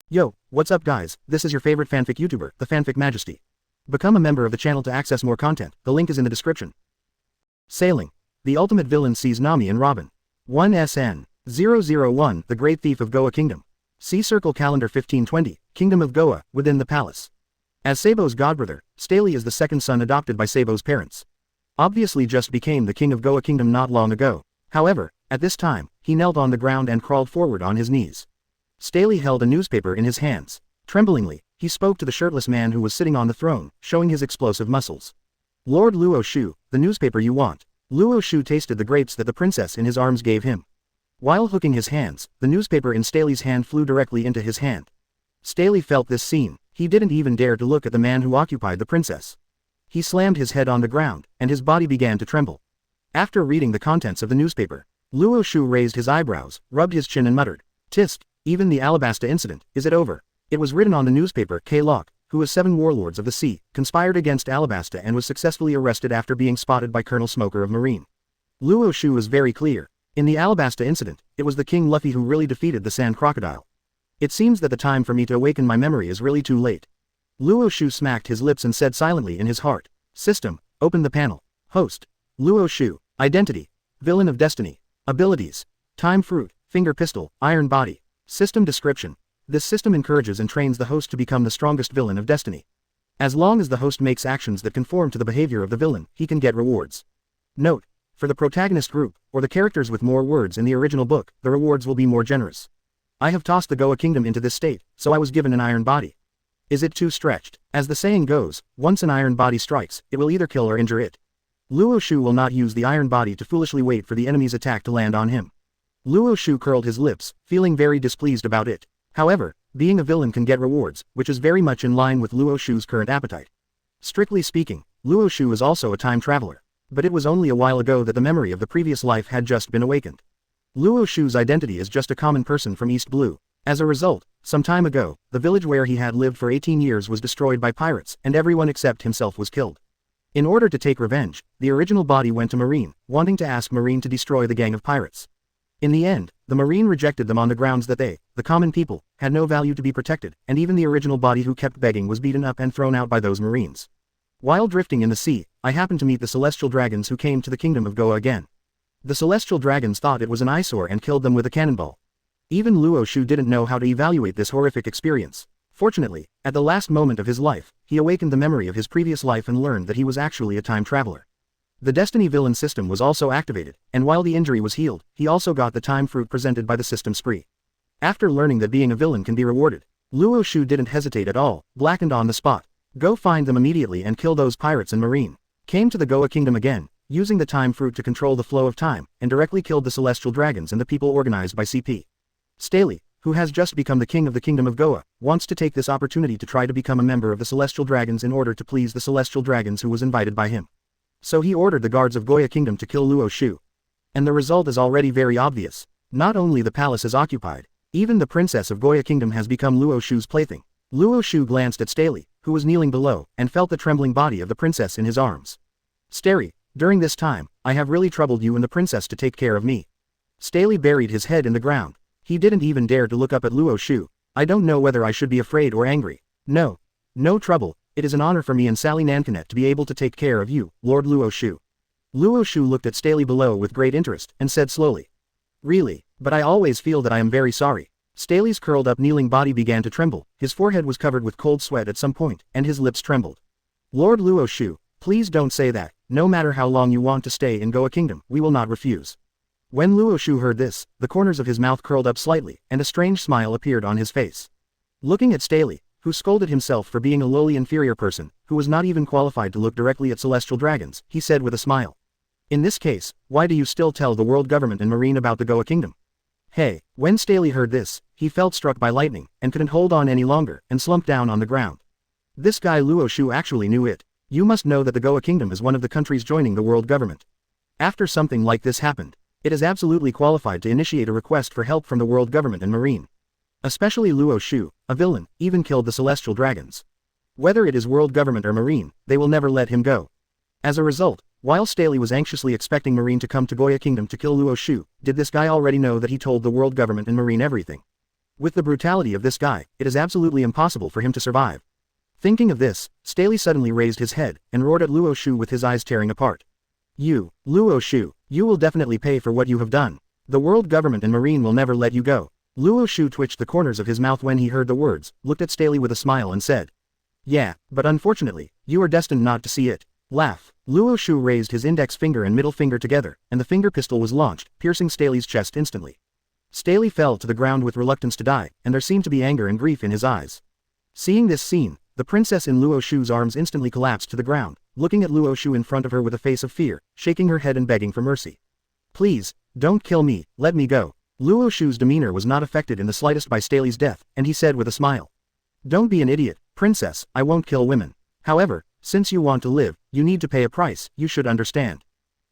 Yo, what's up guys, this is your favorite fanfic YouTuber, the Fanfic Majesty. Become a member of the channel to access more content, the link is in the description. Sailing. The ultimate villain sees Nami and Robin. 1SN001 The Great Thief of Goa Kingdom. See Circle Calendar 1520, Kingdom of Goa, within the palace. As Sabo's godbrother, Staley is the second son adopted by Sabo's parents. Obviously just became the king of Goa Kingdom not long ago. However, at this time, he knelt on the ground and crawled forward on his knees. Staley held a newspaper in his hands. Tremblingly, he spoke to the shirtless man who was sitting on the throne, showing his explosive muscles. Lord Luo Xiu, the newspaper you want. Luo Xiu tasted the grapes that the princess in his arms gave him. While hooking his hands, the newspaper in Staley's hand flew directly into his hand. Staley felt this scene. He didn't even dare to look at the man who occupied the princess. He slammed his head on the ground, and his body began to tremble. After reading the contents of the newspaper, Luo Xiu raised his eyebrows, rubbed his chin and muttered, "Tist, even the Alabasta incident, is it over?" It was written on the newspaper K-Lok, who was 7 warlords of the sea, conspired against Alabasta and was successfully arrested after being spotted by Colonel Smoker of Marine. Luo Xiu was very clear. In the Alabasta incident, it was the King Luffy who really defeated the Sand Crocodile. It seems that the time for me to awaken my memory is really too late. Luo Xiu smacked his lips and said silently in his heart, "System, open the panel." Host. Luo Xiu. Identity. Villain of Destiny. Abilities. Time Fruit, Finger Pistol, Iron Body. System description. This system encourages and trains the host to become the strongest villain of destiny. As long as the host makes actions that conform to the behavior of the villain, he can get rewards. Note: for the protagonist group, or the characters with more words in the original book, the rewards will be more generous. I have tossed the Goa Kingdom into this state, so I was given an iron body. Is it too stretched? As the saying goes, once an iron body strikes, it will either kill or injure it. Luo Xiu will not use the iron body to foolishly wait for the enemy's attack to land on him. Luo Xiu curled his lips, feeling very displeased about it. However, being a villain can get rewards, which is very much in line with Luo Xiu's current appetite. Strictly speaking, Luo Xiu is also a time traveler. But it was only a while ago that the memory of the previous life had just been awakened. Luo Xiu's identity is just a common person from East Blue. As a result, some time ago, the village where he had lived for 18 years was destroyed by pirates, and everyone except himself was killed. In order to take revenge, the original body went to Marine, wanting to ask Marine to destroy the gang of pirates. In the end, the Marine rejected them on the grounds that they, the common people, had no value to be protected, and even the original body who kept begging was beaten up and thrown out by those Marines. While drifting in the sea, I happened to meet the Celestial Dragons who came to the Kingdom of Goa again. The Celestial Dragons thought it was an eyesore and killed them with a cannonball. Even Luo Xiu didn't know how to evaluate this horrific experience. Fortunately, at the last moment of his life, he awakened the memory of his previous life and learned that he was actually a time traveler. The Destiny Villain system was also activated, and while the injury was healed, he also got the time fruit presented by the system spree. After learning that being a villain can be rewarded, Luo Xiu didn't hesitate at all, blackened on the spot. Go find them immediately and kill those pirates and Marine. Came to the Goa Kingdom again, using the time fruit to control the flow of time, and directly killed the Celestial Dragons and the people organized by CP. Staley, who has just become the king of the Kingdom of Goa, wants to take this opportunity to try to become a member of the Celestial Dragons in order to please the Celestial Dragons who was invited by him. So he ordered the guards of Goa Kingdom to kill Luo Xiu. And the result is already very obvious. Not only the palace is occupied, even the princess of Goa Kingdom has become Luo Xiu's plaything. Luo Xiu glanced at Staley, who was kneeling below, and felt the trembling body of the princess in his arms. "Staley, during this time, I have really troubled you and the princess to take care of me." Staley buried his head in the ground. He didn't even dare to look up at Luo Xiu. "I don't know whether I should be afraid or angry." "No. No trouble. It is an honor for me and Sally Nankinet to be able to take care of you, Lord Luo Xiu." Luo Xiu looked at Staley below with great interest, and said slowly, "Really, but I always feel that I am very sorry." Staley's curled up kneeling body began to tremble, his forehead was covered with cold sweat at some point, and his lips trembled. "Lord Luo Xiu, please don't say that. No matter how long you want to stay in Goa Kingdom, we will not refuse." When Luo Xiu heard this, the corners of his mouth curled up slightly, and a strange smile appeared on his face. Looking at Staley, who scolded himself for being a lowly inferior person, who was not even qualified to look directly at Celestial Dragons, he said with a smile, "In this case, why do you still tell the world government and Marine about the Goa Kingdom?" Hey, when Staley heard this, he felt struck by lightning, and couldn't hold on any longer, and slumped down on the ground. This guy Luo Xiu actually knew it. You must know that the Goa Kingdom is one of the countries joining the world government. After something like this happened, it is absolutely qualified to initiate a request for help from the world government and Marine. Especially Luo Xiu, a villain, even killed the Celestial Dragons. Whether it is world government or Marine, they will never let him go. As a result, while Staley was anxiously expecting Marine to come to Goa Kingdom to kill Luo Xiu, did this guy already know that he told the world government and Marine everything? With the brutality of this guy, it is absolutely impossible for him to survive. Thinking of this, Staley suddenly raised his head and roared at Luo Xiu with his eyes tearing apart. You, Luo Xiu, you will definitely pay for what you have done. The world government and Marine will never let you go. Luo Xiu twitched the corners of his mouth when he heard the words, looked at Staley with a smile and said, "Yeah, but unfortunately, you are destined not to see it." Laugh. Luo Xiu raised his index finger and middle finger together, and the finger pistol was launched, piercing Staley's chest instantly. Staley fell to the ground with reluctance to die, and there seemed to be anger and grief in his eyes. Seeing this scene, the princess in Luo Xiu's arms instantly collapsed to the ground, looking at Luo Xiu in front of her with a face of fear, shaking her head and begging for mercy. "Please, don't kill me, let me go." Luo Xiu's demeanor was not affected in the slightest by Staley's death, and he said with a smile, "Don't be an idiot, princess, I won't kill women. However, since you want to live, you need to pay a price, you should understand."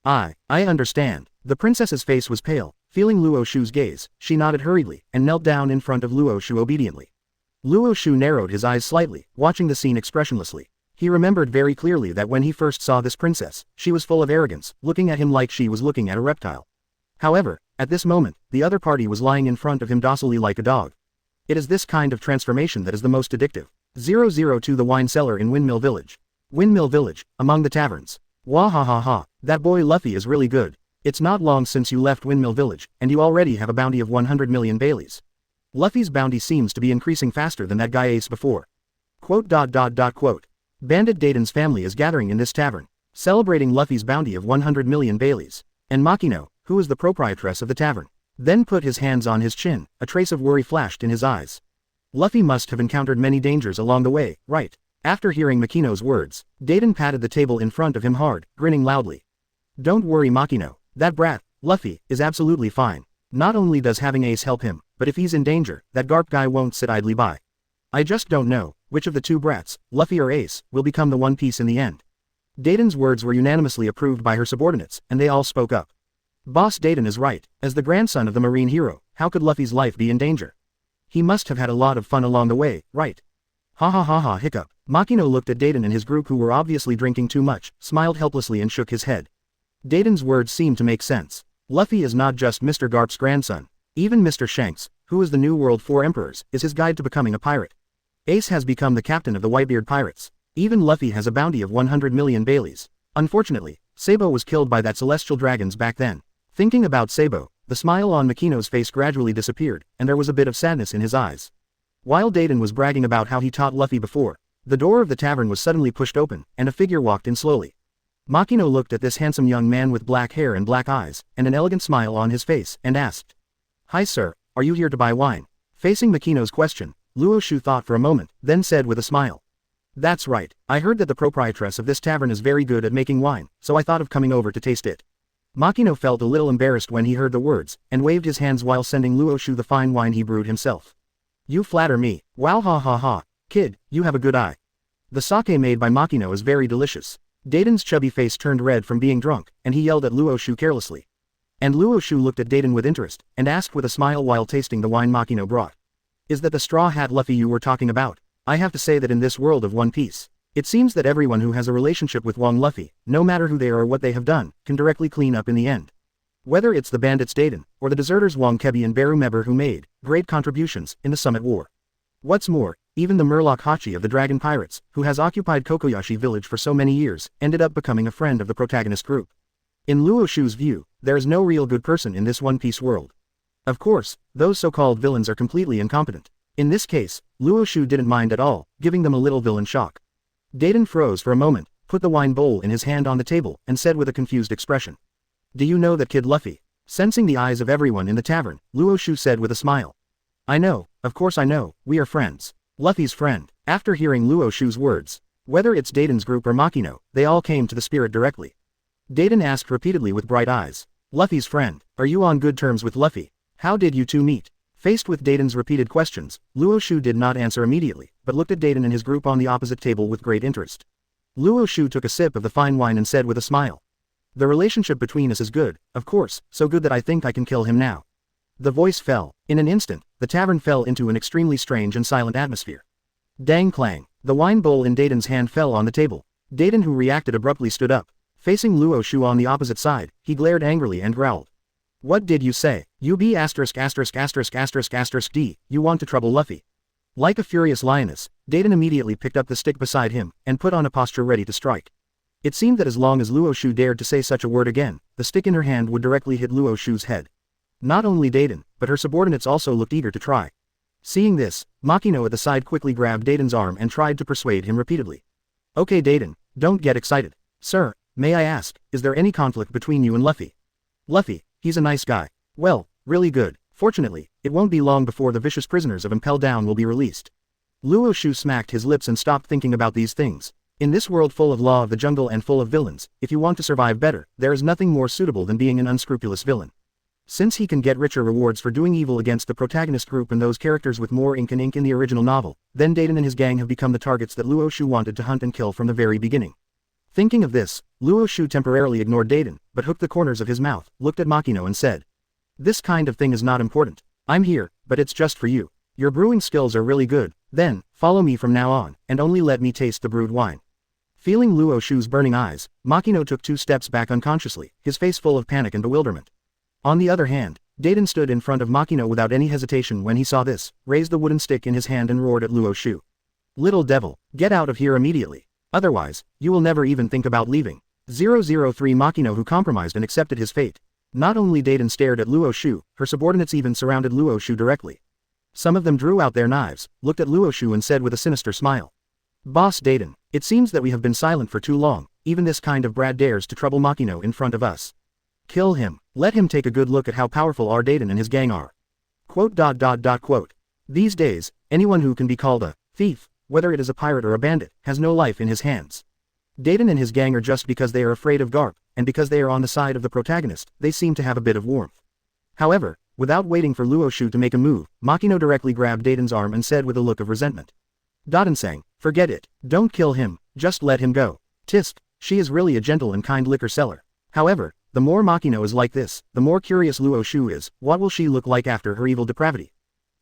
I understand." The princess's face was pale, feeling Luo Xiu's gaze, she nodded hurriedly, and knelt down in front of Luo Xiu obediently. Luo Xiu narrowed his eyes slightly, watching the scene expressionlessly. He remembered very clearly that when he first saw this princess, she was full of arrogance, looking at him like she was looking at a reptile. However, at this moment, the other party was lying in front of him docilely like a dog. It is this kind of transformation that is the most addictive. 002 The wine cellar in Windmill Village. Windmill Village, among the taverns. Wahahaha, that boy Luffy is really good. It's not long since you left Windmill Village, and you already have a bounty of 100 million Baileys. Luffy's bounty seems to be increasing faster than that guy Ace before. Quote. Bandit Dayton's family is gathering in this tavern, celebrating Luffy's bounty of 100 million Baileys. And Machino, who is the proprietress of the tavern, then put his hands on his chin, a trace of worry flashed in his eyes. Luffy must have encountered many dangers along the way, right? After hearing Machino's words, Dayton patted the table in front of him hard, grinning loudly. "Don't worry Machino, that brat, Luffy, is absolutely fine. Not only does having Ace help him, but if he's in danger, that Garp guy won't sit idly by. I just don't know, which of the two brats, Luffy or Ace, will become the One Piece in the end." Dayton's words were unanimously approved by her subordinates, and they all spoke up. Boss Dayton is right. As the grandson of the Marine hero, how could Luffy's life be in danger? He must have had a lot of fun along the way, right? Ha ha ha ha hiccup. Machino looked at Dayton and his group who were obviously drinking too much, smiled helplessly and shook his head. Dayton's words seemed to make sense. Luffy is not just Mr. Garp's grandson. Even Mr. Shanks, who is the New World 4 Emperors, is his guide to becoming a pirate. Ace has become the captain of the Whitebeard Pirates. Even Luffy has a bounty of 100 million Baileys. Unfortunately, Sabo was killed by that celestial dragons back then. Thinking about Sabo, the smile on Machino's face gradually disappeared, and there was a bit of sadness in his eyes. While Dayton was bragging about how he taught Luffy before, the door of the tavern was suddenly pushed open, and a figure walked in slowly. Machino looked at this handsome young man with black hair and black eyes, and an elegant smile on his face, and asked, "Hi sir, are you here to buy wine?" Facing Machino's question, Luo Xiu thought for a moment, then said with a smile, "That's right, I heard that the proprietress of this tavern is very good at making wine, so I thought of coming over to taste it." Machino felt a little embarrassed when he heard the words, and waved his hands while sending Luo Xiu the fine wine he brewed himself. "You flatter me. Wow ha ha ha, kid, you have a good eye. The sake made by Machino is very delicious." Dayton's chubby face turned red from being drunk, and he yelled at Luo Xiu carelessly. And Luo Xiu looked at Dayton with interest, and asked with a smile while tasting the wine Machino brought. "Is that the straw hat Luffy you were talking about? I have to say that in this world of One Piece, it seems that everyone who has a relationship with Wong Luffy, no matter who they are or what they have done, can directly clean up in the end. Whether it's the bandits Dayton, or the deserters Wong Kebi and Beru Meber who made great contributions in the Summit War. What's more, even the Murloc Hachi of the Dragon Pirates, who has occupied Kokoyashi village for so many years, ended up becoming a friend of the protagonist group. In Luo Xiu's view, there is no real good person in this One Piece world. Of course, those so-called villains are completely incompetent. In this case, Luo Xiu didn't mind at all, giving them a little villain shock. Dayton froze for a moment, put the wine bowl in his hand on the table, and said with a confused expression, "Do you know that kid Luffy?" Sensing the eyes of everyone in the tavern, Luo Xiu said with a smile, "I know, of course I know, we are friends." Luffy's friend. After hearing Luo Xiu's words, whether it's Dayton's group or Machino, they all came to the spirit directly. Dayton asked repeatedly with bright eyes, "Luffy's friend, are you on good terms with Luffy? How did you two meet?" Faced with Dayton's repeated questions, Luo Xiu did not answer immediately, but looked at Dayton and his group on the opposite table with great interest. Luo Xiu took a sip of the fine wine and said with a smile, "The relationship between us is good, of course, so good that I think I can kill him now." The voice fell. In an instant, the tavern fell into an extremely strange and silent atmosphere. Dang clang. The wine bowl in Dayton's hand fell on the table. Dayton, who reacted abruptly, stood up. Facing Luo Xiu on the opposite side, he glared angrily and growled, What did you say? You be asterisk asterisk asterisk asterisk asterisk D, you want to trouble Luffy. Like a furious lioness, Deiden immediately picked up the stick beside him, and put on a posture ready to strike. It seemed that as long as Luo Xiu dared to say such a word again, the stick in her hand would directly hit Luo Xiu's head. Not only Deiden, but her subordinates also looked eager to try. Seeing this, Machino at the side quickly grabbed Daiden's arm and tried to persuade him repeatedly. Okay Deiden, don't get excited. Sir, may I ask, is there any conflict between you and Luffy? Luffy, he's a nice guy. Well, really good. Fortunately, it won't be long before the vicious prisoners of Impel Down will be released. Luo Xiu smacked his lips and stopped thinking about these things. In this world full of law of the jungle and full of villains, if you want to survive better, there is nothing more suitable than being an unscrupulous villain. Since he can get richer rewards for doing evil against the protagonist group and those characters with more ink in the original novel, then Deiden and his gang have become the targets that Luo Xiu wanted to hunt and kill from the very beginning. Thinking of this, Luo Xiu temporarily ignored Deiden, but hooked the corners of his mouth, looked at Machino and said, "This kind of thing is not important. I'm here, but it's just for you. Your brewing skills are really good, then, follow me from now on, and only let me taste the brewed wine." Feeling Luo Xiu's burning eyes, Machino took 2 steps back unconsciously, his face full of panic and bewilderment. On the other hand, Deiden stood in front of Machino without any hesitation when he saw this, raised the wooden stick in his hand and roared at Luo Xiu. "Little devil, get out of here immediately. Otherwise, you will never even think about leaving." 003 Machino, who compromised and accepted his fate. Not only Deiden stared at Luo Xiu, her subordinates even surrounded Luo Xiu directly. Some of them drew out their knives, looked at Luo Xiu and said with a sinister smile, "Boss Deiden, it seems that we have been silent for too long, even this kind of brat dares to trouble Machino in front of us. Kill him, let him take a good look at how powerful our Deiden and his gang are." Quote. These days, anyone who can be called a thief, whether it is a pirate or a bandit, has no life in his hands. Deiden and his gang are just because they are afraid of Garp, and because they are on the side of the protagonist, they seem to have a bit of warmth. However, without waiting for Luo Xiu to make a move, Machino directly grabbed Daiden's arm and said with a look of resentment, "Daiden-sang, forget it, don't kill him, just let him go. Tisk, she is really a gentle and kind liquor seller." However, the more Machino is like this, the more curious Luo Xiu is. What will she look like after her evil depravity?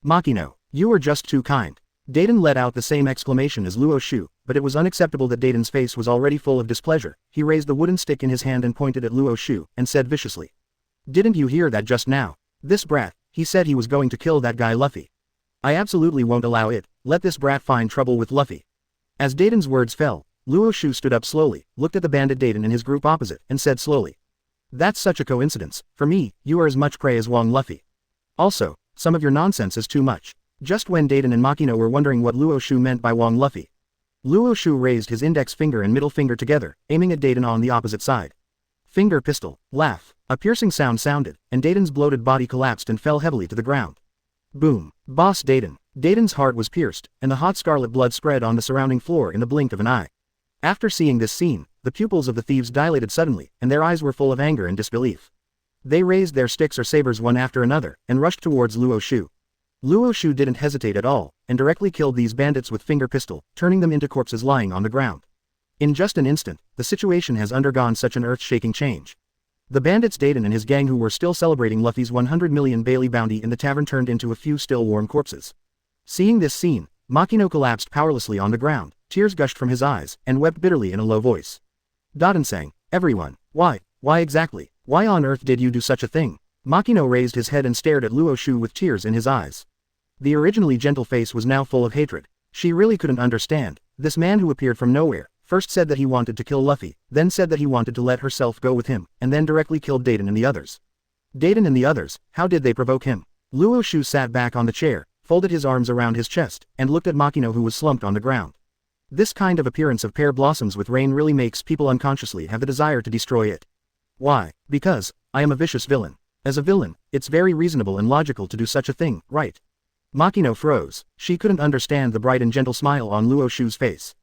"Machino, you are just too kind." Deiden let out the same exclamation as Luo Xiu, but it was unacceptable that Daiden's face was already full of displeasure. He raised the wooden stick in his hand and pointed at Luo Xiu, and said viciously, "Didn't you hear that just now? This brat, he said he was going to kill that guy Luffy. I absolutely won't allow it, let this brat find trouble with Luffy." As Daiden's words fell, Luo Xiu stood up slowly, looked at the bandit Deiden and his group opposite, and said slowly, "That's such a coincidence. For me, you are as much prey as Wong Luffy. Also, some of your nonsense is too much." Just when Deiden and Machino were wondering what Luo Xiu meant by Wong Luffy, Luo Xiu raised his index finger and middle finger together, aiming at Deiden on the opposite side. Finger pistol, laugh. A piercing sound sounded, and Daiden's bloated body collapsed and fell heavily to the ground. Boom. Boss Deiden. Daiden's heart was pierced, and the hot scarlet blood spread on the surrounding floor in the blink of an eye. After seeing this scene, the pupils of the thieves dilated suddenly, and their eyes were full of anger and disbelief. They raised their sticks or sabers one after another, and rushed towards Luo Xiu. Luo Xiu didn't hesitate at all, and directly killed these bandits with finger pistol, turning them into corpses lying on the ground. In just an instant, the situation has undergone such an earth-shaking change. The bandits Deiden and his gang who were still celebrating Luffy's 100 million Bailey bounty in the tavern turned into a few still warm corpses. Seeing this scene, Machino collapsed powerlessly on the ground, tears gushed from his eyes, and wept bitterly in a low voice. Daiden-sang, everyone, why exactly, why on earth did you do such a thing? Machino raised his head and stared at Luo Xiu with tears in his eyes. The originally gentle face was now full of hatred. She really couldn't understand. This man who appeared from nowhere, first said that he wanted to kill Luffy, then said that he wanted to let herself go with him, and then directly killed Deiden and the others. Deiden and the others, how did they provoke him? Luo Xiu sat back on the chair, folded his arms around his chest, and looked at Machino who was slumped on the ground. This kind of appearance of pear blossoms with rain really makes people unconsciously have the desire to destroy it. Why? Because, I am a vicious villain. As a villain, it's very reasonable and logical to do such a thing, right? Machino froze. She couldn't understand the bright and gentle smile on Luo Xiu's face.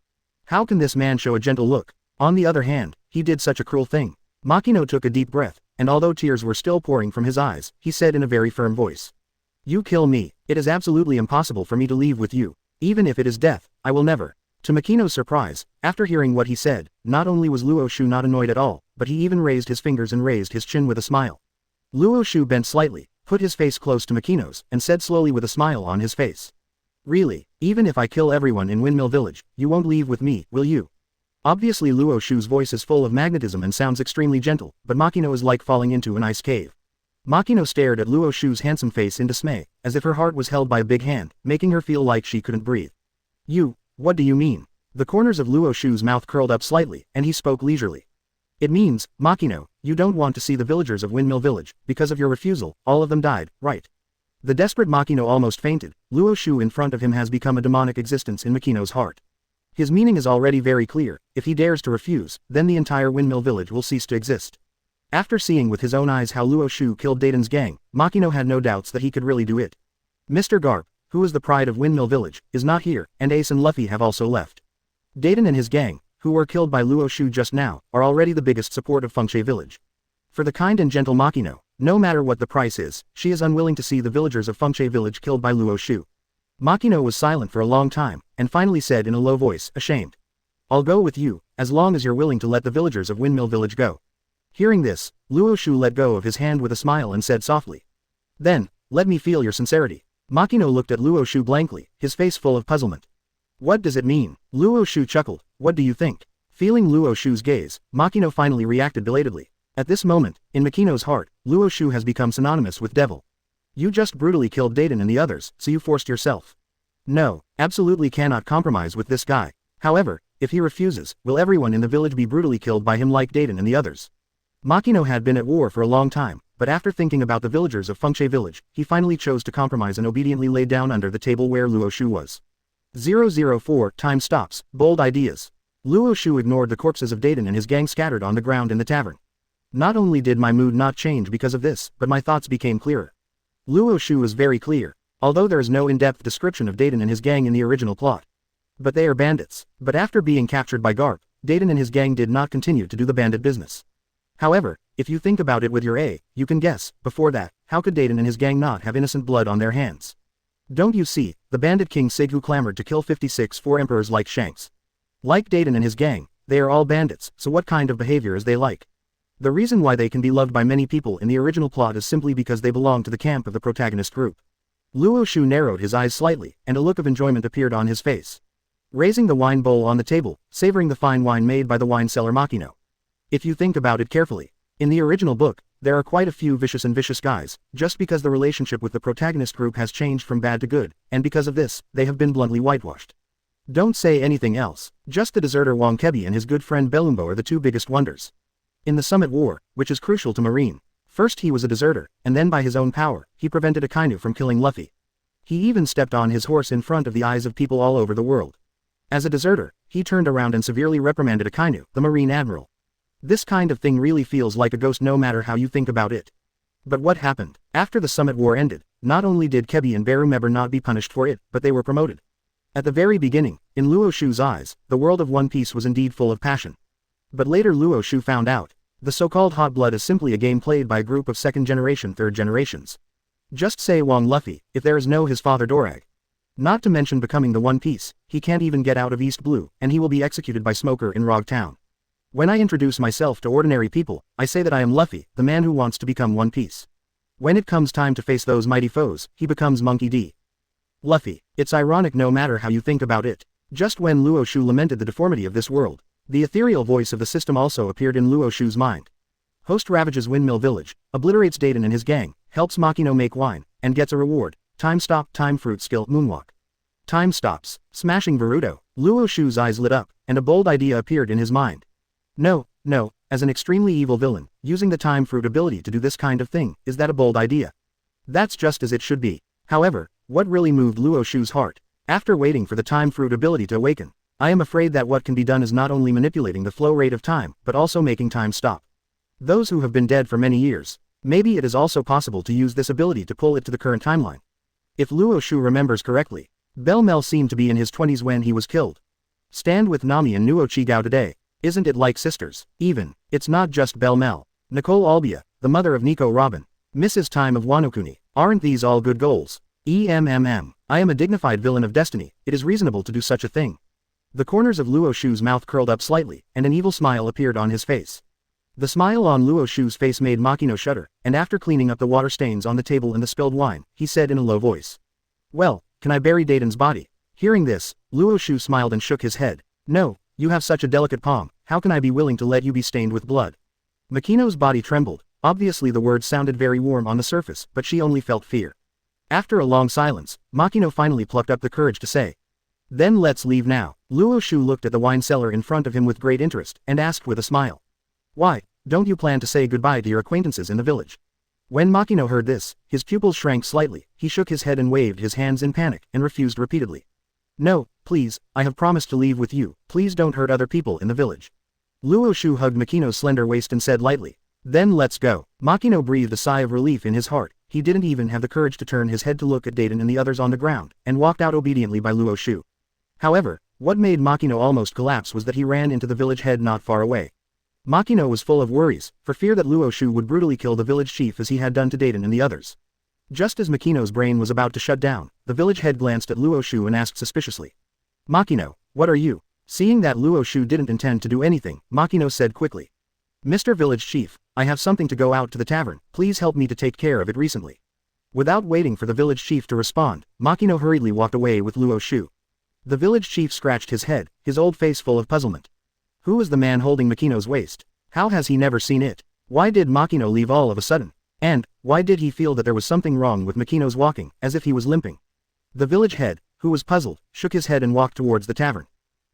How can this man show a gentle look? On the other hand, he did such a cruel thing. Machino took a deep breath, and although tears were still pouring from his eyes, he said in a very firm voice, "You kill me. It is absolutely impossible for me to leave with you. Even if it is death, I will never." To Machino's surprise, after hearing what he said, not only was Luo Xiu not annoyed at all, but he even raised his fingers and raised his chin with a smile. Luo Xiu bent slightly, put his face close to Machino's, and said slowly with a smile on his face, "Really, even if I kill everyone in Windmill Village, you won't leave with me, will you?" Obviously Luo Xiu's voice is full of magnetism and sounds extremely gentle, but Machino is like falling into an ice cave. Machino stared at Luo Xiu's handsome face in dismay, as if her heart was held by a big hand, making her feel like she couldn't breathe. What do you mean? The corners of Luo Xiu's mouth curled up slightly, and he spoke leisurely. It means, Machino, you don't want to see the villagers of Windmill Village, because of your refusal, all of them died, right? The desperate Machino almost fainted. Luo Xiu in front of him has become a demonic existence in Machino's heart. His meaning is already very clear: if he dares to refuse, then the entire Windmill Village will cease to exist. After seeing with his own eyes how Luo Xiu killed Dayton's gang, Machino had no doubts that he could really do it. Mr. Garp, who is the pride of Windmill Village, is not here, and Ace and Luffy have also left. Dayton and his gang, who were killed by Luo Xiu just now, are already the biggest support of Fengshe Village. For the kind and gentle Machino, no matter what the price is, she is unwilling to see the villagers of Fengshe Village killed by Luo Xiu. Machino was silent for a long time, and finally said in a low voice, ashamed. I'll go with you, as long as you're willing to let the villagers of Windmill Village go. Hearing this, Luo Xiu let go of his hand with a smile and said softly. Then, let me feel your sincerity. Machino looked at Luo Xiu blankly, his face full of puzzlement. What does it mean? Luo Xiu chuckled. What do you think? Feeling Luo Xiu's gaze, Machino finally reacted belatedly. At this moment, in Machino's heart, Luo Xiu has become synonymous with devil. You just brutally killed Dayton and the others, so you forced yourself. No, absolutely cannot compromise with this guy. However, if he refuses, will everyone in the village be brutally killed by him like Dayton and the others? Machino had been at war for a long time, but after thinking about the villagers of Fengshe Village, he finally chose to compromise and obediently lay down under the table where Luo Xiu was. 004 Time stops. Bold ideas. Luo Xiu ignored the corpses of Dayton and his gang scattered on the ground in the tavern. Not only did my mood not change because of this, but my thoughts became clearer. Luo Xiu is very clear, although there is no in-depth description of Dayton and his gang in the original plot. But they are bandits. But after being captured by Garp, Dayton and his gang did not continue to do the bandit business. However, if you think about it with your you can guess, before that, how could Dayton and his gang not have innocent blood on their hands? Don't you see, the bandit king Sighu clamored to kill 56 4 emperors like Shanks. Like Dayton and his gang, they are all bandits, so what kind of behavior is they like? The reason why they can be loved by many people in the original plot is simply because they belong to the camp of the protagonist group. Luo Xiu narrowed his eyes slightly, and a look of enjoyment appeared on his face. Raising the wine bowl on the table, savoring the fine wine made by the wine seller Machino. If you think about it carefully, in the original book, there are quite a few vicious guys, just because the relationship with the protagonist group has changed from bad to good, and because of this, they have been bluntly whitewashed. Don't say anything else, just the deserter Wong Kebi and his good friend Belumbo are the two biggest wonders. In the Summit War, which is crucial to Marine, first he was a deserter, and then by his own power, he prevented Akainu from killing Luffy. He even stepped on his horse in front of the eyes of people all over the world. As a deserter, he turned around and severely reprimanded Akainu, the Marine Admiral. This kind of thing really feels like a ghost no matter how you think about it. But what happened? After the Summit War ended, not only did Kebi and Berumeber not be punished for it, but they were promoted. At the very beginning, in Luo Xiu's eyes, the world of One Piece was indeed full of passion. But later Luo Xiu found out, the so-called hot blood is simply a game played by a group of second-generation, third-generations. Just say Wong Luffy, if there is no his father Dorag. Not to mention becoming the One Piece, he can't even get out of East Blue, and he will be executed by Smoker in Rog Town. When I introduce myself to ordinary people, I say that I am Luffy, the man who wants to become One Piece. When it comes time to face those mighty foes, he becomes Monkey D. Luffy. It's ironic no matter how you think about it. Just when Luo Xiu lamented the deformity of this world, the ethereal voice of the system also appeared in Luo Xiu's mind. Host ravages Windmill Village, obliterates Dayton and his gang, helps Machino make wine, and gets a reward. Time stop, time fruit skill, moonwalk. Time stops, smashing Boruto. Luo Xiu's eyes lit up, and a bold idea appeared in his mind. No, as an extremely evil villain, using the time fruit ability to do this kind of thing, is that a bold idea? That's just as it should be. However, what really moved Luo Xiu's heart? After waiting for the time fruit ability to awaken, I am afraid that what can be done is not only manipulating the flow rate of time, but also making time stop. Those who have been dead for many years, maybe it is also possible to use this ability to pull it to the current timeline. If Luo Xiu remembers correctly, Bell Mel seemed to be in his 20s when he was killed. Stand with Nami and Nuo Chigao today. Isn't it like sisters? Even, it's not just Bell Mel. Nicole Albia, the mother of Nico Robin. Mrs. Time of Wanokuni. Aren't these all good goals? I am a dignified villain of destiny, it is reasonable to do such a thing. The corners of Luo Xiu's mouth curled up slightly, and an evil smile appeared on his face. The smile on Luo Xiu's face made Machino shudder, and after cleaning up the water stains on the table and the spilled wine, he said in a low voice. Well, can I bury Dayton's body? Hearing this, Luo Xiu smiled and shook his head. No. You have such a delicate palm, how can I be willing to let you be stained with blood? Machino's body trembled, Obviously the words sounded very warm on the surface, but she only felt fear. After a long silence, Machino finally plucked up the courage to say, "Then let's leave now." Luo Xiu looked at the wine cellar in front of him with great interest, and asked with a smile. "Why, don't you plan to say goodbye to your acquaintances in the village?" When Machino heard this, his pupils shrank slightly, he shook his head and waved his hands in panic, and refused repeatedly. "No, please, I have promised to leave with you, please don't hurt other people in the village." Luo Xiu hugged Machino's slender waist and said lightly, "Then let's go." Machino breathed a sigh of relief in his heart, he didn't even have the courage to turn his head to look at Dayton and the others on the ground, and walked out obediently by Luo Xiu. However, what made Machino almost collapse was that he ran into the village head not far away. Machino was full of worries, for fear that Luo Xiu would brutally kill the village chief as he had done to Dayton and the others. Just as Machino's brain was about to shut down, the village head glanced at Luo Xiu and asked suspiciously, "Machino, what are you?" Seeing that Luo Xiu didn't intend to do anything, Machino said quickly, "Mr. Village Chief, I have something to go out to the tavern, please help me to take care of it recently." Without waiting for the village chief to respond, Machino hurriedly walked away with Luo Xiu. The village chief scratched his head, his old face full of puzzlement. Who was the man holding Machino's waist? How has he never seen it? Why did Machino leave all of a sudden? And, why did he feel that there was something wrong with Machino's walking, as if he was limping? The village head, who was puzzled, shook his head and walked towards the tavern.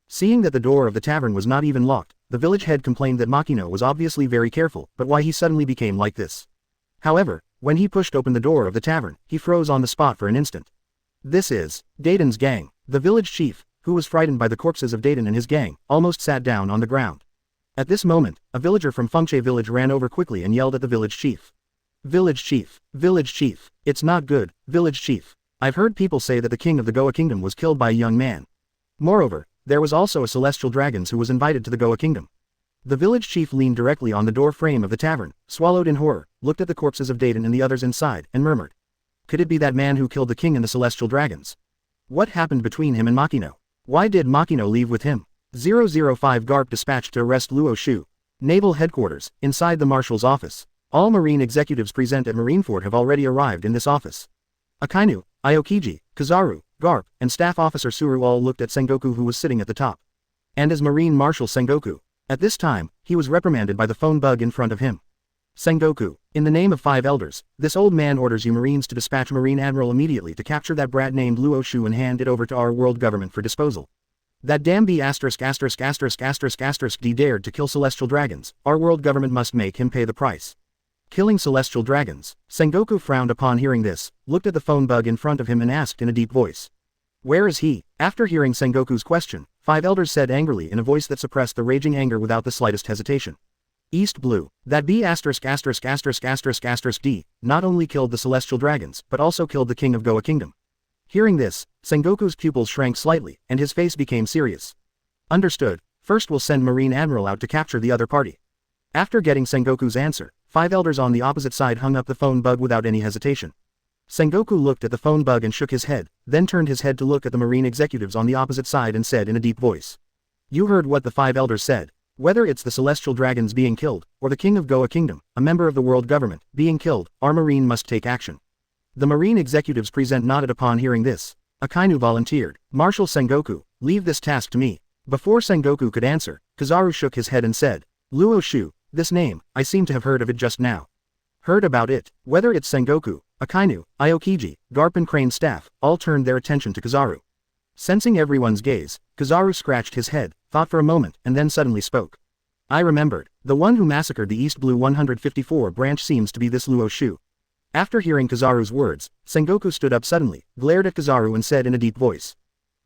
Seeing that the door of the tavern was not even locked, the village head complained that Machino was obviously very careful, but why he suddenly became like this. However, when he pushed open the door of the tavern, he froze on the spot for an instant. This is Dayton's gang. The village chief, who was frightened by the corpses of Dayton and his gang, almost sat down on the ground. At this moment, a villager from Fengche village ran over quickly and yelled at the village chief. "Village chief, it's not good, village chief. I've heard people say that the king of the Goa kingdom was killed by a young man. Moreover, there was also a celestial dragon who was invited to the Goa kingdom." The village chief leaned directly on the door frame of the tavern, swallowed in horror, looked at the corpses of Dayton and the others inside, and murmured. Could it be that man who killed the king and the celestial dragons? What happened between him and Machino? Why did Machino leave with him? 005 Garp dispatched to arrest Luo Xiu. Naval headquarters, inside the marshal's office. All marine executives present at Marineford have already arrived in this office. Akainu, Aokiji, Kizaru, Garp, and Staff Officer Suru all looked at Sengoku who was sitting at the top. And as Marine Marshal Sengoku. At this time, he was reprimanded by the phone bug in front of him. Sengoku, in the name of 5 elders, this old man orders you Marines to dispatch Marine Admiral immediately to capture that brat named Luo Xiu and hand it over to our world government for disposal. That damn B************ D dared to kill celestial dragons, our world government must make him pay the price. Killing celestial dragons. Sengoku frowned upon hearing this, looked at the phone bug in front of him and asked in a deep voice. Where is he? After hearing Sengoku's question, 5 elders said angrily in a voice that suppressed the raging anger without the slightest hesitation. East Blue, that B********** D, not only killed the celestial dragons, but also killed the king of Goa kingdom. Hearing this, Sengoku's pupils shrank slightly, and his face became serious. Understood, first we'll send Marine Admiral out to capture the other party. After getting Sengoku's answer, 5 elders on the opposite side hung up the phone bug without any hesitation. Sengoku looked at the phone bug and shook his head, then turned his head to look at the Marine executives on the opposite side and said in a deep voice. You heard what the 5 elders said. Whether it's the celestial dragons being killed, or the king of Goa kingdom, a member of the world government, being killed, our Marine must take action. The Marine executives present nodded upon hearing this. Akainu volunteered. Marshal Sengoku, leave this task to me. Before Sengoku could answer, Kizaru shook his head and said, Luo Xiu, this name, I seem to have heard of it just now. Heard about it? Whether it's Sengoku, Akainu, Aokiji, Garp and Crane's staff, all turned their attention to Kizaru. Sensing everyone's gaze, Kizaru scratched his head, thought for a moment, and then suddenly spoke. I remembered. The one who massacred the East Blue 154 branch seems to be this Luo Xiu. After hearing Kizaru's words, Sengoku stood up suddenly, glared at Kizaru and said in a deep voice.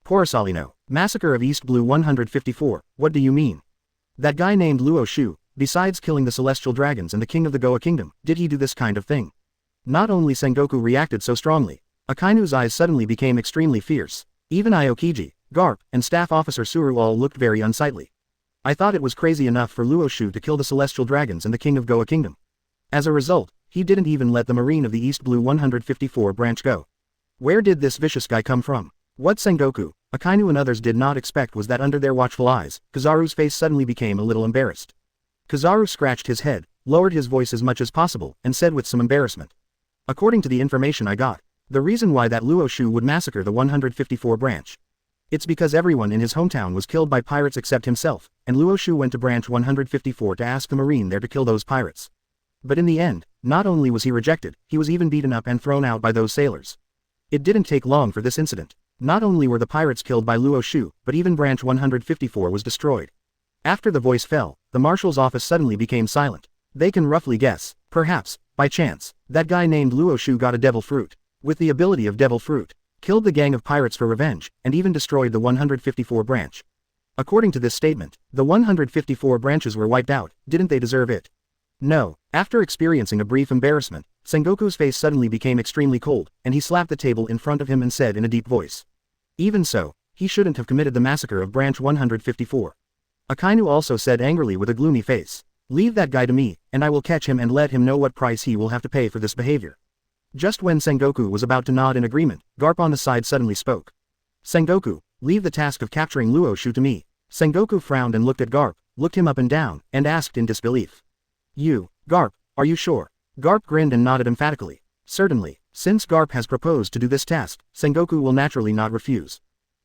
Porosalino, massacre of East Blue 154, what do you mean? That guy named Luo Xiu, besides killing the celestial dragons and the king of the Goa kingdom, did he do this kind of thing? Not only Sengoku reacted so strongly, Akainu's eyes suddenly became extremely fierce. Even Aokiji, Garp, and Staff Officer Suru all looked very unsightly. I thought it was crazy enough for Luo Xiu to kill the celestial dragons and the king of Goa kingdom. As a result, he didn't even let the Marine of the East Blue 154 branch go. Where did this vicious guy come from? What Sengoku, Akainu and others did not expect was that under their watchful eyes, Kizaru's face suddenly became a little embarrassed. Kizaru scratched his head, lowered his voice as much as possible, and said with some embarrassment. According to the information I got, the reason why that Luo Xiu would massacre the 154 branch. It's because everyone in his hometown was killed by pirates except himself, and Luo Xiu went to branch 154 to ask the Marine there to kill those pirates. But in the end, not only was he rejected, he was even beaten up and thrown out by those sailors. It didn't take long for this incident. Not only were the pirates killed by Luo Xiu, but even Branch 154 was destroyed. After the voice fell, the marshal's office suddenly became silent. They can roughly guess, perhaps, by chance, that guy named Luo Xiu got a devil fruit, with the ability of devil fruit, killed the gang of pirates for revenge, and even destroyed the 154 branch. According to this statement, the 154 branches were wiped out. Didn't they deserve it? No. After experiencing a brief embarrassment, Sengoku's face suddenly became extremely cold, and he slapped the table in front of him and said in a deep voice. Even so, he shouldn't have committed the massacre of Branch 154. Akainu also said angrily with a gloomy face. Leave that guy to me, and I will catch him and let him know what price he will have to pay for this behavior. Just when Sengoku was about to nod in agreement, Garp on the side suddenly spoke. Sengoku, leave the task of capturing Luo Xiu to me. Sengoku frowned and looked at Garp, looked him up and down, and asked in disbelief. You, Garp, are you sure? Garp grinned and nodded emphatically. Certainly, since Garp has proposed to do this task, Sengoku will naturally not refuse.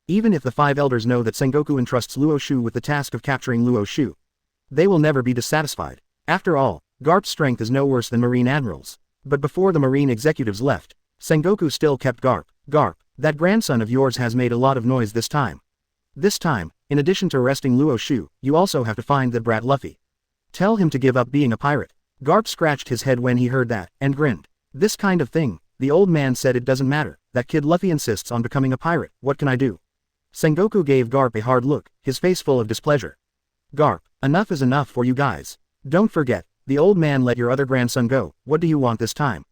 Even if the five elders know that Sengoku entrusts Luo Xiu with the task of capturing Luo Xiu, they will never be dissatisfied. After all, Garp's strength is no worse than Marine Admirals. But before the Marine executives left, Sengoku still kept Garp. Garp, that grandson of yours has made a lot of noise this time. This time, in addition to arresting Luo Xiu, you also have to find that brat Luffy. Tell him to give up being a pirate. Garp scratched his head when he heard that, and grinned. This kind of thing, the old man said. It doesn't matter, that kid Luffy insists on becoming a pirate. What can I do? Sengoku gave Garp a hard look, his face full of displeasure. Garp, enough is enough for you guys. Don't forget, the old man let your other grandson go. What do you want this time?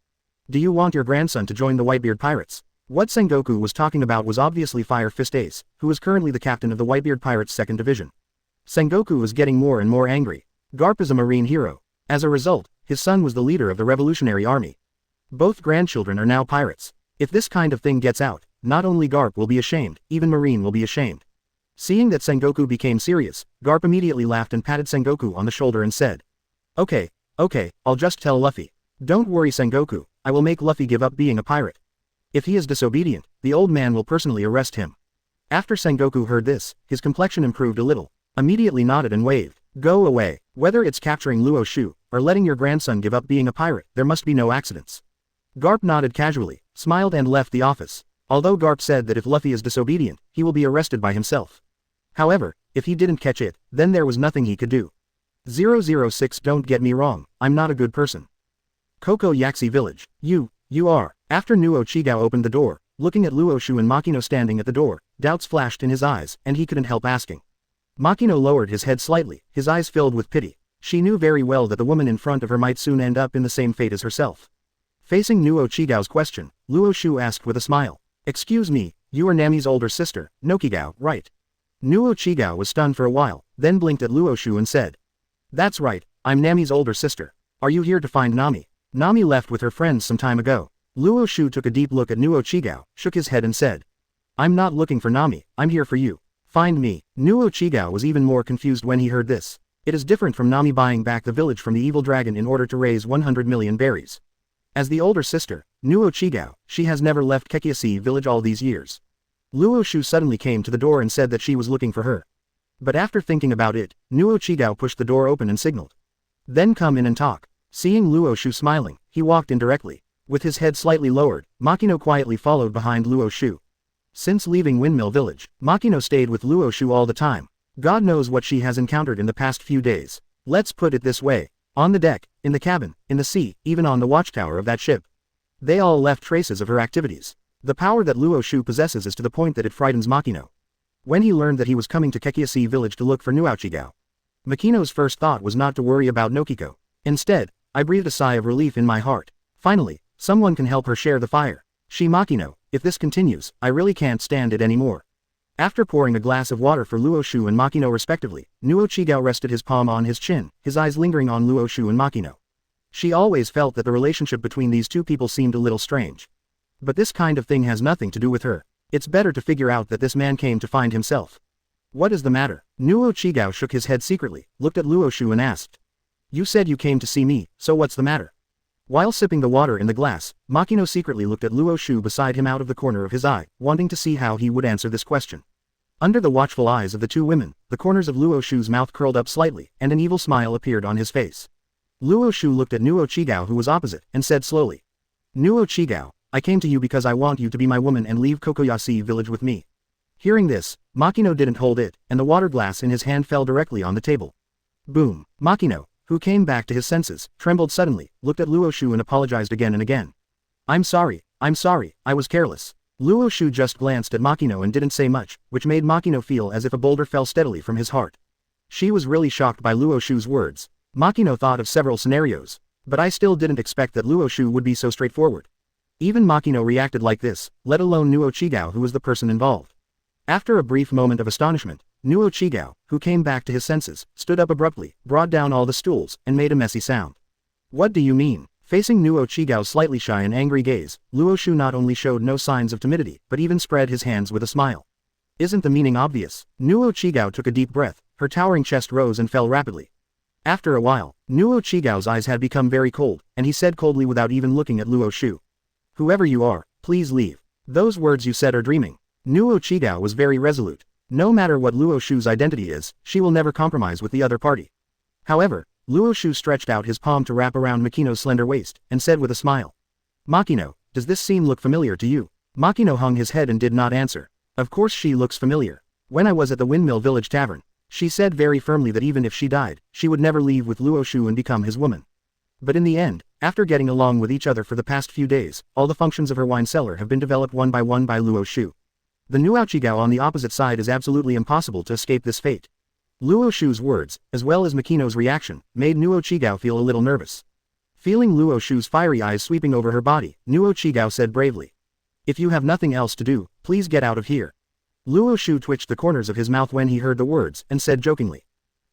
Do you want your grandson to join the Whitebeard pirates? What Sengoku was talking about was obviously Fire Fist Ace, who was currently the captain of the Whitebeard Pirates' 2nd Division. Sengoku was getting more and more angry. Garp is a marine hero. As a result, his son was the leader of the Revolutionary Army. Both grandchildren are now pirates. If this kind of thing gets out, not only Garp will be ashamed, even Marine will be ashamed. Seeing that Sengoku became serious, Garp immediately laughed and patted Sengoku on the shoulder and said, Okay, I'll just tell Luffy. Don't worry Sengoku, I will make Luffy give up being a pirate. If he is disobedient, the old man will personally arrest him. After Sengoku heard this, his complexion improved a little, immediately nodded and waved. Go away. Whether it's capturing Luo Xiu, or letting your grandson give up being a pirate, there must be no accidents. Garp nodded casually, smiled and left the office. Although Garp said that if Luffy is disobedient, he will be arrested by himself. However, if he didn't catch it, then there was nothing he could do. 006 Don't get me wrong, I'm not a good person. Koko Yaxi Village. You are. After Nuo Chigao opened the door, looking at Luo Xiu and Machino standing at the door, doubts flashed in his eyes, and he couldn't help asking. Machino lowered his head slightly, his eyes filled with pity. She knew very well that the woman in front of her might soon end up in the same fate as herself. Facing Nuo Chigao's question, Luo Xiu asked with a smile. Excuse me, you are Nami's older sister, Nokigao, right? Nuo Chigao was stunned for a while, then blinked at Luo Xiu and said. That's right, I'm Nami's older sister. Are you here to find Nami? Nami left with her friends some time ago. Luo Xiu took a deep look at Nuo Chigao, shook his head and said. I'm not looking for Nami, I'm here for you. Find me. Nuo Chigao was even more confused when he heard this. It is different from Nami buying back the village from the evil dragon in order to raise 100 million berries. As the older sister, Nuo Chigao, she has never left Kekiasi village all these years. Luo Xiu suddenly came to the door and said that she was looking for her. But after thinking about it, Nuo Chigao pushed the door open and signaled. Then come in and talk. Seeing Luo Xiu smiling, he walked in directly. With his head slightly lowered, Machino quietly followed behind Luo Xiu. Since leaving Windmill Village, Machino stayed with Luo Xiu all the time. God knows what she has encountered in the past few days. Let's put it this way. On the deck, in the cabin, in the sea, even on the watchtower of that ship. They all left traces of her activities. The power that Luo Xiu possesses is to the point that it frightens Machino. When he learned that he was coming to Kekiasi village to look for Nuo Chigao, Machino's first thought was not to worry about Nojiko. Instead, I breathed a sigh of relief in my heart. Finally, someone can help her share the fire. She Machino, if this continues, I really can't stand it anymore. After pouring a glass of water for Luo Xiu and Machino respectively, Nuo Chigao rested his palm on his chin, his eyes lingering on Luo Xiu and Machino. She always felt that the relationship between these two people seemed a little strange. But this kind of thing has nothing to do with her. It's better to figure out that this man came to find himself. What is the matter? Nuo Chigao shook his head secretly, looked at Luo Xiu and asked. You said you came to see me, so what's the matter? While sipping the water in the glass, Machino secretly looked at Luo Xiu beside him out of the corner of his eye, wanting to see how he would answer this question. Under the watchful eyes of the two women, the corners of Luo Xiu's mouth curled up slightly, and an evil smile appeared on his face. Luo Xiu looked at Luo Xiu who was opposite, and said slowly. Luo Xiu, I came to you because I want you to be my woman and leave Kokoyashi village with me. Hearing this, Machino didn't hold it, and the water glass in his hand fell directly on the table. Boom. Machino, who came back to his senses, trembled suddenly, looked at Luo Xiu and apologized again and again. I'm sorry, I was careless. Luo Xiu just glanced at Machino and didn't say much, which made Machino feel as if a boulder fell steadily from his heart. She was really shocked by Luo Xiu's words. Machino thought of several scenarios, but I still didn't expect that Luo Xiu would be so straightforward. Even Machino reacted like this, let alone Luo Xiu who was the person involved. After a brief moment of astonishment, Luo Xiu, who came back to his senses, stood up abruptly, brought down all the stools, and made a messy sound. What do you mean? Facing Luo Xiu's slightly shy and angry gaze, Luo Xiu not only showed no signs of timidity, but even spread his hands with a smile. Isn't the meaning obvious? Luo Xiu took a deep breath, her towering chest rose and fell rapidly. After a while, Luo Xiu's eyes had become very cold, and he said coldly without even looking at Luo Xiu. Whoever you are, please leave. Those words you said are dreaming. Luo Xiu was very resolute. No matter what Luo Xiu's identity is, she will never compromise with the other party. However, Luo Xiu stretched out his palm to wrap around Machino's slender waist, and said with a smile. Machino, does this scene look familiar to you? Machino hung his head and did not answer. Of course she looks familiar. When I was at the Windmill Village Tavern, she said very firmly that even if she died, she would never leave with Luo Xiu and become his woman. But in the end, after getting along with each other for the past few days, all the functions of her wine cellar have been developed one by Luo Xiu. The Luo Xiu on the opposite side is absolutely impossible to escape this fate. Luo Xiu's words, as well as Machino's reaction, made Luo Xiu feel a little nervous. Feeling Luo Xiu's fiery eyes sweeping over her body, Luo Xiu said bravely. If you have nothing else to do, please get out of here. Luo Xiu twitched the corners of his mouth when he heard the words, and said jokingly.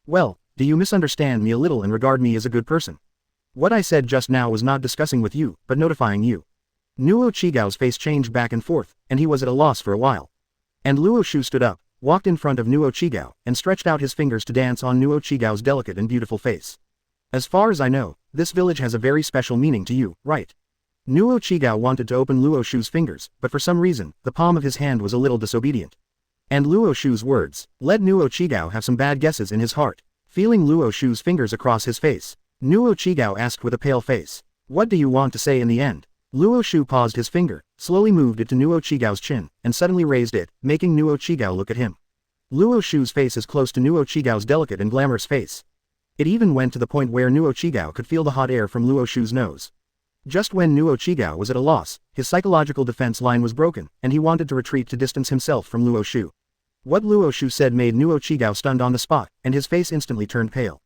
Well, do you misunderstand me a little and regard me as a good person? What I said just now was not discussing with you, but notifying you. Luo Xiu's face changed back and forth, and he was at a loss for a while. And Luo Xiu stood up, walked in front of Luo Xiu, and stretched out his fingers to dance on Luo Xiu's delicate and beautiful face. As far as I know, this village has a very special meaning to you, right? Luo Xiu wanted to open Luo Xiu's fingers, but for some reason, the palm of his hand was a little disobedient. And Luo Xiu's words let Luo Xiu have some bad guesses in his heart. Feeling Luo Xiu's fingers across his face, Luo Xiu asked with a pale face. What do you want to say in the end? Luo Xiu paused his finger, slowly moved it to Luo Xiu's chin, and suddenly raised it, making Luo Xiu look at him. Luo Xiu's face is close to Luo Xiu's delicate and glamorous face. It even went to the point where Luo Xiu could feel the hot air from Luo Xiu's nose. Just when Luo Xiu was at a loss, his psychological defense line was broken, and he wanted to retreat to distance himself from Luo Xiu. What Luo Xiu said made Luo Xiu stunned on the spot, and his face instantly turned pale.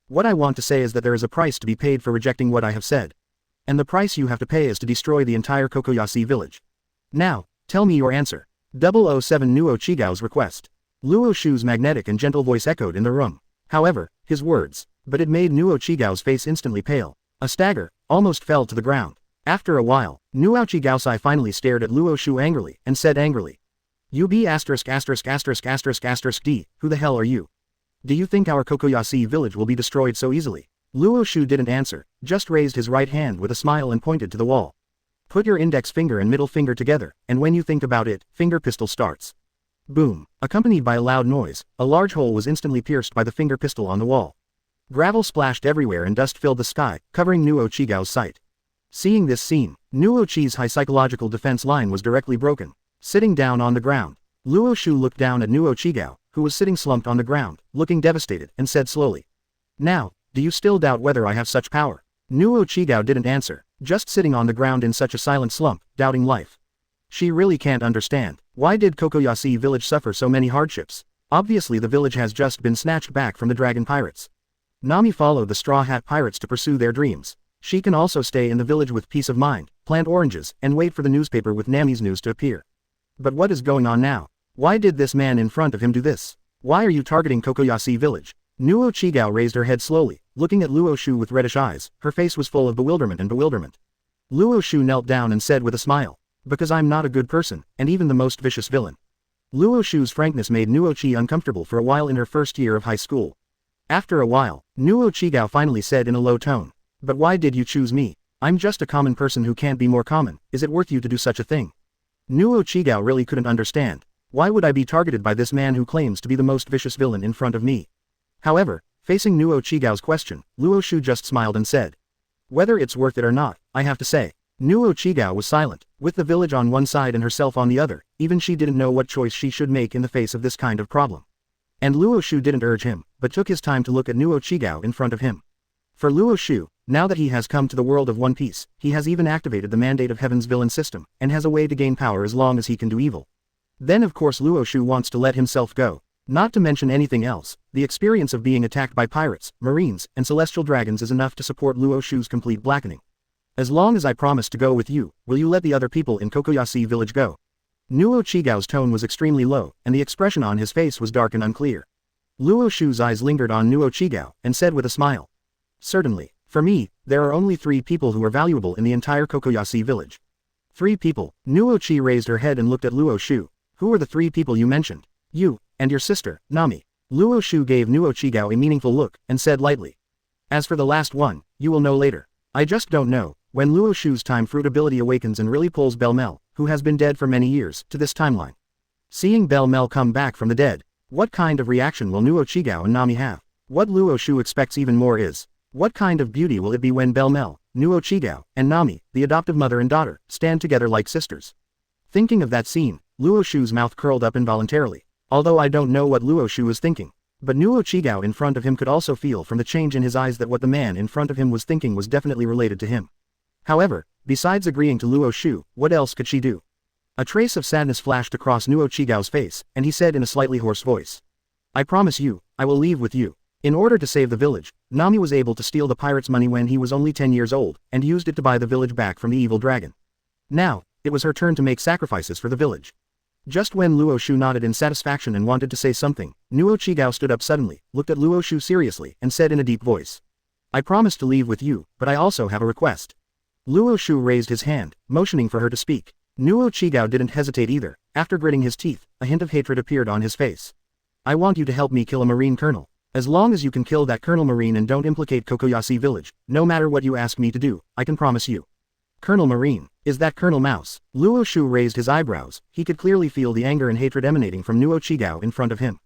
What I want to say is that there is a price to be paid for rejecting what I have said. And the price you have to pay is to destroy the entire Kokoyashi village. Now, tell me your answer. 007 Luo Xiu's request. Luo Xiu's magnetic and gentle voice echoed in the room. However, his words, but it made Luo Xiu's face instantly pale. A stagger, almost fell to the ground. After a while, Luo Xiu finally stared at Luo Xiu angrily, and said angrily. You be asterisk asterisk asterisk asterisk asterisk D, who the hell are you? Do you think our Kokoyashi village will be destroyed so easily? Luo Xiu didn't answer, just raised his right hand with a smile and pointed to the wall. Put your index finger and middle finger together, and when you think about it, finger pistol starts. Boom. Accompanied by a loud noise, a large hole was instantly pierced by the finger pistol on the wall. Gravel splashed everywhere and dust filled the sky, covering Luo Xiu's sight. Seeing this scene, Luo Xiu's high psychological defense line was directly broken. Sitting down on the ground, Luo Xiu looked down at Luo Xiu, who was sitting slumped on the ground, looking devastated, and said slowly. Now, do you still doubt whether I have such power? Luo Xiu didn't answer, just sitting on the ground in such a silent slump, doubting life. She really can't understand. Why did Kokoyashi village suffer so many hardships? Obviously the village has just been snatched back from the dragon pirates. Nami followed the Straw Hat Pirates to pursue their dreams. She can also stay in the village with peace of mind, plant oranges, and wait for the newspaper with Nami's news to appear. But what is going on now? Why did this man in front of him do this? Why are you targeting Kokoyashi village? Luo Xiu raised her head slowly, looking at Luo Xiu with reddish eyes. Her face was full of bewilderment. Luo Xiu knelt down and said with a smile. Because I'm not a good person, and even the most vicious villain. Luo Xiu's frankness made Luo Xiu uncomfortable for a while in her first year of high school. After a while, Luo Xiu finally said in a low tone. But why did you choose me? I'm just a common person who can't be more common. Is it worth you to do such a thing? Luo Xiu really couldn't understand. Why would I be targeted by this man who claims to be the most vicious villain in front of me? However, Facing Luo Xiu's question, Luo Xiu just smiled and said, "Whether it's worth it or not, I have to say." Luo Xiu was silent, with the village on one side and herself on the other. Even she didn't know what choice she should make in the face of this kind of problem. And Luo Xiu didn't urge him, but took his time to look at Luo Xiu in front of him. For Luo Xiu, now that he has come to the world of One Piece, he has even activated the Mandate of Heaven's villain system, and has a way to gain power as long as he can do evil. Then of course Luo Xiu wants to let himself go. Not to mention anything else, the experience of being attacked by pirates, marines, and celestial dragons is enough to support Luo Xiu's complete blackening. As long as I promise to go with you, will you let the other people in Kokoyashi village go? Luo Xiu's tone was extremely low, and the expression on his face was dark and unclear. Luo Xiu's eyes lingered on Luo Xiu, and said with a smile, "Certainly. For me, there are only 3 people who are valuable in the entire Kokoyashi village." 3 people. Luo Xiu raised her head and looked at Luo Xiu. "Who are the 3 people you mentioned?" "You, and your sister, Nami." Luo Xiu gave Luo Xiu a meaningful look, and said lightly, "As for the last one, you will know later. I just don't know, when Luo Xiu's time fruit ability awakens and really pulls Bell-Mel, who has been dead for many years, to this timeline. Seeing Bell-Mel come back from the dead, what kind of reaction will Luo Xiu and Nami have? What Luo Xiu expects even more is, what kind of beauty will it be when Bell-Mel, Luo Xiu, and Nami, the adoptive mother and daughter, stand together like sisters?" Thinking of that scene, Luo Xiu's mouth curled up involuntarily. Although I don't know what Luo Xiu was thinking, but Luo Xiu in front of him could also feel from the change in his eyes that what the man in front of him was thinking was definitely related to him. However, besides agreeing to Luo Xiu, what else could she do? A trace of sadness flashed across Luo Xiu's face, and he said in a slightly hoarse voice, "I promise you, I will leave with you." In order to save the village, Nami was able to steal the pirates' money when he was only 10 years old, and used it to buy the village back from the evil dragon. Now, it was her turn to make sacrifices for the village. Just when Luo Xiu nodded in satisfaction and wanted to say something, Luo Xiu stood up suddenly, looked at Luo Xiu seriously, and said in a deep voice, "I promise to leave with you, but I also have a request." Luo Xiu raised his hand, motioning for her to speak. Luo Xiu didn't hesitate either. After gritting his teeth, a hint of hatred appeared on his face. "I want you to help me kill a marine colonel. As long as you can kill that Colonel Marine and don't implicate Kokoyashi village, no matter what you ask me to do, I can promise you." "Colonel Marine? Is that Colonel Mouse?" Luo Xiu raised his eyebrows. He could clearly feel the anger and hatred emanating from Luo Xiu in front of him.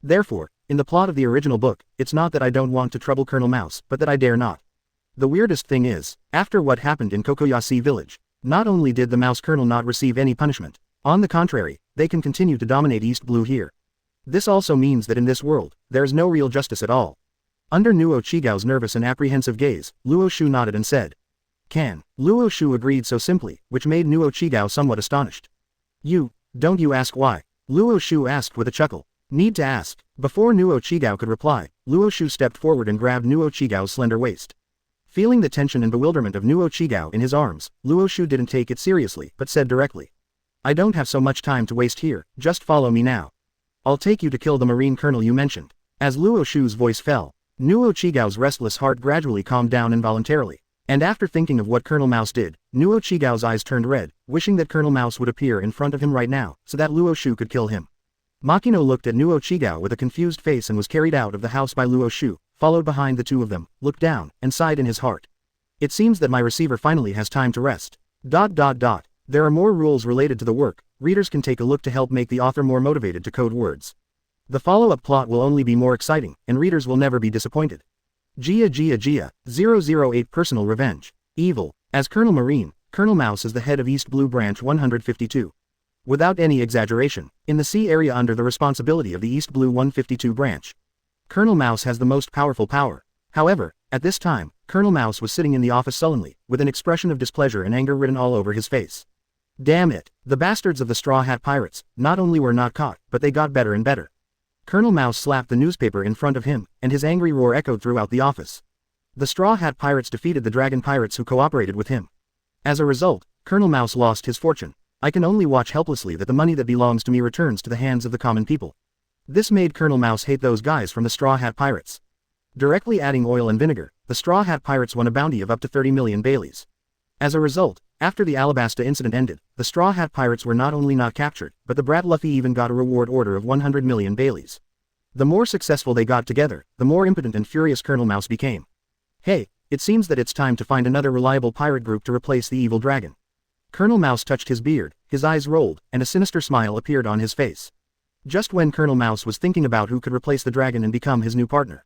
Therefore, in the plot of the original book, it's not that I don't want to trouble Colonel Mouse, but that I dare not. The weirdest thing is, after what happened in Kokoyashi village, not only did the Mouse Colonel not receive any punishment, on the contrary, they can continue to dominate East Blue here. This also means that in this world, there is no real justice at all. Under Luo Xiu's nervous and apprehensive gaze, Luo Xiu nodded and said, "Can." Luo Xiu agreed so simply, which made Luo Xiu somewhat astonished. Don't you ask why?" Luo Xiu asked with a chuckle. "Need to ask." Before Luo Xiu could reply, Luo Xiu stepped forward and grabbed Luo Xiu's slender waist. Feeling the tension and bewilderment of Luo Xiu in his arms, Luo Xiu didn't take it seriously, but said directly, "I don't have so much time to waste here, just follow me now. I'll take you to kill the Marine Colonel you mentioned." As Luo Xiu's voice fell, Luo Xiu's restless heart gradually calmed down involuntarily, and after thinking of what Colonel Mouse did, Luo Xiu's eyes turned red, wishing that Colonel Mouse would appear in front of him right now, so that Luo Xiu could kill him. Machino looked at Luo Xiu with a confused face and was carried out of the house by Luo Xiu, followed behind the two of them, looked down, and sighed in his heart. "It seems that my receiver finally has time to rest. There are more rules related to the work. Readers can take a look to help make the author more motivated to code words. The follow-up plot will only be more exciting, and readers will never be disappointed." Gia 008 Personal Revenge. Evil. As Colonel Marine, Colonel Mouse is the head of East Blue Branch 152. Without any exaggeration, in the sea area under the responsibility of the East Blue 152 branch, Colonel Mouse has the most powerful power. However, at this time, Colonel Mouse was sitting in the office sullenly, with an expression of displeasure and anger written all over his face. Damn it, the bastards of the Straw Hat Pirates, not only were not caught, but they got better and better. Colonel Mouse slapped the newspaper in front of him, and his angry roar echoed throughout the office. The Straw Hat Pirates defeated the Dragon Pirates who cooperated with him. As a result, Colonel Mouse lost his fortune. I can only watch helplessly that the money that belongs to me returns to the hands of the common people. This made Colonel Mouse hate those guys from the Straw Hat Pirates. Directly adding oil and vinegar, the Straw Hat Pirates won a bounty of up to 30 million Baileys. As a result, after the Alabasta incident ended, the Straw Hat Pirates were not only not captured, but the brat Luffy even got a reward order of 100 million Baileys. The more successful they got together, the more impotent and furious Colonel Mouse became. Hey, it seems that it's time to find another reliable pirate group to replace the evil dragon. Colonel Mouse touched his beard, his eyes rolled, and a sinister smile appeared on his face. Just when Colonel Mouse was thinking about who could replace the dragon and become his new partner,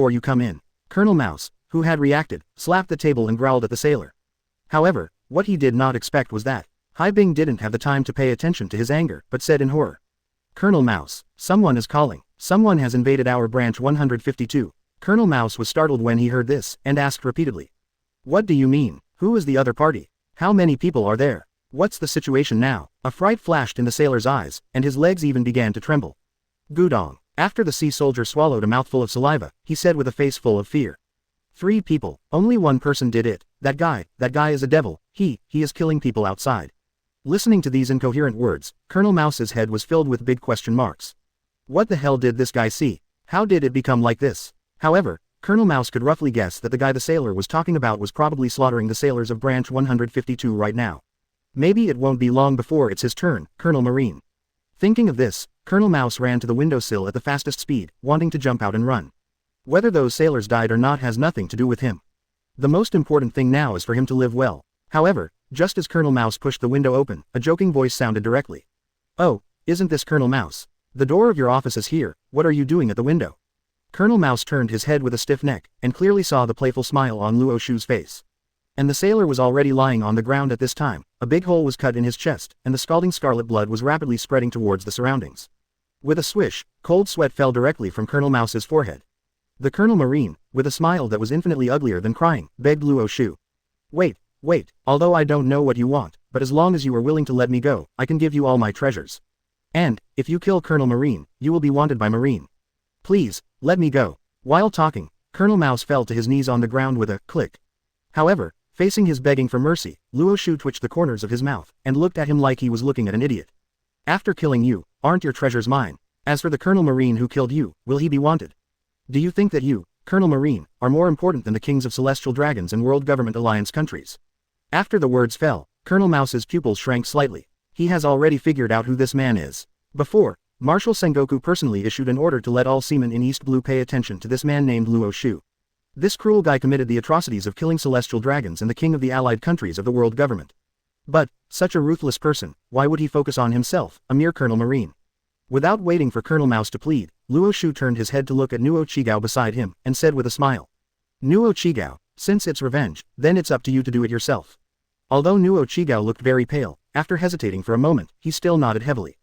before you come in. Colonel Mouse, who had reacted, slapped the table and growled at the sailor. However, what he did not expect was that Hai Bing didn't have the time to pay attention to his anger but said in horror. Colonel Mouse, someone is calling. Someone has invaded our branch 152. Colonel Mouse was startled when he heard this and asked repeatedly. What do you mean? Who is the other party? How many people are there? What's the situation now? A fright flashed in the sailor's eyes, and his legs even began to tremble. Gudong. After the sea soldier swallowed a mouthful of saliva, he said with a face full of fear. 3 people. Only one person did it. That guy is a devil. He is killing people outside. Listening to these incoherent words, Colonel Mouse's head was filled with big question marks. What the hell did this guy see? How did it become like this? However, Colonel Mouse could roughly guess that the guy the sailor was talking about was probably slaughtering the sailors of branch 152 right now. Maybe it won't be long before it's his turn, Colonel Marine. Thinking of this, Colonel Mouse ran to the windowsill at the fastest speed, wanting to jump out and run. Whether those sailors died or not has nothing to do with him. The most important thing now is for him to live well. However, just as Colonel Mouse pushed the window open, a joking voice sounded directly. Oh, isn't this Colonel Mouse? The door of your office is here, what are you doing at the window? Colonel Mouse turned his head with a stiff neck, and clearly saw the playful smile on Luo Xiu's face. And the sailor was already lying on the ground at this time. A big hole was cut in his chest, and the scalding scarlet blood was rapidly spreading towards the surroundings. With a swish, cold sweat fell directly from Colonel Mouse's forehead. The Colonel Marine, with a smile that was infinitely uglier than crying, begged Luo Xiu. Wait, although I don't know what you want, but as long as you are willing to let me go, I can give you all my treasures. And, if you kill Colonel Marine, you will be wanted by Marine. Please, let me go. While talking, Colonel Mouse fell to his knees on the ground with a click. However, facing his begging for mercy, Luo Xiu twitched the corners of his mouth, and looked at him like he was looking at an idiot. After killing you, aren't your treasures mine? As for the Colonel Marine who killed you, will he be wanted? Do you think that you, Colonel Marine, are more important than the kings of Celestial Dragons and World Government Alliance countries? After the words fell, Colonel Mouse's pupils shrank slightly. He has already figured out who this man is. Before, Marshal Sengoku personally issued an order to let all seamen in East Blue pay attention to this man named Luo Xiu. This cruel guy committed the atrocities of killing celestial dragons and the king of the allied countries of the world government. But, such a ruthless person, why would he focus on himself, a mere Colonel Marine? Without waiting for Colonel Mouse to plead, Luo Xiu turned his head to look at Nuo Chigao beside him, and said with a smile. Nuo Chigao, since it's revenge, then it's up to you to do it yourself. Although Nuo Chigao looked very pale, after hesitating for a moment, he still nodded heavily.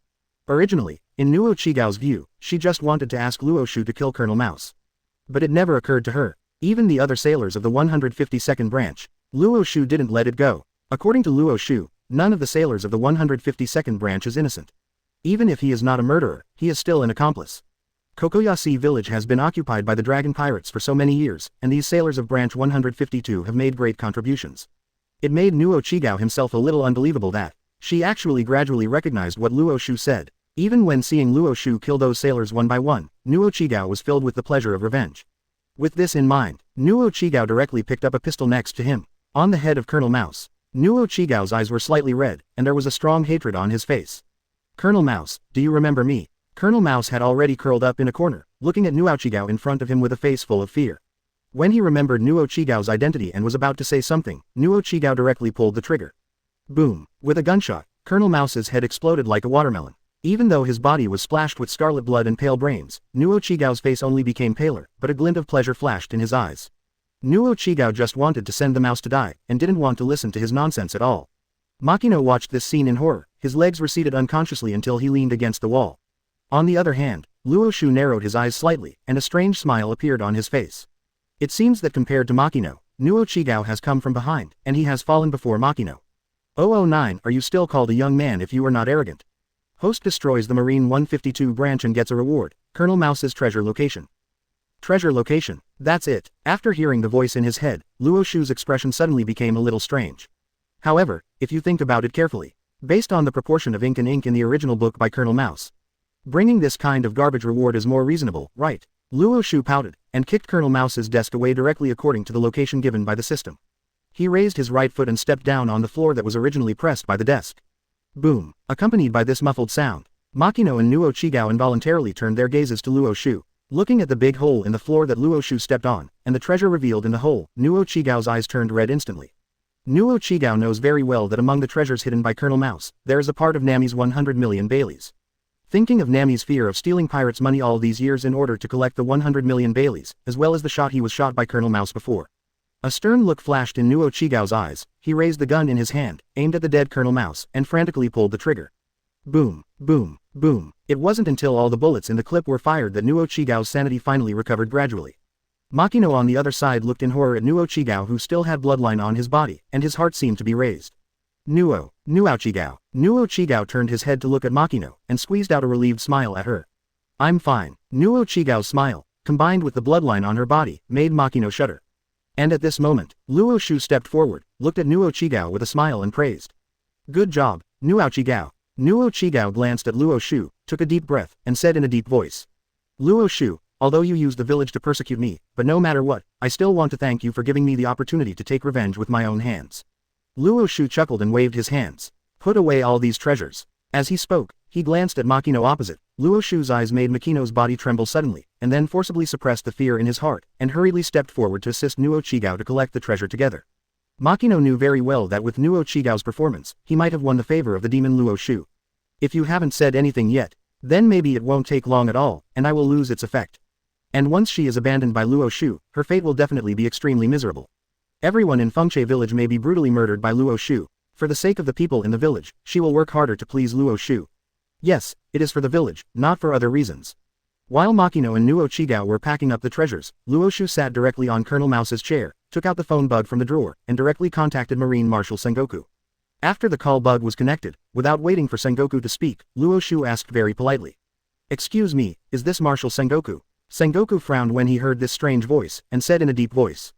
Originally, in Nuo Chigao's view, she just wanted to ask Luo Xiu to kill Colonel Mouse. But it never occurred to her. Even the other sailors of the 152nd branch, Luo Xiu didn't let it go. According to Luo Xiu, none of the sailors of the 152nd branch is innocent. Even if he is not a murderer, he is still an accomplice. Kokoyasi village has been occupied by the dragon pirates for so many years, and these sailors of branch 152 have made great contributions. It made Nuo Chigao himself a little unbelievable that she actually gradually recognized what Luo Xiu said. Even when seeing Luo Xiu kill those sailors one by one, Nuo Chigao was filled with the pleasure of revenge. With this in mind, Nuo Chigao directly picked up a pistol next to him. On the head of Colonel Mouse, Nuo Chigao's eyes were slightly red, and there was a strong hatred on his face. Colonel Mouse, do you remember me? Colonel Mouse had already curled up in a corner, looking at Nuo Chigao in front of him with a face full of fear. When he remembered Nuo Chigao's identity and was about to say something, Nuo Chigao directly pulled the trigger. Boom! With a gunshot, Colonel Mouse's head exploded like a watermelon. Even though his body was splashed with scarlet blood and pale brains, Nuo Chigao's face only became paler, but a glint of pleasure flashed in his eyes. Nuo Chigao just wanted to send the mouse to die, and didn't want to listen to his nonsense at all. Machino watched this scene in horror, his legs receded unconsciously until he leaned against the wall. On the other hand, Luo Xiu narrowed his eyes slightly, and a strange smile appeared on his face. It seems that compared to Machino, Nuo Chigao has come from behind, and he has fallen before Machino. 009 Are you still called a young man if you are not arrogant? Host destroys the Marine 152 branch and gets a reward, Colonel Mouse's treasure location. Treasure location, that's it. After hearing the voice in his head, Luo Xiu's expression suddenly became a little strange. However, if you think about it carefully, based on the proportion of ink and ink in the original book by Colonel Mouse, bringing this kind of garbage reward is more reasonable, right? Luo Xiu pouted, and kicked Colonel Mouse's desk away directly according to the location given by the system. He raised his right foot and stepped down on the floor that was originally pressed by the desk. Boom! Accompanied by this muffled sound, Machino and Nuo Chigao involuntarily turned their gazes to Luo Xiu. Looking at the big hole in the floor that Luo Xiu stepped on, and the treasure revealed in the hole, Nuo Chigao's eyes turned red instantly. Luo Xiu knows very well that among the treasures hidden by Colonel Mouse, there is a part of Nami's 100 million Baileys. Thinking of Nami's fear of stealing pirates' money all these years in order to collect the 100 million Baileys, as well as the shot he was shot by Colonel Mouse before. A stern look flashed in Luo Xiu's eyes. He raised the gun in his hand, aimed at the dead Colonel Mouse, and frantically pulled the trigger. Boom, boom, boom. It wasn't until all the bullets in the clip were fired that Luo Xiu's sanity finally recovered gradually. Machino on the other side looked in horror at Luo Xiu, who still had bloodline on his body, and his heart seemed to be raised. Luo Xiu. Luo Xiu turned his head to look at Machino, and squeezed out a relieved smile at her. I'm fine. Luo Xiu's smile, combined with the bloodline on her body, made Machino shudder. And at this moment, Luo Xiu stepped forward, looked at Luo Xiu with a smile and praised. Good job, Luo Xiu. Luo Xiu glanced at Luo Xiu, took a deep breath, and said in a deep voice. Luo Xiu, although you used the village to persecute me, but no matter what, I still want to thank you for giving me the opportunity to take revenge with my own hands. Luo Xiu chuckled and waved his hands. Put away all these treasures. As he spoke, he glanced at Machino opposite. Luo Xiu's eyes made Machino's body tremble suddenly, and then forcibly suppressed the fear in his heart, and hurriedly stepped forward to assist Luo Xiu to collect the treasure together. Machino knew very well that with Luo Xiu's performance, he might have won the favor of the demon Luo Xiu. If you haven't said anything yet, then maybe it won't take long at all, and I will lose its effect. And once she is abandoned by Luo Xiu, her fate will definitely be extremely miserable. Everyone in Fengche village may be brutally murdered by Luo Xiu. For the sake of the people in the village, she will work harder to please Luo Xiu. Yes, it is for the village, not for other reasons. While Machino and Luo Xiu were packing up the treasures, Luo Xiu sat directly on Colonel Mouse's chair, took out the phone bug from the drawer, and directly contacted Marine Marshal Sengoku. After the call bug was connected, without waiting for Sengoku to speak, Luo Xiu asked very politely. Excuse me, is this Marshal Sengoku? Sengoku frowned when he heard this strange voice, and said in a deep voice.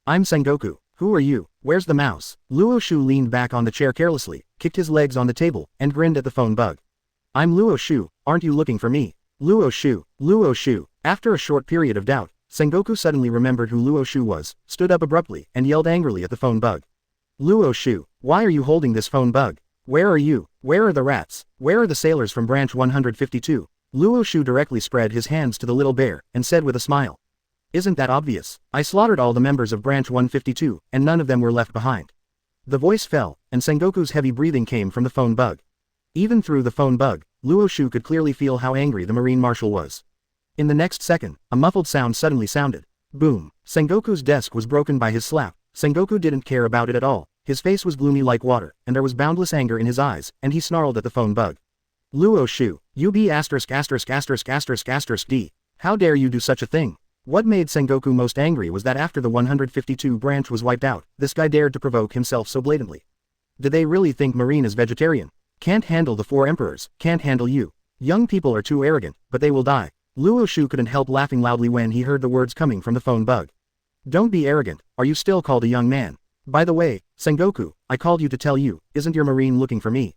I'm Sengoku. Who are you? Where's the mouse? Luo Xiu leaned back on the chair carelessly, kicked his legs on the table, and grinned at the phone bug. I'm Luo Xiu, aren't you looking for me? Luo Xiu, Luo Xiu. After a short period of doubt, Sengoku suddenly remembered who Luo Xiu was, stood up abruptly, and yelled angrily at the phone bug. Luo Xiu, why are you holding this phone bug? Where are you? Where are the rats? Where are the sailors from branch 152? Luo Xiu directly spread his hands to the little bear, and said with a smile. Isn't that obvious? I slaughtered all the members of branch 152, and none of them were left behind. The voice fell, and Sengoku's heavy breathing came from the phone bug. Even through the phone bug, Luo Xiu could clearly feel how angry the Marine Marshal was. In the next second, a muffled sound suddenly sounded. Boom. Sengoku's desk was broken by his slap. Sengoku didn't care about it at all. His face was gloomy like water, and there was boundless anger in his eyes, and he snarled at the phone bug. Luo Xiu, you be ****************. How dare you do such a thing? What made Sengoku most angry was that after the 152 branch was wiped out, this guy dared to provoke himself so blatantly. Did they really think Marine is vegetarian? Can't handle the 4 emperors, can't handle you. Young people are too arrogant, but they will die. Luo Xiu couldn't help laughing loudly when he heard the words coming from the phone bug. Don't be arrogant, are you still called a young man? By the way, Sengoku, I called you to tell you, isn't your Marine looking for me?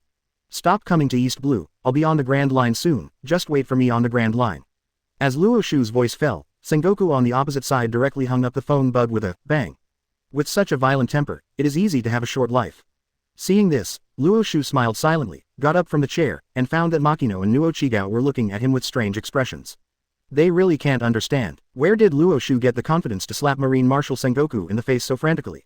Stop coming to East Blue, I'll be on the Grand Line soon, just wait for me on the Grand Line. As Luo Xiu's voice fell, Sengoku on the opposite side directly hung up the phone bug with a bang. With such a violent temper, it is easy to have a short life. Seeing this, Luo Xiu smiled silently, got up from the chair, and found that Machino and Luo Xiu were looking at him with strange expressions. They really can't understand. Where did Luo Xiu get the confidence to slap Marine Marshal Sengoku in the face so frantically?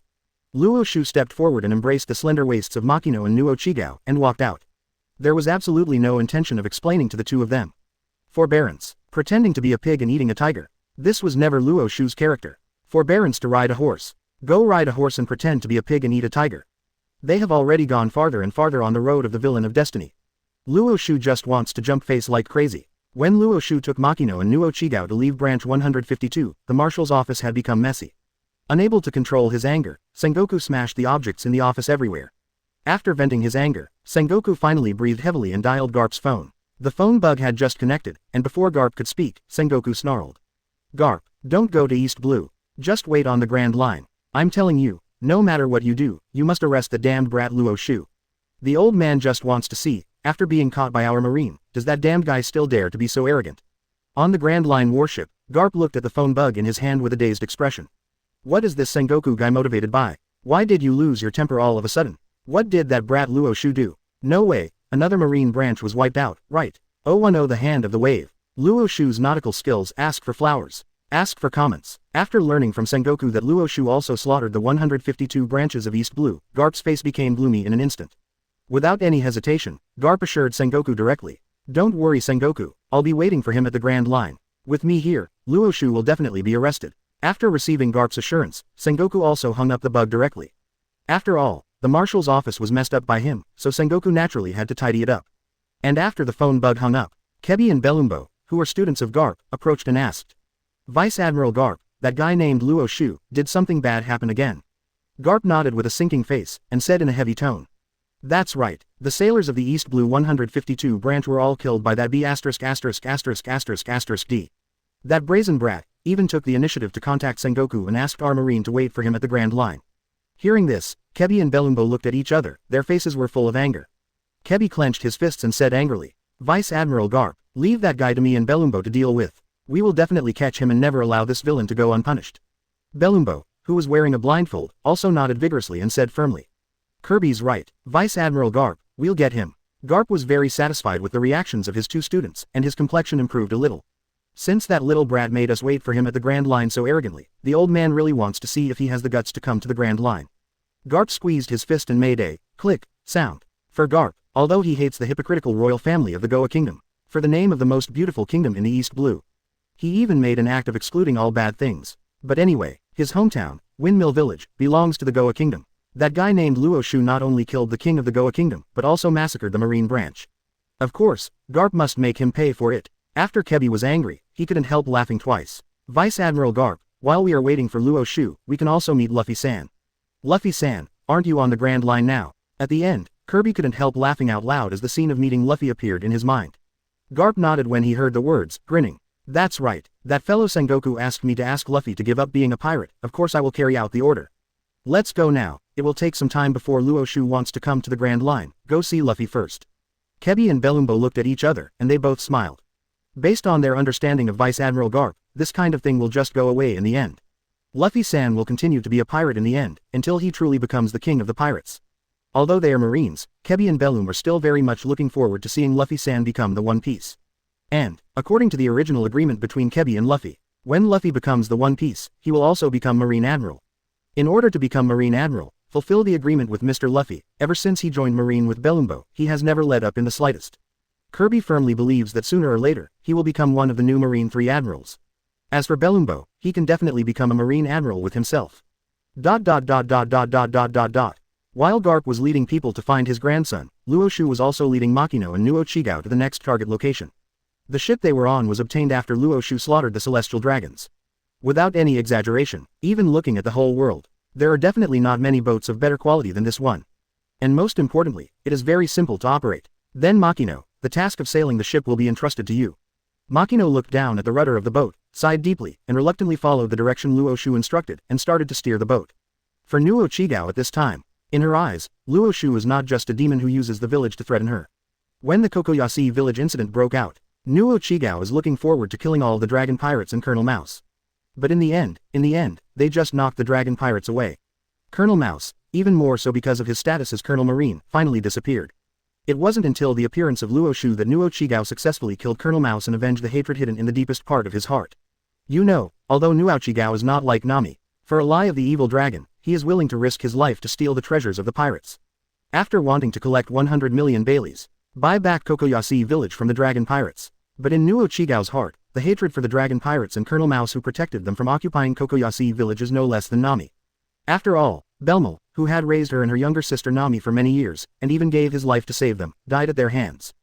Luo Xiu stepped forward and embraced the slender waists of Machino and Luo Xiu, and walked out. There was absolutely no intention of explaining to the two of them. Forbearance. Pretending to be a pig and eating a tiger. This was never Luo Xiu's character. Forbearance to ride a horse. Go ride a horse and pretend to be a pig and eat a tiger. They have already gone farther and farther on the road of the villain of destiny. Luo Xiu just wants to jump face like crazy. When Luo Xiu took Machino and Luo Xiu to leave branch 152, the marshal's office had become messy. Unable to control his anger, Sengoku smashed the objects in the office everywhere. After venting his anger, Sengoku finally breathed heavily and dialed Garp's phone. The phone bug had just connected, and before Garp could speak, Sengoku snarled. Garp, don't go to East Blue. Just wait on the Grand Line. I'm telling you, no matter what you do, you must arrest the damned brat Luo Xiu. The old man just wants to see, after being caught by our Marine, does that damned guy still dare to be so arrogant? On the Grand Line warship, Garp looked at the phone bug in his hand with a dazed expression. What is this Sengoku guy motivated by? Why did you lose your temper all of a sudden? What did that brat Luo Xiu do? No way, another Marine branch was wiped out, right? Oh, I know the hand of the wave. Luo Xiu's nautical skills ask for flowers. Ask for comments. After learning from Sengoku that Luo Xiu also slaughtered the 152 branches of East Blue, Garp's face became gloomy in an instant. Without any hesitation, Garp assured Sengoku directly. Don't worry Sengoku, I'll be waiting for him at the Grand Line. With me here, Luo Xiu will definitely be arrested. After receiving Garp's assurance, Sengoku also hung up the bug directly. After all, the marshal's office was messed up by him, so Sengoku naturally had to tidy it up. And after the phone bug hung up, Coby and Belumbo, who were students of Garp, approached and asked. Vice Admiral Garp, that guy named Luo Xiu, did something bad happen again? Garp nodded with a sinking face, and said in a heavy tone. That's right, the sailors of the East Blue 152 branch were all killed by that B******************. That brazen brat even took the initiative to contact Sengoku and asked our marine to wait for him at the Grand Line. Hearing this, Coby and Belumbo looked at each other, their faces were full of anger. Coby clenched his fists and said angrily, Vice Admiral Garp, leave that guy to me and Belumbo to deal with. We will definitely catch him and never allow this villain to go unpunished. Belumbo, who was wearing a blindfold, also nodded vigorously and said firmly. Kirby's right, Vice Admiral Garp, we'll get him. Garp was very satisfied with the reactions of his two students, and his complexion improved a little. Since that little brat made us wait for him at the Grand Line so arrogantly, the old man really wants to see if he has the guts to come to the Grand Line. Garp squeezed his fist and made a click sound. For Garp, although he hates the hypocritical royal family of the Goa Kingdom, for the name of the most beautiful kingdom in the East Blue. He even made an act of excluding all bad things. But anyway, his hometown, Windmill Village, belongs to the Goa Kingdom. That guy named Luo Xiu not only killed the king of the Goa Kingdom, but also massacred the Marine branch. Of course, Garp must make him pay for it. After Coby was angry, he couldn't help laughing twice. Vice Admiral Garp, while we are waiting for Luo Xiu, we can also meet Luffy-san. Luffy-san, aren't you on the Grand Line now? At the end, Kirby couldn't help laughing out loud as the scene of meeting Luffy appeared in his mind. Garp nodded when he heard the words, grinning. That's right, that fellow Sengoku asked me to ask Luffy to give up being a pirate, of course I will carry out the order. Let's go now, it will take some time before Luo Xiu wants to come to the Grand Line, go see Luffy first. Coby and Belumbo looked at each other, and they both smiled. Based on their understanding of Vice Admiral Garp, this kind of thing will just go away in the end. Luffy-san will continue to be a pirate in the end, until he truly becomes the king of the pirates. Although they are Marines, Coby and Belum are still very much looking forward to seeing Luffy-san become the One Piece. And, according to the original agreement between Coby and Luffy, when Luffy becomes the One Piece, he will also become Marine Admiral. In order to become Marine Admiral, fulfill the agreement with Mr. Luffy, ever since he joined Marine with Belumbo, he has never let up in the slightest. Kirby firmly believes that sooner or later, he will become one of the new Marine 3 Admirals. As for Belumbo, he can definitely become a Marine Admiral with himself. While Garp was leading people to find his grandson, Luo Xiu was also leading Machino and Nuo Chigao to the next target location. The ship they were on was obtained after Luo Xiu slaughtered the celestial dragons. Without any exaggeration, even looking at the whole world, there are definitely not many boats of better quality than this one. And most importantly, it is very simple to operate. Then Machino, the task of sailing the ship will be entrusted to you. Machino looked down at the rudder of the boat, sighed deeply, and reluctantly followed the direction Luo Xiu instructed, and started to steer the boat. For Nuo Chigao at this time, in her eyes, Luo Xiu is not just a demon who uses the village to threaten her. When the Kokoyasi village incident broke out, Nuo Chigao is looking forward to killing all the dragon pirates and Colonel Mouse. But in the end, they just knocked the dragon pirates away. Colonel Mouse, even more so because of his status as Colonel Marine, finally disappeared. It wasn't until the appearance of Luo Xiu that Nuo Chigao successfully killed Colonel Mouse and avenged the hatred hidden in the deepest part of his heart. You know, although Nuo Chigao is not like Nami, for a lie of the evil dragon, he is willing to risk his life to steal the treasures of the pirates. After wanting to collect 100 million Baileys, buy back Kokoyasi village from the dragon pirates. But in Nuo Chigao's heart, the hatred for the dragon pirates and Colonel Mouse who protected them from occupying Kokoyasi village is no less than Nami. After all, Belmo, who had raised her and her younger sister Nami for many years, and even gave his life to save them, died at their hands.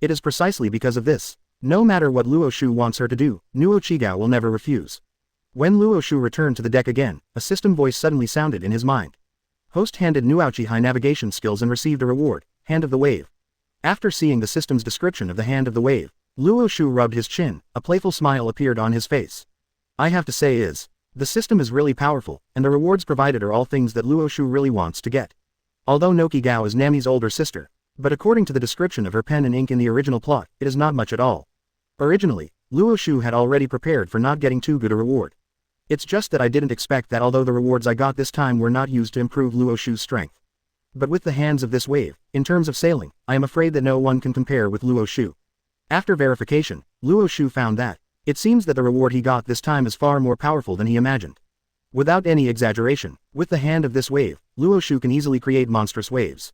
It is precisely because of this. No matter what Luo Xiu wants her to do, Nuo Chigao will never refuse. When Luo Xiu returned to the deck again, a system voice suddenly sounded in his mind. Host handed Nuo Chi navigation skills and received a reward, Hand of the Wave. After seeing the system's description of the Hand of the Wave, Luo Xiu rubbed his chin, a playful smile appeared on his face. I have to say the system is really powerful, and the rewards provided are all things that Luo Xiu really wants to get. Although Noki Gao is Nami's older sister, but according to the description of her pen and ink in the original plot, it is not much at all. Originally, Luo Xiu had already prepared for not getting too good a reward. It's just that I didn't expect that although the rewards I got this time were not used to improve Luo Xiu's strength. But with the hands of this wave, in terms of sailing, I am afraid that no one can compare with Luo Xiu. After verification, Luo Xiu found that, It seems that the reward he got this time is far more powerful than he imagined. Without any exaggeration, with the hand of this wave, Luo Xiu can easily create monstrous waves.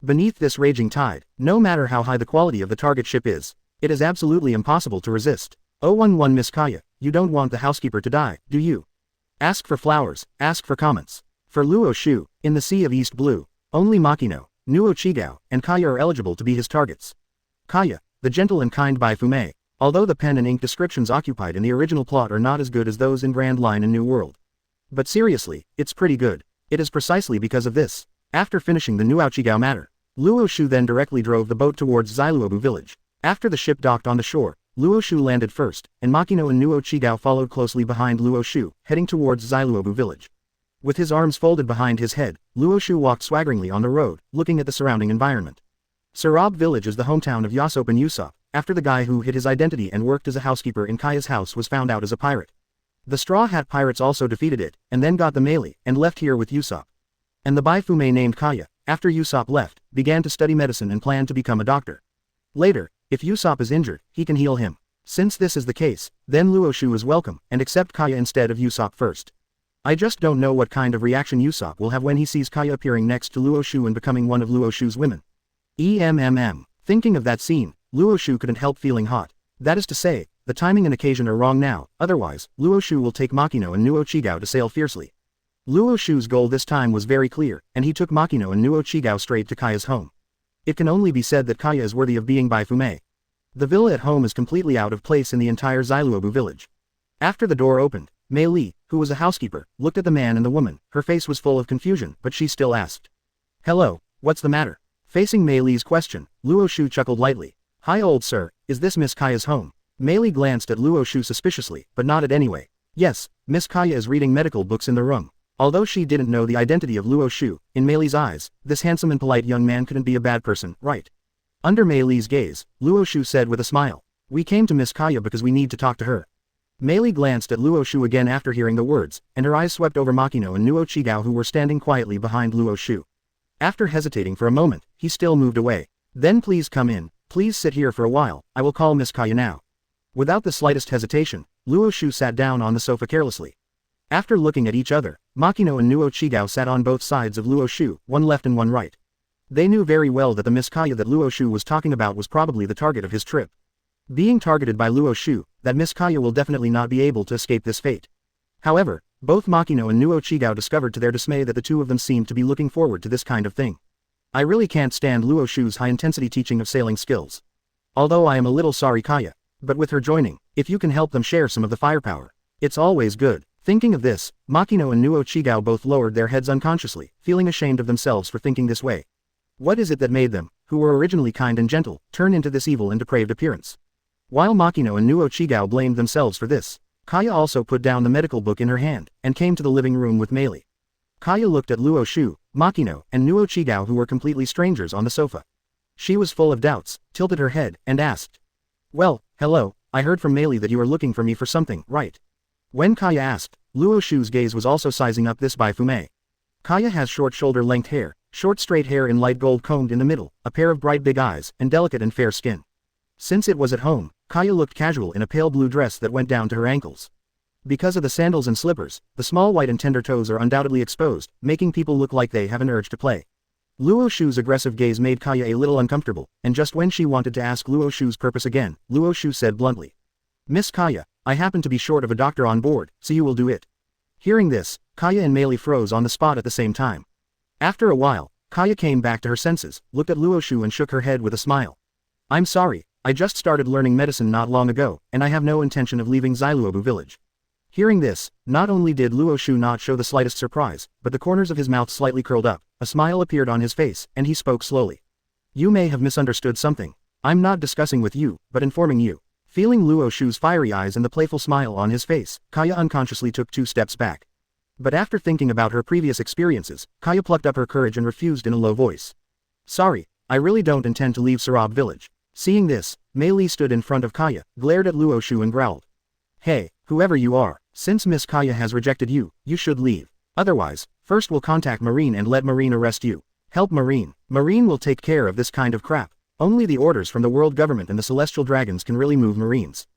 Beneath this raging tide, no matter how high the quality of the target ship is, it is absolutely impossible to resist. 011 Miss Kaya, you don't want the housekeeper to die, do you? Ask for flowers, ask for comments. For Luo Xiu, in the Sea of East Blue, only Machino, Nuo Chigao, and Kaya are eligible to be his targets. Kaya, the gentle and kind Baifume, although the pen and ink descriptions occupied in the original plot are not as good as those in Grand Line and New World. But seriously, it's pretty good. It is precisely because of this. After finishing the Nuo Chigao matter, Luo Xiu then directly drove the boat towards Zailuobu village. After the ship docked on the shore, Luo Xiu landed first, and Machino and Nuo Chigao followed closely behind Luo Xiu, heading towards Zailuobu village. With his arms folded behind his head, Luo Xiu walked swaggeringly on the road, looking at the surrounding environment. Sarab village is the hometown of Yasop and Usopp, after the guy who hid his identity and worked as a housekeeper in Kaya's house was found out as a pirate. The Straw Hat Pirates also defeated it, and then got the melee, and left here with Usopp. And the Baifume named Kaya, after Usopp left, began to study medicine and planned to become a doctor. Later, if Usopp is injured, he can heal him. Since this is the case, then Luo Xiu is welcome, and accept Kaya instead of Usopp first. I just don't know what kind of reaction Usopp will have when he sees Kaya appearing next to Luo Xiu and becoming one of Luo Xiu's women. Thinking of that scene, Luo Xiu couldn't help feeling hot. That is to say, the timing and occasion are wrong now, otherwise, Luo Xiu will take Machino and Nuo Chigao to sail fiercely. Luo Xiu's goal this time was very clear, and he took Machino and Nuo Chigao straight to Kaya's home. It can only be said that Kaya is worthy of being Baifume. The villa at home is completely out of place in the entire Zailuobu village. After the door opened, Mei Li, who was a housekeeper, looked at the man and the woman. Her face was full of confusion, but she still asked. Hello, what's the matter? Facing Mei Li's question, Luo Xiu chuckled lightly. Hi old sir, is this Miss Kaya's home? Mei Li glanced at Luo Xiu suspiciously, but nodded anyway. Yes, Miss Kaya is reading medical books in the room. Although she didn't know the identity of Luo Xiu, in Mei Li's eyes, this handsome and polite young man couldn't be a bad person, right? Under Mei Li's gaze, Luo Xiu said with a smile. We came to Miss Kaya because we need to talk to her. Mei Li glanced at Luo Xiu again after hearing the words, and her eyes swept over Machino and Nuo Chigao who were standing quietly behind Luo Xiu. After hesitating for a moment, he still moved away. Then please come in, please sit here for a while, I will call Miss Kaya now. Without the slightest hesitation, Luo Xiu sat down on the sofa carelessly. After looking at each other, Machino and Nuo Chigao sat on both sides of Luo Xiu, one left and one right. They knew very well that the Miss Kaya that Luo Xiu was talking about was probably the target of his trip. Being targeted by Luo Xiu, that Miss Kaya will definitely not be able to escape this fate. However, both Machino and Nuo Chigao discovered to their dismay that the two of them seemed to be looking forward to this kind of thing. I really can't stand Luo Xiu's high-intensity teaching of sailing skills. Although I am a little sorry Kaya, but with her joining, if you can help them share some of the firepower, it's always good. Thinking of this, Machino and Nuo Chigao both lowered their heads unconsciously, feeling ashamed of themselves for thinking this way. What is it that made them, who were originally kind and gentle, turn into this evil and depraved appearance? While Machino and Nuo Chigao blamed themselves for this, Kaya also put down the medical book in her hand, and came to the living room with Mei Li. Kaya looked at Luo Xiu, Machino, and Nuo Chigao who were completely strangers on the sofa. She was full of doubts, tilted her head, and asked. Well, hello, I heard from Mei Li that you are looking for me for something, right? When Kaya asked, Luo Xiu's gaze was also sizing up this Baifume. Kaya has short shoulder-length hair, short straight hair in light gold combed in the middle, a pair of bright big eyes, and delicate and fair skin. Since it was at home, Kaya looked casual in a pale blue dress that went down to her ankles. Because of the sandals and slippers, the small white and tender toes are undoubtedly exposed, making people look like they have an urge to play. Luo Xiu's aggressive gaze made Kaya a little uncomfortable, and just when she wanted to ask Luo Xiu's purpose again, Luo Xiu said bluntly. Miss Kaya, I happen to be short of a doctor on board, so you will do it. Hearing this, Kaya and Mei Li froze on the spot at the same time. After a while, Kaya came back to her senses, looked at Luo Xiu and shook her head with a smile. I'm sorry, I just started learning medicine not long ago, and I have no intention of leaving Zailuobu village. Hearing this, not only did Luo Xiu not show the slightest surprise, but the corners of his mouth slightly curled up, a smile appeared on his face, and he spoke slowly. You may have misunderstood something. I'm not discussing with you, but informing you. Feeling Luo Xiu's fiery eyes and the playful smile on his face, Kaya unconsciously took 2 steps back. But after thinking about her previous experiences, Kaya plucked up her courage and refused in a low voice. Sorry, I really don't intend to leave Sarab village. Seeing this, Mei Li stood in front of Kaya, glared at Luo Xiu and growled. Hey, whoever you are, since Miss Kaya has rejected you, you should leave. Otherwise, first we'll contact Marine and let Marine arrest you. Help Marine. Marine will take care of this kind of crap. Only the orders from the world government and the celestial dragons can really move Marines.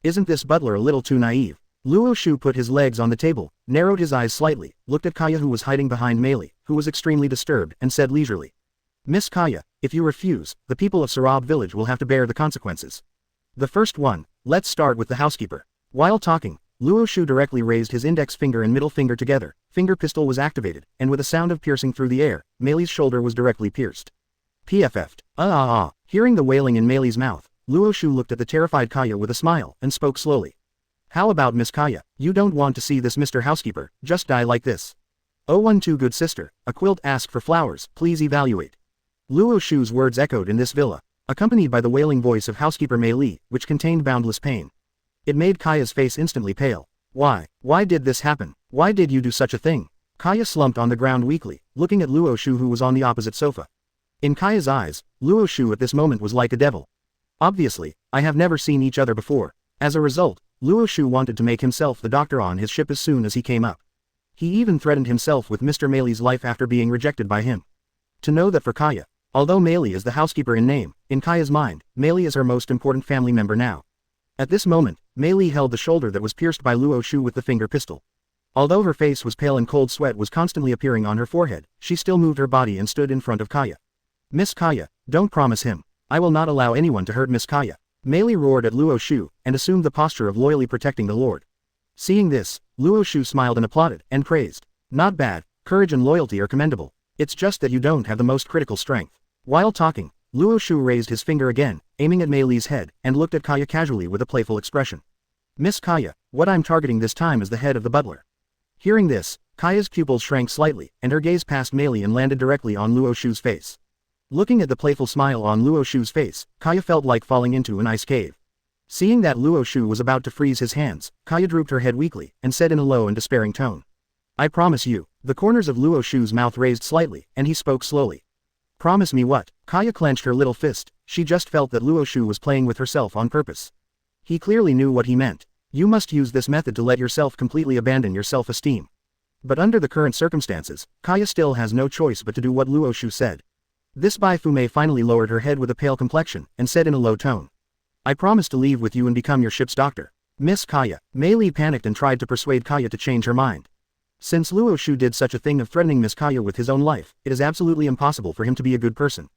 Isn't this butler a little too naive? Luo Xiu put his legs on the table, narrowed his eyes slightly, looked at Kaya who was hiding behind Meili, who was extremely disturbed, and said leisurely. Miss Kaya, if you refuse, the people of Sarab village will have to bear the consequences. The first one, let's start with the housekeeper. While talking, Luo Xiu directly raised his index finger and middle finger together, finger pistol was activated, and with a sound of piercing through the air, Meili's shoulder was directly pierced. PFF'd. Hearing the wailing in Meili's mouth, Luo Xiu looked at the terrified Kaya with a smile, and spoke slowly. How about Miss Kaya, you don't want to see this Mr. Housekeeper, just die like this. 012 Good sister, a quilt ask for flowers, please evaluate. Luo Xiu's words echoed in this villa, accompanied by the wailing voice of housekeeper Meili, which contained boundless pain. It made Kaya's face instantly pale. Why did this happen? Why did you do such a thing? Kaya slumped on the ground weakly, looking at Luo Xiu who was on the opposite sofa. In Kaya's eyes, Luo Xiu at this moment was like a devil. Obviously, I have never seen each other before. As a result, Luo Xiu wanted to make himself the doctor on his ship as soon as he came up. He even threatened himself with Mr. Meili's life after being rejected by him. To know that for Kaya, although Meili is the housekeeper in name, in Kaya's mind, Meili is her most important family member now. At this moment, Meili held the shoulder that was pierced by Luo Xiu with the finger pistol. Although her face was pale and cold sweat was constantly appearing on her forehead, she still moved her body and stood in front of Kaya. Miss Kaya, don't promise him. I will not allow anyone to hurt Miss Kaya. Meili roared at Luo Xiu, and assumed the posture of loyally protecting the lord. Seeing this, Luo Xiu smiled and applauded, and praised. Not bad, courage and loyalty are commendable. It's just that you don't have the most critical strength. While talking, Luo Xiu raised his finger again, aiming at Meili's head, and looked at Kaya casually with a playful expression. Miss Kaya, what I'm targeting this time is the head of the butler. Hearing this, Kaya's pupils shrank slightly, and her gaze passed Meili and landed directly on Luo Xiu's face. Looking at the playful smile on Luo Xiu's face, Kaya felt like falling into an ice cave. Seeing that Luo Xiu was about to freeze his hands, Kaya drooped her head weakly, and said in a low and despairing tone. I promise you. The corners of Luo Xiu's mouth raised slightly, and he spoke slowly. Promise me what? Kaya clenched her little fist, she just felt that Luo Xiu was playing with herself on purpose. He clearly knew what he meant. You must use this method to let yourself completely abandon your self-esteem. But under the current circumstances, Kaya still has no choice but to do what Luo Xiu said. This Bai Fume finally lowered her head with a pale complexion, and said in a low tone. I promise to leave with you and become your ship's doctor. Miss Kaya. Meili panicked and tried to persuade Kaya to change her mind. Since Luo Xiu did such a thing of threatening Miss Kaya with his own life, it is absolutely impossible for him to be a good person.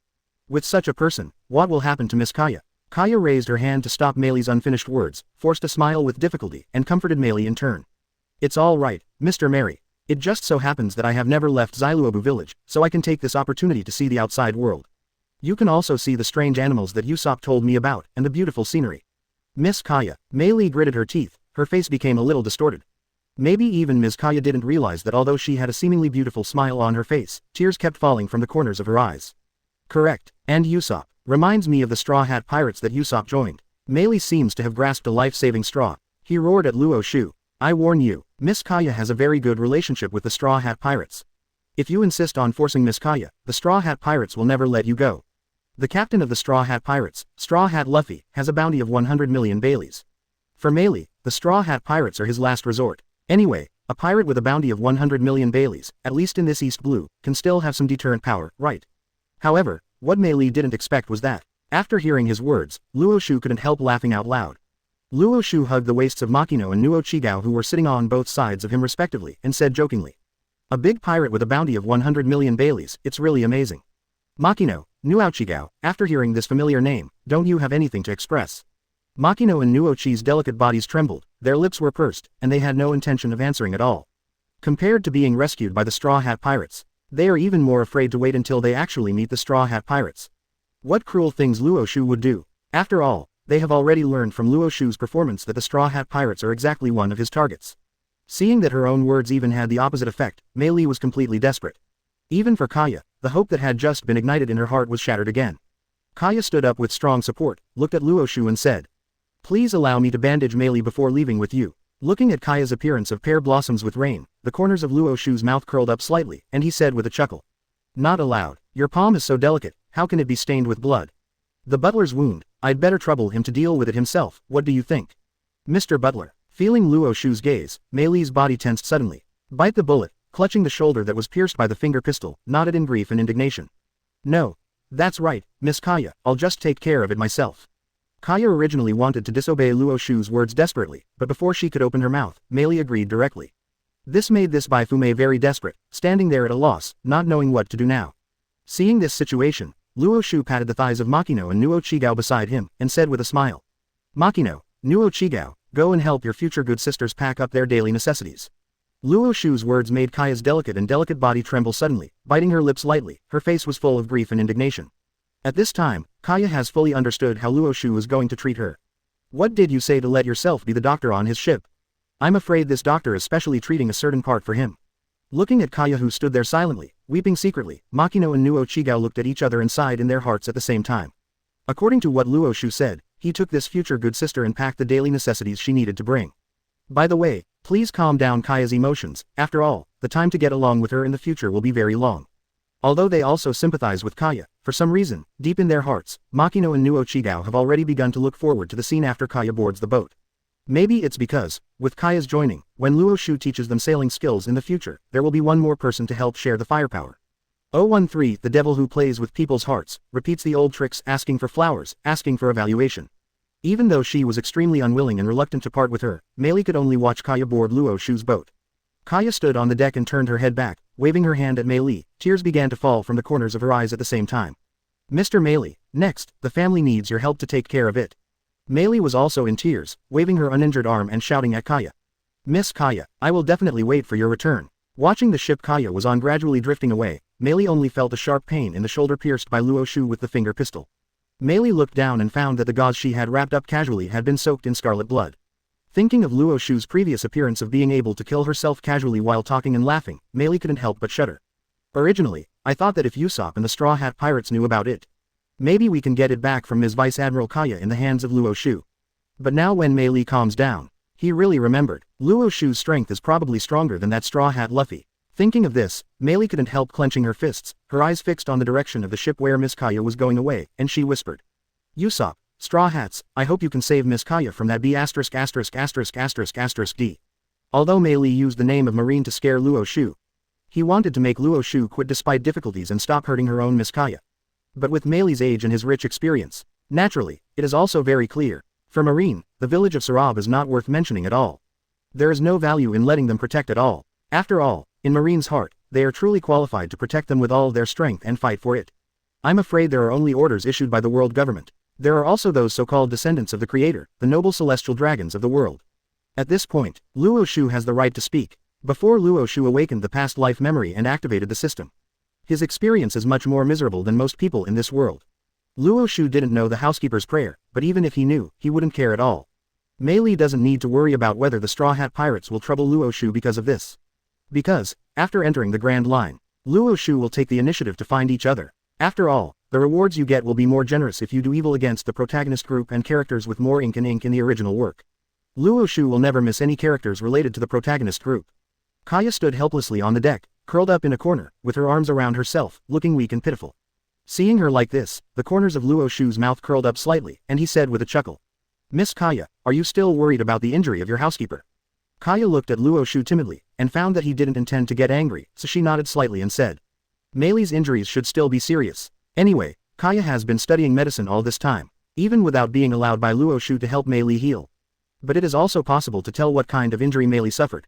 With such a person, what will happen to Miss Kaya? Kaya raised her hand to stop Meili's unfinished words, forced a smile with difficulty, and comforted Meili in turn. It's all right, Mr. Mary. It just so happens that I have never left Xiluobu village, so I can take this opportunity to see the outside world. You can also see the strange animals that Usopp told me about, and the beautiful scenery. Miss Kaya. Meili gritted her teeth, her face became a little distorted. Maybe even Ms. Kaya didn't realize that although she had a seemingly beautiful smile on her face, tears kept falling from the corners of her eyes. Correct. And Usopp. Reminds me of the Straw Hat Pirates that Usopp joined. Meili seems to have grasped a life-saving straw. He roared at Luo Xiu. I warn you, Miss Kaya has a very good relationship with the Straw Hat Pirates. If you insist on forcing Miss Kaya, the Straw Hat Pirates will never let you go. The captain of the Straw Hat Pirates, Straw Hat Luffy, has a bounty of 100 million Baileys. For Meili, the Straw Hat Pirates are his last resort. Anyway, a pirate with a bounty of 100 million Baileys, at least in this East Blue, can still have some deterrent power, right? However, what Meili didn't expect was that, after hearing his words, Luo Xiu couldn't help laughing out loud. Luo Xiu hugged the waists of Machino and Nuo Chigao who were sitting on both sides of him respectively, and said jokingly. A big pirate with a bounty of 100 million Baileys, it's really amazing. Machino, Nuo Chigao, after hearing this familiar name, don't you have anything to express? Machino and Nuo Chi's delicate bodies trembled, their lips were pursed, and they had no intention of answering at all. Compared to being rescued by the Straw Hat Pirates, they are even more afraid to wait until they actually meet the Straw Hat Pirates. What cruel things Luo Xiu would do. After all, they have already learned from Luo Xiu's performance that the Straw Hat Pirates are exactly one of his targets. Seeing that her own words even had the opposite effect, Meili was completely desperate. Even for Kaya, the hope that had just been ignited in her heart was shattered again. Kaya stood up with strong support, looked at Luo Xiu and said. Please allow me to bandage Meili before leaving with you. Looking at Kaya's appearance of pear blossoms with rain, the corners of Luo Xiu's mouth curled up slightly, and he said with a chuckle. Not allowed. Your palm is so delicate, how can it be stained with blood? The butler's wound, I'd better trouble him to deal with it himself, what do you think? Mr. Butler. Feeling Luo Xiu's gaze, Meili's body tensed suddenly. Bite the bullet, clutching the shoulder that was pierced by the finger pistol, nodded in grief and indignation. No. That's right, Miss Kaya, I'll just take care of it myself. Kaya originally wanted to disobey Luo Xiu's words desperately, but before she could open her mouth, Mei Li agreed directly. This made this Baifume very desperate, standing there at a loss, not knowing what to do now. Seeing this situation, Luo Xiu patted the thighs of Machino and Nuo Chigao beside him, and said with a smile. Machino, Nuo Chigao, go and help your future good sisters pack up their daily necessities. Luo Xiu's words made Kaya's delicate body tremble suddenly, biting her lips lightly, her face was full of grief and indignation. At this time, Kaya has fully understood how Luo Xiu is going to treat her. What did you say to let yourself be the doctor on his ship? I'm afraid this doctor is specially treating a certain part for him. Looking at Kaya who stood there silently, weeping secretly, Machino and Nuo Chigao looked at each other and sighed in their hearts at the same time. According to what Luo Xiu said, he took this future good sister and packed the daily necessities she needed to bring. By the way, please calm down Kaya's emotions, after all, the time to get along with her in the future will be very long. Although they also sympathize with Kaya, for some reason, deep in their hearts, Machino and Nuo Chigao have already begun to look forward to the scene after Kaya boards the boat. Maybe it's because, with Kaya's joining, when Luo Xiu teaches them sailing skills in the future, there will be one more person to help share the firepower. 013 The devil who plays with people's hearts, repeats the old tricks asking for flowers, asking for evaluation. Even though she was extremely unwilling and reluctant to part with her, Mei Li could only watch Kaya board Luo Xiu's boat. Kaya stood on the deck and turned her head back, waving her hand at Mei Li, tears began to fall from the corners of her eyes at the same time. Mr. Mei Li, next, the family needs your help to take care of it. Mei Li was also in tears, waving her uninjured arm and shouting at Kaya. Miss Kaya, I will definitely wait for your return. Watching the ship Kaya was on gradually drifting away, Mei Li only felt a sharp pain in the shoulder pierced by Luo Xiu with the finger pistol. Mei Li looked down and found that the gauze she had wrapped up casually had been soaked in scarlet blood. Thinking of Luo Xiu's previous appearance of being able to kill herself casually while talking and laughing, Mei Li couldn't help but shudder. Originally, I thought that if Usopp and the Straw Hat Pirates knew about it, maybe we can get it back from Ms. Vice Admiral Kaya in the hands of Luo Xiu. But now when Mei Li calms down, he really remembered, Luo Xiu's strength is probably stronger than that Straw Hat Luffy. Thinking of this, Mei Li couldn't help clenching her fists, her eyes fixed on the direction of the ship where Miss Kaya was going away, and she whispered. Usopp, Straw Hats, I hope you can save Miss Kaya from that B*************. Although Mei Li used the name of Marine to scare Luo Xiu, he wanted to make Luo Xiu quit despite difficulties and stop hurting her own Miss Kaya. But with Mei Li's age and his rich experience, naturally, it is also very clear, for Marine, the village of Sarab is not worth mentioning at all. There is no value in letting them protect at all. After all, in Marine's heart, they are truly qualified to protect them with all their strength and fight for it. I'm afraid there are only orders issued by the world government. There are also those so-called descendants of the Creator, the noble celestial dragons of the world. At this point, Luo Xiu has the right to speak. Before Luo Xiu awakened the past life memory and activated the system, his experience is much more miserable than most people in this world. Luo Xiu didn't know the housekeeper's prayer, but even if he knew, he wouldn't care at all. Mei Li doesn't need to worry about whether the Straw Hat Pirates will trouble Luo Xiu because of this. Because, after entering the Grand Line, Luo Xiu will take the initiative to find each other. After all, the rewards you get will be more generous if you do evil against the protagonist group and characters with more ink in the original work. Luo Xiu will never miss any characters related to the protagonist group. Kaya stood helplessly on the deck, curled up in a corner, with her arms around herself, looking weak and pitiful. Seeing her like this, the corners of Luo Xiu's mouth curled up slightly, and he said with a chuckle. Miss Kaya, are you still worried about the injury of your housekeeper? Kaya looked at Luo Xiu timidly, and found that he didn't intend to get angry, so she nodded slightly and said. Mei Li's injuries should still be serious. Anyway, Kaya has been studying medicine all this time, even without being allowed by Luo Xiu to help Mei Li heal. But it is also possible to tell what kind of injury Mei Li suffered.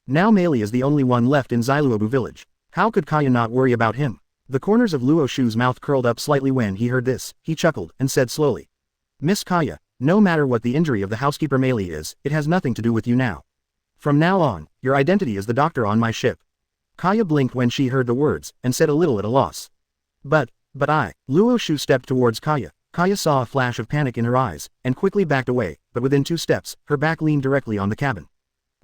Now Mei Li is the only one left in Xiluobu village. How could Kaya not worry about him? The corners of Luo Xiu's mouth curled up slightly when he heard this, he chuckled, and said slowly. Miss Kaya, no matter what the injury of the housekeeper Mei Li is, it has nothing to do with you now. From now on, your identity is the doctor on my ship. Kaya blinked when she heard the words, and said a little at a loss. But Luo Xiu stepped towards Kaya. Kaya saw a flash of panic in her eyes, and quickly backed away, but within 2 steps, her back leaned directly on the cabin.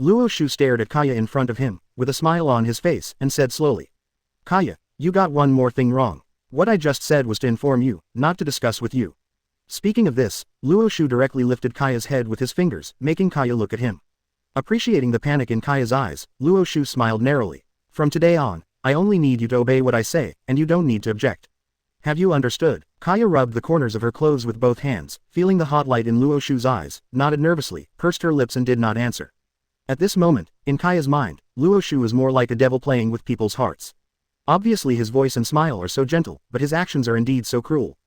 Luo Xiu stared at Kaya in front of him, with a smile on his face, and said slowly. Kaya, you got one more thing wrong. What I just said was to inform you, not to discuss with you. Speaking of this, Luo Xiu directly lifted Kaya's head with his fingers, making Kaya look at him. Appreciating the panic in Kaya's eyes, Luo Xiu smiled narrowly. From today on, I only need you to obey what I say, and you don't need to object. Have you understood? Kaya rubbed the corners of her clothes with both hands, feeling the hot light in Luo Xiu's eyes, nodded nervously, pursed her lips and did not answer. At this moment, in Kaya's mind, Luo Xiu is more like a devil playing with people's hearts. Obviously his voice and smile are so gentle, but his actions are indeed so cruel.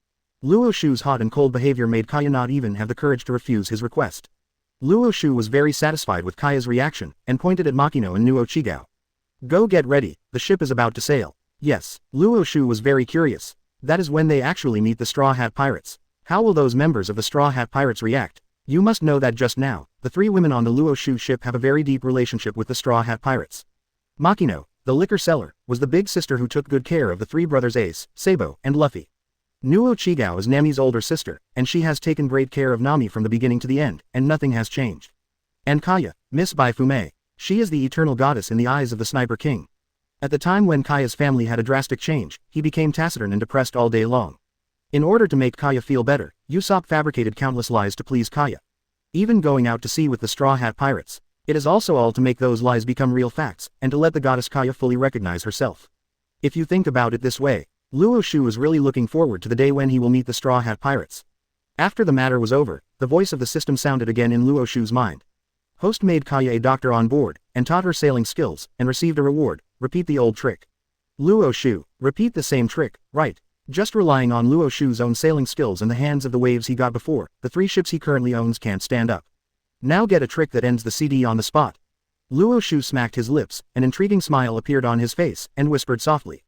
Luo Xiu's hot and cold behavior made Kaya not even have the courage to refuse his request. Luo Xiu was very satisfied with Kaya's reaction, and pointed at Machino and Nuo Chigao. Go get ready, the ship is about to sail. Yes, Luo Xiu was very curious. That is when they actually meet the Straw Hat Pirates. How will those members of the Straw Hat Pirates react? You must know that just now, the three women on the Luo Xiu ship have a very deep relationship with the Straw Hat Pirates. Machino, the liquor seller, was the big sister who took good care of the three brothers Ace, Sabo, and Luffy. Nuo Chigao is Nami's older sister, and she has taken great care of Nami from the beginning to the end, and nothing has changed. And Kaya, Miss Baifume. She is the eternal goddess in the eyes of the Sniper King. At the time when Kaya's family had a drastic change, he became taciturn and depressed all day long. In order to make Kaya feel better, Usopp fabricated countless lies to please Kaya. Even going out to sea with the Straw Hat Pirates. It is also all to make those lies become real facts, and to let the goddess Kaya fully recognize herself. If you think about it this way, Luo Xiu is really looking forward to the day when he will meet the Straw Hat Pirates. After the matter was over, the voice of the system sounded again in Luo Xiu's mind. Host made Kaya a doctor on board, and taught her sailing skills, and received a reward. Repeat the old trick. Luo Xiu, repeat the same trick, right? Just relying on Luo Xiu's own sailing skills and the hands of the waves he got before, the three ships he currently owns can't stand up. Now get a trick that ends the CD on the spot. Luo Xiu smacked his lips, an intriguing smile appeared on his face, and whispered softly.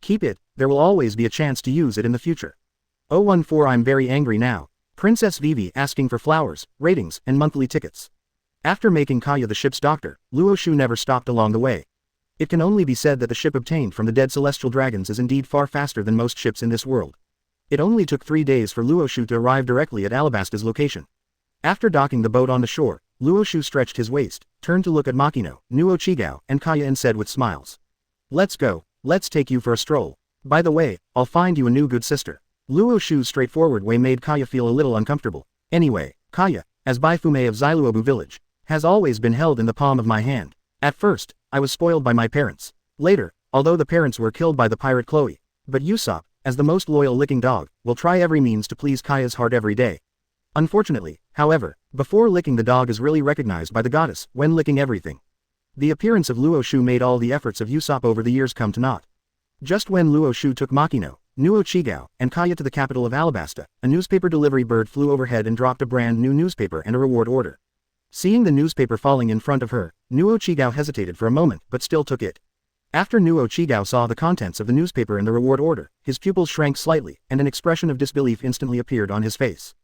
Keep it, there will always be a chance to use it in the future. 014 I'm very angry now. Princess Vivi asking for flowers, ratings, and monthly tickets. After making Kaya the ship's doctor, Luo Xiu never stopped along the way. It can only be said that the ship obtained from the dead celestial dragons is indeed far faster than most ships in this world. It only took 3 days for Luo Xiu to arrive directly at Alabasta's location. After docking the boat on the shore, Luo Xiu stretched his waist, turned to look at Machino, Nuo Chigao, and Kaya and said with smiles. Let's go, let's take you for a stroll. By the way, I'll find you a new good sister. Luo Xiu's straightforward way made Kaya feel a little uncomfortable. Anyway, Kaya, as Baifume of Xiluobu village, has always been held in the palm of my hand. At first, I was spoiled by my parents. Later, although the parents were killed by the pirate Chloe. But Usopp, as the most loyal licking dog, will try every means to please Kaya's heart every day. Unfortunately, however, before licking the dog is really recognized by the goddess, when licking everything. The appearance of Luo Xiu made all the efforts of Usopp over the years come to naught. Just when Luo Xiu took Machino, Nuo Chigao, and Kaya to the capital of Alabasta, a newspaper delivery bird flew overhead and dropped a brand new newspaper and a reward order. Seeing the newspaper falling in front of her, Nuo Chigao hesitated for a moment but still took it. After Nuo Chigao saw the contents of the newspaper and the reward order, his pupils shrank slightly, and an expression of disbelief instantly appeared on his face.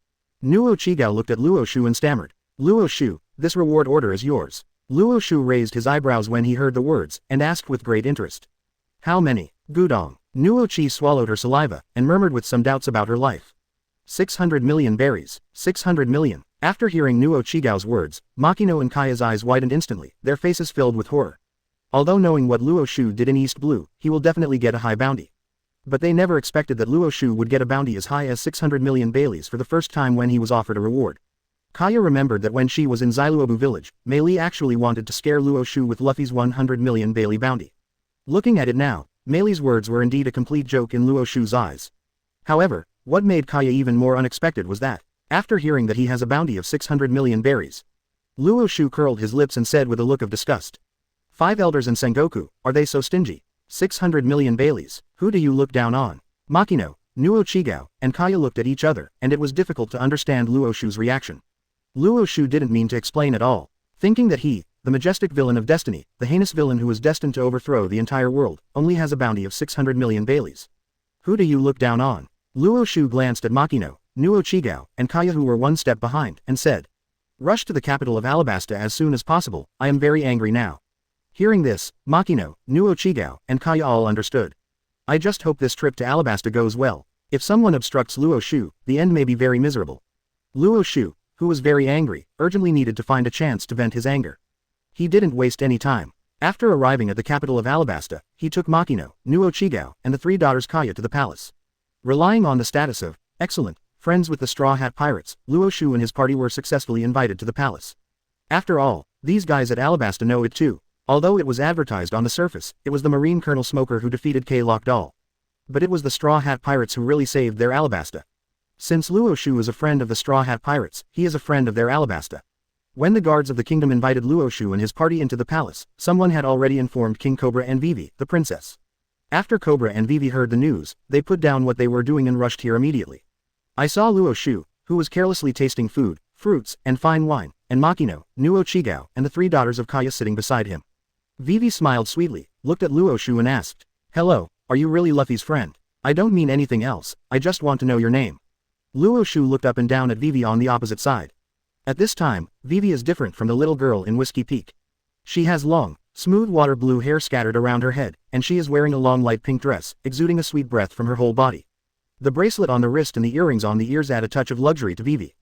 Nuo Chigao looked at Luo Xiu and stammered, Luo Xiu, this reward order is yours. Luo Xiu raised his eyebrows when he heard the words, and asked with great interest. How many? Gudong. Nuo Chi swallowed her saliva, and murmured with some doubts about her life. 600 million berries, 600 million. After hearing Nuo Chigao's words, Machino and Kaya's eyes widened instantly, their faces filled with horror. Although knowing what Luo Xiu did in East Blue, he will definitely get a high bounty. But they never expected that Luo Xiu would get a bounty as high as 600 million Baileys for the first time when he was offered a reward. Kaya remembered that when she was in Xiluobu village, Mei Li actually wanted to scare Luo Xiu with Luffy's 100 million Bailey bounty. Looking at it now, Mei Li's words were indeed a complete joke in Luo Xiu's eyes. However, what made Kaya even more unexpected was that, after hearing that he has a bounty of 600 million berries, Luo Xiu curled his lips and said with a look of disgust. 5 elders and Sengoku, are they so stingy? 600 million Baileys, who do you look down on? Machino, Nuo Chigao, and Kaya looked at each other, and it was difficult to understand Luo Xiu's reaction. Luo Xiu didn't mean to explain at all, thinking that he, the majestic villain of destiny, the heinous villain who was destined to overthrow the entire world, only has a bounty of 600 million Baileys. Who do you look down on? Luo Xiu glanced at Machino, Nuo Chigao, and Kaya who were one step behind, and said. Rush to the capital of Alabasta as soon as possible, I am very angry now. Hearing this, Machino, Nuo Chigao, and Kaya all understood. I just hope this trip to Alabasta goes well. If someone obstructs Luo Xiu, the end may be very miserable. Luo Xiu, who was very angry, urgently needed to find a chance to vent his anger. He didn't waste any time. After arriving at the capital of Alabasta, he took Machino, Nuo Chigao, and the 3 daughters Kaya to the palace. Relying on the status of excellent friends with the Straw Hat Pirates, Luo Xiu and his party were successfully invited to the palace. After all, these guys at Alabasta know it too. Although it was advertised on the surface, it was the Marine Colonel Smoker who defeated K-Lock Doll. But it was the Straw Hat Pirates who really saved their Alabasta. Since Luo Xiu is a friend of the Straw Hat Pirates, he is a friend of their Alabasta. When the guards of the kingdom invited Luo Xiu and his party into the palace, someone had already informed King Cobra and Vivi, the princess. After Cobra and Vivi heard the news, they put down what they were doing and rushed here immediately. I saw Luo Xiu, who was carelessly tasting food, fruits, and fine wine, and Machino, Nuo Chigao, and the 3 daughters of Kaya sitting beside him. Vivi smiled sweetly, looked at Luo Xiu and asked, "Hello, are you really Luffy's friend? I don't mean anything else, I just want to know your name." Luo Xiu looked up and down at Vivi on the opposite side. At this time, Vivi is different from the little girl in Whiskey Peak. She has long, smooth water blue hair scattered around her head, and she is wearing a long light pink dress, exuding a sweet breath from her whole body. The bracelet on the wrist and the earrings on the ears add a touch of luxury to Vivi.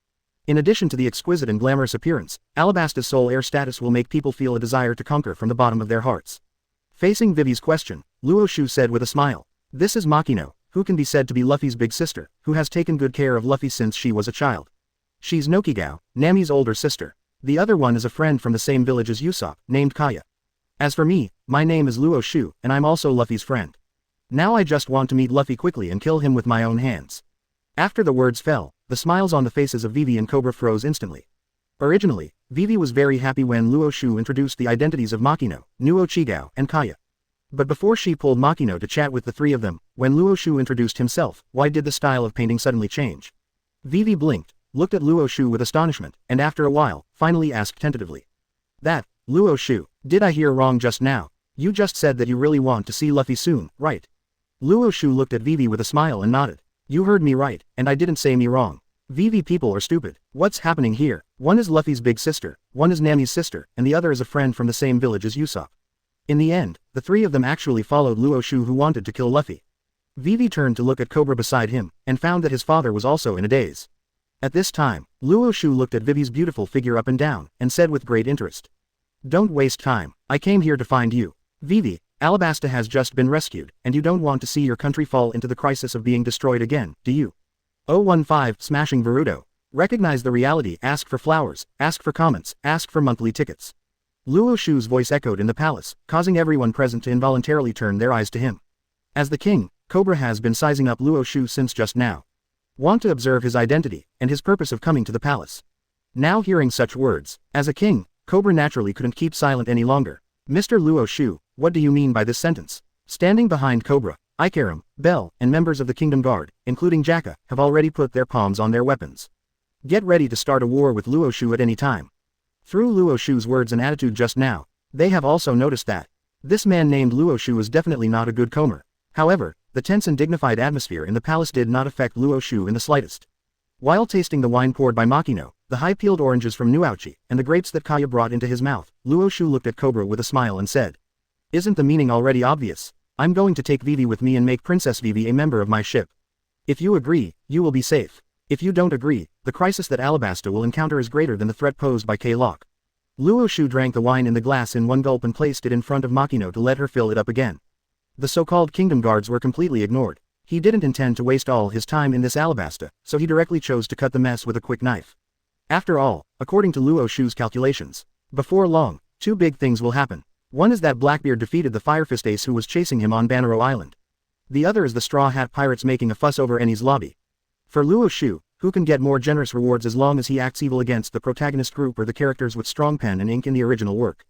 In addition to the exquisite and glamorous appearance, Alabasta's soul heir status will make people feel a desire to conquer from the bottom of their hearts. Facing Vivi's question, Luo Xiu said with a smile, "This is Machino, who can be said to be Luffy's big sister, who has taken good care of Luffy since she was a child. She's Nojiko, Nami's older sister. The other one is a friend from the same village as Usopp, named Kaya. As for me, my name is Luo Xiu, and I'm also Luffy's friend. Now I just want to meet Luffy quickly and kill him with my own hands." After the words fell, the smiles on the faces of Vivi and Cobra froze instantly. Originally, Vivi was very happy when Luo Xiu introduced the identities of Machino, Nuo Chigao, and Kaya. But before she pulled Machino to chat with the 3 of them, when Luo Xiu introduced himself, why did the style of painting suddenly change? Vivi blinked, looked at Luo Xiu with astonishment, and after a while, finally asked tentatively. "That, Luo Xiu, did I hear wrong just now? You just said that you really want to see Luffy soon, right?" Luo Xiu looked at Vivi with a smile and nodded. "You heard me right, and I didn't say me wrong. Vivi people are stupid. What's happening here? One is Luffy's big sister, one is Nami's sister, and the other is a friend from the same village as Usopp." In the end, the 3 of them actually followed Luo Xiu, who wanted to kill Luffy. Vivi turned to look at Cobra beside him, and found that his father was also in a daze. At this time, Luo Xiu looked at Vivi's beautiful figure up and down, and said with great interest, "Don't waste time, I came here to find you. Vivi, Alabasta has just been rescued, and you don't want to see your country fall into the crisis of being destroyed again, do you? 015 Smashing Boruto. Recognize the reality, ask for flowers, ask for comments, ask for monthly tickets." Luo Xiu's voice echoed in the palace, causing everyone present to involuntarily turn their eyes to him. As the king, Cobra has been sizing up Luo Xiu since just now. Want to observe his identity, and his purpose of coming to the palace. Now hearing such words, as a king, Cobra naturally couldn't keep silent any longer. "Mr. Luo Xiu, what do you mean by this sentence?" Standing behind Cobra, Ikaram, Bell, and members of the Kingdom Guard, including Jaka, have already put their palms on their weapons. Get ready to start a war with Luo Xiu at any time. Through Luo Xiu's words and attitude just now, they have also noticed that this man named Luo Xiu is definitely not a good comer. However, the tense and dignified atmosphere in the palace did not affect Luo Xiu in the slightest. While tasting the wine poured by Machino, the high-peeled oranges from Nuauchi, and the grapes that Kaya brought into his mouth, Luo Xiu looked at Cobra with a smile and said, "Isn't the meaning already obvious? I'm going to take Vivi with me and make Princess Vivi a member of my ship. If you agree, you will be safe. If you don't agree, the crisis that Alabasta will encounter is greater than the threat posed by K-Lock." Luo Xiu drank the wine in the glass in one gulp and placed it in front of Machino to let her fill it up again. The so-called kingdom guards were completely ignored. He didn't intend to waste all his time in this Alabasta, so he directly chose to cut the mess with a quick knife. After all, according to Luo Xiu's calculations, before long, 2 big things will happen. One is that Blackbeard defeated the Firefist Ace who was chasing him on Bano Island. The other is the Straw Hat Pirates making a fuss over Enies' lobby. For Luo Xiu, who can get more generous rewards as long as he acts evil against the protagonist group or the characters with strong pen and ink in the original work.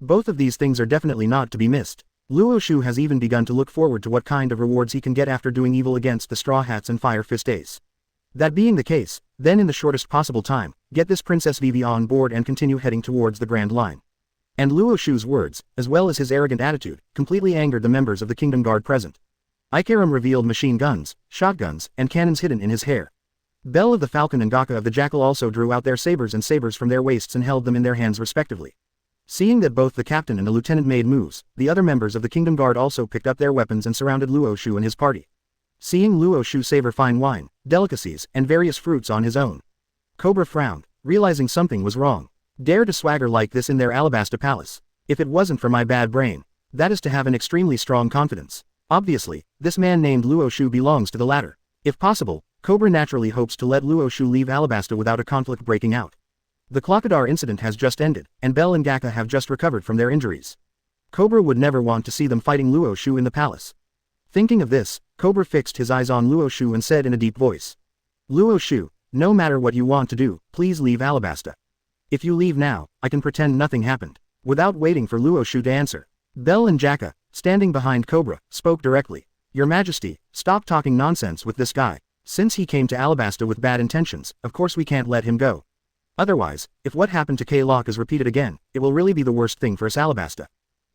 Both of these things are definitely not to be missed. Luo Xiu has even begun to look forward to what kind of rewards he can get after doing evil against the Straw Hats and Fire Fist Ace. That being the case, then in the shortest possible time, get this Princess Vivi on board and continue heading towards the Grand Line. And Luo Xiu's words, as well as his arrogant attitude, completely angered the members of the Kingdom Guard present. Ikaram revealed machine guns, shotguns, and cannons hidden in his hair. Bell of the Falcon and Gaka of the Jackal also drew out their sabers and sabers from their waists and held them in their hands respectively. Seeing that both the captain and the lieutenant made moves, the other members of the Kingdom Guard also picked up their weapons and surrounded Luo Xiu and his party. Seeing Luo Xiu savor fine wine, delicacies, and various fruits on his own, Cobra frowned, realizing something was wrong. Dare to swagger like this in their Alabasta palace. If it wasn't for my bad brain, that is to have an extremely strong confidence. Obviously, this man named Luo Xiu belongs to the latter. If possible, Cobra naturally hopes to let Luo Xiu leave Alabasta without a conflict breaking out. The Clocadar incident has just ended, and Bell and Gaka have just recovered from their injuries. Cobra would never want to see them fighting Luo Xiu in the palace. Thinking of this, Cobra fixed his eyes on Luo Xiu and said in a deep voice, "Luo Xiu, no matter what you want to do, please leave Alabasta. If you leave now, I can pretend nothing happened." Without waiting for Luo Xiu to answer, Bell and Jaka, standing behind Cobra, spoke directly. "Your Majesty, stop talking nonsense with this guy. Since he came to Alabasta with bad intentions, of course we can't let him go. Otherwise, if what happened to K-Lock is repeated again, it will really be the worst thing for us Alabasta.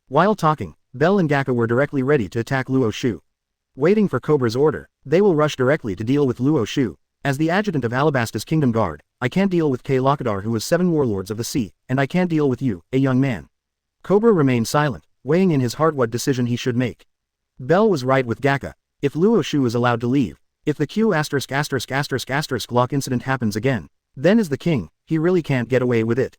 While talking, Bell and Gakka were directly ready to attack Luo Xiu. Waiting for Cobra's order, they will rush directly to deal with Luo Xiu. As the adjutant of Alabasta's Kingdom Guard, I can't deal with K-Lockadar who was 7 warlords of the sea, and I can't deal with you, a young man. Cobra remained silent, weighing in his heart what decision he should make. Bell was right with Gakka. If Luo Xiu is allowed to leave, if the Q***** lock incident happens again, then as the king, he really can't get away with it.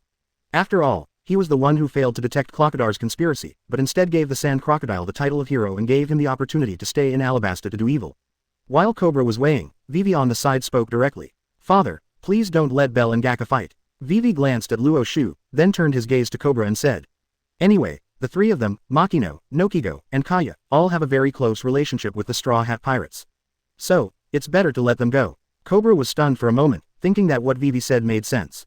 After all, he was the one who failed to detect Clockadar's conspiracy, but instead gave the Sand Crocodile the title of hero and gave him the opportunity to stay in Alabasta to do evil. While Cobra was weighing, Vivi on the side spoke directly. Father, please don't let Bell and Gakka fight. Vivi glanced at Luo Xiu, then turned his gaze to Cobra and said. Anyway, the 3 of them, Machino, Nojiko, and Kaya, all have a very close relationship with the Straw Hat Pirates. So, it's better to let them go. Cobra was stunned for a moment, thinking that what Vivi said made sense.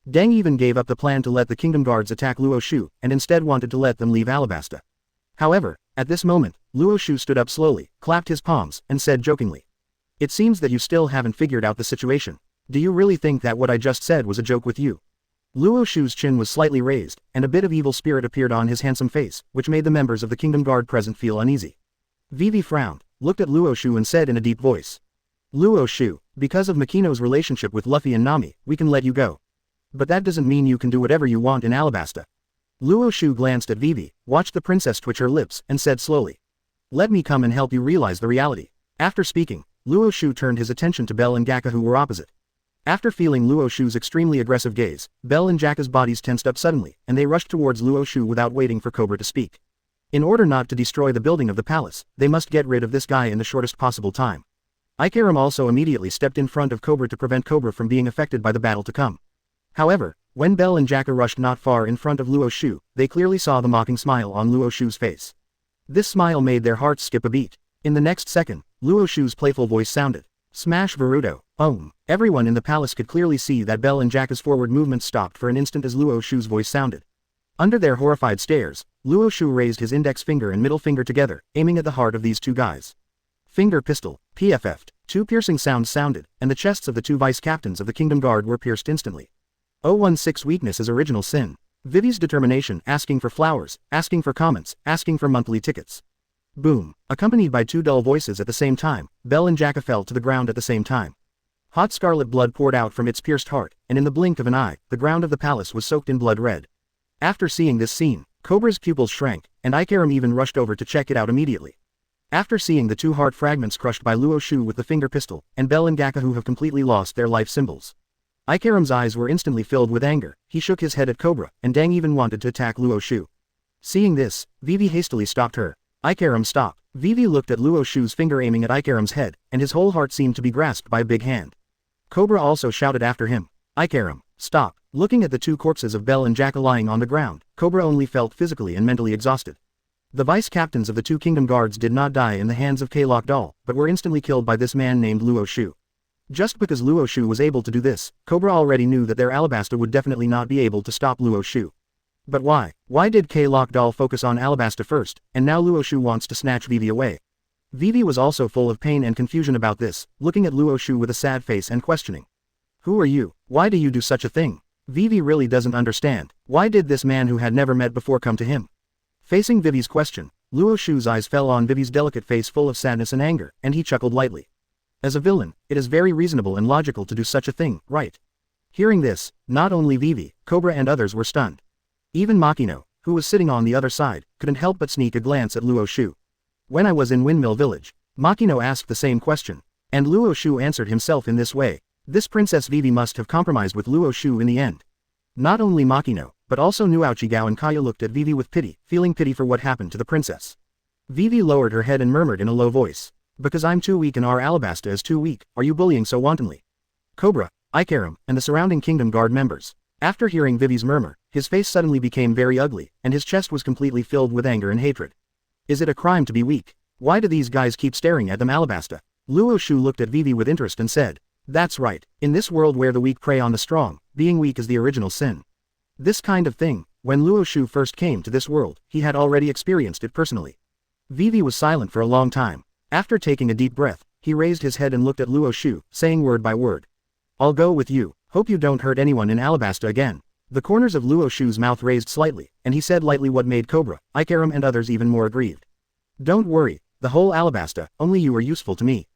Deng even gave up the plan to let the Kingdom Guards attack Luo Xiu, and instead wanted to let them leave Alabasta. However, at this moment, Luo Xiu stood up slowly, clapped his palms, and said jokingly. It seems that you still haven't figured out the situation. Do you really think that what I just said was a joke with you? Luo Xiu's chin was slightly raised, and a bit of evil spirit appeared on his handsome face, which made the members of the Kingdom Guard present feel uneasy. Vivi frowned, looked at Luo Xiu and said in a deep voice. Luo Xiu, because of Machino's relationship with Luffy and Nami, we can let you go. But that doesn't mean you can do whatever you want in Alabasta. Luo Xiu glanced at Vivi, watched the princess twitch her lips, and said slowly. Let me come and help you realize the reality. After speaking, Luo Xiu turned his attention to Bell and Gakka who were opposite. After feeling Luo Xiu's extremely aggressive gaze, Bell and Gakka's bodies tensed up suddenly, and they rushed towards Luo Xiu without waiting for Cobra to speak. In order not to destroy the building of the palace, they must get rid of this guy in the shortest possible time. Ikaram also immediately stepped in front of Cobra to prevent Cobra from being affected by the battle to come. However, when Bell and Gakka rushed not far in front of Luo Xiu, they clearly saw the mocking smile on Luo Xiu's face. This smile made their hearts skip a beat. In the next second, Luo Xiu's playful voice sounded. Smash Naruto. Everyone in the palace could clearly see that Bell and Gakka's forward movement stopped for an instant as Luo Xiu's voice sounded. Under their horrified stares, Luo Xiu raised his index finger and middle finger together, aiming at the heart of these two guys. Finger pistol, PFF'd. 2 piercing sounds sounded, and the chests of the 2 vice captains of the Kingdom Guard were pierced instantly. 016 weakness is original sin. Vivi's determination, asking for flowers, asking for comments, asking for monthly tickets. Boom. Accompanied by 2 dull voices at the same time, Bell and Gakka fell to the ground at the same time. Hot scarlet blood poured out from its pierced heart, and in the blink of an eye, the ground of the palace was soaked in blood red. After seeing this scene, Cobra's pupils shrank, and Ikaram even rushed over to check it out immediately. After seeing the 2 heart fragments crushed by Luo Xiu with the finger pistol, and Bell and Gakka who have completely lost their life symbols. Ikaram's eyes were instantly filled with anger, he shook his head at Cobra, and Deng even wanted to attack Luo Xiu. Seeing this, Vivi hastily stopped her. Ikaram stop. Vivi looked at Luo Xiu's finger aiming at Ikaram's head, and his whole heart seemed to be grasped by a big hand. Cobra also shouted after him. Ikaram, stop. Looking at the 2 corpses of Bell and Gakka lying on the ground, Cobra only felt physically and mentally exhausted. The vice captains of the 2 Kingdom Guards did not die in the hands of K-Lock Doll, but were instantly killed by this man named Luo Xiu. Just because Luo Xiu was able to do this, Cobra already knew that their Alabasta would definitely not be able to stop Luo Xiu. But why? Why did K-Lock Doll focus on Alabasta first, and now Luo Xiu wants to snatch Vivi away? Vivi was also full of pain and confusion about this, looking at Luo Xiu with a sad face and questioning. Who are you? Why do you do such a thing? Vivi really doesn't understand. Why did this man who had never met before come to him? Facing Vivi's question, Luo Xiu's eyes fell on Vivi's delicate face full of sadness and anger, and he chuckled lightly. As a villain, it is very reasonable and logical to do such a thing, right? Hearing this, not only Vivi, Cobra and others were stunned. Even Machino, who was sitting on the other side, couldn't help but sneak a glance at Luo Xiu. When I was in Windmill Village, Machino asked the same question, and Luo Xiu answered himself in this way. This Princess Vivi must have compromised with Luo Xiu in the end. Not only Machino, but also Nuauchigao and Kaya looked at Vivi with pity, feeling pity for what happened to the princess. Vivi lowered her head and murmured in a low voice. Because I'm too weak and our Alabasta is too weak, are you bullying so wantonly? Cobra, Ikaram, and the surrounding Kingdom Guard members. After hearing Vivi's murmur, his face suddenly became very ugly, and his chest was completely filled with anger and hatred. Is it a crime to be weak? Why do these guys keep staring at them Alabasta? Luo Xiu looked at Vivi with interest and said. That's right, in this world where the weak prey on the strong, being weak is the original sin. This kind of thing, when Luo Xiu first came to this world, he had already experienced it personally. Vivi was silent for a long time. After taking a deep breath, he raised his head and looked at Luo Xiu, saying word by word. I'll go with you, hope you don't hurt anyone in Alabasta again. The corners of Luo Xiu's mouth raised slightly, and he said lightly what made Cobra, Ikaram and others even more aggrieved. Don't worry, the whole Alabasta, only you are useful to me.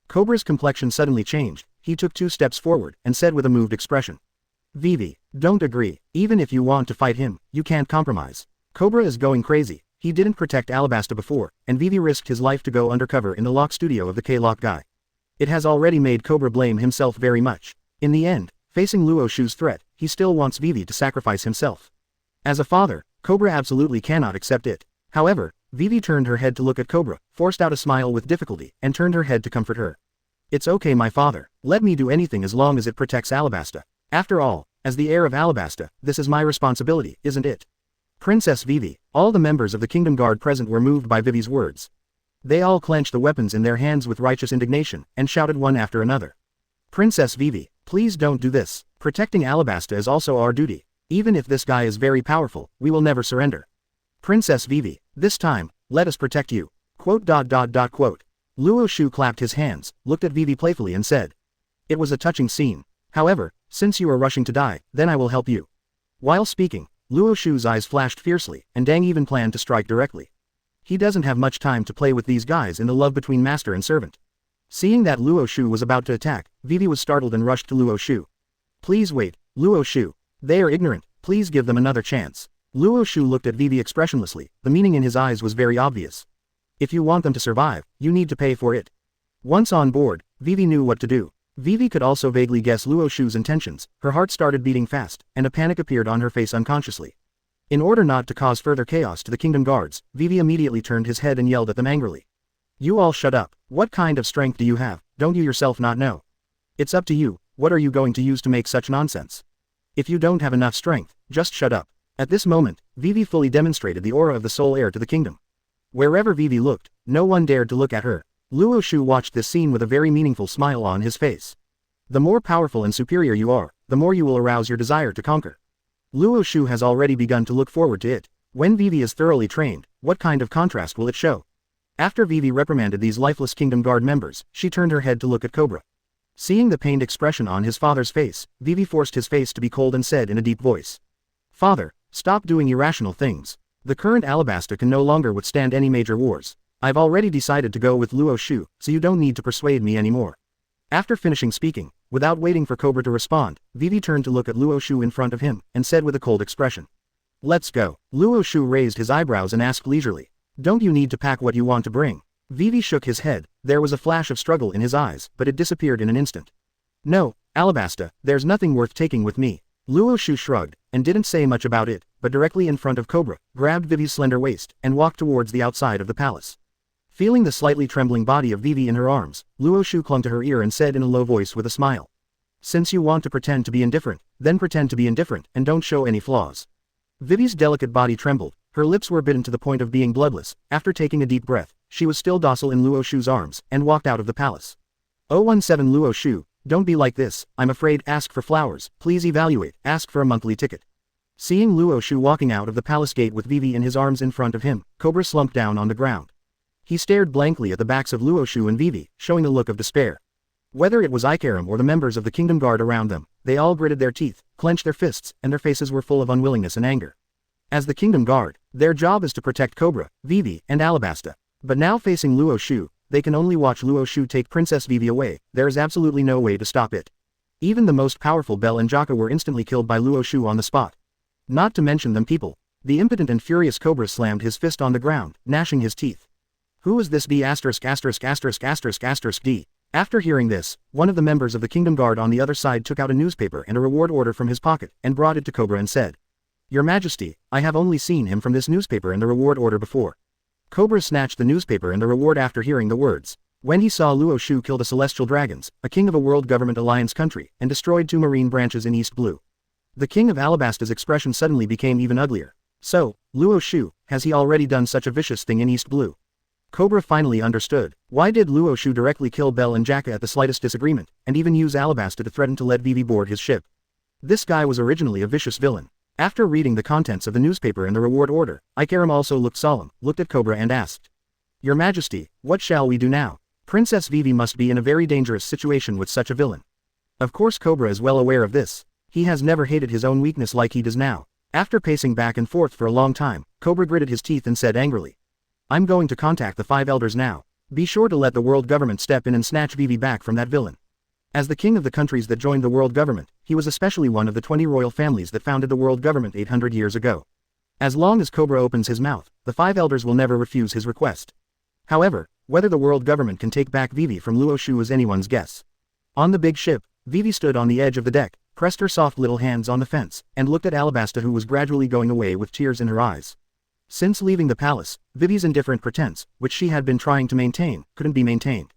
Cobra's complexion suddenly changed, he took 2 steps forward, and said with a moved expression. Vivi, don't agree, even if you want to fight him, you can't compromise. Cobra is going crazy, he didn't protect Alabasta before, and Vivi risked his life to go undercover in the lock studio of the K-Lock guy. It has already made Cobra blame himself very much. In the end, facing Luo Xiu's threat, he still wants Vivi to sacrifice himself. As a father, Cobra absolutely cannot accept it. However, Vivi turned her head to look at Cobra, forced out a smile with difficulty, and turned her head to comfort her. It's okay my father, let me do anything as long as it protects Alabasta. After all, as the heir of Alabasta, this is my responsibility, isn't it? Princess Vivi, all the members of the Kingdom Guard present were moved by Vivi's words. They all clenched the weapons in their hands with righteous indignation, and shouted one after another. Princess Vivi, please don't do this, protecting Alabasta is also our duty. Even if this guy is very powerful, we will never surrender. Princess Vivi, this time, let us protect you. Luo Xiu clapped his hands, looked at Vivi playfully and said. It was a touching scene. However, since you are rushing to die, then I will help you. While speaking, Luo Xiu's eyes flashed fiercely, and Dang even planned to strike directly. He doesn't have much time to play with these guys in the love between master and servant. Seeing that Luo Xiu was about to attack, Vivi was startled and rushed to Luo Xiu. Please wait, Luo Xiu. They are ignorant, please give them another chance. Luo Xiu looked at Vivi expressionlessly, the meaning in his eyes was very obvious. If you want them to survive, you need to pay for it. Once on board, Vivi knew what to do. Vivi could also vaguely guess Luo Xiu's intentions, her heart started beating fast, and a panic appeared on her face unconsciously. In order not to cause further chaos to the Kingdom Guards, Vivi immediately turned his head and yelled at them angrily. You all shut up, what kind of strength do you have, don't you yourself not know? It's up to you, what are you going to use to make such nonsense? If you don't have enough strength, just shut up. At this moment, Vivi fully demonstrated the aura of the sole heir to the kingdom. Wherever Vivi looked, no one dared to look at her. Luo Xiu watched this scene with a very meaningful smile on his face. The more powerful and superior you are, the more you will arouse your desire to conquer. Luo Xiu has already begun to look forward to it. When Vivi is thoroughly trained, what kind of contrast will it show? After Vivi reprimanded these lifeless Kingdom Guard members, she turned her head to look at Cobra. Seeing the pained expression on his father's face, Vivi forced his face to be cold and said in a deep voice. Father, stop doing irrational things. The current Alabasta can no longer withstand any major wars. I've already decided to go with Luo Xiu, so you don't need to persuade me anymore. After finishing speaking, without waiting for Cobra to respond, Vivi turned to look at Luo Xiu in front of him, and said with a cold expression. Let's go. Luo Xiu raised his eyebrows and asked leisurely. Don't you need to pack what you want to bring? Vivi shook his head, there was a flash of struggle in his eyes, but it disappeared in an instant. No, Alabasta, there's nothing worth taking with me. Luo Xiu shrugged, and didn't say much about it, but directly in front of Cobra, grabbed Vivi's slender waist, and walked towards the outside of the palace. Feeling the slightly trembling body of Vivi in her arms, Luo Xiu clung to her ear and said in a low voice with a smile. Since you want to pretend to be indifferent, then pretend to be indifferent and don't show any flaws. Vivi's delicate body trembled, her lips were bitten to the point of being bloodless. After taking a deep breath, she was still docile in Luo Xiu's arms, and walked out of the palace. 017 Luo Xiu, don't be like this, I'm afraid, ask for flowers, please evaluate, ask for a monthly ticket. Seeing Luo Xiu walking out of the palace gate with Vivi in his arms in front of him, Cobra slumped down on the ground. He stared blankly at the backs of Luo Xiu and Vivi, showing a look of despair. Whether it was Ikaram or the members of the Kingdom Guard around them, they all gritted their teeth, clenched their fists, and their faces were full of unwillingness and anger. As the Kingdom Guard, their job is to protect Cobra, Vivi, and Alabasta. But now facing Luo Xiu, they can only watch Luo Xiu take Princess Vivi away, there is absolutely no way to stop it. Even the most powerful Bell and Jaka were instantly killed by Luo Xiu on the spot. Not to mention them people. The impotent and furious Cobra slammed his fist on the ground, gnashing his teeth. Who is this D***********? After hearing this, one of the members of the Kingdom Guard on the other side took out a newspaper and a reward order from his pocket, and brought it to Cobra and said. Your Majesty, I have only seen him from this newspaper and the reward order before. Cobra snatched the newspaper and the reward after hearing the words. When he saw Luo Xiu kill the Celestial Dragons, a king of a World Government Alliance country, and destroyed 2 marine branches in East Blue. The king of Alabasta's expression suddenly became even uglier. So, Luo Xiu, has he already done such a vicious thing in East Blue? Cobra finally understood. Why did Luo Xiu directly kill Bell and Jaka at the slightest disagreement, and even use Alabasta to threaten to let Vivi board his ship? This guy was originally a vicious villain. After reading the contents of the newspaper and the reward order, Ikaram also looked solemn, looked at Cobra and asked. Your Majesty, what shall we do now? Princess Vivi must be in a very dangerous situation with such a villain. Of course Cobra is well aware of this. He has never hated his own weakness like he does now. After pacing back and forth for a long time, Cobra gritted his teeth and said angrily. I'm going to contact the 5 elders now. Be sure to let the world government step in and snatch Vivi back from that villain. As the king of the countries that joined the world government, he was especially one of the 20 royal families that founded the world government 800 years ago. As long as Cobra opens his mouth, the 5 elders will never refuse his request. However, whether the world government can take back Vivi from Luo Xiu is anyone's guess. On the big ship, Vivi stood on the edge of the deck, pressed her soft little hands on the fence, and looked at Alabasta who was gradually going away with tears in her eyes. Since leaving the palace, Vivi's indifferent pretense, which she had been trying to maintain, couldn't be maintained.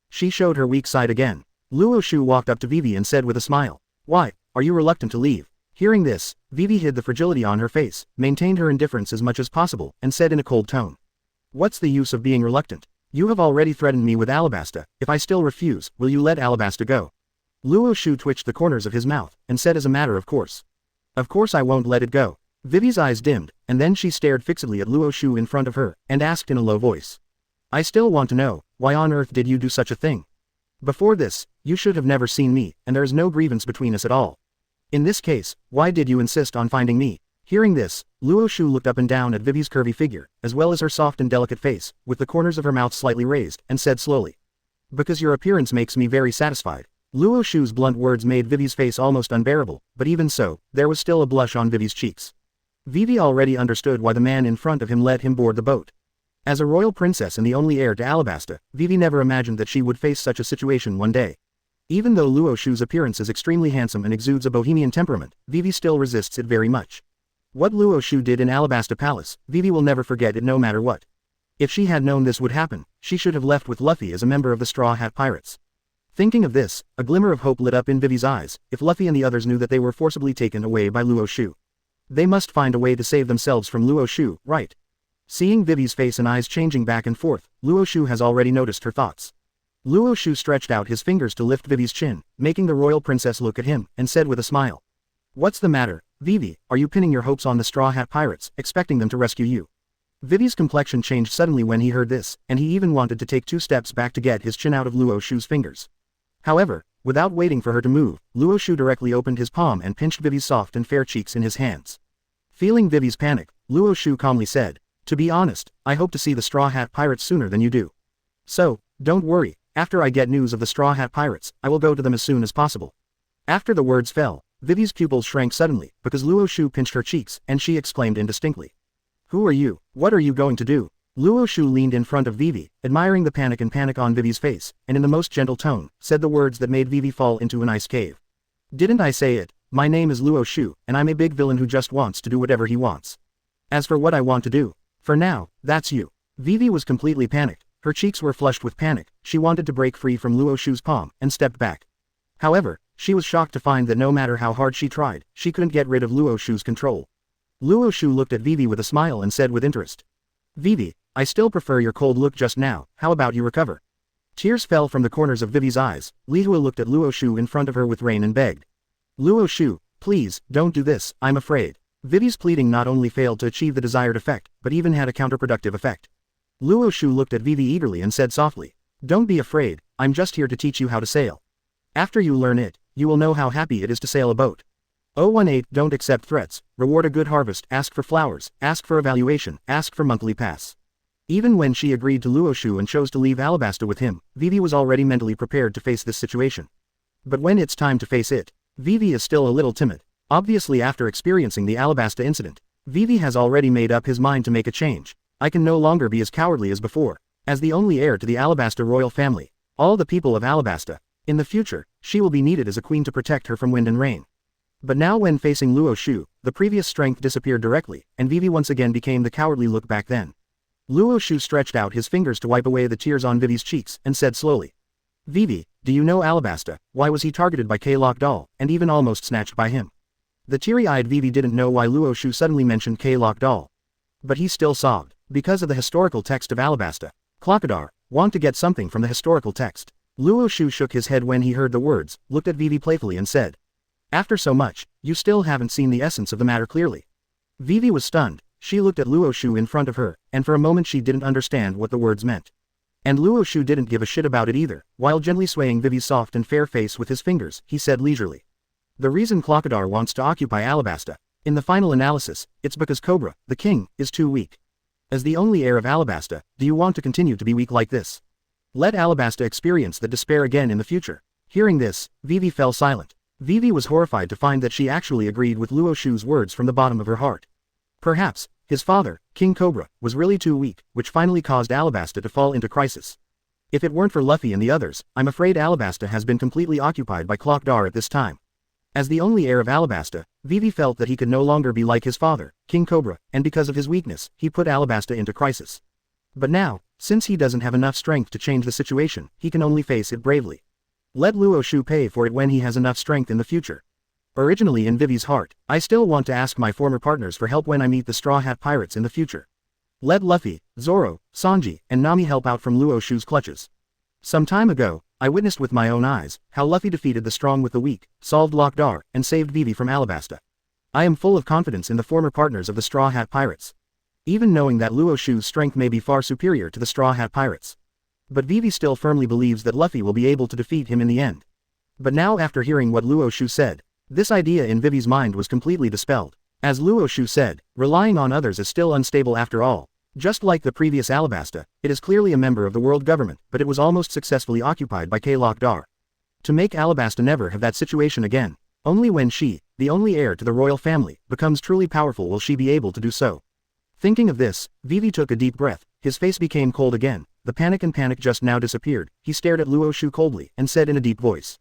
She showed her weak side again. Luo Xiu walked up to Vivi and said with a smile, "Why, are you reluctant to leave?" Hearing this, Vivi hid the fragility on her face, maintained her indifference as much as possible, and said in a cold tone. "What's the use of being reluctant? You have already threatened me with Alabasta. If I still refuse, will you let Alabasta go?" Luo Xiu twitched the corners of his mouth, and said as a matter of course. "Of course I won't let it go." Vivi's eyes dimmed, and then she stared fixedly at Luo Xiu in front of her, and asked in a low voice. "I still want to know, why on earth did you do such a thing? Before this, you should have never seen me, and there is no grievance between us at all. In this case, why did you insist on finding me?" Hearing this, Luo Xiu looked up and down at Vivi's curvy figure, as well as her soft and delicate face, with the corners of her mouth slightly raised, and said slowly. "Because your appearance makes me very satisfied." Luo Xiu's blunt words made Vivi's face almost unbearable, but even so, there was still a blush on Vivi's cheeks. Vivi already understood why the man in front of him let him board the boat. As a royal princess and the only heir to Alabasta, Vivi never imagined that she would face such a situation one day. Even though Luo Xiu's appearance is extremely handsome and exudes a bohemian temperament, Vivi still resists it very much. What Luo Xiu did in Alabasta Palace, Vivi will never forget it no matter what. If she had known this would happen, she should have left with Luffy as a member of the Straw Hat Pirates. Thinking of this, a glimmer of hope lit up in Vivi's eyes. If Luffy and the others knew that they were forcibly taken away by Luo Xiu, they must find a way to save themselves from Luo Xiu, right? Seeing Vivi's face and eyes changing back and forth, Luo Xiu has already noticed her thoughts. Luo Xiu stretched out his fingers to lift Vivi's chin, making the royal princess look at him, and said with a smile. "What's the matter, Vivi? Are you pinning your hopes on the Straw Hat Pirates, expecting them to rescue you?" Vivi's complexion changed suddenly when he heard this, and he even wanted to take 2 steps back to get his chin out of Luo Xiu's fingers. However, without waiting for her to move, Luo Xiu directly opened his palm and pinched Vivi's soft and fair cheeks in his hands. Feeling Vivi's panic, Luo Xiu calmly said, "To be honest, I hope to see the Straw Hat Pirates sooner than you do. So, don't worry, after I get news of the Straw Hat Pirates, I will go to them as soon as possible." After the words fell, Vivi's pupils shrank suddenly, because Luo Xiu pinched her cheeks, and she exclaimed indistinctly. "Who are you? What are you going to do?" Luo Xiu leaned in front of Vivi, admiring the panic on Vivi's face, and in the most gentle tone, said the words that made Vivi fall into an ice cave. "Didn't I say it? My name is Luo Xiu, and I'm a big villain who just wants to do whatever he wants. As for what I want to do, for now, that's you." Vivi was completely panicked, her cheeks were flushed with panic, she wanted to break free from Luo Xiu's palm, and stepped back. However, she was shocked to find that no matter how hard she tried, she couldn't get rid of Luo Xiu's control. Luo Xiu looked at Vivi with a smile and said with interest. "Vivi, I still prefer your cold look just now, how about you recover?" Tears fell from the corners of Vivi's eyes. Lihua looked at Luo Xiu in front of her with rain and begged. "Luo Xiu, please, don't do this, I'm afraid." Vivi's pleading not only failed to achieve the desired effect, but even had a counterproductive effect. Luo Xiu looked at Vivi eagerly and said softly, "Don't be afraid, I'm just here to teach you how to sail. After you learn it, you will know how happy it is to sail a boat. 018 Don't accept threats, reward a good harvest, ask for flowers, ask for evaluation, ask for monthly pass." Even when she agreed to Luo Xiu and chose to leave Alabasta with him, Vivi was already mentally prepared to face this situation. But when it's time to face it, Vivi is still a little timid. Obviously after experiencing the Alabasta incident, Vivi has already made up his mind to make a change. "I can no longer be as cowardly as before. As the only heir to the Alabasta royal family, all the people of Alabasta, in the future, she will be needed as a queen to protect her from wind and rain." But now when facing Luo Xiu, the previous strength disappeared directly, and Vivi once again became the cowardly look back then. Luo Xiu stretched out his fingers to wipe away the tears on Vivi's cheeks, and said slowly. "Vivi, do you know Alabasta? Why was he targeted by K-Lock Doll, and even almost snatched by him?" The teary-eyed Vivi didn't know why Luo Xiu suddenly mentioned K-Lock Doll. But he still sobbed. Because of the historical text of Alabasta. Clockadar, want to get something from the historical text. Luo Xiu shook his head when he heard the words, looked at Vivi playfully and said. "After so much, you still haven't seen the essence of the matter clearly." Vivi was stunned. She looked at Luo Xiu in front of her, and for a moment she didn't understand what the words meant. And Luo Xiu didn't give a shit about it either. While gently swaying Vivi's soft and fair face with his fingers, he said leisurely. The reason Crocodile wants to occupy Alabasta, in the final analysis, it's because Cobra, the king, is too weak. As the only heir of Alabasta, do you want to continue to be weak like this? Let Alabasta experience the despair again in the future. Hearing this, Vivi fell silent. Vivi was horrified to find that she actually agreed with Luo Xiu's words from the bottom of her heart. Perhaps, his father, King Cobra, was really too weak, which finally caused Alabasta to fall into crisis. If it weren't for Luffy and the others, I'm afraid Alabasta has been completely occupied by Crocodile at this time. As the only heir of Alabasta, Vivi felt that he could no longer be like his father, King Cobra, and because of his weakness, he put Alabasta into crisis. But now, since he doesn't have enough strength to change the situation, he can only face it bravely. Let Luo Xiu pay for it when he has enough strength in the future. Originally in Vivi's heart, I still want to ask my former partners for help when I meet the Straw Hat Pirates in the future. Let Luffy, Zoro, Sanji, and Nami help out from Luo Xiu's clutches. Some time ago, I witnessed with my own eyes how Luffy defeated the strong with the weak, solved Lockdar, and saved Vivi from Alabasta. I am full of confidence in the former partners of the Straw Hat Pirates. Even knowing that Luo Xiu's strength may be far superior to the Straw Hat Pirates. But Vivi still firmly believes that Luffy will be able to defeat him in the end. But now after hearing what Luo Xiu said, this idea in Vivi's mind was completely dispelled. As Luo Xiu said, relying on others is still unstable after all. Just like the previous Alabasta, it is clearly a member of the world government, but it was almost successfully occupied by Lockdar. To make Alabasta never have that situation again, only when she, the only heir to the royal family, becomes truly powerful will she be able to do so. Thinking of this, Vivi took a deep breath, his face became cold again, the panic just now disappeared, he stared at Luo Xiu coldly and said in a deep voice.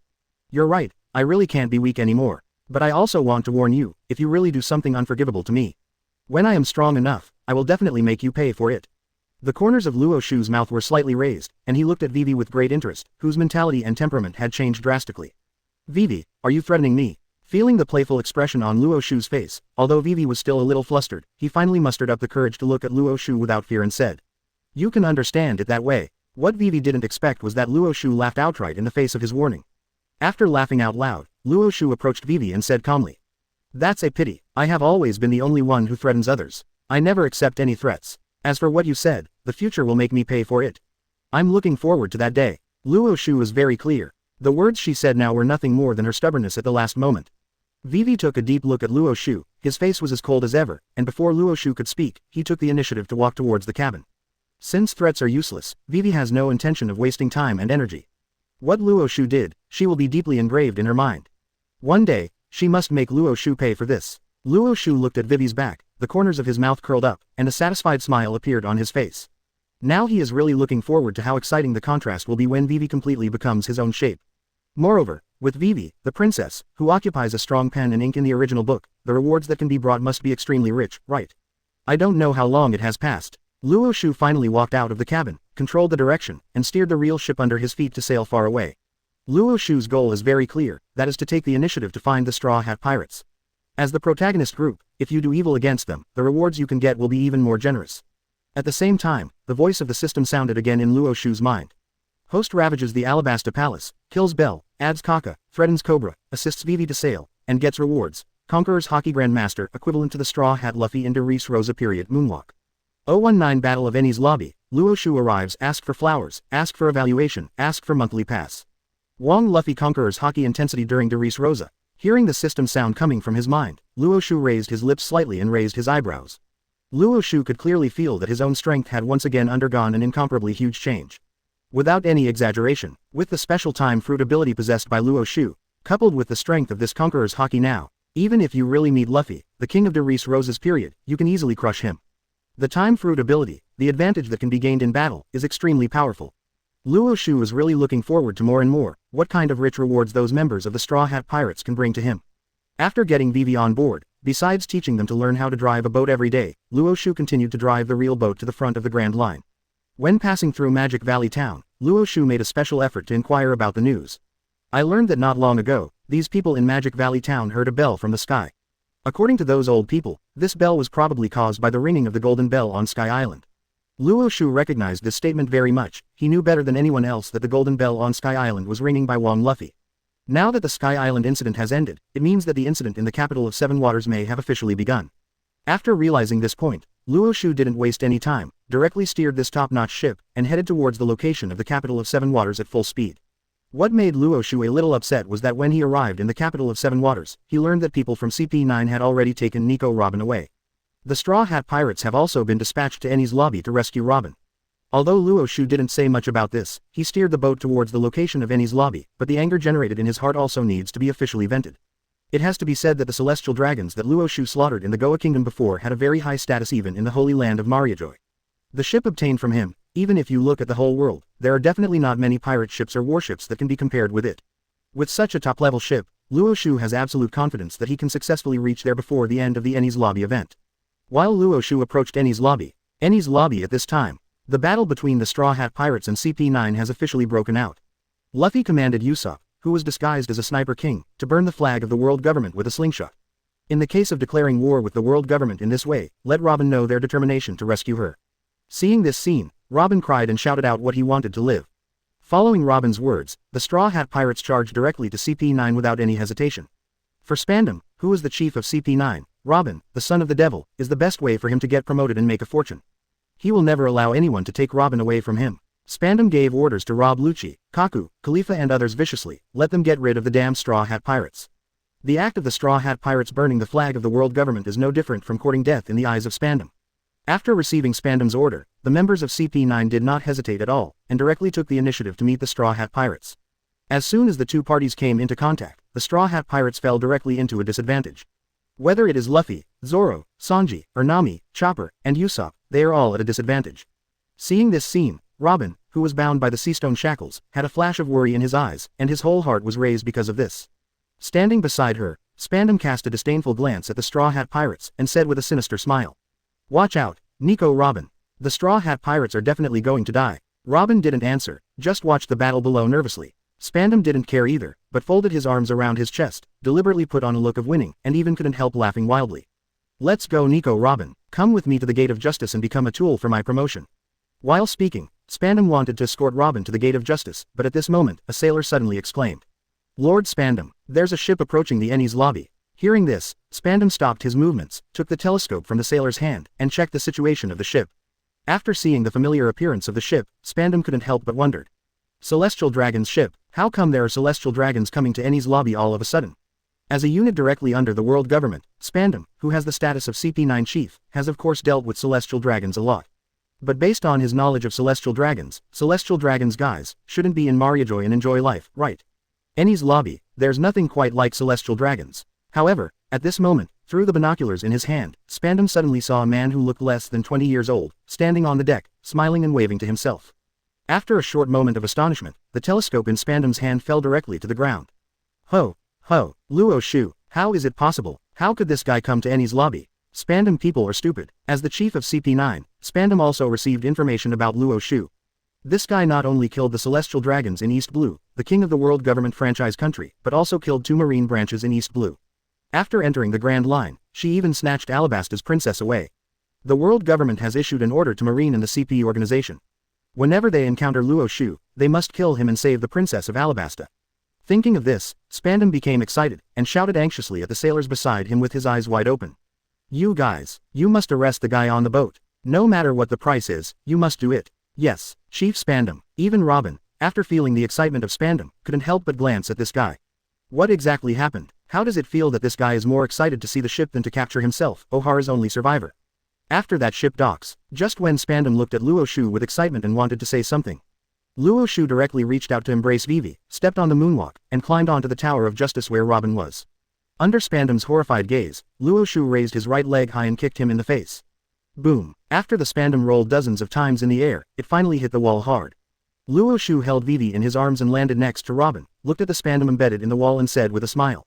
You're right, I really can't be weak anymore. But I also want to warn you, if you really do something unforgivable to me. When I am strong enough, I will definitely make you pay for it. The corners of Luo Xiu's mouth were slightly raised, and he looked at Vivi with great interest, whose mentality and temperament had changed drastically. Vivi, are you threatening me? Feeling the playful expression on Luo Xiu's face, although Vivi was still a little flustered, he finally mustered up the courage to look at Luo Xiu without fear and said. You can understand it that way. What Vivi didn't expect was that Luo Xiu laughed outright in the face of his warning. After laughing out loud, Luo Xiu approached Vivi and said calmly. That's a pity, I have always been the only one who threatens others. I never accept any threats. As for what you said, the future will make me pay for it. I'm looking forward to that day. Luo Xiu was very clear. The words she said now were nothing more than her stubbornness at the last moment. Vivi took a deep look at Luo Xiu, his face was as cold as ever, and before Luo Xiu could speak, he took the initiative to walk towards the cabin. Since threats are useless, Vivi has no intention of wasting time and energy. What Luo Xiu did, she will be deeply engraved in her mind. One day, she must make Luo Xiu pay for this. Luo Xiu looked at Vivi's back, the corners of his mouth curled up, and a satisfied smile appeared on his face. Now he is really looking forward to how exciting the contrast will be when Vivi completely becomes his own shape. Moreover, with Vivi, the princess, who occupies a strong pen and ink in the original book, the rewards that can be brought must be extremely rich, right? I don't know how long it has passed. Luo Xiu finally walked out of the cabin, controlled the direction, and steered the real ship under his feet to sail far away. Luo Xiu's goal is very clear, that is to take the initiative to find the Straw Hat Pirates. As the protagonist group, if you do evil against them, the rewards you can get will be even more generous. At the same time, the voice of the system sounded again in Luo Xiu's mind. Host ravages the Alabasta Palace, kills Bell, adds Kaka, threatens Cobra, assists Vivi to sail, and gets rewards. Conquerors Hockey Grandmaster equivalent to the Straw Hat Luffy in Derice Rosa period moonwalk. 019 Battle of Enies Lobby, Luo Xiu arrives, ask for flowers, ask for evaluation, ask for monthly pass. Wong Luffy conquerors hockey intensity during Derice Rosa. Hearing the system sound coming from his mind, Luo Xiu raised his lips slightly and raised his eyebrows. Luo Xiu could clearly feel that his own strength had once again undergone an incomparably huge change. Without any exaggeration, with the special time fruit ability possessed by Luo Xiu, coupled with the strength of this conqueror's hockey now, even if you really meet Luffy, the king of Derice Rosa's period, you can easily crush him. The time fruit ability, the advantage that can be gained in battle, is extremely powerful. Luo Xiu is really looking forward to more and more, what kind of rich rewards those members of the Straw Hat Pirates can bring to him. After getting Vivi on board, besides teaching them to learn how to drive a boat every day, Luo Xiu continued to drive the real boat to the front of the Grand Line. When passing through Magic Valley Town, Luo Xiu made a special effort to inquire about the news. I learned that not long ago, these people in Magic Valley Town heard a bell from the sky. According to those old people, this bell was probably caused by the ringing of the Golden Bell on Sky Island. Luo Xiu recognized this statement very much, he knew better than anyone else that the Golden Bell on Sky Island was ringing by Wong Luffy. Now that the Sky Island incident has ended, it means that the incident in the capital of Seven Waters may have officially begun. After realizing this point, Luo Xiu didn't waste any time, directly steered this top-notch ship, and headed towards the location of the capital of Seven Waters at full speed. What made Luo Xiu a little upset was that when he arrived in the capital of Seven Waters, he learned that people from CP9 had already taken Nami Robin away. The Straw Hat Pirates have also been dispatched to Enies' lobby to rescue Robin. Although Luo Xiu didn't say much about this, he steered the boat towards the location of Enies' lobby, but the anger generated in his heart also needs to be officially vented. It has to be said that the celestial dragons that Luo Xiu slaughtered in the Goa Kingdom before had a very high status even in the Holy Land of Mariajoy. The ship obtained from him, even if you look at the whole world, there are definitely not many pirate ships or warships that can be compared with it. With such a top-level ship, Luo Xiu has absolute confidence that he can successfully reach there before the end of the Enies' lobby event. While Luo Xiu approached Enies' lobby at this time, the battle between the Straw Hat Pirates and CP9 has officially broken out. Luffy commanded Usopp, who was disguised as a sniper king, to burn the flag of the world government with a slingshot. In the case of declaring war with the world government in this way, let Robin know their determination to rescue her. Seeing this scene, Robin cried and shouted out what he wanted to live. Following Robin's words, the Straw Hat Pirates charged directly to CP9 without any hesitation. For Spandam, who is the chief of CP9, Robin, the son of the devil, is the best way for him to get promoted and make a fortune. He will never allow anyone to take Robin away from him. Spandam gave orders to rob Lucci, Kaku, Khalifa and others viciously, let them get rid of the damn Straw Hat Pirates. The act of the Straw Hat Pirates burning the flag of the world government is no different from courting death in the eyes of Spandam. After receiving Spandam's order, the members of CP9 did not hesitate at all, and directly took the initiative to meet the Straw Hat Pirates. As soon as the two parties came into contact, the Straw Hat Pirates fell directly into a disadvantage. Whether it is Luffy, Zoro, Sanji, or Nami, Chopper, and Usopp, they are all at a disadvantage. Seeing this scene, Robin, who was bound by the seastone shackles, had a flash of worry in his eyes, and his whole heart was raised because of this. Standing beside her, Spandam cast a disdainful glance at the Straw Hat Pirates, and said with a sinister smile. Watch out, Nami Robin. The Straw Hat Pirates are definitely going to die. Robin didn't answer, just watched the battle below nervously. Spandam didn't care either, but folded his arms around his chest, deliberately put on a look of winning, and even couldn't help laughing wildly. Let's go Nami Robin, come with me to the Gate of Justice and become a tool for my promotion. While speaking, Spandam wanted to escort Robin to the Gate of Justice, but at this moment, a sailor suddenly exclaimed. Lord Spandam, there's a ship approaching the Enies' lobby. Hearing this, Spandam stopped his movements, took the telescope from the sailor's hand, and checked the situation of the ship. After seeing the familiar appearance of the ship, Spandam couldn't help but wondered. Celestial Dragon's ship, how come there are celestial dragons coming to Enies' lobby all of a sudden? As a unit directly under the world government, Spandam, who has the status of CP9 chief, has of course dealt with celestial dragons a lot. But based on his knowledge of celestial dragons guys, shouldn't be in Mariajoy and enjoy life, right? Enies' lobby, there's nothing quite like celestial dragons. However, at this moment, through the binoculars in his hand, Spandam suddenly saw a man who looked less than 20 years old, standing on the deck, smiling and waving to himself. After a short moment of astonishment, the telescope in Spandam's hand fell directly to the ground. Ho, Luo Xiu, how is it possible? How could this guy come to Enies' lobby? Spandam people are stupid. As the chief of CP9, Spandam also received information about Luo Xiu. This guy not only killed the celestial dragons in East Blue, the king of the world government franchise country, but also killed 2 marine branches in East Blue. After entering the Grand Line, she even snatched Alabasta's princess away. The world government has issued an order to Marine and the CP organization. Whenever they encounter Luo Xiu, they must kill him and save the princess of Alabasta. Thinking of this, Spandam became excited, and shouted anxiously at the sailors beside him with his eyes wide open. You guys, you must arrest the guy on the boat. No matter what the price is, you must do it. Yes, Chief Spandam. Even Robin, after feeling the excitement of Spandam, couldn't help but glance at this guy. What exactly happened? How does it feel that this guy is more excited to see the ship than to capture himself, Ohara's only survivor? After that ship docks, just when Spandam looked at Luo Xiu with excitement and wanted to say something, Luo Xiu directly reached out to embrace Vivi, stepped on the moonwalk, and climbed onto the Tower of Justice where Robin was. Under Spandam's horrified gaze, Luo Xiu raised his right leg high and kicked him in the face. Boom! After the Spandam rolled dozens of times in the air, it finally hit the wall hard. Luo Xiu held Vivi in his arms and landed next to Robin, looked at the Spandam embedded in the wall and said with a smile.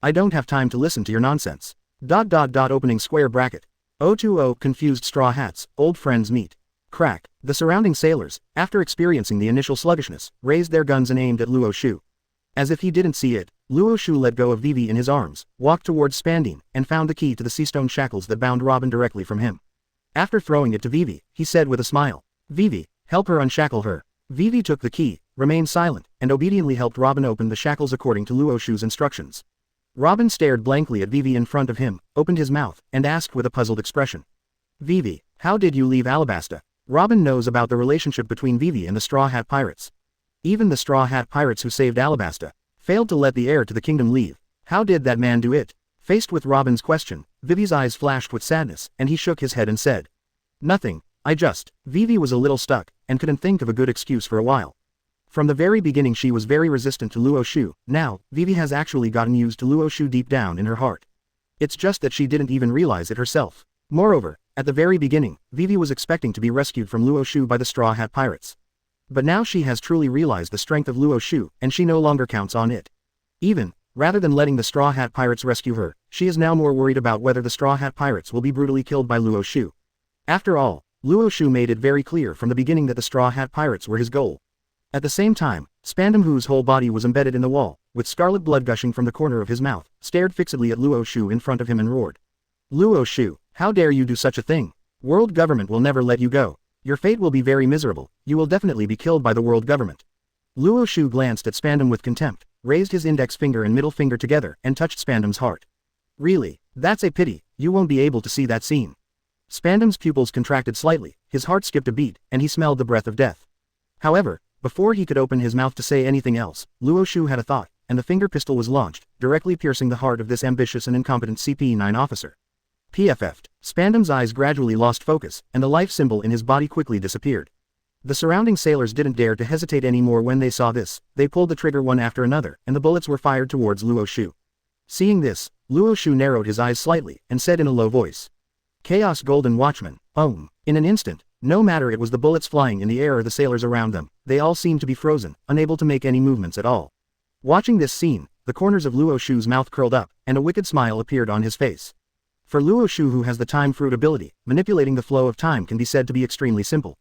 I don't have time to listen to your nonsense. Opening square bracket. 020 confused straw hats, old friends meet. Crack. The surrounding sailors, after experiencing the initial sluggishness, raised their guns and aimed at Luo Xiu. As if he didn't see it, Luo Xiu let go of Vivi in his arms, walked towards Spandam, and found the key to the seastone shackles that bound Robin directly from him. After throwing it to Vivi, he said with a smile, Vivi, help her unshackle her. Vivi took the key, remained silent, and obediently helped Robin open the shackles according to Luo Xiu's instructions. Robin stared blankly at Vivi in front of him, opened his mouth, and asked with a puzzled expression. Vivi, how did you leave Alabasta? Robin knows about the relationship between Vivi and the Straw Hat Pirates. Even the Straw Hat Pirates who saved Alabasta failed to let the heir to the kingdom leave. How did that man do it? Faced with Robin's question, Vivi's eyes flashed with sadness, and he shook his head and said, "Nothing, Vivi was a little stuck, and couldn't think of a good excuse for a while. From the very beginning she was very resistant to Luo Xiu. Now, Vivi has actually gotten used to Luo Xiu deep down in her heart. It's just that she didn't even realize it herself. Moreover, at the very beginning, Vivi was expecting to be rescued from Luo Xiu by the Straw Hat Pirates. But now she has truly realized the strength of Luo Xiu, and she no longer counts on it. Even, rather than letting the Straw Hat Pirates rescue her, she is now more worried about whether the Straw Hat Pirates will be brutally killed by Luo Xiu. After all, Luo Xiu made it very clear from the beginning that the Straw Hat Pirates were his goal. At the same time, Spandam, whose whole body was embedded in the wall, with scarlet blood gushing from the corner of his mouth, stared fixedly at Luo Xiu in front of him and roared. "Luo Xiu, how dare you do such a thing? World government will never let you go. Your fate will be very miserable, you will definitely be killed by the world government." Luo Xiu glanced at Spandam with contempt, raised his index finger and middle finger together, and touched Spandam's heart. "Really, that's a pity, you won't be able to see that scene." Spandam's pupils contracted slightly, his heart skipped a beat, and he smelled the breath of death. However, before he could open his mouth to say anything else, Luo Xiu had a thought, and the finger pistol was launched, directly piercing the heart of this ambitious and incompetent CP9 officer. PFF'd. Spandam's eyes gradually lost focus, and the life symbol in his body quickly disappeared. The surrounding sailors didn't dare to hesitate anymore when they saw this. They pulled the trigger one after another, and the bullets were fired towards Luo Xiu. Seeing this, Luo Xiu narrowed his eyes slightly, and said in a low voice, "Chaos Golden Watchman." In an instant, no matter it was the bullets flying in the air or the sailors around them, they all seemed to be frozen, unable to make any movements at all. Watching this scene, the corners of Luo Xiu's mouth curled up, and a wicked smile appeared on his face. For Luo Xiu, who has the time fruit ability, manipulating the flow of time can be said to be extremely simple.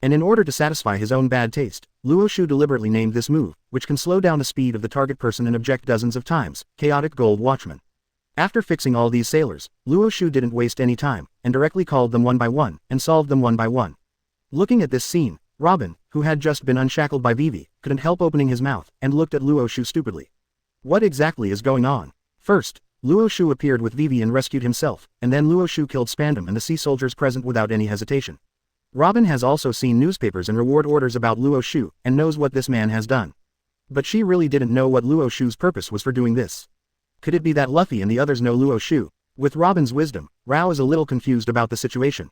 And in order to satisfy his own bad taste, Luo Xiu deliberately named this move, which can slow down the speed of the target person and object dozens of times, Chaotic Gold Watchman. After fixing all these sailors, Luo Xiu didn't waste any time, and directly called them one by one, and solved them one by one. Looking at this scene, Robin, who had just been unshackled by Vivi, couldn't help opening his mouth, and looked at Luo Xiu stupidly. What exactly is going on? First, Luo Xiu appeared with Vivi and rescued himself, and then Luo Xiu killed Spandam and the sea soldiers present without any hesitation. Robin has also seen newspapers and reward orders about Luo Xiu, and knows what this man has done. But she really didn't know what Luo Xiu's purpose was for doing this. Could it be that Luffy and the others know Luo Xiu? With Robin's wisdom, Rao is a little confused about the situation.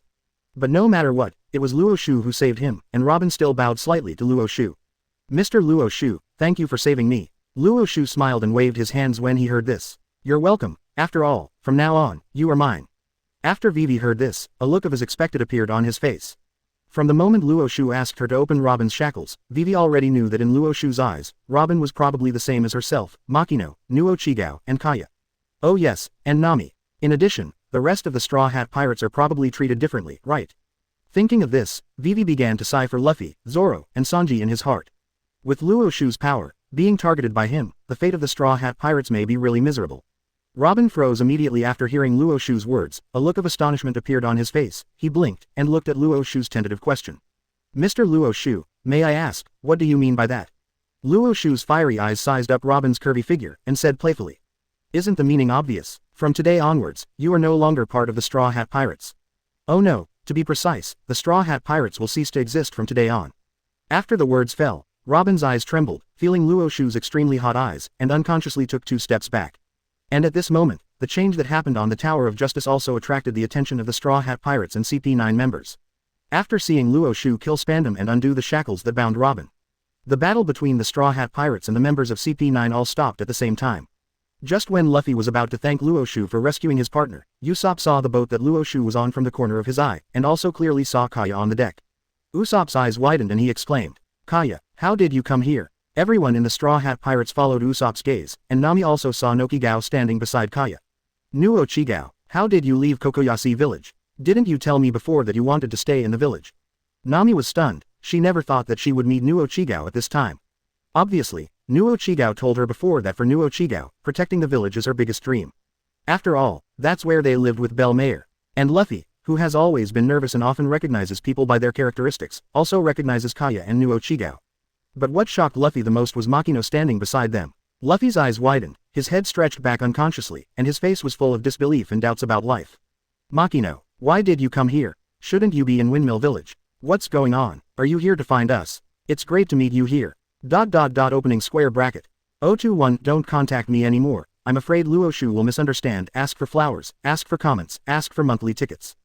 But no matter what, it was Luo Xiu who saved him, and Robin still bowed slightly to Luo Xiu. "Mr. Luo Xiu, thank you for saving me." Luo Xiu smiled and waved his hands when he heard this. "You're welcome. After all, from now on, you are mine." After Vivi heard this, a look of as expected appeared on his face. From the moment Luo Xiu asked her to open Robin's shackles, Vivi already knew that in Luo Xiu's eyes, Robin was probably the same as herself, Machino, Nuo Chigao, and Kaya. Oh yes, and Nami. In addition, the rest of the Straw Hat Pirates are probably treated differently, right? Thinking of this, Vivi began to sigh for Luffy, Zoro, and Sanji in his heart. With Luo Xiu's power, being targeted by him, the fate of the Straw Hat Pirates may be really miserable. Robin froze immediately after hearing Luo Xiu's words. A look of astonishment appeared on his face. He blinked, and looked at Luo Xiu's tentative question. "Mr. Luo Xiu, may I ask, what do you mean by that?" Luo Xiu's fiery eyes sized up Robin's curvy figure, and said playfully. "Isn't the meaning obvious? From today onwards, you are no longer part of the Straw Hat Pirates. Oh no, to be precise, the Straw Hat Pirates will cease to exist from today on." After the words fell, Robin's eyes trembled, feeling Luo Xiu's extremely hot eyes, and unconsciously took 2 steps back. And at this moment, the change that happened on the Tower of Justice also attracted the attention of the Straw Hat Pirates and CP9 members. After seeing Luo Xiu kill Spandam and undo the shackles that bound Robin, the battle between the Straw Hat Pirates and the members of CP9 all stopped at the same time. Just when Luffy was about to thank Luo Xiu for rescuing his partner, Usopp saw the boat that Luo Xiu was on from the corner of his eye, and also clearly saw Kaya on the deck. Usopp's eyes widened and he exclaimed, "Kaya, how did you come here?" Everyone in the Straw Hat Pirates followed Usopp's gaze, and Nami also saw Nokigao standing beside Kaya. "Nuo Chigao, how did you leave Kokoyashi village? Didn't you tell me before that you wanted to stay in the village?" Nami was stunned. She never thought that she would meet Nuo Chigao at this time. Obviously, Nuo Chigao told her before that for Nuo Chigao, protecting the village is her biggest dream. After all, that's where they lived with Bell Mayer. And Luffy, who has always been nervous and often recognizes people by their characteristics, also recognizes Kaya and Nuo Chigao. But what shocked Luffy the most was Machino standing beside them. Luffy's eyes widened, his head stretched back unconsciously, and his face was full of disbelief and doubts about life. "Machino, Why did you come here? Shouldn't you be in Windmill Village? What's going on? Are you here to find us? It's great to meet you here. Opening square bracket. 021 Don't contact me anymore. I'm afraid Luo Xiu will misunderstand. Ask for flowers, ask for comments, ask for monthly tickets.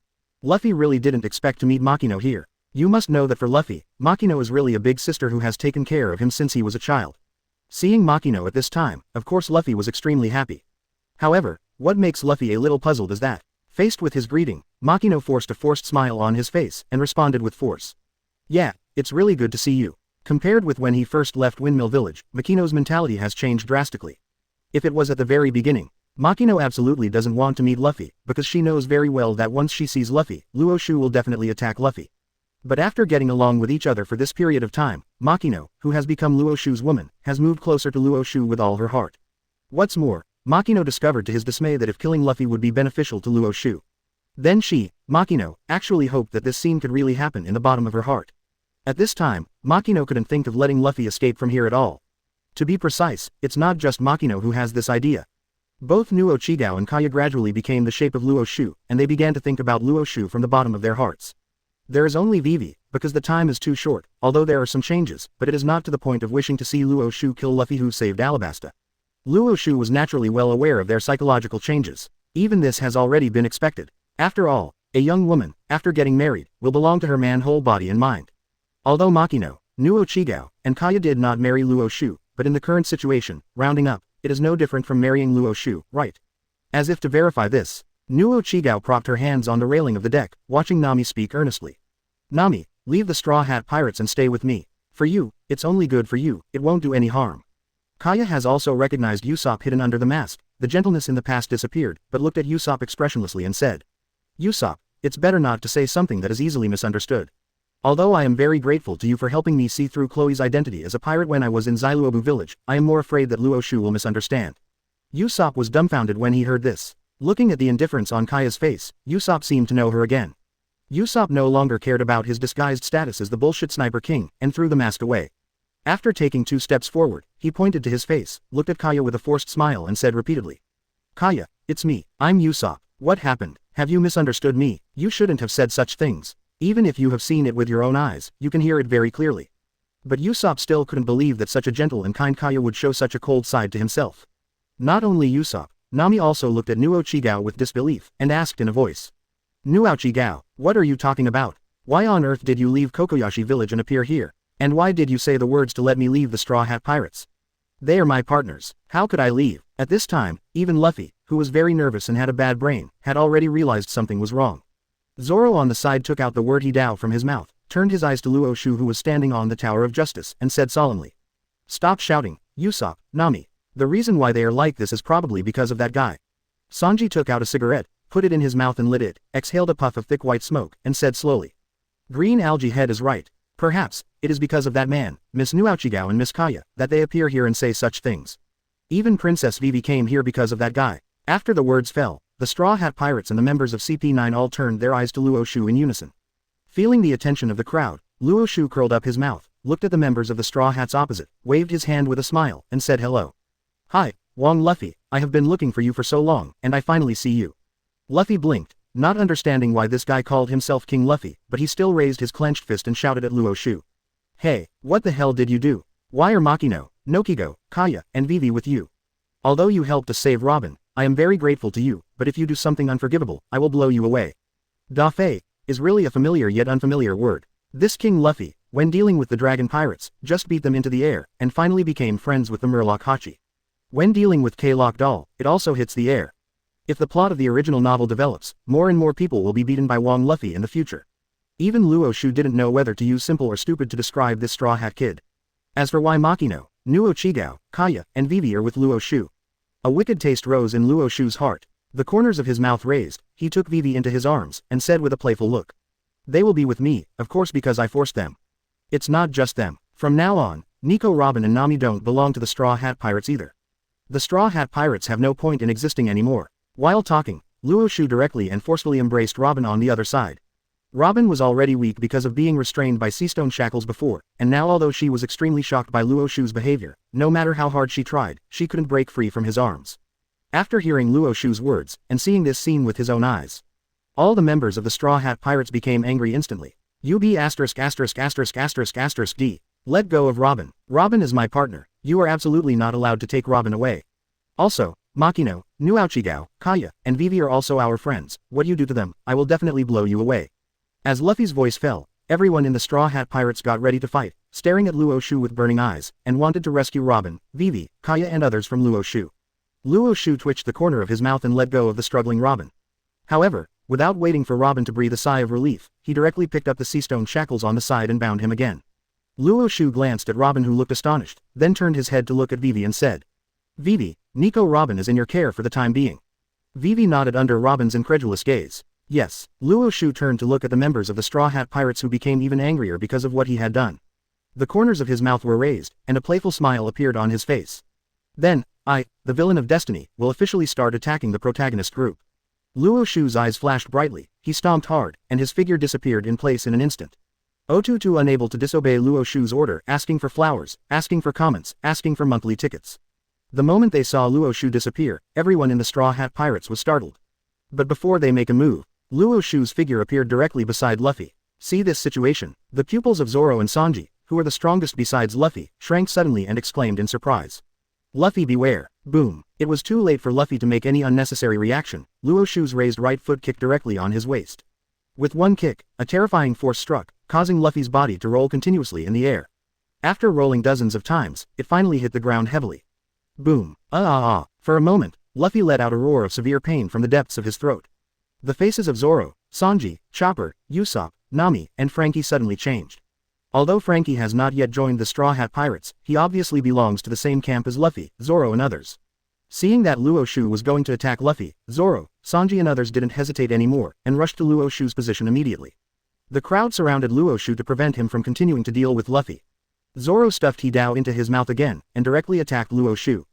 Luffy really didn't expect to meet Machino here. You must know that for Luffy, Machino is really a big sister who has taken care of him since he was a child. Seeing Machino at this time, of course Luffy was extremely happy. However, what makes Luffy a little puzzled is that, faced with his greeting, Machino forced a forced smile on his face and responded with force. Yeah, it's really good to see you. Compared with when he first left Windmill Village, Machino's mentality has changed drastically. If it was at the very beginning, Machino absolutely doesn't want to meet Luffy, because she knows very well that once she sees Luffy, Luo Xiu will definitely attack Luffy. But after getting along with each other for this period of time, Machino, who has become Luo Xiu's woman, has moved closer to Luo Xiu with all her heart. What's more, Machino discovered to his dismay that if killing Luffy would be beneficial to Luo Xiu. Then she, Machino, actually hoped that this scene could really happen in the bottom of her heart. At this time, Machino couldn't think of letting Luffy escape from here at all. To be precise, it's not just Machino who has this idea. Both Luo Xiu and Kaya gradually became the shape of Luo Xiu, and they began to think about Luo Xiu from the bottom of their hearts. There is only Vivi, because the time is too short, although there are some changes, but it is not to the point of wishing to see Luo Xiu kill Luffy who saved Alabasta. Luo Xiu was naturally well aware of their psychological changes. Even this has already been expected. After all, a young woman, after getting married, will belong to her man whole body and mind. Although Machino, Luo Xiu, and Kaya did not marry Luo Xiu, but in the current situation, rounding up, it is no different from marrying Luo Xiu, right? As if to verify this, Luo Xiu propped her hands on the railing of the deck, watching Nami speak earnestly. Nami, leave the Straw Hat Pirates and stay with me. For you, it's only good for you, it won't do any harm. Kaya has also recognized Usopp hidden under the mask. The gentleness in the past disappeared, but looked at Usopp expressionlessly and said, Usopp, it's better not to say something that is easily misunderstood. Although I am very grateful to you for helping me see through Chloe's identity as a pirate when I was in Zailuobu village, I am more afraid that Luo Xiu will misunderstand. Usopp was dumbfounded when he heard this. Looking at the indifference on Kaya's face, Usopp seemed to know her again. Usopp no longer cared about his disguised status as the bullshit sniper king, and threw the mask away. After taking 2 steps forward, he pointed to his face, looked at Kaya with a forced smile and said repeatedly, Kaya, it's me, I'm Usopp. What happened? Have you misunderstood me? You shouldn't have said such things. Even if you have seen it with your own eyes, you can hear it very clearly. But Usopp still couldn't believe that such a gentle and kind Kaya would show such a cold side to himself. Not only Usopp, Nami also looked at Luo Xiu with disbelief, and asked in a voice. Luo Xiu, what are you talking about? Why on earth did you leave Kokoyashi village and appear here? And why did you say the words to let me leave the Straw Hat Pirates? They are my partners, how could I leave? At this time, even Luffy, who was very nervous and had a bad brain, had already realized something was wrong. Zoro on the side took out the word Hidao from his mouth, turned his eyes to Luo Xiu who was standing on the Tower of Justice, and said solemnly. Stop shouting, Usopp, Nami. The reason why they are like this is probably because of that guy. Sanji took out a cigarette, put it in his mouth and lit it, exhaled a puff of thick white smoke, and said slowly. Green Algae Head is right. Perhaps, it is because of that man, Miss Luo Xiu and Miss Kaya, that they appear here and say such things. Even Princess Vivi came here because of that guy. After the words fell, the Straw Hat Pirates and the members of CP9 all turned their eyes to Luo Xiu in unison. Feeling the attention of the crowd, Luo Xiu curled up his mouth, looked at the members of the Straw Hats opposite, waved his hand with a smile, and said hello. Hi, Wong Luffy, I have been looking for you for so long, and I finally see you. Luffy blinked, not understanding why this guy called himself King Luffy, but he still raised his clenched fist and shouted at Luo Xiu. Hey, what the hell did you do? Why are Machino, Nojiko, Kaya, and Vivi with you? Although you helped us save Robin, I am very grateful to you, but if you do something unforgivable, I will blow you away. Da Fei is really a familiar yet unfamiliar word. This King Luffy, when dealing with the Dragon Pirates, just beat them into the air, and finally became friends with the Murloc Hachi. When dealing with K-Lock Doll, it also hits the air. If the plot of the original novel develops, more and more people will be beaten by Wong Luffy in the future. Even Luo Xiu didn't know whether to use simple or stupid to describe this Straw Hat Kid. As for why Machino, Luo Xiu, Kaya, and Vivi are with Luo Xiu. A wicked taste rose in Luo Xiu's heart. The corners of his mouth raised, he took Vivi into his arms, and said with a playful look. They will be with me, of course because I forced them. It's not just them. From now on, Nico Robin and Nami don't belong to the Straw Hat Pirates either. The Straw Hat Pirates have no point in existing anymore. While talking, Luo Xiu directly and forcefully embraced Robin on the other side. Robin was already weak because of being restrained by seastone shackles before, and now although she was extremely shocked by Luo Xiu's behavior, no matter how hard she tried, she couldn't break free from his arms. After hearing Luo Xiu's words, and seeing this scene with his own eyes, All the members of the Straw Hat Pirates became angry instantly. UB***********************************************************************************************************************************************************************************************************************************ve absolutely not allowed to take Robin away. Also, Machino, Nojiko, Kaya, and Vivi are also our friends, what you do to them, I will definitely blow you away. As Luffy's voice fell, everyone in the Straw Hat Pirates got ready to fight, staring at Luo Xiu with burning eyes, and wanted to rescue Robin, Vivi, Kaya and others from Luo Xiu. Luo Xiu twitched the corner of his mouth and let go of the struggling Robin. However, without waiting for Robin to breathe a sigh of relief, he directly picked up the sea stone shackles on the side and bound him again. Luo Xiu glanced at Robin, who looked astonished, then turned his head to look at Vivi and said, Vivi, Nico Robin is in your care for the time being. Vivi nodded under Robin's incredulous gaze. Yes. Luo Xiu turned to look at the members of the Straw Hat Pirates, who became even angrier because of what he had done. The corners of his mouth were raised, and a playful smile appeared on his face. Then, I, the villain of destiny, will officially start attacking the protagonist group. Luo Xiu's eyes flashed brightly, he stomped hard, and his figure disappeared in place in an instant. Otutu, unable to disobey Luo Xiu's order, asking for flowers, asking for comments, asking for monthly tickets. The moment they saw Luo Xiu disappear, everyone in the Straw Hat Pirates was startled. But before they make a move, Luo Xiu's figure appeared directly beside Luffy. See this situation, the pupils of Zoro and Sanji, who are the strongest besides Luffy, shrank suddenly and exclaimed in surprise. Luffy, beware. Boom. It was too late for Luffy to make any unnecessary reaction. Luo Xiu's raised right foot kicked directly on his waist. With one kick, a terrifying force struck, causing Luffy's body to roll continuously in the air. After rolling dozens of times, it finally hit the ground heavily. Boom. For a moment, Luffy let out a roar of severe pain from the depths of his throat. The faces of Zoro, Sanji, Chopper, Usopp, Nami, and Franky suddenly changed. Although Franky has not yet joined the Straw Hat Pirates, he obviously belongs to the same camp as Luffy, Zoro and others. Seeing that Luo Xiu was going to attack Luffy, Zoro, Sanji and others didn't hesitate anymore, and rushed to Luo Xiu's position immediately. The crowd surrounded Luo Xiu to prevent him from continuing to deal with Luffy. Zoro stuffed Hidao into his mouth again, and directly attacked Luo Xiu.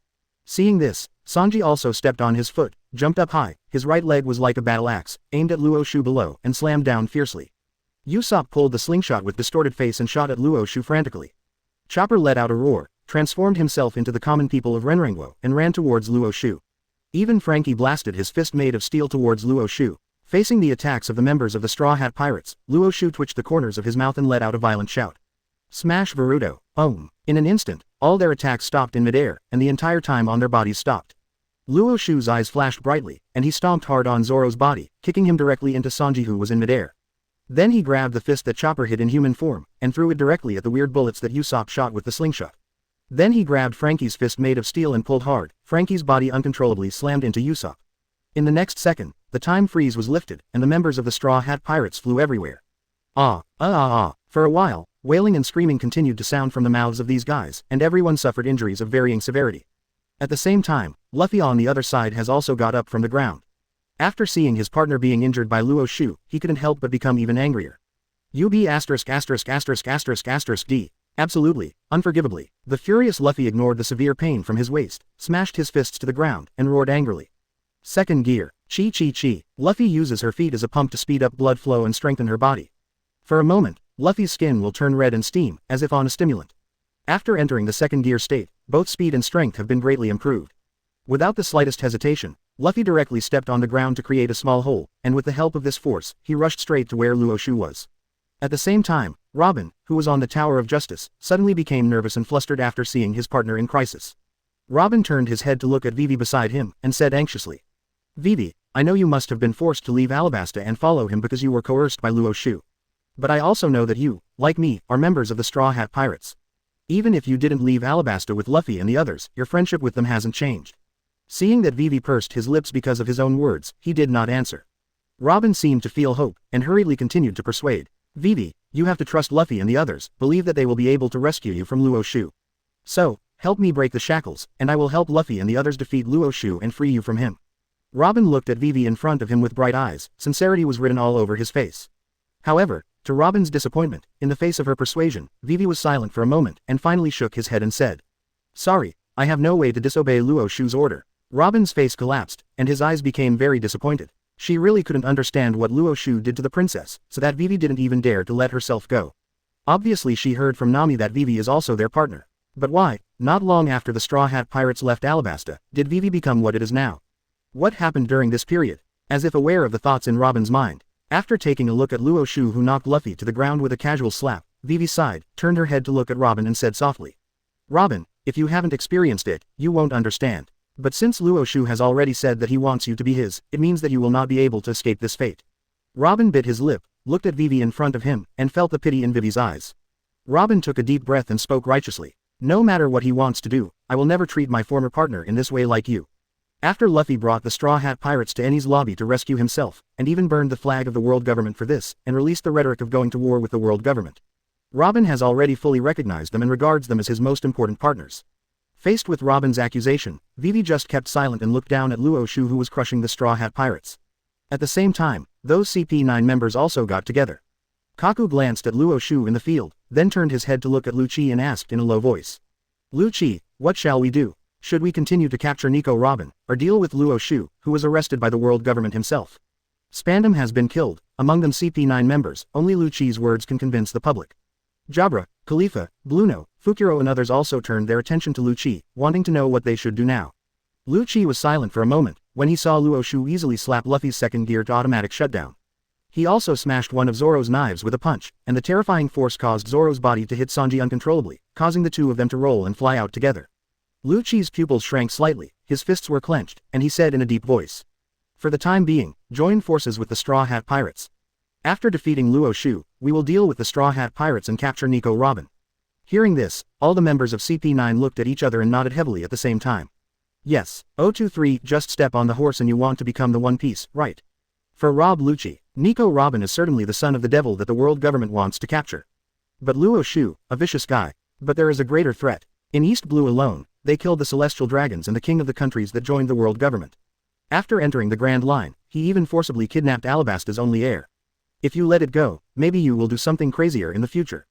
Seeing this, Sanji also stepped on his foot, jumped up high, his right leg was like a battle axe, aimed at Luo Xiu below, and slammed down fiercely. Usopp pulled the slingshot with distorted face and shot at Luo Xiu frantically. Chopper let out a roar, transformed himself into the common people of Renrenguo, and ran towards Luo Xiu. Even Franky blasted his fist made of steel towards Luo Xiu. Facing the attacks of the members of the Straw Hat Pirates, Luo Xiu twitched the corners of his mouth and let out a violent shout. Smash Naruto, In an instant, all their attacks stopped in midair, and the entire time on their bodies stopped. Luo Xiu's eyes flashed brightly, and he stomped hard on Zoro's body, kicking him directly into Sanji, who was in midair. Then he grabbed the fist that Chopper hid in human form, and threw it directly at the weird bullets that Usopp shot with the slingshot. Then he grabbed Franky's fist made of steel and pulled hard. Franky's body uncontrollably slammed into Usopp. In the next second, the time freeze was lifted, and the members of the Straw Hat Pirates flew everywhere. For a while, wailing and screaming continued to sound from the mouths of these guys, and everyone suffered injuries of varying severity. At the same time, Luffy on the other side has also got up from the ground. After seeing his partner being injured by Luo Xiu, he couldn't help but become even angrier. D. Absolutely, unforgivably. The furious Luffy ignored the severe pain from his waist, smashed his fists to the ground, and roared angrily. Second gear. Chi. Luffy uses her feet as a pump to speed up blood flow and strengthen her body. For a moment, Luffy's skin will turn red and steam, as if on a stimulant. After entering the second gear state, both speed and strength have been greatly improved. Without the slightest hesitation, Luffy directly stepped on the ground to create a small hole, and with the help of this force, he rushed straight to where Luo Xiu was. At the same time, Robin, who was on the Tower of Justice, suddenly became nervous and flustered after seeing his partner in crisis. Robin turned his head to look at Vivi beside him, and said anxiously, Vivi, I know you must have been forced to leave Alabasta and follow him because you were coerced by Luo Xiu. But I also know that you, like me, are members of the Straw Hat Pirates. Even if you didn't leave Alabasta with Luffy and the others, your friendship with them hasn't changed. Seeing that Vivi pursed his lips because of his own words, he did not answer. Robin seemed to feel hope, and hurriedly continued to persuade. Vivi, you have to trust Luffy and the others, believe that they will be able to rescue you from Luo Xiu. So, help me break the shackles, and I will help Luffy and the others defeat Luo Xiu and free you from him. Robin looked at Vivi in front of him with bright eyes, sincerity was written all over his face. However, to Robin's disappointment, in the face of her persuasion, Vivi was silent for a moment, and finally shook his head and said, Sorry, I have no way to disobey Luo Xiu's order. Robin's face collapsed, and his eyes became very disappointed. She really couldn't understand what Luo Xiu did to the princess, so that Vivi didn't even dare to let herself go. Obviously she heard from Nami that Vivi is also their partner. But why, not long after the Straw Hat Pirates left Alabasta, did Vivi become what it is now? What happened during this period? as if aware of the thoughts in Robin's mind. After taking a look at Luo Xiu, who knocked Luffy to the ground with a casual slap, Vivi sighed, turned her head to look at Robin and said softly, "Robin, if you haven't experienced it, you won't understand. But since Luo Xiu has already said that he wants you to be his, it means that you will not be able to escape this fate." Robin bit his lip, looked at Vivi in front of him, and felt the pity in Vivi's eyes. Robin took a deep breath and spoke righteously. "No matter what he wants to do, I will never treat my former partner in this way like you." After Luffy brought the Straw Hat Pirates to Enies' lobby to rescue himself, and even burned the flag of the world government for this, and released the rhetoric of going to war with the world government, Robin has already fully recognized them and regards them as his most important partners. Faced with Robin's accusation, Vivi just kept silent and looked down at Luo Xiu, who was crushing the Straw Hat Pirates. At the same time, those CP9 members also got together. Kaku glanced at Luo Xiu in the field, then turned his head to look at Lu Chi and asked in a low voice, "Lu Chi, what shall we do? Should we continue to capture Nico Robin, or deal with Luo Xiu, who was arrested by the world government himself?" Spandam has been killed, among them CP9 members. Only Lu Chi's words can convince the public. Jabra, Khalifa, Bluno, Fukuro and others also turned their attention to Lu Chi, wanting to know what they should do now. Lu Chi was silent for a moment, when he saw Luo Xiu easily slap Luffy's second gear to automatic shutdown. He also smashed one of Zoro's knives with a punch, and the terrifying force caused Zoro's body to hit Sanji uncontrollably, causing the two of them to roll and fly out together. Lu Chi's pupils shrank slightly, his fists were clenched, and he said in a deep voice, "For the time being, join forces with the Straw Hat Pirates. After defeating Luo Xiu, we will deal with the Straw Hat Pirates and capture Nico Robin." Hearing this, all the members of CP9 looked at each other and nodded heavily at the same time. "Yes, 023, just step on the horse and you want to become the One Piece, right?" For Rob Lucci, Nico Robin is certainly the son of the devil that the world government wants to capture. But Luo Xiu, a vicious guy. But there is a greater threat. In East Blue alone, they killed the Celestial Dragons and the king of the countries that joined the world government. After entering the Grand Line, he even forcibly kidnapped Alabasta's only heir. If you let it go, maybe you will do something crazier in the future.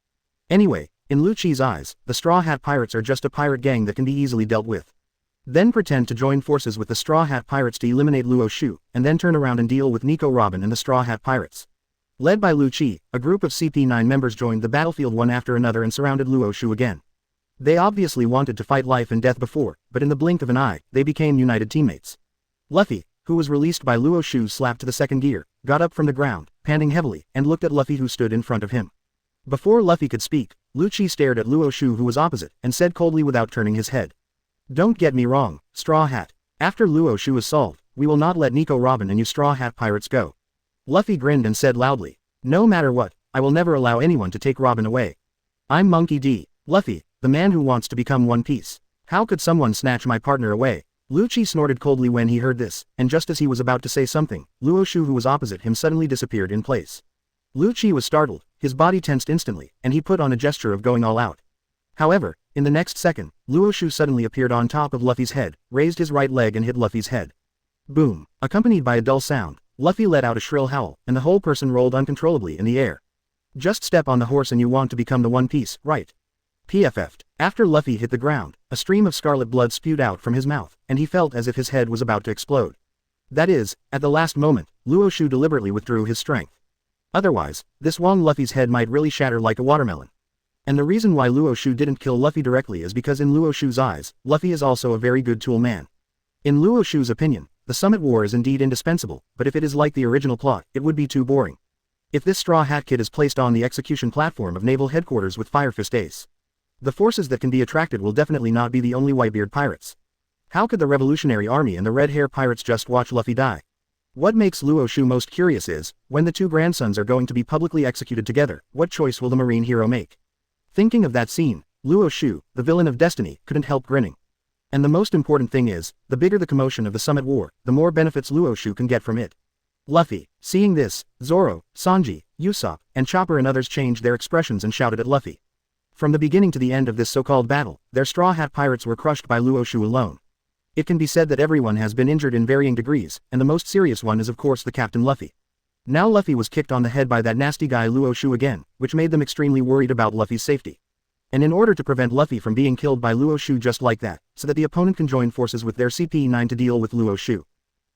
Anyway, in Lu Chi's eyes, the Straw Hat Pirates are just a pirate gang that can be easily dealt with. Then pretend to join forces with the Straw Hat Pirates to eliminate Luo Xiu, and then turn around and deal with Nico Robin and the Straw Hat Pirates. Led by Lu Chi, a group of CP9 members joined the battlefield one after another and surrounded Luo Xiu again. They obviously wanted to fight life and death before, but in the blink of an eye, they became united teammates. Luffy, who was released by Luo Xiu's slap to the second gear, got up from the ground, panting heavily, and looked at Luffy, who stood in front of him. Before Luffy could speak, Lu Chi stared at Luo Xiu, who was opposite, and said coldly without turning his head, "Don't get me wrong, Straw Hat. After Luo Xiu is solved, we will not let Nico Robin and you Straw Hat Pirates go." Luffy grinned and said loudly, "No matter what, I will never allow anyone to take Robin away. I'm Monkey D. Luffy, the man who wants to become One Piece. How could someone snatch my partner away?" Lu Chi snorted coldly when he heard this, and just as he was about to say something, Luo Xiu, who was opposite him, suddenly disappeared in place. Lu Chi was startled, his body tensed instantly, and he put on a gesture of going all out. However, in the next second, Luo Xiu suddenly appeared on top of Luffy's head, raised his right leg and hit Luffy's head. Boom! Accompanied by a dull sound, Luffy let out a shrill howl, and the whole person rolled uncontrollably in the air. Just step on the horse and you want to become the One Piece, right? PFF'd. After Luffy hit the ground, a stream of scarlet blood spewed out from his mouth, and he felt as if his head was about to explode. That is, at the last moment, Luo Xiu deliberately withdrew his strength. Otherwise, this Wong Luffy's head might really shatter like a watermelon. And the reason why Luo Xiu didn't kill Luffy directly is because in Luo Xiu's eyes, Luffy is also a very good tool man. In Luo Xiu's opinion, the Summit War is indeed indispensable, but if it is like the original plot, it would be too boring. If this Straw Hat Kid is placed on the execution platform of Naval Headquarters with Fire Fist Ace, the forces that can be attracted will definitely not be the only Whitebeard pirates. How could the Revolutionary Army and the Red Hair pirates just watch Luffy die? What makes Luo Xiu most curious is, when the two grandsons are going to be publicly executed together, what choice will the marine hero make? Thinking of that scene, Luo Xiu, the villain of Destiny, couldn't help grinning. And the most important thing is, the bigger the commotion of the Summit War, the more benefits Luo Xiu can get from it. Luffy. Seeing this, Zoro, Sanji, Usopp, and Chopper and others changed their expressions and shouted at Luffy. From the beginning to the end of this so-called battle, their Straw Hat Pirates were crushed by Luo Xiu alone. It can be said that everyone has been injured in varying degrees, and the most serious one is of course the Captain Luffy. Now Luffy was kicked on the head by that nasty guy Luo Xiu again, which made them extremely worried about Luffy's safety. And in order to prevent Luffy from being killed by Luo Xiu just like that, so that the opponent can join forces with their CP9 to deal with Luo Xiu.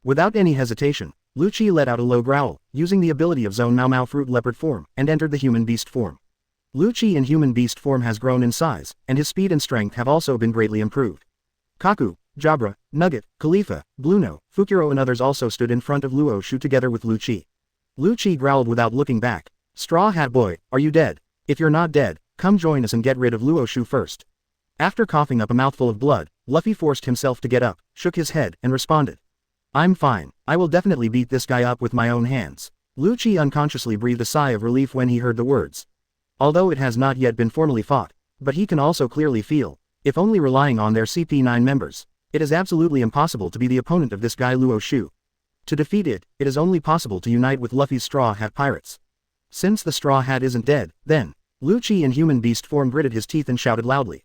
Without any hesitation, Lu Chi let out a low growl, using the ability of Zone Mao Mao Fruit Leopard form, and entered the human beast form. Lu Chi in human beast form has grown in size, and his speed and strength have also been greatly improved. Kaku, Jabra, Nugget, Khalifa, Bluno, Fukuro and others also stood in front of Luo Xiu together with Lu Chi. Lu Chi growled without looking back. Straw Hat Boy, are you dead? If you're not dead, come join us and get rid of Luo Xiu first. After coughing up a mouthful of blood, Luffy forced himself to get up, shook his head, and responded. I'm fine, I will definitely beat this guy up with my own hands. Lu Chi unconsciously breathed a sigh of relief when he heard the words. Although it has not yet been formally fought, but he can also clearly feel, if only relying on their CP9 members, it is absolutely impossible to be the opponent of this guy Luo Xiu. To defeat it, it is only possible to unite with Luffy's Straw Hat Pirates. Since the Straw Hat isn't dead, then, Lu Chi in human beast form gritted his teeth and shouted loudly.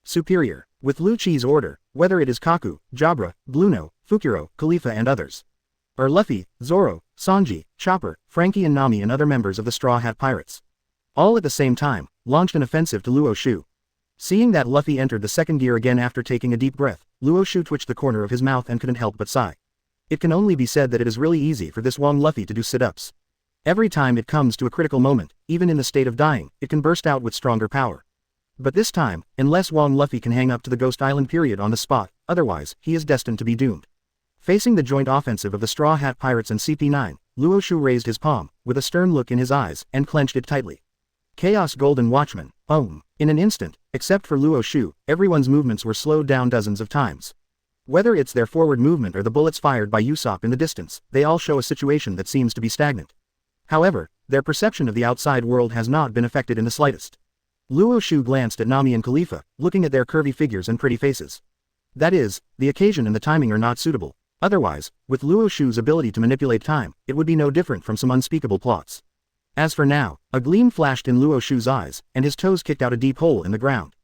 Superior, with Lu Chi's order, whether it is Kaku, Jabra, Bluno, Fukuro, Khalifa and others, or Luffy, Zoro, Sanji, Chopper, Frankie and Nami and other members of the Straw Hat Pirates, all at the same time, launched an offensive to Luo Xiu. Seeing that Luffy entered the second gear again after taking a deep breath, Luo Xiu twitched the corner of his mouth and couldn't help but sigh. It can only be said that it is really easy for this Wong Luffy to do sit-ups. Every time it comes to a critical moment, even in the state of dying, it can burst out with stronger power. But this time, unless Wong Luffy can hang up to the Ghost Island period on the spot, otherwise, he is destined to be doomed. Facing the joint offensive of the Straw Hat Pirates and CP9, Luo Xiu raised his palm, with a stern look in his eyes, and clenched it tightly. Chaos Golden Watchman, Om. In an instant, except for Luo Xiu, everyone's movements were slowed down dozens of times. Whether it's their forward movement or the bullets fired by Usopp in the distance, they all show a situation that seems to be stagnant. However, their perception of the outside world has not been affected in the slightest. Luo Xiu glanced at Nami and Khalifa, looking at their curvy figures and pretty faces. That is, the occasion and the timing are not suitable. Otherwise, with Luo Xiu's ability to manipulate time, it would be no different from some unspeakable plots. As for now, a gleam flashed in Luo Xiu's eyes, and his toes kicked out a deep hole in the ground.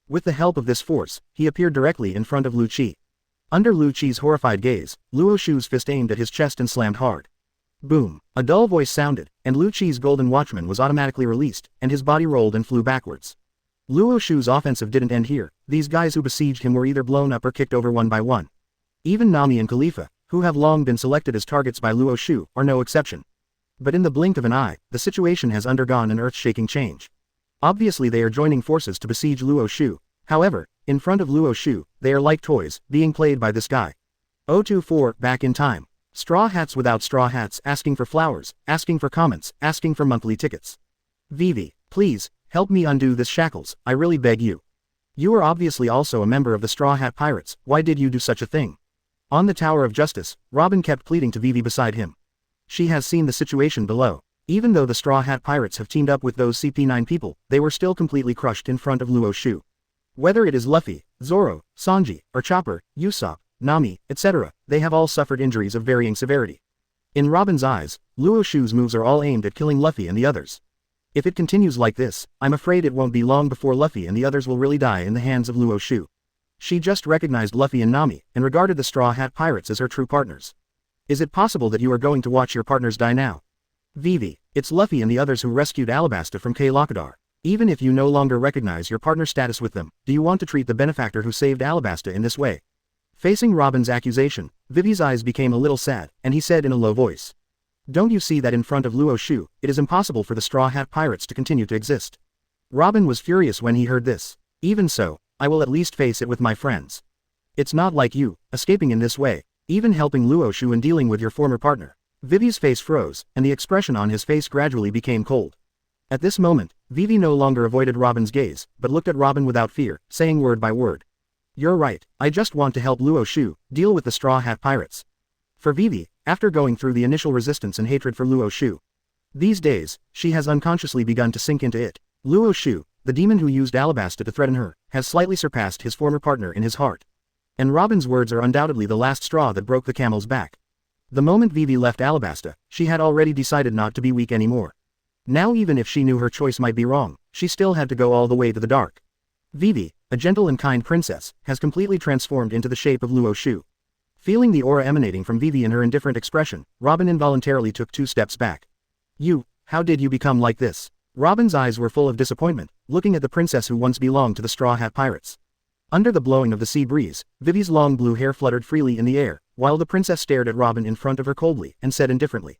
With the help of this force, he appeared directly in front of Lu Chi. Under Lu Chi's horrified gaze, Luo Xiu's fist aimed at his chest and slammed hard. Boom! A dull voice sounded, and Lu Chi's Golden Watchman was automatically released, and his body rolled and flew backwards. Luo Xiu's offensive didn't end here. These guys who besieged him were either blown up or kicked over one by one. Even Nami and Khalifa, who have long been selected as targets by Luo Xiu, are no exception. But in the blink of an eye, the situation has undergone an earth-shaking change. Obviously they are joining forces to besiege Luo Xiu. However, in front of Luo Xiu, they are like toys, being played by this guy. 024, back in time. Straw hats without straw hats asking for flowers, asking for comments, asking for monthly tickets. Vivi, please, help me undo this shackles, I really beg you. You are obviously also a member of the Straw Hat Pirates, why did you do such a thing? On the Tower of Justice, Robin kept pleading to Vivi beside him. She has seen the situation below. Even though the Straw Hat Pirates have teamed up with those CP9 people, they were still completely crushed in front of Luo Xiu. Whether it is Luffy, Zoro, Sanji, or Chopper, Usopp, Nami, etc., they have all suffered injuries of varying severity. In Robin's eyes, Luo Xiu's moves are all aimed at killing Luffy and the others. If it continues like this, I'm afraid it won't be long before Luffy and the others will really die in the hands of Luo Xiu. She just recognized Luffy and Nami, and regarded the Straw Hat Pirates as her true partners. Is it possible that you are going to watch your partners die now? Vivi, it's Luffy and the others who rescued Alabasta from K. Lockadar. Even if you no longer recognize your partner status with them, do you want to treat the benefactor who saved Alabasta in this way? Facing Robin's accusation, Vivi's eyes became a little sad, and he said in a low voice. Don't you see that in front of Luo Xiu, it is impossible for the Straw Hat Pirates to continue to exist? Robin was furious when he heard this. Even so, I will at least face it with my friends. It's not like you, escaping in this way, even helping Luo Xiu in dealing with your former partner. Vivi's face froze, and the expression on his face gradually became cold. At this moment, Vivi no longer avoided Robin's gaze, but looked at Robin without fear, saying word by word. You're right, I just want to help Luo Xiu deal with the Straw Hat Pirates. For Vivi, after going through the initial resistance and hatred for Luo Xiu, these days, she has unconsciously begun to sink into it. Luo Xiu, the demon who used Alabasta to threaten her, has slightly surpassed his former partner in his heart. And Robin's words are undoubtedly the last straw that broke the camel's back. The moment Vivi left Alabasta, she had already decided not to be weak anymore. Now even if she knew her choice might be wrong, she still had to go all the way to the dark. Vivi, a gentle and kind princess, has completely transformed into the shape of Luo Xiu. Feeling the aura emanating from Vivi in her indifferent expression, Robin involuntarily took 2 steps back. You, how did you become like this? Robin's eyes were full of disappointment, looking at the princess who once belonged to the Straw Hat Pirates. Under the blowing of the sea breeze, Vivi's long blue hair fluttered freely in the air, while the princess stared at Robin in front of her coldly, and said indifferently.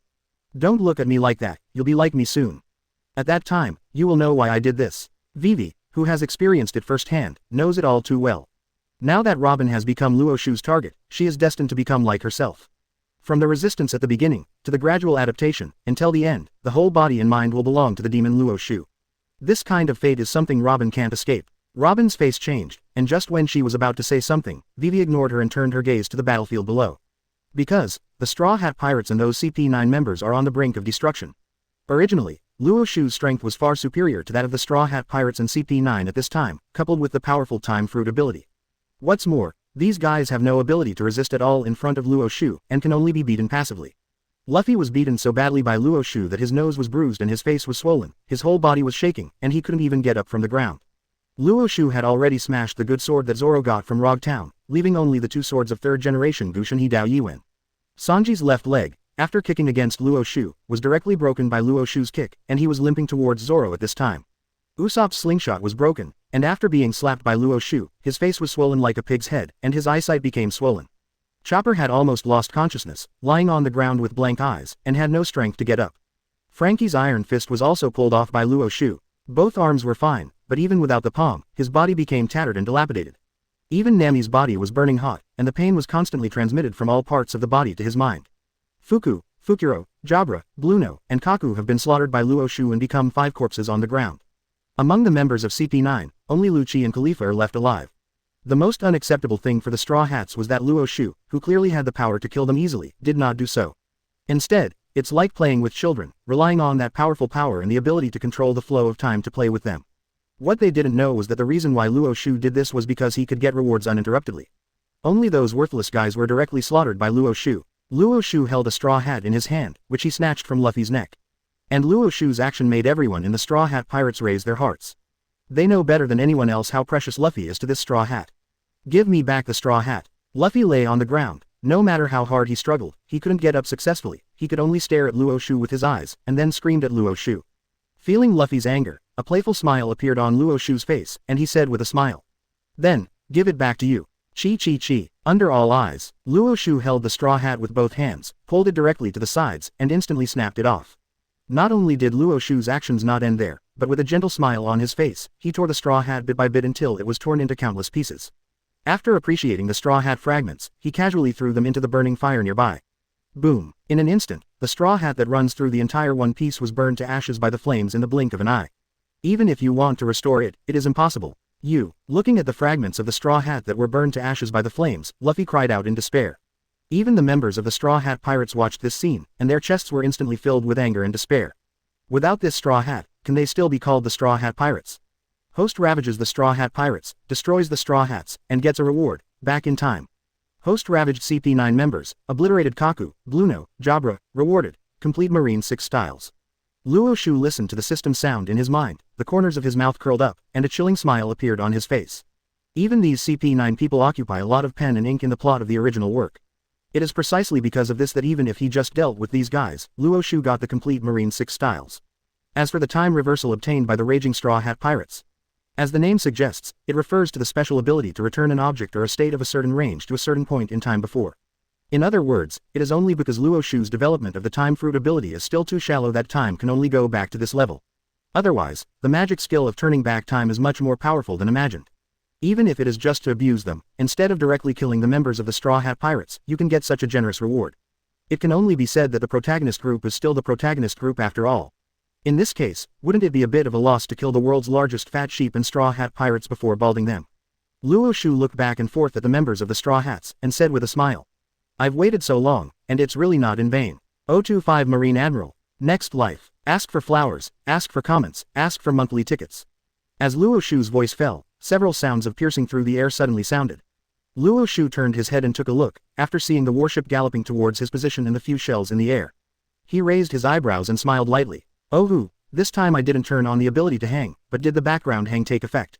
Don't look at me like that, you'll be like me soon. At that time, you will know why I did this. Vivi, who has experienced it firsthand, knows it all too well. Now that Robin has become Luo Xiu's target, she is destined to become like herself. From the resistance at the beginning, to the gradual adaptation, until the end, the whole body and mind will belong to the demon Luo Xiu. This kind of fate is something Robin can't escape. Robin's face changed, and just when she was about to say something, Vivi ignored her and turned her gaze to the battlefield below. Because, the Straw Hat Pirates and those CP9 members are on the brink of destruction. Originally, Luo Xiu's strength was far superior to that of the Straw Hat Pirates and CP9 at this time, coupled with the powerful Time Fruit ability. What's more, these guys have no ability to resist at all in front of Luo Xiu and can only be beaten passively. Luffy was beaten so badly by Luo Xiu that his nose was bruised and his face was swollen, his whole body was shaking, and he couldn't even get up from the ground. Luo Xiu had already smashed the good sword that Zoro got from Rog Town, leaving only the two swords of third-generation Gushin He Dao Yiwen. Sanji's left leg, after kicking against Luo Xiu, was directly broken by Luo Xiu's kick, and he was limping towards Zoro at this time. Usopp's slingshot was broken, and after being slapped by Luo Xiu, his face was swollen like a pig's head, and his eyesight became swollen. Chopper had almost lost consciousness, lying on the ground with blank eyes, and had no strength to get up. Frankie's iron fist was also pulled off by Luo Xiu. Both arms were fine, but even without the palm, his body became tattered and dilapidated. Even Nami's body was burning hot, and the pain was constantly transmitted from all parts of the body to his mind. Fuku, Fukuro, Jabra, Bluno, and Kaku have been slaughtered by Luo Xiu and become 5 corpses on the ground. Among the members of CP9, only Lu Chi and Khalifa are left alive. The most unacceptable thing for the Straw Hats was that Luo Xiu, who clearly had the power to kill them easily, did not do so. Instead, it's like playing with children, relying on that powerful power and the ability to control the flow of time to play with them. What they didn't know was that the reason why Luo Xiu did this was because he could get rewards uninterruptedly. Only those worthless guys were directly slaughtered by Luo Xiu. Luo Xiu held a straw hat in his hand, which he snatched from Luffy's neck. And Luo Xiu's action made everyone in the Straw Hat Pirates raise their hearts. They know better than anyone else how precious Luffy is to this straw hat. Give me back the straw hat. Luffy lay on the ground. No matter how hard he struggled, he couldn't get up successfully. He could only stare at Luo Xiu with his eyes, and then screamed at Luo Xiu. Feeling Luffy's anger, a playful smile appeared on Luo Xiu's face, and he said with a smile. Then, give it back to you. Chi chi chi. Under all eyes, Luo Xiu held the straw hat with both hands, pulled it directly to the sides, and instantly snapped it off. Not only did Luo Xiu's actions not end there, but with a gentle smile on his face, he tore the straw hat bit by bit until it was torn into countless pieces. After appreciating the straw hat fragments, he casually threw them into the burning fire nearby. Boom. In an instant, the straw hat that runs through the entire One Piece was burned to ashes by the flames in the blink of an eye. Even if you want to restore it, it is impossible. Looking at the fragments of the straw hat that were burned to ashes by the flames, Luffy cried out in despair. Even the members of the Straw Hat Pirates watched this scene, and their chests were instantly filled with anger and despair. Without this straw hat, can they still be called the Straw Hat Pirates? Host ravages the Straw Hat Pirates, destroys the Straw Hats, and gets a reward, back in time. Host ravaged CP9 members, obliterated Kaku, Bluno, Jabra, rewarded, complete Marine 6 styles. Luo Xiu listened to the system sound in his mind, the corners of his mouth curled up, and a chilling smile appeared on his face. Even these CP9 people occupy a lot of pen and ink in the plot of the original work. It is precisely because of this that even if he just dealt with these guys, Luo Xiu got the complete Marine 6 styles. As for the time reversal obtained by the Raging Straw Hat Pirates, as the name suggests, it refers to the special ability to return an object or a state of a certain range to a certain point in time before. In other words, it is only because Luo Xiu's development of the Time Fruit ability is still too shallow that time can only go back to this level. Otherwise, the magic skill of turning back time is much more powerful than imagined. Even if it is just to abuse them, instead of directly killing the members of the Straw Hat Pirates, you can get such a generous reward. It can only be said that the protagonist group is still the protagonist group after all. In this case, wouldn't it be a bit of a loss to kill the world's largest fat sheep and Straw Hat Pirates before balding them? Luo Xiu looked back and forth at the members of the Straw Hats, and said with a smile. I've waited so long, and it's really not in vain. 025 Marine Admiral. Next life. Ask for flowers, ask for comments, ask for monthly tickets. As Luo Xiu's voice fell, several sounds of piercing through the air suddenly sounded. Luo Xiu turned his head and took a look, after seeing the warship galloping towards his position and the few shells in the air. He raised his eyebrows and smiled lightly. Oh, this time I didn't turn on the ability to hang, but did the background hang take effect?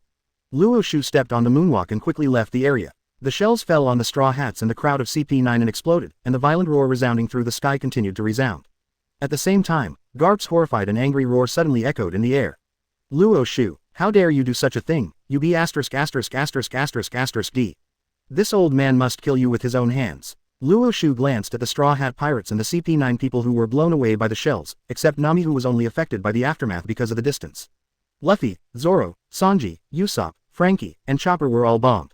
Luo Xiu stepped on the moonwalk and quickly left the area. The shells fell on the straw hats and the crowd of CP9 and exploded, and the violent roar resounding through the sky continued to resound. At the same time, Garp's horrified and angry roar suddenly echoed in the air. Luo Xiu, how dare you do such a thing, you be ****************. This old man must kill you with his own hands. Luo Xiu glanced at the Straw Hat Pirates and the CP9 people who were blown away by the shells, except Nami who was only affected by the aftermath because of the distance. Luffy, Zoro, Sanji, Usopp, Frankie, and Chopper were all bombed.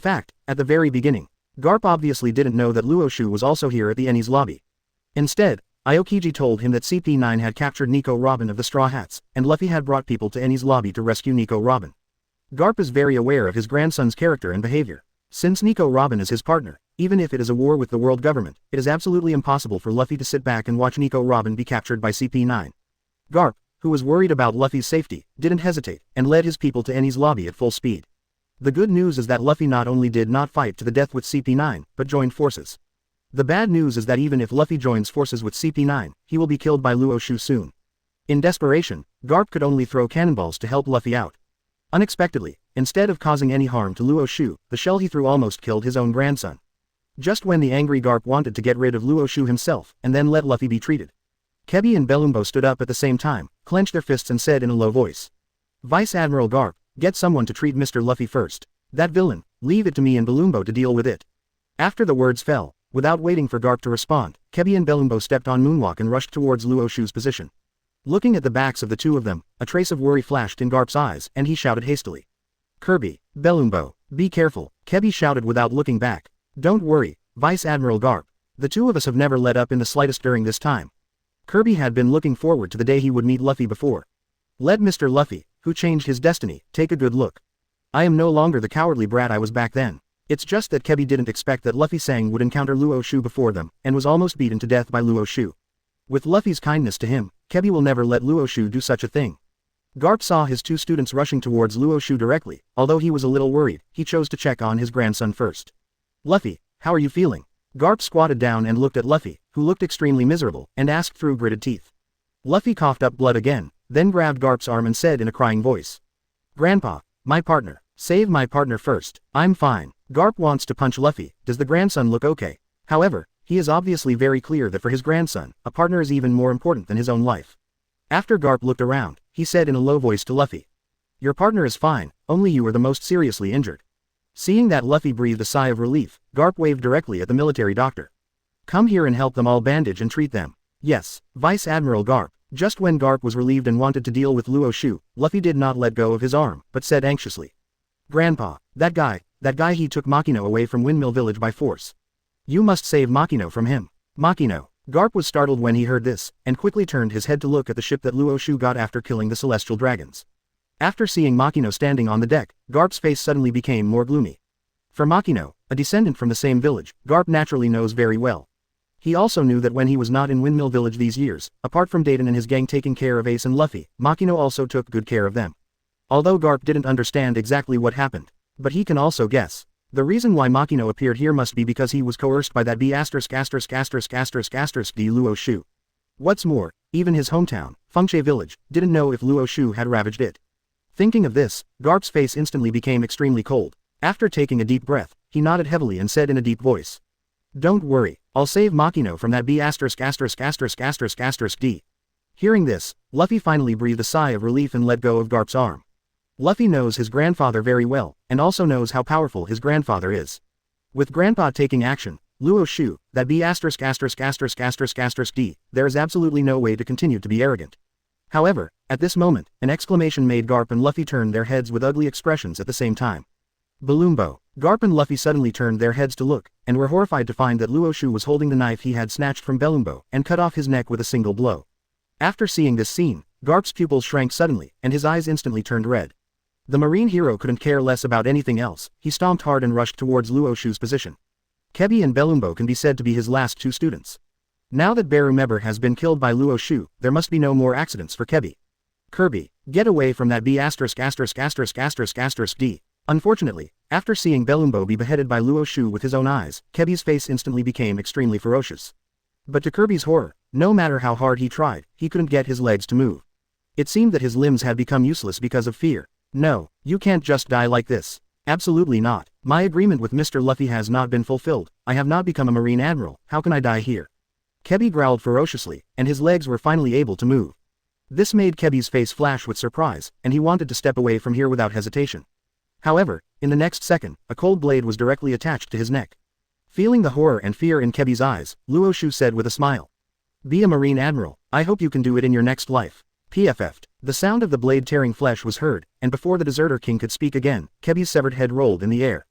fact, at the very beginning, Garp obviously didn't know that Luo Xiu was also here at the Enies lobby. Instead, Aokiji told him that CP9 had captured Nami Robin of the Straw Hats, and Luffy had brought people to Enies lobby to rescue Nami Robin. Garp is very aware of his grandson's character and behavior. Since Nami Robin is his partner, even if it is a war with the world government, it is absolutely impossible for Luffy to sit back and watch Nami Robin be captured by CP9. Garp, who was worried about Luffy's safety, didn't hesitate, and led his people to Enies lobby at full speed. The good news is that Luffy not only did not fight to the death with CP9, but joined forces. The bad news is that even if Luffy joins forces with CP9, he will be killed by Luo Xiu soon. In desperation, Garp could only throw cannonballs to help Luffy out. Unexpectedly, instead of causing any harm to Luo Xiu, the shell he threw almost killed his own grandson. Just when the angry Garp wanted to get rid of Luo Xiu himself, and then let Luffy be treated. Coby and Belumbo stood up at the same time, clenched their fists and said in a low voice. Vice Admiral Garp, get someone to treat Mr. Luffy first. That villain, leave it to me and Belumbo to deal with it. After the words fell, without waiting for Garp to respond, Coby and Belumbo stepped on Moonwalk and rushed towards Luo Xiu's position. Looking at the backs of the two of them, a trace of worry flashed in Garp's eyes and he shouted hastily. Kirby, Belumbo, be careful, Coby shouted without looking back. Don't worry, Vice Admiral Garp. The two of us have never let up in the slightest during this time. Kirby had been looking forward to the day he would meet Luffy before. Let Mr. Luffy, who changed his destiny, take a good look. I am no longer the cowardly brat I was back then. It's just that Coby didn't expect that Luffy Sang would encounter Luo Xiu before them, and was almost beaten to death by Luo Xiu. With Luffy's kindness to him, Coby will never let Luo Xiu do such a thing. Garp saw his two students rushing towards Luo Xiu directly. Although he was a little worried, he chose to check on his grandson first. Luffy, how are you feeling? Garp squatted down and looked at Luffy, who looked extremely miserable, and asked through gritted teeth. Luffy coughed up blood again, then grabbed Garp's arm and said in a crying voice. Grandpa, my partner, save my partner first. I'm fine. Garp wants to punch Luffy. Does the grandson look okay? However, he is obviously very clear that for his grandson, a partner is even more important than his own life. After Garp looked around, he said in a low voice to Luffy. Your partner is fine, only you are the most seriously injured. Seeing that Luffy breathed a sigh of relief, Garp waved directly at the military doctor. Come here and help them all bandage and treat them. Yes, Vice Admiral Garp. Just when Garp was relieved and wanted to deal with Luo Xiu, Luffy did not let go of his arm, but said anxiously. Grandpa, that guy he took Machino away from Windmill Village by force. You must save Machino from him. Machino. Garp was startled when he heard this, and quickly turned his head to look at the ship that Luo Xiu got after killing the celestial dragons. After seeing Machino standing on the deck, Garp's face suddenly became more gloomy. For Machino, a descendant from the same village, Garp naturally knows very well. He also knew that when he was not in Windmill Village these years, apart from Dayton and his gang taking care of Ace and Luffy, Machino also took good care of them. Although Garp didn't understand exactly what happened, but he can also guess. The reason why Machino appeared here must be because he was coerced by that D Luo Xiu. What's more, even his hometown, Fengche Village, didn't know if Luo Xiu had ravaged it. Thinking of this, Garp's face instantly became extremely cold. After taking a deep breath, he nodded heavily and said in a deep voice. Don't worry, I'll save Machino from that D. Hearing this, Luffy finally breathed a sigh of relief and let go of Garp's arm. Luffy knows his grandfather very well, and also knows how powerful his grandfather is. With Grandpa taking action, Luo Xiu, that D, there is absolutely no way to continue to be arrogant. However, at this moment, an exclamation made Garp and Luffy turn their heads with ugly expressions at the same time. Belumbo. Garp and Luffy suddenly turned their heads to look, and were horrified to find that Luo Xiu was holding the knife he had snatched from Belumbo, and cut off his neck with a single blow. After seeing this scene, Garp's pupils shrank suddenly, and his eyes instantly turned red. The marine hero couldn't care less about anything else. He stomped hard and rushed towards Luo Xiu's position. Coby and Belumbo can be said to be his last two students. Now that Beru Meber has been killed by Luo Xiu, there must be no more accidents for Coby. Kirby, get away from that B asterisk asterisk asterisk asterisk asterisk D. Unfortunately, after seeing Belumbo be beheaded by Luo Xiu with his own eyes, Keby's face instantly became extremely ferocious. But to Kirby's horror, no matter how hard he tried, he couldn't get his legs to move. It seemed that his limbs had become useless because of fear. No, you can't just die like this. Absolutely not. My agreement with Mr. Luffy has not been fulfilled. I have not become a Marine Admiral. How can I die here? Keby growled ferociously, and his legs were finally able to move. This made Keby's face flash with surprise, and he wanted to step away from here without hesitation. However, in the next second, a cold blade was directly attached to his neck. Feeling the horror and fear in Keby's eyes, Luo Xiu said with a smile. Be a Marine Admiral. I hope you can do it in your next life. PFF'd. The sound of the blade tearing flesh was heard, and before the Deserter King could speak again, Keby's severed head rolled in the air.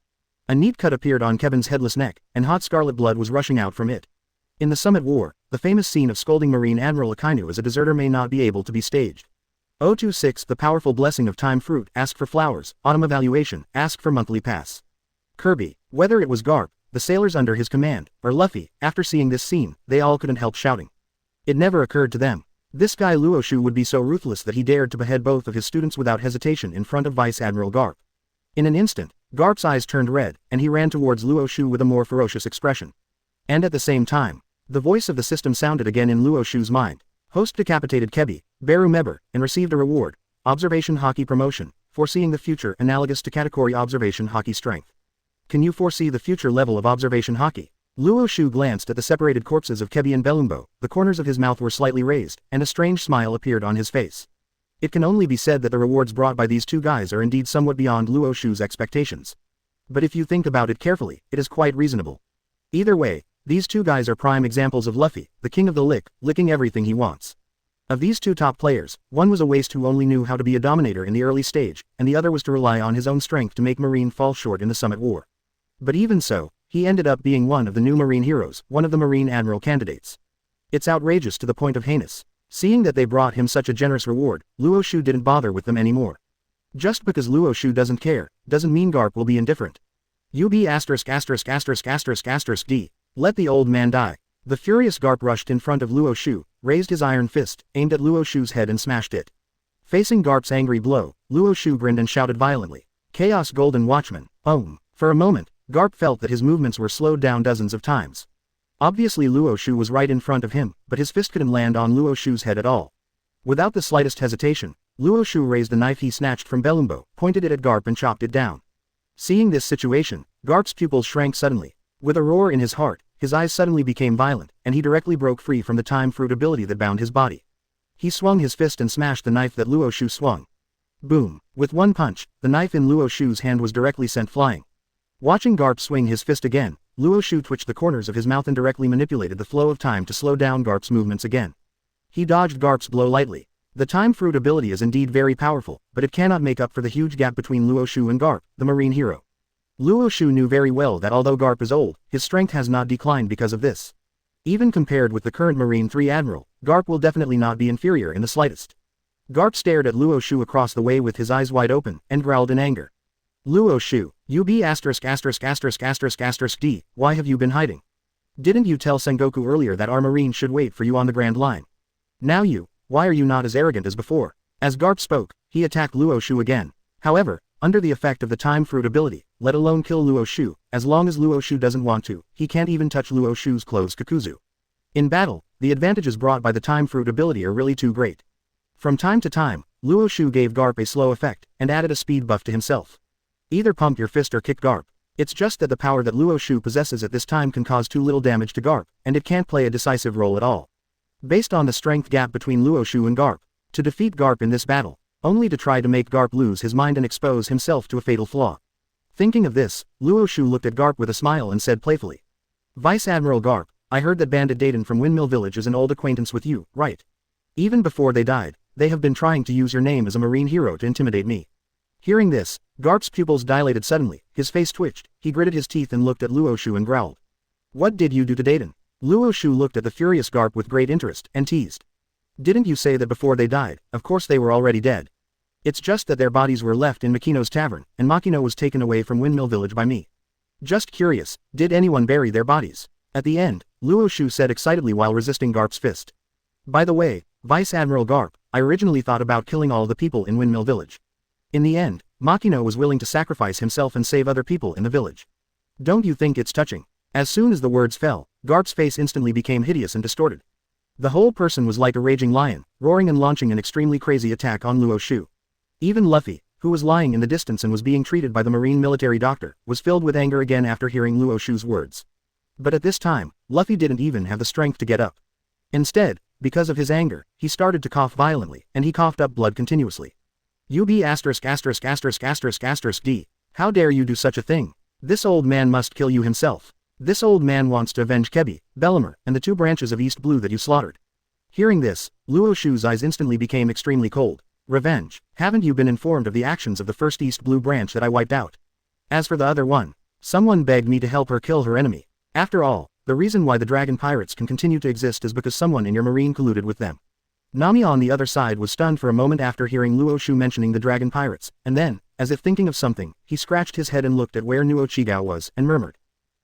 A neat cut appeared on Kevin's headless neck, and hot scarlet blood was rushing out from it. In the Summit War, the famous scene of scolding Marine Admiral Akainu as a deserter may not be able to be staged. 026 The powerful blessing of time fruit, ask for flowers, autumn evaluation, ask for monthly pass. Kirby, whether it was Garp, the sailors under his command, or Luffy, after seeing this scene, they all couldn't help shouting. It never occurred to them. This guy Luo Xiu would be so ruthless that he dared to behead both of his students without hesitation in front of Vice Admiral Garp. In an instant, Garp's eyes turned red, and he ran towards Luo Xiu with a more ferocious expression. And at the same time, the voice of the system sounded again in Luo Xiu's mind. Host decapitated Keby, Beru Meber, and received a reward, Observation Hockey Promotion, foreseeing the future analogous to category Observation Hockey Strength. Can you foresee the future level of Observation Hockey? Luo Xiu glanced at the separated corpses of Keby and Belumbo, the corners of his mouth were slightly raised, and a strange smile appeared on his face. It can only be said that the rewards brought by these two guys are indeed somewhat beyond Luo Xiu's expectations. But if you think about it carefully, it is quite reasonable. Either way, these two guys are prime examples of Luffy, the king of the lick, licking everything he wants. Of these two top players, one was a waste who only knew how to be a dominator in the early stage, and the other was to rely on his own strength to make Marine fall short in the Summit War. But even so, he ended up being one of the new Marine heroes, one of the Marine Admiral candidates. It's outrageous to the point of heinous. Seeing that they brought him such a generous reward, Luo Xiu didn't bother with them anymore. Just because Luo Xiu doesn't care, doesn't mean Garp will be indifferent. UB asterisk asterisk asterisk asterisk asterisk D. Let the old man die. The furious Garp rushed in front of Luo Xiu, raised his iron fist, aimed at Luo Xiu's head and smashed it. Facing Garp's angry blow, Luo Xiu grinned and shouted violently. Chaos Golden Watchman. For a moment, Garp felt that his movements were slowed down dozens of times. Obviously Luo Xiu was right in front of him, but his fist couldn't land on Luo Xiu's head at all. Without the slightest hesitation, Luo Xiu raised the knife he snatched from Belumbo, pointed it at Garp and chopped it down. Seeing this situation, Garp's pupils shrank suddenly. With a roar in his heart, his eyes suddenly became violent, and he directly broke free from the time fruit ability that bound his body. He swung his fist and smashed the knife that Luo Xiu swung. Boom! With one punch, the knife in Luo Xiu's hand was directly sent flying. Watching Garp swing his fist again, Luo Xiu twitched the corners of his mouth and directly manipulated the flow of time to slow down Garp's movements again. He dodged Garp's blow lightly. The time fruit ability is indeed very powerful, but it cannot make up for the huge gap between Luo Xiu and Garp, the Marine hero. Luo Xiu knew very well that although Garp is old, his strength has not declined because of this. Even compared with the current Marine 3 Admiral, Garp will definitely not be inferior in the slightest. Garp stared at Luo Xiu across the way with his eyes wide open, and growled in anger. Luo Xiu, UB asterisk asterisk asterisk asterisk asterisk D, why have you been hiding? Didn't you tell Sengoku earlier that our Marine should wait for you on the Grand Line? Now why are you not as arrogant as before? As Garp spoke, he attacked Luo Xiu again. However, under the effect of the time fruit ability, let alone kill Luo Xiu, as long as Luo Xiu doesn't want to, he can't even touch Luo Xiu's closed Kakuzu. In battle, the advantages brought by the time fruit ability are really too great. From time to time, Luo Xiu gave Garp a slow effect, and added a speed buff to himself. Either pump your fist or kick Garp. It's just that the power that Luo Xiu possesses at this time can cause too little damage to Garp, and it can't play a decisive role at all. Based on the strength gap between Luo Xiu and Garp, to defeat Garp in this battle, only to try to make Garp lose his mind and expose himself to a fatal flaw. Thinking of this, Luo Xiu looked at Garp with a smile and said playfully. Vice Admiral Garp, I heard that Bandit Decken from Windmill Village is an old acquaintance with you, right? Even before they died, they have been trying to use your name as a Marine hero to intimidate me. Hearing this, Garp's pupils dilated suddenly, his face twitched, he gritted his teeth and looked at Luo Xiu and growled. What did you do to Decken? Luo Xiu looked at the furious Garp with great interest, and teased. Didn't you say that before they died, of course they were already dead? It's just that their bodies were left in Machino's tavern, and Machino was taken away from Windmill Village by me. Just curious, did anyone bury their bodies? At the end, Luo Xiu said excitedly while resisting Garp's fist. By the way, Vice Admiral Garp, I originally thought about killing all the people in Windmill Village. In the end, Machino was willing to sacrifice himself and save other people in the village. Don't you think it's touching? As soon as the words fell, Garp's face instantly became hideous and distorted. The whole person was like a raging lion, roaring and launching an extremely crazy attack on Luo Xiu. Even Luffy, who was lying in the distance and was being treated by the marine military doctor, was filled with anger again after hearing Luo Xiu's words. But at this time, Luffy didn't even have the strength to get up. Instead, because of his anger, he started to cough violently, and he coughed up blood continuously. "You be asterisk asterisk asterisk asterisk asterisk D. How dare you do such a thing? This old man must kill you himself. This old man wants to avenge Coby, Bellemere, and the 2 branches of East Blue that you slaughtered." Hearing this, Luo Xiu's eyes instantly became extremely cold. "Revenge? Haven't you been informed of the actions of the first East Blue branch that I wiped out? As for the other one, someone begged me to help her kill her enemy. After all, the reason why the dragon pirates can continue to exist is because someone in your marine colluded with them." Nami on the other side was stunned for a moment after hearing Luo Xiu mentioning the dragon pirates, and then, as if thinking of something, he scratched his head and looked at where Nojiko was, and murmured.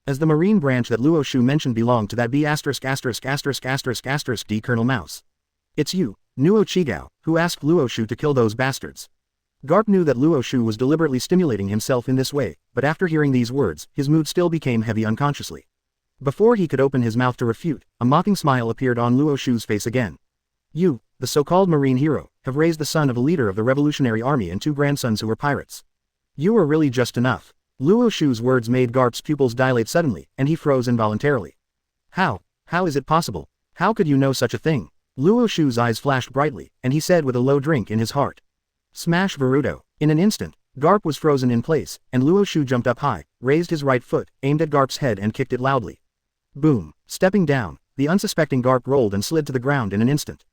"As the marine branch that Luo Xiu mentioned belonged to that B asterisk asterisk asterisk asterisk asterisk D Colonel Mouse. It's you, Nojiko, who asked Luo Xiu to kill those bastards." Garp knew that Luo Xiu was deliberately stimulating himself in this way, but after hearing these words, his mood still became heavy unconsciously. Before he could open his mouth to refute, a mocking smile appeared on Luo Xiu's face again. "You, the so-called marine hero, have raised the son of a leader of the revolutionary army and 2 grandsons who were pirates. You were really just enough." Luo Xiu's words made Garp's pupils dilate suddenly, and he froze involuntarily. How is it possible? How could you know such a thing?" Luo Xiu's eyes flashed brightly, and he said with a low drink in his heart. Smash Naruto. In an instant, Garp was frozen in place, and Luo Xiu jumped up high, raised his right foot, aimed at Garp's head and kicked it loudly. Boom. Stepping down, the unsuspecting Garp rolled and slid to the ground in an instant.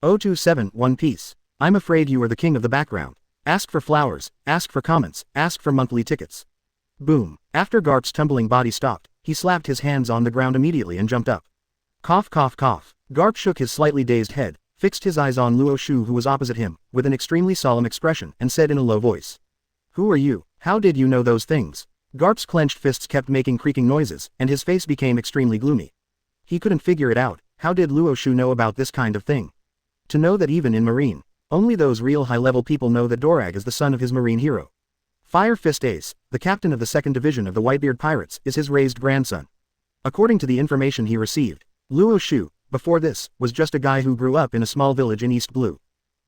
027 One Piece. I'm afraid you are the king of the background. Ask for flowers, ask for comments, ask for monthly tickets. Boom. After Garp's tumbling body stopped, he slapped his hands on the ground immediately and jumped up. Cough cough cough. Garp shook his slightly dazed head, fixed his eyes on Luo Xiu who was opposite him, with an extremely solemn expression, and said in a low voice. "Who are you? How did you know those things?" Garp's clenched fists kept making creaking noises, and his face became extremely gloomy. He couldn't figure it out. How did Luo Xiu know about this kind of thing? To know that even in Marine, only those real high-level people know that Dorag is the son of his marine hero. Fire Fist Ace, the captain of the 2nd Division of the Whitebeard Pirates, is his raised grandson. According to the information he received, Luo Xiu, before this, was just a guy who grew up in a small village in East Blue.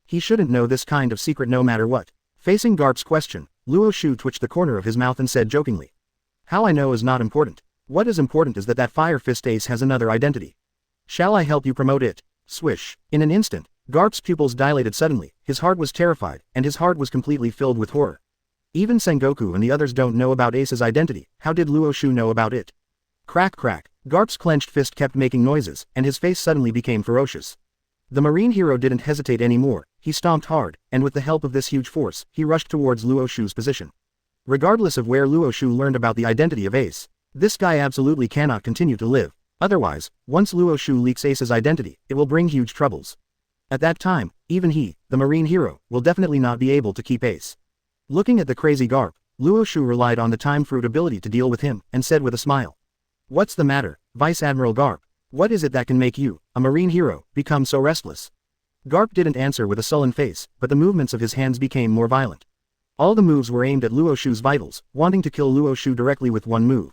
He shouldn't know this kind of secret no matter what. Facing Garp's question, Luo Xiu twitched the corner of his mouth and said jokingly. "How I know is not important. What is important is that Fire Fist Ace has another identity. Shall I help you promote it?" Swish. In an instant, Garp's pupils dilated suddenly, his heart was terrified, and his heart was completely filled with horror. Even Sengoku and the others don't know about Ace's identity, how did Luo Xiu know about it? Crack crack. Garp's clenched fist kept making noises, and his face suddenly became ferocious. The marine hero didn't hesitate anymore, he stomped hard, and with the help of this huge force, he rushed towards Luo Xiu's position. Regardless of where Luo Xiu learned about the identity of Ace, this guy absolutely cannot continue to live. Otherwise, once Luo Xiu leaks Ace's identity, it will bring huge troubles. At that time, even he, the marine hero, will definitely not be able to keep Ace. Looking at the crazy Garp, Luo Xiu relied on the time fruit ability to deal with him, and said with a smile. "What's the matter, Vice Admiral Garp? What is it that can make you, a marine hero, become so restless?" Garp didn't answer with a sullen face, but the movements of his hands became more violent. All the moves were aimed at Luo Xiu's vitals, wanting to kill Luo Xiu directly with one move.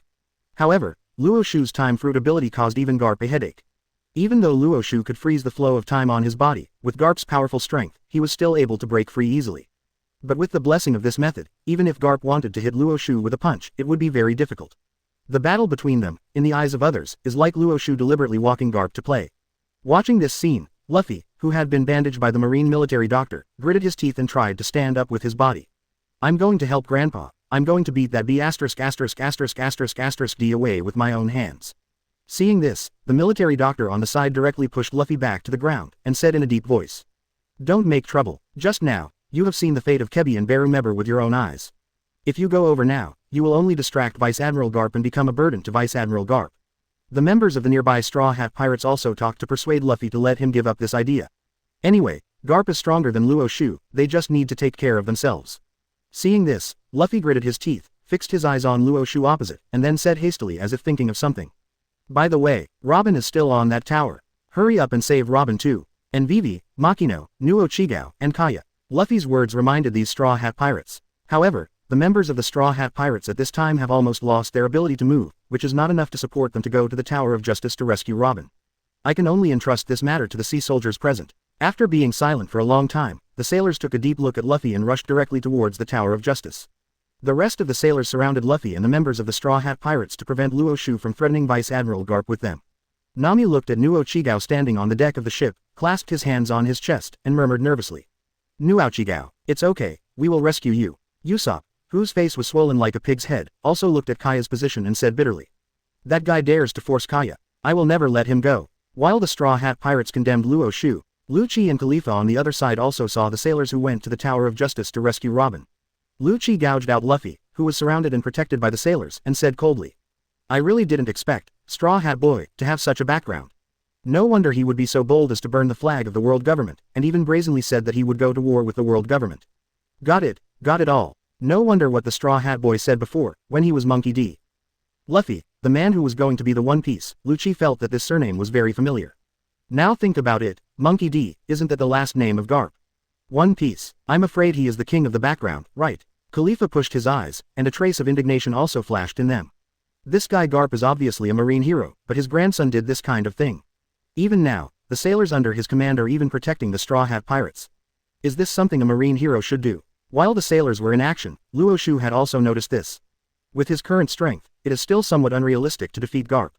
However, Luo Xiu's time fruit ability caused even Garp a headache. Even though Luo Xiu could freeze the flow of time on his body, with Garp's powerful strength, he was still able to break free easily. But with the blessing of this method, even if Garp wanted to hit Luo Xiu with a punch, it would be very difficult. The battle between them, in the eyes of others, is like Luo Xiu deliberately walking Garp to play. Watching this scene, Luffy, who had been bandaged by the marine military doctor, gritted his teeth and tried to stand up with his body. "I'm going to help Grandpa. I'm going to beat that B asterisk asterisk asterisk asterisk asterisk D away with my own hands." Seeing this, the military doctor on the side directly pushed Luffy back to the ground, and said in a deep voice. "Don't make trouble. Just now, you have seen the fate of Coby and Beheading with your own eyes. If you go over now, you will only distract Vice Admiral Garp and become a burden to Vice Admiral Garp." The members of the nearby Straw Hat Pirates also talked to persuade Luffy to let him give up this idea. Anyway, Garp is stronger than Luo Xiu, they just need to take care of themselves. Seeing this, Luffy gritted his teeth, fixed his eyes on Luo Xiu opposite, and then said hastily as if thinking of something. "By the way, Robin is still on that tower. Hurry up and save Robin too. And Vivi, Machino, Luo Xiu, and Kaya. Luffy's words reminded these Straw Hat Pirates. However, the members of the Straw Hat Pirates at this time have almost lost their ability to move, which is not enough to support them to go to the Tower of Justice to rescue Robin. I can only entrust this matter to the sea soldiers present. After being silent for a long time, the sailors took a deep look at Luffy and rushed directly towards the Tower of Justice. The rest of the sailors surrounded Luffy and the members of the Straw Hat Pirates to prevent Luo Xiu from threatening Vice Admiral Garp with them. Nami looked at Luo Xiu standing on the deck of the ship, clasped his hands on his chest, and murmured nervously. Luo Xiu, it's okay, we will rescue you. Usopp, whose face was swollen like a pig's head, also looked at Kaya's position and said bitterly. That guy dares to force Kaya. I will never let him go. While the Straw Hat Pirates condemned Luo Xiu, Lu Shu and Khalifa on the other side also saw the sailors who went to the Tower of Justice to rescue Robin. Lu Shu gouged out Luffy, who was surrounded and protected by the sailors, and said coldly. I really didn't expect, Straw Hat Boy, to have such a background. No wonder he would be so bold as to burn the flag of the world government, and even brazenly said that he would go to war with the world government. Got it all. No wonder what the Straw Hat Boy said before, when he was Monkey D. Luffy, the man who was going to be the One Piece. Lu Shu felt that this surname was very familiar. Now think about it, Monkey D, isn't that the last name of Garp? One Piece, I'm afraid he is the king of the background, right? Khalifa pushed his eyes, and a trace of indignation also flashed in them. This guy Garp is obviously a marine hero, but his grandson did this kind of thing. Even now, the sailors under his command are even protecting the Straw Hat Pirates. Is this something a marine hero should do? While the sailors were in action, Luo Xiu had also noticed this. With his current strength, it is still somewhat unrealistic to defeat Garp.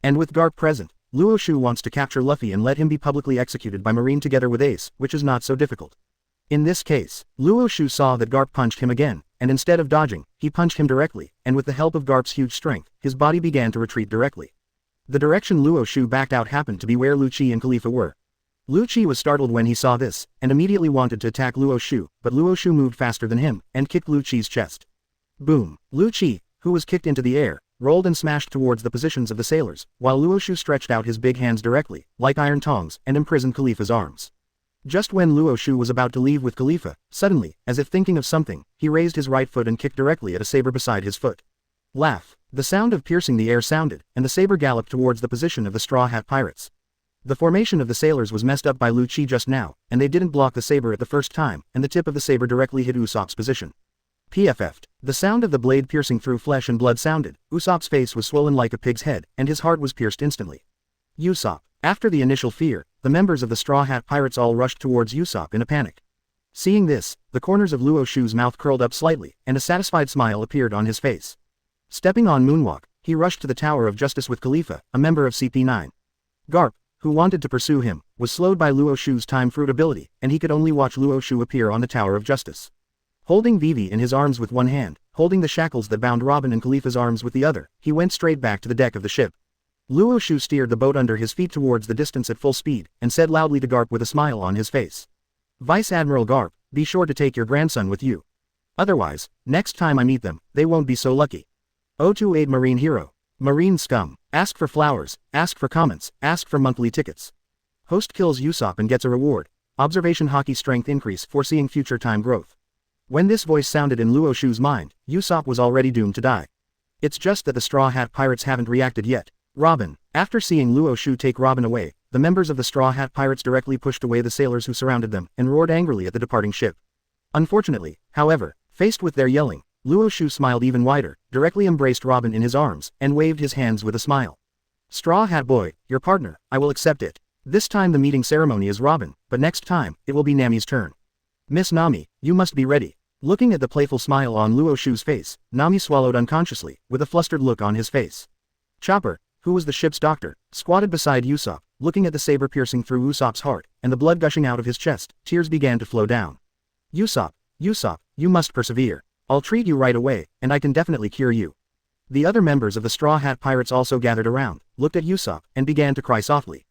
And with Garp present, Luo Xiu wants to capture Luffy and let him be publicly executed by Marine together with Ace, which is not so difficult. In this case, Luo Xiu saw that Garp punched him again, and instead of dodging, he punched him directly, and with the help of Garp's huge strength, his body began to retreat directly. The direction Luo Xiu backed out happened to be where Lu Shu and Khalifa were. Lu Shu was startled when he saw this, and immediately wanted to attack Luo Xiu, but Luo Xiu moved faster than him, and kicked Lu Shu's chest. Boom! Lu Shu, who was kicked into the air, rolled and smashed towards the positions of the sailors, while Luo Xiu stretched out his big hands directly, like iron tongs, and imprisoned Khalifa's arms. Just when Luo Xiu was about to leave with Khalifa, suddenly, as if thinking of something, he raised his right foot and kicked directly at a saber beside his foot. Laugh! The sound of piercing the air sounded, and the saber galloped towards the position of the Straw Hat Pirates. The formation of the sailors was messed up by Lu Shu just now, and they didn't block the saber at the first time, and the tip of the saber directly hit Usopp's position. PFF'd. The sound of the blade piercing through flesh and blood sounded. Usopp's face was swollen like a pig's head, and his heart was pierced instantly. Usopp. After the initial fear, the members of the Straw Hat Pirates all rushed towards Usopp in a panic. Seeing this, the corners of Luo Xiu's mouth curled up slightly, and a satisfied smile appeared on his face. Stepping on Moonwalk, he rushed to the Tower of Justice with Khalifa, a member of CP9. Garp, who wanted to pursue him, was slowed by Luo Xiu's time fruit ability, and he could only watch Luo Xiu appear on the Tower of Justice. Holding Vivi in his arms with one hand, holding the shackles that bound Robin and Khalifa's arms with the other, he went straight back to the deck of the ship. Luo Xiu steered the boat under his feet towards the distance at full speed, and said loudly to Garp with a smile on his face. Vice Admiral Garp, be sure to take your grandson with you. Otherwise, next time I meet them, they won't be so lucky. 028 Marine Hero. Marine Scum. Ask for flowers, ask for comments, ask for monthly tickets. Host kills Usopp and gets a reward. Observation Hockey Strength Increase foreseeing future time growth. When this voice sounded in Luo Xiu's mind, Usopp was already doomed to die. It's just that the Straw Hat Pirates haven't reacted yet. Robin. After seeing Luo Xiu take Robin away, the members of the Straw Hat Pirates directly pushed away the sailors who surrounded them, and roared angrily at the departing ship. Unfortunately, however, faced with their yelling, Luo Xiu smiled even wider, directly embraced Robin in his arms, and waved his hands with a smile. Straw Hat Boy, your partner, I will accept it. This time the meeting ceremony is Robin, but next time, it will be Nami's turn. Miss Nami, you must be ready. Looking at the playful smile on Luo Xiu's face, Nami swallowed unconsciously, with a flustered look on his face. Chopper, who was the ship's doctor, squatted beside Usopp, looking at the saber piercing through Usopp's heart, and the blood gushing out of his chest. Tears began to flow down. Usopp, you must persevere. I'll treat you right away, and I can definitely cure you. The other members of the Straw Hat Pirates also gathered around, looked at Usopp, and began to cry softly.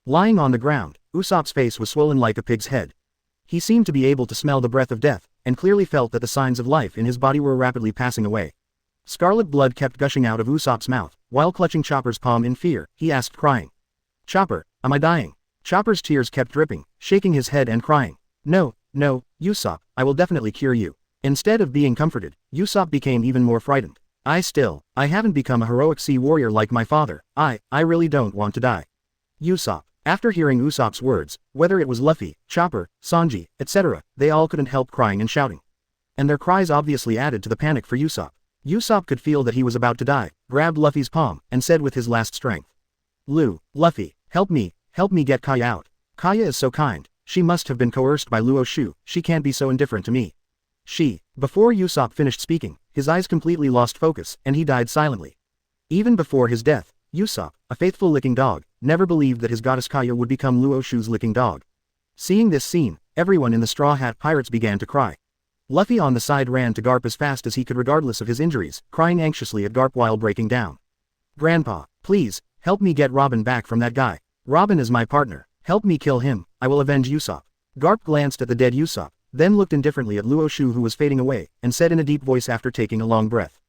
Lying on the ground, Usopp's face was swollen like a pig's head. He seemed to be able to smell the breath of death, and clearly felt that the signs of life in his body were rapidly passing away. Scarlet blood kept gushing out of Usopp's mouth, while clutching Chopper's palm in fear, he asked crying. Chopper, am I dying? Chopper's tears kept dripping, shaking his head and crying. No, Usopp, I will definitely cure you. Instead of being comforted, Usopp became even more frightened. I haven't become a heroic sea warrior like my father. I really don't want to die. Usopp, After hearing Usopp's words, whether it was Luffy, Chopper, Sanji, etc., they all couldn't help crying and shouting. And their cries obviously added to the panic for Usopp. Usopp could feel that he was about to die, grabbed Luffy's palm, and said with his last strength. Luffy, help me get Kaya out. Kaya is so kind, she must have been coerced by Luo Xiu, she can't be so indifferent to me. Before Usopp finished speaking, his eyes completely lost focus, and he died silently. Even before his death, Usopp, a faithful licking dog, never believed that his goddess Kaya would become Luo Xiu's licking dog. Seeing this scene, everyone in the Straw Hat Pirates began to cry. Luffy on the side ran to Garp as fast as he could regardless of his injuries, crying anxiously at Garp while breaking down. Grandpa, please, help me get Robin back from that guy. Robin is my partner, help me kill him, I will avenge Usopp. Garp glanced at the dead Usopp, then looked indifferently at Luo Xiu who was fading away, and said in a deep voice after taking a long breath.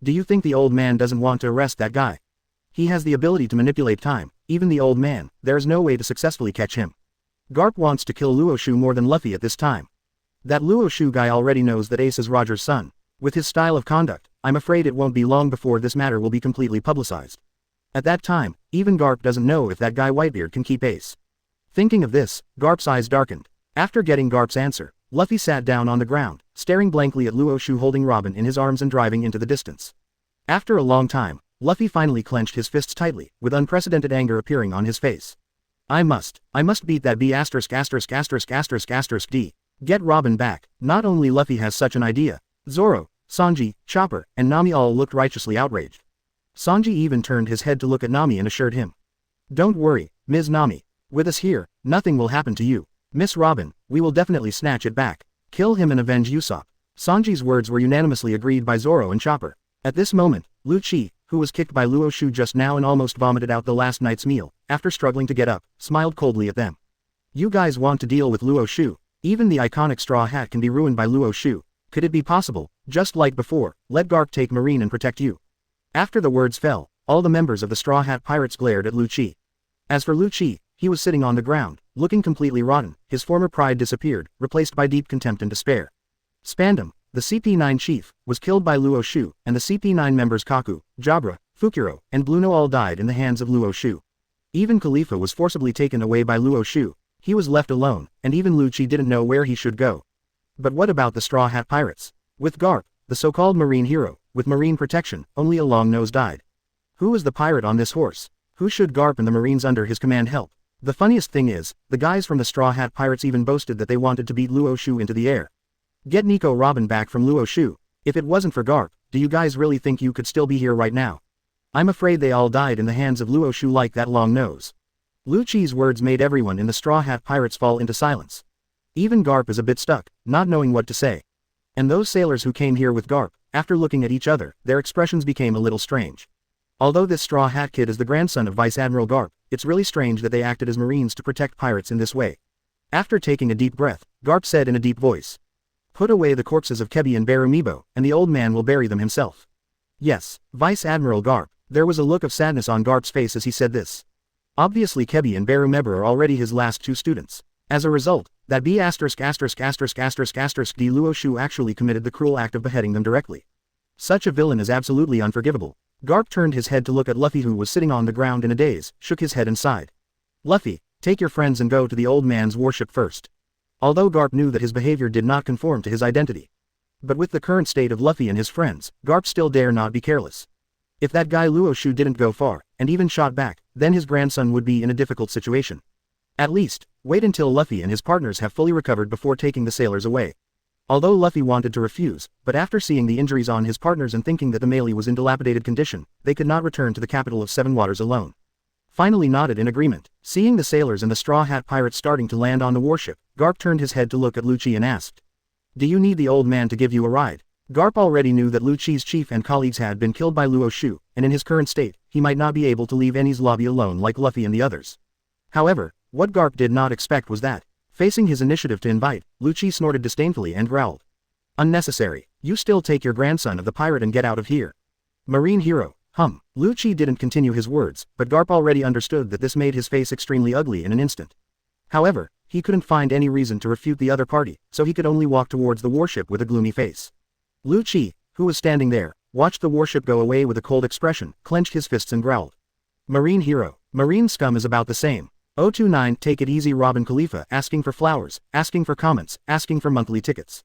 Do you think the old man doesn't want to arrest that guy? He has the ability to manipulate time, even the old man, there is no way to successfully catch him. Garp wants to kill Luo Xiu more than Luffy at this time. That Luo Xiu guy already knows that Ace is Roger's son. With his style of conduct, I'm afraid it won't be long before this matter will be completely publicized. At that time, even Garp doesn't know if that guy Whitebeard can keep Ace. Thinking of this, Garp's eyes darkened. After getting Garp's answer, Luffy sat down on the ground, staring blankly at Luo Xiu holding Robin in his arms and driving into the distance. After a long time, Luffy finally clenched his fists tightly, with unprecedented anger appearing on his face. I must beat that B*****************. Get Robin back. Not only Luffy has such an idea, Zoro, Sanji, Chopper, and Nami all looked righteously outraged. Sanji even turned his head to look at Nami and assured him. Don't worry, Ms. Nami. With us here, nothing will happen to you. Miss Robin, we will definitely snatch it back. Kill him and avenge Usopp. Sanji's words were unanimously agreed by Zoro and Chopper. At this moment, Lu Shu, who was kicked by Luo Xiu just now and almost vomited out the last night's meal, after struggling to get up, smiled coldly at them. You guys want to deal with Luo Xiu? Even the iconic straw hat can be ruined by Luo Xiu. Could it be possible, just like before, let Garp take Marine and protect you? After the words fell, all the members of the Straw Hat Pirates glared at Lu Shu. As for Lu Shu, he was sitting on the ground, looking completely rotten, his former pride disappeared, replaced by deep contempt and despair. Spandam, the CP9 chief, was killed by Luo Xiu, and the CP9 members Kaku, Jabra, Fukuro, and Bluno all died in the hands of Luo Xiu. Even Khalifa was forcibly taken away by Luo Xiu. He was left alone, and even Lu Shu didn't know where he should go. But what about the Straw Hat Pirates? With Garp, the so-called marine hero, with marine protection, only a long nose died. Who is the pirate on this horse? Who should Garp and the marines under his command help? The funniest thing is, the guys from the Straw Hat Pirates even boasted that they wanted to beat Luo Xiu into the air. Get Nico Robin back from Luo Xiu. If it wasn't for Garp, do you guys really think you could still be here right now? I'm afraid they all died in the hands of Luo Xiu like that long nose. Lu Shu's words made everyone in the Straw Hat Pirates fall into silence. Even Garp is a bit stuck, not knowing what to say. And those sailors who came here with Garp, after looking at each other, their expressions became a little strange. Although this Straw Hat kid is the grandson of Vice Admiral Garp, it's really strange that they acted as marines to protect pirates in this way. After taking a deep breath, Garp said in a deep voice. Put away the corpses of Coby and Barumibo, and the old man will bury them himself. Yes, Vice Admiral Garp. There was a look of sadness on Garp's face as he said this. Obviously Coby and Barumibo are already his last two students. As a result, that D Luo Xiu actually committed the cruel act of beheading them directly. Such a villain is absolutely unforgivable. Garp turned his head to look at Luffy who was sitting on the ground in a daze, shook his head and sighed. Luffy, take your friends and go to the old man's warship first. Although Garp knew that his behavior did not conform to his identity. But with the current state of Luffy and his friends, Garp still dare not be careless. If that guy Luo Xiu didn't go far, and even shot back, then his grandson would be in a difficult situation. At least, wait until Luffy and his partners have fully recovered before taking the sailors away. Although Luffy wanted to refuse, but after seeing the injuries on his partners and thinking that the melee was in dilapidated condition, they could not return to the capital of Seven Waters alone. Finally nodded in agreement. Seeing the sailors and the Straw Hat Pirates starting to land on the warship, Garp turned his head to look at Lu Shu and asked. Do you need the old man to give you a ride? Garp already knew that Lu Shu's chief and colleagues had been killed by Luo Xiu, and in his current state, he might not be able to leave Enies' lobby alone like Luffy and the others. However, what Garp did not expect was that, facing his initiative to invite, Lu Shu snorted disdainfully and growled. Unnecessary. You still take your grandson of the pirate and get out of here. Marine hero. Lu Shu didn't continue his words, but Garp already understood that this made his face extremely ugly in an instant. However, he couldn't find any reason to refute the other party, so he could only walk towards the warship with a gloomy face. Lu Shu, who was standing there, watched the warship go away with a cold expression, clenched his fists and growled. Marine hero. Marine scum is about the same. 029 Take it easy Robin Khalifa asking for flowers, asking for comments, asking for monthly tickets.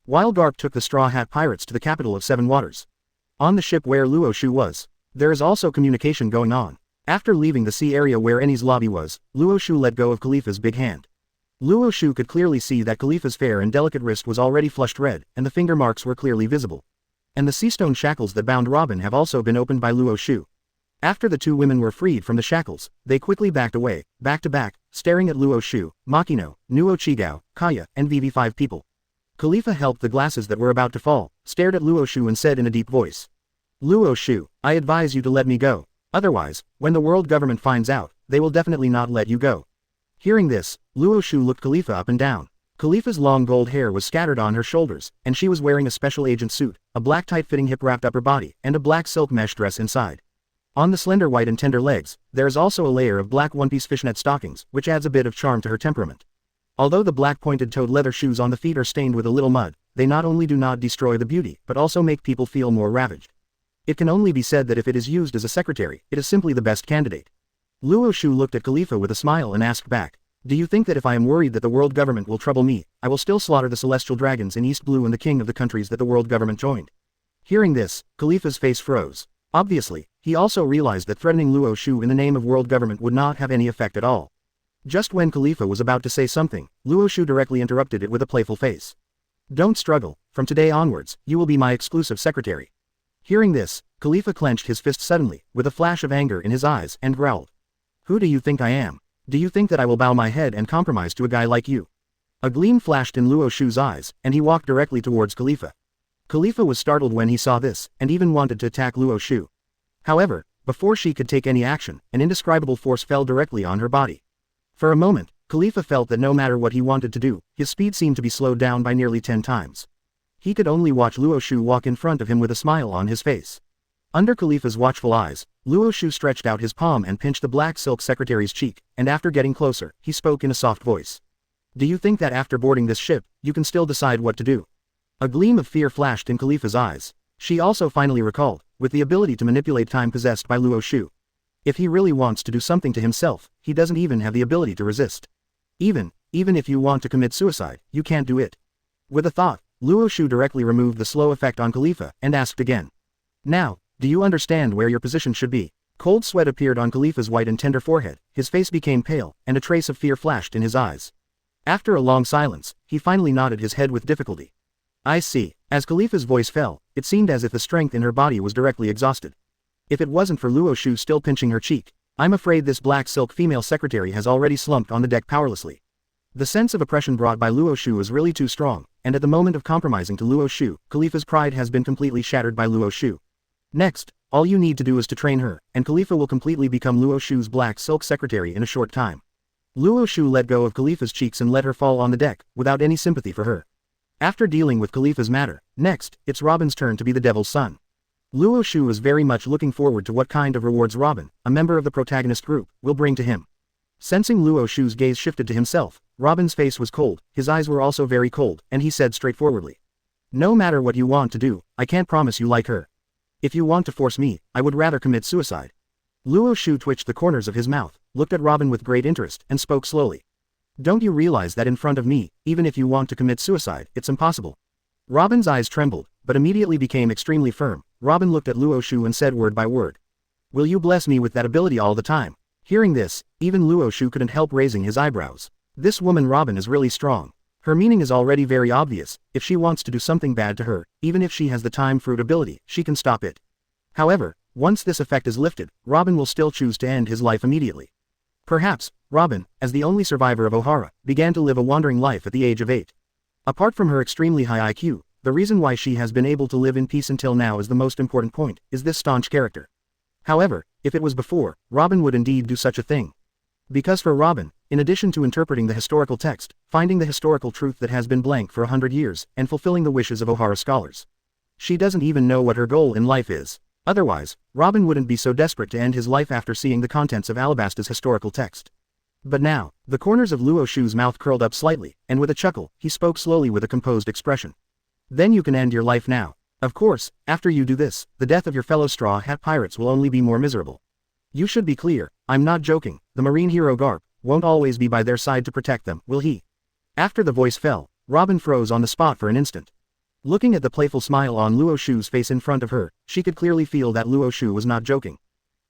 While Garp took the Straw Hat Pirates to the capital of Seven Waters. On the ship where Luo Xiu was. There is also communication going on. After leaving the sea area where Enies' lobby was, Luo Xiu let go of Khalifa's big hand. Luo Xiu could clearly see that Khalifa's fair and delicate wrist was already flushed red, and the finger marks were clearly visible. And the seastone shackles that bound Robin have also been opened by Luo Xiu. After the two women were freed from the shackles, they quickly backed away, back to back, staring at Luo Xiu, Machino, Nojiko, Kaya, and Vivi 5 people. Khalifa helped the glasses that were about to fall, stared at Luo Xiu and said in a deep voice. Luo Xiu, I advise you to let me go. Otherwise, when the world government finds out, they will definitely not let you go. Hearing this, Luo Xiu looked Khalifa up and down. Khalifa's long gold hair was scattered on her shoulders, and she was wearing a special agent suit, a black tight-fitting hip-wrapped upper body, and a black silk mesh dress inside. On the slender white and tender legs, there is also a layer of black one-piece fishnet stockings, which adds a bit of charm to her temperament. Although the black pointed-toed leather shoes on the feet are stained with a little mud, they not only do not destroy the beauty, but also make people feel more ravaged. It can only be said that if it is used as a secretary, it is simply the best candidate. Luo Xiu looked at Khalifa with a smile and asked back, do you think that if I am worried that the world government will trouble me, I will still slaughter the celestial dragons in East Blue and the king of the countries that the world government joined? Hearing this, Khalifa's face froze. Obviously, he also realized that threatening Luo Xiu in the name of world government would not have any effect at all. Just when Khalifa was about to say something, Luo Xiu directly interrupted it with a playful face. Don't struggle, from today onwards, you will be my exclusive secretary. Hearing this, Khalifa clenched his fist suddenly, with a flash of anger in his eyes, and growled. Who do you think I am? Do you think that I will bow my head and compromise to a guy like you? A gleam flashed in Luo Xiu's eyes, and he walked directly towards Khalifa. Khalifa was startled when he saw this, and even wanted to attack Luo Xiu. However, before she could take any action, an indescribable force fell directly on her body. For a moment, Khalifa felt that no matter what he wanted to do, his speed seemed to be slowed down by nearly 10 times. He could only watch Luo Xiu walk in front of him with a smile on his face. Under Khalifa's watchful eyes, Luo Xiu stretched out his palm and pinched the black silk secretary's cheek, and after getting closer, he spoke in a soft voice. Do you think that after boarding this ship, you can still decide what to do? A gleam of fear flashed in Khalifa's eyes. She also finally recalled, with the ability to manipulate time possessed by Luo Xiu. If he really wants to do something to himself, he doesn't even have the ability to resist. Even if you want to commit suicide, you can't do it. With a thought, Luo Xiu directly removed the slow effect on Khalifa, and asked again. Now, do you understand where your position should be? Cold sweat appeared on Khalifa's white and tender forehead, his face became pale, and a trace of fear flashed in his eyes. After a long silence, he finally nodded his head with difficulty. I see. As Khalifa's voice fell, it seemed as if the strength in her body was directly exhausted. If it wasn't for Luo Xiu still pinching her cheek, I'm afraid this black silk female secretary has already slumped on the deck powerlessly. The sense of oppression brought by Luo Xiu is really too strong, and at the moment of compromising to Luo Xiu, Khalifa's pride has been completely shattered by Luo Xiu. Next, all you need to do is to train her, and Khalifa will completely become Luo Xiu's black silk secretary in a short time. Luo Xiu let go of Khalifa's cheeks and let her fall on the deck, without any sympathy for her. After dealing with Khalifa's matter, next, it's Robin's turn to be the devil's son. Luo Xiu is very much looking forward to what kind of rewards Robin, a member of the protagonist group, will bring to him. Sensing Luo Xiu's gaze shifted to himself, Robin's face was cold, his eyes were also very cold, and he said straightforwardly. No matter what you want to do, I can't promise you like her. If you want to force me, I would rather commit suicide. Luo Xiu twitched the corners of his mouth, looked at Robin with great interest, and spoke slowly. Don't you realize that in front of me, even if you want to commit suicide, it's impossible? Robin's eyes trembled, but immediately became extremely firm. Robin looked at Luo Xiu and said word by word. Will you bless me with that ability all the time? Hearing this, even Luo Xiu couldn't help raising his eyebrows. This woman Robin is really strong. Her meaning is already very obvious. If she wants to do something bad to her, even if she has the time fruit ability, she can stop it. However, once this effect is lifted, Robin will still choose to end his life immediately. Perhaps, Robin, as the only survivor of Ohara, began to live a wandering life at the age of 8. Apart from her extremely high IQ, the reason why she has been able to live in peace until now is the most important point, is this staunch character. However, if it was before, Robin would indeed do such a thing. Because for Robin, in addition to interpreting the historical text, finding the historical truth that has been blank for 100 years, and fulfilling the wishes of Ohara scholars, she doesn't even know what her goal in life is. Otherwise, Robin wouldn't be so desperate to end his life after seeing the contents of Alabasta's historical text. But now, the corners of Luo Xiu's mouth curled up slightly, and with a chuckle, he spoke slowly with a composed expression. Then you can end your life now. Of course, after you do this, the death of your fellow Straw Hat Pirates will only be more miserable. You should be clear, I'm not joking, the marine hero Garp, won't always be by their side to protect them, will he? After the voice fell, Robin froze on the spot for an instant. Looking at the playful smile on Luo Xiu's face in front of her, she could clearly feel that Luo Xiu was not joking.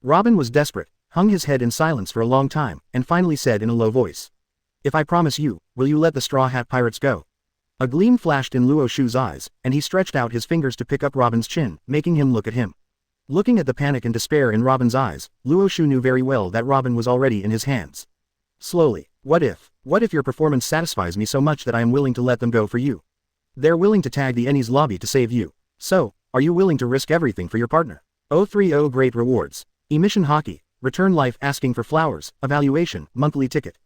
Robin was desperate, hung his head in silence for a long time, and finally said in a low voice. If I promise you, will you let the Straw Hat Pirates go? A gleam flashed in Luo Xiu's eyes, and he stretched out his fingers to pick up Robin's chin, making him look at him. Looking at the panic and despair in Robin's eyes, Luo Xiu knew very well that Robin was already in his hands. Slowly, what if your performance satisfies me so much that I am willing to let them go for you? They're willing to tag the Enies lobby to save you. So, are you willing to risk everything for your partner? 030 Great Rewards. Emission Hockey. Return life asking for flowers. Evaluation. Monthly ticket.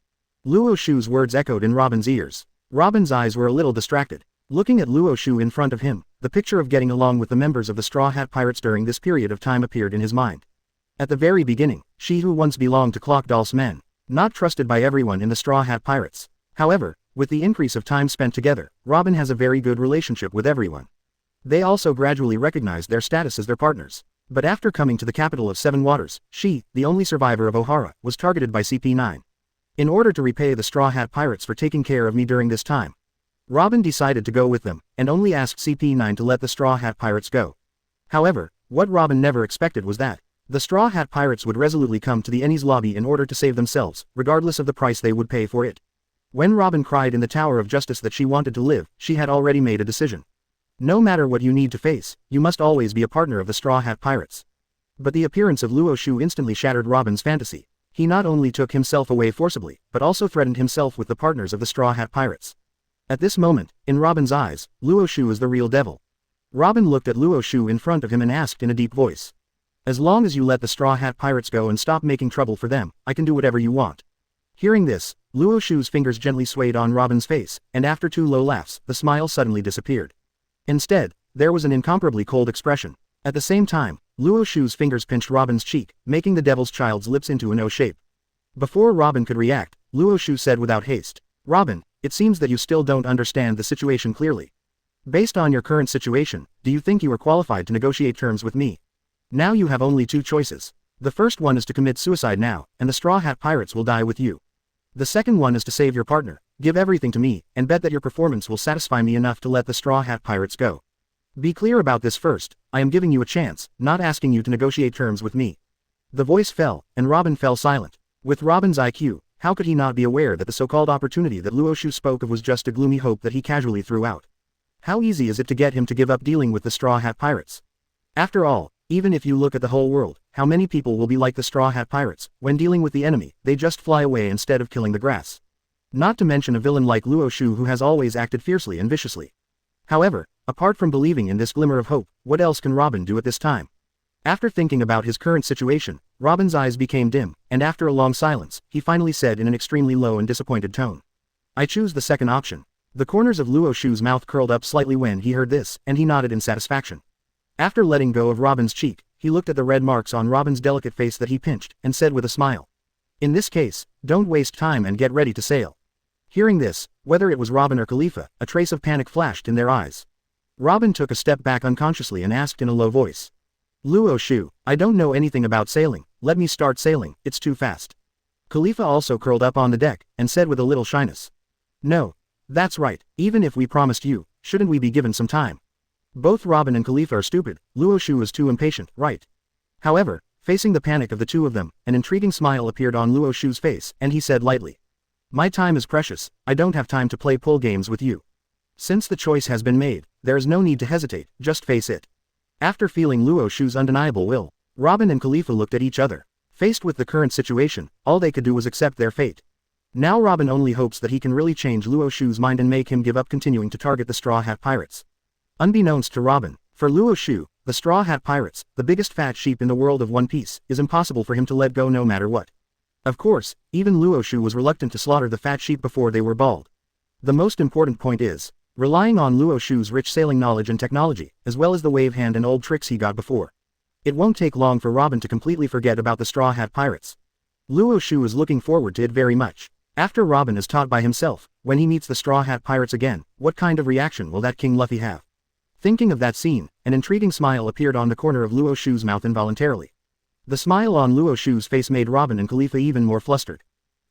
Luo Xiu's words echoed in Robin's ears. Robin's eyes were a little distracted. Looking at Luo Xiu in front of him, the picture of getting along with the members of the Straw Hat Pirates during this period of time appeared in his mind. At the very beginning, she who once belonged to Clockdoll's men, not trusted by everyone in the Straw Hat Pirates. However, with the increase of time spent together, Robin has a very good relationship with everyone. They also gradually recognized their status as their partners. But after coming to the capital of Seven Waters, she, the only survivor of Ohara, was targeted by CP9. In order to repay the Straw Hat Pirates for taking care of me during this time, Robin decided to go with them, and only asked CP9 to let the Straw Hat Pirates go. However, what Robin never expected was that the Straw Hat Pirates would resolutely come to the Enies lobby in order to save themselves, regardless of the price they would pay for it. When Robin cried in the Tower of Justice that she wanted to live, she had already made a decision. No matter what you need to face, you must always be a partner of the Straw Hat Pirates. But the appearance of Luo Xiu instantly shattered Robin's fantasy. He not only took himself away forcibly, but also threatened himself with the partners of the Straw Hat Pirates. At this moment, in Robin's eyes, Luo Xiu is the real devil. Robin looked at Luo Xiu in front of him and asked in a deep voice. As long as you let the Straw Hat Pirates go and stop making trouble for them, I can do whatever you want. Hearing this, Luo Xiu's fingers gently swayed on Robin's face, and after two low laughs, the smile suddenly disappeared. Instead, there was an incomparably cold expression. At the same time, Luo Xiu's fingers pinched Robin's cheek, making the devil's child's lips into an O shape. Before Robin could react, Luo Xiu said without haste, Robin, it seems that you still don't understand the situation clearly. Based on your current situation, do you think you are qualified to negotiate terms with me? Now you have only two choices. The first one is to commit suicide now, and the Straw Hat Pirates will die with you. The second one is to save your partner, give everything to me, and bet that your performance will satisfy me enough to let the Straw Hat Pirates go. Be clear about this first, I am giving you a chance, not asking you to negotiate terms with me. The voice fell, and Robin fell silent. With Robin's IQ, how could he not be aware that the so-called opportunity that Luo Xiu spoke of was just a gloomy hope that he casually threw out? How easy is it to get him to give up dealing with the Straw Hat Pirates? After all, even if you look at the whole world, how many people will be like the Straw Hat Pirates? When dealing with the enemy, they just fly away instead of killing the grass. Not to mention a villain like Luo Xiu who has always acted fiercely and viciously. However, apart from believing in this glimmer of hope, what else can Robin do at this time? After thinking about his current situation, Robin's eyes became dim, and after a long silence, he finally said in an extremely low and disappointed tone. I choose the second option. The corners of Luo Xiu's mouth curled up slightly when he heard this, and he nodded in satisfaction. After letting go of Robin's cheek, he looked at the red marks on Robin's delicate face that he pinched, and said with a smile. In this case, don't waste time and get ready to sail. Hearing this, whether it was Robin or Khalifa, a trace of panic flashed in their eyes. Robin took a step back unconsciously and asked in a low voice. Luo Xiu, I don't know anything about sailing, let me start sailing, it's too fast. Khalifa also curled up on the deck, and said with a little shyness. No. That's right, even if we promised you, shouldn't we be given some time? Both Robin and Khalifa are stupid, Luo Xiu is too impatient, right? However, facing the panic of the two of them, an intriguing smile appeared on Luo Xiu's face, and he said lightly. My time is precious, I don't have time to play pull games with you. Since the choice has been made, there is no need to hesitate, just face it. After feeling Luo Xiu's undeniable will, Robin and Khalifa looked at each other. Faced with the current situation, all they could do was accept their fate. Now Robin only hopes that he can really change Luo Xiu's mind and make him give up continuing to target the Straw Hat Pirates. Unbeknownst to Robin, for Luo Xiu, the Straw Hat Pirates, the biggest fat sheep in the world of One Piece, is impossible for him to let go no matter what. Of course, even Luo Xiu was reluctant to slaughter the fat sheep before they were bald. The most important point is, relying on Luo Xiu's rich sailing knowledge and technology, as well as the wave hand and old tricks he got before. It won't take long for Robin to completely forget about the Straw Hat Pirates. Luo Xiu is looking forward to it very much. After Robin is taught by himself, when he meets the Straw Hat Pirates again, what kind of reaction will that King Luffy have? Thinking of that scene, an intriguing smile appeared on the corner of Luo Xiu's mouth involuntarily. The smile on Luo Xiu's face made Robin and Khalifa even more flustered.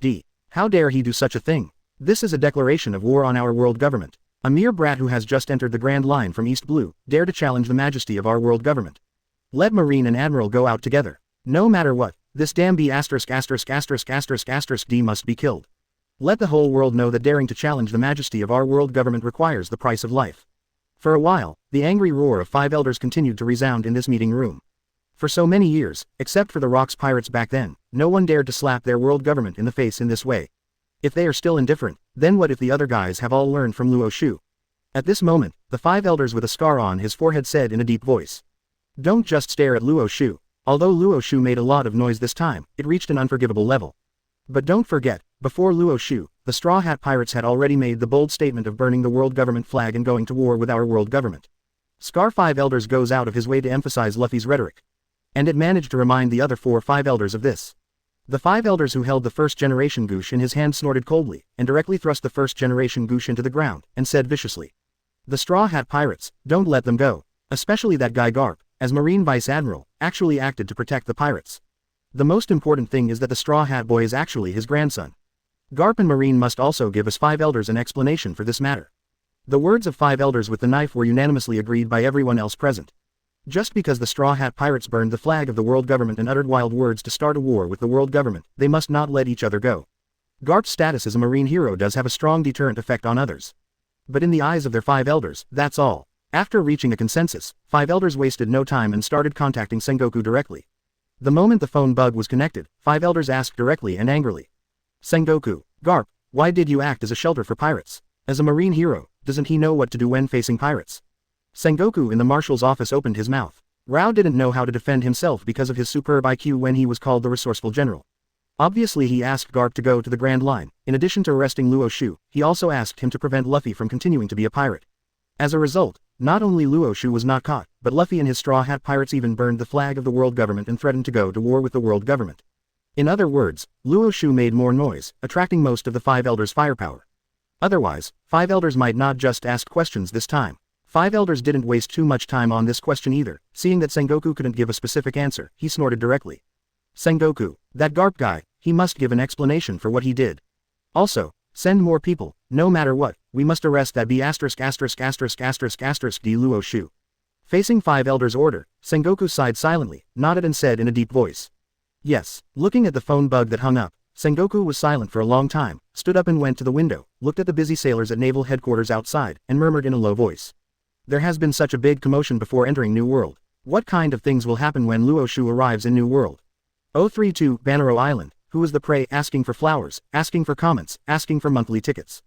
D. How dare he do such a thing? This is a declaration of war on our world government. A mere brat who has just entered the Grand Line from East Blue, dare to challenge the majesty of our world government. Let Marine and Admiral go out together. No matter what, this damn B***** D must be killed. Let the whole world know that daring to challenge the majesty of our world government requires the price of life. For a while, the angry roar of 5 elders continued to resound in this meeting room. For so many years, except for the Rocks pirates back then, no one dared to slap their world government in the face in this way. If they are still indifferent, then what if the other guys have all learned from Luo Xiu? At this moment, the 5 elders with a scar on his forehead said in a deep voice. Don't just stare at Luo Xiu. Although Luo Xiu made a lot of noise this time, it reached an unforgivable level. But don't forget, before Luo Xiu, the Straw Hat Pirates had already made the bold statement of burning the world government flag and going to war with our world government. Scar 5 elders goes out of his way to emphasize Luffy's rhetoric. And it managed to remind the other 5 elders of this. The 5 elders who held the first generation Goosh in his hand snorted coldly, and directly thrust the first generation Goosh into the ground, and said viciously. The Straw Hat Pirates, don't let them go. Especially that guy Garp, as Marine Vice Admiral, actually acted to protect the pirates. The most important thing is that the Straw Hat Boy is actually his grandson. Garp and Marine must also give us 5 elders an explanation for this matter. The words of 5 elders with the knife were unanimously agreed by everyone else present. Just because the Straw Hat Pirates burned the flag of the world government and uttered wild words to start a war with the world government, they must not let each other go. Garp's status as a marine hero does have a strong deterrent effect on others. But in the eyes of their 5 elders, that's all. After reaching a consensus, 5 elders wasted no time and started contacting Sengoku directly. The moment the phone bug was connected, 5 elders asked directly and angrily. Sengoku, Garp, why did you act as a shelter for pirates? As a marine hero, doesn't he know what to do when facing pirates? Sengoku in the marshal's office opened his mouth. Rao didn't know how to defend himself because of his superb IQ when he was called the resourceful general. Obviously he asked Garp to go to the Grand Line. In addition to arresting Luo Xiu, he also asked him to prevent Luffy from continuing to be a pirate. As a result, not only Luo Xiu was not caught, but Luffy and his Straw Hat Pirates even burned the flag of the world government and threatened to go to war with the world government. In other words, Luo Xiu made more noise, attracting most of the Five Elders' firepower. Otherwise, Five Elders might not just ask questions this time. Five Elders didn't waste too much time on this question either. Seeing that Sengoku couldn't give a specific answer, he snorted directly. Sengoku, that Garp guy, he must give an explanation for what he did. Also, send more people, no matter what, we must arrest that D Luo Xiu. Facing Five Elders' order, Sengoku sighed silently, nodded and said in a deep voice. Yes. Looking at the phone bug that hung up, Sengoku was silent for a long time, stood up and went to the window, looked at the busy sailors at naval headquarters outside, and murmured in a low voice. There has been such a big commotion before entering New World. What kind of things will happen when Luo Xiu arrives in New World? 032 Banaro Island, who is the prey, asking for flowers, asking for comments, asking for monthly tickets.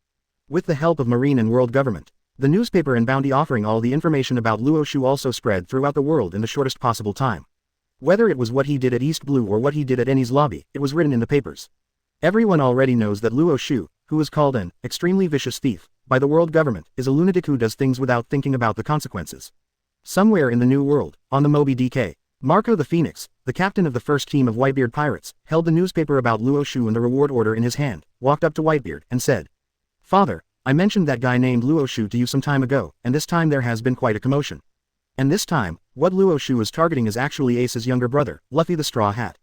With the help of Marine and World Government, the newspaper and bounty offering all the information about Luo Xiu also spread throughout the world in the shortest possible time. Whether it was what he did at East Blue or what he did at Enies lobby, it was written in the papers. Everyone already knows that Luo Xiu, who is called an extremely vicious thief by the world government, is a lunatic who does things without thinking about the consequences. Somewhere in the New World, on the Moby DK, Marco the Phoenix, the captain of the first team of Whitebeard pirates, held the newspaper about Luo Xiu and the reward order in his hand, walked up to Whitebeard, and said, "Father, I mentioned that guy named Luo Xiu to you some time ago, and this time there has been quite a commotion. And this time, what Luo Xiu is targeting is actually Ace's younger brother, Luffy the Straw Hat."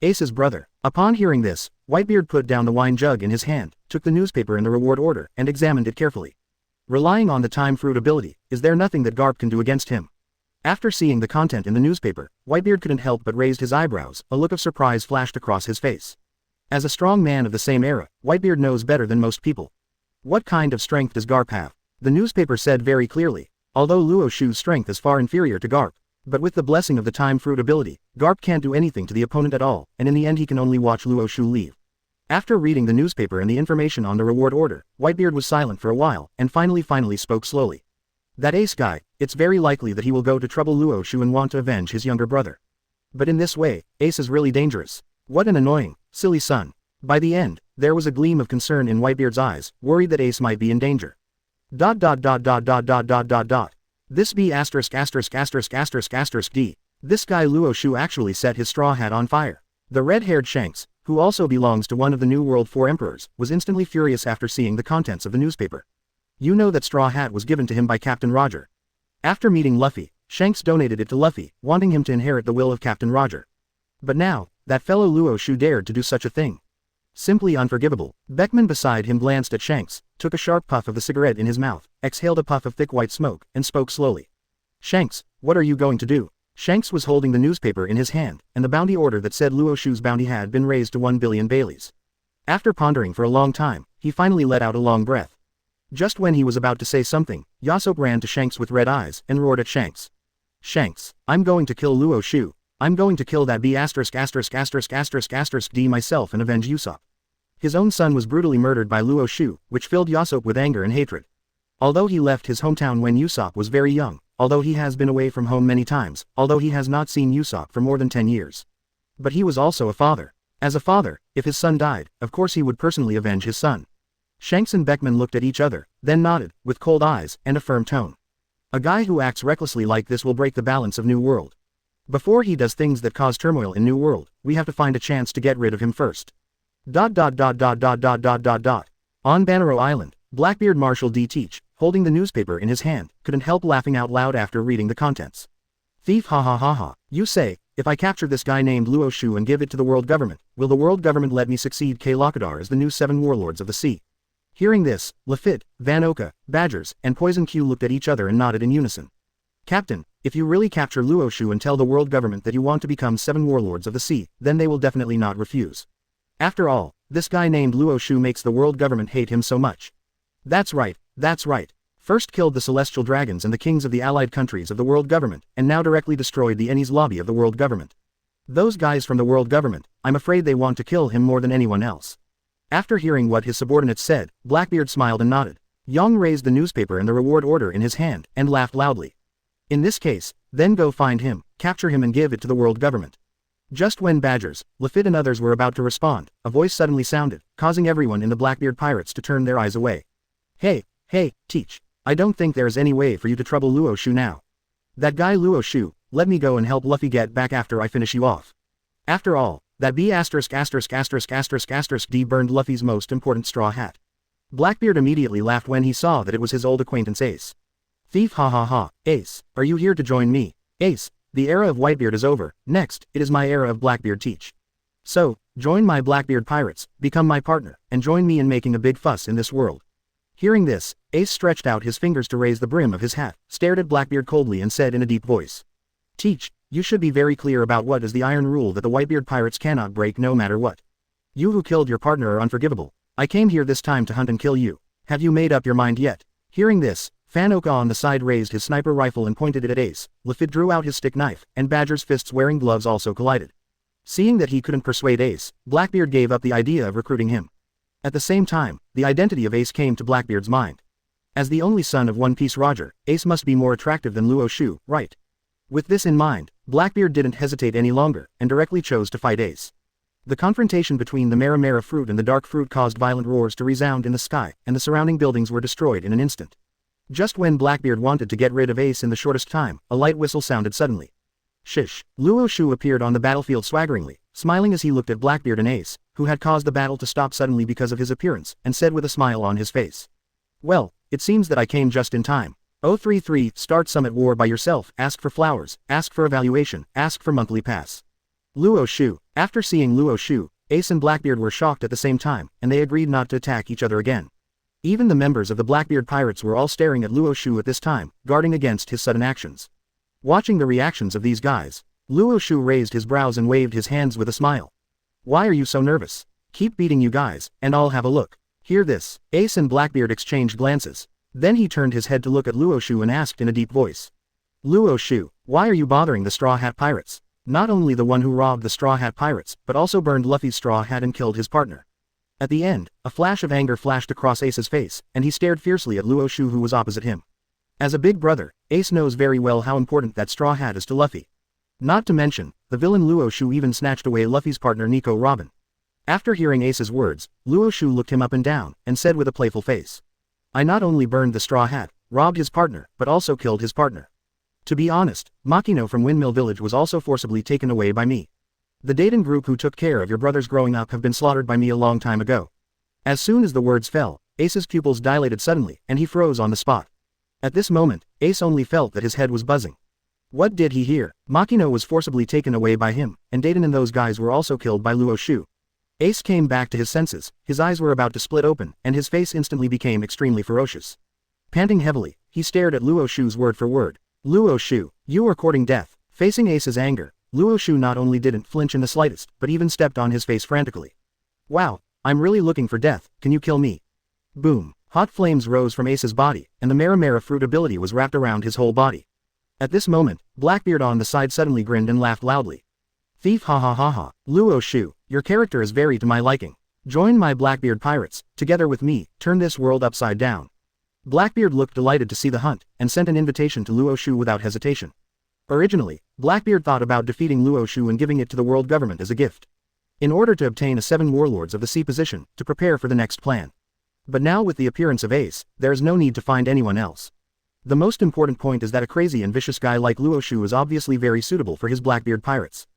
Ace's brother. Upon hearing this, Whitebeard put down the wine jug in his hand, took the newspaper and the reward order, and examined it carefully. Relying on the time fruit ability, is there nothing that Garp can do against him? After seeing the content in the newspaper, Whitebeard couldn't help but raise his eyebrows, a look of surprise flashed across his face. As a strong man of the same era, Whitebeard knows better than most people. What kind of strength does Garp have? The newspaper said very clearly. Although Luo Xiu's strength is far inferior to Garp, but with the blessing of the time fruit ability, Garp can't do anything to the opponent at all, and in the end he can only watch Luo Xiu leave. After reading the newspaper and the information on the reward order, Whitebeard was silent for a while, and finally spoke slowly. That Ace guy, it's very likely that he will go to trouble Luo Xiu and want to avenge his younger brother. But in this way, Ace is really dangerous. What an annoying, silly son. By the end, there was a gleam of concern in Whitebeard's eyes, worried that Ace might be in danger. This B*********. This guy Luo Xiu actually set his straw hat on fire. The red-haired Shanks, who also belongs to one of the New World 4 emperors, was instantly furious after seeing the contents of the newspaper. You know that straw hat was given to him by Captain Roger. After meeting Luffy, Shanks donated it to Luffy, wanting him to inherit the will of Captain Roger. But now, that fellow Luo Xiu dared to do such a thing. Simply unforgivable. Beckman beside him glanced at Shanks, took a sharp puff of the cigarette in his mouth, exhaled a puff of thick white smoke, and spoke slowly. Shanks, what are you going to do? Shanks was holding the newspaper in his hand, and the bounty order that said Luo Xiu's bounty had been raised to 1 billion Baileys. After pondering for a long time, he finally let out a long breath. Just when he was about to say something, Yasop ran to Shanks with red eyes, and roared at Shanks. Shanks, I'm going to kill Luo Xiu. I'm going to kill that D myself and avenge Usopp. His own son was brutally murdered by Luo Xiu, which filled Yasop with anger and hatred. Although he left his hometown when Usopp was very young, although he has been away from home many times, although he has not seen Usopp for more than 10 years. But he was also a father. As a father, if his son died, of course he would personally avenge his son. Shanks and Beckman looked at each other, then nodded, with cold eyes and a firm tone. A guy who acts recklessly like this will break the balance of New World. Before he does things that cause turmoil in New World, we have to find a chance to get rid of him first. On Banaro Island, Blackbeard Marshal D. Teach, holding the newspaper in his hand, couldn't help laughing out loud after reading the contents. Thief, ha ha ha ha. You say, if I capture this guy named Luo Xiu and give it to the world government, will the world government let me succeed K. Lokadar as the new 7 warlords of the sea? Hearing this, Lafitte, Van Oka, Badgers, and Poison Q looked at each other and nodded in unison. Captain, if you really capture Luo Xiu and tell the world government that you want to become 7 warlords of the sea, then they will definitely not refuse. After all, this guy named Luo Xiu makes the world government hate him so much. That's right. First killed the celestial dragons and the kings of the allied countries of the world government, and now directly destroyed the Enies lobby of the world government. Those guys from the world government, I'm afraid they want to kill him more than anyone else. After hearing what his subordinates said, Blackbeard smiled and nodded. Yang raised the newspaper and the reward order in his hand, and laughed loudly. In this case, then go find him, capture him and give it to the world government. Just when Badgers, Luffy and others were about to respond, a voice suddenly sounded, causing everyone in the Blackbeard pirates to turn their eyes away. Hey, teach. I don't think there's any way for you to trouble Luo Xiu now. That guy Luo Xiu, let me go and help Luffy get back after I finish you off. After all, that B*********** D burned Luffy's most important straw hat. Blackbeard immediately laughed when he saw that it was his old acquaintance Ace. Thief, ha ha ha. Ace, are you here to join me? Ace, the era of Whitebeard is over, next, it is my era of Blackbeard teach. So, join my Blackbeard pirates, become my partner, and join me in making a big fuss in this world. Hearing this, Ace stretched out his fingers to raise the brim of his hat, stared at Blackbeard coldly and said in a deep voice. Teach, you should be very clear about what is the iron rule that the Whitebeard pirates cannot break no matter what. You who killed your partner are unforgivable. I came here this time to hunt and kill you. Have you made up your mind yet? Hearing this, Fanoka on the side raised his sniper rifle and pointed it at Ace. Luffy drew out his stick knife, and Badger's fists wearing gloves also collided. Seeing that he couldn't persuade Ace, Blackbeard gave up the idea of recruiting him. At the same time, the identity of Ace came to Blackbeard's mind. As the only son of One Piece Roger, Ace must be more attractive than Luo Xiu, right? With this in mind, Blackbeard didn't hesitate any longer, and directly chose to fight Ace. The confrontation between the Mara fruit and the dark fruit caused violent roars to resound in the sky, and the surrounding buildings were destroyed in an instant. Just when Blackbeard wanted to get rid of Ace in the shortest time, a light whistle sounded suddenly. Shish. Luo Xiu appeared on the battlefield swaggeringly, smiling as he looked at Blackbeard and Ace, who had caused the battle to stop suddenly because of his appearance, and said with a smile on his face. Well, it seems that I came just in time. 033 Start summit war by yourself, ask for flowers, ask for evaluation, ask for monthly pass. Luo Xiu. After seeing Luo Xiu, Ace and Blackbeard were shocked at the same time, and they agreed not to attack each other again. Even the members of the Blackbeard pirates were all staring at Luo Xiu at this time, guarding against his sudden actions. Watching the reactions of these guys, Luo Xiu raised his brows and waved his hands with a smile. Why are you so nervous? Keep beating you guys, and I'll have a look. Hear this, Ace and Blackbeard exchanged glances. Then he turned his head to look at Luo Xiu and asked in a deep voice. Luo Xiu, why are you bothering the Straw Hat Pirates? Not only the one who robbed the Straw Hat Pirates, but also burned Luffy's straw hat and killed his partner. At the end, a flash of anger flashed across Ace's face, and he stared fiercely at Luo Xiu who was opposite him. As a big brother, Ace knows very well how important that straw hat is to Luffy. Not to mention, the villain Luo Xiu even snatched away Luffy's partner Nami Robin. After hearing Ace's words, Luo Xiu looked him up and down, and said with a playful face. I not only burned the straw hat, robbed his partner, but also killed his partner. To be honest, Machino from Windmill Village was also forcibly taken away by me. The Dayton group who took care of your brothers growing up have been slaughtered by me a long time ago. As soon as the words fell, Ace's pupils dilated suddenly, and he froze on the spot. At this moment, Ace only felt that his head was buzzing. What did he hear? Machino was forcibly taken away by him, and Dayton and those guys were also killed by Luo Xiu. Ace came back to his senses, his eyes were about to split open, and his face instantly became extremely ferocious. Panting heavily, he stared at Luo Xiu's word for word. Luo Xiu, you are courting death. Facing Ace's anger, Luo Xiu not only didn't flinch in the slightest, but even stepped on his face frantically. Wow, I'm really looking for death, can you kill me? Boom. Hot flames rose from Ace's body, and the Mara fruit ability was wrapped around his whole body. At this moment, Blackbeard on the side suddenly grinned and laughed loudly. Thief, ha ha ha ha. Luo Xiu, your character is very to my liking. Join my Blackbeard pirates, together with me, turn this world upside down. Blackbeard looked delighted to see the hunt, and sent an invitation to Luo Xiu without hesitation. Originally, Blackbeard thought about defeating Luo Xiu and giving it to the world government as a gift. In order to obtain a 7 Warlords of the Sea position, to prepare for the next plan. But now with the appearance of Ace, there is no need to find anyone else. The most important point is that a crazy and vicious guy like Luo Xiu is obviously very suitable for his Blackbeard pirates.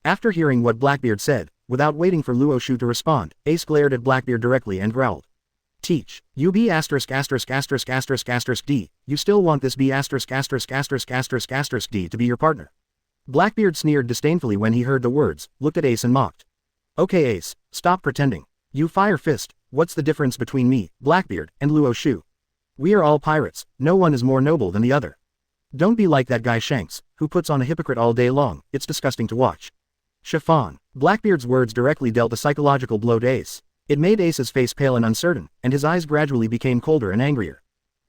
After hearing what Blackbeard said, without waiting for Luo Xiu to respond, Ace glared at Blackbeard directly and growled. Teach, you B******************************************* D, you still want this B************** D to be your partner? Blackbeard sneered disdainfully when he heard the words, looked at Ace and mocked. Okay Ace, stop pretending. You Fire Fist, what's the difference between me, Blackbeard, and Luo Xiu? We are all pirates, no one is more noble than the other. Don't be like that guy Shanks, who puts on a hypocrite all day long, it's disgusting to watch. Chiffon. Blackbeard's words directly dealt a psychological blow to Ace. It made Ace's face pale and uncertain, and his eyes gradually became colder and angrier.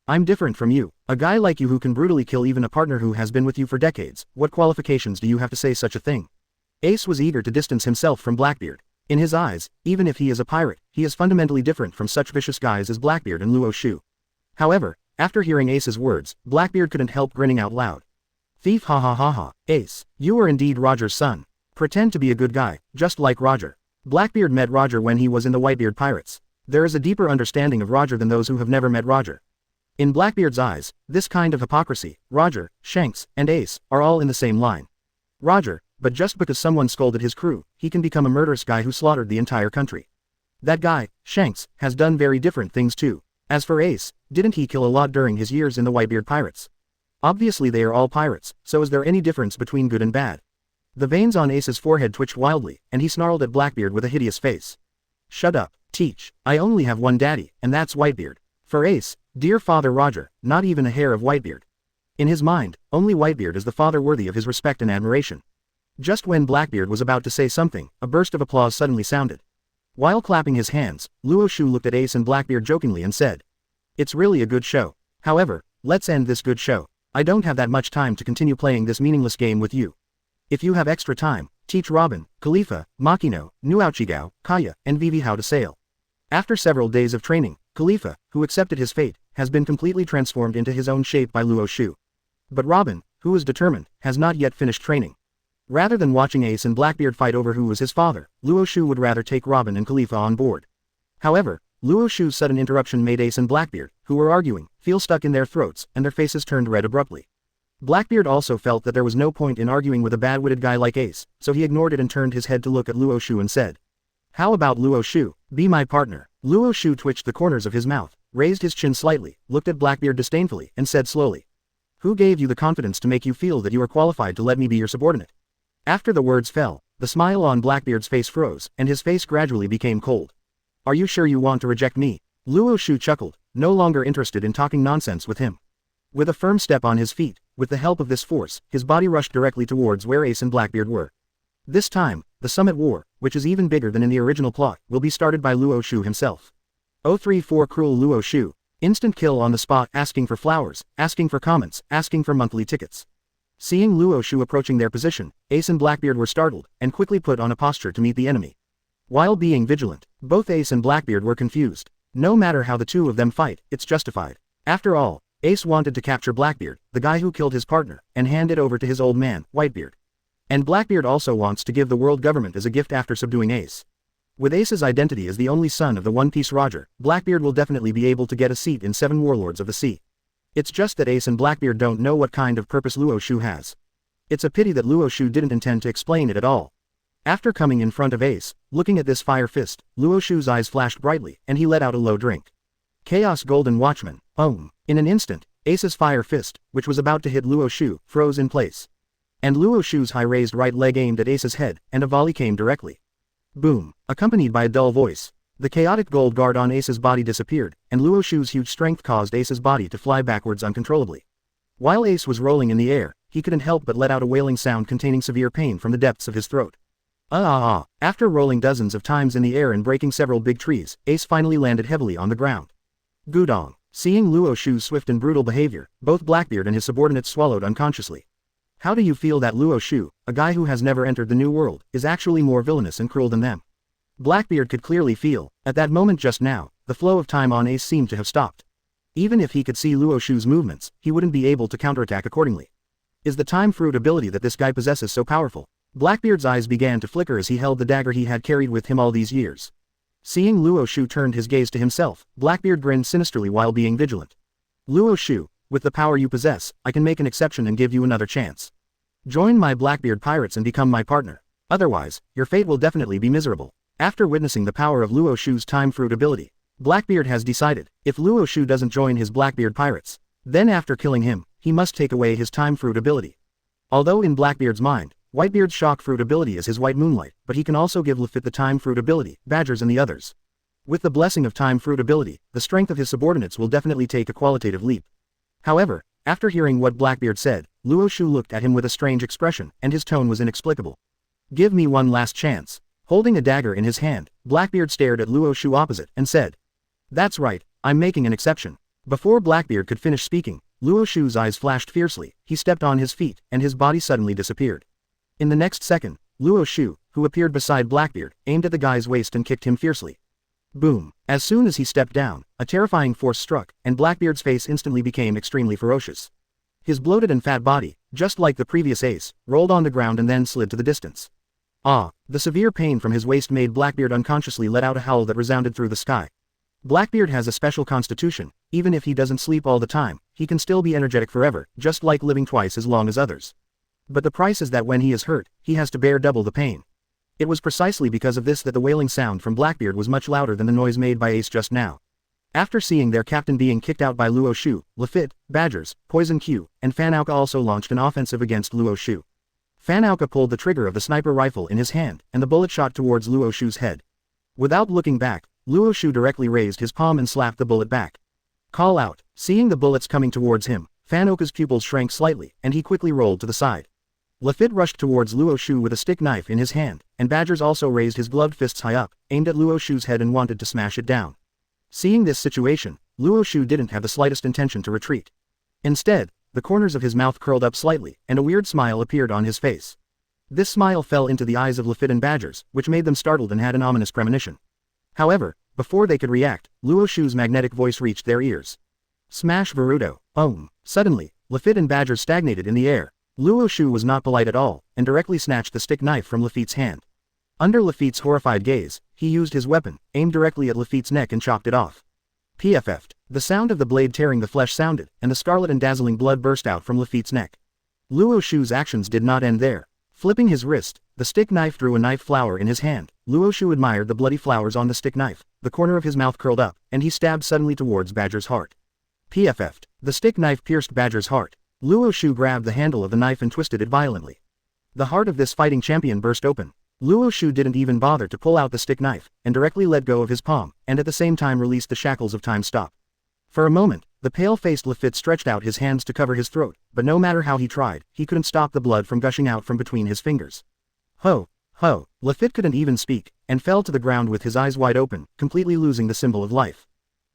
I'm different from you, a guy like you who can brutally kill even a partner who has been with you for decades, what qualifications do you have to say such a thing? Ace was eager to distance himself from Blackbeard. In his eyes, even if he is a pirate, he is fundamentally different from such vicious guys as Blackbeard and Luo Xiu. However, after hearing Ace's words, Blackbeard couldn't help grinning out loud. Thief, ha ha ha ha, Ace, you are indeed Roger's son. Pretend to be a good guy, just like Roger. Blackbeard met Roger when he was in the Whitebeard Pirates. There is a deeper understanding of Roger than those who have never met Roger. In Blackbeard's eyes, this kind of hypocrisy, Roger, Shanks, and Ace, are all in the same line. Roger, but just because someone scolded his crew, he can become a murderous guy who slaughtered the entire country. That guy, Shanks, has done very different things too. As for Ace, didn't he kill a lot during his years in the Whitebeard Pirates? Obviously they are all pirates, so is there any difference between good and bad? The veins on Ace's forehead twitched wildly, and he snarled at Blackbeard with a hideous face. Shut up, Teach, I only have one daddy, and that's Whitebeard. For Ace, dear father Roger, not even a hair of Whitebeard. In his mind, only Whitebeard is the father worthy of his respect and admiration. Just when Blackbeard was about to say something, a burst of applause suddenly sounded. While clapping his hands, Luo Xiu looked at Ace and Blackbeard jokingly and said, "It's really a good show. However, let's end this good show. I don't have that much time to continue playing this meaningless game with you. If you have extra time, teach Robin, Khalifa, Machino, Nojiko, Kaya, and Vivi how to sail." After several days of training, Khalifa, who accepted his fate, has been completely transformed into his own shape by Luo Xiu. But Robin, who is determined, has not yet finished training. Rather than watching Ace and Blackbeard fight over who was his father, Luo Xiu would rather take Robin and Khalifa on board. However, Luo Xiu's sudden interruption made Ace and Blackbeard, who were arguing, feel stuck in their throats, and their faces turned red abruptly. Blackbeard also felt that there was no point in arguing with a bad-witted guy like Ace, so he ignored it and turned his head to look at Luo Xiu and said, "How about Luo Xiu, be my partner?" Luo Xiu twitched the corners of his mouth, raised his chin slightly, looked at Blackbeard disdainfully, and said slowly, "Who gave you the confidence to make you feel that you are qualified to let me be your subordinate?" After the words fell, the smile on Blackbeard's face froze, and his face gradually became cold. "Are you sure you want to reject me?" Luo Xiu chuckled, no longer interested in talking nonsense with him. With a firm step on his feet, with the help of this force, his body rushed directly towards where Ace and Blackbeard were. This time, the Summit War, which is even bigger than in the original plot, will be started by Luo Xiu himself. 034 Cruel Luo Xiu. Instant kill on the spot, asking for flowers, asking for comments, asking for monthly tickets. Seeing Luo Xiu approaching their position, Ace and Blackbeard were startled, and quickly put on a posture to meet the enemy. While being vigilant, both Ace and Blackbeard were confused. No matter how the two of them fight, it's justified. After all, Ace wanted to capture Blackbeard, the guy who killed his partner, and hand it over to his old man, Whitebeard. And Blackbeard also wants to give the world government as a gift after subduing Ace. With Ace's identity as the only son of the One Piece Roger, Blackbeard will definitely be able to get a seat in 7 Warlords of the Sea. It's just that Ace and Blackbeard don't know what kind of purpose Luo Xiu has. It's a pity that Luo Xiu didn't intend to explain it at all. After coming in front of Ace, looking at this fire fist, Luo Xiu's eyes flashed brightly, and he let out a low drink. Chaos Golden Watchman, In an instant, Ace's fire fist, which was about to hit Luo Xiu, froze in place. And Luo Xiu's high-raised right leg aimed at Ace's head, and a volley came directly. Boom, accompanied by a dull voice. The chaotic gold guard on Ace's body disappeared, and Luo Xiu's huge strength caused Ace's body to fly backwards uncontrollably. While Ace was rolling in the air, he couldn't help but let out a wailing sound containing severe pain from the depths of his throat. After rolling dozens of times in the air and breaking several big trees, Ace finally landed heavily on the ground. Gudong. Seeing Luo Xiu's swift and brutal behavior, both Blackbeard and his subordinates swallowed unconsciously. How do you feel that Luo Xiu, a guy who has never entered the New World, is actually more villainous and cruel than them? Blackbeard could clearly feel, at that moment just now, the flow of time on Ace seemed to have stopped. Even if he could see Luo Xiu's movements, he wouldn't be able to counterattack accordingly. Is the time fruit ability that this guy possesses so powerful? Blackbeard's eyes began to flicker as he held the dagger he had carried with him all these years. Seeing Luo Xiu turned his gaze to himself, Blackbeard grinned sinisterly while being vigilant. Luo Xiu, with the power you possess, I can make an exception and give you another chance. Join my Blackbeard pirates and become my partner. Otherwise, your fate will definitely be miserable. After witnessing the power of Luo Xiu's time fruit ability, Blackbeard has decided, if Luo Xiu doesn't join his Blackbeard pirates, then after killing him, he must take away his time fruit ability. Although in Blackbeard's mind, Whitebeard's shock fruit ability is his white moonlight, but he can also give Luffy the time fruit ability, Badgers and the others. With the blessing of time fruit ability, the strength of his subordinates will definitely take a qualitative leap. However, after hearing what Blackbeard said, Luo Xiu looked at him with a strange expression, and his tone was inexplicable. Give me one last chance. Holding a dagger in his hand, Blackbeard stared at Luo Xiu opposite, and said, "That's right, I'm making an exception." Before Blackbeard could finish speaking, Luo Xiu's eyes flashed fiercely, he stepped on his feet, and his body suddenly disappeared. In the next second, Luo Xiu, who appeared beside Blackbeard, aimed at the guy's waist and kicked him fiercely. Boom. As soon as he stepped down, a terrifying force struck, and Blackbeard's face instantly became extremely ferocious. His bloated and fat body, just like the previous ace, rolled on the ground and then slid to the distance. The severe pain from his waist made Blackbeard unconsciously let out a howl that resounded through the sky. Blackbeard has a special constitution. Even if he doesn't sleep all the time, he can still be energetic forever, just like living twice as long as others. But the price is that when he is hurt, he has to bear double the pain. It was precisely because of this that the wailing sound from Blackbeard was much louder than the noise made by Ace just now. After seeing their captain being kicked out by Luo Xiu, Lafitte, Badgers, Poison Q, and Fanauka also launched an offensive against Luo Xiu. Fanauka pulled the trigger of the sniper rifle in his hand, and the bullet shot towards Luo Xiu's head. Without looking back, Luo Xiu directly raised his palm and slapped the bullet back. Call out. Seeing the bullets coming towards him, Fanauka's pupils shrank slightly, and he quickly rolled to the side. Lafitte rushed towards Luo Xiu with a stick knife in his hand, and Badgers also raised his gloved fists high up, aimed at Luo Xiu's head and wanted to smash it down. Seeing this situation, Luo Xiu didn't have the slightest intention to retreat. Instead, the corners of his mouth curled up slightly, and a weird smile appeared on his face. This smile fell into the eyes of Lafitte and Badgers, which made them startled and had an ominous premonition. However, before they could react, Luo Xiu's magnetic voice reached their ears. Smash Boruto. Suddenly, Lafitte and Badgers stagnated in the air. Luo Xiu was not polite at all, and directly snatched the stick knife from Lafitte's hand. Under Lafitte's horrified gaze, he used his weapon, aimed directly at Lafitte's neck and chopped it off. PFF'd. The sound of the blade tearing the flesh sounded, and the scarlet and dazzling blood burst out from Lafitte's neck. Luo Xiu's actions did not end there. Flipping his wrist, the stick knife drew a knife flower in his hand. Luo Xiu admired the bloody flowers on the stick knife, the corner of his mouth curled up, and he stabbed suddenly towards Badger's heart. PFF'd. The stick knife pierced Badger's heart. Luo Xiu grabbed the handle of the knife and twisted it violently. The heart of this fighting champion burst open. Luo Xiu didn't even bother to pull out the stick knife, and directly let go of his palm, and at the same time released the shackles of time stop. For a moment, the pale-faced Lafitte stretched out his hands to cover his throat, but no matter how he tried, he couldn't stop the blood from gushing out from between his fingers. Ho! Lafitte couldn't even speak, and fell to the ground with his eyes wide open, completely losing the symbol of life.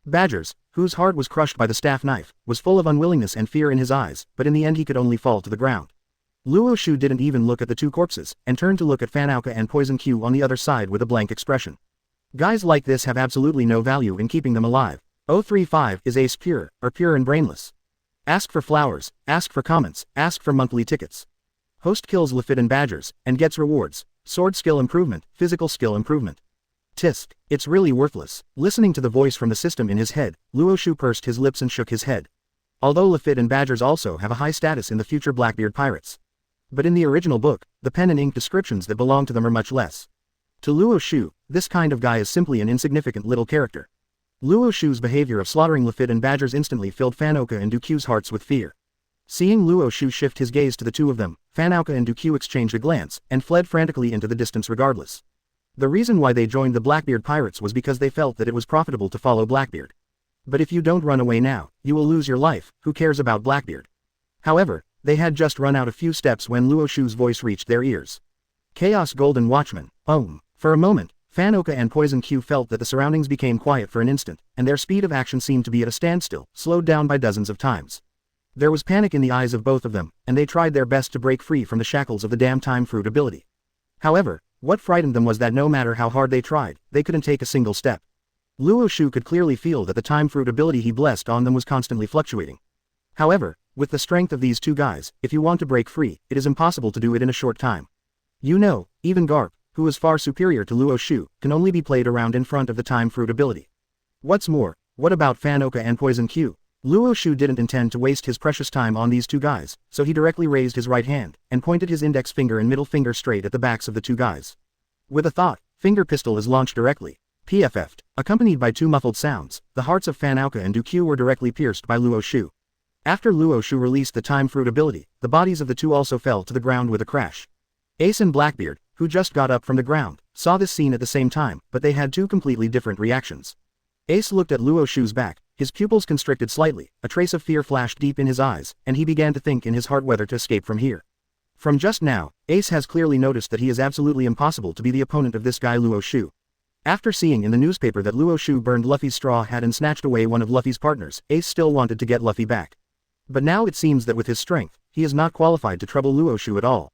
Badgers, whose heart was crushed by the staff knife, was full of unwillingness and fear in his eyes, but in the end he could only fall to the ground. Luo Xiu didn't even look at the two corpses, and turned to look at Fanauka and Poison Q on the other side with a blank expression. Guys like this have absolutely no value in keeping them alive. 035 is Ace pure, or pure and brainless. Ask for flowers, ask for comments, ask for monthly tickets. Host kills Lafitte and Badgers, and gets rewards. Sword skill improvement, physical skill improvement. Tisk. It's really worthless. Listening to the voice from the system in his head, Luo Xiu pursed his lips and shook his head. Although Lafitte and Badgers also have a high status in the future Blackbeard pirates. But in the original book, the pen and ink descriptions that belong to them are much less. To Luo Xiu, this kind of guy is simply an insignificant little character. Luo Xiu's behavior of slaughtering Lafitte and Badgers instantly filled Fanauka and Duq's hearts with fear. Seeing Luo Xiu shift his gaze to the two of them, Fanauka and Duq exchanged a glance, and fled frantically into the distance regardless. The reason why they joined the Blackbeard pirates was because they felt that it was profitable to follow Blackbeard. But if you don't run away now, you will lose your life. Who cares about Blackbeard? However, they had just run out a few steps when Luo Xiu's voice reached their ears. Chaos Golden Watchman. For a moment, Fanauka and Poison Q felt that the surroundings became quiet for an instant, and their speed of action seemed to be at a standstill, slowed down by dozens of times. There was panic in the eyes of both of them, and they tried their best to break free from the shackles of the damn time fruit ability. However, what frightened them was that no matter how hard they tried, they couldn't take a single step. Luo Xiu could clearly feel that the time fruit ability he blessed on them was constantly fluctuating. However, with the strength of these two guys, if you want to break free, it is impossible to do it in a short time. You know, even Garp, who is far superior to Luo Xiu, can only be played around in front of the time fruit ability. What's more, what about Fanauka and Poison Q? Luo Xiu didn't intend to waste his precious time on these two guys, so he directly raised his right hand, and pointed his index finger and middle finger straight at the backs of the two guys. With a thought, finger pistol is launched directly. PFF'd. Accompanied by two muffled sounds, the hearts of Fanauka and Duq were directly pierced by Luo Xiu. After Luo Xiu released the time fruit ability, the bodies of the two also fell to the ground with a crash. Ace and Blackbeard, who just got up from the ground, saw this scene at the same time, but they had two completely different reactions. Ace looked at Luo Xiu's back, his pupils constricted slightly, a trace of fear flashed deep in his eyes, and he began to think in his heart whether to escape from here. From just now, Ace has clearly noticed that he is absolutely impossible to be the opponent of this guy Luo Xiu. After seeing in the newspaper that Luo Xiu burned Luffy's straw hat and snatched away one of Luffy's partners, Ace still wanted to get Luffy back. But now it seems that with his strength, he is not qualified to trouble Luo Xiu at all.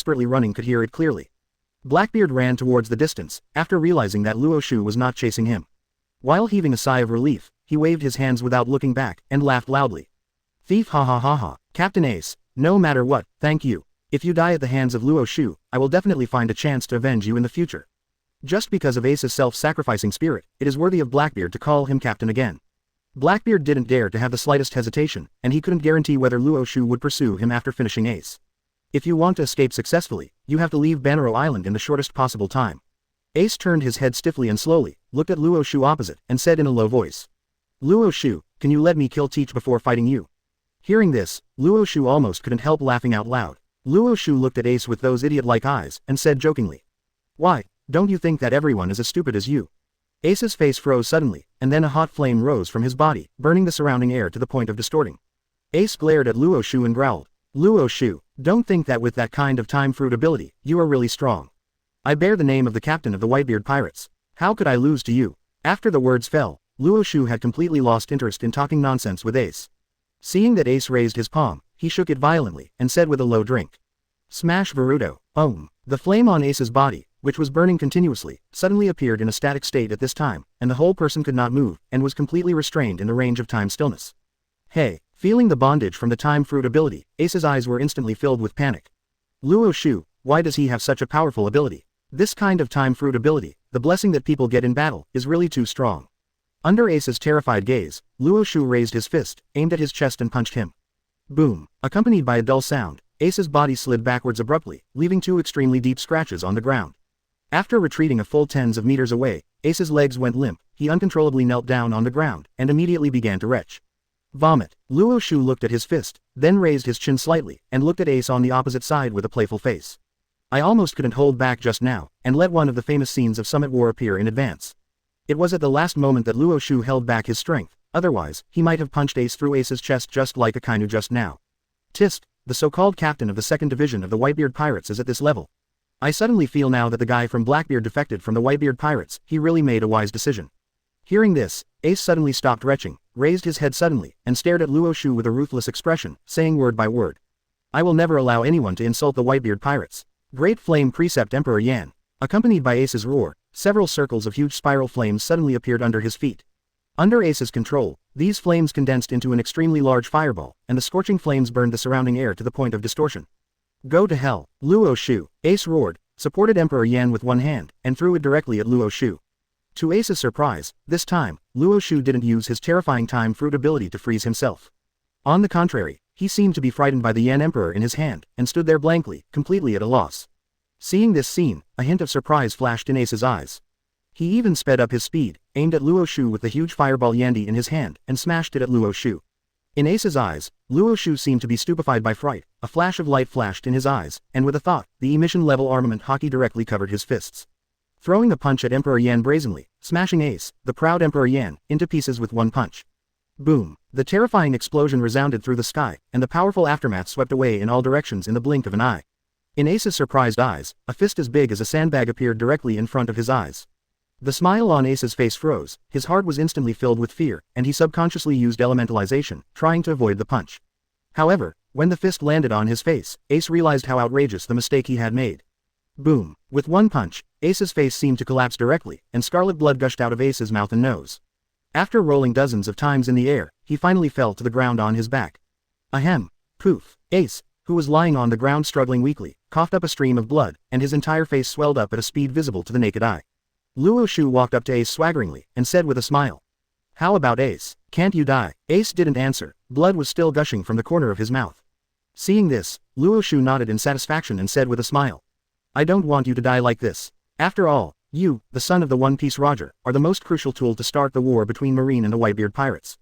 desperately running could hear it clearly. Blackbeard ran towards the distance, after realizing that Luo Xiu was not chasing him. While heaving a sigh of relief, he waved his hands without looking back, and laughed loudly. Thief, ha ha ha ha, Captain Ace, no matter what, thank you. If you die at the hands of Luo Xiu, I will definitely find a chance to avenge you in the future. Just because of Ace's self-sacrificing spirit, it is worthy of Blackbeard to call him captain again. Blackbeard didn't dare to have the slightest hesitation, and he couldn't guarantee whether Luo Xiu would pursue him after finishing Ace. If you want to escape successfully, you have to leave Bano Island in the shortest possible time. Ace turned his head stiffly and slowly, looked at Luo Xiu opposite, and said in a low voice. Luo Xiu, can you let me kill Teach before fighting you? Hearing this, Luo Xiu almost couldn't help laughing out loud. Luo Xiu looked at Ace with those idiot-like eyes, and said jokingly. Why, don't you think that everyone is as stupid as you? Ace's face froze suddenly, and then a hot flame rose from his body, burning the surrounding air to the point of distorting. Ace glared at Luo Xiu and growled. Luo Xiu, don't think that with that kind of time fruit ability, you are really strong. I bear the name of the captain of the Whitebeard pirates. How could I lose to you? After the words fell, Luo Xiu had completely lost interest in talking nonsense with Ace. Seeing that Ace raised his palm, he shook it violently, and said with a low drink. Smash Varuto. The flame on Ace's body, which was burning continuously, suddenly appeared in a static state at this time, and the whole person could not move, and was completely restrained in the range of time stillness. Hey, feeling the bondage from the time fruit ability, Ace's eyes were instantly filled with panic. Luo Xiu, why does he have such a powerful ability? This kind of time fruit ability, the blessing that people get in battle, is really too strong. Under Ace's terrified gaze, Luo Xiu raised his fist, aimed at his chest and punched him. Boom. Accompanied by a dull sound, Ace's body slid backwards abruptly, leaving 2 extremely deep scratches on the ground. After retreating a full tens of meters away, Ace's legs went limp, he uncontrollably knelt down on the ground, and immediately began to retch. Vomit. Luo Xiu looked at his fist, then raised his chin slightly, and looked at Ace on the opposite side with a playful face. I almost couldn't hold back just now, and let one of the famous scenes of Summit War appear in advance. It was at the last moment that Luo Xiu held back his strength, otherwise, he might have punched Ace through Ace's chest just like a Kainu just now. Tist, the so-called captain of the 2nd Division of the Whitebeard Pirates is at this level. I suddenly feel now that the guy from Blackbeard defected from the Whitebeard Pirates, he really made a wise decision. Hearing this, Ace suddenly stopped retching, raised his head suddenly, and stared at Luo Xiu with a ruthless expression, saying word by word. I will never allow anyone to insult the Whitebeard Pirates. Great Flame Precept Emperor Yan. Accompanied by Ace's roar, several circles of huge spiral flames suddenly appeared under his feet. Under Ace's control, these flames condensed into an extremely large fireball, and the scorching flames burned the surrounding air to the point of distortion. Go to hell, Luo Xiu, Ace roared, supported Emperor Yan with one hand, and threw it directly at Luo Xiu. To Ace's surprise, this time, Luo Xiu didn't use his terrifying time fruit ability to freeze himself. On the contrary, he seemed to be frightened by the Yan Emperor in his hand, and stood there blankly, completely at a loss. Seeing this scene, a hint of surprise flashed in Ace's eyes. He even sped up his speed, aimed at Luo Xiu with the huge fireball Yandi in his hand, and smashed it at Luo Xiu. In Ace's eyes, Luo Xiu seemed to be stupefied by fright, a flash of light flashed in his eyes, and with a thought, the emission-level armament hockey directly covered his fists. Throwing a punch at Emperor Yan brazenly, smashing Ace, the proud Emperor Yan, into pieces with one punch. Boom! The terrifying explosion resounded through the sky, and the powerful aftermath swept away in all directions in the blink of an eye. In Ace's surprised eyes, a fist as big as a sandbag appeared directly in front of his eyes. The smile on Ace's face froze, his heart was instantly filled with fear, and he subconsciously used elementalization, trying to avoid the punch. However, when the fist landed on his face, Ace realized how outrageous the mistake he had made. Boom! With one punch, Ace's face seemed to collapse directly, and scarlet blood gushed out of Ace's mouth and nose. After rolling dozens of times in the air, he finally fell to the ground on his back. Ahem! Poof! Ace, who was lying on the ground struggling weakly, coughed up a stream of blood, and his entire face swelled up at a speed visible to the naked eye. Luo Xiu walked up to Ace swaggeringly, and said with a smile. How about Ace? Can't you die? Ace didn't answer, blood was still gushing from the corner of his mouth. Seeing this, Luo Xiu nodded in satisfaction and said with a smile. I don't want you to die like this. After all, you, the son of the One Piece Roger, are the most crucial tool to start the war between Marine and the Whitebeard Pirates.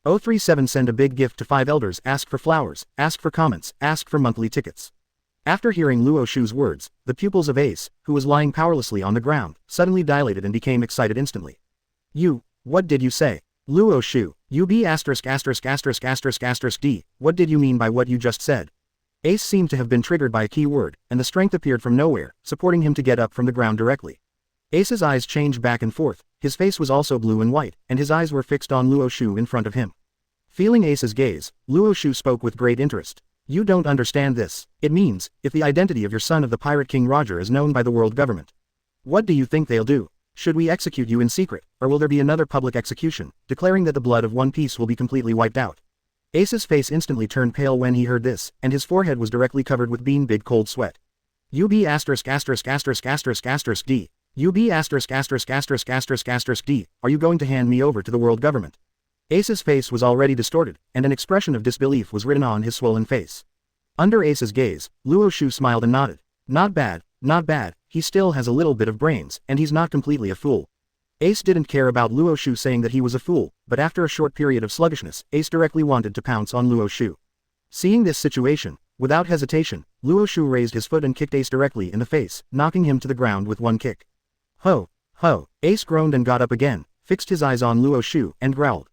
037 Send a big gift to 5 elders, ask for flowers, ask for comments, ask for monthly tickets. After hearing Luo Xiu's words, the pupils of Ace, who was lying powerlessly on the ground, suddenly dilated and became excited instantly. What did you say? Luo Xiu, D, what did you mean by what you just said? Ace seemed to have been triggered by a key word, and the strength appeared from nowhere, supporting him to get up from the ground directly. Ace's eyes changed back and forth, his face was also blue and white, and his eyes were fixed on Luo Xiu in front of him. Feeling Ace's gaze, Luo Xiu spoke with great interest. You don't understand this. It means, if the identity of your son of the Pirate King Roger is known by the world government. What do you think they'll do? Should we execute you in secret, or will there be another public execution, declaring that the blood of One Piece will be completely wiped out? Ace's face instantly turned pale when he heard this, and his forehead was directly covered with big cold sweat. D. D. Are you going to hand me over to the world government? Ace's face was already distorted, and an expression of disbelief was written on his swollen face. Under Ace's gaze, Luo Xiu smiled and nodded. Not bad, he still has a little bit of brains, and he's not completely a fool. Ace didn't care about Luo Xiu saying that he was a fool, but after a short period of sluggishness, Ace directly wanted to pounce on Luo Xiu. Seeing this situation, without hesitation, Luo Xiu raised his foot and kicked Ace directly in the face, knocking him to the ground with one kick. Ho! Ho! Ace groaned and got up again, fixed his eyes on Luo Xiu, and growled.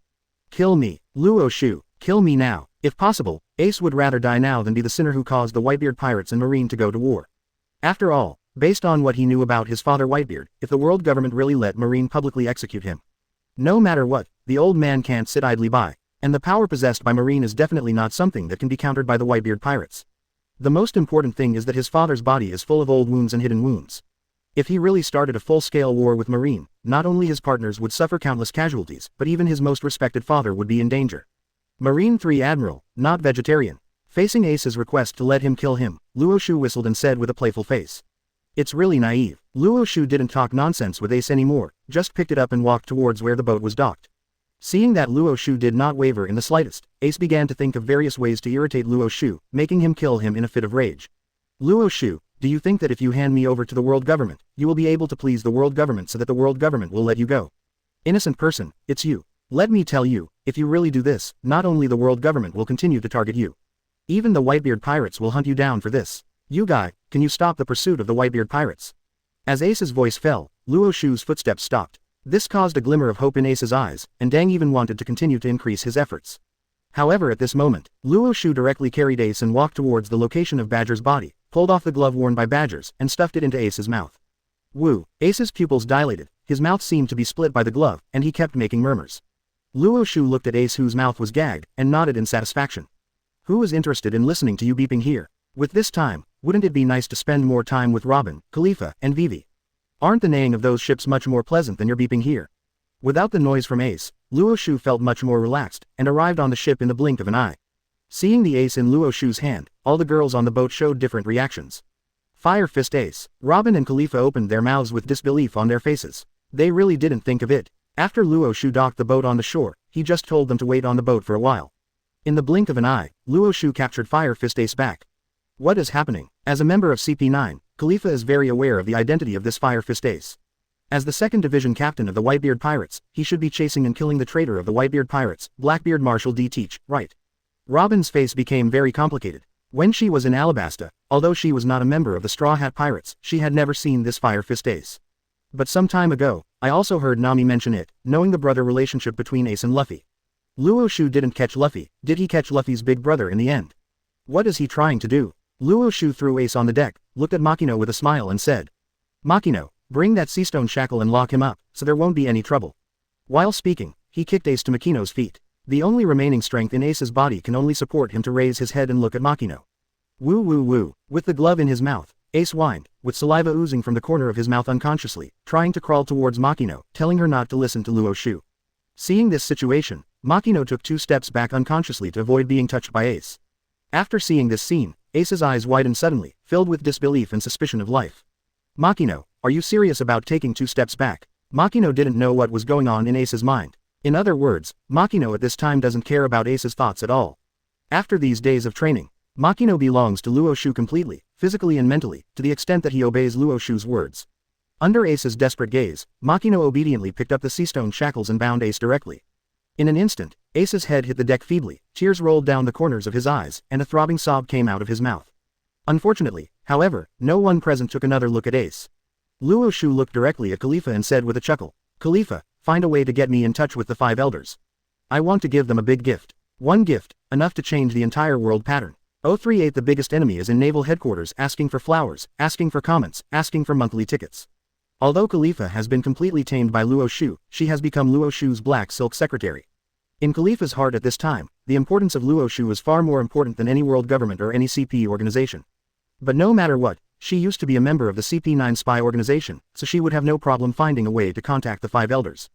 Kill me, Luo Xiu, kill me now. If possible, Ace would rather die now than be the sinner who caused the Whitebeard pirates and Marine to go to war. After all, based on what he knew about his father Whitebeard, if the world government really let Marine publicly execute him. No matter what, the old man can't sit idly by, and the power possessed by Marine is definitely not something that can be countered by the Whitebeard pirates. The most important thing is that his father's body is full of old wounds and hidden wounds. If he really started a full-scale war with Marine, not only his partners would suffer countless casualties, but even his most respected father would be in danger. Marine 3 Admiral, not vegetarian. Facing Ace's request to let him kill him, Luo Xiu whistled and said with a playful face. It's really naive. Luo Xiu didn't talk nonsense with Ace anymore, just picked it up and walked towards where the boat was docked. Seeing that Luo Xiu did not waver in the slightest, Ace began to think of various ways to irritate Luo Xiu, making him kill him in a fit of rage. Luo Xiu, do you think that if you hand me over to the world government, you will be able to please the world government so that the world government will let you go? Innocent person, it's you. Let me tell you, if you really do this, not only the world government will continue to target you. Even the Whitebeard pirates will hunt you down for this. You guy, can you stop the pursuit of the Whitebeard pirates? As Ace's voice fell, Luo Xiu's footsteps stopped. This caused a glimmer of hope in Ace's eyes, and Dang even wanted to continue to increase his efforts. However, at this moment, Luo Xiu directly carried Ace and walked towards the location of Badger's body, pulled off the glove worn by Badgers, and stuffed it into Ace's mouth. Woo! Ace's pupils dilated, his mouth seemed to be split by the glove, and he kept making murmurs. Luo Xiu looked at Ace whose mouth was gagged, and nodded in satisfaction. Who is interested in listening to you beeping here? With this time, wouldn't it be nice to spend more time with Robin, Khalifa, and Vivi? Aren't the neighing of those ships much more pleasant than your beeping here? Without the noise from Ace, Luo Xiu felt much more relaxed, and arrived on the ship in the blink of an eye. Seeing the ace in Luo Xiu's hand, all the girls on the boat showed different reactions. Fire Fist Ace. Robin and Khalifa opened their mouths with disbelief on their faces. They really didn't think of it. After Luo Xiu docked the boat on the shore, he just told them to wait on the boat for a while. In the blink of an eye, Luo Xiu captured Fire Fist Ace back. What is happening? As a member of CP9, Khalifa is very aware of the identity of this Fire Fist Ace. As the 2nd Division captain of the Whitebeard Pirates, he should be chasing and killing the traitor of the Whitebeard Pirates, Blackbeard Marshal D. Teach, right? Robin's face became very complicated. When she was in Alabasta, although she was not a member of the Straw Hat Pirates, she had never seen this Fire Fist Ace. But some time ago, I also heard Nami mention it, knowing the brother relationship between Ace and Luffy. Luo Xiu didn't catch Luffy, did he catch Luffy's big brother in the end? What is he trying to do? Luo Xiu threw Ace on the deck, looked at Machino with a smile and said, Machino, bring that seastone shackle and lock him up, so there won't be any trouble. While speaking, he kicked Ace to Machino's feet. The only remaining strength in Ace's body can only support him to raise his head and look at Machino. Woo woo woo. With the glove in his mouth, Ace whined, with saliva oozing from the corner of his mouth unconsciously, trying to crawl towards Machino, telling her not to listen to Luo Xiu. Seeing this situation, Machino took 2 steps back unconsciously to avoid being touched by Ace. After seeing this scene, Ace's eyes widened suddenly, filled with disbelief and suspicion of life. Machino, are you serious about taking 2 steps back? Machino didn't know what was going on in Ace's mind. In other words, Machino at this time doesn't care about Ace's thoughts at all. After these days of training, Machino belongs to Luo Xiu completely, physically and mentally, to the extent that he obeys Luo Xiu's words. Under Ace's desperate gaze, Machino obediently picked up the seastone shackles and bound Ace directly. In an instant, Ace's head hit the deck feebly, tears rolled down the corners of his eyes, and a throbbing sob came out of his mouth. Unfortunately, however, no one present took another look at Ace. Luo Xiu looked directly at Khalifa and said with a chuckle, Khalifa, find a way to get me in touch with the 5 elders. I want to give them a big gift. One gift, enough to change the entire world pattern. 038 The biggest enemy is in naval headquarters asking for flowers, asking for comments, asking for monthly tickets. Although Khalifa has been completely tamed by Luo Xiu, she has become Luo Xiu's black silk secretary. In Khalifa's heart at this time, the importance of Luo Xiu is far more important than any world government or any CP organization. But no matter what, she used to be a member of the CP9 spy organization, so she would have no problem finding a way to contact the 5 elders.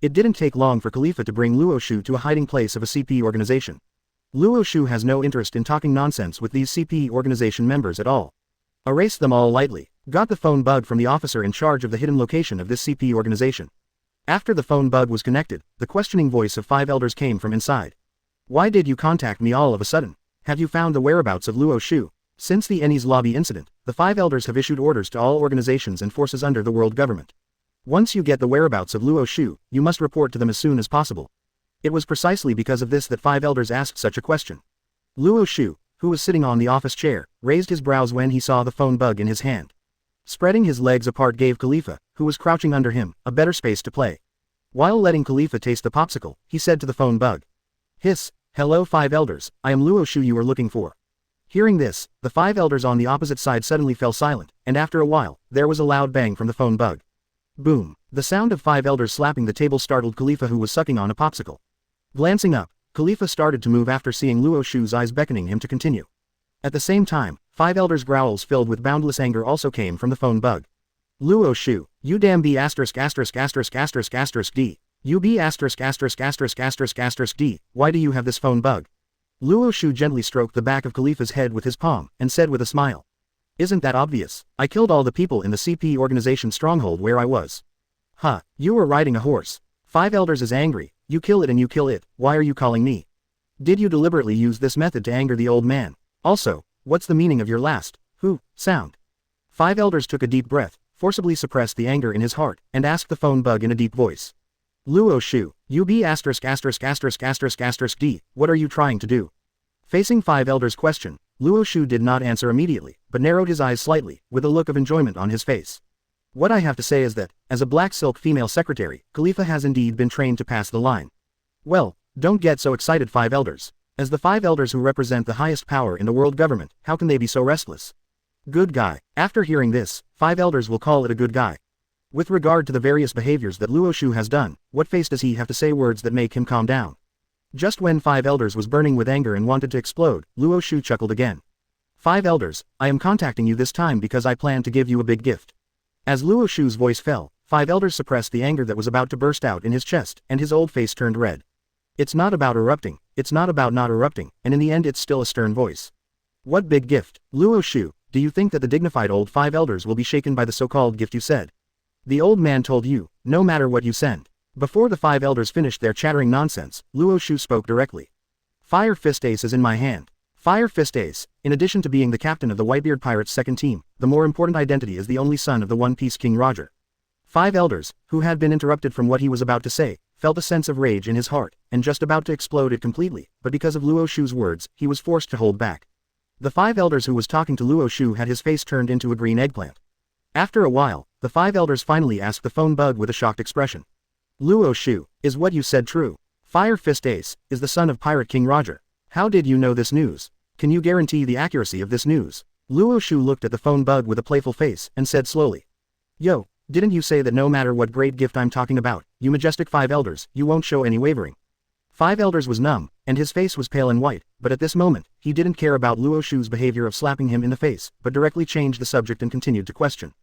It didn't take long for Khalifa to bring Luo Xiu to a hiding place of a CP organization. Luo Xiu has no interest in talking nonsense with these CP organization members at all. Erased them all lightly, got the phone bug from the officer in charge of the hidden location of this CP organization. After the phone bug was connected, the questioning voice of 5 elders came from inside. Why did you contact me all of a sudden? Have you found the whereabouts of Luo Xiu? Since the Enies lobby incident, the 5 elders have issued orders to all organizations and forces under the world government. Once you get the whereabouts of Luo Xiu, you must report to them as soon as possible. It was precisely because of this that 5 elders asked such a question. Luo Xiu, who was sitting on the office chair, raised his brows when he saw the phone bug in his hand. Spreading his legs apart gave Khalifa, who was crouching under him, a better space to play. While letting Khalifa taste the popsicle, he said to the phone bug. Hiss, hello 5 elders, I am Luo Xiu you were looking for. Hearing this, the 5 elders on the opposite side suddenly fell silent, and after a while, there was a loud bang from the phone bug. Boom. The sound of 5 elders slapping the table startled Khalifa who was sucking on a popsicle. Glancing up, Khalifa started to move after seeing Luo Xiu's eyes beckoning him to continue. At the same time, 5 elders' growls filled with boundless anger also came from the phone bug. Luo Xiu, you damn b asterisk asterisk asterisk asterisk asterisk d. You b asterisk asterisk asterisk asterisk asterisk d, why do you have this phone bug? Luo Xiu gently stroked the back of Khalifa's head with his palm, and said with a smile. Isn't that obvious? I killed all the people in the CP organization stronghold where I was. Huh, you were riding a horse. 5 elders is angry, you kill it and you kill it, why are you calling me? Did you deliberately use this method to anger the old man? Also, what's the meaning of your last, sound? 5 elders took a deep breath, forcibly suppressed the anger in his heart, and asked the phone bug in a deep voice. Luo Xiu, you b asterisk asterisk asterisk asterisk asterisk d, what are you trying to do? Facing 5 elders' question, Luo Xiu did not answer immediately, but narrowed his eyes slightly, with a look of enjoyment on his face. What I have to say is that, as a black silk female secretary, Khalifa has indeed been trained to pass the line. Well, don't get so excited 5 elders. As the 5 elders who represent the highest power in the world government, how can they be so restless? Good guy. After hearing this, 5 elders will call it a good guy. With regard to the various behaviors that Luo Xiu has done, what face does he have to say words that make him calm down? Just when 5 elders was burning with anger and wanted to explode, Luo Xiu chuckled again. 5 elders, I am contacting you this time because I plan to give you a big gift. As Luo Xiu's voice fell, 5 elders suppressed the anger that was about to burst out in his chest, and his old face turned red. It's not about erupting, it's not about not erupting, and in the end it's still a stern voice. What big gift, Luo Xiu, do you think that the dignified old 5 elders will be shaken by the so-called gift you said? The old man told you, no matter what you send. Before the 5 elders finished their chattering nonsense, Luo Xiu spoke directly. Fire Fist Ace is in my hand. Fire Fist Ace, in addition to being the captain of the Whitebeard Pirates' second team, the more important identity is the only son of the One Piece King Roger. 5 elders, who had been interrupted from what he was about to say, felt a sense of rage in his heart, and just about to explode it completely, but because of Luo Xiu's words, he was forced to hold back. The 5 elders who was talking to Luo Xiu had his face turned into a green eggplant. After a while, the 5 elders finally asked the phone bug with a shocked expression. Luo Xiu, is what you said true? Fire Fist Ace is the son of Pirate King Roger. How did you know this news? Can you guarantee the accuracy of this news? Luo Xiu looked at the phone bug with a playful face and said slowly. Yo, didn't you say that no matter what great gift I'm talking about, you majestic 5 elders, you won't show any wavering? 5 elders was numb, and his face was pale and white, but at this moment, he didn't care about Luo Xiu's behavior of slapping him in the face, but directly changed the subject and continued to question.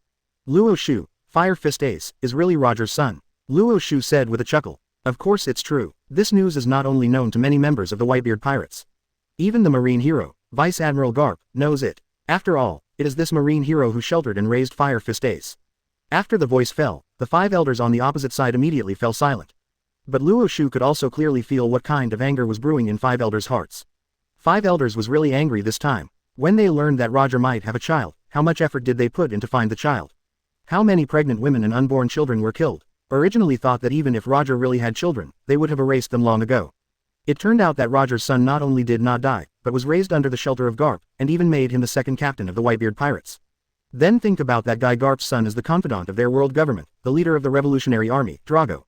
Luo Xiu, Fire Fist Ace, is really Roger's son. Luo Xiu said with a chuckle. Of course it's true. This news is not only known to many members of the Whitebeard Pirates. Even the Marine hero, Vice Admiral Garp, knows it. After all, it is this Marine hero who sheltered and raised Fire Fist Ace. After the voice fell, the 5 elders on the opposite side immediately fell silent. But Luo Xiu could also clearly feel what kind of anger was brewing in 5 elders' hearts. 5 elders was really angry this time. When they learned that Roger might have a child, how much effort did they put in to find the child? How many pregnant women and unborn children were killed? Originally thought that even if Roger really had children, they would have erased them long ago. It turned out that Roger's son not only did not die, but was raised under the shelter of Garp, and even made him the second captain of the Whitebeard Pirates. Then think about that guy Garp's son as the confidant of their world government, the leader of the revolutionary army, Drago.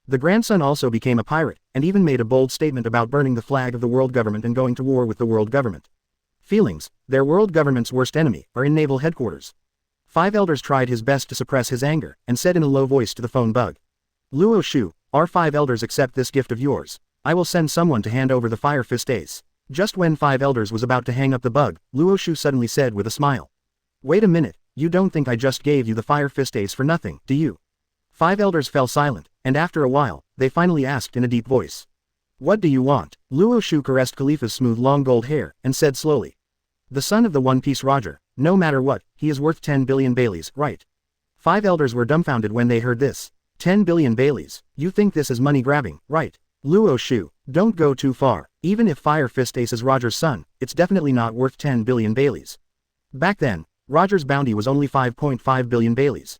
The grandson also became a pirate, and even made a bold statement about burning the flag of the world government and going to war with the world government. Feelings, their world government's worst enemy, are in naval headquarters. 5 elders tried his best to suppress his anger, and said in a low voice to the phone bug. Luo Xiu, our 5 elders accept this gift of yours. I will send someone to hand over the Fire Fist Ace. Just when 5 elders was about to hang up the bug, Luo Xiu suddenly said with a smile. Wait a minute, you don't think I just gave you the Fire Fist Ace for nothing, do you? 5 elders fell silent, and after a while, they finally asked in a deep voice. What do you want? Luo Xiu caressed Khalifa's smooth long gold hair, and said slowly. The son of the One Piece Roger, no matter what, he is worth 10 billion Baileys, right? 5 elders were dumbfounded when they heard this. 10 billion Baileys, you think this is money grabbing, right? Luo Xiu, don't go too far. Even if Fire Fist Ace is Roger's son, it's definitely not worth 10 billion Baileys. Back then, Roger's bounty was only 5.5 billion Baileys.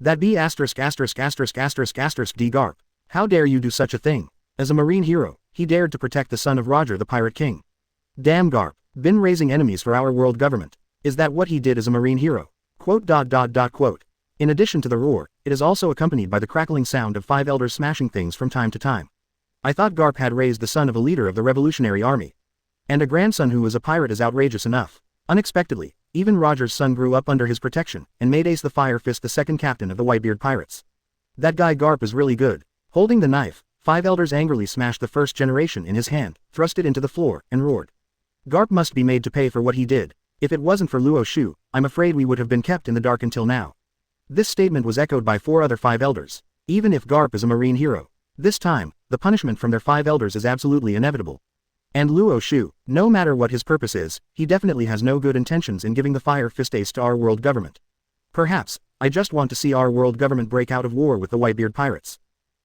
That be asterisk asterisk asterisk asterisk asterisk D Garp. How dare you do such a thing? As a marine hero, he dared to protect the son of Roger the Pirate King. Damn Garp, been raising enemies for our world government. Is that what he did as a marine hero? Quote. In addition to the roar, it is also accompanied by the crackling sound of 5 elders smashing things from time to time. I thought Garp had raised the son of a leader of the Revolutionary Army. And a grandson who was a pirate is outrageous enough. Unexpectedly, even Roger's son grew up under his protection, and made Ace the Fire Fist the second captain of the Whitebeard Pirates. That guy Garp is really good. Holding the knife, 5 elders angrily smashed the first generation in his hand, thrust it into the floor, and roared. Garp must be made to pay for what he did. If it wasn't for Luo Xiu, I'm afraid we would have been kept in the dark until now. This statement was echoed by 4 other 5 elders. Even if Garp is a marine hero, this time, the punishment from their 5 elders is absolutely inevitable. And Luo Xiu, no matter what his purpose is, he definitely has no good intentions in giving the Fire Fist Ace to our world government. Perhaps, I just want to see our world government break out of war with the Whitebeard Pirates.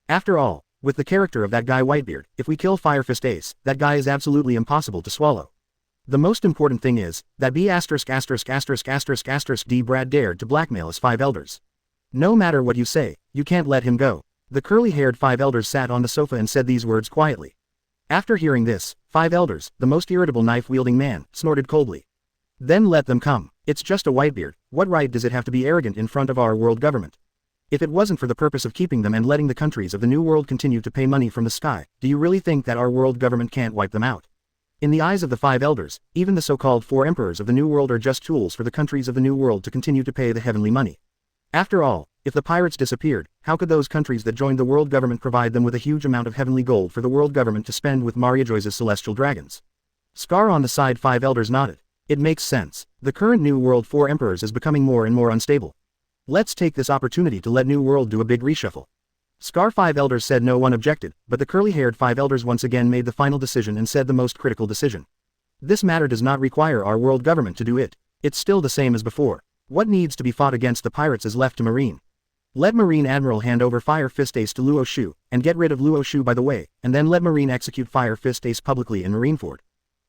After all, with the character of that guy Whitebeard, if we kill Fire Fist Ace, that guy is absolutely impossible to swallow. The most important thing is, that B asterisk asterisk asterisk asterisk asterisk D Brad dared to blackmail his 5 elders. No matter what you say, you can't let him go. The curly-haired 5 elders sat on the sofa and said these words quietly. After hearing this, 5 elders, the most irritable knife-wielding man, snorted coldly. Then let them come. It's just a Whitebeard. What right does it have to be arrogant in front of our world government? If it wasn't for the purpose of keeping them and letting the countries of the New World continue to pay money from the sky, do you really think that our world government can't wipe them out? In the eyes of the 5 elders, even the so-called 4 emperors of the New World are just tools for the countries of the New World to continue to pay the heavenly money. After all, if the pirates disappeared, how could those countries that joined the world government provide them with a huge amount of heavenly gold for the world government to spend with Mariajoy's celestial dragons? Scar on the side 5 elders nodded. It makes sense. The current New World 4 emperors is becoming more and more unstable. Let's take this opportunity to let New World do a big reshuffle. Scar 5 elders said no one objected, but the curly-haired 5 elders once again made the final decision and said the most critical decision. This matter does not require our world government to do it. It's still the same as before. What needs to be fought against the pirates is left to Marine. Let Marine Admiral hand over Fire Fist Ace to Luo Xiu, and get rid of Luo Xiu by the way, and then let Marine execute Fire Fist Ace publicly in Marineford.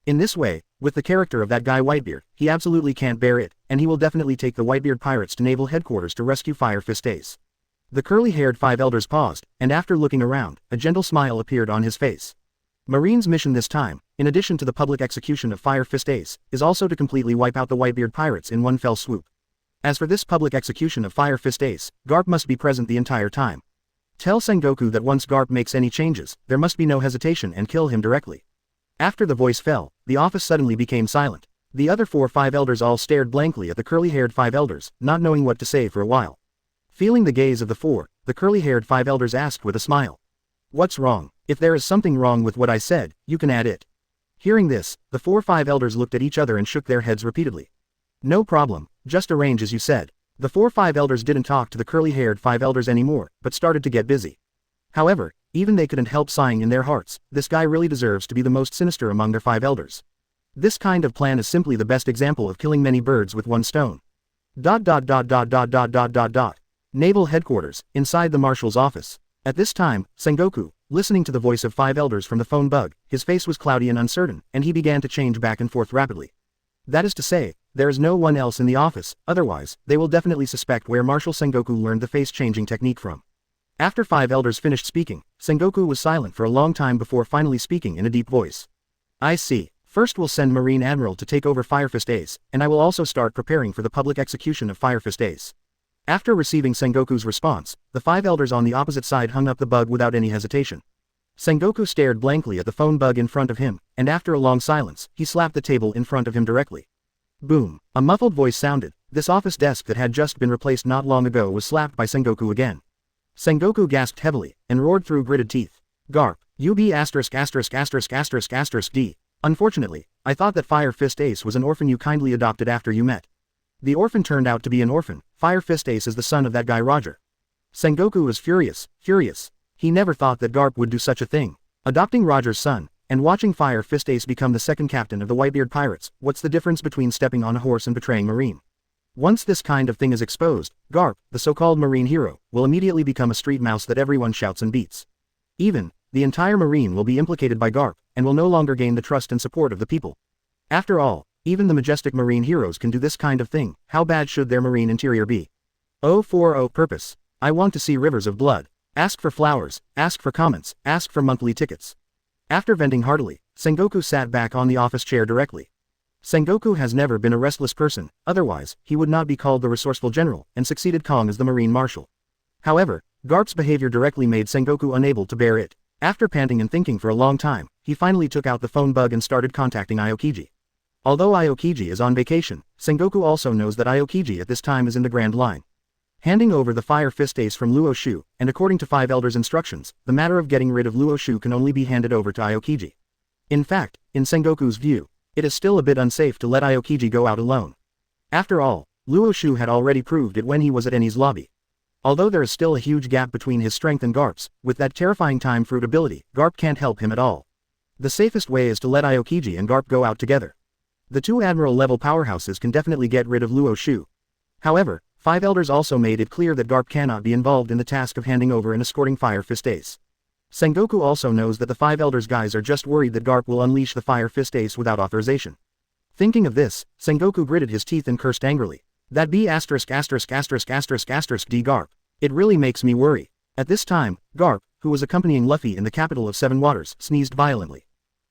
In this way, with the character of that guy Whitebeard, he absolutely can't bear it, and he will definitely take the Whitebeard pirates to naval headquarters to rescue Fire Fist Ace. The curly-haired 5 elders paused, and after looking around, a gentle smile appeared on his face. Marine's mission this time, in addition to the public execution of Fire Fist Ace, is also to completely wipe out the Whitebeard pirates in one fell swoop. As for this public execution of Fire Fist Ace, Garp must be present the entire time. Tell Sengoku that once Garp makes any changes, there must be no hesitation and kill him directly. After the voice fell, the office suddenly became silent. The other 5 elders all stared blankly at the curly-haired 5 elders, not knowing what to say for a while. Feeling the gaze of the 4, the curly-haired 5 elders asked with a smile. What's wrong? If there is something wrong with what I said, you can add it. Hearing this, the 5 elders looked at each other and shook their heads repeatedly. No problem, just arrange as you said. The 5 elders didn't talk to the curly-haired 5 elders anymore, but started to get busy. However, even they couldn't help sighing in their hearts, this guy really deserves to be the most sinister among their 5 elders. This kind of plan is simply the best example of killing many birds with one stone. Naval headquarters, inside the marshal's office. At this time, Sengoku, listening to the voice of 5 elders from the phone bug, his face was cloudy and uncertain, and he began to change back and forth rapidly. That is to say, there is no one else in the office, otherwise, they will definitely suspect where Marshal Sengoku learned the face-changing technique from. After 5 elders finished speaking, Sengoku was silent for a long time before finally speaking in a deep voice. I see. First we'll send Marine Admiral to take over Fire Fist Ace, and I will also start preparing for the public execution of Fire Fist Ace. After receiving Sengoku's response, the 5 elders on the opposite side hung up the bug without any hesitation. Sengoku stared blankly at the phone bug in front of him, and after a long silence, he slapped the table in front of him directly. Boom! A muffled voice sounded. This office desk that had just been replaced not long ago was slapped by Sengoku again. Sengoku gasped heavily, and roared through gritted teeth. Garp, UB********D. Unfortunately, I thought that Fire Fist Ace was an orphan you kindly adopted after you met. The orphan turned out to be an orphan. Fire Fist Ace is the son of that guy Roger. Sengoku was furious. He never thought that Garp would do such a thing. Adopting Roger's son, and watching Fire Fist Ace become the second captain of the Whitebeard Pirates, what's the difference between stepping on a horse and betraying Marine? Once this kind of thing is exposed, Garp, the so-called Marine hero, will immediately become a street mouse that everyone shouts and beats. The entire Marine will be implicated by Garp, and will no longer gain the trust and support of the people. After all, even the majestic Marine heroes can do this kind of thing. How bad should their Marine interior be? 040 Purpose. I want to see rivers of blood. Ask for flowers, ask for comments, ask for monthly tickets. After venting heartily, Sengoku sat back on the office chair directly. Sengoku has never been a restless person, otherwise, he would not be called the resourceful general, and succeeded Kong as the Marine Marshal. However, Garp's behavior directly made Sengoku unable to bear it. After panting and thinking for a long time, he finally took out the phone bug and started contacting Aokiji. Although Aokiji is on vacation, Sengoku also knows that Aokiji at this time is in the Grand Line. Handing over the Fire Fist Ace from Luo Xiu, and according to 5 elders' instructions, the matter of getting rid of Luo Xiu can only be handed over to Aokiji. In fact, in Sengoku's view, it is still a bit unsafe to let Aokiji go out alone. After all, Luo Xiu had already proved it when he was at Enies' lobby. Although there is still a huge gap between his strength and Garp's, with that terrifying time fruit ability, Garp can't help him at all. The safest way is to let Aokiji and Garp go out together. The two Admiral-level powerhouses can definitely get rid of Luo Xiu. However, 5 elders also made it clear that Garp cannot be involved in the task of handing over and escorting Fire Fist Ace. Sengoku also knows that the 5 elders guys are just worried that Garp will unleash the Fire Fist Ace without authorization. Thinking of this, Sengoku gritted his teeth and cursed angrily. That B*************** D Garp. It really makes me worry. At this time, Garp, who was accompanying Luffy in the capital of Seven Waters, sneezed violently.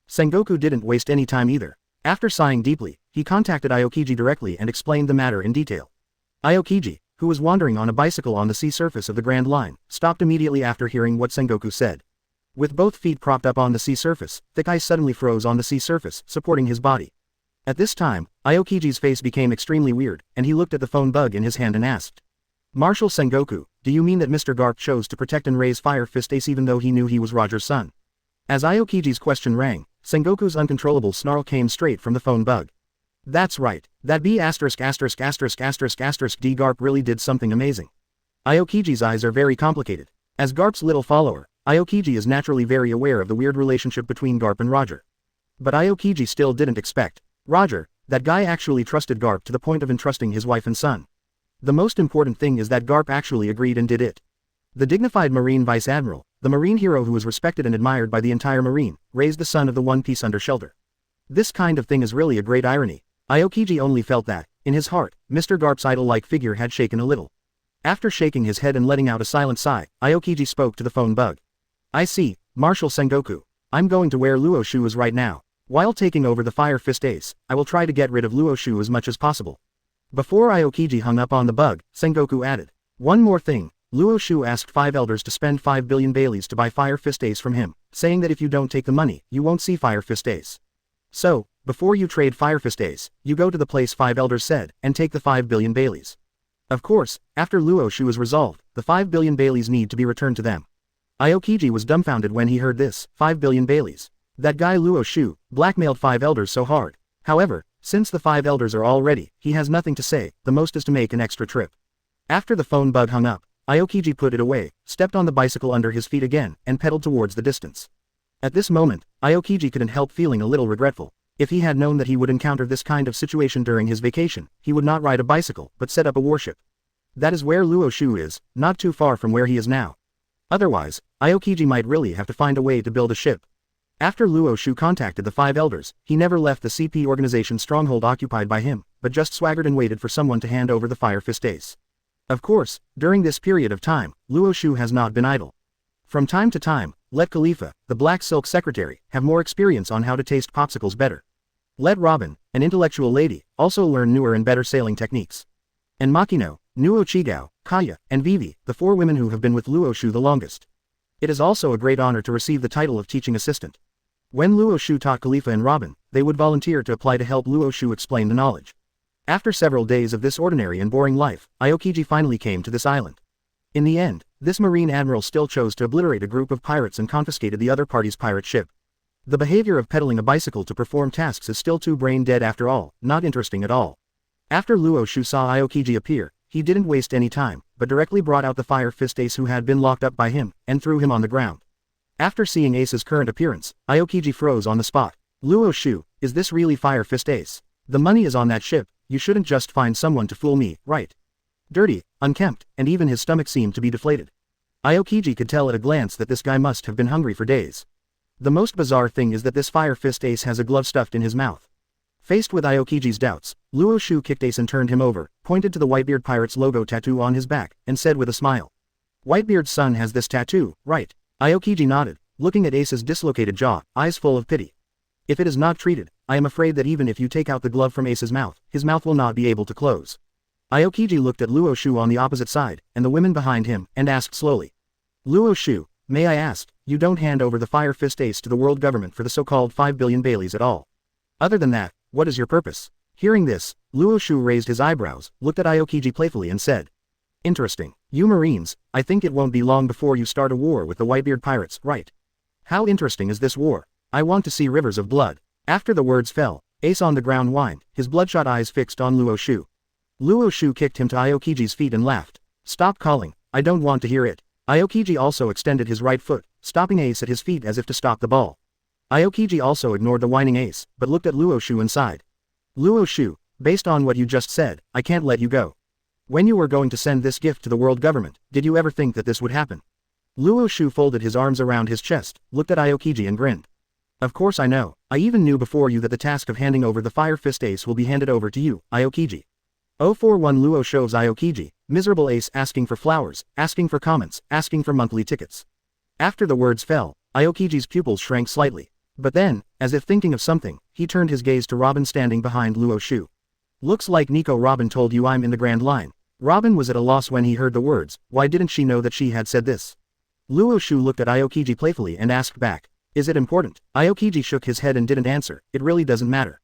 Sengoku didn't waste any time either. After sighing deeply, he contacted Aokiji directly and explained the matter in detail. Aokiji, who was wandering on a bicycle on the sea surface of the Grand Line, stopped immediately after hearing what Sengoku said. With both feet propped up on the sea surface, thick ice suddenly froze on the sea surface, supporting his body. At this time, Aokiji's face became extremely weird, and he looked at the phone bug in his hand and asked. Marshal Sengoku, do you mean that Mr. Garp chose to protect and raise Fire Fist Ace even though he knew he was Roger's son? As Aokiji's question rang, Sengoku's uncontrollable snarl came straight from the phone bug. That's right, that B************** D Garp really did something amazing. Aokiji's eyes are very complicated. As Garp's little follower, Aokiji is naturally very aware of the weird relationship between Garp and Roger. But Aokiji still didn't expect Roger, that guy actually trusted Garp to the point of entrusting his wife and son. The most important thing is that Garp actually agreed and did it. The dignified Marine Vice Admiral, the Marine hero who was respected and admired by the entire Marine, raised the son of the One Piece under shelter. This kind of thing is really a great irony. Aokiji only felt that, in his heart, Mr. Garp's idol-like figure had shaken a little. After shaking his head and letting out a silent sigh, Aokiji spoke to the phone bug. I see, Marshal Sengoku. I'm going to where Luo Xiu is right now. While taking over the Fire Fist Ace, I will try to get rid of Luo Xiu as much as possible. Before Aokiji hung up on the bug, Sengoku added. One more thing, Luo Xiu asked 5 elders to spend 5 billion Baileys to buy Fire Fist Ace from him, saying that if you don't take the money, you won't see Fire Fist Ace. So, before you trade Fire Fist Ace, you go to the place 5 elders said, and take the 5 billion Baileys. Of course, after Luo Xiu is resolved, the 5 billion Baileys need to be returned to them. Aokiji was dumbfounded when he heard this, 5 billion Baileys. That guy Luo Xiu blackmailed 5 elders so hard. However, since the 5 elders are all ready, he has nothing to say, the most is to make an extra trip. After the phone bug hung up, Aokiji put it away, stepped on the bicycle under his feet again, and pedaled towards the distance. At this moment, Aokiji couldn't help feeling a little regretful. If he had known that he would encounter this kind of situation during his vacation, he would not ride a bicycle, but set up a warship. That is where Luo Xiu is, not too far from where he is now. Otherwise, Aokiji might really have to find a way to build a ship. After Luo Xiu contacted the 5 elders, he never left the CP organization stronghold occupied by him, but just swaggered and waited for someone to hand over the Fire Fist Ace. Of course, during this period of time, Luo Xiu has not been idle. From time to time, let Khalifa, the Black Silk Secretary, have more experience on how to taste popsicles better. Let Robin, an intellectual lady, also learn newer and better sailing techniques. And Machino, Nuo Kaya, and Vivi, the 4 women who have been with Luo Xiu the longest. It is also a great honor to receive the title of teaching assistant. When Luo Xiu taught Khalifa and Robin, they would volunteer to apply to help Luo Xiu explain the knowledge. After several days of this ordinary and boring life, Aokiji finally came to this island. In the end, this marine admiral still chose to obliterate a group of pirates and confiscated the other party's pirate ship. The behavior of pedaling a bicycle to perform tasks is still too brain dead after all, not interesting at all. After Luo Xiu saw Aokiji appear, he didn't waste any time, but directly brought out the Fire Fist Ace who had been locked up by him, and threw him on the ground. After seeing Ace's current appearance, Aokiji froze on the spot. Luo Xiu, is this really Fire Fist Ace? The money is on that ship, you shouldn't just find someone to fool me, right? Dirty, unkempt, and even his stomach seemed to be deflated. Aokiji could tell at a glance that this guy must have been hungry for days. The most bizarre thing is that this Fire Fist Ace has a glove stuffed in his mouth. Faced with Aokiji's doubts, Luo Xiu kicked Ace and turned him over, pointed to the Whitebeard Pirate's logo tattoo on his back, and said with a smile. Whitebeard's son has this tattoo, right? Aokiji nodded, looking at Ace's dislocated jaw, eyes full of pity. If it is not treated, I am afraid that even if you take out the glove from Ace's mouth, his mouth will not be able to close. Aokiji looked at Luo Xiu on the opposite side, and the women behind him, and asked slowly. Luo Xiu, may I ask, you don't hand over the Fire Fist Ace to the world government for the so-called 5 billion Baileys at all. Other than that, what is your purpose? Hearing this, Luo Xiu raised his eyebrows, looked at Aokiji playfully and said. Interesting. You Marines, I think it won't be long before you start a war with the Whitebeard Pirates, right? How interesting is this war? I want to see rivers of blood. After the words fell, Ace on the ground whined, his bloodshot eyes fixed on Luo Xiu. Luo Xiu kicked him to Aokiji's feet and laughed. Stop calling, I don't want to hear it. Aokiji also extended his right foot, stopping Ace at his feet as if to stop the ball. Aokiji also ignored the whining Ace, but looked at Luo Xiu and sighed. Luo Xiu, based on what you just said, I can't let you go. When you were going to send this gift to the world government, did you ever think that this would happen? Luo Xiu folded his arms around his chest, looked at Aokiji and grinned. Of course I know, I even knew before you that the task of handing over the Fire Fist Ace will be handed over to you, Aokiji. 041 Luo shows Aokiji, miserable Ace asking for flowers, asking for comments, asking for monthly tickets. After the words fell, Aokiji's pupils shrank slightly. But then, as if thinking of something, he turned his gaze to Robin standing behind Luo Xiu. Looks like Nico Robin told you I'm in the Grand Line. Robin was at a loss when he heard the words, why didn't she know that she had said this? Luo Xiu looked at Aokiji playfully and asked back. Is it important? Aokiji shook his head and didn't answer, it really doesn't matter.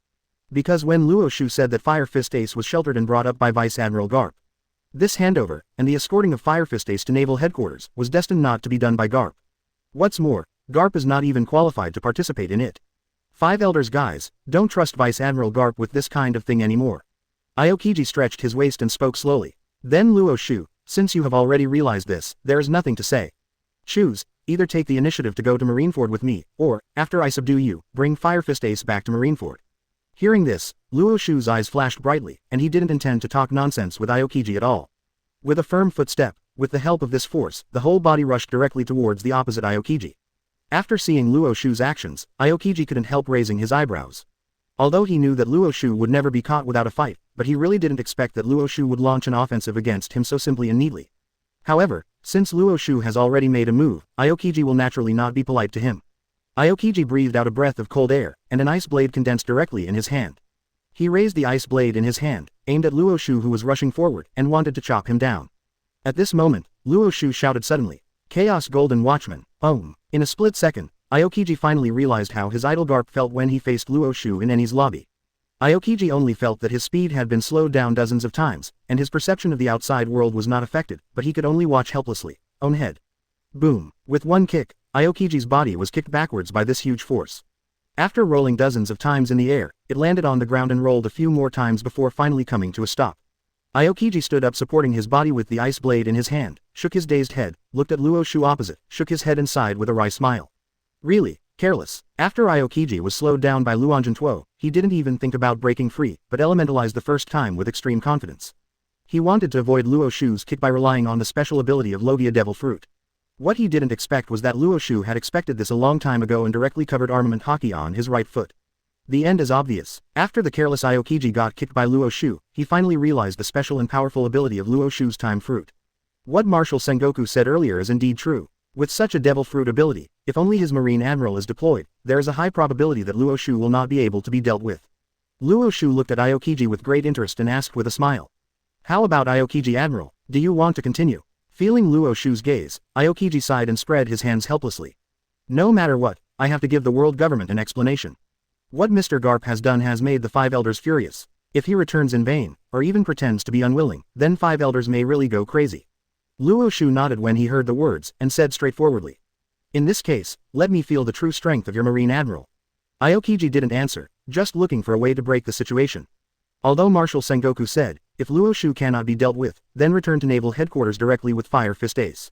Because when Luo Xiu said that Fire Fist Ace was sheltered and brought up by Vice Admiral Garp. This handover, and the escorting of Fire Fist Ace to naval headquarters, was destined not to be done by Garp. What's more, Garp is not even qualified to participate in it. 5 elders guys, don't trust Vice Admiral Garp with this kind of thing anymore. Aokiji stretched his waist and spoke slowly. Then Luo Xiu, since you have already realized this, there is nothing to say. Choose, either take the initiative to go to Marineford with me, or, after I subdue you, bring Fire Fist Ace back to Marineford. Hearing this, Luo Xiu's eyes flashed brightly, and he didn't intend to talk nonsense with Aokiji at all. With a firm footstep, with the help of this force, the whole body rushed directly towards the opposite Aokiji. After seeing Luo Xiu's actions, Aokiji couldn't help raising his eyebrows. Although he knew that Luo Xiu would never be caught without a fight, but he really didn't expect that Luo Xiu would launch an offensive against him so simply and neatly. However, since Luo Xiu has already made a move, Aokiji will naturally not be polite to him. Aokiji breathed out a breath of cold air, and an ice blade condensed directly in his hand. He raised the ice blade in his hand, aimed at Luo Xiu who was rushing forward, and wanted to chop him down. At this moment, Luo Xiu shouted suddenly, Chaos Golden Watchman, Om. In a split second, Aokiji finally realized how his idol Garp felt when he faced Luo Xiu in Enies' lobby. Aokiji only felt that his speed had been slowed down dozens of times, and his perception of the outside world was not affected, but he could only watch helplessly. Own head. Boom. With one kick, Aokiji's body was kicked backwards by this huge force. After rolling dozens of times in the air, it landed on the ground and rolled a few more times before finally coming to a stop. Aokiji stood up supporting his body with the ice blade in his hand, shook his dazed head, looked at Luo Xiu opposite, shook his head and sighed with a wry smile. Really, careless. After Aokiji was slowed down by Luanjun Tuo, he didn't even think about breaking free, but elementalized the first time with extreme confidence. He wanted to avoid Luo Xiu's kick by relying on the special ability of Logia Devil Fruit. What he didn't expect was that Luo Xiu had expected this a long time ago and directly covered armament hockey on his right foot. The end is obvious. After the careless Aokiji got kicked by Luo Xiu, he finally realized the special and powerful ability of Luo Xiu's time fruit. What Marshal Sengoku said earlier is indeed true. With such a devil fruit ability, if only his Marine Admiral is deployed, there is a high probability that Luo Xiu will not be able to be dealt with. Luo Xiu looked at Aokiji with great interest and asked with a smile. How about Aokiji Admiral, do you want to continue? Feeling Luo Xiu's gaze, Aokiji sighed and spread his hands helplessly. No matter what, I have to give the world government an explanation. What Mr. Garp has done has made the Five Elders furious. If he returns in vain, or even pretends to be unwilling, then Five Elders may really go crazy. Luo Xiu nodded when he heard the words, and said straightforwardly. In this case, let me feel the true strength of your Marine Admiral. Aokiji didn't answer, just looking for a way to break the situation. Although Marshal Sengoku said, if Luo Xiu cannot be dealt with, then return to Naval Headquarters directly with Fire Fist Ace.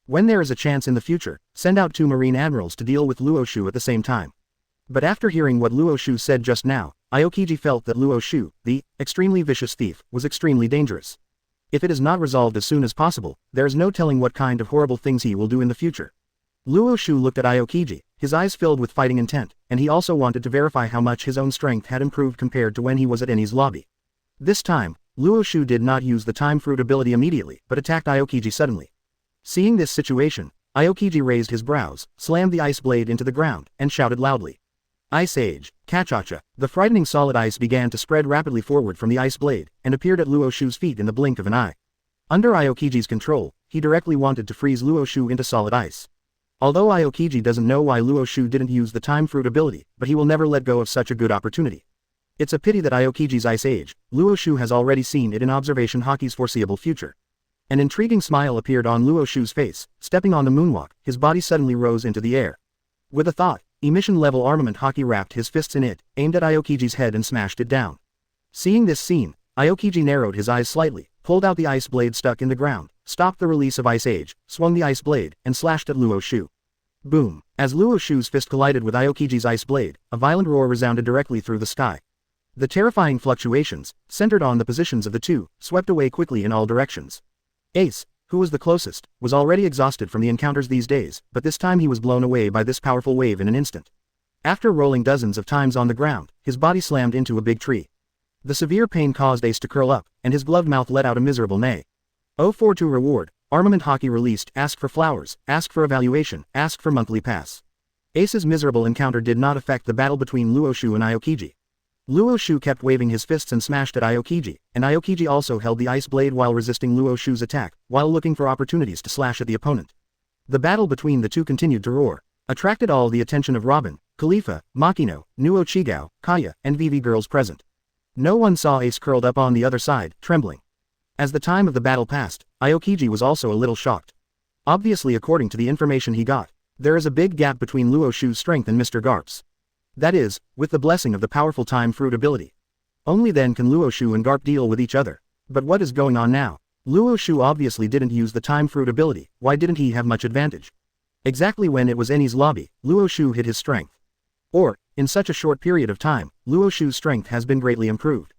When there is a chance in the future, send out 2 Marine Admirals to deal with Luo Xiu at the same time. But after hearing what Luo Xiu said just now, Aokiji felt that Luo Xiu, the extremely vicious thief, was extremely dangerous. If it is not resolved as soon as possible, there is no telling what kind of horrible things he will do in the future. Luo Xiu looked at Aokiji, his eyes filled with fighting intent, and he also wanted to verify how much his own strength had improved compared to when he was at Enies' lobby. This time, Luo Xiu did not use the time fruit ability immediately, but attacked Aokiji suddenly. Seeing this situation, Aokiji raised his brows, slammed the ice blade into the ground, and shouted loudly. Ice Age, Kachacha. The frightening solid ice began to spread rapidly forward from the ice blade, and appeared at Luo Xiu's feet in the blink of an eye. Under Aokiji's control, he directly wanted to freeze Luo Xiu into solid ice. Although Aokiji doesn't know why Luo Xiu didn't use the time fruit ability, but he will never let go of such a good opportunity. It's a pity that Aokiji's Ice Age, Luo Xiu has already seen it in observation hockey's foreseeable future. An intriguing smile appeared on Luo Xiu's face, stepping on the moonwalk, his body suddenly rose into the air. With a thought, emission-level armament hockey wrapped his fists in it, aimed at Aokiji's head and smashed it down. Seeing this scene, Aokiji narrowed his eyes slightly, pulled out the ice blade stuck in the ground, stopped the release of Ice Age, swung the ice blade, and slashed at Luo Xiu. Boom! As Luo Xiu's fist collided with Aokiji's ice blade, a violent roar resounded directly through the sky. The terrifying fluctuations, centered on the positions of the two, swept away quickly in all directions. Ace, who was the closest, was already exhausted from the encounters these days, but this time he was blown away by this powerful wave in an instant. After rolling dozens of times on the ground, his body slammed into a big tree. The severe pain caused Ace to curl up, and his gloved mouth let out a miserable neigh. 042 Reward, Armament Hockey released, ask for flowers, ask for evaluation, ask for monthly pass. Ace's miserable encounter did not affect the battle between Luo Xiu and Aokiji. Luo Xiu kept waving his fists and smashed at Aokiji, and Aokiji also held the ice blade while resisting Luo Xiu's attack, while looking for opportunities to slash at the opponent. The battle between the two continued to roar, attracted all the attention of Robin, Khalifa, Machino, Nuo Chigao, Kaya, and Vivi girls present. No one saw Ace curled up on the other side, trembling. As the time of the battle passed, Aokiji was also a little shocked. Obviously, according to the information he got, there is a big gap between Luo Xiu's strength and Mr. Garp's. That is, with the blessing of the powerful time fruit ability. Only then can Luo Xiu and Garp deal with each other. But what is going on now? Luo Xiu obviously didn't use the time fruit ability, why didn't he have much advantage? Exactly when it was Enies' lobby, Luo Xiu hid his strength. Or, in such a short period of time, Luo Xiu's strength has been greatly improved.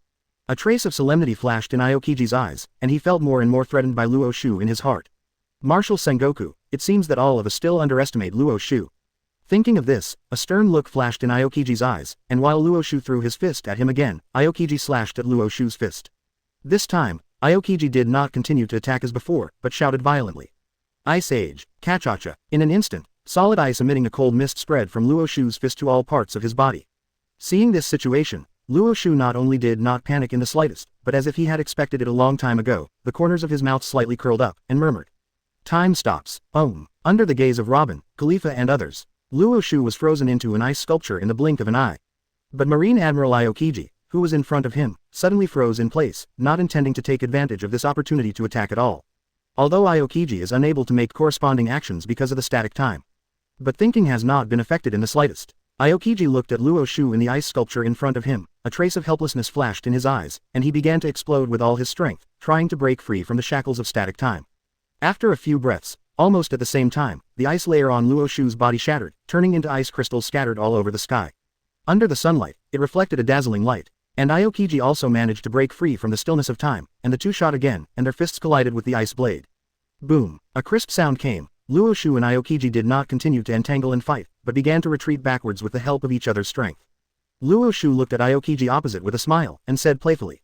A trace of solemnity flashed in Aokiji's eyes, and he felt more and more threatened by Luo Xiu in his heart. Marshal Sengoku, it seems that all of us still underestimate Luo Xiu. Thinking of this, a stern look flashed in Aokiji's eyes, and while Luo Xiu threw his fist at him again, Aokiji slashed at Luo Xiu's fist. This time, Aokiji did not continue to attack as before, but shouted violently. Ice Age, Kachacha. In an instant, solid ice emitting a cold mist spread from Luo Xiu's fist to all parts of his body. Seeing this situation, Luo Xiu not only did not panic in the slightest, but as if he had expected it a long time ago, the corners of his mouth slightly curled up, and murmured. Time stops. Under the gaze of Robin, Khalifa and others, Luo Xiu was frozen into an ice sculpture in the blink of an eye. But Marine Admiral Aokiji, who was in front of him, suddenly froze in place, not intending to take advantage of this opportunity to attack at all. Although Aokiji is unable to make corresponding actions because of the static time. But thinking has not been affected in the slightest. Aokiji looked at Luo Xiu in the ice sculpture in front of him, a trace of helplessness flashed in his eyes, and he began to explode with all his strength, trying to break free from the shackles of static time. After a few breaths, almost at the same time, the ice layer on Luo Xiu's body shattered, turning into ice crystals scattered all over the sky. Under the sunlight, it reflected a dazzling light, and Aokiji also managed to break free from the stillness of time, and the two shot again, and their fists collided with the ice blade. Boom! A crisp sound came. Luo Xiu and Aokiji did not continue to entangle and fight, but began to retreat backwards with the help of each other's strength. Luo Xiu looked at Aokiji opposite with a smile, and said playfully.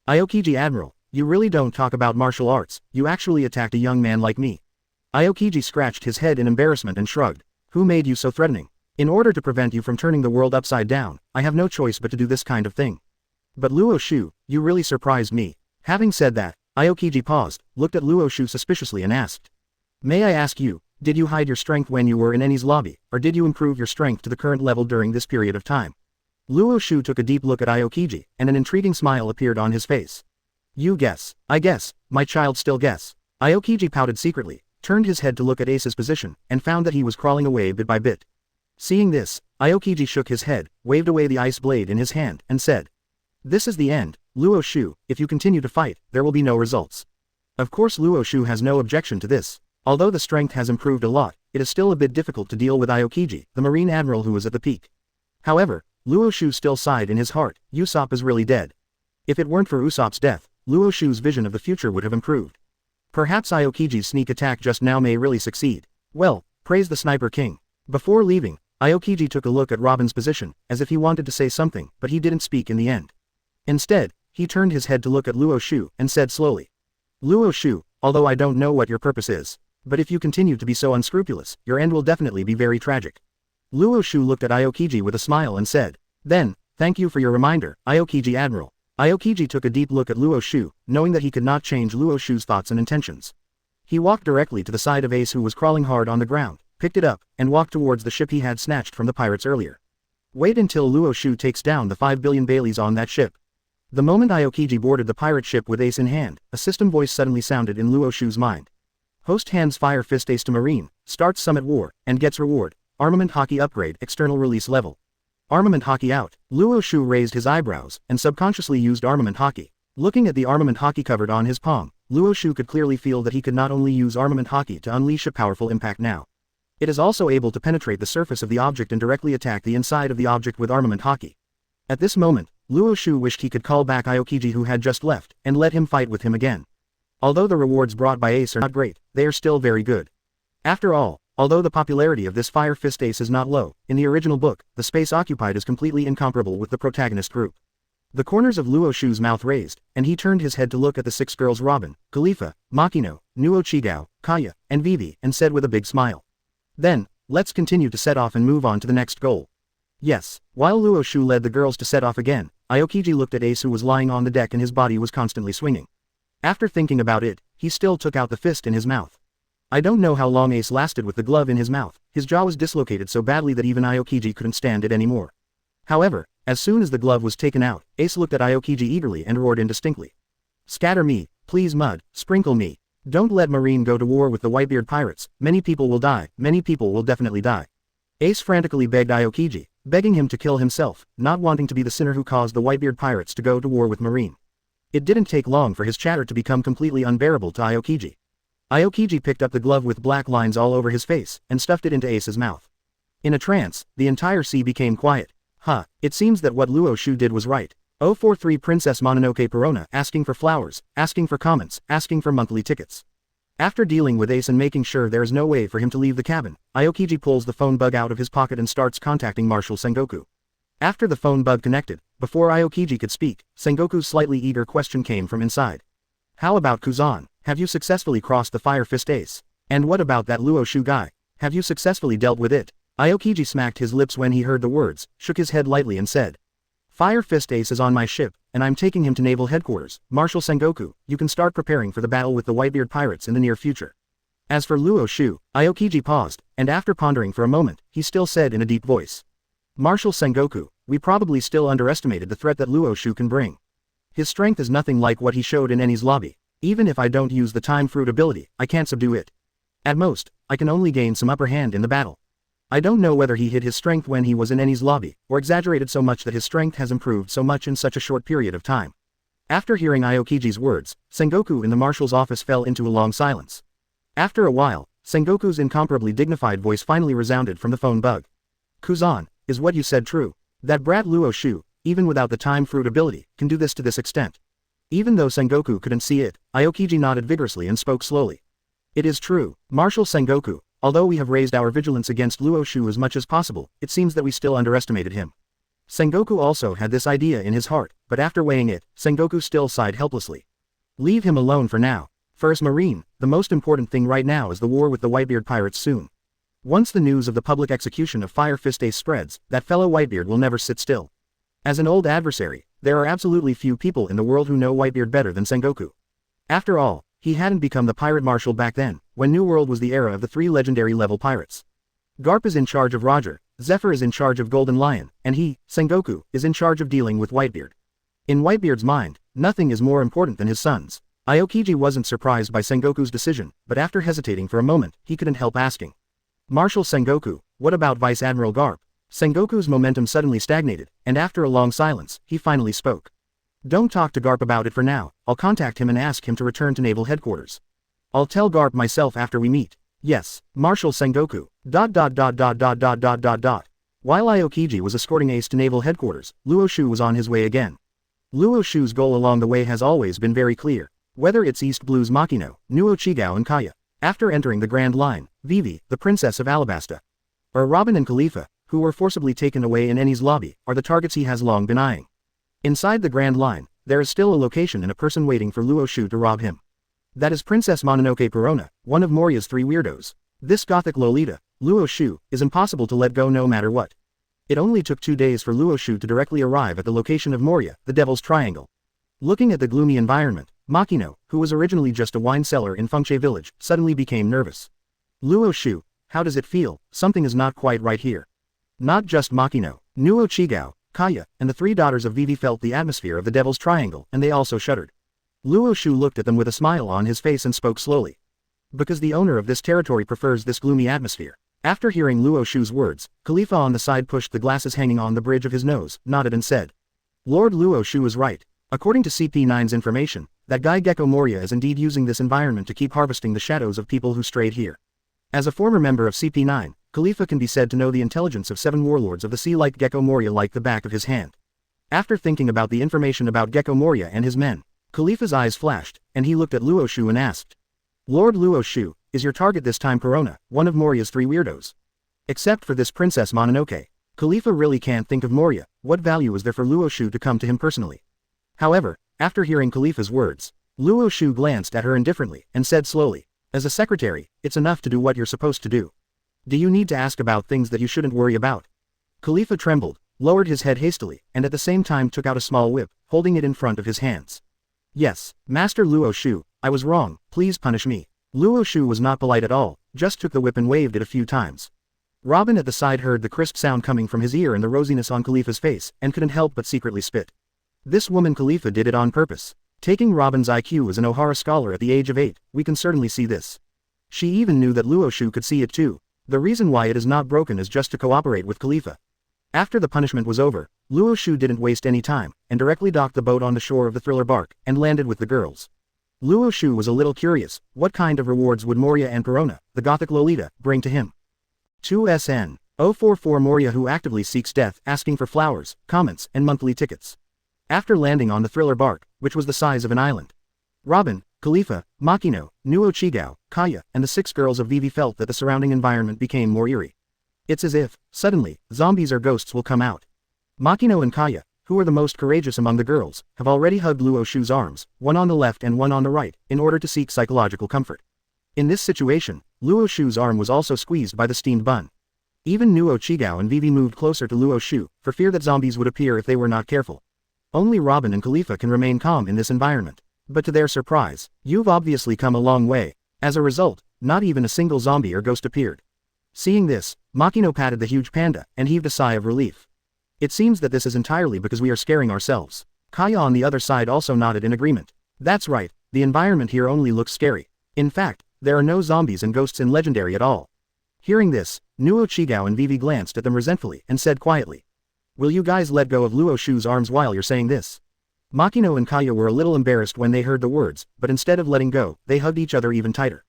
Aokiji Admiral, you really don't talk about martial arts, you actually attacked a young man like me. Aokiji scratched his head in embarrassment and shrugged. Who made you so threatening? In order to prevent you from turning the world upside down, I have no choice but to do this kind of thing. But Luo Xiu, you really surprised me. Having said that, Aokiji paused, looked at Luo Xiu suspiciously and asked. May I ask you, did you hide your strength when you were in Enies' lobby, or did you improve your strength to the current level during this period of time? Luo Xiu took a deep look at Aokiji, and an intriguing smile appeared on his face. You guess. I guess, my child still guess. Aokiji pouted secretly, turned his head to look at Ace's position, and found that he was crawling away bit by bit. Seeing this, Aokiji shook his head, waved away the ice blade in his hand, and said. This is the end, Luo Xiu, if you continue to fight, there will be no results. Of course Luo Xiu has no objection to this. Although the strength has improved a lot, it is still a bit difficult to deal with Aokiji, the Marine Admiral who was at the peak. However, Luo Xiu still sighed in his heart, Usopp is really dead. If it weren't for Usopp's death, Luo Xiu's vision of the future would have improved. Perhaps Aokiji's sneak attack just now may really succeed. Well, praise the Sniper King. Before leaving, Aokiji took a look at Robin's position, as if he wanted to say something, but he didn't speak in the end. Instead, he turned his head to look at Luo Xiu, and said slowly. Luo Xiu, although I don't know what your purpose is, but if you continue to be so unscrupulous, your end will definitely be very tragic. Luo Xiu looked at Aokiji with a smile and said. Then, thank you for your reminder, Aokiji Admiral. Aokiji took a deep look at Luo Xiu, knowing that he could not change Luo Xiu's thoughts and intentions. He walked directly to the side of Ace who was crawling hard on the ground, picked it up, and walked towards the ship he had snatched from the pirates earlier. Wait until Luo Xiu takes down the 5 billion Baileys on that ship. The moment Aokiji boarded the pirate ship with Ace in hand, a system voice suddenly sounded in Luo Xiu's mind. Host hands Fire Fist Ace to Marine, starts Summit War, and gets reward, Armament Hockey Upgrade External Release Level. Armament Hockey out. Luo Xiu raised his eyebrows, and subconsciously used Armament Hockey. Looking at the Armament Hockey covered on his palm, Luo Xiu could clearly feel that he could not only use Armament Hockey to unleash a powerful impact now. It is also able to penetrate the surface of the object and directly attack the inside of the object with Armament Hockey. At this moment, Luo Xiu wished he could call back Aokiji who had just left, and let him fight with him again. Although the rewards brought by Ace are not great, they are still very good. After all, although the popularity of this Fire Fist Ace is not low, in the original book, the space occupied is completely incomparable with the protagonist group. The corners of Luo Xiu's mouth raised, and he turned his head to look at the 6 girls Robin, Khalifa, Machino, Nuo Chigao, Kaya, and Vivi, and said with a big smile. Then, let's continue to set off and move on to the next goal. Yes, while Luo Xiu led the girls to set off again, Aokiji looked at Ace who was lying on the deck and his body was constantly swinging. After thinking about it, he still took out the fist in his mouth. I don't know how long Ace lasted with the glove in his mouth, his jaw was dislocated so badly that even Aokiji couldn't stand it anymore. However, as soon as the glove was taken out, Ace looked at Aokiji eagerly and roared indistinctly. Scatter me, please mud, sprinkle me. Don't let Marine go to war with the Whitebeard pirates, many people will die, many people will definitely die. Ace frantically begged Aokiji, begging him to kill himself, not wanting to be the sinner who caused the Whitebeard pirates to go to war with Marine. It didn't take long for his chatter to become completely unbearable to Aokiji. Aokiji picked up the glove with black lines all over his face, and stuffed it into Ace's mouth. In a trance, the entire sea became quiet. It seems that what Luo Xiu did was right. 043 Princess Mononoke Perona asking for flowers, asking for comments, asking for monthly tickets. After dealing with Ace and making sure there is no way for him to leave the cabin, Aokiji pulls the phone bug out of his pocket and starts contacting Marshal Sengoku. After the phone bug connected, before Aokiji could speak, Sengoku's slightly eager question came from inside. How about Kuzan? Have you successfully crossed the Fire Fist Ace? And what about that Luo Xiu guy? Have you successfully dealt with it? Aokiji smacked his lips when he heard the words, shook his head lightly and said. Fire Fist Ace is on my ship, and I'm taking him to Naval Headquarters. Marshal Sengoku, you can start preparing for the battle with the Whitebeard pirates in the near future. As for Luo Xiu, Aokiji paused, and after pondering for a moment, he still said in a deep voice. Marshal Sengoku, we probably still underestimated the threat that Luo Xiu can bring. His strength is nothing like what he showed in Enies' lobby. Even if I don't use the Time Fruit ability, I can't subdue it. At most, I can only gain some upper hand in the battle. I don't know whether he hid his strength when he was in Enies' lobby, or exaggerated so much that his strength has improved so much in such a short period of time. After hearing Aokiji's words, Sengoku in the marshal's office fell into a long silence. After a while, Sengoku's incomparably dignified voice finally resounded from the phone bug. Kuzan, is what you said true? That brat Luo Xiu, even without the Time Fruit ability, can do this to this extent. Even though Sengoku couldn't see it, Aokiji nodded vigorously and spoke slowly. It is true, Marshal Sengoku, although we have raised our vigilance against Luo Xiu as much as possible, it seems that we still underestimated him. Sengoku also had this idea in his heart, but after weighing it, Sengoku still sighed helplessly. Leave him alone for now. First Marine, the most important thing right now is the war with the Whitebeard pirates soon. Once the news of the public execution of Fire Fist Ace spreads, that fellow Whitebeard will never sit still. As an old adversary, there are absolutely few people in the world who know Whitebeard better than Sengoku. After all, he hadn't become the pirate marshal back then, when New World was the era of the 3 legendary level pirates. Garp is in charge of Roger, Zephyr is in charge of Golden Lion, and he, Sengoku, is in charge of dealing with Whitebeard. In Whitebeard's mind, nothing is more important than his sons. Aokiji wasn't surprised by Sengoku's decision, but after hesitating for a moment, he couldn't help asking. Marshal Sengoku, what about Vice Admiral Garp? Sengoku's momentum suddenly stagnated, and after a long silence, he finally spoke. Don't talk to Garp about it for now, I'll contact him and ask him to return to Naval Headquarters. I'll tell Garp myself after we meet. Yes, Marshal Sengoku. While Aokiji was escorting Ace to Naval Headquarters, Luo Xiu was on his way again. Luo Xiu's goal along the way has always been very clear. Whether it's East Blue's Machino, Nuo Chigao and Kaya, after entering the Grand Line, Vivi, the Princess of Alabasta, or Robin and Khalifa, who were forcibly taken away in Enies' lobby, are the targets he has long been eyeing. Inside the Grand Line, there is still a location and a person waiting for Luo Xiu to rob him. That is Princess Mononoke Perona, one of Moria's 3 weirdos. This gothic Lolita, Luo Xiu, is impossible to let go no matter what. It only took 2 days for Luo Xiu to directly arrive at the location of Moria, the Devil's Triangle. Looking at the gloomy environment, Machino, who was originally just a wine cellar in Fengche village, suddenly became nervous. Luo Xiu, how does it feel? Something is not quite right here. Not just Machino, Nuo Chigao, Kaya, and the 3 daughters of Vivi felt the atmosphere of the Devil's Triangle, and they also shuddered. Luo Xiu looked at them with a smile on his face and spoke slowly. Because the owner of this territory prefers this gloomy atmosphere. After hearing Luo Xiu's words, Khalifa on the side pushed the glasses hanging on the bridge of his nose, nodded and said. Lord Luo Xiu is right. According to CP9's information, that guy Gecko Moria is indeed using this environment to keep harvesting the shadows of people who strayed here. As a former member of CP9, Khalifa can be said to know the intelligence of 7 warlords of the sea like Gecko Moria like the back of his hand. After thinking about the information about Gecko Moria and his men, Khalifa's eyes flashed, and he looked at Luo Xiu and asked. Lord Luo Xiu, is your target this time Perona, one of Moria's 3 weirdos? Except for this Princess Mononoke, Khalifa really can't think of Moria. What value is there for Luo Xiu to come to him personally? However, after hearing Khalifa's words, Luo Xiu glanced at her indifferently, and said slowly, as a secretary, it's enough to do what you're supposed to do. Do you need to ask about things that you shouldn't worry about? Khalifa trembled, lowered his head hastily, and at the same time took out a small whip, holding it in front of his hands. Yes, Master Luo Xiu, I was wrong, please punish me. Luo Xiu was not polite at all, just took the whip and waved it a few times. Robin at the side heard the crisp sound coming from his ear and the rosiness on Khalifa's face, and couldn't help but secretly spit. This woman Khalifa did it on purpose. Taking Robin's IQ as an Ohara scholar at the age of 8, we can certainly see this. She even knew that Luo Xiu could see it too. The reason why it is not broken is just to cooperate with Khalifa. After the punishment was over, Luo Xiu didn't waste any time, and directly docked the boat on the shore of the Thriller bark, and landed with the girls. Luo Xiu was a little curious, what kind of rewards would Moria and Perona, the gothic Lolita, bring to him? 2SN 044 Moria who actively seeks death, asking for flowers, comments, and monthly tickets. After landing on the Thriller bark, which was the size of an island, Robin, Khalifa, Machino, Nuo Chigao, Kaya, and the 6 girls of Vivi felt that the surrounding environment became more eerie. It's as if, suddenly, zombies or ghosts will come out. Machino and Kaya, who are the most courageous among the girls, have already hugged Luo Xiu's arms, one on the left and one on the right, in order to seek psychological comfort. In this situation, Luo Xiu's arm was also squeezed by the steamed bun. Even Nuo Chigao and Vivi moved closer to Luo Xiu, for fear that zombies would appear if they were not careful. Only Robin and Khalifa can remain calm in this environment. But to their surprise, you've obviously come a long way. As a result, not even a single zombie or ghost appeared. Seeing this, Machino patted the huge panda, and heaved a sigh of relief. It seems that this is entirely because we are scaring ourselves. Kaya on the other side also nodded in agreement. That's right, the environment here only looks scary. In fact, there are no zombies and ghosts in Legendary at all. Hearing this, Nuo Chigao and Vivi glanced at them resentfully, and said quietly. Will you guys let go of Luo Xiu's arms while you're saying this? Machino and Kaya were a little embarrassed when they heard the words, but instead of letting go, they hugged each other even tighter.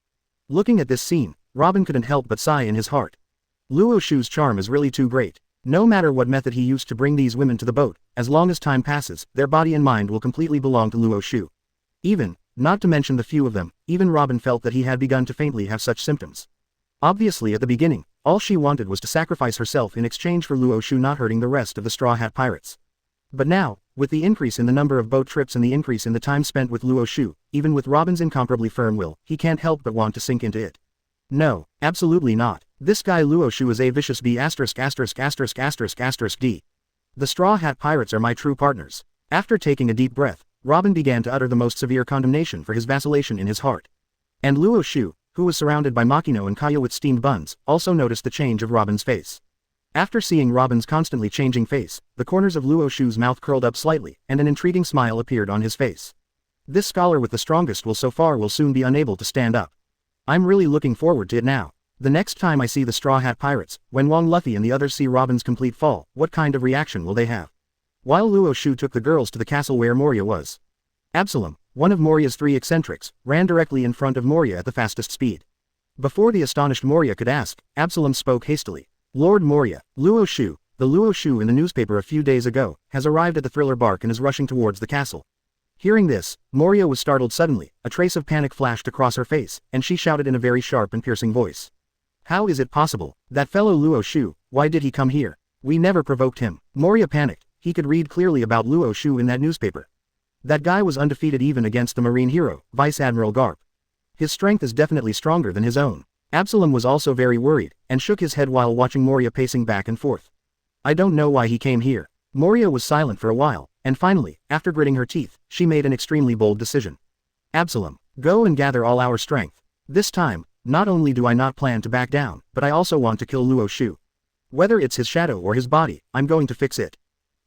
Looking at this scene, Robin couldn't help but sigh in his heart. Luo Xiu's charm is really too great. No matter what method he used to bring these women to the boat, as long as time passes, their body and mind will completely belong to Luo Xiu. Even, not to mention the few of them, even Robin felt that he had begun to faintly have such symptoms. Obviously at the beginning, all she wanted was to sacrifice herself in exchange for Luo Xiu not hurting the rest of the Straw Hat Pirates. But now, with the increase in the number of boat trips and the increase in the time spent with Luo Xiu, even with Robin's incomparably firm will, he can't help but want to sink into it. No, absolutely not. This guy Luo Xiu is a vicious B****************. The Straw Hat Pirates are my true partners. After taking a deep breath, Robin began to utter the most severe condemnation for his vacillation in his heart. And Luo Xiu, who was surrounded by Machino and Kaya with steamed buns, also noticed the change of Robin's face. After seeing Robin's constantly changing face, the corners of Luo Xiu's mouth curled up slightly, and an intriguing smile appeared on his face. This scholar with the strongest will so far will soon be unable to stand up. I'm really looking forward to it now. The next time I see the Straw Hat Pirates, when Wong Luffy and the others see Robin's complete fall, what kind of reaction will they have? While Luo Xiu took the girls to the castle where Moria was. Absalom, one of Moria's 3 eccentrics, ran directly in front of Moria at the fastest speed. Before the astonished Moria could ask, Absalom spoke hastily. Lord Moria, Luo Xiu, the Luo Xiu in the newspaper a few days ago, has arrived at the Thriller Bark and is rushing towards the castle. Hearing this, Moria was startled suddenly, a trace of panic flashed across her face, and she shouted in a very sharp and piercing voice. How is it possible? That fellow Luo Xiu, why did he come here? We never provoked him. Moria panicked, he could read clearly about Luo Xiu in that newspaper. That guy was undefeated even against the marine hero, Vice Admiral Garp. His strength is definitely stronger than his own. Absalom was also very worried, and shook his head while watching Moria pacing back and forth. I don't know why he came here. Moria was silent for a while, and finally, after gritting her teeth, she made an extremely bold decision. Absalom, go and gather all our strength. This time, not only do I not plan to back down, but I also want to kill Luo Xiu. Whether it's his shadow or his body, I'm going to fix it.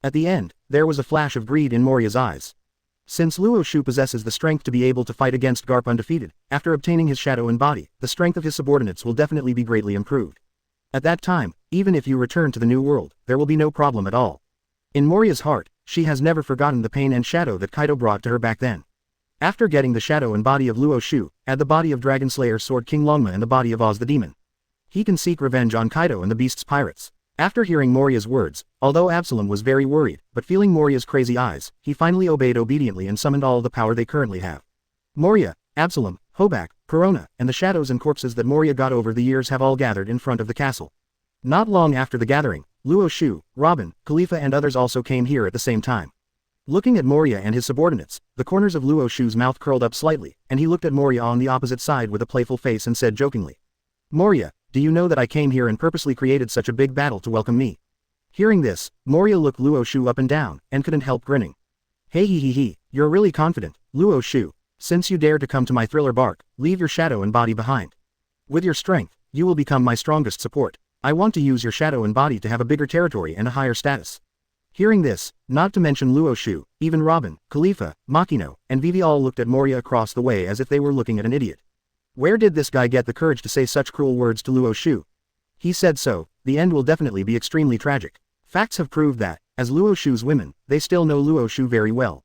At the end, there was a flash of greed in Moria's eyes. Since Luo Xiu possesses the strength to be able to fight against Garp undefeated, after obtaining his shadow and body, the strength of his subordinates will definitely be greatly improved. At that time, even if you return to the New World, there will be no problem at all. In Moria's heart, she has never forgotten the pain and shadow that Kaido brought to her back then. After getting the shadow and body of Luo Xiu, add the body of Dragon Slayer Sword King Longma and the body of Oz the Demon. He can seek revenge on Kaido and the Beast's pirates. After hearing Moria's words, although Absalom was very worried, but feeling Moria's crazy eyes, he finally obeyed obediently and summoned all the power they currently have. Moria, Absalom, Hobak, Corona, and the shadows and corpses that Moria got over the years have all gathered in front of the castle. Not long after the gathering, Luo Xiu, Robin, Khalifa and others also came here at the same time. Looking at Moria and his subordinates, the corners of Luo Xiu's mouth curled up slightly, and he looked at Moria on the opposite side with a playful face and said jokingly. Moria, do you know that I came here and purposely created such a big battle to welcome me? Hearing this, Moria looked Luo Xiu up and down, and couldn't help grinning. Hey he, you're really confident, Luo Xiu. Since you dare to come to my Thriller Bark, leave your shadow and body behind. With your strength, you will become my strongest support. I want to use your shadow and body to have a bigger territory and a higher status. Hearing this, not to mention Luo Xiu, even Robin, Khalifa, Machino, and Vivi all looked at Moria across the way as if they were looking at an idiot. Where did this guy get the courage to say such cruel words to Luo Xiu? He said so, the end will definitely be extremely tragic. Facts have proved that, as Luo Xiu's women, they still know Luo Xiu very well.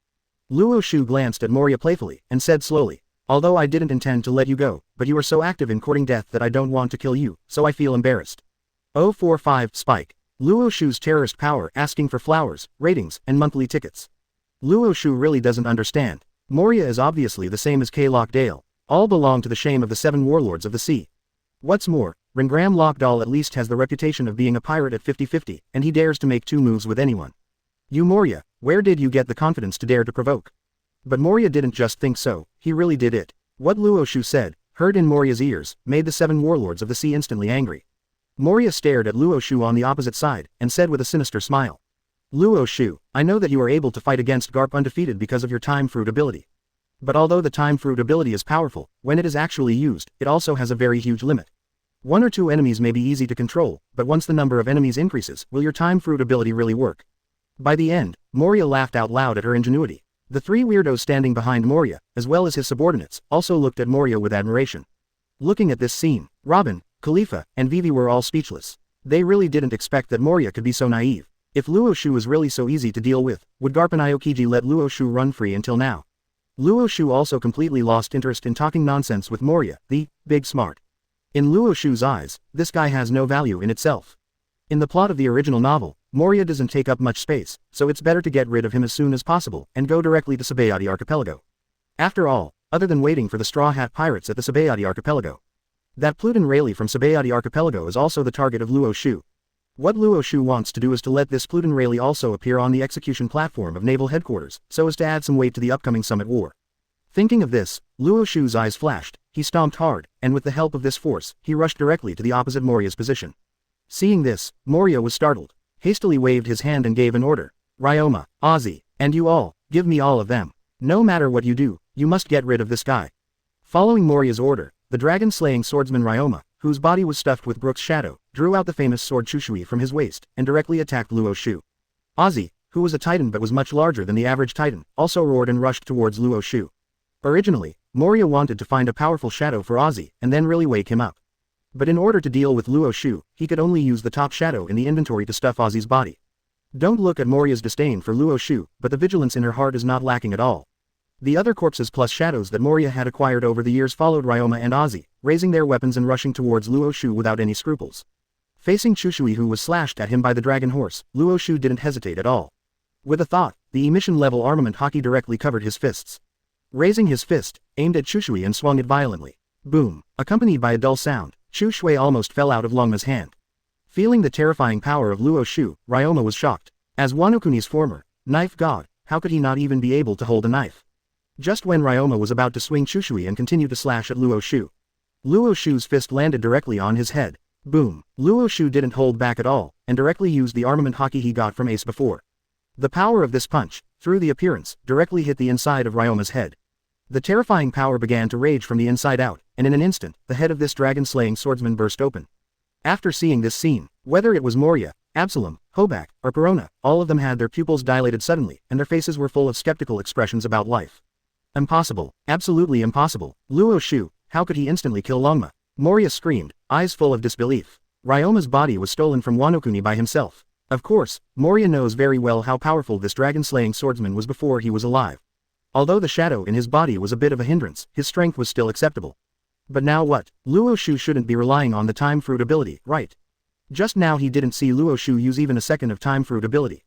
Luo Xiu glanced at Moria playfully, and said slowly, although I didn't intend to let you go, but you are so active in courting death that I don't want to kill you, so I feel embarrassed. 045 Spike. Luo Xiu's terrorist power asking for flowers, ratings, and monthly tickets. Luo Xiu really doesn't understand. Moria is obviously the same as K-Lock Dale. All belong to the shame of the 7 warlords of the sea. What's more, Ringram Lockdoll at least has the reputation of being a pirate at 50-50, and he dares to make 2 moves with anyone. You Moria, where did you get the confidence to dare to provoke? But Moria didn't just think so, he really did it. What Luo Xiu said, heard in Moria's ears, made the 7 warlords of the sea instantly angry. Moria stared at Luo Xiu on the opposite side, and said with a sinister smile. Luo Xiu, I know that you are able to fight against Garp undefeated because of your time fruit ability. But although the time fruit ability is powerful, when it is actually used, it also has a very huge limit. 1 or 2 enemies may be easy to control, but once the number of enemies increases, will your time fruit ability really work? By the end, Moria laughed out loud at her ingenuity. The 3 weirdos standing behind Moria, as well as his subordinates, also looked at Moria with admiration. Looking at this scene, Robin, Khalifa, and Vivi were all speechless. They really didn't expect that Moria could be so naive. If Luo Xiu was really so easy to deal with, would Garp and Aokiji let Luo Xiu run free until now? Luo Xiu also completely lost interest in talking nonsense with Moria, the big smart. In Luo Xiu's eyes, this guy has no value in itself. In the plot of the original novel, Moria doesn't take up much space, so it's better to get rid of him as soon as possible and go directly to Sabayati Archipelago. After all, other than waiting for the Straw Hat Pirates at the Sabayati Archipelago. That Pluton Rayleigh from Sabayati Archipelago is also the target of Luo Xiu. What Luo Xiu wants to do is to let this Pluton Rayleigh also appear on the execution platform of naval headquarters, so as to add some weight to the upcoming summit war. Thinking of this, Luo Xiu's eyes flashed, he stomped hard, and with the help of this force, he rushed directly to the opposite Moria's position. Seeing this, Moria was startled, hastily waved his hand and gave an order. Ryoma, Ozzy, and you all, give me all of them. No matter what you do, you must get rid of this guy. Following Moriya's order, the dragon-slaying swordsman Ryoma, whose body was stuffed with Brook's shadow, drew out the famous sword Chushui from his waist, and directly attacked Luo Xiu. Ozzy, who was a titan but was much larger than the average titan, also roared and rushed towards Luo Xiu. Originally, Moriya wanted to find a powerful shadow for Ozzy, and then really wake him up. But in order to deal with Luo Xiu, he could only use the top shadow in the inventory to stuff Ozzy's body. Don't look at Moriya's disdain for Luo Xiu, but the vigilance in her heart is not lacking at all. The other corpses plus shadows that Moriya had acquired over the years followed Ryoma and Ozzy, raising their weapons and rushing towards Luo Xiu without any scruples. Facing Chushui, who was slashed at him by the dragon horse, Luo Xiu didn't hesitate at all. With a thought, the emission-level armament hockey directly covered his fists. Raising his fist, aimed at Chushui and swung it violently. Boom! Accompanied by a dull sound, Chushui almost fell out of Longma's hand. Feeling the terrifying power of Luo Xiu, Ryoma was shocked. As Wano Kuni's former knife god, how could he not even be able to hold a knife? Just when Ryoma was about to swing Chushui and continue to slash at Luo Xiu, Luo Xiu's fist landed directly on his head. Boom! Luo Xiu didn't hold back at all, and directly used the armament hockey he got from Ace before. The power of this punch, through the appearance, directly hit the inside of Ryoma's head. The terrifying power began to rage from the inside out, and in an instant, the head of this dragon-slaying swordsman burst open. After seeing this scene, whether it was Moriya, Absalom, Hobak, or Perona, all of them had their pupils dilated suddenly, and their faces were full of skeptical expressions about life. Impossible, absolutely impossible. Luo Xiu, how could he instantly kill Longma? Moriya screamed, eyes full of disbelief. Ryoma's body was stolen from Wano Kuni by himself. Of course, Moriya knows very well how powerful this dragon-slaying swordsman was before he was alive. Although the shadow in his body was a bit of a hindrance, his strength was still acceptable. But now what? Luo Xiu shouldn't be relying on the time fruit ability, right? Just now he didn't see Luo Xiu use even a second of time fruit ability.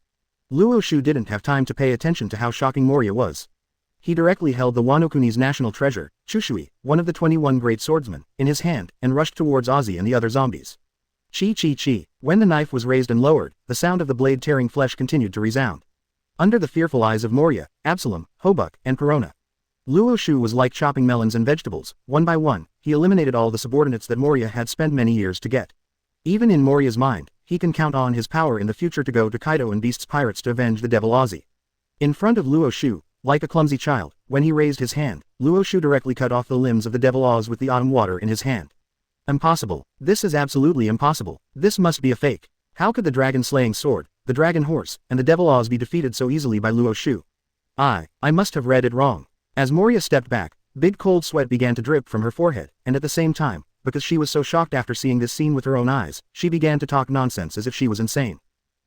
Luo Xiu didn't have time to pay attention to how shocking Moriya was. He directly held the Wano Kuni's national treasure, Chushui, one of the 21 great swordsmen, in his hand, and rushed towards Ozzy and the other zombies. Chi chi chi. When the knife was raised and lowered, the sound of the blade tearing flesh continued to resound. Under the fearful eyes of Moriya, Absalom, Hobak, and Perona, Luo Xiu was like chopping melons and vegetables. One by one, he eliminated all the subordinates that Moriya had spent many years to get. Even in Moriya's mind, he can count on his power in the future to go to Kaido and Beast's pirates to avenge the devil Ozzy. In front of Luo Xiu, like a clumsy child, when he raised his hand, Luo Xiu directly cut off the limbs of the devil Oz with the autumn water in his hand. Impossible. This is absolutely impossible. This must be a fake. How could the dragon-slaying sword, the dragon horse, and the devil Oz be defeated so easily by Luo Xiu? I must have read it wrong. As Moriya stepped back, big cold sweat began to drip from her forehead, and at the same time, because she was so shocked after seeing this scene with her own eyes, she began to talk nonsense as if she was insane.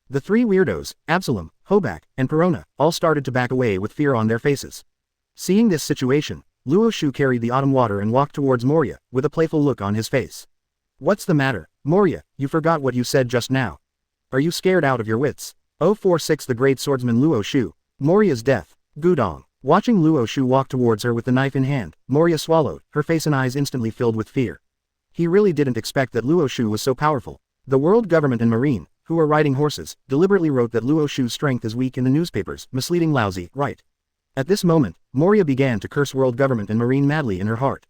The three weirdos, Absalom, Hobak, and Perona, all started to back away with fear on their faces. Seeing this situation, Luo Xiu carried the autumn water and walked towards Moriya, with a playful look on his face. What's the matter, Moriya? You forgot what you said just now. Are you scared out of your wits? 046 The great swordsman Luo Xiu. Moriya's death. Gudong. Watching Luo Xiu walk towards her with the knife in hand, Moriya swallowed, her face and eyes instantly filled with fear. He really didn't expect that Luo Xiu was so powerful. The world government and marine, who were riding horses, deliberately wrote that Luo Xiu's strength is weak in the newspapers, misleading Laozi, right? At this moment, Moriya began to curse world government and marine madly in her heart.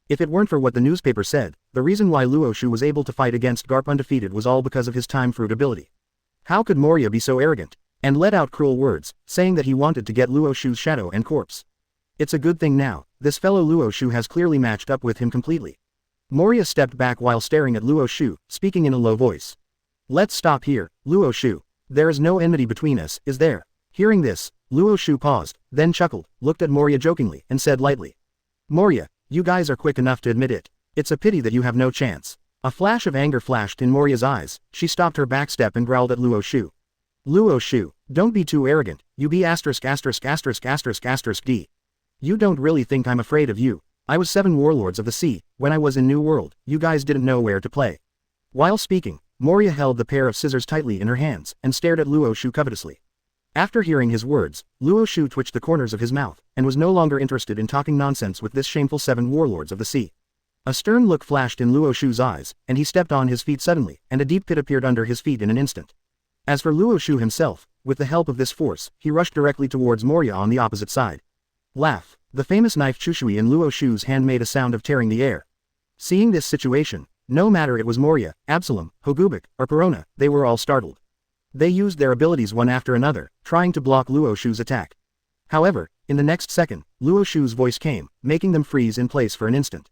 If it weren't for what the newspaper said, the reason why Luo Xiu was able to fight against Garp undefeated was all because of his time fruit ability. How could Moriya be so arrogant, and let out cruel words, saying that he wanted to get Luo Xiu's shadow and corpse? It's a good thing now, this fellow Luo Xiu has clearly matched up with him completely. Moriya stepped back while staring at Luo Xiu, speaking in a low voice. Let's stop here, Luo Xiu. There is no enmity between us, is there? Hearing this, Luo Xiu paused, then chuckled, looked at Moriya jokingly, and said lightly. Moriya, you guys are quick enough to admit it. It's a pity that you have no chance. A flash of anger flashed in Moriya's eyes, she stopped her backstep and growled at Luo Xiu. Luo Xiu, don't be too arrogant, you be *****************. You don't really think I'm afraid of you. I was 7 warlords of the sea, when I was in New World, you guys didn't know where to play. While speaking, Moriya held the pair of scissors tightly in her hands, and stared at Luo Xiu covetously. After hearing his words, Luo Xiu twitched the corners of his mouth, and was no longer interested in talking nonsense with this shameful 7 warlords of the sea. A stern look flashed in Luo Xiu's eyes, and he stepped on his feet suddenly, and a deep pit appeared under his feet in an instant. As for Luo Xiu himself, with the help of this force, he rushed directly towards Moriya on the opposite side. Laugh. The famous knife Chushui in Luo Xiu's hand made a sound of tearing the air. Seeing this situation, no matter it was Moriya, Absalom, Hogubik, or Perona, they were all startled. They used their abilities one after another, trying to block Luo Xiu's attack. However, in the next second, Luo Xiu's voice came, making them freeze in place for an instant.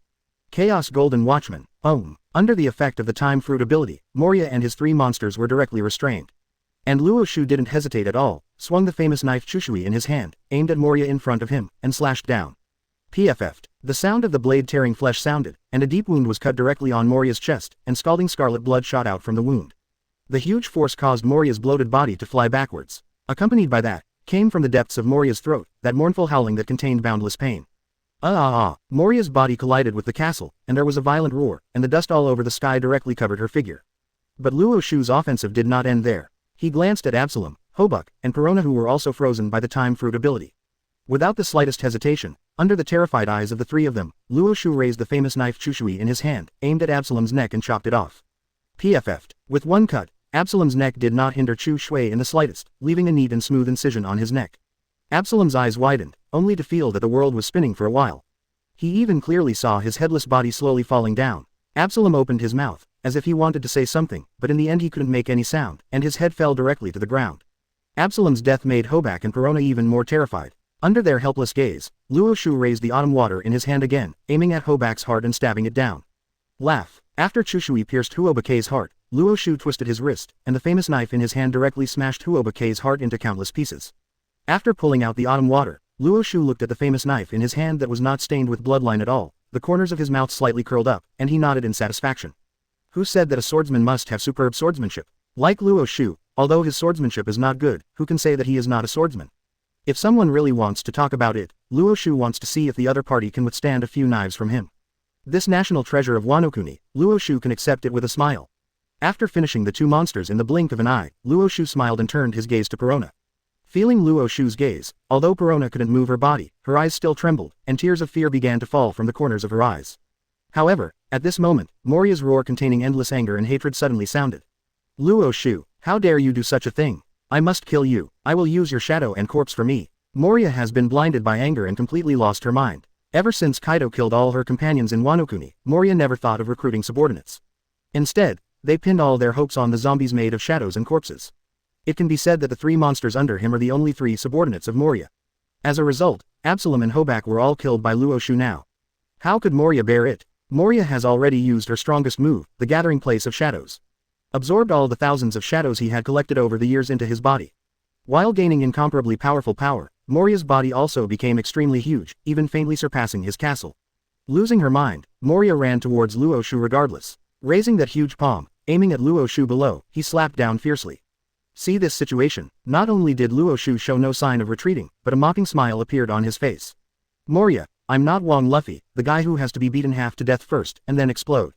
Chaos Golden Watchman, Under the effect of the Time Fruit ability, Moria and his 3 monsters were directly restrained. And Luo Xiu didn't hesitate at all, swung the famous knife Chushui in his hand, aimed at Moria in front of him, and slashed down. PFF'd. The sound of the blade tearing flesh sounded, and a deep wound was cut directly on Moria's chest, and scalding scarlet blood shot out from the wound. The huge force caused Moria's bloated body to fly backwards. Accompanied by that, came from the depths of Moria's throat, that mournful howling that contained boundless pain. Moria's body collided with the castle, and there was a violent roar, and the dust all over the sky directly covered her figure. But Luo Xiu's offensive did not end there. He glanced at Absalom, Hobuk, and Perona, who were also frozen by the Time Fruit ability. Without the slightest hesitation, under the terrified eyes of the 3 of them, Luo Xiu raised the famous knife Chushui in his hand, aimed at Absalom's neck and chopped it off. PFF'd. With one cut, Absalom's neck did not hinder Chu Shui in the slightest, leaving a neat and smooth incision on his neck. Absalom's eyes widened, only to feel that the world was spinning for a while. He even clearly saw his headless body slowly falling down. Absalom opened his mouth, as if he wanted to say something, but in the end he couldn't make any sound, and his head fell directly to the ground. Absalom's death made Hobak and Perona even more terrified. Under their helpless gaze, Luo Xiu raised the autumn water in his hand again, aiming at Hobak's heart and stabbing it down. Laugh. After Chushui pierced Huobakei's heart, Luo Xiu twisted his wrist, and the famous knife in his hand directly smashed Huobakei's heart into countless pieces. After pulling out the autumn water, Luo Xiu looked at the famous knife in his hand that was not stained with bloodline at all, the corners of his mouth slightly curled up, and he nodded in satisfaction. Who said that a swordsman must have superb swordsmanship? Like Luo Xiu, although his swordsmanship is not good, who can say that he is not a swordsman? If someone really wants to talk about it, Luo Xiu wants to see if the other party can withstand a few knives from him. This national treasure of Wano Kuni, Luo Xiu can accept it with a smile. After finishing the 2 monsters in the blink of an eye, Luo Xiu smiled and turned his gaze to Perona. Feeling Luo Xiu's gaze, although Perona couldn't move her body, her eyes still trembled, and tears of fear began to fall from the corners of her eyes. However, at this moment, Moria's roar containing endless anger and hatred suddenly sounded. Luo Xiu, how dare you do such a thing? I must kill you. I will use your shadow and corpse for me. Moria has been blinded by anger and completely lost her mind. Ever since Kaido killed all her companions in Wano Kuni, Moria never thought of recruiting subordinates. Instead, they pinned all their hopes on the zombies made of shadows and corpses. It can be said that the 3 monsters under him are the only 3 subordinates of Moria. As a result, Absalom and Hobak were all killed by Luo Xiu now. How could Moria bear it? Moria has already used her strongest move, the Gathering Place of Shadows. Absorbed all the thousands of shadows he had collected over the years into his body. While gaining incomparably powerful power, Moria's body also became extremely huge, even faintly surpassing his castle. Losing her mind, Moria ran towards Luo Xiu regardless. Raising that huge palm, aiming at Luo Xiu below, he slapped down fiercely. See this situation, not only did Luo Xiu show no sign of retreating, but a mocking smile appeared on his face. Moria, I'm not Wang Luffy, the guy who has to be beaten half to death first, and then explode.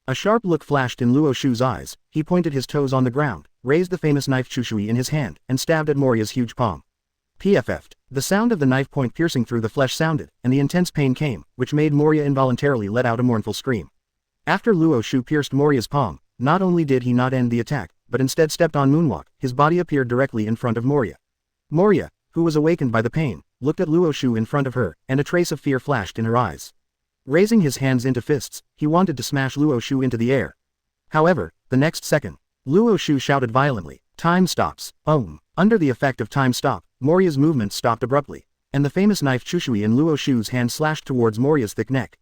A sharp look flashed in Luo Xiu's eyes, he pointed his toes on the ground, raised the famous knife Chushui in his hand, and stabbed at Moria's huge palm. PFF'd. The sound of the knife point piercing through the flesh sounded, and the intense pain came, which made Moria involuntarily let out a mournful scream. After Luo Xiu pierced Moria's palm, not only did he not end the attack, but instead stepped on Moonwalk, his body appeared directly in front of Moria. Moria, who was awakened by the pain, looked at Luo Xiu in front of her, and a trace of fear flashed in her eyes. Raising his hands into fists, he wanted to smash Luo Xiu into the air. However, the next second, Luo Xiu shouted violently, "Time stops." Under the effect of time stop, Moria's movement stopped abruptly, and the famous knife Chushui in Luo Xiu's hand slashed towards Moria's thick neck.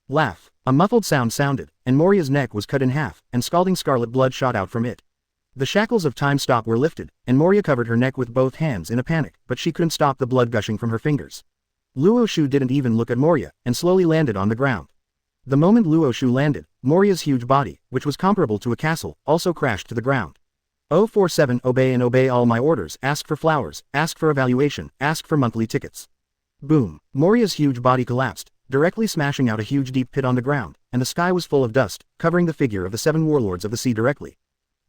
Laugh. A muffled sound sounded, and Moria's neck was cut in half, and scalding scarlet blood shot out from it. The shackles of time stop were lifted, and Moria covered her neck with both hands in a panic, but she couldn't stop the blood gushing from her fingers. Luo Xiu didn't even look at Moria, and slowly landed on the ground. The moment Luo Xiu landed, Moria's huge body, which was comparable to a castle, also crashed to the ground. 047 Obey and obey all my orders. Ask for flowers, ask for evaluation, ask for monthly tickets. Boom. Moria's huge body collapsed, directly smashing out a huge deep pit on the ground, and the sky was full of dust, covering the figure of the 7 warlords of the sea directly.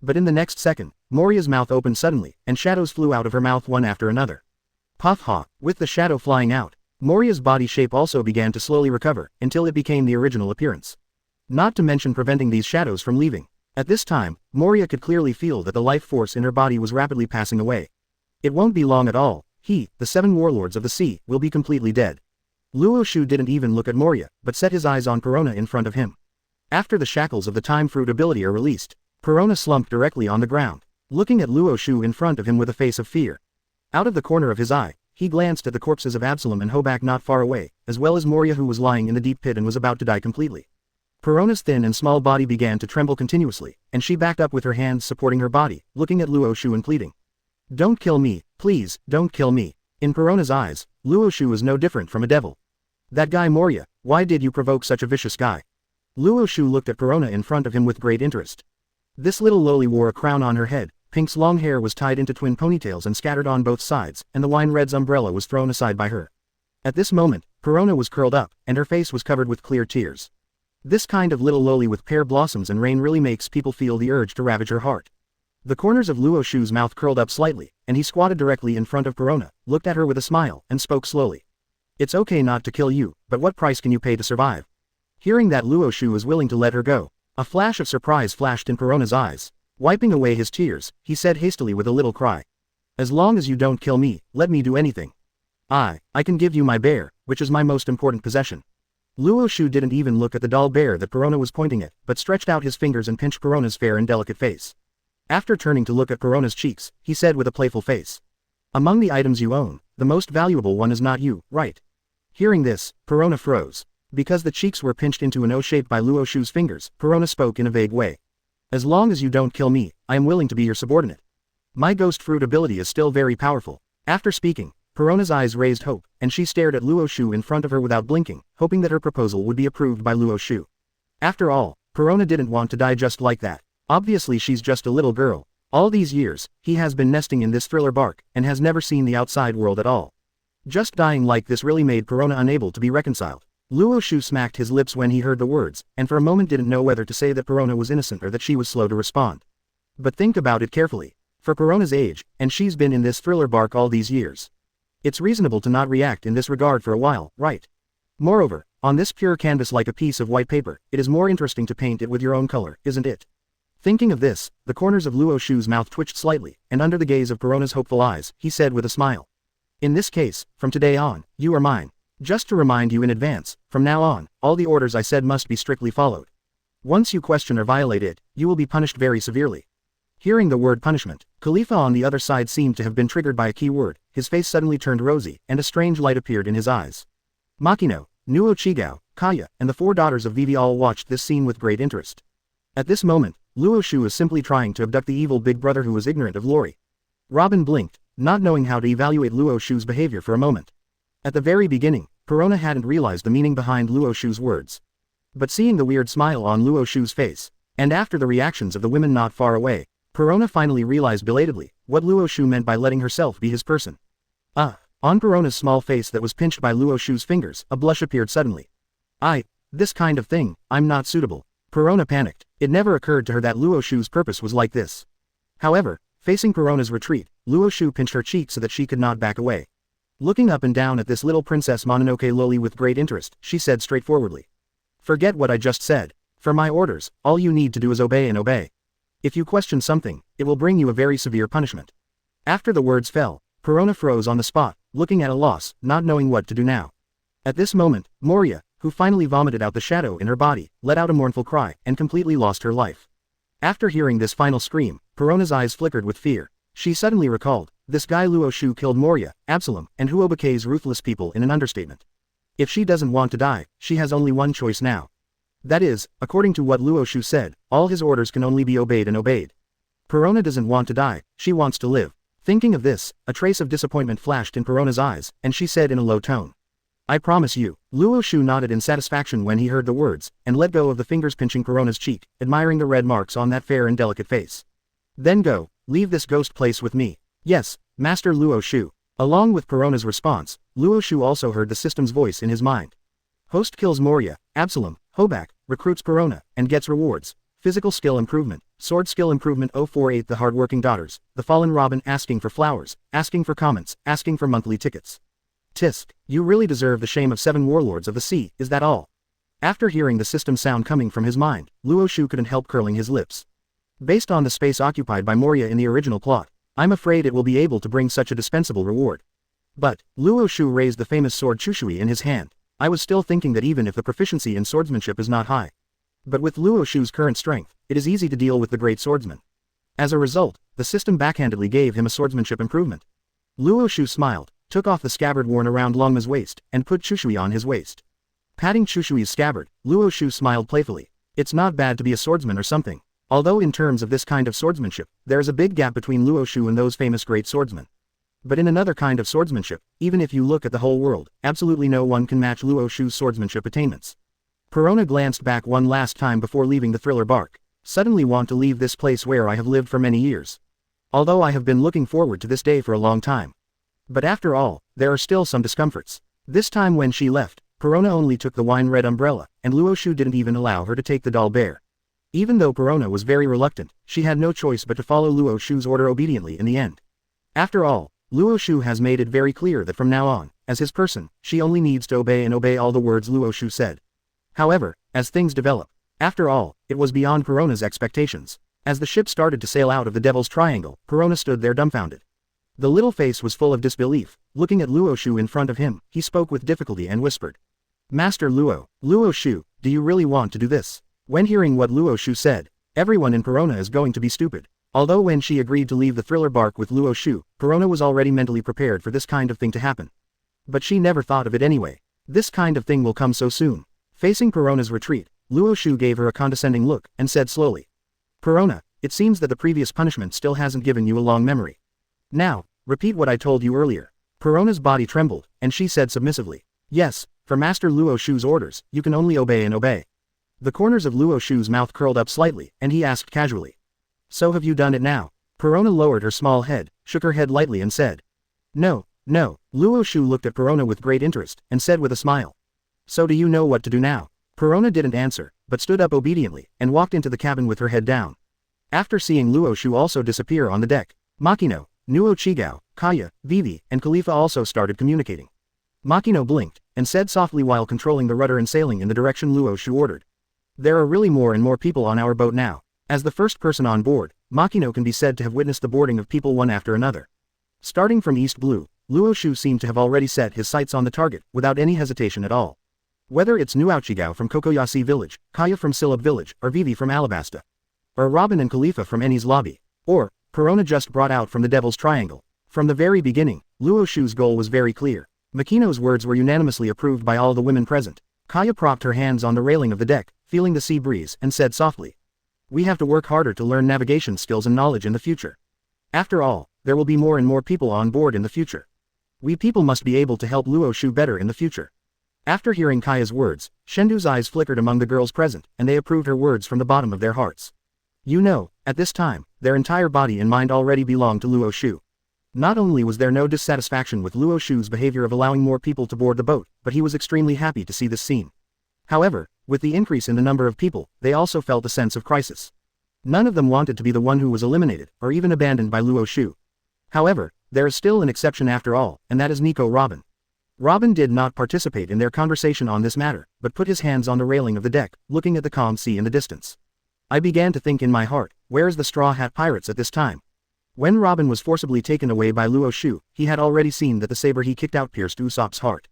But in the next second, Moria's mouth opened suddenly, and shadows flew out of her mouth one after another. Puff ha. With the shadow flying out, Moria's body shape also began to slowly recover, until it became the original appearance. Not to mention preventing these shadows from leaving. At this time, Moria could clearly feel that the life force in her body was rapidly passing away. It won't be long at all, the 7 warlords of the sea, will be completely dead. Luo Xiu didn't even look at Moria, but set his eyes on Perona in front of him. After the shackles of the time fruit ability are released, Perona slumped directly on the ground, looking at Luo Xiu in front of him with a face of fear. Out of the corner of his eye, He glanced at the corpses of Absalom and Hobak not far away, as well as Moria who was lying in the deep pit and was about to die completely. Perona's thin and small body began to tremble continuously, and she backed up with her hands supporting her body, looking at Luo Xiu and pleading. Don't kill me, please, don't kill me. In Perona's eyes, Luo Xiu was no different from a devil. That guy Moria, why did you provoke such a vicious guy? Luo Xiu looked at Perona in front of him with great interest. This little loli wore a crown on her head, Pink's long hair was tied into twin ponytails and scattered on both sides, and the wine red's umbrella was thrown aside by her. At this moment, Perona was curled up, and her face was covered with clear tears. This kind of little loli with pear blossoms and rain really makes people feel the urge to ravage her heart. The corners of Luo Xiu's mouth curled up slightly, and he squatted directly in front of Perona, looked at her with a smile, and spoke slowly. It's okay not to kill you, but what price can you pay to survive? Hearing that Luo Xiu was willing to let her go, a flash of surprise flashed in Perona's eyes. Wiping away his tears, he said hastily with a little cry. As long as you don't kill me, let me do anything. I can give you my bear, which is my most important possession. Luo Xiu didn't even look at the doll bear that Perona was pointing at, but stretched out his fingers and pinched Perona's fair and delicate face. After turning to look at Perona's cheeks, he said with a playful face. Among the items you own, the most valuable one is not you, right? Hearing this, Perona froze. Because the cheeks were pinched into an O shape by Luo Xiu's fingers, Perona spoke in a vague way. As long as you don't kill me, I am willing to be your subordinate. My ghost fruit ability is still very powerful. After speaking, Perona's eyes raised hope, and she stared at Luo Xiu in front of her without blinking, hoping that her proposal would be approved by Luo Xiu. After all, Perona didn't want to die just like that. Obviously she's just a little girl. All these years, he has been nesting in this thriller bark, and has never seen the outside world at all. Just dying like this really made Perona unable to be reconciled. Luo Xiu smacked his lips when he heard the words, and for a moment didn't know whether to say that Perona was innocent or that she was slow to respond. But think about it carefully. For Perona's age, and she's been in this thriller bark all these years. It's reasonable to not react in this regard for a while, right? Moreover, on this pure canvas like a piece of white paper, it is more interesting to paint it with your own color, isn't it? Thinking of this, the corners of Luo Xiu's mouth twitched slightly, and under the gaze of Perona's hopeful eyes, he said with a smile. In this case, from today on, you are mine. Just to remind you in advance, from now on, all the orders I said must be strictly followed. Once you question or violate it, you will be punished very severely. Hearing the word punishment, Khalifa on the other side seemed to have been triggered by a key word, his face suddenly turned rosy, and a strange light appeared in his eyes. Machino, Luo Xiu, Kaya, and the 4 daughters of Vivi all watched this scene with great interest. At this moment, Luo Xiu was simply trying to abduct the evil big brother who was ignorant of Lori. Robin blinked, not knowing how to evaluate Luo Xiu's behavior for a moment. At the very beginning, Perona hadn't realized the meaning behind Luo Xiu's words. But seeing the weird smile on Luo Xiu's face, and after the reactions of the women not far away, Perona finally realized belatedly what Luo Xiu meant by letting herself be his person. On Perona's small face that was pinched by Luo Xiu's fingers, a blush appeared suddenly. This kind of thing, I'm not suitable. Perona panicked. It never occurred to her that Luo Xiu's purpose was like this. However, facing Perona's retreat, Luo Xiu pinched her cheek so that she could not back away. Looking up and down at this little Princess Mononoke loli with great interest, she said straightforwardly. Forget what I just said. For my orders, all you need to do is obey and obey. If you question something, it will bring you a very severe punishment. After the words fell, Perona froze on the spot, looking at a loss, not knowing what to do now. At this moment, Moria, who finally vomited out the shadow in her body, let out a mournful cry, and completely lost her life. After hearing this final scream, Perona's eyes flickered with fear. She suddenly recalled, this guy Luo Xiu killed Moria, Absalom, and Huobake's ruthless people in an understatement. If she doesn't want to die, she has only one choice now. That is, according to what Luo Xiu said, all his orders can only be obeyed and obeyed. Perona doesn't want to die, she wants to live. Thinking of this, a trace of disappointment flashed in Perona's eyes, and she said in a low tone. I promise you. Luo Xiu nodded in satisfaction when he heard the words, and let go of the fingers pinching Perona's cheek, admiring the red marks on that fair and delicate face. Then go, leave this ghost place with me. Yes, Master Luo Xiu. Along with Perona's response, Luo Xiu also heard the system's voice in his mind. Host kills Moria, Absalom, Hobak, recruits Perona, and gets rewards. Physical skill improvement, sword skill improvement 048. The hardworking daughters, the fallen Robin asking for flowers, asking for comments, asking for monthly tickets. Tisk, you really deserve the shame of 7 warlords of the sea, is that all? After hearing the system sound coming from his mind, Luo Xiu couldn't help curling his lips. Based on the space occupied by Moria in the original plot, I'm afraid it will be able to bring such a dispensable reward. But, Luo Xiu raised the famous sword Chushui in his hand. I was still thinking that even if the proficiency in swordsmanship is not high. But with Luo Xiu's current strength, it is easy to deal with the great swordsman. As a result, the system backhandedly gave him a swordsmanship improvement. Luo Xiu smiled. took off the scabbard worn around Longma's waist, and put Chushui on his waist. Patting Chushui's scabbard, Luo Xiu smiled playfully. It's not bad to be a swordsman or something. Although in terms of this kind of swordsmanship, there is a big gap between Luo Xiu and those famous great swordsmen. But in another kind of swordsmanship, even if you look at the whole world, absolutely no one can match Luo Xiu's swordsmanship attainments. Perona glanced back one last time before leaving the thriller bark. Suddenly want to leave this place where I have lived for many years. Although I have been looking forward to this day for a long time. But after all, there are still some discomforts. This time when she left, Perona only took the wine-red umbrella, and Luo Xiu didn't even allow her to take the doll bear. Even though Perona was very reluctant, she had no choice but to follow Luo Xiu's order obediently in the end. After all, Luo Xiu has made it very clear that from now on, as his person, she only needs to obey and obey all the words Luo Xiu said. However, as things develop, after all, it was beyond Perona's expectations. As the ship started to sail out of the Devil's Triangle, Perona stood there dumbfounded. The little face was full of disbelief. Looking at Luo Xiu in front of him, he spoke with difficulty and whispered. Master Luo Xiu, do you really want to do this? When hearing what Luo Xiu said, everyone in Perona is going to be stupid. Although when she agreed to leave the thriller bark with Luo Xiu, Perona was already mentally prepared for this kind of thing to happen. But she never thought of it anyway. This kind of thing will come so soon. Facing Perona's retreat, Luo Xiu gave her a condescending look, and said slowly. Perona, it seems that the previous punishment still hasn't given you a long memory. Now, repeat what I told you earlier. Perona's body trembled, and she said submissively. Yes, for Master Luo Xiu's orders, you can only obey and obey. The corners of Luo Xiu's mouth curled up slightly, and he asked casually. So have you done it now? Perona lowered her small head, shook her head lightly and said. No. Luo Xiu looked at Perona with great interest, and said with a smile. So do you know what to do now? Perona didn't answer, but stood up obediently, and walked into the cabin with her head down. After seeing Luo Xiu also disappear on the deck, Machino, Nuo Chigao, Kaya, Vivi, and Khalifa also started communicating. Machino blinked, and said softly while controlling the rudder and sailing in the direction Luo Xiu ordered. There are really more and more people on our boat now. As the first person on board, Machino can be said to have witnessed the boarding of people one after another. Starting from East Blue, Luo Xiu seemed to have already set his sights on the target, without any hesitation at all. Whether it's Nuo Chigao from Kokoyasi Village, Kaya from Silab Village, or Vivi from Alabasta. Or Robin and Khalifa from Enies Lobby. Or, Perona just brought out from the Devil's Triangle. From the very beginning, Luo Xiu's goal was very clear. Machino's words were unanimously approved by all the women present. Kaya propped her hands on the railing of the deck, feeling the sea breeze, and said softly. We have to work harder to learn navigation skills and knowledge in the future. After all, there will be more and more people on board in the future. We people must be able to help Luo Xiu better in the future. After hearing Kaya's words, Shendu's eyes flickered among the girls present, and they approved her words from the bottom of their hearts. You know, at this time, their entire body and mind already belonged to Luo Xiu. Not only was there no dissatisfaction with Luo Xiu's behavior of allowing more people to board the boat, but he was extremely happy to see this scene. However, with the increase in the number of people, they also felt a sense of crisis. None of them wanted to be the one who was eliminated, or even abandoned by Luo Xiu. However, there is still an exception after all, and that is Nico Robin. Robin did not participate in their conversation on this matter, but put his hands on the railing of the deck, looking at the calm sea in the distance. I began to think in my heart, where is the Straw Hat Pirates at this time? When Robin was forcibly taken away by Luo Xiu, he had already seen that the saber he kicked out pierced Usopp's heart.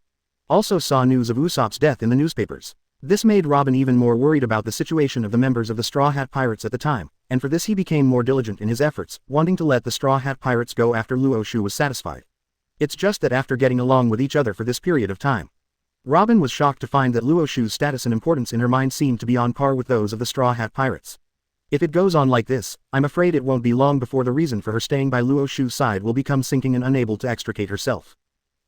Also saw news of Usopp's death in the newspapers. This made Robin even more worried about the situation of the members of the Straw Hat Pirates at the time, and for this he became more diligent in his efforts, wanting to let the Straw Hat Pirates go after Luo Xiu was satisfied. It's just that after getting along with each other for this period of time, Robin was shocked to find that Luo Xiu's status and importance in her mind seemed to be on par with those of the Straw Hat Pirates. If it goes on like this, I'm afraid it won't be long before the reason for her staying by Luo Xiu's side will become sinking and unable to extricate herself.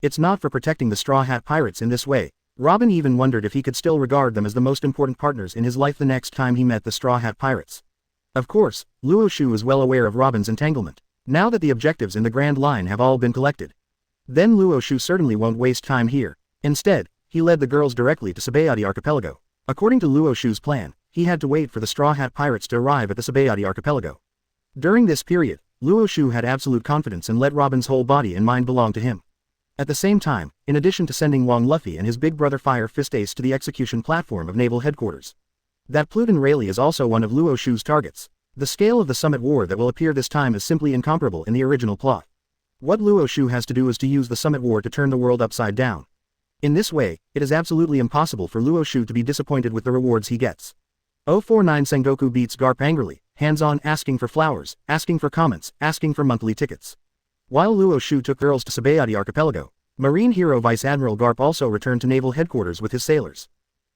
It's not for protecting the Straw Hat Pirates in this way. Robin even wondered if he could still regard them as the most important partners in his life the next time he met the Straw Hat Pirates. Of course, Luo Xiu was well aware of Robin's entanglement. Now that the objectives in the Grand Line have all been collected, then Luo Xiu certainly won't waste time here. Instead, he led the girls directly to Sabayati Archipelago. According to Luo Xiu's plan, he had to wait for the Straw Hat Pirates to arrive at the Sabayati Archipelago. During this period, Luo Xiu had absolute confidence and let Robin's whole body and mind belong to him. At the same time, in addition to sending Wong Luffy and his big brother Fire Fist Ace to the execution platform of naval headquarters, that Pluton Rayleigh is also one of Luo Xiu's targets. The scale of the summit war that will appear this time is simply incomparable in the original plot. What Luo Xiu has to do is to use the summit war to turn the world upside down. In this way, it is absolutely impossible for Luo Xiu to be disappointed with the rewards he gets. 049 Sengoku beats Garp angrily, hands-on, asking for flowers, asking for comments, asking for monthly tickets. While Luo Xiu took girls to Sabayati Archipelago, Marine hero Vice Admiral Garp also returned to naval headquarters with his sailors.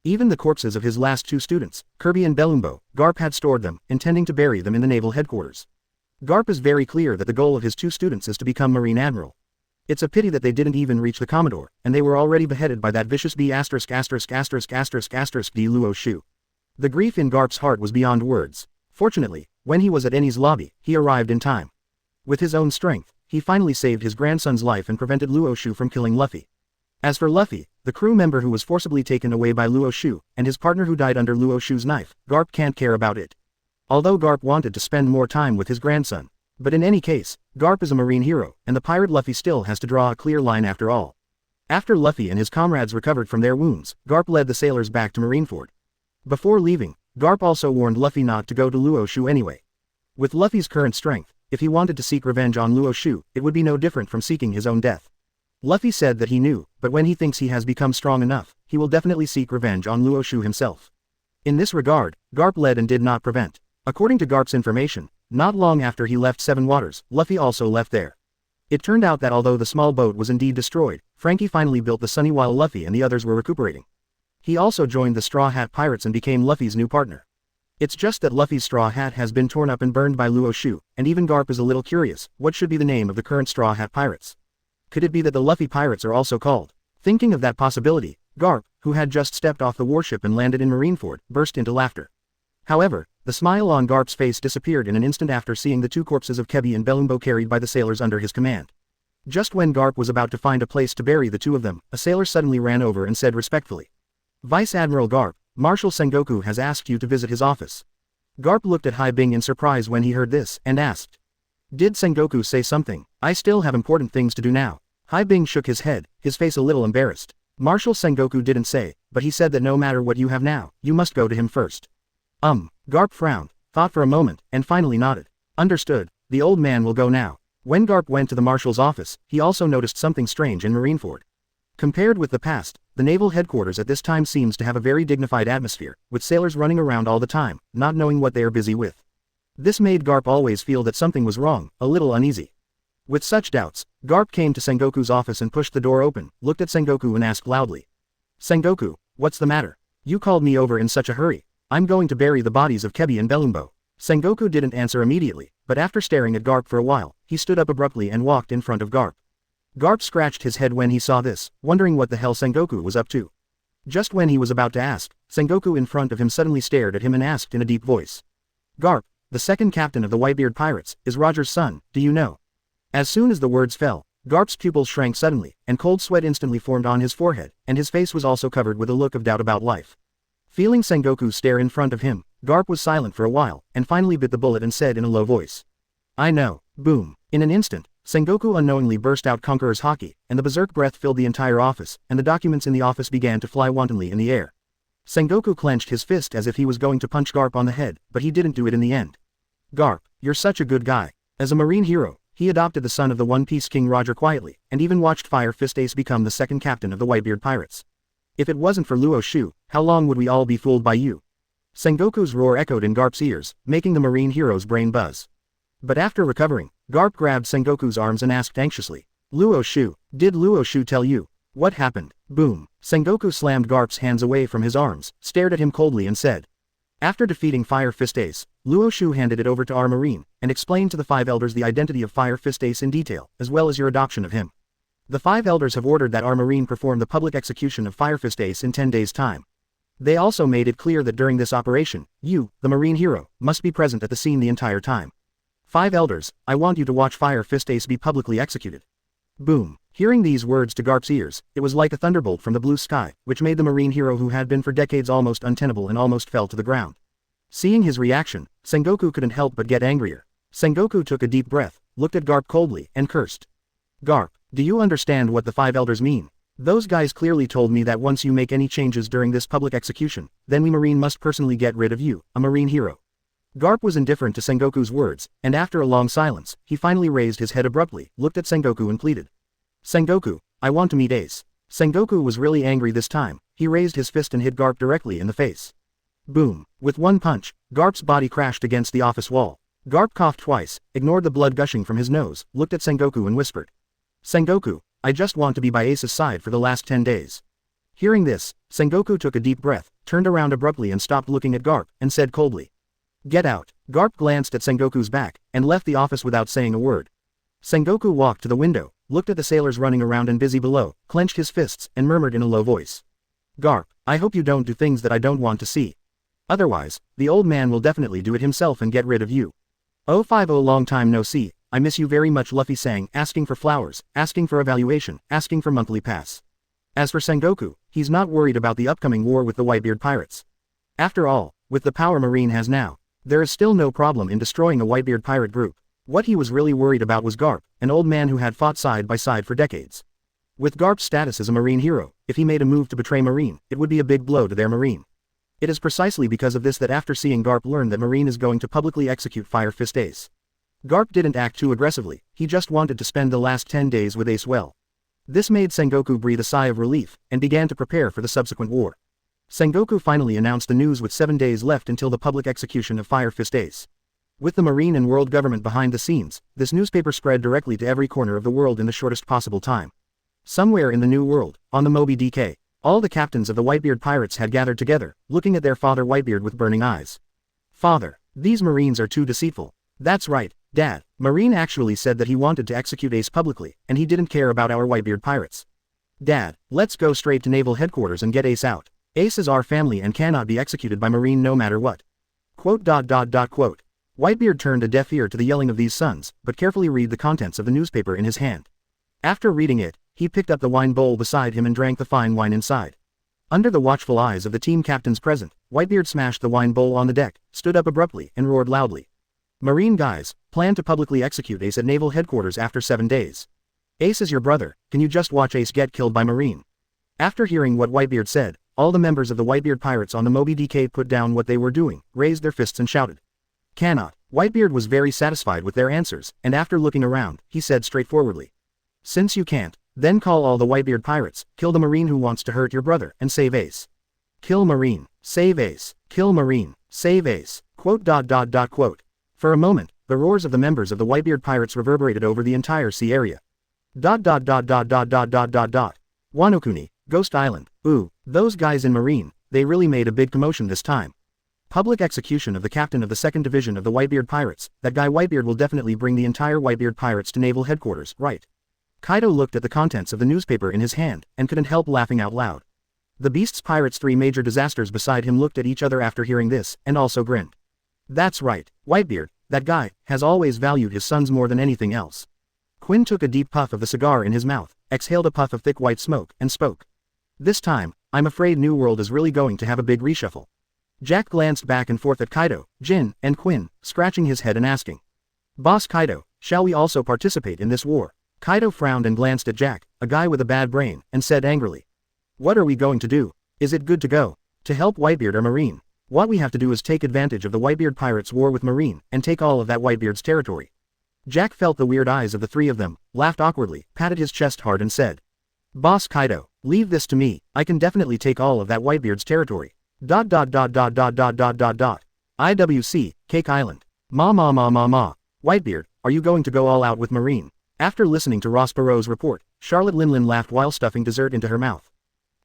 Even the corpses of his last two students, Kirby and Belumbo, Garp had stored them, intending to bury them in the naval headquarters. Garp is very clear that the goal of his two students is to become Marine Admiral. It's a pity that they didn't even reach the Commodore, and they were already beheaded by that vicious D Luo Xiu. The grief in Garp's heart was beyond words. Fortunately, when he was at Enies' lobby, he arrived in time. With his own strength, he finally saved his grandson's life and prevented Luo Xiu from killing Luffy. As for Luffy, the crew member who was forcibly taken away by Luo Xiu, and his partner who died under Luo Xiu's knife, Garp can't care about it. Although Garp wanted to spend more time with his grandson. But in any case, Garp is a marine hero, and the pirate Luffy still has to draw a clear line after all. After Luffy and his comrades recovered from their wounds, Garp led the sailors back to Marineford. Before leaving, Garp also warned Luffy not to go to Luo Xiu anyway. With Luffy's current strength, if he wanted to seek revenge on Luo Xiu, it would be no different from seeking his own death. Luffy said that he knew, but when he thinks he has become strong enough, he will definitely seek revenge on Luo Xiu himself. In this regard, Garp led and did not prevent. According to Garp's information, not long after he left Seven Waters, Luffy also left there. It turned out that although the small boat was indeed destroyed, Frankie finally built the Sunny while Luffy and the others were recuperating. He also joined the Straw Hat Pirates and became Luffy's new partner. It's just that Luffy's straw hat has been torn up and burned by Luo Xiu, and even Garp is a little curious, what should be the name of the current Straw Hat Pirates? Could it be that the Luffy Pirates are also called? Thinking of that possibility, Garp, who had just stepped off the warship and landed in Marineford, burst into laughter. However, the smile on Garp's face disappeared in an instant after seeing the two corpses of Coby and Belumbo carried by the sailors under his command. Just when Garp was about to find a place to bury the two of them, a sailor suddenly ran over and said respectfully, "Vice Admiral Garp, Marshal Sengoku has asked you to visit his office." Garp looked at Haibing in surprise when he heard this, and asked, "Did Sengoku say something? I still have important things to do now." Haibing shook his head, his face a little embarrassed. "Marshal Sengoku didn't say, but he said that no matter what you have now, you must go to him first." Garp frowned, thought for a moment, and finally nodded. "Understood, the old man will go now." When Garp went to the marshal's office, he also noticed something strange in Marineford. Compared with the past, the naval headquarters at this time seems to have a very dignified atmosphere, with sailors running around all the time, not knowing what they are busy with. This made Garp always feel that something was wrong, a little uneasy. With such doubts, Garp came to Sengoku's office and pushed the door open, looked at Sengoku and asked loudly, "Sengoku, what's the matter? You called me over in such a hurry. I'm going to bury the bodies of Coby and Belumbo." Sengoku didn't answer immediately, but after staring at Garp for a while, he stood up abruptly and walked in front of Garp. Garp scratched his head when he saw this, wondering what the hell Sengoku was up to. Just when he was about to ask, Sengoku in front of him suddenly stared at him and asked in a deep voice, "Garp, the second captain of the Whitebeard Pirates, is Roger's son, do you know?" As soon as the words fell, Garp's pupils shrank suddenly, and cold sweat instantly formed on his forehead, and his face was also covered with a look of doubt about life. Feeling Sengoku stare in front of him, Garp was silent for a while, and finally bit the bullet and said in a low voice, "I know." Boom. In an instant, Sengoku unknowingly burst out Conqueror's Haki, and the berserk breath filled the entire office, and the documents in the office began to fly wantonly in the air. Sengoku clenched his fist as if he was going to punch Garp on the head, but he didn't do it in the end. "Garp, you're such a good guy." As a marine hero, he adopted the son of the One Piece King Roger quietly, and even watched Fire Fist Ace become the second captain of the Whitebeard Pirates. "If it wasn't for Luo Xiu, how long would we all be fooled by you?" Sengoku's roar echoed in Garp's ears, making the marine hero's brain buzz. But after recovering, Garp grabbed Sengoku's arms and asked anxiously, "Luo Xiu, did Luo Xiu tell you? What happened?" Boom. Sengoku slammed Garp's hands away from his arms, stared at him coldly and said, "After defeating Fire Fist Ace, Luo Xiu handed it over to our marine, and explained to the five elders the identity of Fire Fist Ace in detail, as well as your adoption of him. The five elders have ordered that our marine perform the public execution of Fire Fist Ace in 10 days' time. They also made it clear that during this operation, you, the marine hero, must be present at the scene the entire time. Five elders, I want you to watch Fire Fist Ace be publicly executed." Boom. Hearing these words to Garp's ears, it was like a thunderbolt from the blue sky, which made the marine hero who had been for decades almost untenable and almost fell to the ground. Seeing his reaction, Sengoku couldn't help but get angrier. Sengoku took a deep breath, looked at Garp coldly, and cursed. "Garp, do you understand what the five elders mean? Those guys clearly told me that once you make any changes during this public execution, then we marine must personally get rid of you, a marine hero." Garp was indifferent to Sengoku's words, and after a long silence, he finally raised his head abruptly, looked at Sengoku and pleaded, "Sengoku, I want to meet Ace." Sengoku was really angry this time. He raised his fist and hit Garp directly in the face. Boom. With one punch, Garp's body crashed against the office wall. Garp coughed twice, ignored the blood gushing from his nose, looked at Sengoku and whispered, "Sengoku, I just want to be by Ace's side for the last 10 days. Hearing this, Sengoku took a deep breath, turned around abruptly and stopped looking at Garp, and said coldly. Get out. Garp glanced at Sengoku's back, and left the office without saying a word. Sengoku walked to the window, looked at the sailors running around and busy below, clenched his fists, and murmured in a low voice. Garp, I hope you don't do things that I don't want to see. Otherwise, the old man will definitely do it himself and get rid of you. 050 long time no see, I miss you very much, Luffy sang, asking for flowers, asking for evaluation, asking for monthly pass. As for Sengoku, he's not worried about the upcoming war with the Whitebeard pirates. After all, with the power Marine has now, there is still no problem in destroying a Whitebeard pirate group. What he was really worried about was Garp, an old man who had fought side by side for decades. With Garp's status as a Marine hero, if he made a move to betray Marine, it would be a big blow to their Marine. It is precisely because of this that after seeing Garp learn that Marine is going to publicly execute Fire Fist Ace, Garp didn't act too aggressively, he just wanted to spend the last 10 days with Ace well. This made Sengoku breathe a sigh of relief, and began to prepare for the subsequent war. Sengoku finally announced the news with 7 days left until the public execution of Fire Fist Ace. With the Marine and world government behind the scenes, this newspaper spread directly to every corner of the world in the shortest possible time. Somewhere in the New World, on the Moby DK, all the captains of the Whitebeard pirates had gathered together, looking at their father Whitebeard with burning eyes. Father, these Marines are too deceitful. That's right, Dad. Marine actually said that he wanted to execute Ace publicly, and he didn't care about our Whitebeard pirates. Dad, let's go straight to naval headquarters and get Ace out. Ace is our family and cannot be executed by Marine no matter what. Quote. Whitebeard turned a deaf ear to the yelling of these sons, but carefully read the contents of the newspaper in his hand. After reading it, he picked up the wine bowl beside him and drank the fine wine inside. Under the watchful eyes of the team captains present, Whitebeard smashed the wine bowl on the deck, stood up abruptly, and roared loudly. Marine guys, plan to publicly execute Ace at naval headquarters after 7 days. Ace is your brother, can you just watch Ace get killed by Marine? After hearing what Whitebeard said, all the members of the Whitebeard pirates on the Moby DK put down what they were doing, raised their fists and shouted. Cannot. Whitebeard was very satisfied with their answers, and after looking around, he said straightforwardly. Since you can't, then call all the Whitebeard pirates, kill the Marine who wants to hurt your brother, and save Ace. Kill Marine, save Ace, kill Marine, save Ace, quote. For a moment, the roars of the members of the Whitebeard pirates reverberated over the entire sea area. Wanokuni, Ghost Island, ooh, those guys in Marine, they really made a big commotion this time. Public execution of the captain of the 2nd Division of the Whitebeard pirates, that guy Whitebeard will definitely bring the entire Whitebeard pirates to naval headquarters, right? Kaido looked at the contents of the newspaper in his hand, and couldn't help laughing out loud. The Beast's pirates' 3 major disasters beside him looked at each other after hearing this, and also grinned. That's right, Whitebeard, that guy, has always valued his sons more than anything else. Quinn took a deep puff of the cigar in his mouth, exhaled a puff of thick white smoke, and spoke. This time, I'm afraid New World is really going to have a big reshuffle. Jack glanced back and forth at Kaido, Jin, and Quinn, scratching his head and asking. Boss Kaido, shall we also participate in this war? Kaido frowned and glanced at Jack, a guy with a bad brain, and said angrily. What are we going to do? Is it good to go? To help Whitebeard or Marine? What we have to do is take advantage of the Whitebeard pirates' war with Marine, and take all of that Whitebeard's territory. Jack felt the weird eyes of the 3 of them, laughed awkwardly, patted his chest hard and said. Boss Kaido, leave this to me, I can definitely take all of that Whitebeard's territory. IWC, Cake Island. Ma. Whitebeard, are you going to go all out with Marine? After listening to Ross Perot's report, Charlotte Linlin laughed while stuffing dessert into her mouth.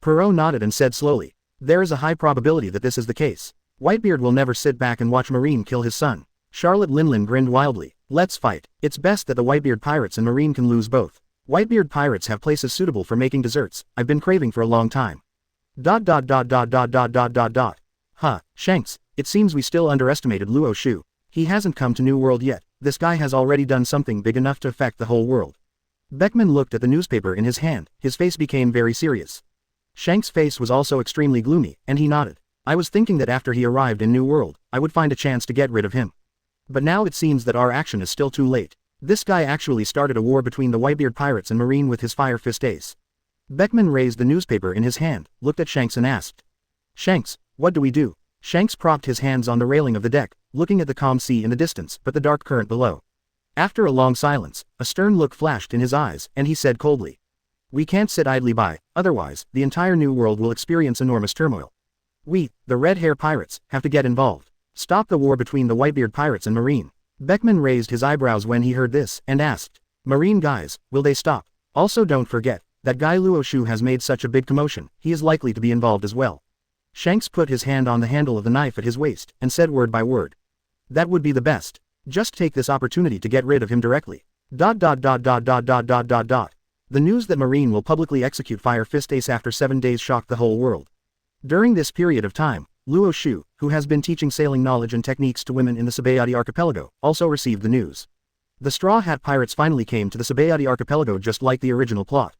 Perot nodded and said slowly. There is a high probability that this is the case. Whitebeard will never sit back and watch Marine kill his son. Charlotte Linlin grinned wildly. Let's fight. It's best that the Whitebeard pirates and Marine can lose both. Whitebeard pirates have places suitable for making desserts, I've been craving for a long time. Shanks, it seems we still underestimated Luo Xiu. He hasn't come to New World yet, this guy has already done something big enough to affect the whole world. Beckman looked at the newspaper in his hand, his face became very serious. Shanks' face was also extremely gloomy, and he nodded. I was thinking that after he arrived in New World, I would find a chance to get rid of him. But now it seems that our action is still too late. This guy actually started a war between the Whitebeard pirates and Marine with his Fire Fist Ace. Beckman raised the newspaper in his hand, looked at Shanks and asked. Shanks, what do we do? Shanks propped his hands on the railing of the deck, looking at the calm sea in the distance but the dark current below. After a long silence, a stern look flashed in his eyes, and he said coldly. We can't sit idly by, otherwise, the entire New World will experience enormous turmoil. We, the Red Hair Pirates, have to get involved. Stop the war between the Whitebeard pirates and Marine. Beckman raised his eyebrows when he heard this, and asked. Marine guys, will they stop? Also don't forget, that guy Luo Xiu has made such a big commotion, he is likely to be involved as well. Shanks put his hand on the handle of the knife at his waist, and said word by word. That would be the best. Just take this opportunity to get rid of him directly. The news that Marine will publicly execute Fire Fist Ace after 7 days shocked the whole world. During this period of time, Luo Xiu, who has been teaching sailing knowledge and techniques to women in the Sabayati archipelago, also received the news. The Straw Hat Pirates finally came to the Sabayati archipelago just like the original plot.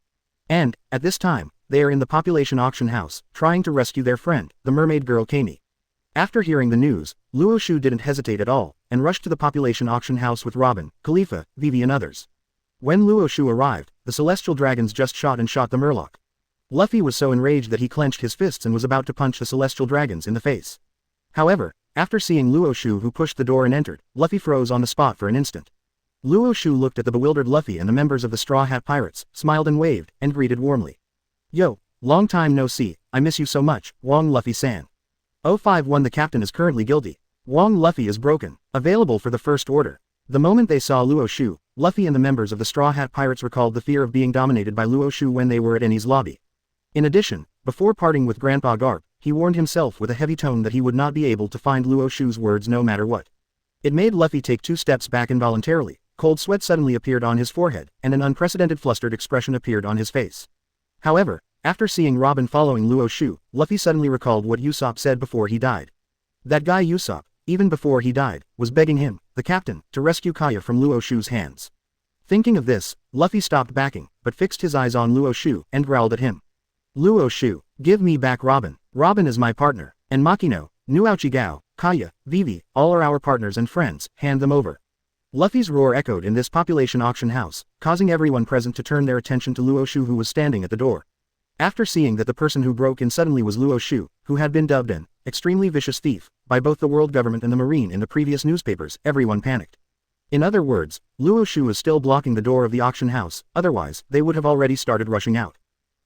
And, at this time, they are in the population auction house, trying to rescue their friend, the mermaid girl Kami. After hearing the news, Luo Xiu didn't hesitate at all, and rushed to the population auction house with Robin, Khalifa, Vivi and others. When Luo Xiu arrived, the celestial dragons just shot the murloc. Luffy was so enraged that he clenched his fists and was about to punch the celestial dragons in the face. However, after seeing Luo Xiu who pushed the door and entered, Luffy froze on the spot for an instant. Luo Xiu looked at the bewildered Luffy and the members of the Straw Hat Pirates, smiled and waved, and greeted warmly. Yo, long time no see, I miss you so much, Wong Luffy-san. 051 The captain is currently guilty. Wong Luffy is broken, available for the first order. The moment they saw Luo Xiu, Luffy and the members of the Straw Hat Pirates recalled the fear of being dominated by Luo Xiu when they were at Enies' lobby. In addition, before parting with Grandpa Garp, he warned himself with a heavy tone that he would not be able to find Luo Xiu's words no matter what. It made Luffy take 2 steps back involuntarily, cold sweat suddenly appeared on his forehead, and an unprecedented flustered expression appeared on his face. However, after seeing Robin following Luo Xiu, Luffy suddenly recalled what Usopp said before he died. That guy Usopp, even before he died, was begging him, the captain, to rescue Kaya from Luo Xiu's hands. Thinking of this, Luffy stopped backing, but fixed his eyes on Luo Xiu and growled at him. Luo Xiu, give me back Robin. Robin is my partner, and Machino, Nu Gao, Kaya, Vivi, all are our partners and friends, hand them over. Luffy's roar echoed in this population auction house, causing everyone present to turn their attention to Luo Xiu who was standing at the door. After seeing that the person who broke in suddenly was Luo Xiu, who had been dubbed an extremely vicious thief by both the world government and the Marine in the previous newspapers, everyone panicked. In other words, Luo Xiu is still blocking the door of the auction house, otherwise, they would have already started rushing out.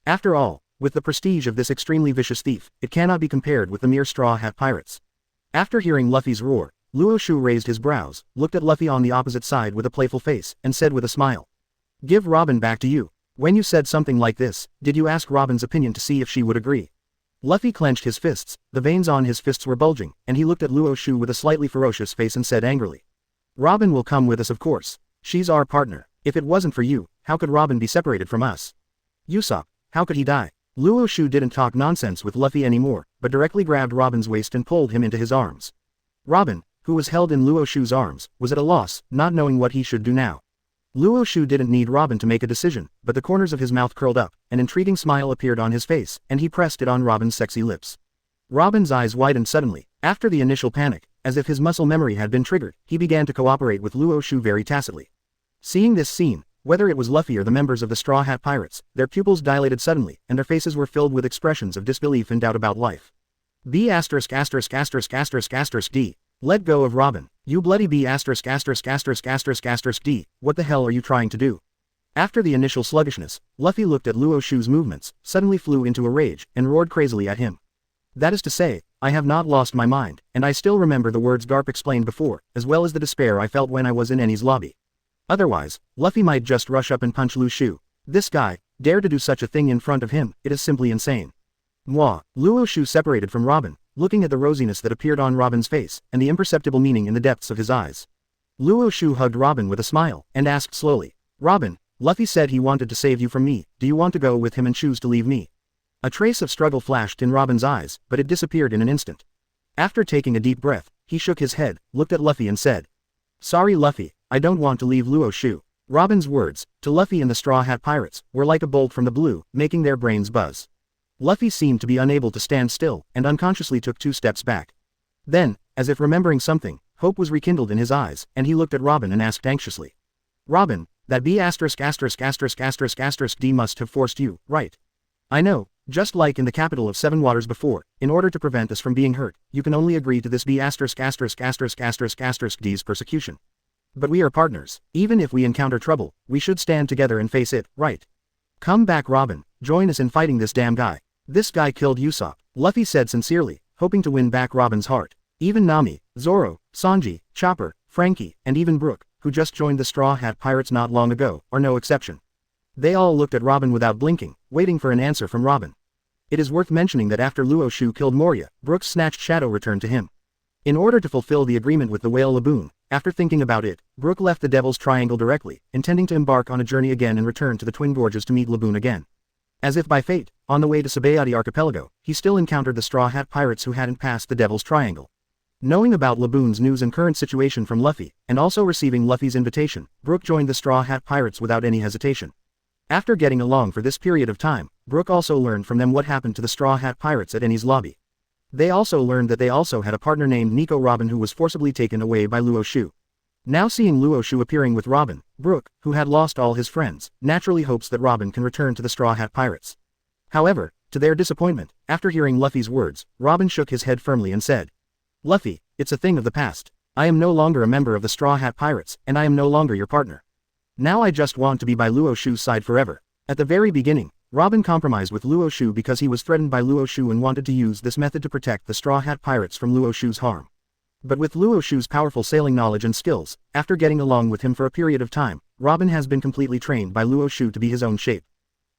After all, with the prestige of this extremely vicious thief, it cannot be compared with the mere Straw Hat Pirates. After hearing Luffy's roar, Luo Xiu raised his brows, looked at Luffy on the opposite side with a playful face, and said with a smile. Give Robin back to you. When you said something like this, did you ask Robin's opinion to see if she would agree? Luffy clenched his fists, the veins on his fists were bulging, and he looked at Luo Xiu with a slightly ferocious face and said angrily. Robin will come with us of course. She's our partner. If it wasn't for you, how could Robin be separated from us? Usopp, how could he die? Luo Xiu didn't talk nonsense with Luffy anymore, but directly grabbed Robin's waist and pulled him into his arms. Robin, who was held in Luo Xiu's arms, was at a loss, not knowing what he should do now. Luo Xiu didn't need Robin to make a decision, but the corners of his mouth curled up, an intriguing smile appeared on his face, and he pressed it on Robin's sexy lips. Robin's eyes widened suddenly. After the initial panic, as if his muscle memory had been triggered, he began to cooperate with Luo Xiu very tacitly. Seeing this scene, whether it was Luffy or the members of the Straw Hat Pirates, their pupils dilated suddenly, and their faces were filled with expressions of disbelief and doubt about life. D. Let go of Robin. You bloody D. What the hell are you trying to do? After the initial sluggishness, Luffy looked at Luo Xiu's movements, suddenly flew into a rage, and roared crazily at him. That is to say, I have not lost my mind, and I still remember the words Garp explained before, as well as the despair I felt when I was in Enies' lobby. Otherwise, Luffy might just rush up and punch Lu Shu. This guy, dare to do such a thing in front of him, it is simply insane. Moi. Luo Xiu separated from Robin, looking at the rosiness that appeared on Robin's face, and the imperceptible meaning in the depths of his eyes. Luo Xiu hugged Robin with a smile, and asked slowly, Robin, Luffy said he wanted to save you from me, do you want to go with him and choose to leave me? A trace of struggle flashed in Robin's eyes, but it disappeared in an instant. After taking a deep breath, he shook his head, looked at Luffy and said, Sorry Luffy, I don't want to leave Luo Xiu. Robin's words, to Luffy and the Straw Hat Pirates, were like a bolt from the blue, making their brains buzz. Luffy seemed to be unable to stand still, and unconsciously took 2 steps back. Then, as if remembering something, hope was rekindled in his eyes, and he looked at Robin and asked anxiously. Robin, that B***** D must have forced you, right? I know, just like in the capital of 7 Waters before, in order to prevent us from being hurt, you can only agree to this B***** D's persecution. But we are partners. Even if we encounter trouble, we should stand together and face it, right? Come back Robin, join us in fighting this damn guy. This guy killed Usopp, Luffy said sincerely, hoping to win back Robin's heart. Even Nami, Zoro, Sanji, Chopper, Frankie, and even Brook, who just joined the Straw Hat Pirates not long ago, are no exception. They all looked at Robin without blinking, waiting for an answer from Robin. It is worth mentioning that after Luo Xiu killed Moria, Brook's snatched shadow returned to him. In order to fulfill the agreement with the whale Laboon, after thinking about it, Brook left the Devil's Triangle directly, intending to embark on a journey again and return to the Twin Gorges to meet Laboon again. As if by fate, on the way to Sabayati Archipelago, he still encountered the Straw Hat Pirates who hadn't passed the Devil's Triangle. Knowing about Laboon's news and current situation from Luffy, and also receiving Luffy's invitation, Brook joined the Straw Hat Pirates without any hesitation. After getting along for this period of time, Brook also learned from them what happened to the Straw Hat Pirates at Enies lobby. They also learned that they also had a partner named Nico Robin who was forcibly taken away by Luo Xiu. Now seeing Luo Xiu appearing with Robin, Brook, who had lost all his friends, naturally hopes that Robin can return to the Straw Hat Pirates. However, to their disappointment, after hearing Luffy's words, Robin shook his head firmly and said, "Luffy, it's a thing of the past. I am no longer a member of the Straw Hat Pirates, and I am no longer your partner. Now I just want to be by Luo Xiu's side forever." At the very beginning, Robin compromised with Luo Xiu because he was threatened by Luo Xiu and wanted to use this method to protect the Straw Hat Pirates from Luo Xiu's harm. But with Luo Xiu's powerful sailing knowledge and skills, after getting along with him for a period of time, Robin has been completely trained by Luo Xiu to be his own shape.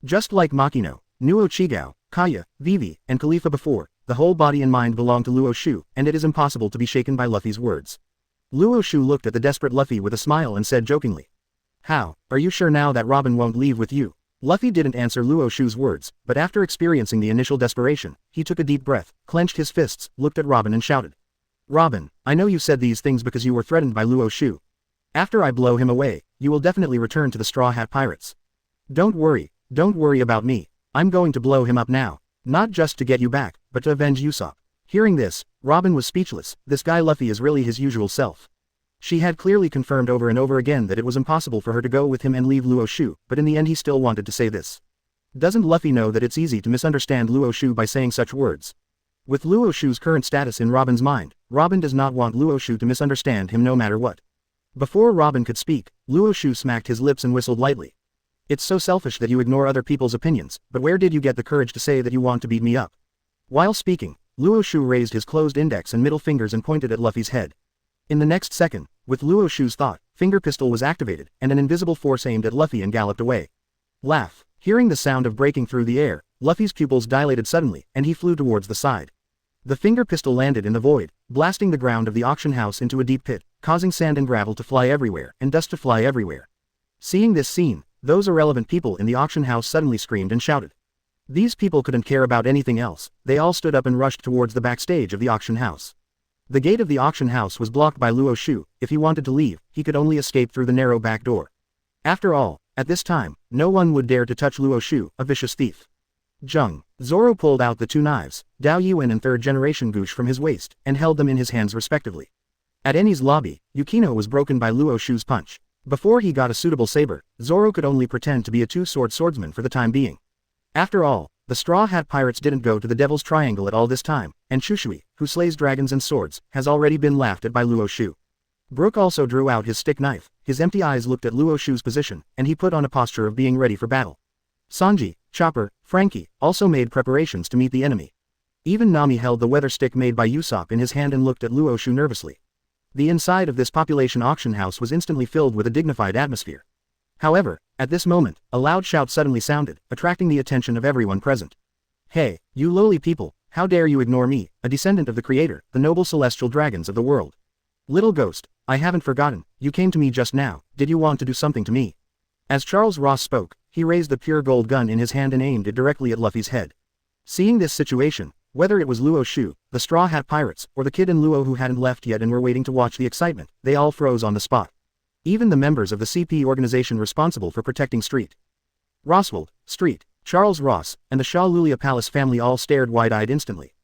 Just like Machino, Nuo Chigao, Kaya, Vivi, and Khalifa before, the whole body and mind belong to Luo Xiu, and it is impossible to be shaken by Luffy's words. Luo Xiu looked at the desperate Luffy with a smile and said jokingly, "How, are you sure now that Robin won't leave with you?" Luffy didn't answer Luo Xiu's words, but after experiencing the initial desperation, he took a deep breath, clenched his fists, looked at Robin and shouted, "Robin, I know you said these things because you were threatened by Luo Xiu. After I blow him away, you will definitely return to the Straw Hat Pirates. Don't worry about me. I'm going to blow him up now. Not just to get you back, but to avenge Usopp." Hearing this, Robin was speechless. This guy Luffy is really his usual self. She had clearly confirmed over and over again that it was impossible for her to go with him and leave Luo Xiu, but in the end he still wanted to say this. Doesn't Luffy know that it's easy to misunderstand Luo Xiu by saying such words? With Luo Xiu's current status in Robin's mind, Robin does not want Luo Xiu to misunderstand him no matter what. Before Robin could speak, Luo Xiu smacked his lips and whistled lightly. "It's so selfish that you ignore other people's opinions, but where did you get the courage to say that you want to beat me up?" While speaking, Luo Xiu raised his closed index and middle fingers and pointed at Luffy's head. In the next second, with Luo Xiu's thought, finger pistol was activated, and an invisible force aimed at Luffy and galloped away. Laugh. Hearing the sound of breaking through the air, Luffy's pupils dilated suddenly, and he flew towards the side. The finger pistol landed in the void, blasting the ground of the auction house into a deep pit, causing sand and gravel to fly everywhere, and dust to fly everywhere. Seeing this scene, those irrelevant people in the auction house suddenly screamed and shouted. These people couldn't care about anything else, they all stood up and rushed towards the backstage of the auction house. The gate of the auction house was blocked by Luo Xiu. If he wanted to leave, he could only escape through the narrow back door. After all, at this time, no one would dare to touch Luo Xiu, a vicious thief. Jung. Zoro pulled out the two knives, Dao Yuan and third generation Gush from his waist, and held them in his hands respectively. At Enies lobby, Yukino was broken by Luo Xiu's punch. Before he got a suitable saber, Zoro could only pretend to be a two-sword swordsman for the time being. After all, the Straw Hat Pirates didn't go to the Devil's Triangle at all this time, and Shushui, who slays dragons and swords, has already been laughed at by Luo Xiu. Brook also drew out his stick knife, his empty eyes looked at Luo Xiu's position, and he put on a posture of being ready for battle. Sanji, Chopper, Frankie, also made preparations to meet the enemy. Even Nami held the weather stick made by Usopp in his hand and looked at Luo Xiu nervously. The inside of this population auction house was instantly filled with a dignified atmosphere. However, at this moment, a loud shout suddenly sounded, attracting the attention of everyone present. "Hey, you lowly people, how dare you ignore me, a descendant of the Creator, the noble celestial dragons of the world. Little ghost, I haven't forgotten, you came to me just now, did you want to do something to me?" As Charles Ross spoke, he raised the pure gold gun in his hand and aimed it directly at Luffy's head. Seeing this situation, whether it was Luo Xiu, the Straw Hat Pirates, or the kid and Luo who hadn't left yet and were waiting to watch the excitement, they all froze on the spot. Even the members of the CP organization responsible for protecting Roswald, Street, Charles Ross, and the Shah Lulia Palace family all stared wide-eyed instantly.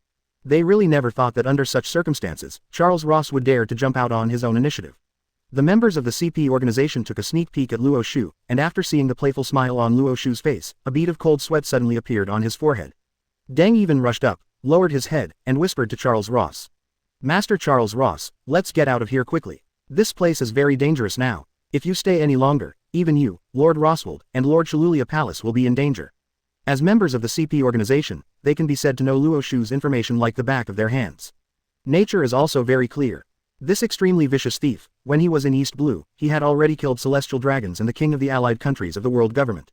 They really never thought that under such circumstances, Charles Ross would dare to jump out on his own initiative. The members of the CP organization took a sneak peek at Luo Xiu, and after seeing the playful smile on Luo Xiu's face, a bead of cold sweat suddenly appeared on his forehead. Deng even rushed up, lowered his head, and whispered to Charles Ross. "Master Charles Ross, let's get out of here quickly. This place is very dangerous now. If you stay any longer, even you, Lord Roswald, and Lord Shalulia Palace will be in danger." As members of the CP organization, they can be said to know Luo Xiu's information like the back of their hands. Nature is also very clear. This extremely vicious thief, when he was in East Blue, he had already killed celestial dragons and the king of the allied countries of the world government.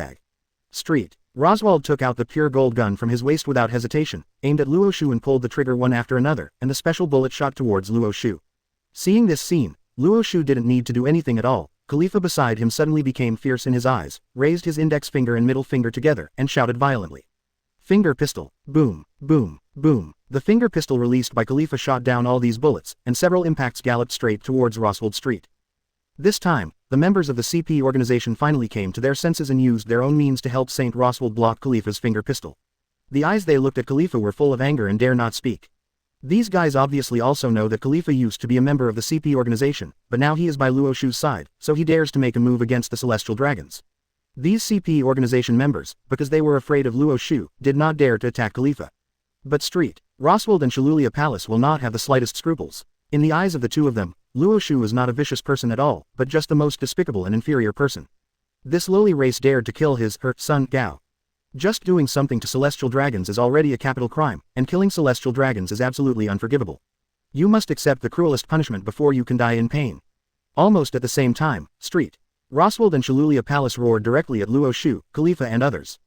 scumbag. Street. Roswald took out the pure gold gun from his waist without hesitation, aimed at Luo Xiu and pulled the trigger one after another, and the special bullet shot towards Luo Xiu. Seeing this scene, Luo Xiu didn't need to do anything at all. Khalifa beside him suddenly became fierce in his eyes, raised his index finger and middle finger together, and shouted violently. Finger pistol. Boom, boom, boom. The finger pistol released by Khalifa shot down all these bullets, and several impacts galloped straight towards Roswald Street. This time, the members of the CP organization finally came to their senses and used their own means to help Saint Roswald block Khalifa's finger pistol. The eyes they looked at Khalifa were full of anger and dare not speak. These guys obviously also know that Khalifa used to be a member of the CP organization, but now he is by Luo Xiu's side, so he dares to make a move against the Celestial Dragons. These CP organization members, because they were afraid of Luo Xiu, did not dare to attack Khalifa. But Street, Roswald and Shalulia Palace will not have the slightest scruples. In the eyes of the two of them, Luo Xiu is not a vicious person at all, but just the most despicable and inferior person. This lowly race dared to kill her son, Gao. Just doing something to celestial dragons is already a capital crime, and killing celestial dragons is absolutely unforgivable. You must accept the cruelest punishment before you can die in pain. Almost at the same time, Street. Roswald and Shillelagh Palace roared directly at Luo Xiu, Khalifa and others.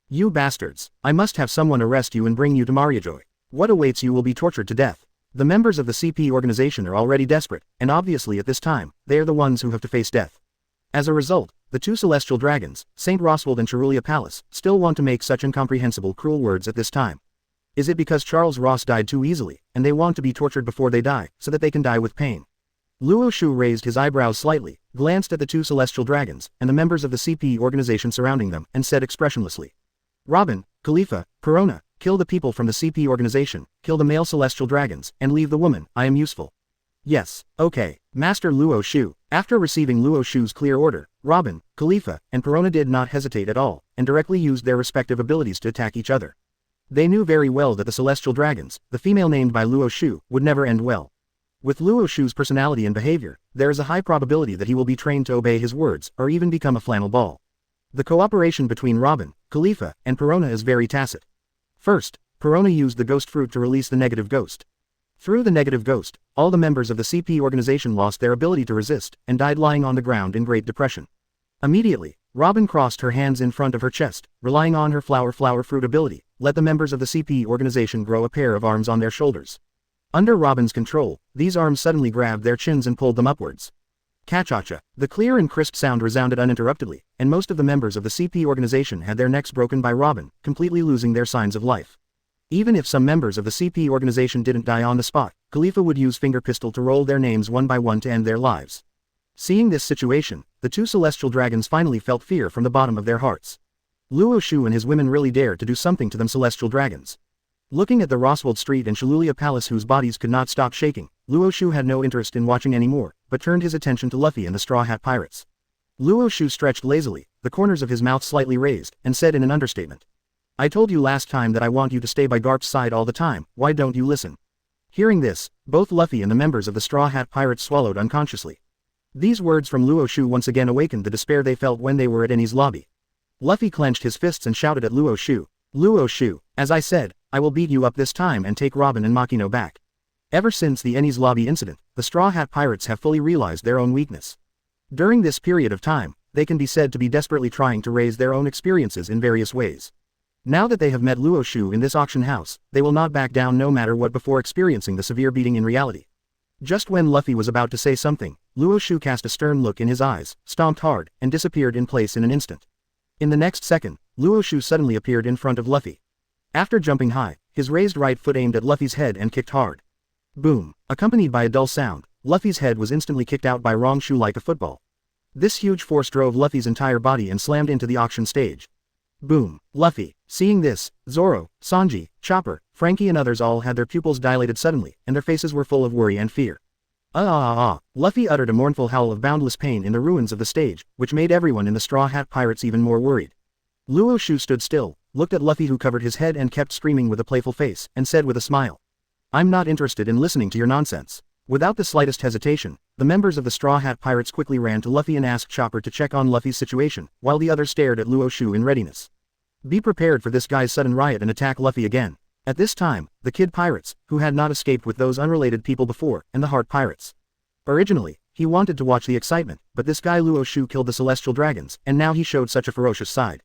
You bastards, I must have someone arrest you and bring you to Mariajoy. What awaits you will be tortured to death. The members of the CP organization are already desperate, and obviously at this time, they are the ones who have to face death. As a result, the two celestial dragons, Saint Roswald and Shillelagh Palace, still want to make such incomprehensible cruel words at this time. Is it because Charles Ross died too easily, and they want to be tortured before they die, so that they can die with pain? Luo Xiu raised his eyebrows slightly, glanced at the two celestial dragons, and the members of the CP organization surrounding them, and said expressionlessly. Robin, Khalifa, Perona, kill the people from the CP organization, kill the male celestial dragons, and leave the woman. I am useful. Yes, okay, Master Luo Xiu. After receiving Luo Xiu's clear order, Robin, Khalifa, and Perona did not hesitate at all, and directly used their respective abilities to attack each other. They knew very well that the celestial dragons, the female named by Luo Xiu, would never end well. With Luo Xiu's personality and behavior, there is a high probability that he will be trained to obey his words, or even become a flannel ball. The cooperation between Robin, Khalifa, and Perona is very tacit. First, Perona used the ghost fruit to release the negative ghost. Through the negative ghost, all the members of the CP organization lost their ability to resist, and died lying on the ground in great depression. Immediately, Robin crossed her hands in front of her chest, relying on her flower fruit ability, let the members of the CP organization grow a pair of arms on their shoulders. Under Robin's control, these arms suddenly grabbed their chins and pulled them upwards. Cha-cha-cha. The clear and crisp sound resounded uninterruptedly, and most of the members of the CP organization had their necks broken by Robin, completely losing their signs of life. Even if some members of the CP organization didn't die on the spot, Khalifa would use finger pistol to roll their names one by one to end their lives. Seeing this situation, the two celestial dragons finally felt fear from the bottom of their hearts. Luo Xiu and his women really dared to do something to them celestial dragons. Looking at the Roswald Street and Shillelagh Palace whose bodies could not stop shaking, Luo Xiu had no interest in watching anymore, but turned his attention to Luffy and the Straw Hat Pirates. Luo Xiu stretched lazily, the corners of his mouth slightly raised, and said in an understatement. I told you last time that I want you to stay by Garp's side all the time, why don't you listen? Hearing this, both Luffy and the members of the Straw Hat Pirates swallowed unconsciously. These words from Luo Xiu once again awakened the despair they felt when they were at Enies' lobby. Luffy clenched his fists and shouted at Luo Xiu. Luo Xiu, as I said, I will beat you up this time and take Robin and Machino back. Ever since the Enies' lobby incident, the Straw Hat Pirates have fully realized their own weakness. During this period of time, they can be said to be desperately trying to raise their own experiences in various ways. Now that they have met Luo Xiu in this auction house, they will not back down no matter what before experiencing the severe beating in reality. Just when Luffy was about to say something, Luo Xiu cast a stern look in his eyes, stomped hard, and disappeared in place in an instant. In the next second, Luo Xiu suddenly appeared in front of Luffy. After jumping high, his raised right foot aimed at Luffy's head and kicked hard. Boom! Accompanied by a dull sound, Luffy's head was instantly kicked out by Wrong Shoe like a football. This huge force drove Luffy's entire body and slammed into the auction stage. Boom! Luffy. Seeing this, Zoro, Sanji, Chopper, Frankie and others all had their pupils dilated suddenly, and their faces were full of worry and fear. Luffy uttered a mournful howl of boundless pain in the ruins of the stage, which made everyone in the Straw Hat Pirates even more worried. Luo Xiu stood still, looked at Luffy who covered his head and kept screaming with a playful face, and said with a smile. I'm not interested in listening to your nonsense. Without the slightest hesitation, the members of the Straw Hat Pirates quickly ran to Luffy and asked Chopper to check on Luffy's situation, while the others stared at Luo Xiu in readiness. Be prepared for this guy's sudden riot and attack Luffy again. At this time, the Kid Pirates, who had not escaped with those unrelated people before, and the Heart Pirates. Originally, he wanted to watch the excitement, but this guy Luo Xiu killed the Celestial Dragons, and now he showed such a ferocious side.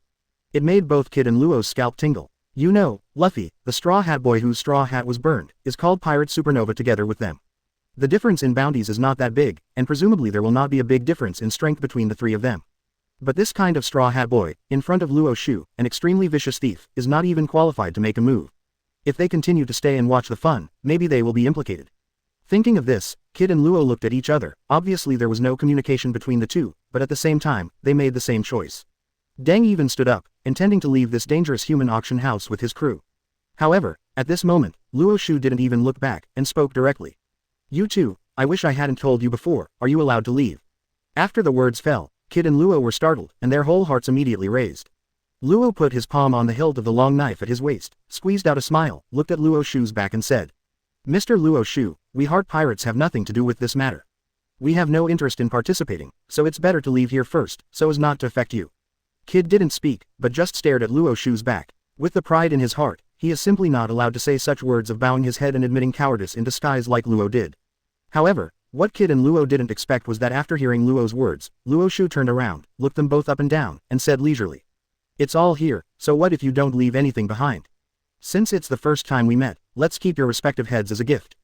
It made both Kid and Luo's scalp tingle. You know, Luffy, the Straw Hat boy whose straw hat was burned, is called Pirate Supernova together with them. The difference in bounties is not that big, and presumably there will not be a big difference in strength between the three of them. But this kind of Straw Hat boy, in front of Luo Xiu, an extremely vicious thief, is not even qualified to make a move. If they continue to stay and watch the fun, maybe they will be implicated. Thinking of this, Kid and Luo looked at each other. Obviously there was no communication between the two, but at the same time, they made the same choice. Deng even stood up, intending to leave this dangerous human auction house with his crew. However, at this moment, Luo Xiu didn't even look back, and spoke directly. You two, I wish I hadn't told you before, are you allowed to leave? After the words fell, Kid and Luo were startled, and their whole hearts immediately raised. Luo put his palm on the hilt of the long knife at his waist, squeezed out a smile, looked at Luo Xiu's back and said. Mr. Luo Xiu, we Heart Pirates have nothing to do with this matter. We have no interest in participating, so it's better to leave here first, so as not to affect you. Kid didn't speak, but just stared at Luo Xiu's back. With the pride in his heart, he is simply not allowed to say such words of bowing his head and admitting cowardice in disguise like Luo did. However, What Kid and Luo didn't expect was that after hearing Luo's words, Luo Xiu turned around, looked them both up and down, and said leisurely. It's all here, so what if you don't leave anything behind? Since it's the first time we met, let's keep your respective heads as a gift.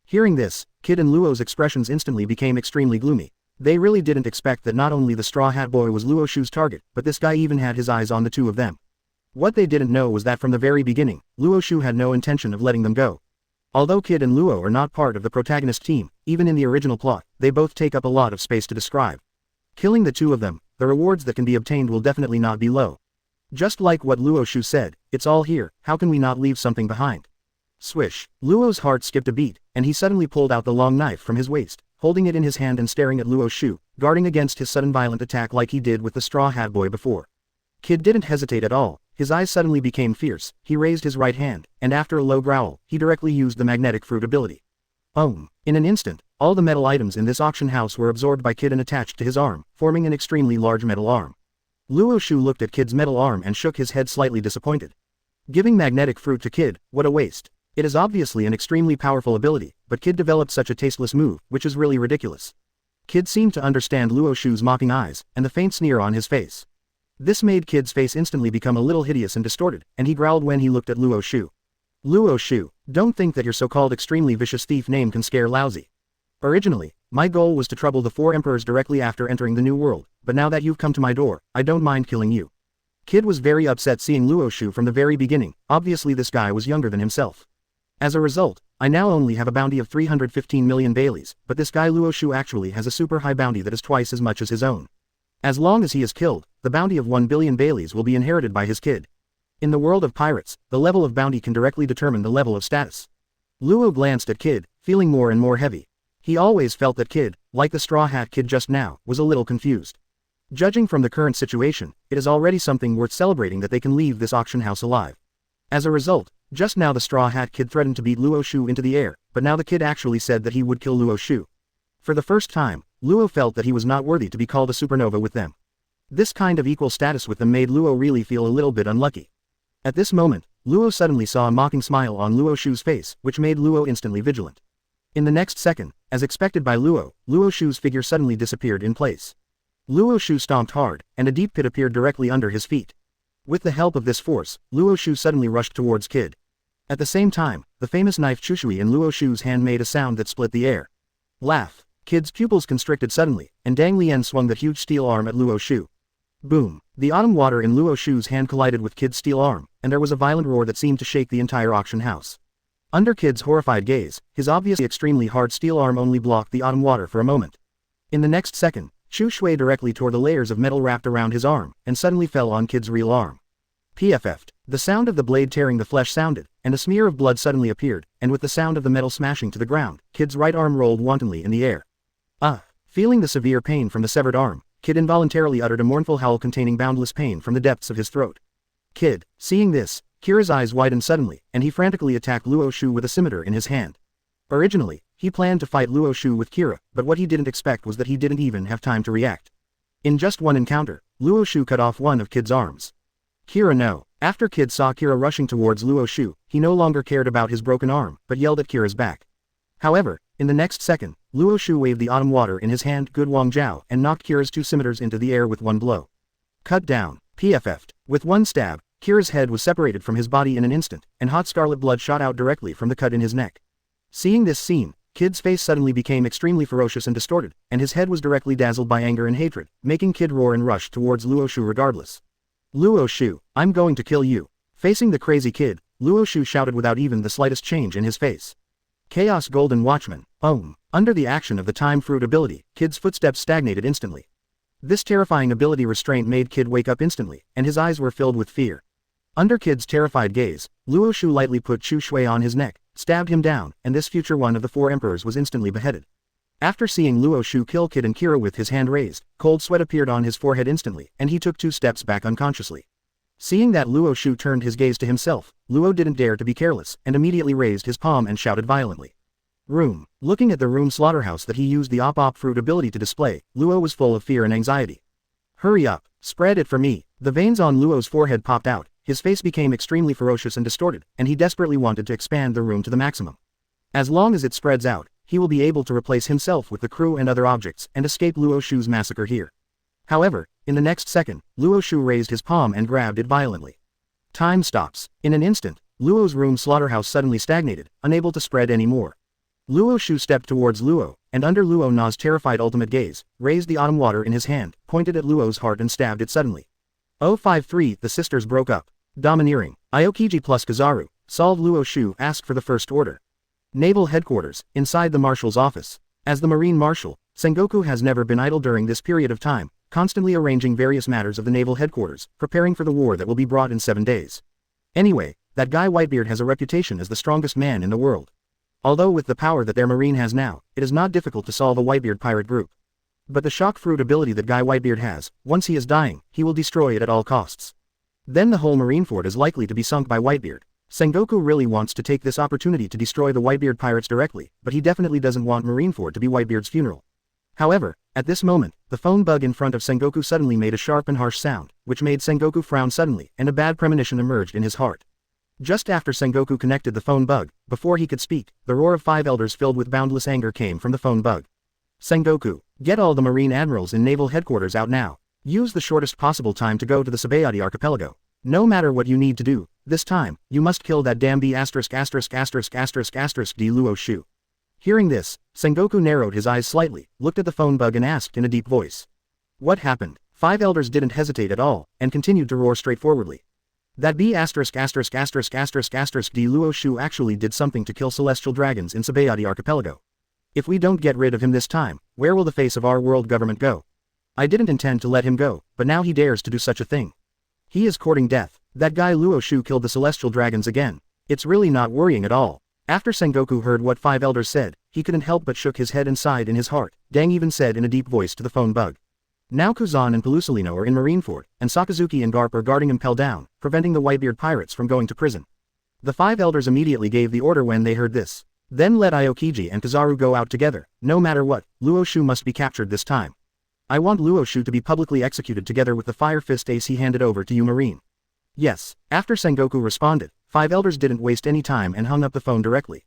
Hearing this, Kid and Luo's expressions instantly became extremely gloomy. They really didn't expect that not only the Straw Hat Boy was Luo Xiu's target, but this guy even had his eyes on the two of them. What they didn't know was that from the very beginning, Luo Xiu had no intention of letting them go. Although Kid and Luo are not part of the protagonist team, even in the original plot, they both take up a lot of space to describe. Killing the two of them, the rewards that can be obtained will definitely not be low. Just like what Luo Xiu said, it's all here, how can we not leave something behind? Swish, Luo's heart skipped a beat, and he suddenly pulled out the long knife from his waist, holding it in his hand and staring at Luo Xiu, guarding against his sudden violent attack like he did with the Straw Hat Boy before. Kid didn't hesitate at all, his eyes suddenly became fierce, he raised his right hand, and after a low growl, he directly used the magnetic fruit ability. In an instant, all the metal items in this auction house were absorbed by Kid and attached to his arm, forming an extremely large metal arm. Luo Xiu looked at Kid's metal arm and shook his head slightly disappointed. Giving magnetic fruit to Kid, what a waste. It is obviously an extremely powerful ability, but Kid developed such a tasteless move, which is really ridiculous. Kid seemed to understand Luo Xiu's mocking eyes, and the faint sneer on his face. This made Kid's face instantly become a little hideous and distorted, and he growled when he looked at Luo Xiu. Luo Xiu, don't think that your so-called extremely vicious thief name can scare Laozi. Originally, my goal was to trouble the four emperors directly after entering the new world, but now that you've come to my door, I don't mind killing you. Kid was very upset seeing Luo Xiu from the very beginning, obviously this guy was younger than himself. As a result, I now only have a bounty of 315 million Baileys, but this guy Luo Xiu actually has a super high bounty that is twice as much as his own. As long as he is killed, the bounty of 1 billion Baileys will be inherited by his kid. In the world of pirates, the level of bounty can directly determine the level of status. Luo glanced at Kid, feeling more and more heavy. He always felt that Kid, like the Straw Hat Kid just now, was a little confused. Judging from the current situation, it is already something worth celebrating that they can leave this auction house alive. As a result, just now the Straw Hat Kid threatened to beat Luo Xiu into the air, but now the Kid actually said that he would kill Luo Xiu. For the first time, Luo felt that he was not worthy to be called a supernova with them. This kind of equal status with them made Luo really feel a little bit unlucky. At this moment, Luo suddenly saw a mocking smile on Luo Xiu's face, which made Luo instantly vigilant. In the next second, as expected by Luo, Luo Xiu's figure suddenly disappeared in place. Luo Xiu stomped hard, and a deep pit appeared directly under his feet. With the help of this force, Luo Xiu suddenly rushed towards Kid. At the same time, the famous knife Chushui in Luo Xiu's hand made a sound that split the air. Laugh. Kid's pupils constricted suddenly, and Dang Lian swung that huge steel arm at Luo Xiu. Boom! The autumn water in Luo Xiu's hand collided with Kid's steel arm, and there was a violent roar that seemed to shake the entire auction house. Under Kid's horrified gaze, his obviously extremely hard steel arm only blocked the autumn water for a moment. In the next second, Chu Shui directly tore the layers of metal wrapped around his arm, and suddenly fell on Kid's real arm. PFF'd. The sound of the blade tearing the flesh sounded, and a smear of blood suddenly appeared, and with the sound of the metal smashing to the ground, Kid's right arm rolled wantonly in the air. Feeling the severe pain from the severed arm, Kid involuntarily uttered a mournful howl containing boundless pain from the depths of his throat. Kid, seeing this, Kira's eyes widened suddenly, and he frantically attacked Luo Xiu with a scimitar in his hand. Originally, he planned to fight Luo Xiu with Kira, but what he didn't expect was that he didn't even have time to react. In just one encounter, Luo Xiu cut off one of Kid's arms. Kira no. After Kid saw Kira rushing towards Luo Xiu, he no longer cared about his broken arm, but yelled at Kira's back. However, in the next second, Luo Xiu waved the autumn water in his hand Good Wang Jiao and knocked Kira's two scimitars into the air with one blow. Cut down. PFF'd. With one stab, Kira's head was separated from his body in an instant, and hot scarlet blood shot out directly from the cut in his neck. Seeing this scene, Kid's face suddenly became extremely ferocious and distorted, and his head was directly dazzled by anger and hatred, making Kid roar and rush towards Luo Xiu regardless. Luo Xiu, I'm going to kill you. Facing the crazy Kid, Luo Xiu shouted without even the slightest change in his face. Chaos Golden Watchman. Under the action of the Time Fruit ability, Kid's footsteps stagnated instantly. This terrifying ability restraint made Kid wake up instantly, and his eyes were filled with fear. Under Kid's terrified gaze, Luo Xiu lightly put Chu Shui on his neck, stabbed him down, and this future one of the four emperors was instantly beheaded. After seeing Luo Xiu kill Kid and Kira with his hand raised, cold sweat appeared on his forehead instantly, and he took 2 steps back unconsciously. Seeing that Luo Xiu turned his gaze to himself, Luo didn't dare to be careless, and immediately raised his palm and shouted violently. Room. Looking at the room slaughterhouse that he used the Op Fruit ability to display, Luo was full of fear and anxiety. Hurry up, spread it for me. The veins on Luo's forehead popped out, his face became extremely ferocious and distorted, and he desperately wanted to expand the room to the maximum. As long as it spreads out, he will be able to replace himself with the crew and other objects and escape Luo Xiu's massacre here. However, in the next second, Luo Xiu raised his palm and grabbed it violently. Time stops. In an instant, Luo's room slaughterhouse suddenly stagnated, unable to spread any more. Luo Xiu stepped towards Luo, and under Luo Na's terrified ultimate gaze, raised the autumn water in his hand, pointed at Luo's heart and stabbed it suddenly. 053 The sisters broke up. Domineering. Aokiji plus Kizaru, solved Luo Xiu asked for the first order. Naval headquarters, inside the marshal's office. As the Marine Marshal, Sengoku has never been idle during this period of time, constantly arranging various matters of the naval headquarters, preparing for the war that will be brought in 7 days. Anyway, that guy Whitebeard has a reputation as the strongest man in the world. Although with the power that their Marine has now, it is not difficult to solve a Whitebeard pirate group. But the shock fruit ability that guy Whitebeard has, once he is dying, he will destroy it at all costs. Then the whole Marineford is likely to be sunk by Whitebeard. Sengoku really wants to take this opportunity to destroy the Whitebeard pirates directly, but he definitely doesn't want Marineford to be Whitebeard's funeral. However, at this moment, the phone bug in front of Sengoku suddenly made a sharp and harsh sound, which made Sengoku frown suddenly, and a bad premonition emerged in his heart. Just after Sengoku connected the phone bug, before he could speak, the roar of 5 elders filled with boundless anger came from the phone bug. Sengoku, get all the Marine admirals in naval headquarters out now. Use the shortest possible time to go to the Sabayati archipelago. No matter what you need to do, this time, you must kill that damn B*********** D Luo Xiu. Hearing this, Sengoku narrowed his eyes slightly, looked at the phone bug and asked in a deep voice. What happened? 5 elders didn't hesitate at all, and continued to roar straightforwardly. That B********* D Luo Xiu actually did something to kill celestial dragons in Sabayati archipelago. If we don't get rid of him this time, where will the face of our world government go? I didn't intend to let him go, but now he dares to do such a thing. He is courting death. That guy Luo Xiu killed the celestial dragons again. It's really not worrying at all. After Sengoku heard what 5 elders said, he couldn't help but shook his head and sighed in his heart. Dang even said in a deep voice to the phone bug. Now Kuzan and Pelusalino are in Marineford, and Sakazuki and Garp are guarding Impel Down, preventing the Whitebeard pirates from going to prison. The 5 elders immediately gave the order when they heard this. Then let Aokiji and Kizaru go out together. No matter what, Luo Xiu must be captured this time. I want Luo Xiu to be publicly executed together with the Fire Fist Ace he handed over to you Marine. Yes. After Sengoku responded, 5 elders didn't waste any time and hung up the phone directly.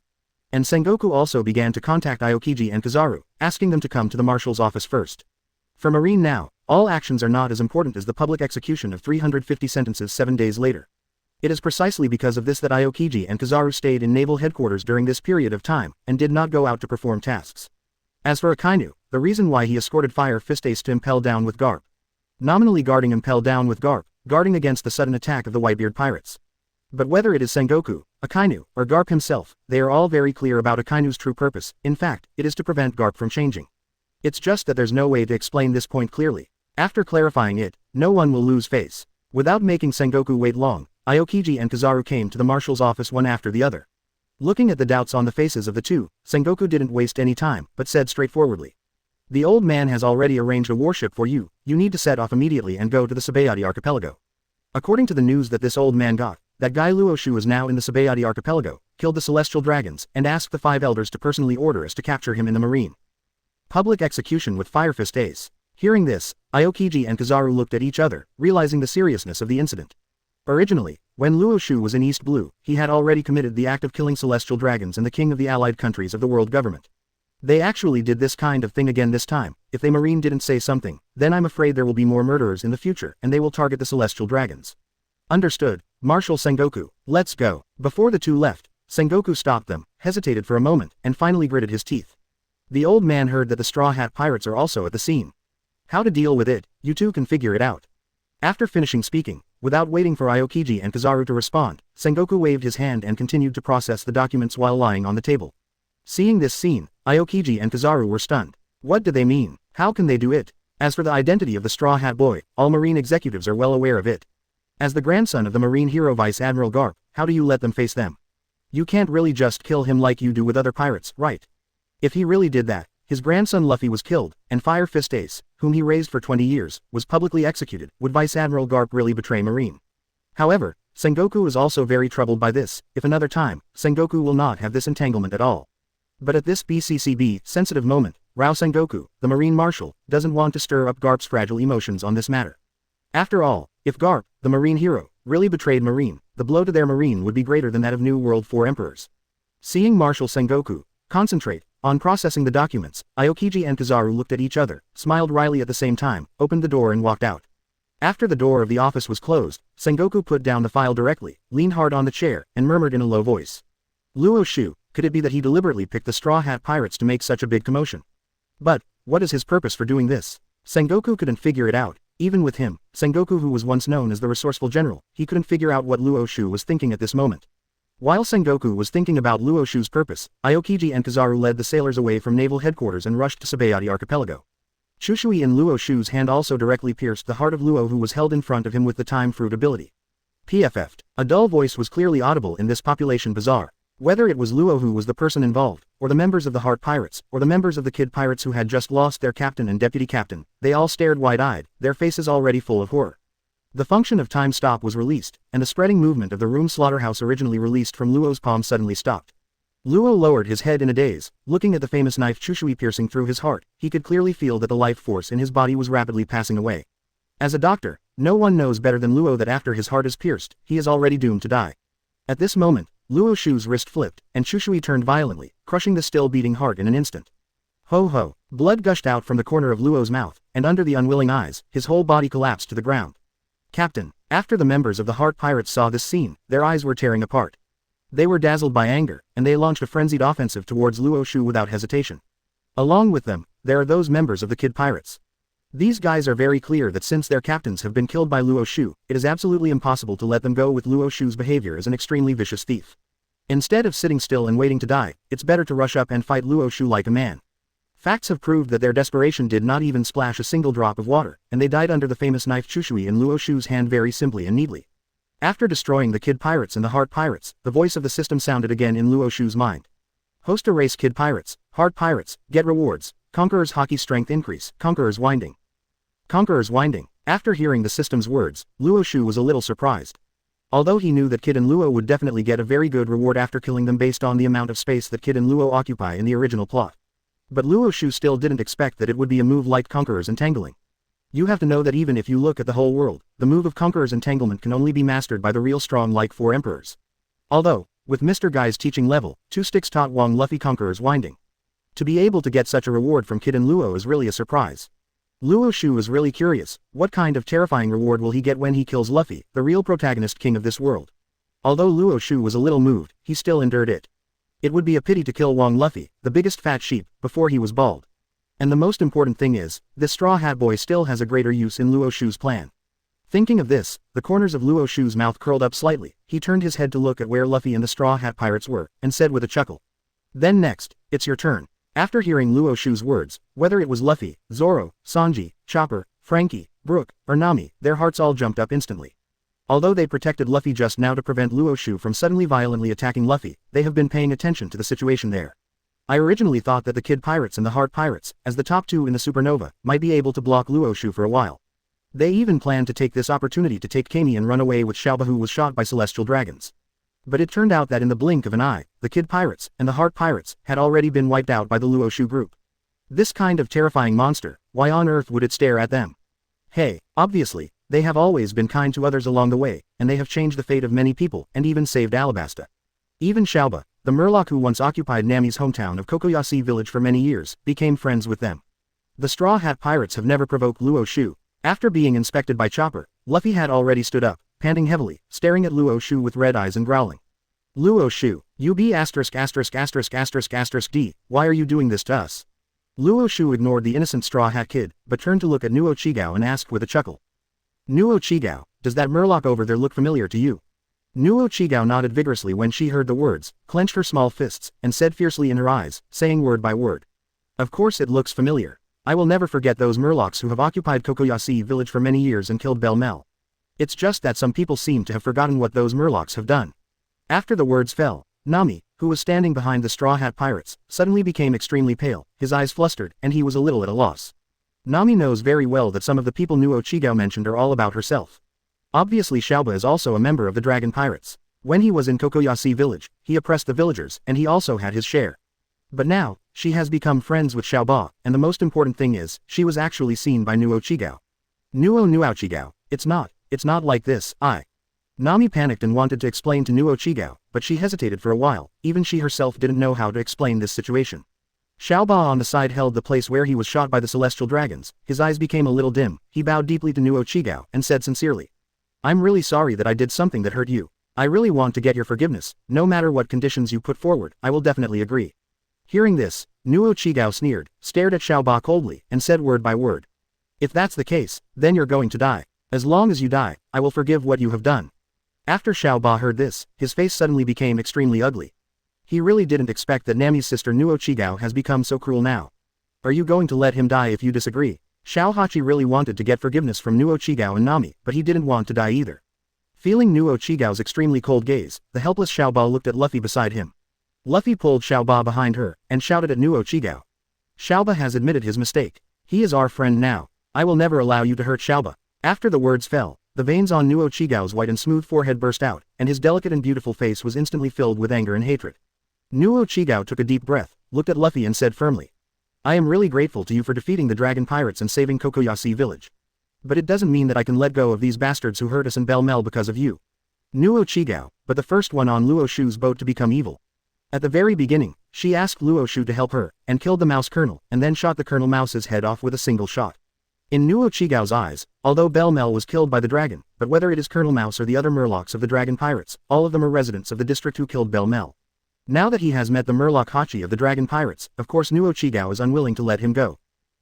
And Sengoku also began to contact Aokiji and Kizaru, asking them to come to the marshal's office first. For Marine now, all actions are not as important as the public execution of 350 sentences 7 days later. It is precisely because of this that Aokiji and Kizaru stayed in naval headquarters during this period of time, and did not go out to perform tasks. As for Akainu, the reason why he escorted Fire Fist Ace to Impel Down with Garp. Nominally guarding Impel Down with Garp, guarding against the sudden attack of the Whitebeard pirates. But whether it is Sengoku, Akainu, or Garp himself, they are all very clear about Akainu's true purpose. In fact, it is to prevent Garp from changing. It's just that there's no way to explain this point clearly. After clarifying it, no one will lose face. Without making Sengoku wait long, Aokiji and Kizaru came to the marshal's office one after the other. Looking at the doubts on the faces of the two, Sengoku didn't waste any time, but said straightforwardly. The old man has already arranged a warship for you. You need to set off immediately and go to the Sabayati archipelago. According to the news that this old man got, that guy Luo Xiu is now in the Sabayati archipelago, killed the celestial dragons, and asked the 5 elders to personally order us to capture him in the Marine. Public execution with Fire Fist Ace. Hearing this, Aokiji and Kizaru looked at each other, realizing the seriousness of the incident. Originally, when Luo Xiu was in East Blue, he had already committed the act of killing celestial dragons and the king of the allied countries of the world government. They actually did this kind of thing again this time. If the Marine didn't say something, then I'm afraid there will be more murderers in the future, and they will target the celestial dragons. Understood, Marshal Sengoku, let's go. Before the two left, Sengoku stopped them, hesitated for a moment, and finally gritted his teeth. The old man heard that the Straw Hat Pirates are also at the scene. How to deal with it, you two can figure it out. After finishing speaking, without waiting for Aokiji and Kizaru to respond, Sengoku waved his hand and continued to process the documents while lying on the table. Seeing this scene, Aokiji and Kizaru were stunned. What do they mean? How can they do it? As for the identity of the Straw Hat Boy, all Marine executives are well aware of it. As the grandson of the Marine hero Vice Admiral Garp, how do you let them face them? You can't really just kill him like you do with other pirates, right? If he really did that, his grandson Luffy was killed, and Fire Fist Ace, whom he raised for 20 years, was publicly executed. Would Vice Admiral Garp really betray Marine? However, Sengoku is also very troubled by this. If another time, Sengoku will not have this entanglement at all. But at this BCCB sensitive moment, Rao Sengoku, the Marine Marshal, doesn't want to stir up Garp's fragile emotions on this matter. After all, if Garp, the Marine hero, really betrayed Marine, the blow to their Marine would be greater than that of New World 4 emperors. Seeing Marshal Sengoku concentrate On processing the documents, Aokiji and Kizaru looked at each other, smiled wryly at the same time, opened the door and walked out. After the door of the office was closed, Sengoku put down the file directly, leaned hard on the chair, and murmured in a low voice. Luo Xiu, could it be that he deliberately picked the Straw Hat Pirates to make such a big commotion? But, what is his purpose for doing this? Sengoku couldn't figure it out. Even with him, Sengoku, who was once known as the resourceful general, he couldn't figure out what Luo Xiu was thinking at this moment. While Sengoku was thinking about Luo Xiu's purpose, Aokiji and Kizaru led the sailors away from naval headquarters and rushed to Sabayati archipelago. Chushui in Luo Xiu's hand also directly pierced the heart of Luo, who was held in front of him with the time fruit ability. PFF'd. A dull voice was clearly audible in this population bazaar. Whether it was Luo who was the person involved, or the members of the Heart Pirates, or the members of the Kid Pirates who had just lost their captain and deputy captain, they all stared wide-eyed, their faces already full of horror. The function of time stop was released, and the spreading movement of the room slaughterhouse originally released from Luo's palm suddenly stopped. Luo lowered his head in a daze, looking at the famous knife Chushui piercing through his heart. He could clearly feel that the life force in his body was rapidly passing away. As a doctor, no one knows better than Luo that after his heart is pierced, he is already doomed to die. At this moment, Luo Xiu's wrist flipped, and Chushui turned violently, crushing the still beating heart in an instant. Ho ho! Blood gushed out from the corner of Luo's mouth, and under the unwilling eyes, his whole body collapsed to the ground. Captain! After the members of the Heart Pirates saw this scene, their eyes were tearing apart. They were dazzled by anger, and they launched a frenzied offensive towards Luo Xiu without hesitation. Along with them, there are those members of the Kid Pirates. These guys are very clear that since their captains have been killed by Luo Xiu, it is absolutely impossible to let them go with Luo Xiu's behavior as an extremely vicious thief. Instead of sitting still and waiting to die, it's better to rush up and fight Luo Xiu like a man. Facts have proved that their desperation did not even splash a single drop of water, and they died under the famous knife Chushui in Luo Xiu's hand very simply and neatly. After destroying the Kid Pirates and the Heart Pirates, the voice of the system sounded again in Luo Xiu's mind. Host a race Kid Pirates, Heart Pirates, get rewards, Conqueror's hockey strength increase, Conqueror's winding. Conqueror's winding. After hearing the system's words, Luo Xiu was a little surprised. Although he knew that Kid and Luo would definitely get a very good reward after killing them based on the amount of space that Kid and Luo occupy in the original plot. But Luo Xiu still didn't expect that it would be a move like Conqueror's Entangling. You have to know that even if you look at the whole world, the move of Conqueror's Entanglement can only be mastered by the real strong like 4 emperors. Although, with Mr. Guy's teaching level, 2 sticks taught Wang Luffy Conqueror's winding. To be able to get such a reward from Kid and Luo is really a surprise. Luo Xiu is really curious, what kind of terrifying reward will he get when he kills Luffy, the real protagonist king of this world? Although Luo Xiu was a little moved, he still endured it. It would be a pity to kill Wang Luffy, the biggest fat sheep, before he was bald. And the most important thing is, this Straw Hat Boy still has a greater use in Luo Xiu's plan. Thinking of this, the corners of Luo Xiu's mouth curled up slightly, he turned his head to look at where Luffy and the Straw Hat Pirates were, and said with a chuckle. Then next, it's your turn. After hearing Luo Xiu's words, whether it was Luffy, Zoro, Sanji, Chopper, Frankie, Brook, or Nami, their hearts all jumped up instantly. Although they protected Luffy just now to prevent Luo Xiu from suddenly violently attacking Luffy, they have been paying attention to the situation there. I originally thought that the Kid Pirates and the Heart Pirates, as the top 2 in the Supernova, might be able to block Luo Xiu for a while. They even planned to take this opportunity to take Kami and run away with Xiaoba, who was shot by celestial dragons. But it turned out that in the blink of an eye, the Kid Pirates and the Heart Pirates had already been wiped out by the Luo Xiu group. This kind of terrifying monster, why on earth would it stare at them? Hey, obviously, they have always been kind to others along the way, and they have changed the fate of many people and even saved Alabasta. Even Xiaoba, the Murloc who once occupied Nami's hometown of Kokoyasi village for many years, became friends with them. The Straw Hat Pirates have never provoked Luo Xiu. After being inspected by Chopper, Luffy had already stood up, panting heavily, staring at Luo Xiu with red eyes and growling. Luo Xiu, you B****************, D, why are you doing this to us? Luo Xiu ignored the innocent Straw Hat Kid, but turned to look at Nuo Chigao and asked with a chuckle. Nuo Chigao, does that Murloc over there look familiar to you? Nuo Chigao nodded vigorously when she heard the words, clenched her small fists, and said fiercely in her eyes, saying word by word. Of course it looks familiar. I will never forget those Murlocs who have occupied Kokoyasi village for many years and killed Belle Mel. It's just that some people seem to have forgotten what those Murlocs have done. After the words fell, Nami, who was standing behind the Straw Hat Pirates, suddenly became extremely pale, his eyes flustered, and he was a little at a loss. Nami knows very well that some of the people Nuo Chigao mentioned are all about herself. Obviously Xiaoba is also a member of the Dragon Pirates. When he was in Kokoyasi village, he oppressed the villagers, and he also had his share. But now, she has become friends with Xiaoba, and the most important thing is, she was actually seen by Nuo Chigao. Nuo Chigao, it's not like this, Nami panicked and wanted to explain to Nuo Chigao, but she hesitated for a while, even she herself didn't know how to explain this situation. Xiao Ba on the side held the place where he was shot by the celestial dragons, his eyes became a little dim, he bowed deeply to Luo Xiu and said sincerely. I'm really sorry that I did something that hurt you. I really want to get your forgiveness, no matter what conditions you put forward, I will definitely agree. Hearing this, Luo Xiu sneered, stared at Xiao Ba coldly, and said word by word. If that's the case, then you're going to die. As long as you die, I will forgive what you have done. After Xiao Ba heard this, his face suddenly became extremely ugly. He really didn't expect that Nami's sister Luo Xiu has become so cruel now. Are you going to let him die if you disagree? Xiao Hachi really wanted to get forgiveness from Luo Xiu and Nami, but he didn't want to die either. Feeling Luo Xiu's extremely cold gaze, the helpless Xiao Ba looked at Luffy beside him. Luffy pulled Xiao Ba behind her, and shouted at Luo Xiu. Xiao Ba has admitted his mistake. He is our friend now. I will never allow you to hurt Xiao Ba. After the words fell, the veins on Luo Xiu's white and smooth forehead burst out, and his delicate and beautiful face was instantly filled with anger and hatred. Luo Xiu took a deep breath, looked at Luffy and said firmly. I am really grateful to you for defeating the dragon pirates and saving Kokoyasi village. But it doesn't mean that I can let go of these bastards who hurt us in Belle Mel because of you. Luo Xiu, but the first one on Luo Shu's boat to become evil. At the very beginning, she asked Luo Xiu to help her, and killed the mouse colonel, and then shot the colonel mouse's head off with a single shot. In Luo Xiu's eyes, although Belle Mel was killed by the dragon, but whether it is Colonel Mouse or the other Murlocs of the dragon pirates, all of them are residents of the district who killed Belle Mel. Now that he has met the Murloc Hachi of the dragon pirates, of course Luo Xiu is unwilling to let him go.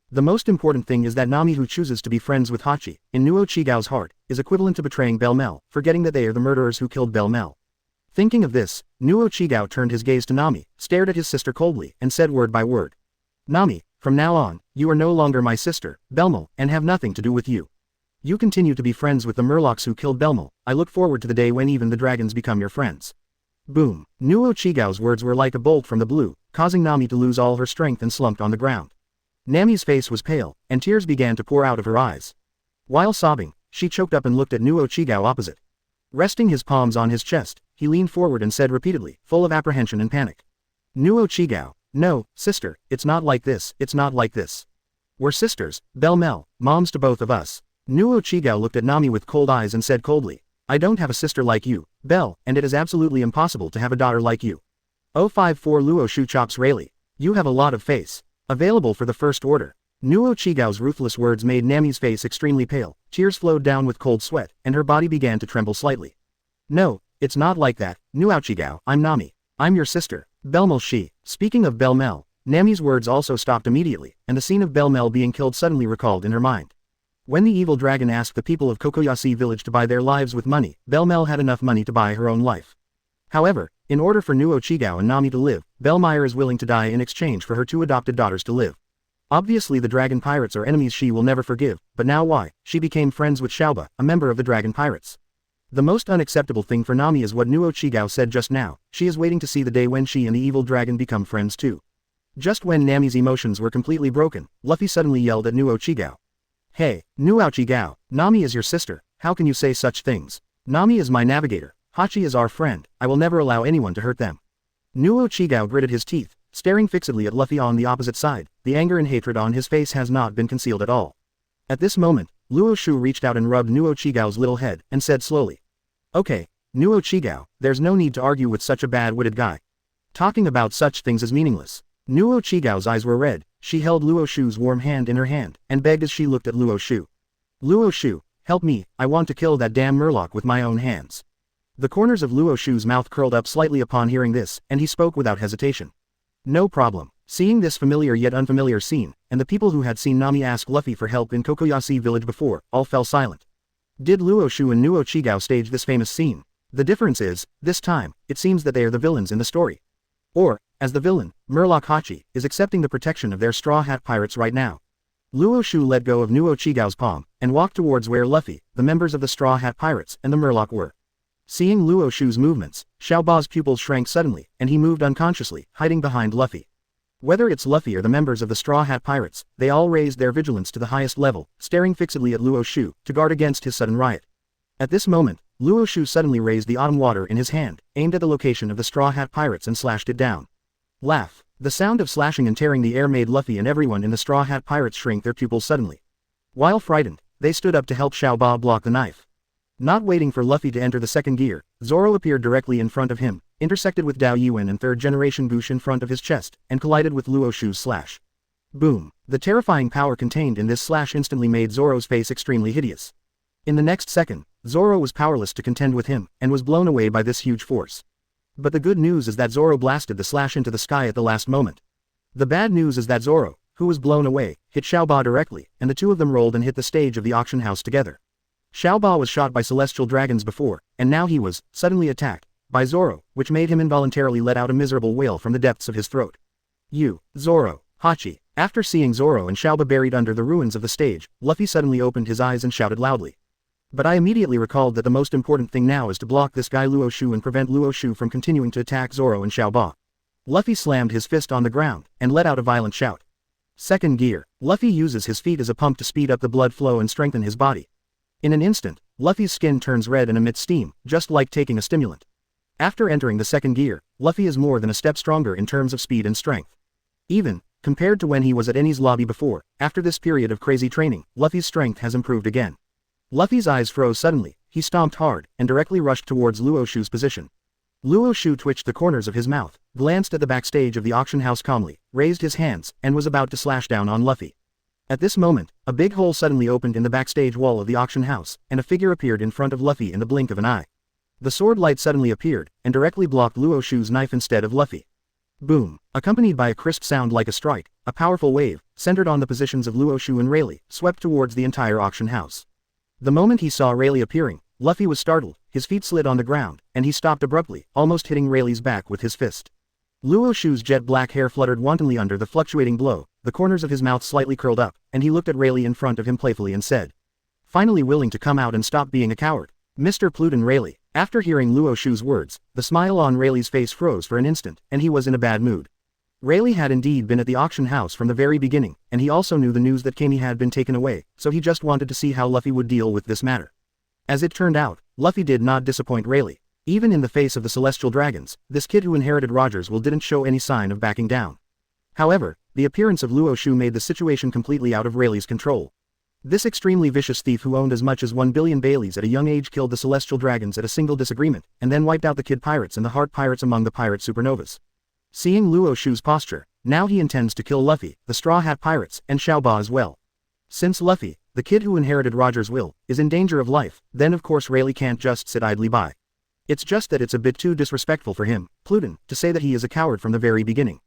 The most important thing is that Nami, who chooses to be friends with Hachi, in Luo Xiu's heart, is equivalent to betraying Belle Mel, forgetting that they are the murderers who killed Belle Mel. Thinking of this, Luo Xiu turned his gaze to Nami, stared at his sister coldly, and said word by word. Nami, from now on, you are no longer my sister, Belle Mel, and have nothing to do with you. You continue to be friends with the Murlocs who killed Belle Mel. I look forward to the day when even the dragons become your friends. Boom. Luo Xiu's words were like a bolt from the blue, causing Nami to lose all her strength and slumped on the ground. Nami's face was pale, and tears began to pour out of her eyes. While sobbing, she choked up and looked at Luo Xiu opposite. Resting his palms on his chest, he leaned forward and said repeatedly, full of apprehension and panic. Luo Xiu, no, sister, it's not like this, it's not like this. We're sisters, Belle Mel, moms to both of us. Luo Xiu looked at Nami with cold eyes and said coldly, I don't have a sister like you, Belle, and it is absolutely impossible to have a daughter like you. 054 Luo Xiu chops Rayleigh. You have a lot of face. Available for the first order. Luo Xiu's ruthless words made Nami's face extremely pale, tears flowed down with cold sweat, and her body began to tremble slightly. No, it's not like that, Luo Xiu, I'm Nami. I'm your sister, Belle Mel she. Speaking of Belle Mel, Nami's words also stopped immediately, and the scene of Belle Mel being killed suddenly recalled in her mind. When the evil dragon asked the people of Kokoyasi village to buy their lives with money, Belle Mel had enough money to buy her own life. However, in order for Luo Xiu and Nami to live, Belle Meyer is willing to die in exchange for her two adopted daughters to live. Obviously the dragon pirates are enemies she will never forgive, but now why? She became friends with Xiao Ba, a member of the dragon pirates. The most unacceptable thing for Nami is what Luo Xiu said just now, she is waiting to see the day when she and the evil dragon become friends too. Just when Nami's emotions were completely broken, Luffy suddenly yelled at Luo Xiu. Hey, Luo Xiu, Nami is your sister, how can you say such things? Nami is my navigator, Hachi is our friend, I will never allow anyone to hurt them. Luo Xiu gritted his teeth, staring fixedly at Luffy on the opposite side, the anger and hatred on his face has not been concealed at all. At this moment, Luo Xiu reached out and rubbed Luo Xiu's little head, and said slowly. Okay, Luo Xiu, there's no need to argue with such a bad-witted guy. Talking about such things is meaningless. Luo Xiu's eyes were red, she held Luo Xiu's warm hand in her hand, and begged as she looked at Luo Xiu. Luo Xiu, help me, I want to kill that damn Murloc with my own hands. The corners of Luo Xiu's mouth curled up slightly upon hearing this, and he spoke without hesitation. No problem. Seeing this familiar yet unfamiliar scene, and the people who had seen Nami ask Luffy for help in Kokoyasi village before, all fell silent. Did Luo Xiu and Luo Xiu stage this famous scene? The difference is, this time, it seems that they are the villains in the story. Or, as the villain, Murloc Hachi, is accepting the protection of their Straw Hat Pirates right now. Luo Xiu let go of Luo Xiu's palm, and walked towards where Luffy, the members of the Straw Hat Pirates, and the Murloc were. Seeing Luo Xiu's movements, Xiao Ba's pupils shrank suddenly, and he moved unconsciously, hiding behind Luffy. Whether it's Luffy or the members of the Straw Hat Pirates, they all raised their vigilance to the highest level, staring fixedly at Luo Xiu, to guard against his sudden riot. At this moment, Luo Xiu suddenly raised the autumn water in his hand, aimed at the location of the Straw Hat Pirates and slashed it down. Laugh. The sound of slashing and tearing the air made Luffy and everyone in the Straw Hat Pirates shrink their pupils suddenly. While frightened, they stood up to help Xiao Ba block the knife. Not waiting for Luffy to enter the second gear, Zoro appeared directly in front of him, intersected with Dao Yuan and third-generation Bush in front of his chest, and collided with Luo Xiu's slash. Boom. The terrifying power contained in this slash instantly made Zoro's face extremely hideous. In the next second, Zoro was powerless to contend with him, and was blown away by this huge force. But the good news is that Zoro blasted the slash into the sky at the last moment. The bad news is that Zoro, who was blown away, hit Xiaoba directly, and the two of them rolled and hit the stage of the auction house together. Xiaoba was shot by celestial dragons before, and now he was, suddenly attacked, by Zoro, which made him involuntarily let out a miserable wail from the depths of his throat. Zoro, Hachi. After seeing Zoro and Xiaoba buried under the ruins of the stage, Luffy suddenly opened his eyes and shouted loudly. But I immediately recalled that the most important thing now is to block this guy Luo Xiu and prevent Luo Xiu from continuing to attack Zoro and Xiaoba. Luffy slammed his fist on the ground, and let out a violent shout. Second gear. Luffy uses his feet as a pump to speed up the blood flow and strengthen his body. In an instant, Luffy's skin turns red and emits steam, just like taking a stimulant. After entering the second gear, Luffy is more than a step stronger in terms of speed and strength. Even, compared to when he was at Enies' lobby before, after this period of crazy training, Luffy's strength has improved again. Luffy's eyes froze suddenly, he stomped hard, and directly rushed towards Luo Xiu's position. Luo Xiu twitched the corners of his mouth, glanced at the backstage of the auction house calmly, raised his hands, and was about to slash down on Luffy. At this moment, a big hole suddenly opened in the backstage wall of the auction house, and a figure appeared in front of Luffy in the blink of an eye. The sword light suddenly appeared, and directly blocked Luo Xiu's knife instead of Luffy. Boom. Accompanied by a crisp sound like a strike, a powerful wave, centered on the positions of Luo Xiu and Rayleigh, swept towards the entire auction house. The moment he saw Rayleigh appearing, Luffy was startled, his feet slid on the ground, and he stopped abruptly, almost hitting Rayleigh's back with his fist. Luo Xiu's jet black hair fluttered wantonly under the fluctuating blow, the corners of his mouth slightly curled up, and he looked at Rayleigh in front of him playfully and said, finally willing to come out and stop being a coward, Mr. Pluten Rayleigh. After hearing Luo Xiu's words, the smile on Rayleigh's face froze for an instant, and he was in a bad mood. Rayleigh had indeed been at the auction house from the very beginning, and he also knew the news that Kami had been taken away, so he just wanted to see how Luffy would deal with this matter. As it turned out, Luffy did not disappoint Rayleigh. Even in the face of the celestial dragons, this kid who inherited Roger's will didn't show any sign of backing down. However, the appearance of Luo Xiu made the situation completely out of Rayleigh's control. This extremely vicious thief who owned as much as 1 billion Baileys at a young age killed the celestial dragons at a single disagreement, and then wiped out the kid pirates and the heart pirates among the pirate supernovas. Seeing Luo Xiu's posture, now he intends to kill Luffy, the Straw Hat Pirates, and Xiaoba as well. Since Luffy, the kid who inherited Roger's will, is in danger of life, then of course Rayleigh can't just sit idly by. It's just that it's a bit too disrespectful for him, Pluten, to say that he is a coward from the very beginning.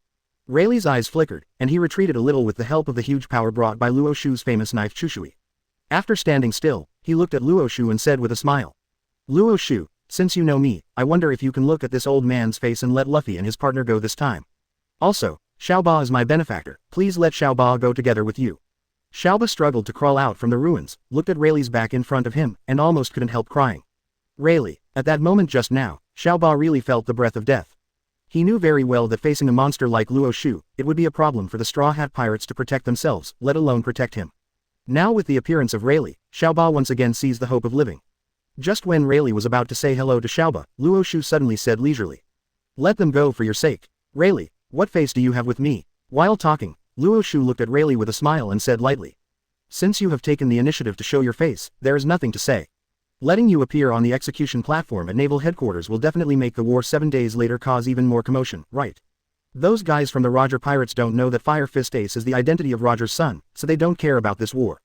Rayleigh's eyes flickered, and he retreated a little with the help of the huge power brought by Luo Xiu's famous knife Chushui. After standing still, he looked at Luo Xiu and said with a smile. Luo Xiu, since you know me, I wonder if you can look at this old man's face and let Luffy and his partner go this time. Also, Xiaoba is my benefactor, please let Xiaoba go together with you. Xiaoba struggled to crawl out from the ruins, looked at Rayleigh's back in front of him, and almost couldn't help crying. Rayleigh, at that moment just now, Xiaoba really felt the breath of death. He knew very well that facing a monster like Luo Xiu, it would be a problem for the Straw Hat Pirates to protect themselves, let alone protect him. Now with the appearance of Rayleigh, Xiaoba once again seized the hope of living. Just when Rayleigh was about to say hello to Xiaoba, Luo Xiu suddenly said leisurely. Let them go for your sake. Rayleigh, what face do you have with me? While talking, Luo Xiu looked at Rayleigh with a smile and said lightly. Since you have taken the initiative to show your face, there is nothing to say. Letting you appear on the execution platform at Naval Headquarters will definitely make the war 7 days later cause even more commotion, right? Those guys from the Roger Pirates don't know that Fire Fist Ace is the identity of Roger's son, so they don't care about this war.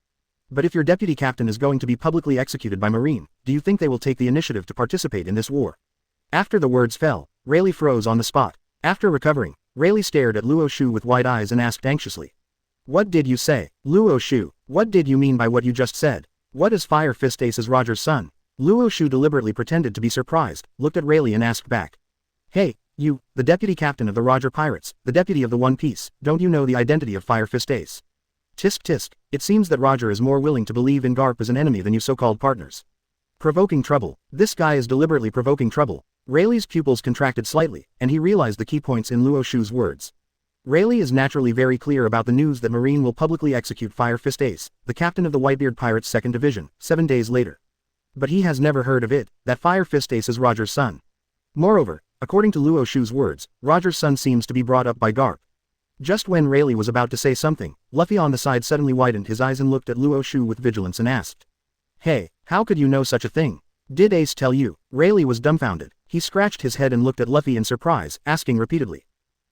But if your deputy captain is going to be publicly executed by Marine, do you think they will take the initiative to participate in this war? After the words fell, Rayleigh froze on the spot. After recovering, Rayleigh stared at Luo Xiu with wide eyes and asked anxiously. What did you say? Luo Xiu, what did you mean by what you just said? What is Fire Fist Ace as Roger's son? Luo Xiu deliberately pretended to be surprised, looked at Rayleigh and asked back. Hey, you, the deputy captain of the Roger Pirates, the deputy of the One Piece, don't you know the identity of Fire Fist Ace? Tisk tisk, it seems that Roger is more willing to believe in Garp as an enemy than you so-called partners. Provoking trouble, this guy is deliberately provoking trouble. Rayleigh's pupils contracted slightly, and he realized the key points in Luo Xiu's words. Rayleigh is naturally very clear about the news that Marine will publicly execute Fire Fist Ace, the captain of the Whitebeard Pirates' 2nd Division, 7 days later. But he has never heard of it, that Fire Fist Ace is Roger's son. Moreover, according to Luo Xiu's words, Roger's son seems to be brought up by Garp. Just when Rayleigh was about to say something, Luffy on the side suddenly widened his eyes and looked at Luo Xiu with vigilance and asked. Hey, how could you know such a thing? Did Ace tell you? Rayleigh was dumbfounded. He scratched his head and looked at Luffy in surprise, asking repeatedly.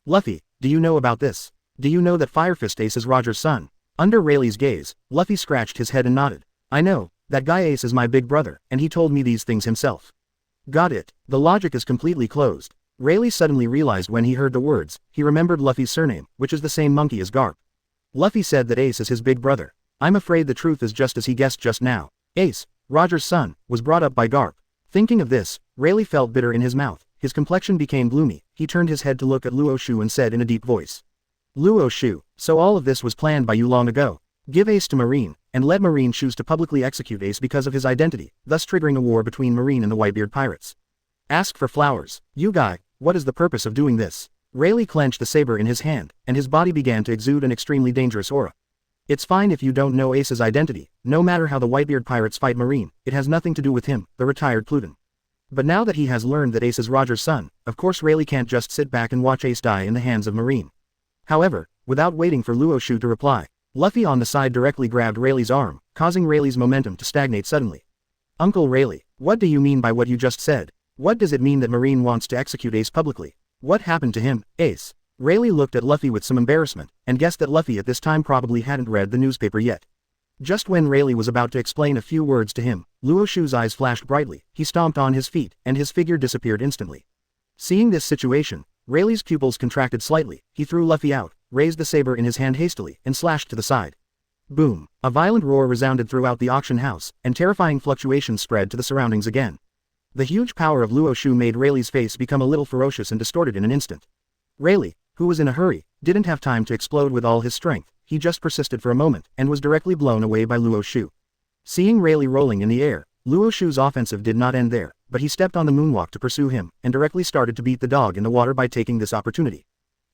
Luffy, do you know about this? Do you know that Firefist Ace is Roger's son? Under Rayleigh's gaze, Luffy scratched his head and nodded. I know, that guy Ace is my big brother, and he told me these things himself. Got it. The logic is completely closed. Rayleigh suddenly realized when he heard the words, he remembered Luffy's surname, which is the same monkey as Garp. Luffy said that Ace is his big brother. I'm afraid the truth is just as he guessed just now. Ace, Roger's son, was brought up by Garp. Thinking of this, Rayleigh felt bitter in his mouth. His complexion became gloomy. He turned his head to look at Luo Xiu and said in a deep voice. Luo Xiu, so all of this was planned by you long ago. Give Ace to Marine, and let Marine choose to publicly execute Ace because of his identity, thus triggering a war between Marine and the Whitebeard pirates. Ask for flowers. You guy, what is the purpose of doing this? Rayleigh clenched the saber in his hand, and his body began to exude an extremely dangerous aura. It's fine if you don't know Ace's identity, no matter how the Whitebeard pirates fight Marine, it has nothing to do with him, the retired Pluton. But now that he has learned that Ace is Roger's son, of course Rayleigh can't just sit back and watch Ace die in the hands of Marine. However, without waiting for Luo Xiu to reply, Luffy on the side directly grabbed Rayleigh's arm, causing Rayleigh's momentum to stagnate suddenly. Uncle Rayleigh, what do you mean by what you just said? What does it mean that Marine wants to execute Ace publicly? What happened to him, Ace? Rayleigh looked at Luffy with some embarrassment, and guessed that Luffy at this time probably hadn't read the newspaper yet. Just when Rayleigh was about to explain a few words to him, Luo Xiu's eyes flashed brightly, he stomped on his feet, and his figure disappeared instantly. Seeing this situation, Rayleigh's pupils contracted slightly, he threw Luffy out, raised the saber in his hand hastily, and slashed to the side. Boom! A violent roar resounded throughout the auction house, and terrifying fluctuations spread to the surroundings again. The huge power of Luo Xiu made Rayleigh's face become a little ferocious and distorted in an instant. Rayleigh, who was in a hurry, didn't have time to explode with all his strength, he just persisted for a moment, and was directly blown away by Luo Xiu. Seeing Rayleigh rolling in the air, Luo Xiu's offensive did not end there, but he stepped on the moonwalk to pursue him, and directly started to beat the dog in the water by taking this opportunity.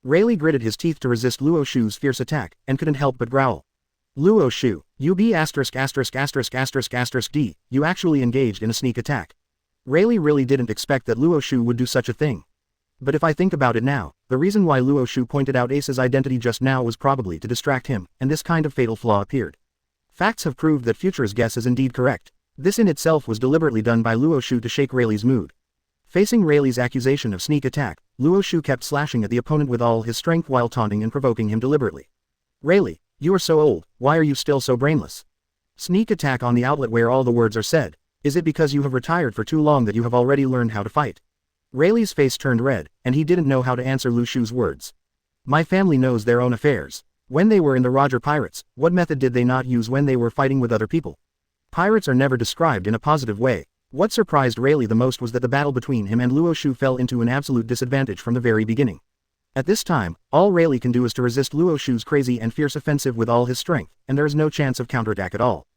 Rayleigh gritted his teeth to resist Luo Xiu's fierce attack, and couldn't help but growl. Luo Xiu, you d, you actually engaged in a sneak attack. Rayleigh really didn't expect that Luo Xiu would do such a thing. But if I think about it now, the reason why Luo Xiu pointed out Ace's identity just now was probably to distract him, and this kind of fatal flaw appeared. Facts have proved that Future's guess is indeed correct. This in itself was deliberately done by Luo Xiu to shake Rayleigh's mood. Facing Rayleigh's accusation of sneak attack, Luo Xiu kept slashing at the opponent with all his strength while taunting and provoking him deliberately. Rayleigh, you are so old, why are you still so brainless? Sneak attack on the outlet where all the words are said. Is it because you have retired for too long that you have already learned how to fight? Rayleigh's face turned red, and he didn't know how to answer Lu Shu's words. My family knows their own affairs. When they were in the Roger Pirates, what method did they not use when they were fighting with other people? Pirates are never described in a positive way. What surprised Rayleigh the most was that the battle between him and Luo Xiu fell into an absolute disadvantage from the very beginning. At this time, all Rayleigh can do is to resist Luo Xiu's crazy and fierce offensive with all his strength, and there is no chance of counterattack at all.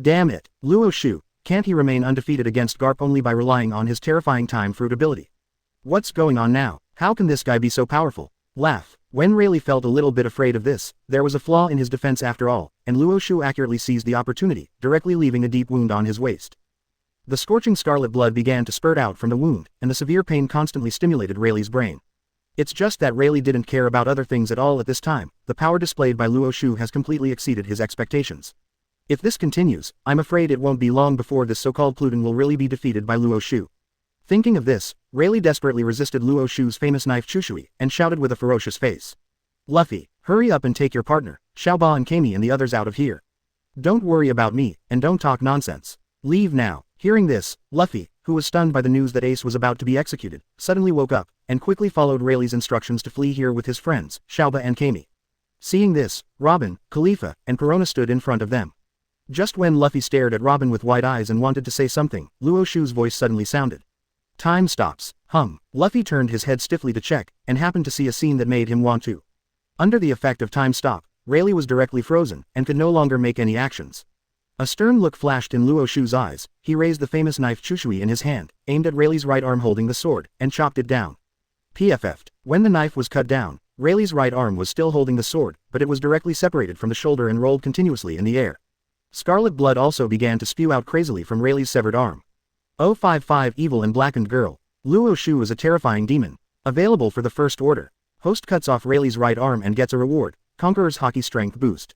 Damn it, Luo Xiu, can't he remain undefeated against Garp only by relying on his terrifying time fruit ability? What's going on now? How can this guy be so powerful? Laugh. When Rayleigh felt a little bit afraid of this, there was a flaw in his defense after all, and Luo Xiu accurately seized the opportunity, directly leaving a deep wound on his waist. The scorching scarlet blood began to spurt out from the wound, and the severe pain constantly stimulated Rayleigh's brain. It's just that Rayleigh didn't care about other things at all at this time. The power displayed by Luo Xiu has completely exceeded his expectations. If this continues, I'm afraid it won't be long before this so-called Pluton will really be defeated by Luo Xiu. Thinking of this, Rayleigh desperately resisted Luo Xiu's famous knife Chushui, and shouted with a ferocious face. Luffy, hurry up and take your partner, Xiaoba and Kami and the others out of here. Don't worry about me, and don't talk nonsense. Leave now. Hearing this, Luffy, who was stunned by the news that Ace was about to be executed, suddenly woke up, and quickly followed Rayleigh's instructions to flee here with his friends, Xiaoba and Kami. Seeing this, Robin, Khalifa, and Perona stood in front of them. Just when Luffy stared at Robin with wide eyes and wanted to say something, Luo Xiu's voice suddenly sounded. Time stops. Luffy turned his head stiffly to check, and happened to see a scene that made him want to. Under the effect of time stop, Rayleigh was directly frozen, and could no longer make any actions. A stern look flashed in Luo Xiu's eyes, he raised the famous knife Chushui in his hand, aimed at Rayleigh's right arm holding the sword, and chopped it down. PFF'd. When the knife was cut down, Rayleigh's right arm was still holding the sword, but it was directly separated from the shoulder and rolled continuously in the air. Scarlet blood also began to spew out crazily from Rayleigh's severed arm. 055 Evil and Blackened Girl. Luo Xiu is a terrifying demon. Available for the first order. Host cuts off Rayleigh's right arm and gets a reward, Conqueror's Hockey Strength Boost.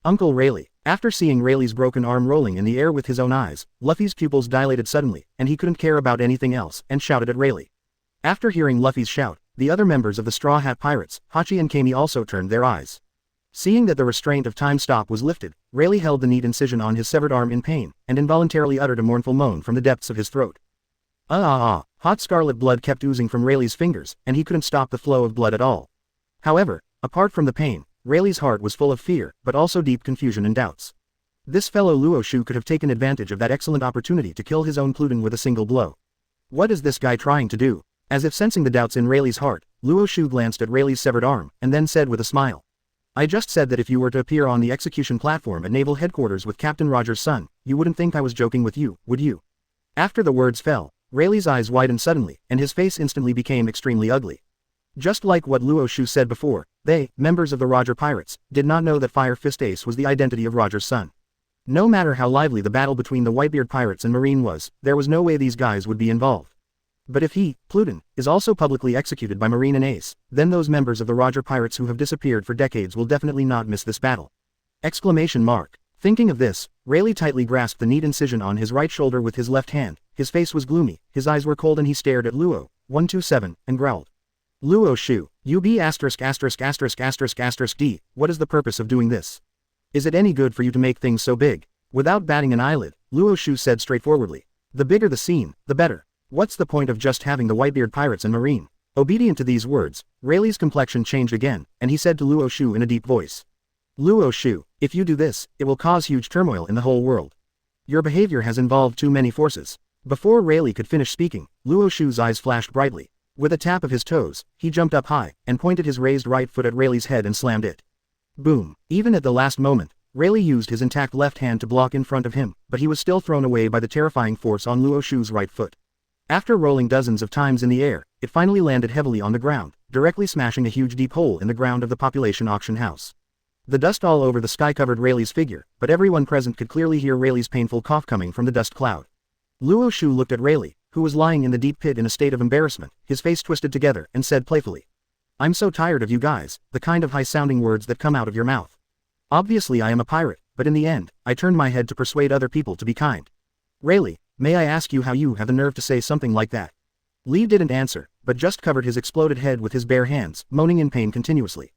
Uncle Rayleigh. After seeing Rayleigh's broken arm rolling in the air with his own eyes, Luffy's pupils dilated suddenly, and he couldn't care about anything else, and shouted at Rayleigh. After hearing Luffy's shout, the other members of the Straw Hat Pirates, Hachi and Kami also turned their eyes. Seeing that the restraint of time stop was lifted, Rayleigh held the neat incision on his severed arm in pain, and involuntarily uttered a mournful moan from the depths of his throat. Hot scarlet blood kept oozing from Rayleigh's fingers, and he couldn't stop the flow of blood at all. However, apart from the pain, Rayleigh's heart was full of fear, but also deep confusion and doubts. This fellow Luo Xiu could have taken advantage of that excellent opportunity to kill his own Pluten with a single blow. What is this guy trying to do? As if sensing the doubts in Rayleigh's heart, Luo Xiu glanced at Rayleigh's severed arm, and then said with a smile. I just said that if you were to appear on the execution platform at Naval Headquarters with Captain Roger's son, you wouldn't think I was joking with you, would you? After the words fell, Rayleigh's eyes widened suddenly, and his face instantly became extremely ugly. Just like what Luo Xiu said before, they, members of the Roger Pirates, did not know that Fire Fist Ace was the identity of Roger's son. No matter how lively the battle between the Whitebeard Pirates and Marine was, there was no way these guys would be involved. But if he, Pluten, is also publicly executed by Marine and Ace, then those members of the Roger Pirates who have disappeared for decades will definitely not miss this battle. Exclamation mark. Thinking of this, Rayleigh tightly grasped the neat incision on his right shoulder with his left hand, his face was gloomy, his eyes were cold and he stared at Luo, 127, and growled. Luo Xiu, D, what is the purpose of doing this? Is it any good for you to make things so big? Without batting an eyelid, Luo Xiu said straightforwardly. The bigger the scene, the better. What's the point of just having the Whitebeard Pirates and Marine? Obedient to these words, Rayleigh's complexion changed again, and he said to Luo Xiu in a deep voice. Luo Xiu, if you do this, it will cause huge turmoil in the whole world. Your behavior has involved too many forces. Before Rayleigh could finish speaking, Luo Xiu's eyes flashed brightly. With a tap of his toes, he jumped up high, and pointed his raised right foot at Rayleigh's head and slammed it. Boom. Even at the last moment, Rayleigh used his intact left hand to block in front of him, but he was still thrown away by the terrifying force on Luo Xiu's right foot. After rolling dozens of times in the air, it finally landed heavily on the ground, directly smashing a huge deep hole in the ground of the population auction house. The dust all over the sky covered Rayleigh's figure, but everyone present could clearly hear Rayleigh's painful cough coming from the dust cloud. Luo Xiu looked at Rayleigh, who was lying in the deep pit in a state of embarrassment, his face twisted together, and said playfully. I'm so tired of you guys, the kind of high-sounding words that come out of your mouth. Obviously I am a pirate, but in the end, I turned my head to persuade other people to be kind. Rayleigh, may I ask you how you have the nerve to say something like that? Lee didn't answer, but just covered his exploded head with his bare hands, moaning in pain continuously.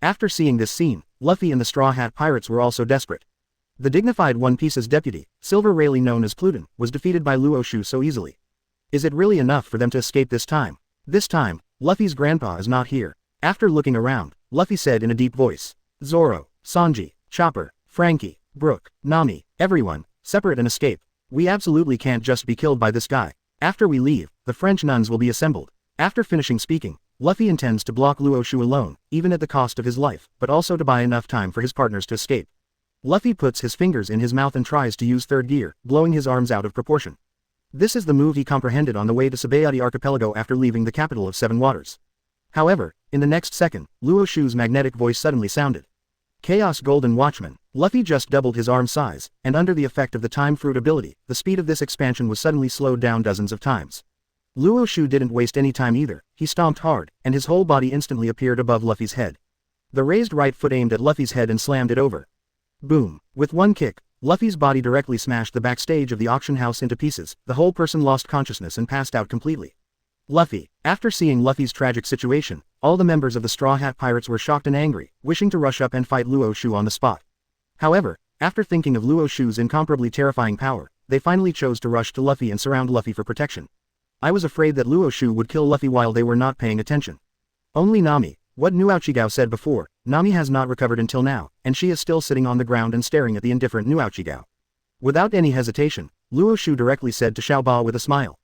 After seeing this scene, Luffy and the Straw Hat Pirates were also desperate. The dignified One Piece's deputy, Silver Rayleigh known as Pluten, was defeated by Luo Xiu so easily. Is it really enough for them to escape this time? This time, Luffy's grandpa is not here. After looking around, Luffy said in a deep voice. Zoro, Sanji, Chopper, Frankie, Brook, Nami, everyone, separate and escape. We absolutely can't just be killed by this guy. After we leave, the French nuns will be assembled. After finishing speaking, Luffy intends to block Luo Xiu alone, even at the cost of his life, but also to buy enough time for his partners to escape. Luffy puts his fingers in his mouth and tries to use third gear, blowing his arms out of proportion. This is the move he comprehended on the way to Sabayati Archipelago after leaving the capital of Seven Waters. However, in the next second, Luo Xiu's magnetic voice suddenly sounded. Chaos Golden Watchman. Luffy just doubled his arm size, and under the effect of the Time Fruit ability, the speed of this expansion was suddenly slowed down dozens of times. Luo Xiu didn't waste any time either, he stomped hard, and his whole body instantly appeared above Luffy's head. The raised right foot aimed at Luffy's head and slammed it over. Boom. With one kick, Luffy's body directly smashed the backstage of the auction house into pieces, the whole person lost consciousness and passed out completely. Luffy. After seeing Luffy's tragic situation, all the members of the Straw Hat Pirates were shocked and angry, wishing to rush up and fight Luo Xiu on the spot. However, after thinking of Luo Xiu's incomparably terrifying power, they finally chose to rush to Luffy and surround Luffy for protection. I was afraid that Luo Xiu would kill Luffy while they were not paying attention. Only Nami. What Nuochigao said before, Nami has not recovered until now, and she is still sitting on the ground and staring at the indifferent Nuochigao. Without any hesitation, Luo Xiu directly said to Xiao Ba with a smile.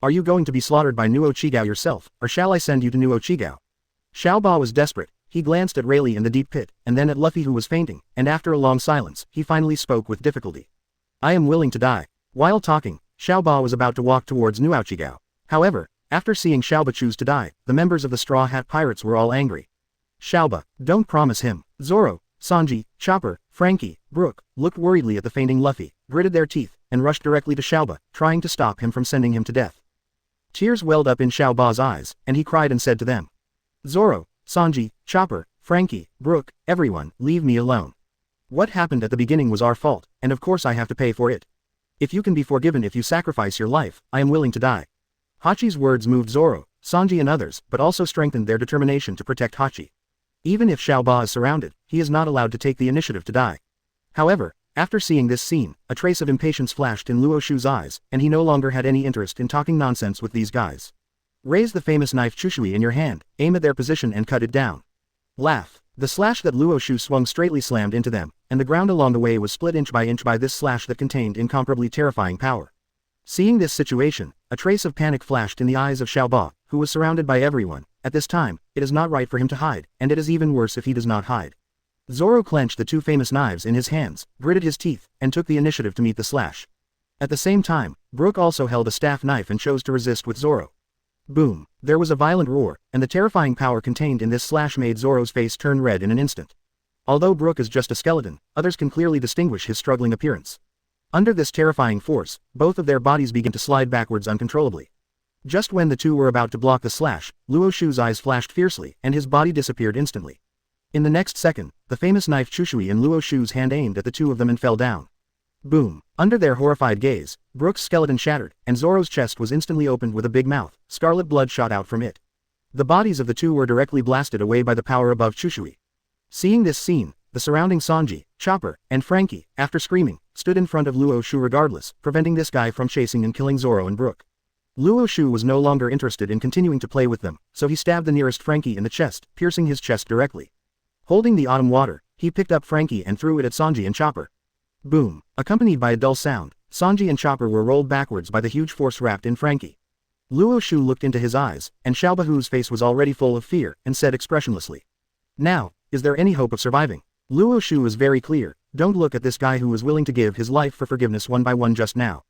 Are you going to be slaughtered by Nuochigao yourself, or shall I send you to Nuochigao? Xiao Ba was desperate, he glanced at Rayleigh in the deep pit, and then at Luffy who was fainting, and after a long silence, he finally spoke with difficulty. I am willing to die. While talking, Xiao Ba was about to walk towards Nuochigao. However, after seeing Xiao Ba choose to die, the members of the Straw Hat Pirates were all angry. Xiao Ba, don't promise him. Zoro, Sanji, Chopper, Frankie, Brook, looked worriedly at the fainting Luffy, gritted their teeth, and rushed directly to Xiao Ba, trying to stop him from sending him to death. Tears welled up in Xiao Ba's eyes, and he cried and said to them. Zoro, Sanji, Chopper, Frankie, Brook, everyone, leave me alone. What happened at the beginning was our fault, and of course I have to pay for it. If you can be forgiven if you sacrifice your life, I am willing to die. Hachi's words moved Zoro, Sanji and others, but also strengthened their determination to protect Hachi. Even if Xiao Ba is surrounded, he is not allowed to take the initiative to die. However, after seeing this scene, a trace of impatience flashed in Luo Xiu's eyes, and he no longer had any interest in talking nonsense with these guys. Raise the famous knife Chushui in your hand, aim at their position and cut it down. Laugh. The slash that Luo Xiu swung straightly slammed into them, and the ground along the way was split inch by this slash that contained incomparably terrifying power. Seeing this situation, a trace of panic flashed in the eyes of Xiao Ba, who was surrounded by everyone. At this time, it is not right for him to hide, and it is even worse if he does not hide. Zoro clenched the two famous knives in his hands, gritted his teeth, and took the initiative to meet the slash. At the same time, Brook also held a staff knife and chose to resist with Zoro. Boom! There was a violent roar, and the terrifying power contained in this slash made Zoro's face turn red in an instant. Although Brook is just a skeleton, others can clearly distinguish his struggling appearance. Under this terrifying force, both of their bodies began to slide backwards uncontrollably. Just when the two were about to block the slash, Luo Xiu's eyes flashed fiercely, and his body disappeared instantly. In the next second, the famous knife Chushui in Luo Xiu's hand aimed at the two of them and fell down. Boom! Under their horrified gaze, Brook's skeleton shattered, and Zoro's chest was instantly opened with a big mouth. Scarlet blood shot out from it. The bodies of the two were directly blasted away by the power above Chushui. Seeing this scene, the surrounding Sanji, Chopper, and Frankie, after screaming, stood in front of Luo Xiu regardless, preventing this guy from chasing and killing Zoro and Brook. Luo Xiu was no longer interested in continuing to play with them, so he stabbed the nearest Frankie in the chest, piercing his chest directly. Holding the autumn water, he picked up Frankie and threw it at Sanji and Chopper. Boom! Accompanied by a dull sound, Sanji and Chopper were rolled backwards by the huge force wrapped in Frankie. Luo Xiu looked into his eyes, and Xiao Bahu's face was already full of fear, and said expressionlessly, "Now, is there any hope of surviving?" Luo Xiu was very clear, don't look at this guy who was willing to give his life for forgiveness one by one just now.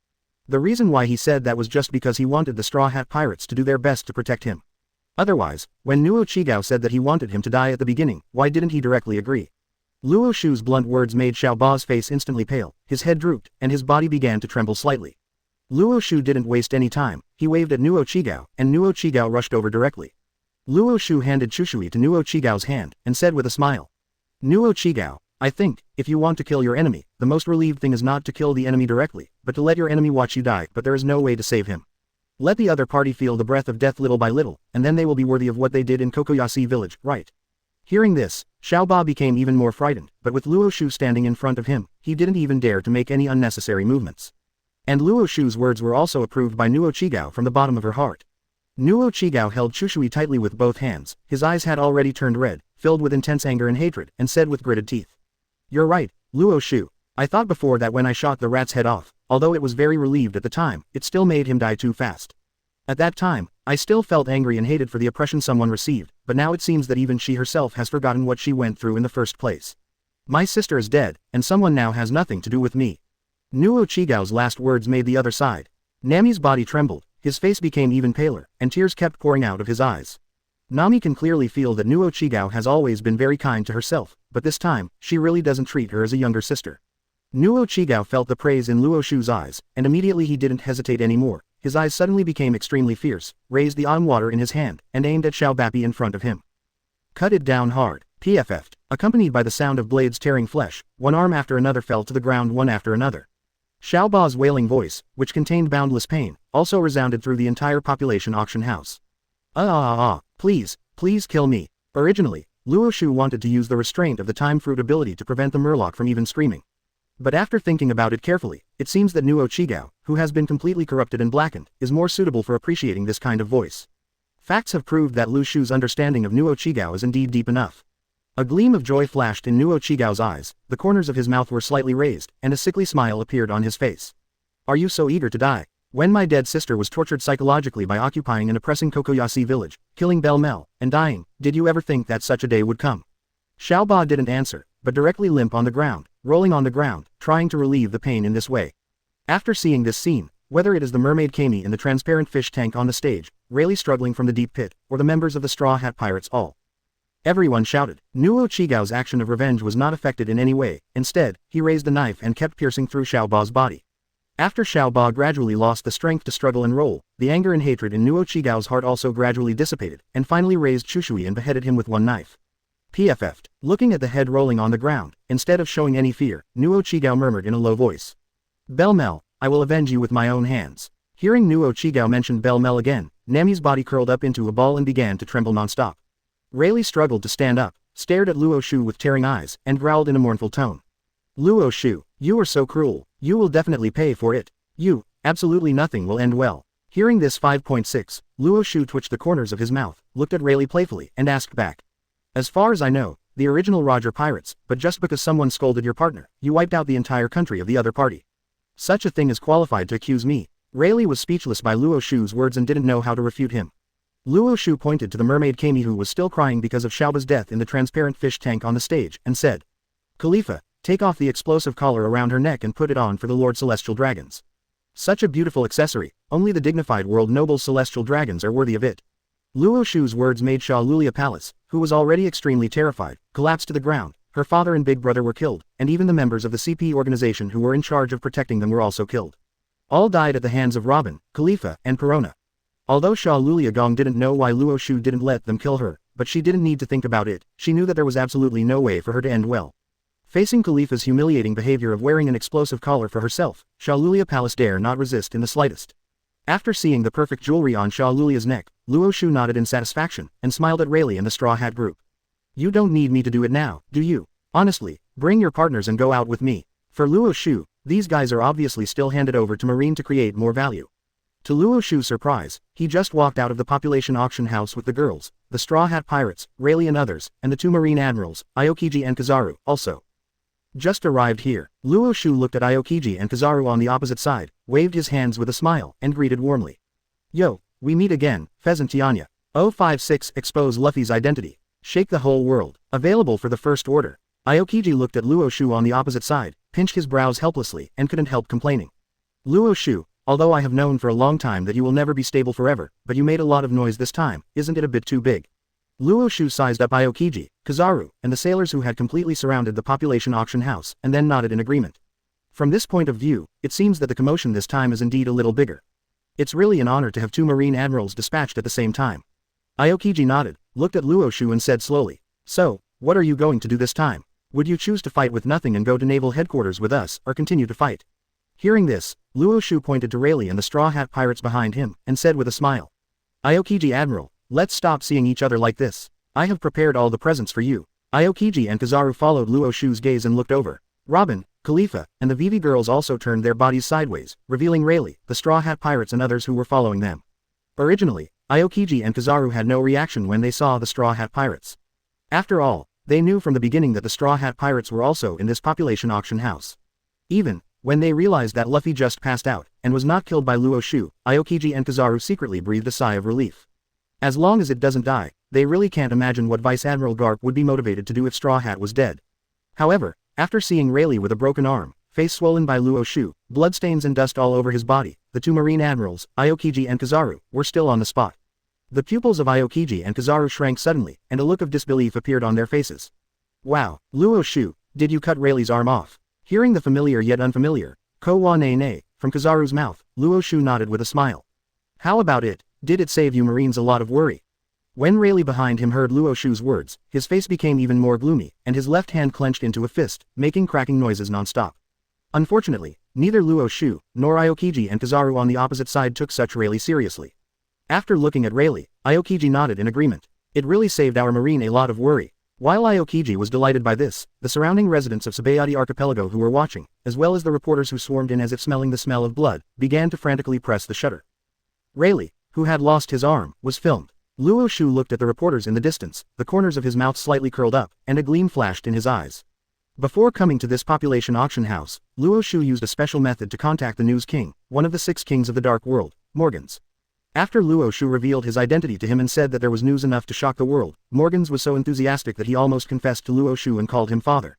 The reason why he said that was just because he wanted the Straw Hat Pirates to do their best to protect him. Otherwise, when Nuo Chigao said that he wanted him to die at the beginning, why didn't he directly agree? Luo Xiu's blunt words made Xiao Ba's face instantly pale, his head drooped, and his body began to tremble slightly. Luo Xiu didn't waste any time, he waved at Nuo Chigao, and Nuo Chigao rushed over directly. Luo Xiu handed Chushui to Nuo Chigao's hand, and said with a smile, "Nuo Chigao, I think, if you want to kill your enemy, the most relieved thing is not to kill the enemy directly, but to let your enemy watch you die, but there is no way to save him. Let the other party feel the breath of death little by little, and then they will be worthy of what they did in Kokoyasi village, right?" Hearing this, Xiao Ba became even more frightened, but with Luo Xiu standing in front of him, he didn't even dare to make any unnecessary movements. And Luo Xiu's words were also approved by Nuo Chigao from the bottom of her heart. Nuo Chigao held Chushui tightly with both hands, his eyes had already turned red, filled with intense anger and hatred, and said with gritted teeth, "You're right, Luo Xiu. I thought before that when I shot the rat's head off, although it was very relieved at the time, it still made him die too fast. At that time, I still felt angry and hated for the oppression someone received, but now it seems that even she herself has forgotten what she went through in the first place. My sister is dead, and someone now has nothing to do with me." Nuo Chigao's last words made the other side. Nami's body trembled, his face became even paler, and tears kept pouring out of his eyes. Nami can clearly feel that Nuo Chigao has always been very kind to herself, but this time, she really doesn't treat her as a younger sister. Nuo Chigao felt the praise in Luo Xiu's eyes, and immediately he didn't hesitate anymore. His eyes suddenly became extremely fierce, raised the autumn water in his hand, and aimed at Xiao Bapi in front of him. Cut it down hard. PFF'd. Accompanied by the sound of blades tearing flesh, one arm after another fell to the ground one after another. Xiao Ba's wailing voice, which contained boundless pain, also resounded through the entire population auction house. Please, please kill me. Originally, Luo Xiu wanted to use the restraint of the time fruit ability to prevent the Murloc from even screaming. But after thinking about it carefully, it seems that Nuo Chigao, who has been completely corrupted and blackened, is more suitable for appreciating this kind of voice. Facts have proved that Lu Shu's understanding of Nuo Chigao is indeed deep enough. A gleam of joy flashed in Nuo Chigao's eyes, the corners of his mouth were slightly raised, and a sickly smile appeared on his face. "Are you so eager to die? When my dead sister was tortured psychologically by occupying and oppressing Kokoyasi village, killing Belle Mel, and dying, did you ever think that such a day would come?" Xiao Ba didn't answer, but directly limp on the ground, rolling on the ground, trying to relieve the pain in this way. After seeing this scene, whether it is the mermaid Kami in the transparent fish tank on the stage, Rayleigh struggling from the deep pit, or the members of the Straw Hat Pirates everyone shouted. Nuo Chigao's action of revenge was not affected in any way, instead, he raised the knife and kept piercing through Xiao Ba's body. After Xiao Ba gradually lost the strength to struggle and roll, the anger and hatred in Nuo Chigao's heart also gradually dissipated, and finally raised Chushui and beheaded him with one knife. PFF'd. Looking at the head rolling on the ground, instead of showing any fear, Luo Xiu murmured in a low voice. Bell-Mel, I will avenge you with my own hands. Hearing Luo Xiu mention Bell-Mel again, Nami's body curled up into a ball and began to tremble non-stop. Rayleigh struggled to stand up, stared at Luo Xiu with tearing eyes, and growled in a mournful tone. Luo Xiu, you are so cruel, you will definitely pay for it. You, absolutely nothing will end well. Hearing this 5.6, Luo Xiu twitched the corners of his mouth, looked at Rayleigh playfully, and asked back. As far as I know, the original Roger pirates, but just because someone scolded your partner, you wiped out the entire country of the other party. Such a thing is qualified to accuse me. Rayleigh was speechless by Luo Xiu's words and didn't know how to refute him. Luo Xiu pointed to the mermaid Kami who was still crying because of Xiaoba's death in the transparent fish tank on the stage, and said, Khalifa, take off the explosive collar around her neck and put it on for the Lord Celestial Dragons. Such a beautiful accessory, only the dignified world noble Celestial Dragons are worthy of it. Luo Xiu's words made Sha Lulia Palace, who was already extremely terrified, collapse to the ground. Her father and big brother were killed, and even the members of the CP organization who were in charge of protecting them were also killed. All died at the hands of Robin, Khalifa, and Perona. Although Sha Lulia Gong didn't know why Luo Xiu didn't let them kill her, but she didn't need to think about it, she knew that there was absolutely no way for her to end well. Facing Khalifa's humiliating behavior of wearing an explosive collar for herself, Sha Lulia Palace dare not resist in the slightest. After seeing the perfect jewelry on Sha Lulia's neck, Luo Xiu nodded in satisfaction, and smiled at Rayleigh and the Straw Hat group. You don't need me to do it now, do you? Honestly, bring your partners and go out with me. For Luo Xiu, these guys are obviously still handed over to Marine to create more value. To Luo Xiu's surprise, he just walked out of the population auction house with the girls, the Straw Hat Pirates, Rayleigh and others, and the two Marine Admirals, Aokiji and Kizaru, also. Just arrived here. Luo Xiu looked at Aokiji and Kizaru on the opposite side, waved his hands with a smile, and greeted warmly. Yo, we meet again, Pheasant Tianya. 056 Expose Luffy's identity. Shake the whole world. Available for the first order. Aokiji looked at Luo Xiu on the opposite side, pinched his brows helplessly, and couldn't help complaining. Luo Xiu, although I have known for a long time that you will never be stable forever, but you made a lot of noise this time, isn't it a bit too big? Luo Xiu sized up Aokiji, Kizaru, and the sailors who had completely surrounded the population auction house, and then nodded in agreement. From this point of view, it seems that the commotion this time is indeed a little bigger. It's really an honor to have two Marine Admirals dispatched at the same time. Aokiji nodded, looked at Luo Xiu and said slowly, So, what are you going to do this time? Would you choose to fight with nothing and go to naval headquarters with us, or continue to fight? Hearing this, Luo Xiu pointed to Rayleigh and the Straw Hat Pirates behind him, and said with a smile. Aokiji Admiral, let's stop seeing each other like this. I have prepared all the presents for you. Aokiji and Kizaru followed Luo Xiu's gaze and looked over. Robin, Khalifa, and the Vivi girls also turned their bodies sideways, revealing Rayleigh, the Straw Hat Pirates and others who were following them. Originally, Aokiji and Kizaru had no reaction when they saw the Straw Hat Pirates. After all, they knew from the beginning that the Straw Hat Pirates were also in this population auction house. Even when they realized that Luffy just passed out, and was not killed by Luo Xiu, Aokiji and Kizaru secretly breathed a sigh of relief. As long as it doesn't die, they really can't imagine what Vice Admiral Garp would be motivated to do if Straw Hat was dead. However, after seeing Rayleigh with a broken arm, face swollen by Luo Xiu, bloodstains and dust all over his body, the two Marine Admirals, Aokiji and Kizaru, were still on the spot. The pupils of Aokiji and Kizaru shrank suddenly, and a look of disbelief appeared on their faces. Wow, Luo Xiu, did you cut Rayleigh's arm off? Hearing the familiar yet unfamiliar, Ko wa ne ne, from Kizaru's mouth, Luo Xiu nodded with a smile. How about it? Did it save you Marines a lot of worry? When Rayleigh behind him heard Luo Xiu's words, his face became even more gloomy, and his left hand clenched into a fist, making cracking noises non-stop. Unfortunately, neither Luo Xiu, nor Aokiji and Kizaru on the opposite side took such Rayleigh seriously. After looking at Rayleigh, Aokiji nodded in agreement. It really saved our Marine a lot of worry. While Aokiji was delighted by this, the surrounding residents of Sabayati Archipelago who were watching, as well as the reporters who swarmed in as if smelling the smell of blood, began to frantically press the shutter. Rayleigh, who had lost his arm, was filmed. Luo Xiu looked at the reporters in the distance, the corners of his mouth slightly curled up, and a gleam flashed in his eyes. Before coming to this population auction house, Luo Xiu used a special method to contact the News King, one of the 6 kings of the Dark World, Morgans. After Luo Xiu revealed his identity to him and said that there was news enough to shock the world, Morgans was so enthusiastic that he almost confessed to Luo Xiu and called him father.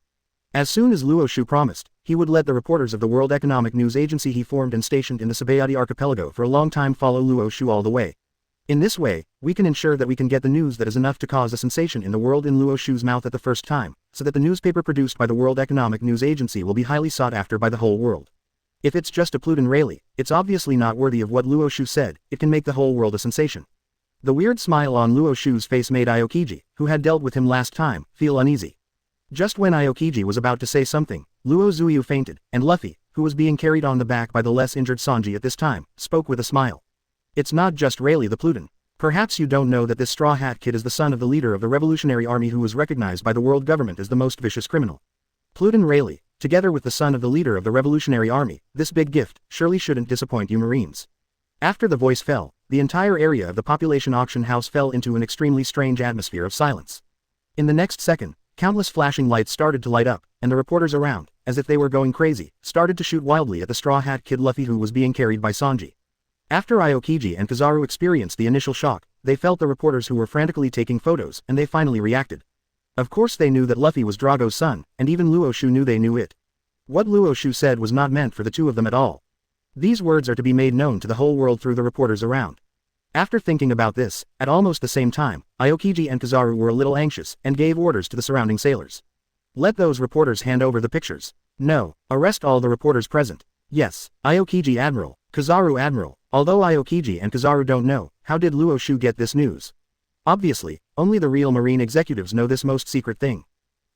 As soon as Luo Xiu promised, he would let the reporters of the World Economic News Agency he formed and stationed in the Sabayati Archipelago for a long time follow Luo Xiu all the way. In this way, we can ensure that we can get the news that is enough to cause a sensation in the world in Luo Xiu's mouth at the first time, so that the newspaper produced by the World Economic News Agency will be highly sought after by the whole world. If it's just a Pluton Rayleigh, it's obviously not worthy of what Luo Xiu said, it can make the whole world a sensation. The weird smile on Luo Xiu's face made Aokiji, who had dealt with him last time, feel uneasy. Just when Aokiji was about to say something, Luo Xiu fainted, and Luffy, who was being carried on the back by the less injured Sanji at this time, spoke with a smile. It's not just Rayleigh the Pluton. Perhaps you don't know that this Straw Hat Kid is the son of the leader of the Revolutionary Army who was recognized by the world government as the most vicious criminal. Pluton Rayleigh, together with the son of the leader of the Revolutionary Army, this big gift surely shouldn't disappoint you Marines. After the voice fell, the entire area of the population auction house fell into an extremely strange atmosphere of silence. In the next second, countless flashing lights started to light up, and the reporters around, as if they were going crazy, started to shoot wildly at the Straw Hat Kid Luffy who was being carried by Sanji. After Aokiji and Kizaru experienced the initial shock, they felt the reporters who were frantically taking photos, and they finally reacted. Of course they knew that Luffy was Drago's son, and even Luo Xiu knew they knew it. What Luo Xiu said was not meant for the two of them at all. These words are to be made known to the whole world through the reporters around. After thinking about this, at almost the same time, Aokiji and Kizaru were a little anxious, and gave orders to the surrounding sailors. Let those reporters hand over the pictures. No, arrest all the reporters present. Yes, Aokiji Admiral, Kizaru Admiral. Although Aokiji and Kizaru don't know, how did Luo Xiu get this news? Obviously, only the real Marine executives know this most secret thing.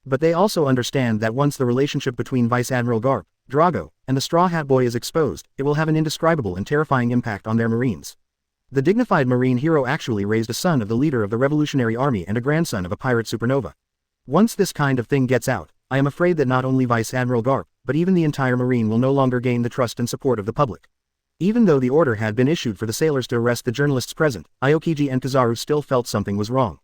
But they also understand that once the relationship between Vice Admiral Garp, Drago, and the Straw Hat Boy is exposed, it will have an indescribable and terrifying impact on their Marines. The dignified Marine hero actually raised a son of the leader of the Revolutionary Army and a grandson of a pirate supernova. Once this kind of thing gets out, I am afraid that not only Vice Admiral Garp, but even the entire Marine will no longer gain the trust and support of the public. Even though the order had been issued for the sailors to arrest the journalists present, Aokiji and Kizaru still felt something was wrong.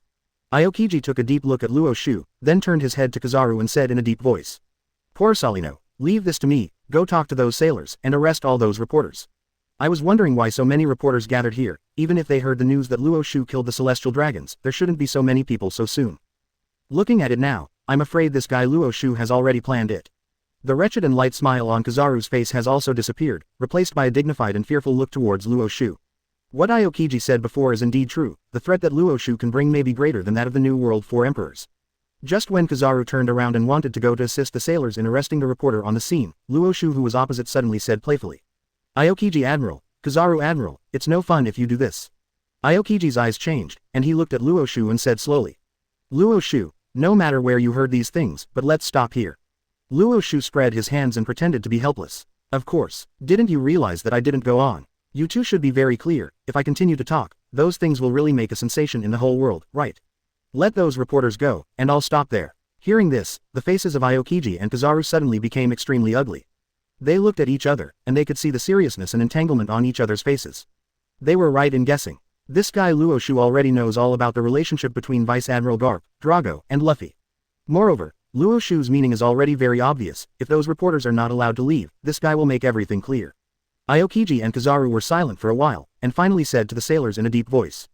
Aokiji took a deep look at Luo Xiu, then turned his head to Kizaru and said in a deep voice. Poor Salino, leave this to me, go talk to those sailors, and arrest all those reporters. I was wondering why so many reporters gathered here, even if they heard the news that Luo Xiu killed the celestial dragons, there shouldn't be so many people so soon. Looking at it now, I'm afraid this guy Luo Xiu has already planned it. The wretched and light smile on Kizaru's face has also disappeared, replaced by a dignified and fearful look towards Luo Xiu. What Aokiji said before is indeed true, the threat that Luo Xiu can bring may be greater than that of the New World 4 emperors. Just when Kizaru turned around and wanted to go to assist the sailors in arresting the reporter on the scene, Luo Xiu who was opposite suddenly said playfully. Aokiji Admiral, Kizaru Admiral, it's no fun if you do this. Aokiji's eyes changed, and he looked at Luo Xiu and said slowly. Luo Xiu, no matter where you heard these things, but let's stop here. Luo Xiu spread his hands and pretended to be helpless. Of course, didn't you realize that I didn't go on? You two should be very clear, if I continue to talk, those things will really make a sensation in the whole world, right? Let those reporters go, and I'll stop there. Hearing this, the faces of Aokiji and Kizaru suddenly became extremely ugly. They looked at each other, and they could see the seriousness and entanglement on each other's faces. They were right in guessing. This guy Luo Xiu already knows all about the relationship between Vice Admiral Garp, Drago, and Luffy. Moreover, Luo Xiu's meaning is already very obvious, if those reporters are not allowed to leave, this guy will make everything clear. Aokiji and Kizaru were silent for a while, and finally said to the sailors in a deep voice.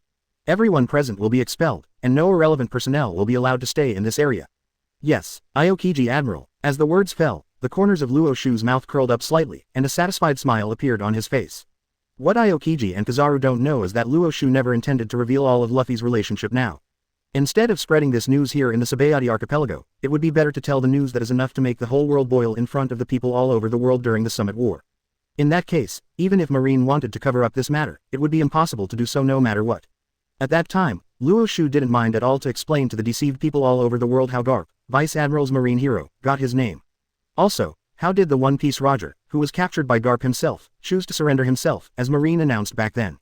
Everyone present will be expelled, and no irrelevant personnel will be allowed to stay in this area. Yes, Aokiji Admiral. As the words fell, the corners of Luo Xiu's mouth curled up slightly, and a satisfied smile appeared on his face. What Aokiji and Kizaru don't know is that Luo Xiu never intended to reveal all of Luffy's relationship now. Instead of spreading this news here in the Sabayati archipelago, it would be better to tell the news that is enough to make the whole world boil in front of the people all over the world during the Summit War. In that case, even if Marine wanted to cover up this matter, it would be impossible to do so no matter what. At that time, Luo Xiu didn't mind at all to explain to the deceived people all over the world how Garp, Vice Admiral's Marine hero, got his name. Also, how did the One Piece Roger, who was captured by Garp himself, choose to surrender himself, as Marine announced back then.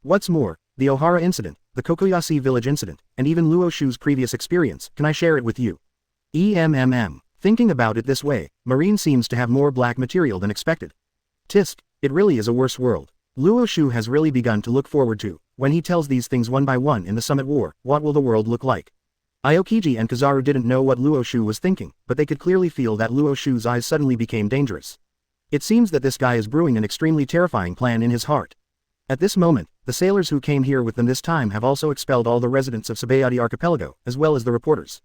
What's more, the Ohara incident, the Kokoyashi village incident, and even Luo Xiu's previous experience, can I share it with you? Thinking about it this way, Marine seems to have more black material than expected. Tisk, it really is a worse world. Luo Xiu has really begun to look forward to, when he tells these things one by one in the Summit War, what will the world look like? Aokiji and Kizaru didn't know what Luo Xiu was thinking, but they could clearly feel that Luo Xiu's eyes suddenly became dangerous. It seems that this guy is brewing an extremely terrifying plan in his heart. At this moment, the sailors who came here with them this time have also expelled all the residents of Sabayati Archipelago, as well as the reporters.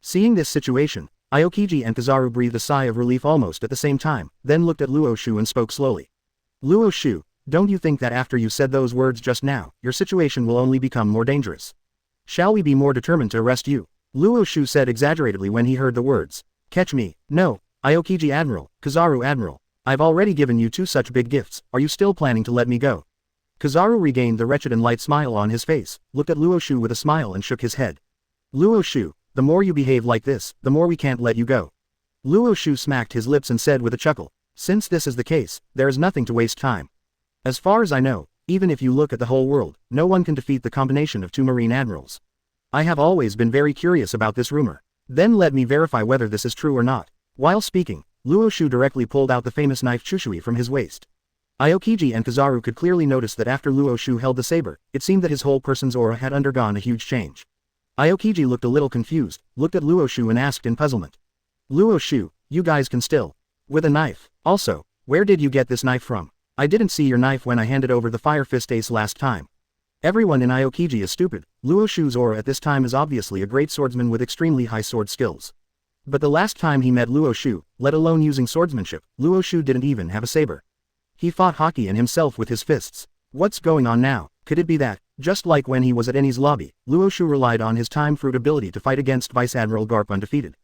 Seeing this situation, Aokiji and Kizaru breathed a sigh of relief almost at the same time, then looked at Luo Xiu and spoke slowly. Luo Xiu, don't you think that after you said those words just now, your situation will only become more dangerous? Shall we be more determined to arrest you? Luo Xiu said exaggeratedly when he heard the words. Catch me. No, Aokiji Admiral, Kizaru Admiral. I've already given you two such big gifts, are you still planning to let me go? Kizaru regained the wretched and light smile on his face, looked at Luo Xiu with a smile and shook his head. Luo Xiu, the more you behave like this, the more we can't let you go. Luo Xiu smacked his lips and said with a chuckle, since this is the case, there is nothing to waste time. As far as I know, even if you look at the whole world, no one can defeat the combination of 2 marine admirals. I have always been very curious about this rumor. Then let me verify whether this is true or not. While speaking, Luo Xiu directly pulled out the famous knife Chushui from his waist. Aokiji and Kizaru could clearly notice that after Luo Xiu held the saber, it seemed that his whole person's aura had undergone a huge change. Aokiji looked a little confused, looked at Luo Xiu and asked in puzzlement. Luo Xiu, you guys can still. With a knife. Also, where did you get this knife from? I didn't see your knife when I handed over the Fire Fist Ace last time. Everyone in Aokiji is stupid. Luo Xiu's aura at this time is obviously a great swordsman with extremely high sword skills. But the last time he met Luo Xiu, let alone using swordsmanship, Luo Xiu didn't even have a saber. He fought hockey and himself with his fists. What's going on now? Could it be that, just like when he was at Enies lobby, Luo Xiu relied on his time fruit ability to fight against Vice Admiral Garp undefeated?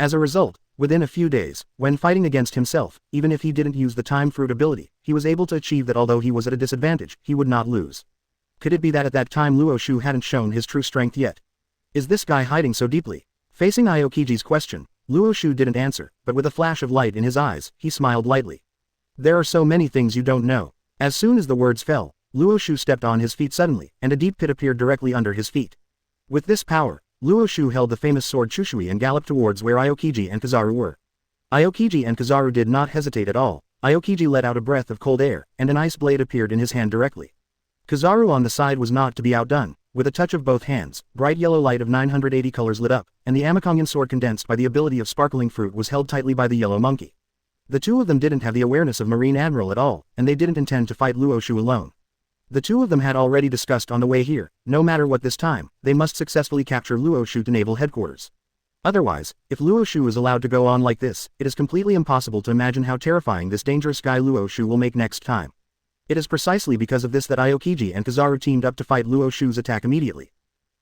As a result, within a few days, when fighting against himself, even if he didn't use the time fruit ability, he was able to achieve that although he was at a disadvantage, he would not lose. Could it be that at that time Luo Xiu hadn't shown his true strength yet? Is this guy hiding so deeply? Facing Aokiji's question, Luo Xiu didn't answer, but with a flash of light in his eyes, he smiled lightly. There are so many things you don't know. As soon as the words fell, Luo Xiu stepped on his feet suddenly, and a deep pit appeared directly under his feet. With this power, Luo Xiu held the famous sword Chushui and galloped towards where Aokiji and Kizaru were. Aokiji and Kizaru did not hesitate at all. Aokiji let out a breath of cold air, and an ice blade appeared in his hand directly. Kizaru on the side was not to be outdone. With a touch of both hands, bright yellow light of 980 colors lit up, and the Amakongan sword condensed by the ability of sparkling fruit was held tightly by the yellow monkey. The two of them didn't have the awareness of Marine Admiral at all, and they didn't intend to fight Luo Xiu alone. The two of them had already discussed on the way here, no matter what this time, they must successfully capture Luo Xiu to naval headquarters. Otherwise, if Luo Xiu is allowed to go on like this, it is completely impossible to imagine how terrifying this dangerous guy Luo Xiu will make next time. It is precisely because of this that Aokiji and Kizaru teamed up to fight Luo Xiu's attack immediately.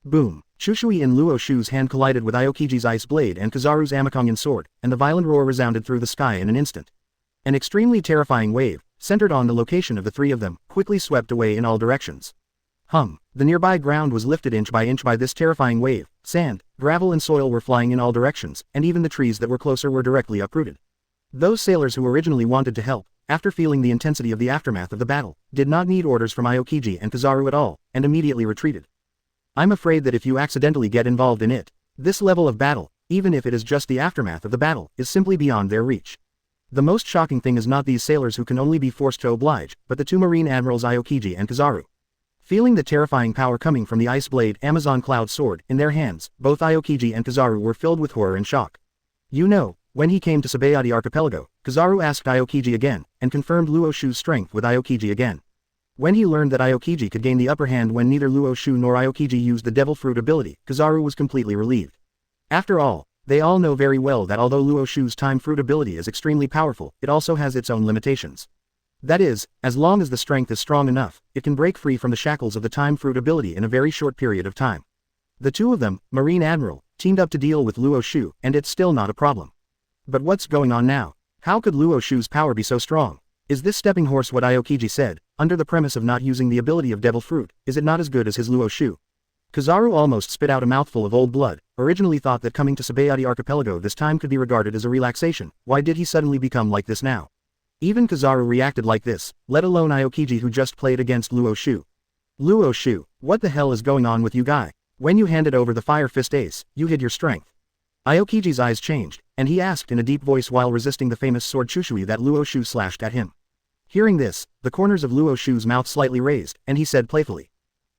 Boom! Chushui in Luo Xiu's hand collided with Aokiji's ice blade and Kizaru's Amakongan sword, and the violent roar resounded through the sky in an instant. An extremely terrifying wave, centered on the location of the three of them, quickly swept away in all directions. The nearby ground was lifted inch by this terrifying wave. Sand, gravel and soil were flying in all directions, and even the trees that were closer were directly uprooted. Those sailors who originally wanted to help, after feeling the intensity of the aftermath of the battle, did not need orders from Aokiji and Kizaru at all, and immediately retreated. I'm afraid that if you accidentally get involved in it, this level of battle, even if it is just the aftermath of the battle, is simply beyond their reach. The most shocking thing is not these sailors who can only be forced to oblige, but the two Marine Admirals Aokiji and Kizaru. Feeling the terrifying power coming from the ice blade Amazon Cloud sword in their hands, both Aokiji and Kizaru were filled with horror and shock. You know, when he came to Sabayati Archipelago, Kizaru asked Aokiji again, and confirmed Luo Xiu's strength with Aokiji again. When he learned that Aokiji could gain the upper hand when neither Luo Xiu nor Aokiji used the Devil Fruit ability, Kizaru was completely relieved. After all, they all know very well that although Luo Xiu's time fruit ability is extremely powerful, it also has its own limitations. That is, as long as the strength is strong enough, it can break free from the shackles of the time fruit ability in a very short period of time. The two of them, Marine Admiral, teamed up to deal with Luo Xiu, and it's still not a problem. But what's going on now? How could Luo Xiu's power be so strong? Is this stepping horse what Aokiji said, under the premise of not using the ability of Devil Fruit, is it not as good as his Luo Xiu? Kizaru almost spit out a mouthful of old blood, originally thought that coming to Sabayati Archipelago this time could be regarded as a relaxation. Why did he suddenly become like this now? Even Kizaru reacted like this, let alone Aokiji who just played against Luo Xiu. Luo Xiu, what the hell is going on with you guy? When you handed over the Fire Fist Ace, you hid your strength. Aokiji's eyes changed, and he asked in a deep voice while resisting the famous sword Chushui that Luo Xiu slashed at him. Hearing this, the corners of Luo Xiu's mouth slightly raised, and he said playfully.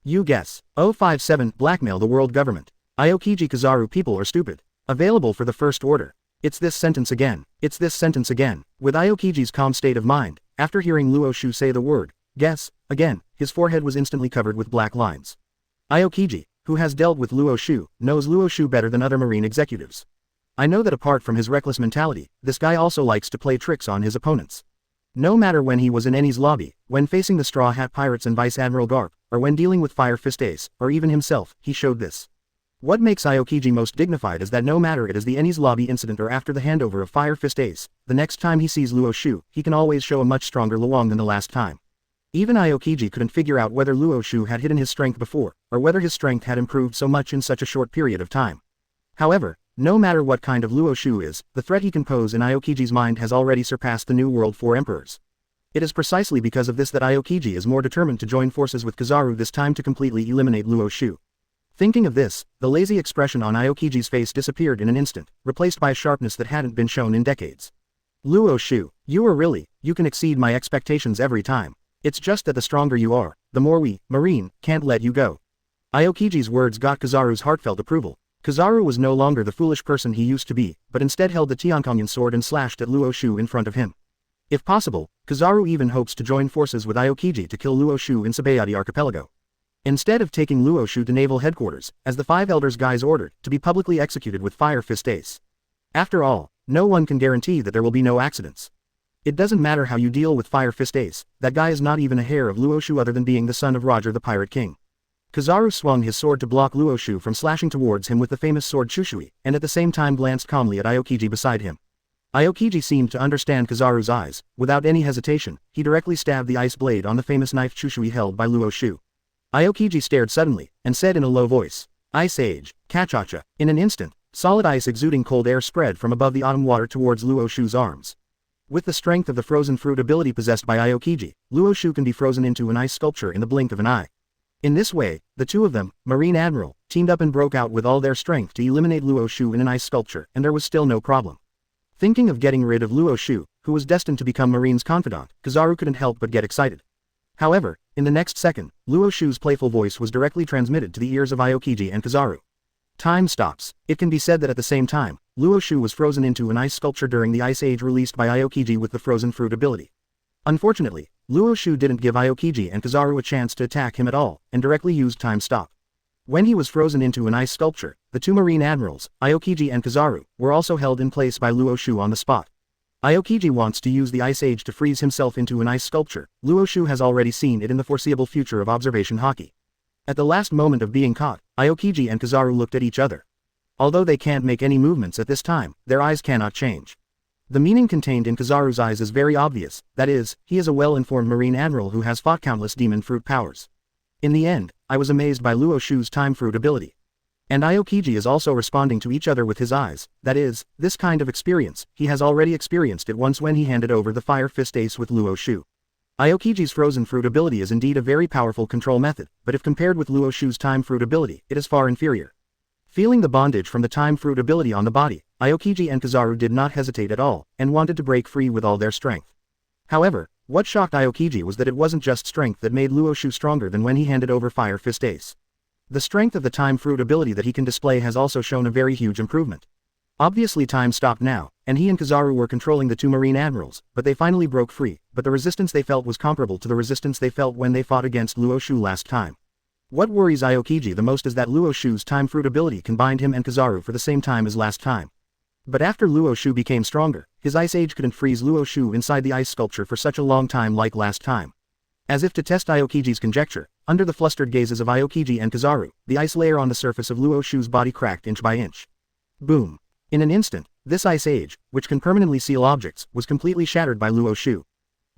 You guess. 057 Blackmail the world government. Aokiji Kizaru people are stupid. Available for the first order. It's this sentence again. It's this sentence again. With Aokiji's calm state of mind, after hearing Luo Xiu say the word, guess, again, his forehead was instantly covered with black lines. Aokiji, who has dealt with Luo Xiu, knows Luo Xiu better than other marine executives. I know that apart from his reckless mentality, this guy also likes to play tricks on his opponents. No matter when he was in Enies lobby, when facing the Straw Hat Pirates and Vice Admiral Garp, or when dealing with Fire Fist Ace, or even himself, he showed this. What makes Aokiji most dignified is that no matter it is the Enies lobby incident or after the handover of Fire Fist Ace, the next time he sees Luo Xiu, he can always show a much stronger Luong than the last time. Even Aokiji couldn't figure out whether Luo Xiu had hidden his strength before, or whether his strength had improved so much in such a short period of time. However, no matter what kind of Luo Xiu is, the threat he can pose in Aokiji's mind has already surpassed the New World 4 emperors. It is precisely because of this that Aokiji is more determined to join forces with Kizaru this time to completely eliminate Luo Xiu. Thinking of this, the lazy expression on Aokiji's face disappeared in an instant, replaced by a sharpness that hadn't been shown in decades. Luo Xiu, you can exceed my expectations every time. It's just that the stronger you are, the more we, Marine, can't let you go. Aokiji's words got Kizaru's heartfelt approval. Kizaru was no longer the foolish person he used to be, but instead held the Tiankongan sword and slashed at Luo Xiu in front of him. If possible, Kizaru even hopes to join forces with Aokiji to kill Luo Xiu in Sabayati Archipelago. Instead of taking Luo Xiu to naval headquarters, as the 5 elders' guys ordered, to be publicly executed with Fire Fist Ace. After all, no one can guarantee that there will be no accidents. It doesn't matter how you deal with Fire Fist Ace, that guy is not even a hair of Luo Xiu other than being the son of Roger the Pirate King. Kizaru swung his sword to block Luo Xiu from slashing towards him with the famous sword Chushui, and at the same time glanced calmly at Aokiji beside him. Aokiji seemed to understand Kizaru's eyes. Without any hesitation, he directly stabbed the ice blade on the famous knife Chushui held by Luo Xiu. Aokiji stared suddenly, and said in a low voice, "Ice Age, Kachacha." In an instant, solid ice exuding cold air spread from above the autumn water towards Luo Xiu's arms. With the strength of the frozen fruit ability possessed by Aokiji, Luo Xiu can be frozen into an ice sculpture in the blink of an eye. In this way, the two of them, Marine Admiral, teamed up and broke out with all their strength to eliminate Luo Xiu in an ice sculpture, and there was still no problem. Thinking of getting rid of Luo Xiu, who was destined to become Marine's confidant, Kizaru couldn't help but get excited. However, in the next second, Luo Xiu's playful voice was directly transmitted to the ears of Aokiji and Kizaru. Time stops. It can be said that at the same time, Luo Xiu was frozen into an ice sculpture during the Ice Age released by Aokiji with the frozen fruit ability. Unfortunately, Luo Xiu didn't give Aokiji and Kizaru a chance to attack him at all, and directly used Time Stop. When he was frozen into an ice sculpture, the two Marine Admirals, Aokiji and Kizaru, were also held in place by Luo Xiu on the spot. Aokiji wants to use the Ice Age to freeze himself into an ice sculpture. Luo Xiu has already seen it in the foreseeable future of observation hockey. At the last moment of being caught, Aokiji and Kizaru looked at each other. Although they can't make any movements at this time, their eyes cannot change. The meaning contained in Kizaru's eyes is very obvious, that is, he is a well-informed Marine Admiral who has fought countless demon fruit powers. In the end, I was amazed by Luo Xiu's time fruit ability. And Aokiji is also responding to each other with his eyes, that is, this kind of experience, he has already experienced it once when he handed over the Fire Fist Ace with Luo Xiu. Aokiji's frozen fruit ability is indeed a very powerful control method, but if compared with Luo Xiu's time fruit ability, it is far inferior. Feeling the bondage from the time fruit ability on the body, Aokiji and Kizaru did not hesitate at all, and wanted to break free with all their strength. However, what shocked Aokiji was that it wasn't just strength that made Luo Xiu stronger than when he handed over Fire Fist Ace. The strength of the time fruit ability that he can display has also shown a very huge improvement. Obviously time stopped now, and he and Kizaru were controlling the two Marine Admirals, but they finally broke free, but the resistance they felt was comparable to the resistance they felt when they fought against Luo Xiu last time. What worries Aokiji the most is that Luo Xiu's time fruit ability can bind him and Kizaru for the same time as last time. But after Luo Xiu became stronger, his Ice Age couldn't freeze Luo Xiu inside the ice sculpture for such a long time like last time. As if to test Aokiji's conjecture, under the flustered gazes of Aokiji and Kizaru, the ice layer on the surface of Luo Xiu's body cracked inch by inch. Boom. In an instant, this Ice Age, which can permanently seal objects, was completely shattered by Luo Xiu.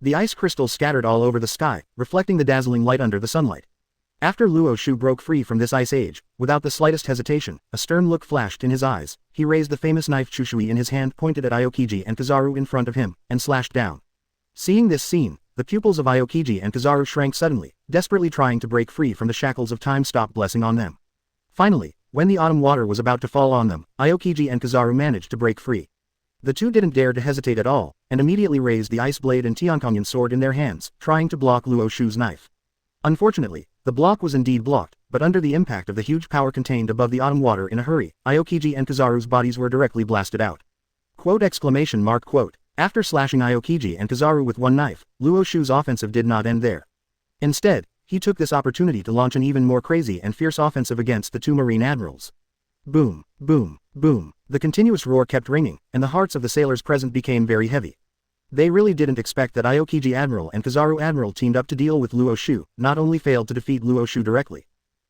The ice crystals scattered all over the sky, reflecting the dazzling light under the sunlight. After Luo Xiu broke free from this Ice Age, without the slightest hesitation, a stern look flashed in his eyes. He raised the famous knife Chushui in his hand, pointed at Aokiji and Kizaru in front of him, and slashed down. Seeing this scene, the pupils of Aokiji and Kizaru shrank suddenly, desperately trying to break free from the shackles of time stop blessing on them. Finally, when the autumn water was about to fall on them, Aokiji and Kizaru managed to break free. The two didn't dare to hesitate at all, and immediately raised the ice blade and Tiankongan sword in their hands, trying to block Luo Xiu's knife. Unfortunately, the block was indeed blocked, but under the impact of the huge power contained above the autumn water in a hurry, Aokiji and Kizaru's bodies were directly blasted out. Quote exclamation mark quote. After slashing Aokiji and Kizaru with one knife, Luo Xiu's offensive did not end there. Instead, he took this opportunity to launch an even more crazy and fierce offensive against the two Marine Admirals. Boom, boom, boom. The continuous roar kept ringing, and the hearts of the sailors present became very heavy. They really didn't expect that Aokiji Admiral and Kizaru Admiral teamed up to deal with Luo Xiu, not only failed to defeat Luo Xiu directly.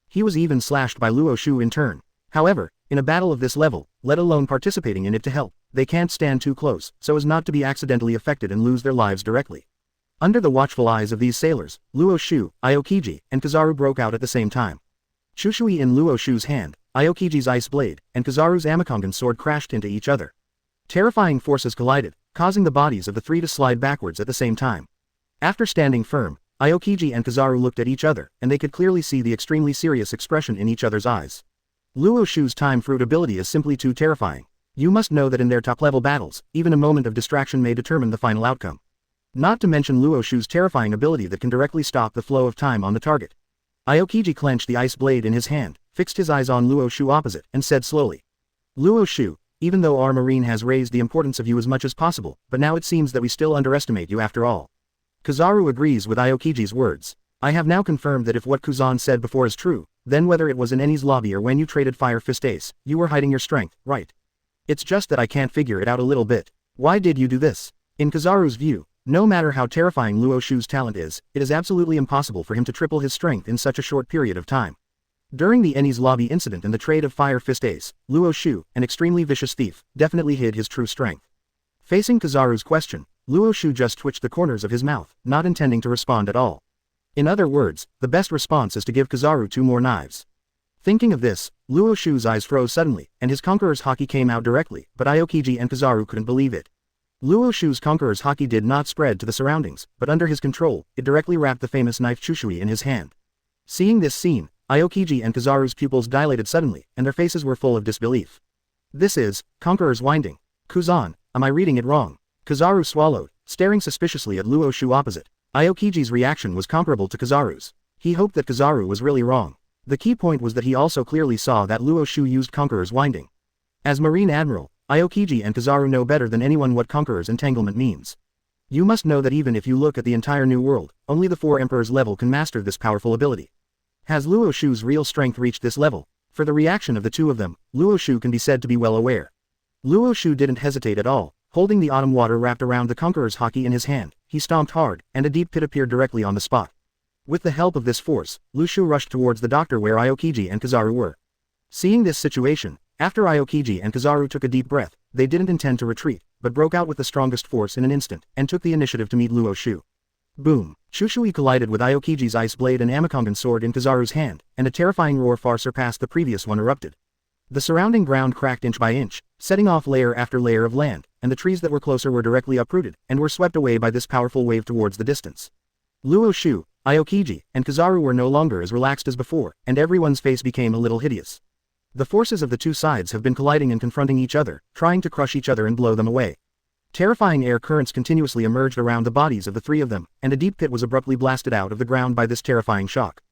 He was even slashed by Luo Xiu in turn. However, in a battle of this level, let alone participating in it to help, they can't stand too close, so as not to be accidentally affected and lose their lives directly. Under the watchful eyes of these sailors, Luo Xiu, Aokiji, and Kizaru broke out at the same time. Chushui in Luo Xiu's hand, Aokiji's ice blade, and Kizaru's Amakongan sword crashed into each other. Terrifying forces collided, causing the bodies of the three to slide backwards at the same time. After standing firm, Aokiji and Kizaru looked at each other, and they could clearly see the extremely serious expression in each other's eyes. Luo Xiu's time fruit ability is simply too terrifying. You must know that in their top-level battles, even a moment of distraction may determine the final outcome. Not to mention Luo Xiu's terrifying ability that can directly stop the flow of time on the target. Aokiji clenched the ice blade in his hand, fixed his eyes on Luo Xiu opposite, and said slowly. Luo Xiu, even though our marine has raised the importance of you as much as possible, but now it seems that we still underestimate you after all. Kizaru agrees with Aokiji's words. I have now confirmed that if what Kuzan said before is true, then whether it was in Enies lobby or when you traded Fire Fist Ace, you were hiding your strength, right? It's just that I can't figure it out a little bit. Why did you do this? In Kizaru's view, no matter how terrifying Luo Xiu's talent is, it is absolutely impossible for him to triple his strength in such a short period of time. During the Enies lobby incident and the trade of Fire Fist Ace, Luo Xiu, an extremely vicious thief, definitely hid his true strength. Facing Kizaru's question, Luo Xiu just twitched the corners of his mouth, not intending to respond at all. In other words, the best response is to give Kizaru 2 more knives. Thinking of this, Luo Xiu's eyes froze suddenly, and his Conqueror's Haki came out directly, but Aokiji and Kizaru couldn't believe it. Luo Xiu's Conqueror's Haki did not spread to the surroundings, but under his control, it directly wrapped the famous knife Chushui in his hand. Seeing this scene, Aokiji and Kizaru's pupils dilated suddenly, and their faces were full of disbelief. This is Conqueror's winding. Kuzan, am I reading it wrong? Kizaru swallowed, staring suspiciously at Luo Xiu opposite. Aokiji's reaction was comparable to Kizaru's. He hoped that Kizaru was really wrong. The key point was that he also clearly saw that Luo Xiu used Conqueror's winding. As Marine Admiral, Aokiji and Kizaru know better than anyone what Conqueror's entanglement means. You must know that even if you look at the entire New World, only the 4 Emperors level can master this powerful ability. Has Luo Xiu's real strength reached this level? For the reaction of the two of them, Luo Xiu can be said to be well aware. Luo Xiu didn't hesitate at all. Holding the autumn water wrapped around the Conqueror's Haki in his hand, he stomped hard, and a deep pit appeared directly on the spot. With the help of this force, Lu Shu rushed towards the doctor where Aokiji and Kizaru were. Seeing this situation, after Aokiji and Kizaru took a deep breath, they didn't intend to retreat, but broke out with the strongest force in an instant, and took the initiative to meet Luo Xiu. Boom! Chushui collided with Aokiji's ice blade and Amakongan sword in Kizaru's hand, and a terrifying roar far surpassed the previous one erupted. The surrounding ground cracked inch by inch, setting off layer after layer of land, and the trees that were closer were directly uprooted, and were swept away by this powerful wave towards the distance. Luo Xiu, Aokiji, and Kizaru were no longer as relaxed as before, and everyone's face became a little hideous. The forces of the two sides have been colliding and confronting each other, trying to crush each other and blow them away. Terrifying air currents continuously emerged around the bodies of the three of them, and a deep pit was abruptly blasted out of the ground by this terrifying shock.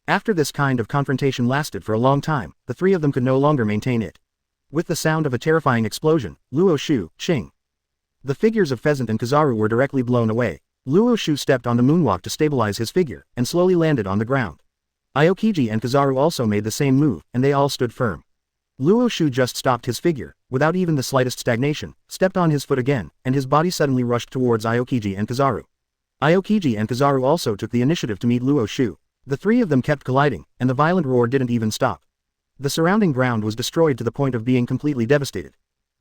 After this kind of confrontation lasted for a long time, the three of them could no longer maintain it. With the sound of a terrifying explosion, Luo Xiu, Ching. The figures of Pheasant and Kizaru were directly blown away. Luo Xiu stepped on the moonwalk to stabilize his figure, and slowly landed on the ground. Aokiji and Kizaru also made the same move, and they all stood firm. Luo Xiu just stopped his figure, without even the slightest stagnation, stepped on his foot again, and his body suddenly rushed towards Aokiji and Kizaru. Aokiji and Kizaru also took the initiative to meet Luo Xiu. The three of them kept colliding, and the violent roar didn't even stop. The surrounding ground was destroyed to the point of being completely devastated.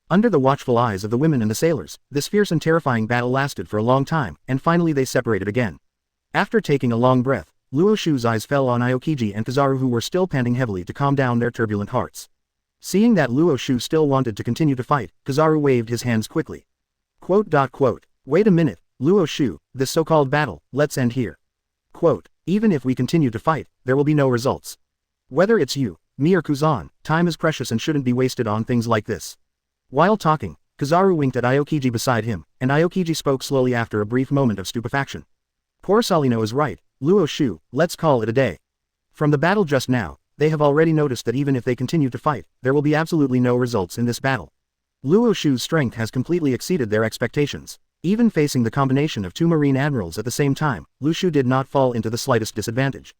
Under the watchful eyes of the women and the sailors, this fierce and terrifying battle lasted for a long time, and finally they separated again. After taking a long breath, Luo Xiu's eyes fell on Aokiji and Kizaru, who were still panting heavily to calm down their turbulent hearts. Seeing that Luo Xiu still wanted to continue to fight, Kizaru waved his hands quickly. Wait a minute, Luo Xiu, this so-called battle, let's end here. Even if we continue to fight, there will be no results. Whether it's you, me or Kuzan, time is precious and shouldn't be wasted on things like this. While talking, Kizaru winked at Aokiji beside him, and Aokiji spoke slowly after a brief moment of stupefaction. Poor Salino is right, Luo Xiu, let's call it a day. From the battle just now, they have already noticed that even if they continue to fight, there will be absolutely no results in this battle. Luo Xiu's strength has completely exceeded their expectations. Even facing the combination of two marine admirals at the same time, Lu Shu did not fall into the slightest disadvantage.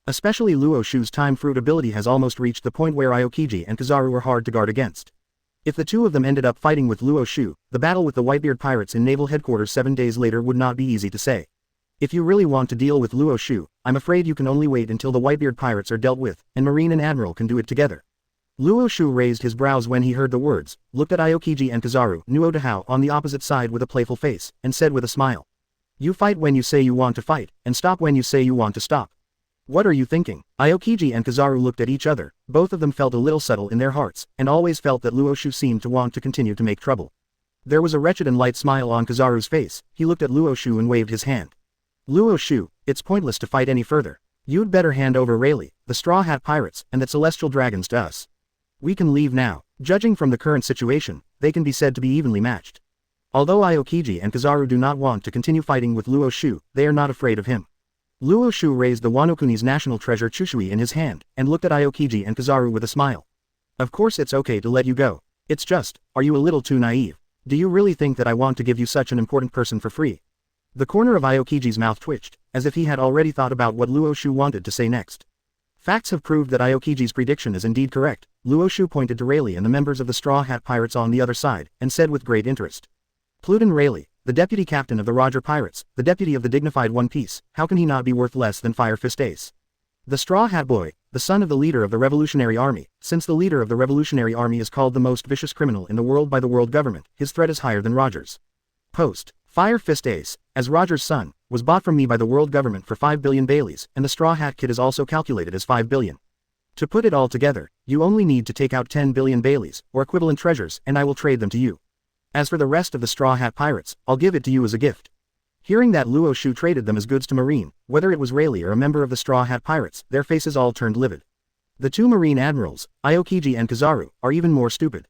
Especially Luo Xiu's time fruit ability has almost reached the point where Aokiji and Kizaru were hard to guard against. If the two of them ended up fighting with Luo Xiu, the battle with the Whitebeard pirates in naval headquarters 7 days later would not be easy to say. If you really want to deal with Luo Xiu, I'm afraid you can only wait until the Whitebeard pirates are dealt with, and Marine and Admiral can do it together. Luo Xiu raised his brows when he heard the words, looked at Aokiji and Kizaru, Nuo Dahao on the opposite side with a playful face, and said with a smile. You fight when you say you want to fight, and stop when you say you want to stop. What are you thinking? Aokiji and Kizaru looked at each other, both of them felt a little subtle in their hearts, and always felt that Luo Xiu seemed to want to continue to make trouble. There was a wretched and light smile on Kizaru's face, he looked at Luo Xiu and waved his hand. Luo Xiu, it's pointless to fight any further. You'd better hand over Rayleigh, the Straw Hat Pirates, and the Celestial Dragons to us. We can leave now. Judging from the current situation, they can be said to be evenly matched. Although Aokiji and Kizaru do not want to continue fighting with Luo Xiu, they are not afraid of him. Luo Xiu raised the Wano Kuni's national treasure Chushui in his hand, and looked at Aokiji and Kizaru with a smile. Of course it's okay to let you go. It's just, are you a little too naive? Do you really think that I want to give you such an important person for free? The corner of Aokiji's mouth twitched, as if he had already thought about what Luo Xiu wanted to say next. Facts have proved that Aokiji's prediction is indeed correct. Luo Xiu pointed to Rayleigh and the members of the Straw Hat Pirates on the other side, and said with great interest. Pluton Rayleigh, the deputy captain of the Roger Pirates, the deputy of the dignified One Piece, how can he not be worth less than Fire Fist Ace? The Straw Hat Boy, the son of the leader of the Revolutionary Army, since the leader of the Revolutionary Army is called the most vicious criminal in the world by the world government, his threat is higher than Roger's. Post. Fire Fist Ace, as Roger's son, was bought from me by the world government for 5 billion Baileys, and the Straw Hat Kid is also calculated as 5 billion. To put it all together, you only need to take out 10 billion Baileys, or equivalent treasures, and I will trade them to you. As for the rest of the Straw Hat Pirates, I'll give it to you as a gift. Hearing that Luo Xiu traded them as goods to Marine, whether it was Rayleigh or a member of the Straw Hat Pirates, their faces all turned livid. The two Marine admirals, Aokiji and Kizaru, are even more stupid.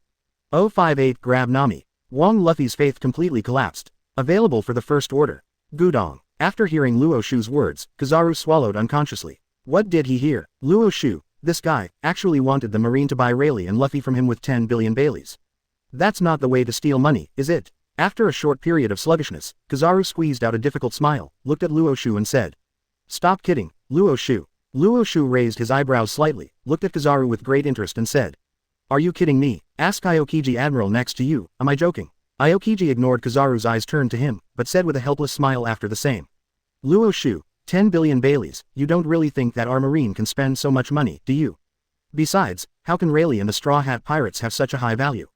058 Grab Nami. Wong Luffy's faith completely collapsed. Available for the First Order. Gudong. After hearing Luo Xiu's words, Kizaru swallowed unconsciously. What did he hear? Luo Xiu, this guy, actually wanted the Marine to buy Rayleigh and Luffy from him with 10 billion Baileys. That's not the way to steal money, is it? After a short period of sluggishness, Kizaru squeezed out a difficult smile, looked at Luo Xiu and said. Stop kidding, Luo Xiu. Luo Xiu raised his eyebrows slightly, looked at Kizaru with great interest and said. Are you kidding me? Ask Aokiji Admiral next to you, am I joking? Aokiji ignored Kizaru's eyes turned to him, but said with a helpless smile after the same. Luo Xiu, 10 billion Baileys, you don't really think that our Marine can spend so much money, do you? Besides, how can Rayleigh and the Straw Hat Pirates have such a high value?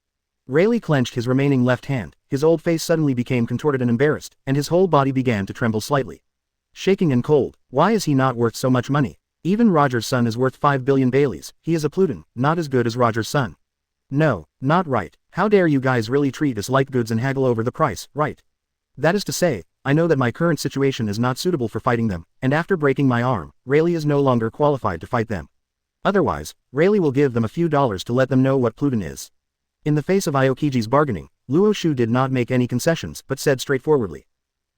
Rayleigh clenched his remaining left hand, his old face suddenly became contorted and embarrassed, and his whole body began to tremble slightly. Shaking and cold, why is he not worth so much money? Even Roger's son is worth 5 billion Baileys, he is a Pluton, not as good as Roger's son. No, not right. How dare you guys really treat us like goods and haggle over the price, right? That is to say, I know that my current situation is not suitable for fighting them, and after breaking my arm, Rayleigh is no longer qualified to fight them. Otherwise, Rayleigh will give them a few dollars to let them know what Pluton is. In the face of Aokiji's bargaining, Luo Xiu did not make any concessions but said straightforwardly.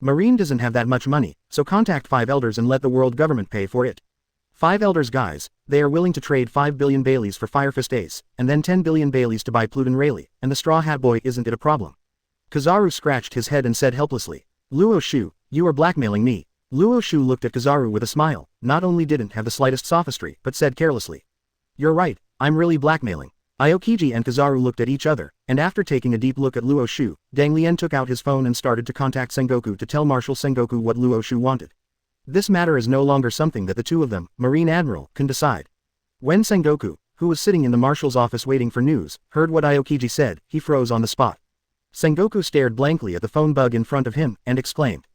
Marine doesn't have that much money, so contact 5 elders and let the world government pay for it. 5 elders guys, they are willing to trade 5 billion Baileys for Fire Fist Ace, and then 10 billion Baileys to buy Pluton Rayleigh, and the Straw Hat Boy isn't it a problem? Kizaru scratched his head and said helplessly. Luo Xiu, you are blackmailing me. Luo Xiu looked at Kizaru with a smile, not only didn't have the slightest sophistry but said carelessly. You're right, I'm really blackmailing. Aokiji and Kizaru looked at each other, and after taking a deep look at Luo Xiu, Dang Lian took out his phone and started to contact Sengoku to tell Marshal Sengoku what Luo Xiu wanted. This matter is no longer something that the two of them, Marine Admiral, can decide. When Sengoku, who was sitting in the Marshal's office waiting for news, heard what Aokiji said, he froze on the spot. Sengoku stared blankly at the phone bug in front of him, and exclaimed.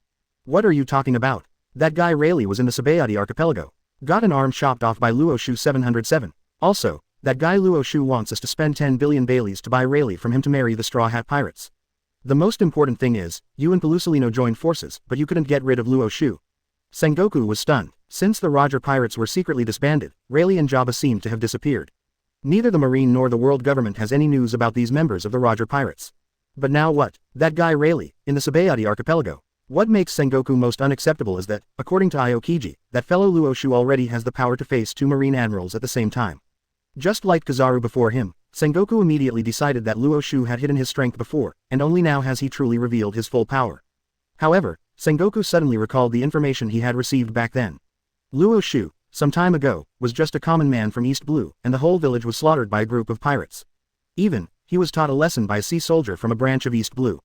What are you talking about? That guy Rayleigh was in the Sabayati archipelago. Got an arm chopped off by Luo Xiu 707. Also, that guy Luo Xiu wants us to spend 10 billion Baileys to buy Rayleigh from him to marry the Straw Hat Pirates. The most important thing is, you and Pelusolino joined forces, but you couldn't get rid of Luo Xiu. Sengoku was stunned. Since the Roger Pirates were secretly disbanded, Rayleigh and Jabba seemed to have disappeared. Neither the Marine nor the world government has any news about these members of the Roger Pirates. But now what? That guy Rayleigh, in the Sabayati archipelago. What makes Sengoku most unacceptable is that, according to Aokiji, that fellow Luo Xiu already has the power to face 2 Marine admirals at the same time. Just like Kizaru before him, Sengoku immediately decided that Luo Xiu had hidden his strength before, and only now has he truly revealed his full power. However, Sengoku suddenly recalled the information he had received back then. Luo Xiu, some time ago, was just a common man from East Blue, and the whole village was slaughtered by a group of pirates. Even, he was taught a lesson by a sea soldier from a branch of East Blue.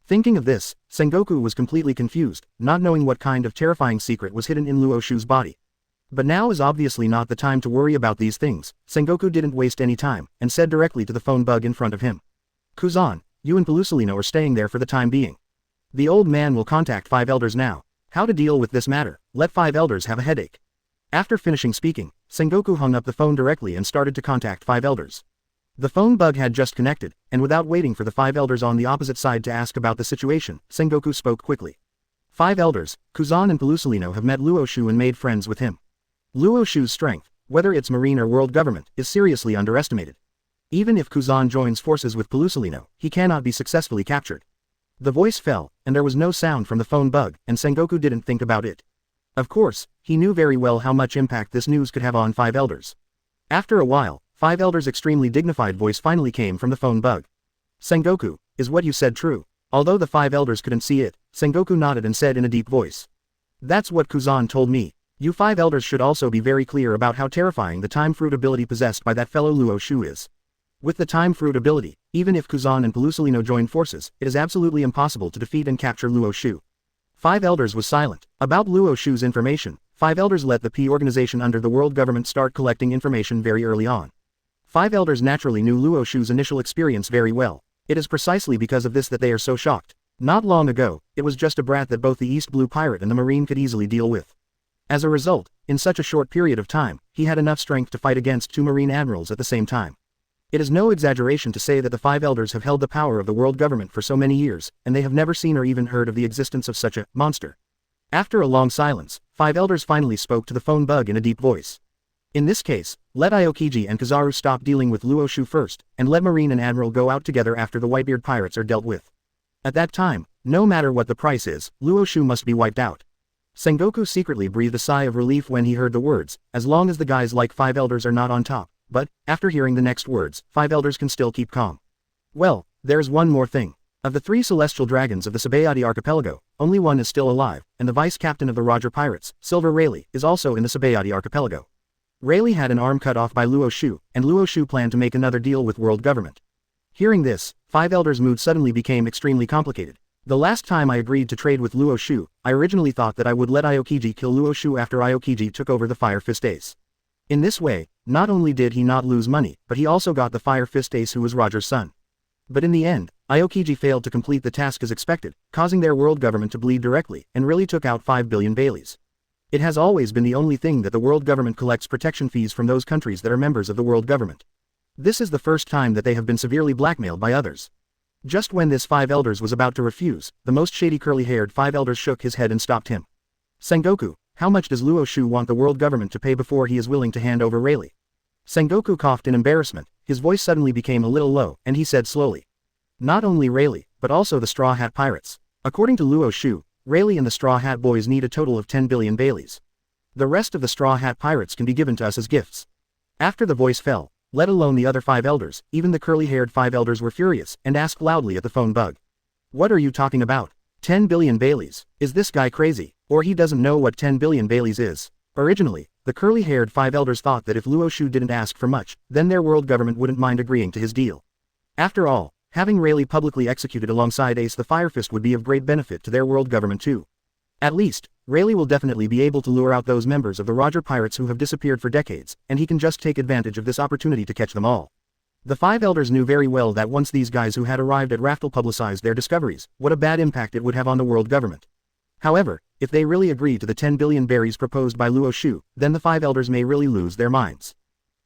Thinking of this, Sengoku was completely confused, not knowing what kind of terrifying secret was hidden in Luo Xiu's body. But now is obviously not the time to worry about these things. Sengoku didn't waste any time, and said directly to the phone bug in front of him. Kuzan, you and Pelusolino are staying there for the time being. The old man will contact 5 elders now. How to deal with this matter? Let 5 elders have a headache. After finishing speaking, Sengoku hung up the phone directly and started to contact 5 elders. The phone bug had just connected, and without waiting for the 5 elders on the opposite side to ask about the situation, Sengoku spoke quickly. 5 elders, Kuzan and Pelusalino have met Luo Xiu and made friends with him. Luo Xiu's strength, whether it's marine or world government, is seriously underestimated. Even if Kuzan joins forces with Pelusalino, he cannot be successfully captured. The voice fell, and there was no sound from the phone bug, and Sengoku didn't think about it. Of course, he knew very well how much impact this news could have on 5 elders. After a while, 5 elders' extremely dignified voice finally came from the phone bug. Sengoku, is what you said true? Although the 5 elders couldn't see it, Sengoku nodded and said in a deep voice. That's what Kuzan told me. You 5 elders should also be very clear about how terrifying the time fruit ability possessed by that fellow Luo Xiu is. With the time fruit ability, even if Kuzan and Pelusalino join forces, it is absolutely impossible to defeat and capture Luo Xiu. 5 elders was silent. About Luo Xiu's information, 5 elders let the P organization under the world government start collecting information very early on. 5 elders naturally knew Luo Xiu's initial experience very well. It is precisely because of this that they are so shocked. Not long ago, it was just a brat that both the East Blue Pirate and the Marine could easily deal with. As a result, in such a short period of time, he had enough strength to fight against 2 Marine admirals at the same time. It is no exaggeration to say that the 5 elders have held the power of the world government for so many years, and they have never seen or even heard of the existence of such a monster. After a long silence, 5 elders finally spoke to the phone bug in a deep voice. In this case, let Aokiji and Kizaru stop dealing with Luo Xiu first, and let Marine and Admiral go out together after the Whitebeard pirates are dealt with. At that time, no matter what the price is, Luo Xiu must be wiped out. Sengoku secretly breathed a sigh of relief when he heard the words, as long as the guys like 5 elders are not on top. But, after hearing the next words, 5 elders can still keep calm. Well, there's one more thing. Of the 3 celestial dragons of the Sabayati archipelago, only one is still alive, and the vice-captain of the Roger Pirates, Silver Rayleigh, is also in the Sabayati archipelago. Rayleigh had an arm cut off by Luo Xiu, and Luo Xiu planned to make another deal with world government. Hearing this, 5 elders' mood suddenly became extremely complicated. The last time I agreed to trade with Luo Xiu, I originally thought that I would let Aokiji kill Luo Xiu after Aokiji took over the Fire Fist Ace. In this way, not only did he not lose money, but he also got the Fire Fist Ace who was Roger's son. But in the end, Aokiji failed to complete the task as expected, causing their world government to bleed directly, and really took out 5 billion Baileys. It has always been the only thing that the world government collects protection fees from those countries that are members of the world government. This is the first time that they have been severely blackmailed by others. Just when this 5 elders was about to refuse, the most shady curly-haired 5 elders shook his head and stopped him. Sengoku, how much does Luo Xiu want the world government to pay before he is willing to hand over Rayleigh? Sengoku coughed in embarrassment, his voice suddenly became a little low, and he said slowly. Not only Rayleigh, but also the Straw Hat Pirates. According to Luo Xiu, Rayleigh and the Straw Hat Boys need a total of 10 billion Baileys. The rest of the Straw Hat Pirates can be given to us as gifts. After the voice fell, let alone the other 5 elders, even the curly-haired 5 elders were furious, and asked loudly at the phone bug. What are you talking about? 10 billion Baileys? Is this guy crazy? Or he doesn't know what 10 billion Baileys is? Originally, the curly-haired 5 elders thought that if Luo Xiu didn't ask for much, then their world government wouldn't mind agreeing to his deal. After all, having Rayleigh publicly executed alongside Ace the Fire Fist would be of great benefit to their world government too. At least, Rayleigh will definitely be able to lure out those members of the Roger Pirates who have disappeared for decades, and he can just take advantage of this opportunity to catch them all. The 5 elders knew very well that once these guys who had arrived at Raftel publicized their discoveries, what a bad impact it would have on the world government. However, if they really agree to the 10 billion berries proposed by Luo Xiu, then the 5 elders may really lose their minds.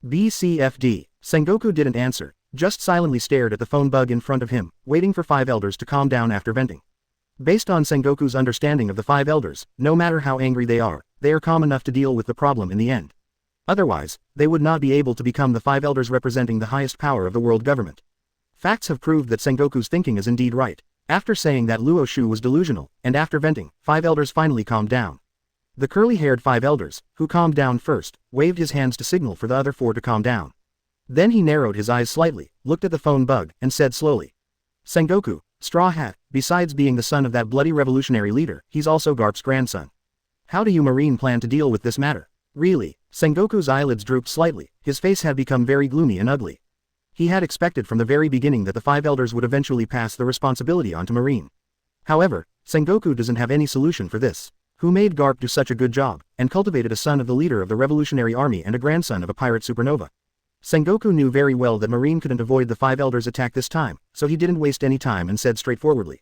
BCFD. Sengoku didn't answer, just silently stared at the phone bug in front of him, waiting for 5 elders to calm down after venting. Based on Sengoku's understanding of the 5 elders, no matter how angry they are calm enough to deal with the problem in the end. Otherwise, they would not be able to become the 5 elders representing the highest power of the world government. Facts have proved that Sengoku's thinking is indeed right. After saying that Luo Xiu was delusional, and after venting, 5 elders finally calmed down. The curly-haired 5 elders, who calmed down first, waved his hands to signal for the other 4 to calm down. Then he narrowed his eyes slightly, looked at the phone bug, and said slowly. Sengoku, Straw Hat, besides being the son of that bloody revolutionary leader, he's also Garp's grandson. How do you Marine plan to deal with this matter? Really? Sengoku's eyelids drooped slightly, his face had become very gloomy and ugly. He had expected from the very beginning that the 5 elders would eventually pass the responsibility on to Marine. However, Sengoku doesn't have any solution for this. Who made Garp do such a good job, and cultivated a son of the leader of the revolutionary army and a grandson of a pirate supernova? Sengoku knew very well that Marine couldn't avoid the 5 elders' attack this time, so he didn't waste any time and said straightforwardly.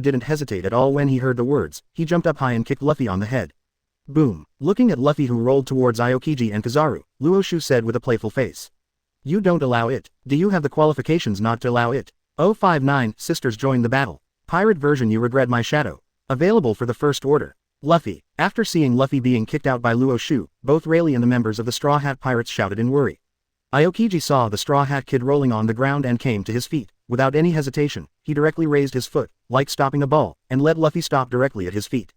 Xiu didn't hesitate at all when he heard the words, he jumped up high and kicked Luffy on the head. Boom. Looking at Luffy who rolled towards Aokiji and Kizaru, Luo Xiu said with a playful face. You don't allow it. Do you have the qualifications not to allow it? 059 Sisters join the battle. Pirate version You regret my shadow. Available for the First Order. Luffy. After seeing Luffy being kicked out by Luo Xiu, both Rayleigh and the members of the Straw Hat Pirates shouted in worry. Aokiji saw the Straw Hat Kid rolling on the ground and came to his feet. Without any hesitation, he directly raised his foot, like stopping a ball, and let Luffy stop directly at his feet.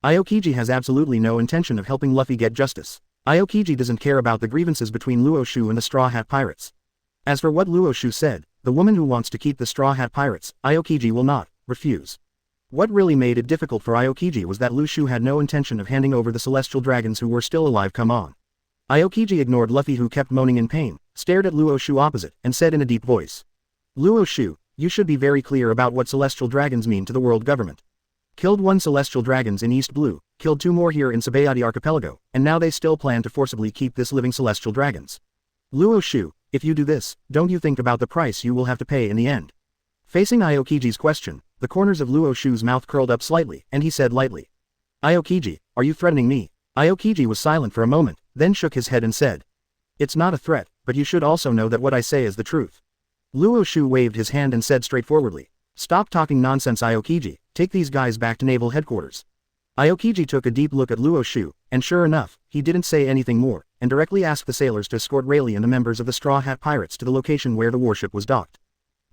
Aokiji has absolutely no intention of helping Luffy get justice. Aokiji doesn't care about the grievances between Luo Xiu and the Straw Hat Pirates. As for what Luo Xiu said, the woman who wants to keep the Straw Hat Pirates, Aokiji will not refuse. What really made it difficult for Aokiji was that Lu Shu had no intention of handing over the celestial dragons who were still alive. Come on. Aokiji ignored Luffy who kept moaning in pain, stared at Luo Xiu opposite, and said in a deep voice. Luo Xiu, You should be very clear about what celestial dragons mean to the world government. Killed 1 celestial dragons in East Blue, killed 2 more here in Sabayati Archipelago, and now they still plan to forcibly keep this living celestial dragons. Luo Xiu, if you do this, don't you think about the price you will have to pay in the end? Facing Aokiji's question, the corners of Luo Xiu's mouth curled up slightly, and he said lightly. Aokiji, are you threatening me? Aokiji was silent for a moment, then shook his head and said. It's not a threat, but you should also know that what I say is the truth. Luo Xiu waved his hand and said straightforwardly. Stop talking nonsense Aokiji, take these guys back to naval headquarters. Aokiji took a deep look at Luo Xiu, and sure enough, he didn't say anything more, and directly asked the sailors to escort Rayleigh and the members of the Straw Hat Pirates to the location where the warship was docked.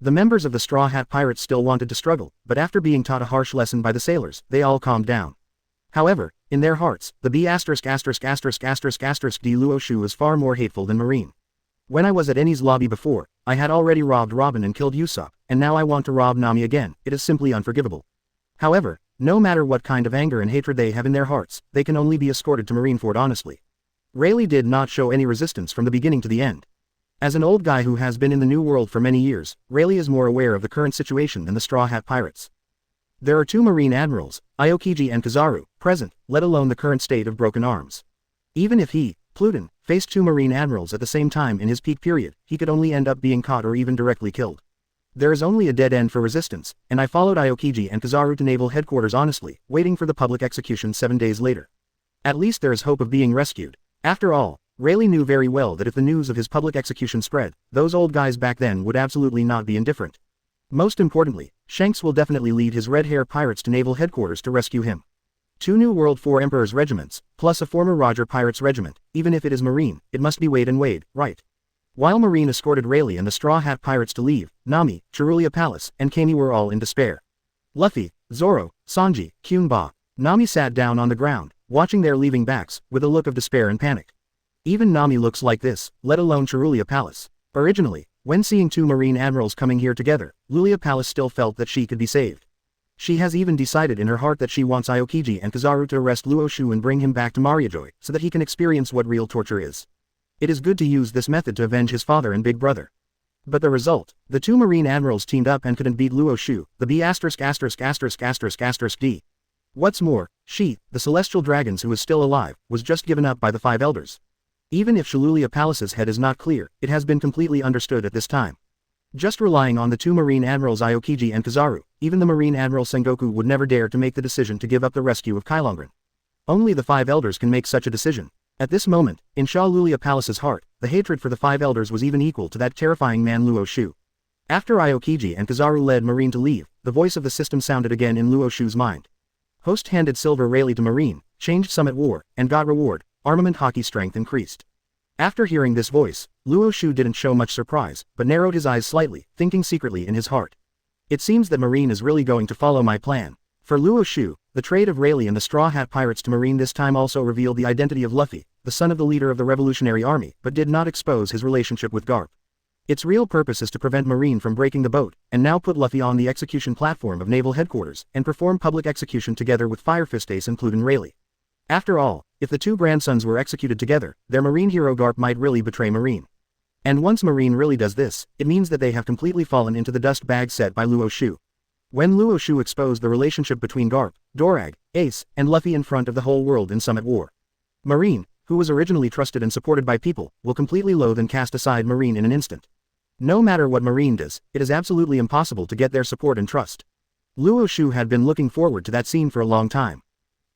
The members of the Straw Hat Pirates still wanted to struggle, but after being taught a harsh lesson by the sailors, they all calmed down. However, in their hearts, the D Luo Xiu was far more hateful than Marine. When I was at Enies' lobby before, I had already robbed Robin and killed Usopp, and now I want to rob Nami again. It is simply unforgivable. However, no matter what kind of anger and hatred they have in their hearts, they can only be escorted to Marineford honestly. Rayleigh did not show any resistance from the beginning to the end. As an old guy who has been in the New World for many years, Rayleigh is more aware of the current situation than the Straw Hat Pirates. There are 2 Marine admirals, Aokiji and Kizaru, present, let alone the current state of broken arms. Even if he, Pluton, faced 2 Marine admirals at the same time in his peak period, he could only end up being caught or even directly killed. There is only a dead end for resistance, and I followed Aokiji and Kizaru to naval headquarters honestly, waiting for the public execution 7 days later. At least there is hope of being rescued. After all, Rayleigh knew very well that if the news of his public execution spread, those old guys back then would absolutely not be indifferent. Most importantly, Shanks will definitely lead his Red Hair Pirates to naval headquarters to rescue him. 2 New World 4 Emperor's regiments, plus a former Roger Pirates regiment, even if it is Marine, it must be Wade and Wade, right? While Marine escorted Rayleigh and the Straw Hat Pirates to leave, Nami, Chirulia Palace, and Kami were all in despair. Luffy, Zoro, Sanji, Kyunba. Nami sat down on the ground, watching their leaving backs, with a look of despair and panic. Even Nami looks like this, let alone Chirulia Palace. Originally, when seeing 2 Marine admirals coming here together, Lulia Palace still felt that she could be saved. She has even decided in her heart that she wants Aokiji and Kizaru to arrest Luo Xiu and bring him back to Mariajoy, so that he can experience what real torture is. It is good to use this method to avenge his father and big brother. But the result, the 2 Marine admirals teamed up and couldn't beat Luo Xiu, the B***********. What's more, she, the celestial dragons who is still alive, was just given up by the 5 elders. Even if Shilulia Palace's head is not clear, it has been completely understood at this time. Just relying on the 2 Marine admirals Aokiji and Kizaru, even the Marine Admiral Sengoku would never dare to make the decision to give up the rescue of Kailongren. Only the 5 elders can make such a decision. At this moment, in Shilulia Palace's heart, the hatred for the 5 elders was even equal to that terrifying man Luo Xiu. After Aokiji and Kizaru led Marine to leave, the voice of the system sounded again in Luo Xiu's mind. Host handed silver Rayleigh to Marine, changed summit war, and got reward, armament hockey strength increased. After hearing this voice, Luo Xiu didn't show much surprise, but narrowed his eyes slightly, thinking secretly in his heart. It seems that Marine is really going to follow my plan. For Luo Xiu, the trade of Rayleigh and the Straw Hat Pirates to Marine this time also revealed the identity of Luffy, the son of the leader of the Revolutionary Army, but did not expose his relationship with Garp. Its real purpose is to prevent Marine from breaking the boat, and now put Luffy on the execution platform of naval headquarters, and perform public execution together with Fire Fist Ace and Pluton Rayleigh. After all, if the 2 grandsons were executed together, their Marine hero Garp might really betray Marine. And once Marine really does this, it means that they have completely fallen into the dust bag set by Luo Xiu. When Luo Xiu exposed the relationship between Garp, Dorag, Ace, and Luffy in front of the whole world in Summit War, Marine, who was originally trusted and supported by people, will completely loathe and cast aside Marine in an instant. No matter what Marine does, it is absolutely impossible to get their support and trust. Luo Xiu had been looking forward to that scene for a long time.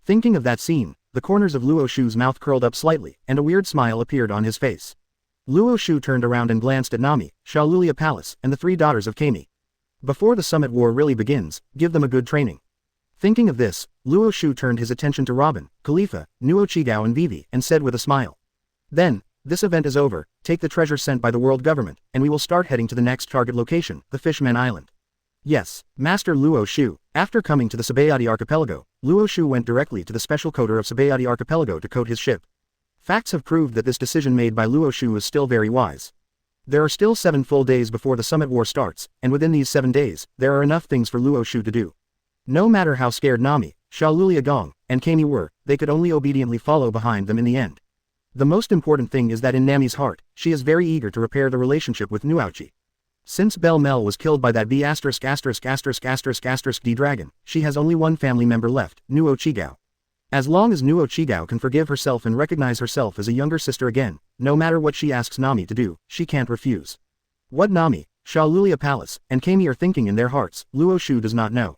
Thinking of that scene, the corners of Luo Xiu's mouth curled up slightly, and a weird smile appeared on his face. Luo Xiu turned around and glanced at Nami, Shilulia Palace, and the 3 daughters of Kami. Before the Summit War really begins, give them a good training. Thinking of this, Luo Xiu turned his attention to Robin, Khalifa, Nuo Chigao and Vivi, and said with a smile. Then, this event is over, take the treasure sent by the world government, and we will start heading to the next target location, the Fishman Island. Yes, Master Luo Xiu. After coming to the Sabayati Archipelago, Luo Xiu went directly to the special coder of Sabayati Archipelago to coat his ship. Facts have proved that this decision made by Luo Xiu is still very wise. There are still 7 full days before the Summit War starts, and within these 7 days, there are enough things for Luo Xiu to do. No matter how scared Nami, Shilulia Gong, and Kami were, they could only obediently follow behind them in the end. The most important thing is that in Nami's heart, she is very eager to repair the relationship with Nuauchi. Since Belle Mel was killed by that D dragon, she has only one family member left, Luo Xiu. As long as Luo Xiu can forgive herself and recognize herself as a younger sister again, no matter what she asks Nami to do, she can't refuse. What Nami, Shaolulia Palace, and Kami are thinking in their hearts, Luo Xiu does not know.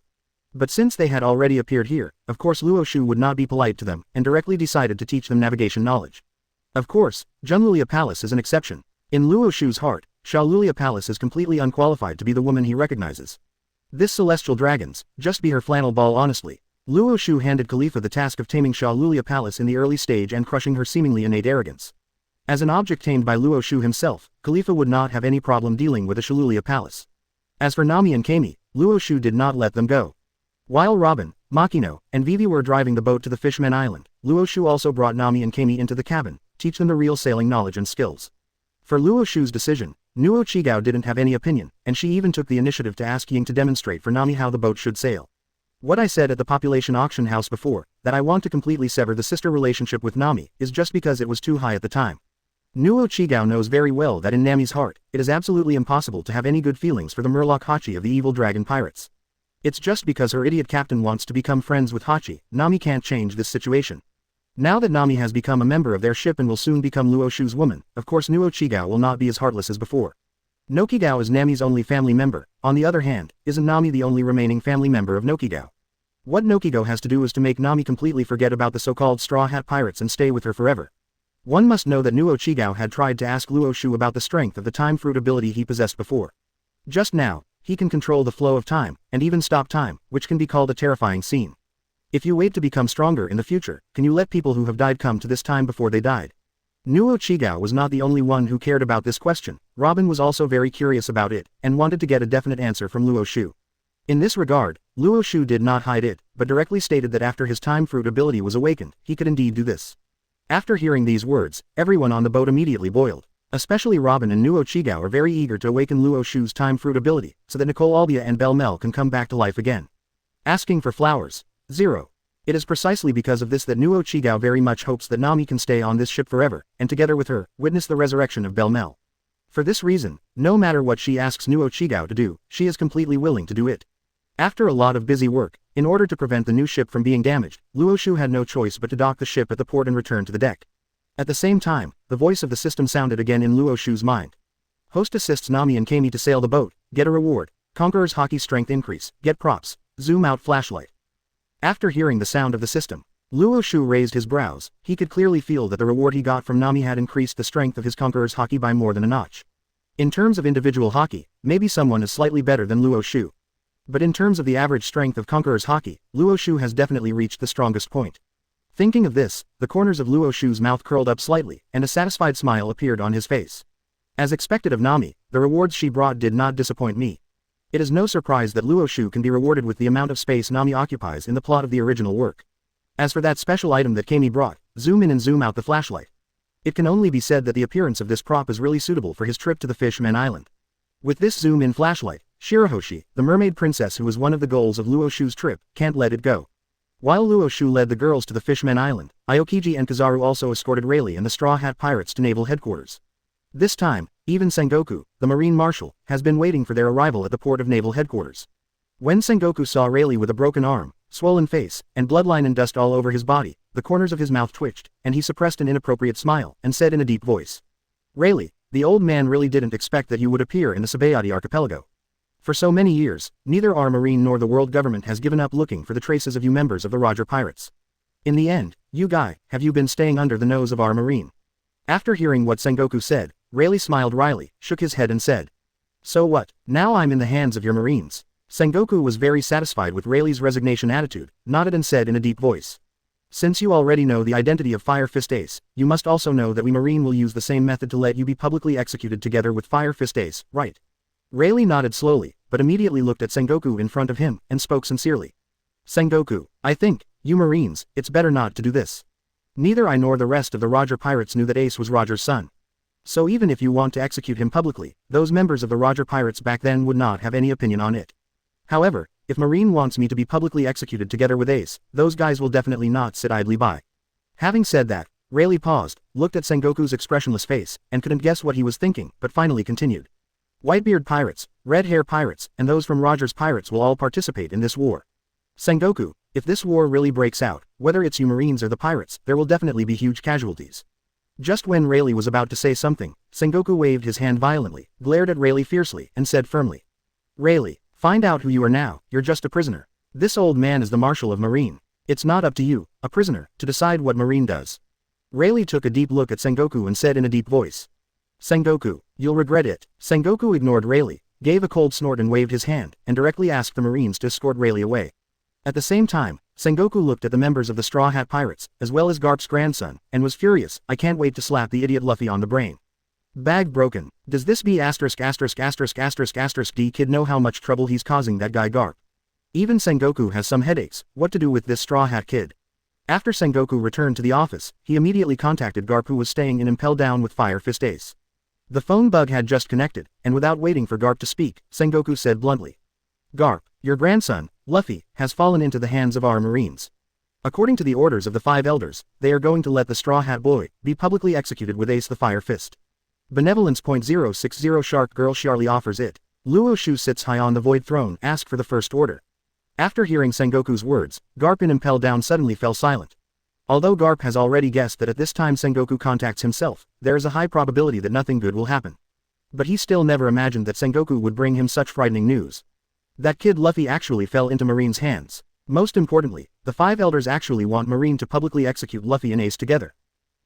But since they had already appeared here, of course Luo Xiu would not be polite to them, and directly decided to teach them navigation knowledge. Of course, Junlulia Palace is an exception. In Luo Xiu's heart, Shaolulia Palace is completely unqualified to be the woman he recognizes. This celestial dragons, just be her flannel ball honestly. Luo Xiu handed Khalifa the task of taming Shaolulia Palace in the early stage and crushing her seemingly innate arrogance. As an object tamed by Luo Xiu himself, Khalifa would not have any problem dealing with a Shaolulia Palace. As for Nami and Kami, Luo Xiu did not let them go. While Robin, Machino, and Vivi were driving the boat to the Fishman Island, Luo Xiu also brought Nami and Kami into the cabin, teach them the real sailing knowledge and skills. For Luo Xiu's decision, Luo Xiu didn't have any opinion, and she even took the initiative to ask Ying to demonstrate for Nami how the boat should sail. What I said at the population auction house before, that I want to completely sever the sister relationship with Nami, is just because it was too high at the time. Luo Xiu knows very well that in Nami's heart, it is absolutely impossible to have any good feelings for the Murloc Hachi of the evil dragon pirates. It's just because her idiot captain wants to become friends with Hachi, Nami can't change this situation. Now that Nami has become a member of their ship and will soon become Luo Xiu's woman, of course Luo Xiu will not be as heartless as before. Nokigao is Nami's only family member, on the other hand, isn't Nami the only remaining family member of Nokigao? What Nokigao has to do is to make Nami completely forget about the so-called Straw Hat Pirates and stay with her forever. One must know that Luo Xiu had tried to ask Luo Xiu about the strength of the time fruit ability he possessed before. Just now, he can control the flow of time, and even stop time, which can be called a terrifying scene. If you wait to become stronger in the future, can you let people who have died come to this time before they died? Luo Xiu was not the only one who cared about this question. Robin was also very curious about it, and wanted to get a definite answer from Luo Xiu. In this regard, Luo Xiu did not hide it, but directly stated that after his time fruit ability was awakened, he could indeed do this. After hearing these words, everyone on the boat immediately boiled. Especially Robin and Luo Xiu are very eager to awaken Luo Xiu's time fruit ability, so that Nicole Albia and Belle Mel can come back to life again. Asking for flowers. 0. It is precisely because of this that Luo Xiu very much hopes that Nami can stay on this ship forever, and together with her, witness the resurrection of Belle Mel. For this reason, no matter what she asks Luo Xiu to do, she is completely willing to do it. After a lot of busy work, in order to prevent the new ship from being damaged, Luo Xiu had no choice but to dock the ship at the port and return to the deck. At the same time, the voice of the system sounded again in Luo Xiu's mind. Host assists Nami and Kami to sail the boat, get a reward, Conqueror's hockey strength increase, get props, zoom out flashlight. After hearing the sound of the system, Luo Xiu raised his brows. He could clearly feel that the reward he got from Nami had increased the strength of his Conqueror's hockey by more than a notch. In terms of individual hockey, maybe someone is slightly better than Luo Xiu. But in terms of the average strength of Conqueror's hockey, Luo Xiu has definitely reached the strongest point. Thinking of this, the corners of Luo Xiu's mouth curled up slightly, and a satisfied smile appeared on his face. As expected of Nami, the rewards she brought did not disappoint me. It is no surprise that Luo Xiu can be rewarded with the amount of space Nami occupies in the plot of the original work. As for that special item that Kami brought, zoom in and zoom out the flashlight. It can only be said that the appearance of this prop is really suitable for his trip to the Fishman Island. With this zoom-in flashlight, Shirahoshi, the mermaid princess who was one of the goals of Luo Xiu's trip, can't let it go. While Luo Xiu led the girls to the Fishman Island, Aokiji and Kizaru also escorted Rayleigh and the Straw Hat Pirates to naval headquarters. This time, even Sengoku, the Marine Marshal, has been waiting for their arrival at the port of naval headquarters. When Sengoku saw Rayleigh with a broken arm, swollen face, and bloodline and dust all over his body, the corners of his mouth twitched, and he suppressed an inappropriate smile, and said in a deep voice. Rayleigh, the old man really didn't expect that you would appear in the Sabayati archipelago. For so many years, neither our marine nor the world government has given up looking for the traces of you members of the Roger Pirates. In the end, you guy, have you been staying under the nose of our marine? After hearing what Sengoku said, Rayleigh smiled wryly, shook his head and said. So what, now I'm in the hands of your marines. Sengoku was very satisfied with Rayleigh's resignation attitude, nodded and said in a deep voice. Since you already know the identity of Fire Fist Ace, you must also know that we marine will use the same method to let you be publicly executed together with Fire Fist Ace, right? Rayleigh nodded slowly, but immediately looked at Sengoku in front of him, and spoke sincerely. Sengoku, I think, you Marines, it's better not to do this. Neither I nor the rest of the Roger Pirates knew that Ace was Roger's son. So even if you want to execute him publicly, those members of the Roger Pirates back then would not have any opinion on it. However, if Marine wants me to be publicly executed together with Ace, those guys will definitely not sit idly by. Having said that, Rayleigh paused, looked at Sengoku's expressionless face, and couldn't guess what he was thinking, but finally continued. Whitebeard pirates, red hair pirates, and those from Roger's pirates will all participate in this war. Sengoku, if this war really breaks out, whether it's you Marines or the pirates, there will definitely be huge casualties. Just when Rayleigh was about to say something, Sengoku waved his hand violently, glared at Rayleigh fiercely, and said firmly. Rayleigh, find out who you are now, you're just a prisoner. This old man is the Marshal of Marine. It's not up to you, a prisoner, to decide what Marine does. Rayleigh took a deep look at Sengoku and said in a deep voice. Sengoku, you'll regret it. Sengoku ignored Rayleigh, gave a cold snort and waved his hand, and directly asked the Marines to escort Rayleigh away. At the same time, Sengoku looked at the members of the Straw Hat Pirates, as well as Garp's grandson, and was furious. I can't wait to slap the idiot Luffy on the brain. Bag broken. Does this B************ D kid know how much trouble he's causing that guy Garp? Even Sengoku has some headaches. What to do with this Straw Hat kid? After Sengoku returned to the office, he immediately contacted Garp, who was staying in Impel Down with Fire Fist Ace. The phone bug had just connected, and without waiting for Garp to speak, Sengoku said bluntly. Garp, your grandson, Luffy, has fallen into the hands of our Marines. According to the orders of the 5 elders, they are going to let the Straw Hat Boy be publicly executed with Ace the Fire Fist. Benevolence .060 Shark Girl Charlie offers it. Luo Xiu sits high on the Void Throne, asked for the first order. After hearing Sengoku's words, Garp in Impel Down suddenly fell silent. Although Garp has already guessed that at this time Sengoku contacts himself, there is a high probability that nothing good will happen. But he still never imagined that Sengoku would bring him such frightening news. That kid Luffy actually fell into Marine's hands. Most importantly, the 5 elders actually want Marine to publicly execute Luffy and Ace together.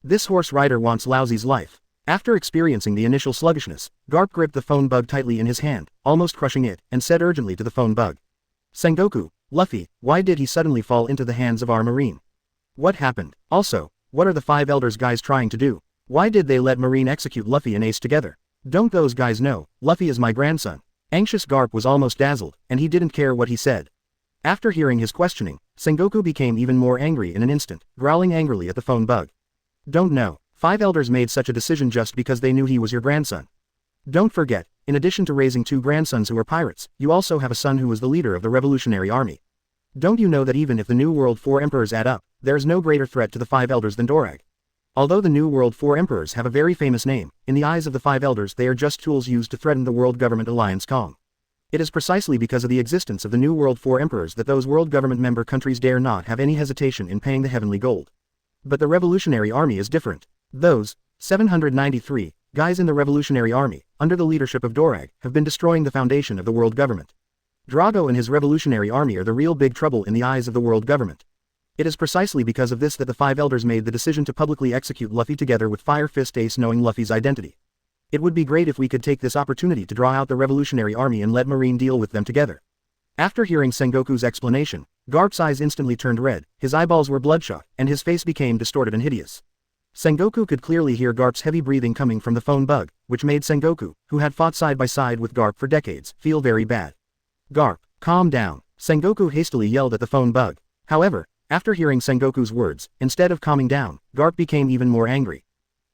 This horse rider wants Laozi's life. After experiencing the initial sluggishness, Garp gripped the phone bug tightly in his hand, almost crushing it, and said urgently to the phone bug. Sengoku, Luffy, why did he suddenly fall into the hands of our Marine? What happened? Also, what are the 5 elders guys trying to do? Why did they let Marine execute Luffy and Ace together? Don't those guys know, Luffy is my grandson? Anxious Garp was almost dazzled, and he didn't care what he said. After hearing his questioning, Sengoku became even more angry in an instant, growling angrily at the phone bug. Don't know, 5 elders made such a decision just because they knew he was your grandson. Don't forget, in addition to raising 2 grandsons who are pirates, you also have a son who was the leader of the Revolutionary Army. Don't you know that even if the New World 4 Emperors add up, there is no greater threat to the 5 elders than Dorag? Although the New World 4 Emperors have a very famous name, in the eyes of the 5 elders they are just tools used to threaten the World Government Alliance Kong. It is precisely because of the existence of the New World 4 Emperors that those World Government member countries dare not have any hesitation in paying the heavenly gold. But the Revolutionary Army is different. Those 793 guys in the Revolutionary Army, under the leadership of Dorag, have been destroying the foundation of the world government. Drago and his Revolutionary Army are the real big trouble in the eyes of the world government. It is precisely because of this that the 5 elders made the decision to publicly execute Luffy together with Fire Fist Ace, knowing Luffy's identity. It would be great if we could take this opportunity to draw out the Revolutionary Army and let Marine deal with them together. After hearing Sengoku's explanation, Garp's eyes instantly turned red, his eyeballs were bloodshot, and his face became distorted and hideous. Sengoku could clearly hear Garp's heavy breathing coming from the phone bug, which made Sengoku, who had fought side by side with Garp for decades, feel very bad. Garp, calm down, Sengoku hastily yelled at the phone bug. However, after hearing Sengoku's words, instead of calming down, Garp became even more angry.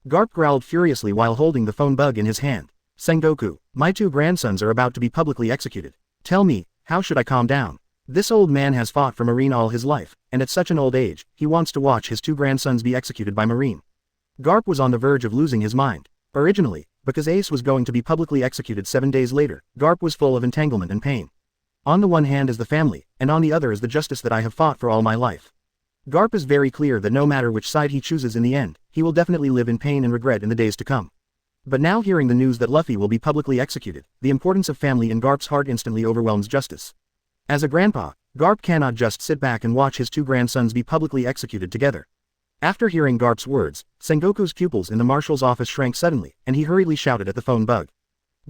Garp growled furiously while holding the phone bug in his hand. Sengoku, my 2 grandsons are about to be publicly executed. Tell me, how should I calm down? This old man has fought for Marine all his life, and at such an old age, he wants to watch his 2 grandsons be executed by Marine. Garp was on the verge of losing his mind. Originally, because Ace was going to be publicly executed 7 days later, Garp was full of entanglement and pain. On the one hand is the family, and on the other is the justice that I have fought for all my life. Garp is very clear that no matter which side he chooses in the end, he will definitely live in pain and regret in the days to come. But now hearing the news that Luffy will be publicly executed, the importance of family in Garp's heart instantly overwhelms justice. As a grandpa, Garp cannot just sit back and watch his 2 grandsons be publicly executed together. After hearing Garp's words, Sengoku's pupils in the marshal's office shrank suddenly, and he hurriedly shouted at the phone bug.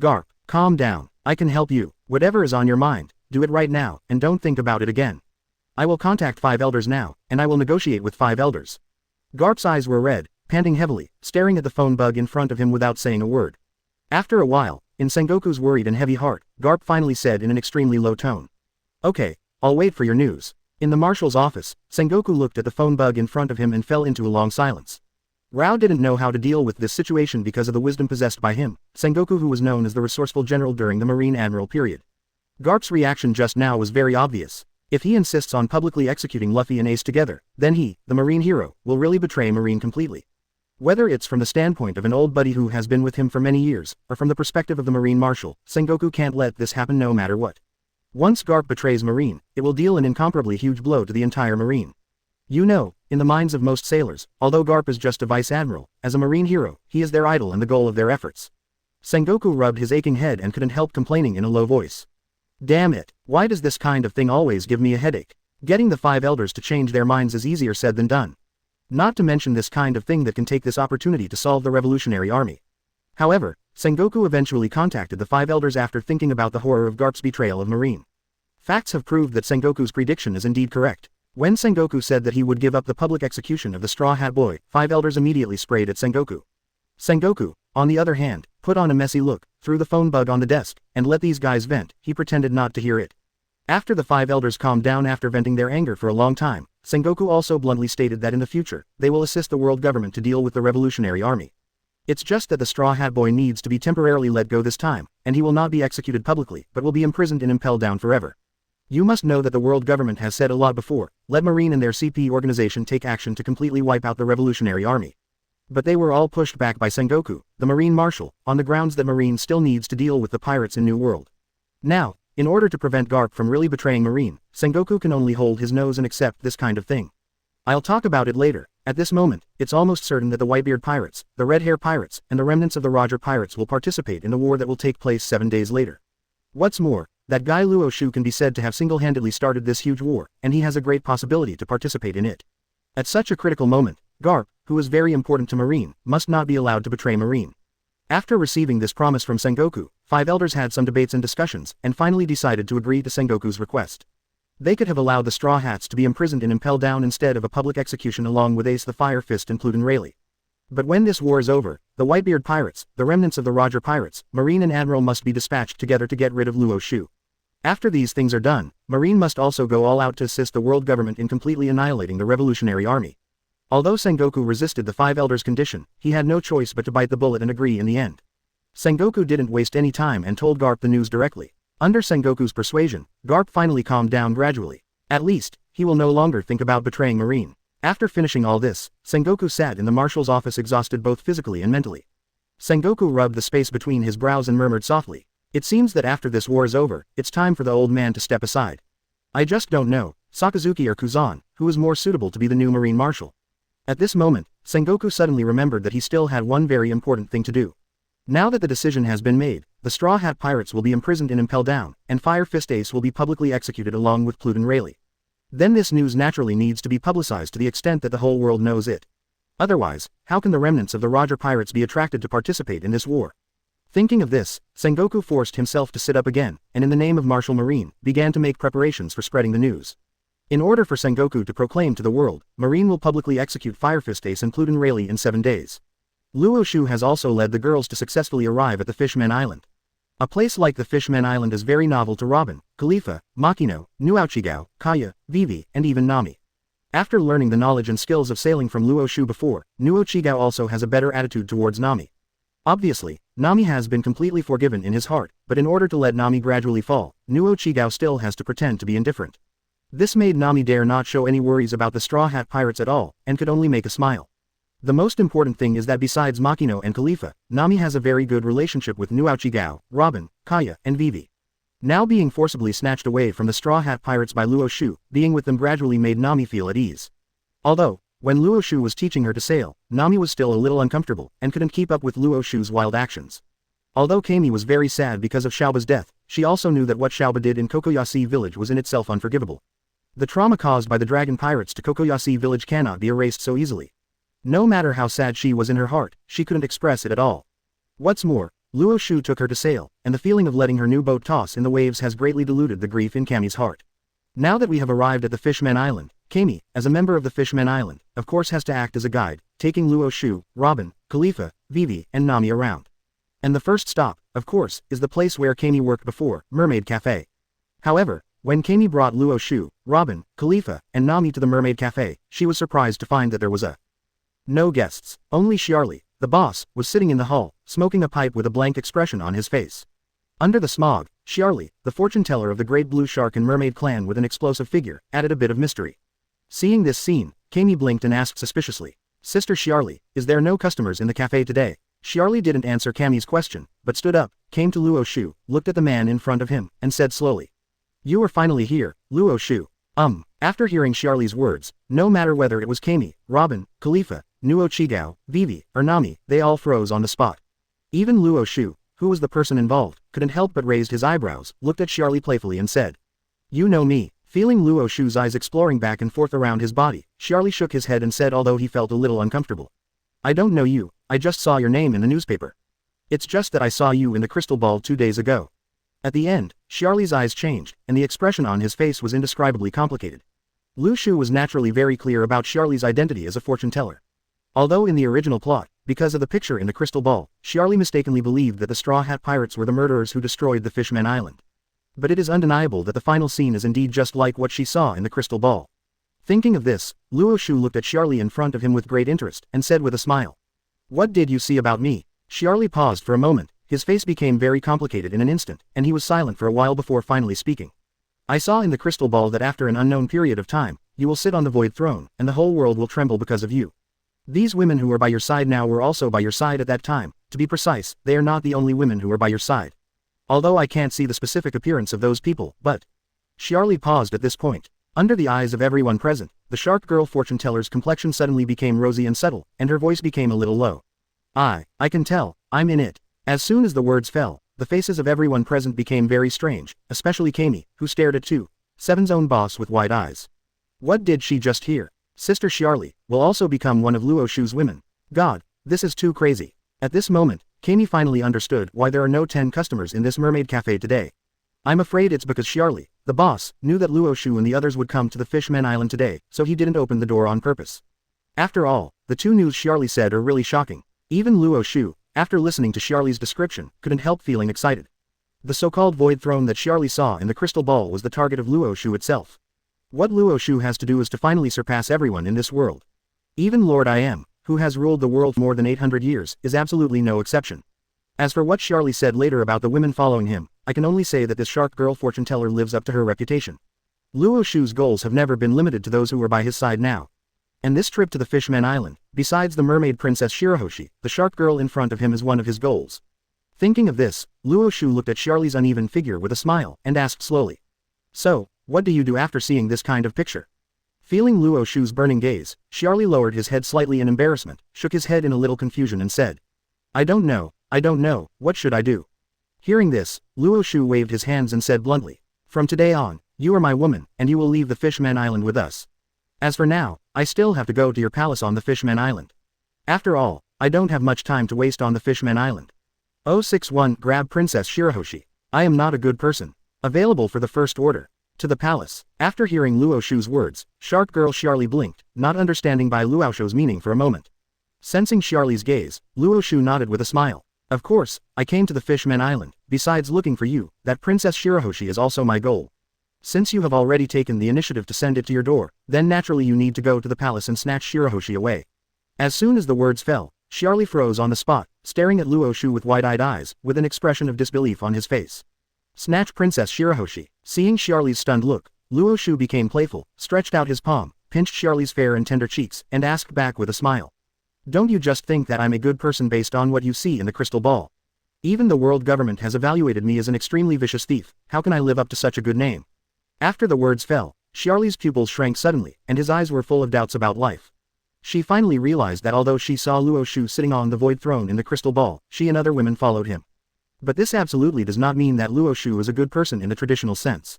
Garp, calm down, I can help you, whatever is on your mind, do it right now, and don't think about it again. I will contact 5 elders now, and I will negotiate with 5 elders. Garp's eyes were red, panting heavily, staring at the phone bug in front of him without saying a word. After a while, in Sengoku's worried and heavy heart, Garp finally said in an extremely low tone. Okay, I'll wait for your news. In the marshal's office, Sengoku looked at the phone bug in front of him and fell into a long silence. Rao didn't know how to deal with this situation because of the wisdom possessed by him, Sengoku, who was known as the resourceful general during the Marine Admiral period. Garp's reaction just now was very obvious. If he insists on publicly executing Luffy and Ace together, then he, the Marine hero, will really betray Marine completely. Whether it's from the standpoint of an old buddy who has been with him for many years, or from the perspective of the Marine Marshal, Sengoku can't let this happen no matter what. Once Garp betrays Marine, it will deal an incomparably huge blow to the entire Marine. You know, in the minds of most sailors, although Garp is just a vice admiral, as a Marine hero, he is their idol and the goal of their efforts. Sengoku rubbed his aching head and couldn't help complaining in a low voice. Damn it, why does this kind of thing always give me a headache? Getting the 5 elders to change their minds is easier said than done. Not to mention this kind of thing that can take this opportunity to solve the revolutionary army. However, Sengoku eventually contacted the 5 elders after thinking about the horror of Garp's betrayal of Marine. Facts have proved that Sengoku's prediction is indeed correct. When Sengoku said that he would give up the public execution of the Straw Hat Boy, 5 elders immediately sprayed at Sengoku. Sengoku, on the other hand, put on a messy look, threw the phone bug on the desk, and let these guys vent. He pretended not to hear it. After the 5 elders calmed down after venting their anger for a long time, Sengoku also bluntly stated that in the future, they will assist the world government to deal with the revolutionary army. It's just that the Straw Hat Boy needs to be temporarily let go this time, and he will not be executed publicly but will be imprisoned in Impel Down forever. You must know that the world government has said a lot before, let Marine and their CP organization take action to completely wipe out the revolutionary army. But they were all pushed back by Sengoku, the Marine Marshal, on the grounds that Marine still needs to deal with the pirates in New World. Now, in order to prevent Garp from really betraying Marine, Sengoku can only hold his nose and accept this kind of thing. I'll talk about it later. At this moment, it's almost certain that the Whitebeard pirates, the Red Hair pirates, and the remnants of the Roger pirates will participate in the war that will take place 7 days later. What's more, that guy Luo Xiu can be said to have single-handedly started this huge war, and he has a great possibility to participate in it. At such a critical moment, Garp, who is very important to Marine, must not be allowed to betray Marine. After receiving this promise from Sengoku, 5 elders had some debates and discussions, and finally decided to agree to Sengoku's request. They could have allowed the Straw Hats to be imprisoned in Impel Down instead of a public execution along with Ace the Fire Fist and Pluten Rayleigh. But when this war is over, the Whitebeard pirates, the remnants of the Roger pirates, Marine and Admiral must be dispatched together to get rid of Luo Xiu. After these things are done, Marine must also go all out to assist the world government in completely annihilating the revolutionary army. Although Sengoku resisted the 5 elders' condition, he had no choice but to bite the bullet and agree in the end. Sengoku didn't waste any time and told Garp the news directly. Under Sengoku's persuasion, Garp finally calmed down gradually. At least, he will no longer think about betraying Marine. After finishing all this, Sengoku sat in the marshal's office exhausted both physically and mentally. Sengoku rubbed the space between his brows and murmured softly, "It seems that after this war is over, it's time for the old man to step aside. I just don't know, Sakazuki or Kuzan, who is more suitable to be the new Marine Marshal." At this moment, Sengoku suddenly remembered that he still had one very important thing to do. Now that the decision has been made, the Straw Hat Pirates will be imprisoned in Impel Down, and Fire Fist Ace will be publicly executed along with Pluten Rayleigh. Then this news naturally needs to be publicized to the extent that the whole world knows it. Otherwise, how can the remnants of the Roger pirates be attracted to participate in this war? Thinking of this, Sengoku forced himself to sit up again, and in the name of Marshal Marine, began to make preparations for spreading the news. In order for Sengoku to proclaim to the world, Marine will publicly execute Fire Fist Ace and Pluten Rayleigh in 7 days. Luo Xiu has also led the girls to successfully arrive at the Fishman Island. A place like the Fishman Island is very novel to Robin, Khalifa, Machino, Nuao Kaya, Vivi, and even Nami. After learning the knowledge and skills of sailing from Luo Xiu before, Nuao also has a better attitude towards Nami. Obviously, Nami has been completely forgiven in his heart, but in order to let Nami gradually fall, Nuao still has to pretend to be indifferent. This made Nami dare not show any worries about the Straw Hat Pirates at all, and could only make a smile. The most important thing is that besides Machino and Khalifa, Nami has a very good relationship with Nuao, Robin, Kaya, and Vivi. Now being forcibly snatched away from the Straw Hat Pirates by Luo Xiu, being with them gradually made Nami feel at ease. Although, when Luo Xiu was teaching her to sail, Nami was still a little uncomfortable, and couldn't keep up with Luo Xiu's wild actions. Although Kami was very sad because of Xiaoba's death, she also knew that what Xiaoba did in Kokoyasi village was in itself unforgivable. The trauma caused by the dragon pirates to Kokoyasi village cannot be erased so easily. No matter how sad she was in her heart, she couldn't express it at all. What's more, Luo Xiu took her to sail, and the feeling of letting her new boat toss in the waves has greatly diluted the grief in Kami's heart. Now that we have arrived at the Fishman Island, Kami, as a member of the Fishman Island, of course has to act as a guide, taking Luo Xiu, Robin, Khalifa, Vivi, and Nami around. And the first stop, of course, is the place where Kami worked before, Mermaid Cafe. However, when Kami brought Luo Xiu, Robin, Khalifa, and Nami to the Mermaid Cafe, she was surprised to find that there was no guests. Only Xiarli, the boss, was sitting in the hall, smoking a pipe with a blank expression on his face. Under the smog, Xiarli, the fortune teller of the Great Blue Shark and Mermaid clan with an explosive figure, added a bit of mystery. Seeing this scene, Kami blinked and asked suspiciously, Sister Xiarli, is there no customers in the cafe today? Xiarli didn't answer Cammy's question, but stood up, came to Luo Xiu, looked at the man in front of him, and said slowly. You are finally here, Luo Xiu. After hearing Xiarli's words, no matter whether it was Cammy, Robin, Khalifa, Nuo Chigao, Vivi, or Nami, they all froze on the spot. Even Luo Xiu, who was the person involved, couldn't help but raised his eyebrows, looked at Xiarli playfully and said. You know me. Feeling Luo Xiu's eyes exploring back and forth around his body, Xiarli shook his head and said although he felt a little uncomfortable. I don't know you, I just saw your name in the newspaper. It's just that I saw you in the crystal ball 2 days ago. At the end, Xiarli's eyes changed, and the expression on his face was indescribably complicated. Lu Shu was naturally very clear about Xiarli's identity as a fortune teller. Although in the original plot, because of the picture in the crystal ball, Xiarli mistakenly believed that the Straw Hat Pirates were the murderers who destroyed the Fishman Island. But it is undeniable that the final scene is indeed just like what she saw in the crystal ball. Thinking of this, Luo Xiu looked at Xiarli in front of him with great interest, and said with a smile. What did you see about me? Xiarli paused for a moment, his face became very complicated in an instant, and he was silent for a while before finally speaking. I saw in the crystal ball that after an unknown period of time, you will sit on the void throne, and the whole world will tremble because of you. These women who are by your side now were also by your side at that time, to be precise, they are not the only women who are by your side. Although I can't see the specific appearance of those people, but... Xiarli paused at this point. Under the eyes of everyone present, the shark girl fortune teller's complexion suddenly became rosy and subtle, and her voice became a little low. I can tell, I'm in it. As soon as the words fell, the faces of everyone present became very strange, especially Cammy, who stared at 2-7's own boss with wide eyes. What did she just hear? Sister Xiarli will also become one of Luo Xiu's women. God, this is too crazy. At this moment, Cammy finally understood why there are no 10 customers in this mermaid cafe today. I'm afraid it's because Xiarli, the boss, knew that Luo Xiu and the others would come to the Fishman Island today, so he didn't open the door on purpose. After all, the 2 news Xiarli said are really shocking. Even Luo Xiu, after listening to Xiarli's description, couldn't help feeling excited. The so-called void throne that Xiarli saw in the crystal ball was the target of Luo Xiu itself. What Luo Xiu has to do is to finally surpass everyone in this world. Even Lord I Am, who has ruled the world for more than 800 years, is absolutely no exception. As for what Xiarli said later about the women following him, I can only say that this shark girl fortune teller lives up to her reputation. Luo Xiu's goals have never been limited to those who are by his side now. And this trip to the Fishman Island, besides the mermaid princess Shirahoshi, the shark girl in front of him is one of his goals. Thinking of this, Luo Xiu looked at Xiarli's uneven figure with a smile, and asked slowly. So, what do you do after seeing this kind of picture? Feeling Luo Xiu's burning gaze, Xiarli lowered his head slightly in embarrassment, shook his head in a little confusion and said. I don't know, what should I do? Hearing this, Luo Xiu waved his hands and said bluntly. From today on, you are my woman, and you will leave the Fishman Island with us. As for now, I still have to go to your palace on the Fishman Island. After all, I don't have much time to waste on the Fishman Island. 061 Grab Princess Shirahoshi. I am not a good person. Available for the first order. To the palace. After hearing Luo Xiu's words, shark girl Xiarli blinked, not understanding by Luo Xiu's meaning for a moment. Sensing Xiarli's gaze, Luo Xiu nodded with a smile. Of course, I came to the Fishman Island, besides looking for you, that Princess Shirahoshi is also my goal. Since you have already taken the initiative to send it to your door, then naturally you need to go to the palace and snatch Shirahoshi away. As soon as the words fell, Xiarli froze on the spot, staring at Luo Xiu with wide-eyed eyes, with an expression of disbelief on his face. Snatch Princess Shirahoshi. Seeing Xiarli's stunned look, Luo Xiu became playful, stretched out his palm, pinched Xiarli's fair and tender cheeks, and asked back with a smile. Don't you just think that I'm a good person based on what you see in the crystal ball? Even the world government has evaluated me as an extremely vicious thief, how can I live up to such a good name? After the words fell, Xiarli's pupils shrank suddenly, and his eyes were full of doubts about life. She finally realized that although she saw Luo Xiu sitting on the void throne in the crystal ball, she and other women followed him. But this absolutely does not mean that Luo Xiu is a good person in the traditional sense.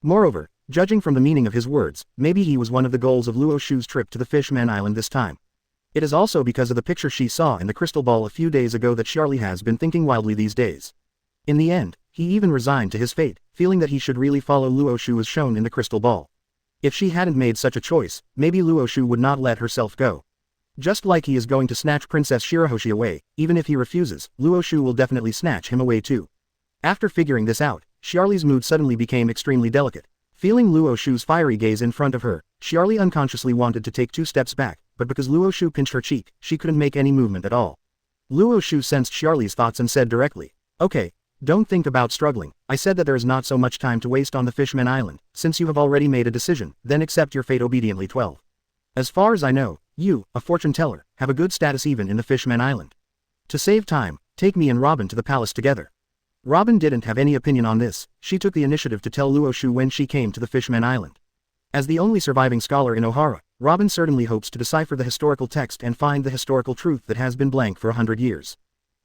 Moreover, judging from the meaning of his words, maybe he was one of the goals of Luo Xiu's trip to the Fishman Island this time. It is also because of the picture she saw in the crystal ball a few days ago that Xiarli has been thinking wildly these days. In the end, he even resigned to his fate, feeling that he should really follow Luo Xiu as shown in the crystal ball. If she hadn't made such a choice, maybe Luo Xiu would not let herself go. Just like he is going to snatch Princess Shirahoshi away, even if he refuses, Luo Xiu will definitely snatch him away too. After figuring this out, Xiarli's mood suddenly became extremely delicate. Feeling Luo Xiu's fiery gaze in front of her, Xiarli unconsciously wanted to take 2 steps back, but because Luo Xiu pinched her cheek, she couldn't make any movement at all. Luo Xiu sensed Xiarli's thoughts and said directly, Okay, don't think about struggling, I said that there is not so much time to waste on the Fishman Island, since you have already made a decision, then accept your fate obediently 12. As far as I know, You, a fortune teller, have a good status even in the Fishman Island. To save time, take me and Robin to the palace together. Robin didn't have any opinion on this, she took the initiative to tell Luo Xiu when she came to the Fishman Island. As the only surviving scholar in Ohara, Robin certainly hopes to decipher the historical text and find the historical truth that has been blank for 100 years.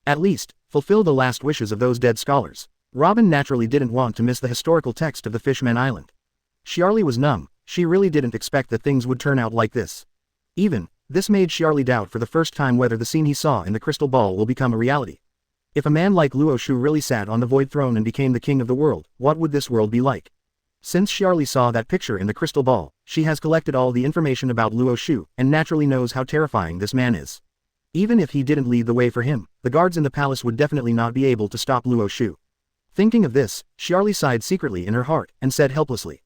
At least, fulfill the last wishes of those dead scholars. Robin naturally didn't want to miss the historical text of the Fishman Island. Xiarli was numb, she really didn't expect that things would turn out like this. This made Xiarli doubt for the first time whether the scene he saw in the crystal ball will become a reality. If a man like Luo Xiu really sat on the void throne and became the king of the world, what would this world be like? Since Xiarli saw that picture in the crystal ball, she has collected all the information about Luo Xiu, and naturally knows how terrifying this man is. Even if he didn't lead the way for him, the guards in the palace would definitely not be able to stop Luo Xiu. Thinking of this, Xiarli sighed secretly in her heart, and said helplessly.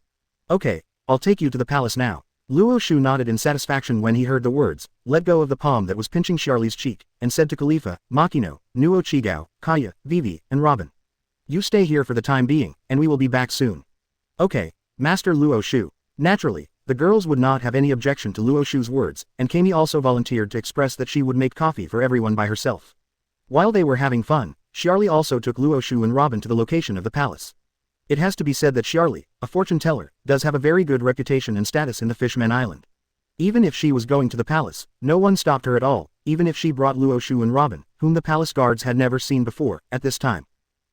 Okay, I'll take you to the palace now. Luo Xiu nodded in satisfaction when he heard the words, let go of the palm that was pinching Xiarli's cheek, and said to Khalifa, Machino, Nuo Chigao, Kaya, Vivi, and Robin. You stay here for the time being, and we will be back soon. Okay, Master Luo Xiu. Naturally, the girls would not have any objection to Luo Xiu's words, and Kami also volunteered to express that she would make coffee for everyone by herself. While they were having fun, Xiarli also took Luo Xiu and Robin to the location of the palace. It has to be said that Xiarli, a fortune teller, does have a very good reputation and status in the Fishman Island. Even if she was going to the palace, no one stopped her at all, even if she brought Luo Xiu and Robin, whom the palace guards had never seen before, at this time.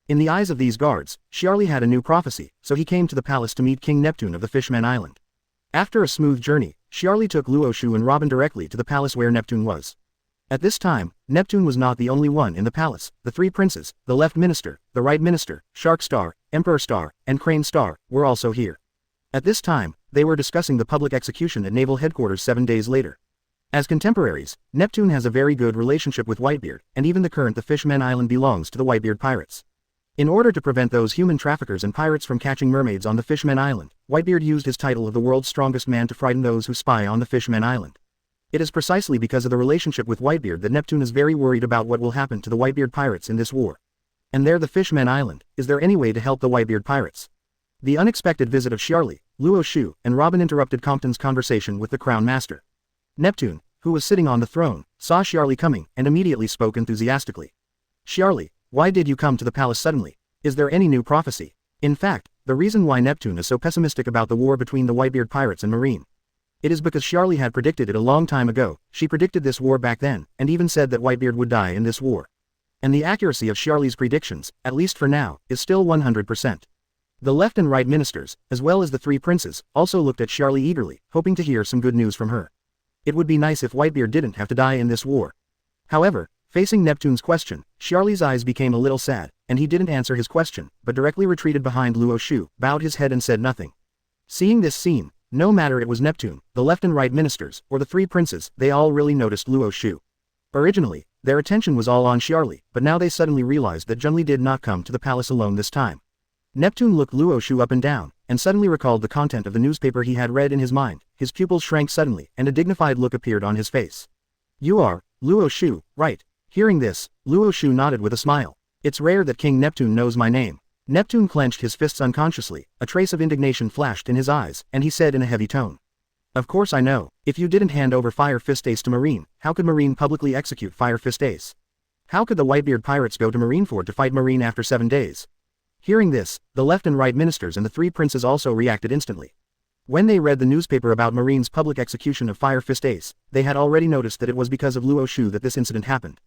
In the eyes of these guards, Xiarli had a new prophecy, so he came to the palace to meet King Neptune of the Fishman Island. After a smooth journey, Xiarli took Luo Xiu and Robin directly to the palace where Neptune was. At this time, Neptune was not the only one in the palace. The three princes, the left minister, the right minister, Shark Star, Emperor Star, and Crane Star, were also here. At this time, they were discussing the public execution at naval headquarters 7 days later. As contemporaries, Neptune has a very good relationship with Whitebeard, and even the Fishman Island belongs to the Whitebeard pirates. In order to prevent those human traffickers and pirates from catching mermaids on the Fishman Island, Whitebeard used his title of the world's strongest man to frighten those who spy on the Fishman Island. It is precisely because of the relationship with Whitebeard that Neptune is very worried about what will happen to the Whitebeard pirates in this war. And there the Fishman Island, is there any way to help the Whitebeard pirates? The unexpected visit of Xiarli, Luo Xiu, and Robin interrupted Compton's conversation with the Crown Master. Neptune, who was sitting on the throne, saw Xiarli coming, and immediately spoke enthusiastically. Xiarli, why did you come to the palace suddenly? Is there any new prophecy? In fact, the reason why Neptune is so pessimistic about the war between the Whitebeard pirates and Marine. It is because Xiarli had predicted it a long time ago. She predicted this war back then, and even said that Whitebeard would die in this war. And the accuracy of Xiarli's predictions, at least for now, is still 100%. The left and right ministers, as well as the three princes, also looked at Xiarli eagerly, hoping to hear some good news from her. It would be nice if Whitebeard didn't have to die in this war. However, facing Neptune's question, Xiarli's eyes became a little sad, and he didn't answer his question, but directly retreated behind Luo Xiu, bowed his head and said nothing. Seeing this scene, no matter it was Neptune, the left and right ministers, or the three princes, they all really noticed Luo Xiu. Originally, their attention was all on Xiarli, but now they suddenly realized that Junli did not come to the palace alone this time. Neptune looked Luo Xiu up and down, and suddenly recalled the content of the newspaper he had read in his mind. His pupils shrank suddenly, and a dignified look appeared on his face. You are Luo Xiu, right? Hearing this, Luo Xiu nodded with a smile. It's rare that King Neptune knows my name. Neptune clenched his fists unconsciously, a trace of indignation flashed in his eyes, and he said in a heavy tone. Of course I know. If you didn't hand over Fire Fist Ace to Marine, how could Marine publicly execute Fire Fist Ace? How could the Whitebeard pirates go to Marineford to fight Marine after 7 days? Hearing this, the left and right ministers and the three princes also reacted instantly. When they read the newspaper about Marine's public execution of Fire Fist Ace, they had already noticed that it was because of Luo Xiu that this incident happened.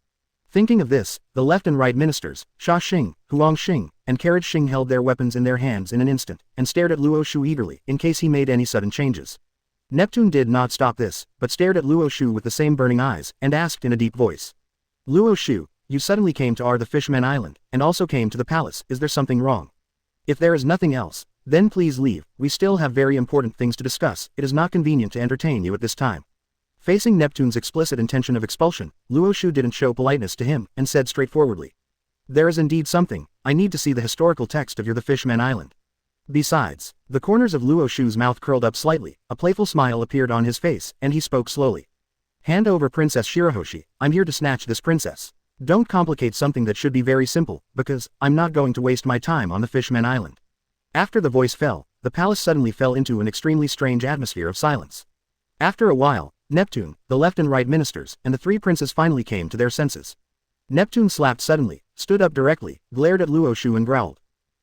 Thinking of this, the left and right ministers, Sha Xing, Huang Xing, and Carriage Xing held their weapons in their hands in an instant, and stared at Luo Xiu eagerly, in case he made any sudden changes. Neptune did not stop this, but stared at Luo Xiu with the same burning eyes, and asked in a deep voice. Luo Xiu, you suddenly came to the Fishman Island, and also came to the palace, is there something wrong? If there is nothing else, then please leave, we still have very important things to discuss, it is not convenient to entertain you at this time. Facing Neptune's explicit intention of expulsion, Luo Xiu didn't show politeness to him, and said straightforwardly. There is indeed something, I need to see the historical text of the Fishman Island. Besides, the corners of Luo Xiu's mouth curled up slightly, a playful smile appeared on his face, and he spoke slowly. Hand over Princess Shirahoshi, I'm here to snatch this princess. Don't complicate something that should be very simple, because, I'm not going to waste my time on the Fishman Island. After the voice fell, the palace suddenly fell into an extremely strange atmosphere of silence. After a while, Neptune, the left and right ministers, and the three princes finally came to their senses. Neptune slapped suddenly, stood up directly, glared at Luo Xiu and growled.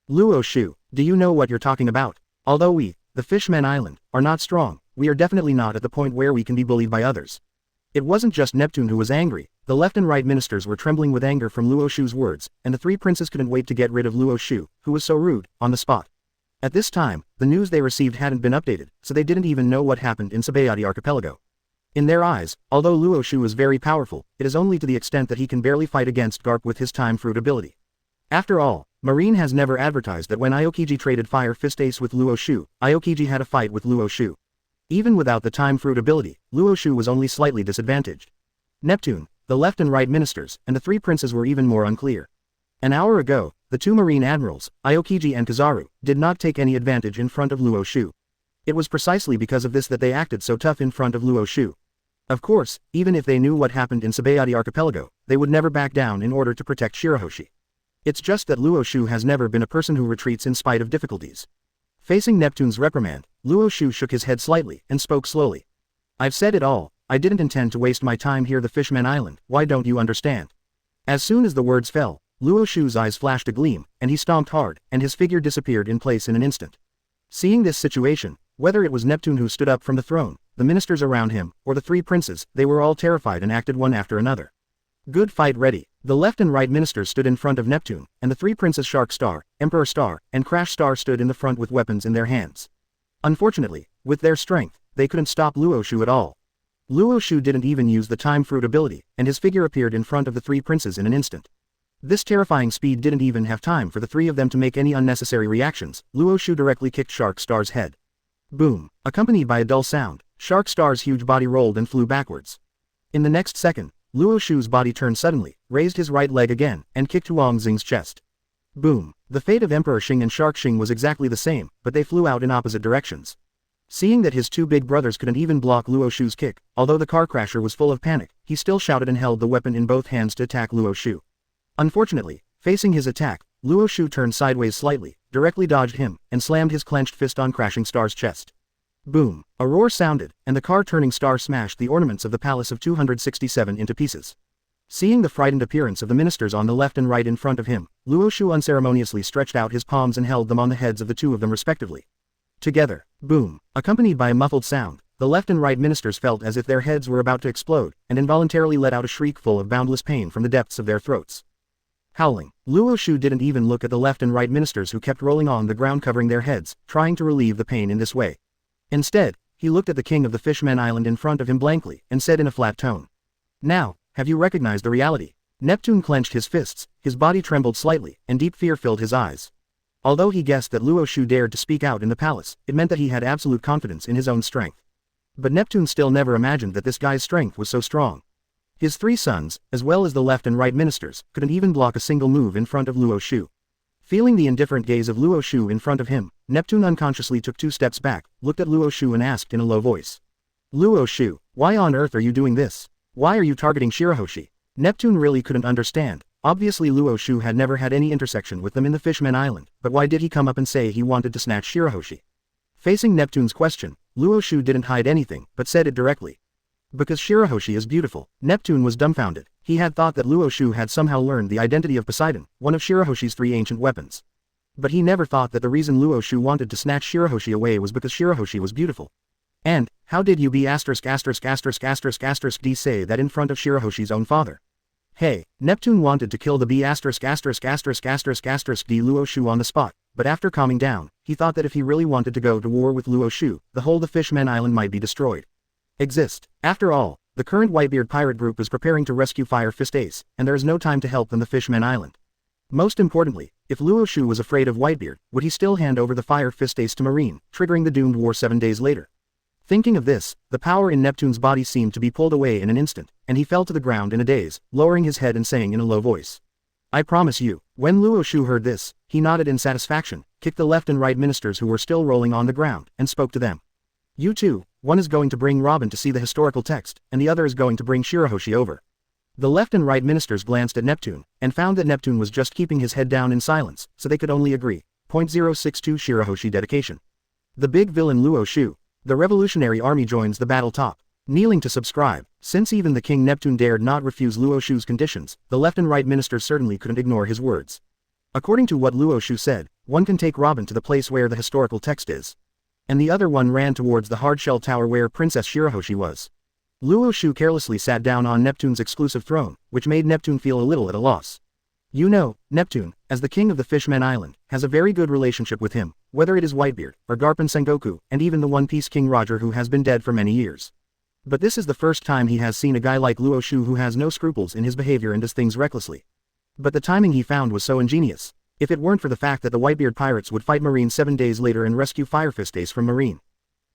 Luo Xiu, do you know what you're talking about? Although we, the Fishman Island, are not strong, we are definitely not at the point where we can be bullied by others. It wasn't just Neptune who was angry, the left and right ministers were trembling with anger from Luo Xiu's words, and the three princes couldn't wait to get rid of Luo Xiu, who was so rude, on the spot. At this time, the news they received hadn't been updated, so they didn't even know what happened in Sabayati Archipelago. In their eyes, although Luo Xiu is very powerful, it is only to the extent that he can barely fight against Garp with his time fruit ability. After all, Marine has never advertised that when Aokiji traded Fire Fist Ace with Luo Xiu, Aokiji had a fight with Luo Xiu. Even without the time fruit ability, Luo Xiu was only slightly disadvantaged. Neptune, the left and right ministers, and the three princes were even more unclear. An hour ago, the two Marine admirals, Aokiji and Kizaru, did not take any advantage in front of Luo Xiu. It was precisely because of this that they acted so tough in front of Luo Xiu. Of course, even if they knew what happened in Sabayati Archipelago, they would never back down in order to protect Shirahoshi. It's just that Luo Xiu has never been a person who retreats in spite of difficulties. Facing Neptune's reprimand, Luo Xiu shook his head slightly and spoke slowly. I've said it all, I didn't intend to waste my time here the Fishman Island, why don't you understand? As soon as the words fell, Luo Xiu's eyes flashed a gleam, and he stomped hard, and his figure disappeared in place in an instant. Seeing this situation, whether it was Neptune who stood up from the throne, the ministers around him, or the three princes, they were all terrified and acted one after another. Good fight ready. The left and right ministers stood in front of Neptune, and the three princes Shark Star, Emperor Star, and Crash Star stood in the front with weapons in their hands. Unfortunately, with their strength, they couldn't stop Luo Xiu at all. Luo Xiu didn't even use the time fruit ability, and his figure appeared in front of the three princes in an instant. This terrifying speed didn't even have time for the three of them to make any unnecessary reactions. Luo Xiu directly kicked Shark Star's head. Boom! Accompanied by a dull sound, Shark Star's huge body rolled and flew backwards. In the next second, Luo Xiu's body turned suddenly, raised his right leg again, and kicked Huang Xing's chest. Boom! The fate of Emperor Xing and Shark Xing was exactly the same, but they flew out in opposite directions. Seeing that his two big brothers couldn't even block Luo Xiu's kick, although the car crasher was full of panic, he still shouted and held the weapon in both hands to attack Luo Xiu. Unfortunately, facing his attack, Luo Xiu turned sideways slightly, directly dodged him, and slammed his clenched fist on Crashing Star's chest. Boom! A roar sounded, and the car-turning star smashed the ornaments of the Palace of 267 into pieces. Seeing the frightened appearance of the ministers on the left and right in front of him, Luo Xiu unceremoniously stretched out his palms and held them on the heads of the two of them respectively. Together, boom! Accompanied by a muffled sound, the left and right ministers felt as if their heads were about to explode, and involuntarily let out a shriek full of boundless pain from the depths of their throats. Howling, Luo Xiu didn't even look at the left and right ministers who kept rolling on the ground covering their heads, trying to relieve the pain in this way. Instead, he looked at the king of the Fishman Island in front of him blankly, and said in a flat tone. Now, have you recognized the reality? Neptune clenched his fists, his body trembled slightly, and deep fear filled his eyes. Although he guessed that Luo Xiu dared to speak out in the palace, it meant that he had absolute confidence in his own strength. But Neptune still never imagined that this guy's strength was so strong. His three sons, as well as the left and right ministers, couldn't even block a single move in front of Luo Xiu. Feeling the indifferent gaze of Luo Xiu in front of him, Neptune unconsciously took 2 steps back, looked at Luo Xiu and asked in a low voice. Luo Xiu, why on earth are you doing this? Why are you targeting Shirahoshi? Neptune really couldn't understand. Obviously Luo Xiu had never had any intersection with them in the Fishman Island, but why did he come up and say he wanted to snatch Shirahoshi? Facing Neptune's question, Luo Xiu didn't hide anything, but said it directly. Because Shirahoshi is beautiful. Neptune was dumbfounded. He had thought that Luo Xiu had somehow learned the identity of Poseidon, one of Shirahoshi's 3 ancient weapons. But he never thought that the reason Luo Xiu wanted to snatch Shirahoshi away was because Shirahoshi was beautiful. And, how did you be ********** say that in front of Shirahoshi's own father? Hey, Neptune wanted to kill the ********* Luo Xiu on the spot, but after calming down, he thought that if he really wanted to go to war with Luo Xiu, the whole the Fishman Island might be destroyed. After all, the current Whitebeard pirate group is preparing to rescue Fire Fist Ace, and there is no time to help them the Fishman Island. Most importantly, if Luo Xiu was afraid of Whitebeard, would he still hand over the Fire Fist Ace to Marine, triggering the doomed war 7 days later? Thinking of this, the power in Neptune's body seemed to be pulled away in an instant, and he fell to the ground in a daze, lowering his head and saying in a low voice. I promise you. When Luo Xiu heard this, he nodded in satisfaction, kicked the left and right ministers who were still rolling on the ground, and spoke to them. You two, one is going to bring Robin to see the historical text, and the other is going to bring Shirahoshi over. The left and right ministers glanced at Neptune, and found that Neptune was just keeping his head down in silence, so they could only agree. .062 Shirahoshi dedication. The big villain Luo Xiu. The revolutionary army joins the battle top. Kneeling to subscribe. Since even the King Neptune dared not refuse Luo Xiu's conditions, the left and right ministers certainly couldn't ignore his words. According to what Luo Xiu said, one can take Robin to the place where the historical text is. And the other one ran towards the hard-shell tower where Princess Shirahoshi was. Luo Xiu carelessly sat down on Neptune's exclusive throne, which made Neptune feel a little at a loss. You know, Neptune, as the king of the Fishman Island, has a very good relationship with him, whether it is Whitebeard, or Garp and Sengoku, and even the One Piece King Roger who has been dead for many years. But this is the first time he has seen a guy like Luo Xiu who has no scruples in his behavior and does things recklessly. But the timing he found was so ingenious. If it weren't for the fact that the Whitebeard pirates would fight Marine 7 days later and rescue Firefist Ace from Marine.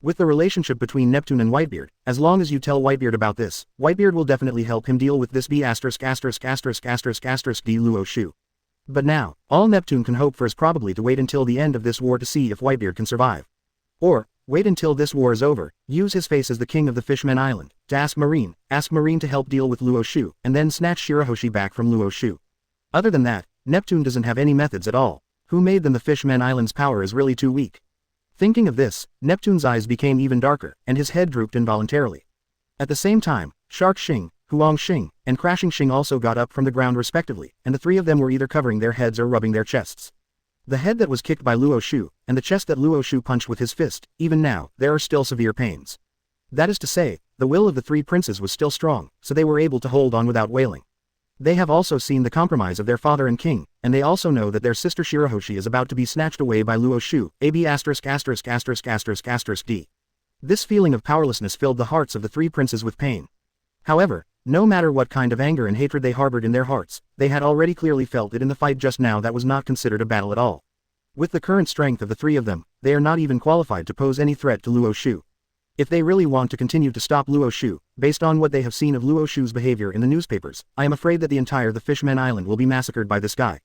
With the relationship between Neptune and Whitebeard, as long as you tell Whitebeard about this, Whitebeard will definitely help him deal with this D Luo Xiu. But now, all Neptune can hope for is probably to wait until the end of this war to see if Whitebeard can survive. Or, wait until this war is over, use his face as the king of the Fishman Island, to ask Marine to help deal with Luo Xiu, and then snatch Shirahoshi back from Luo Xiu. Other than that, Neptune doesn't have any methods at all. Who made them? The Fishman Island's power is really too weak. Thinking of this, Neptune's eyes became even darker, and his head drooped involuntarily. At the same time, Shark Xing, Huang Xing, and Crashing Xing also got up from the ground respectively, and the three of them were either covering their heads or rubbing their chests. The head that was kicked by Luo Xiu, and the chest that Luo Xiu punched with his fist, even now, there are still severe pains. That is to say, the will of the three princes was still strong, so they were able to hold on without wailing. They have also seen the compromise of their father and king, and they also know that their sister Shirahoshi is about to be snatched away by Luo Xiu, D. This feeling of powerlessness filled the hearts of the three princes with pain. However, no matter what kind of anger and hatred they harbored in their hearts, they had already clearly felt it in the fight just now that was not considered a battle at all. With the current strength of the three of them, they are not even qualified to pose any threat to Luo Xiu. If they really want to continue to stop Luo Xiu, based on what they have seen of Luo Xiu's behavior in the newspapers, I am afraid that the Fishman Island will be massacred by this guy.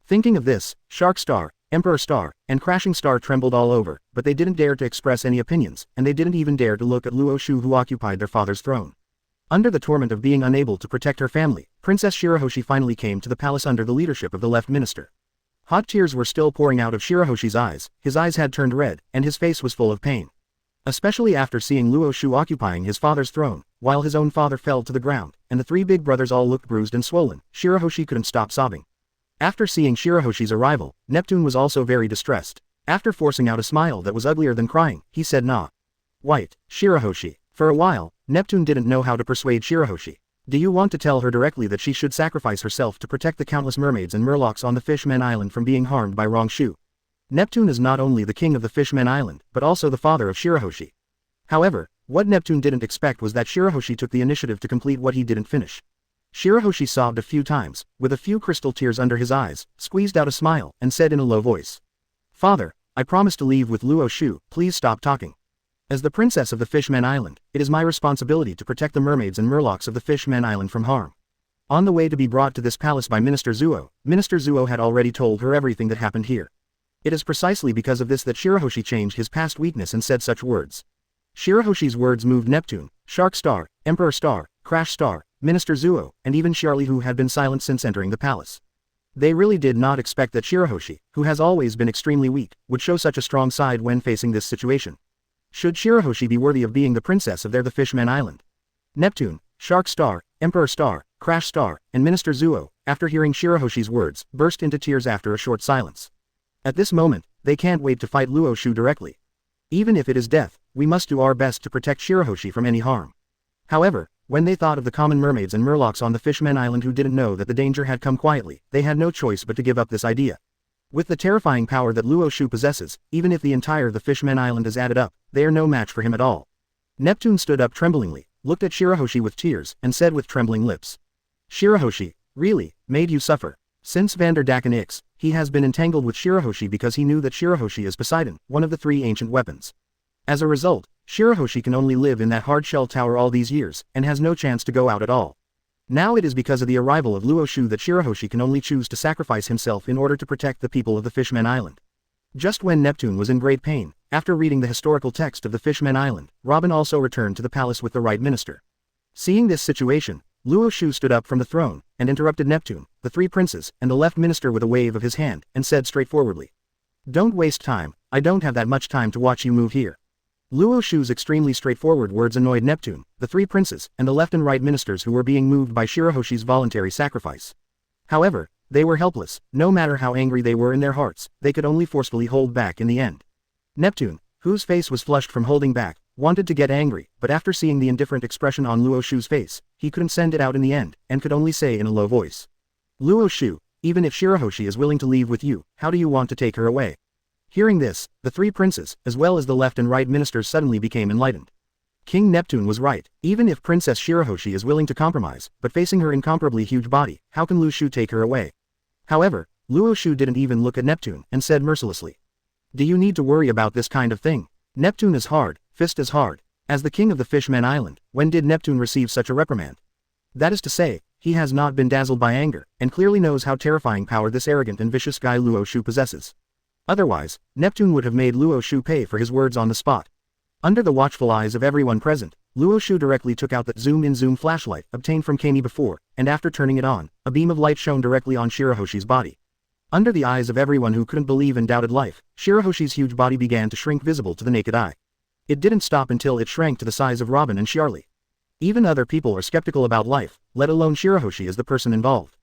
Thinking of this, Shark Star, Emperor Star, and Crashing Star trembled all over, but they didn't dare to express any opinions, and they didn't even dare to look at Luo Xiu who occupied their father's throne. Under the torment of being unable to protect her family, Princess Shirahoshi finally came to the palace under the leadership of the left minister. Hot tears were still pouring out of Shirahoshi's eyes, his eyes had turned red, and his face was full of pain. Especially after seeing Luo Xiu occupying his father's throne, while his own father fell to the ground, and the three big brothers all looked bruised and swollen, Shirahoshi couldn't stop sobbing. After seeing Shirahoshi's arrival, Neptune was also very distressed. After forcing out a smile that was uglier than crying, he said nah. White, Shirahoshi. For a while, Neptune didn't know how to persuade Shirahoshi. Do you want to tell her directly that she should sacrifice herself to protect the countless mermaids and murlocs on the Fishman Island from being harmed by Wrong Shu? Neptune is not only the king of the Fishman Island, but also the father of Shirahoshi. However, what Neptune didn't expect was that Shirahoshi took the initiative to complete what he didn't finish. Shirahoshi sobbed a few times, with a few crystal tears under his eyes, squeezed out a smile, and said in a low voice. Father, I promise to leave with Luo Xiu, please stop talking. As the princess of the Fishman Island, it is my responsibility to protect the mermaids and murlocs of the Fishman Island from harm. On the way to be brought to this palace by Minister Zuo had already told her everything that happened here. It is precisely because of this that Shirahoshi changed his past weakness and said such words. Shirahoshi's words moved Neptune, Shark Star, Emperor Star, Crash Star, Minister Zuo, and even Charlie, who had been silent since entering the palace. They really did not expect that Shirahoshi, who has always been extremely weak, would show such a strong side when facing this situation. Should Shirahoshi be worthy of being the princess of the Fishman Island? Neptune, Shark Star, Emperor Star, Crash Star, and Minister Zuo, after hearing Shirahoshi's words, burst into tears after a short silence. At this moment, they can't wait to fight Luo Xiu directly. Even if it is death, we must do our best to protect Shirahoshi from any harm. However, when they thought of the common mermaids and murlocs on the Fishman Island who didn't know that the danger had come quietly, they had no choice but to give up this idea. With the terrifying power that Luo Xiu possesses, even if the Fishman Island is added up, they are no match for him at all. Neptune stood up tremblingly, looked at Shirahoshi with tears, and said with trembling lips. Shirahoshi, really, made you suffer. Since Vander Decken X, he has been entangled with Shirahoshi because he knew that Shirahoshi is Poseidon, one of the three ancient weapons. As a result, Shirahoshi can only live in that hard-shell tower all these years, and has no chance to go out at all. Now it is because of the arrival of Luo Xiu that Shirahoshi can only choose to sacrifice himself in order to protect the people of the Fishman Island. Just when Neptune was in great pain, after reading the historical text of the Fishman Island, Robin also returned to the palace with the right minister. Seeing this situation, Luo Xiu stood up from the throne, and interrupted Neptune, the three princes, and the left minister with a wave of his hand, and said straightforwardly. Don't waste time, I don't have that much time to watch you move here. Luo Xiu's extremely straightforward words annoyed Neptune, the three princes, and the left and right ministers who were being moved by Shirahoshi's voluntary sacrifice. However, they were helpless. No matter how angry they were in their hearts, they could only forcefully hold back in the end. Neptune, whose face was flushed from holding back, wanted to get angry, but after seeing the indifferent expression on Luo Xiu's face, he couldn't send it out in the end, and could only say in a low voice. Luo Xiu, even if Shirahoshi is willing to leave with you, how do you want to take her away? Hearing this, the three princes, as well as the left and right ministers suddenly became enlightened. King Neptune was right. Even if Princess Shirahoshi is willing to compromise, but facing her incomparably huge body, how can Lu Shu take her away? However, Luo Xiu didn't even look at Neptune and said mercilessly. Do you need to worry about this kind of thing? Neptune is hard, fist is hard. As the king of the Fishman Island, when did Neptune receive such a reprimand? That is to say, he has not been dazzled by anger, and clearly knows how terrifying power this arrogant and vicious guy Luo Xiu possesses. Otherwise, Neptune would have made Luo Xiu pay for his words on the spot. Under the watchful eyes of everyone present, Luo Xiu directly took out that zoom-in-zoom flashlight obtained from Kami before, and after turning it on, a beam of light shone directly on Shirahoshi's body. Under the eyes of everyone who couldn't believe and doubted life, Shirahoshi's huge body began to shrink visible to the naked eye. It didn't stop until it shrank to the size of Robin and Xiarli. Even other people are skeptical about life, let alone Shirahoshi as the person involved.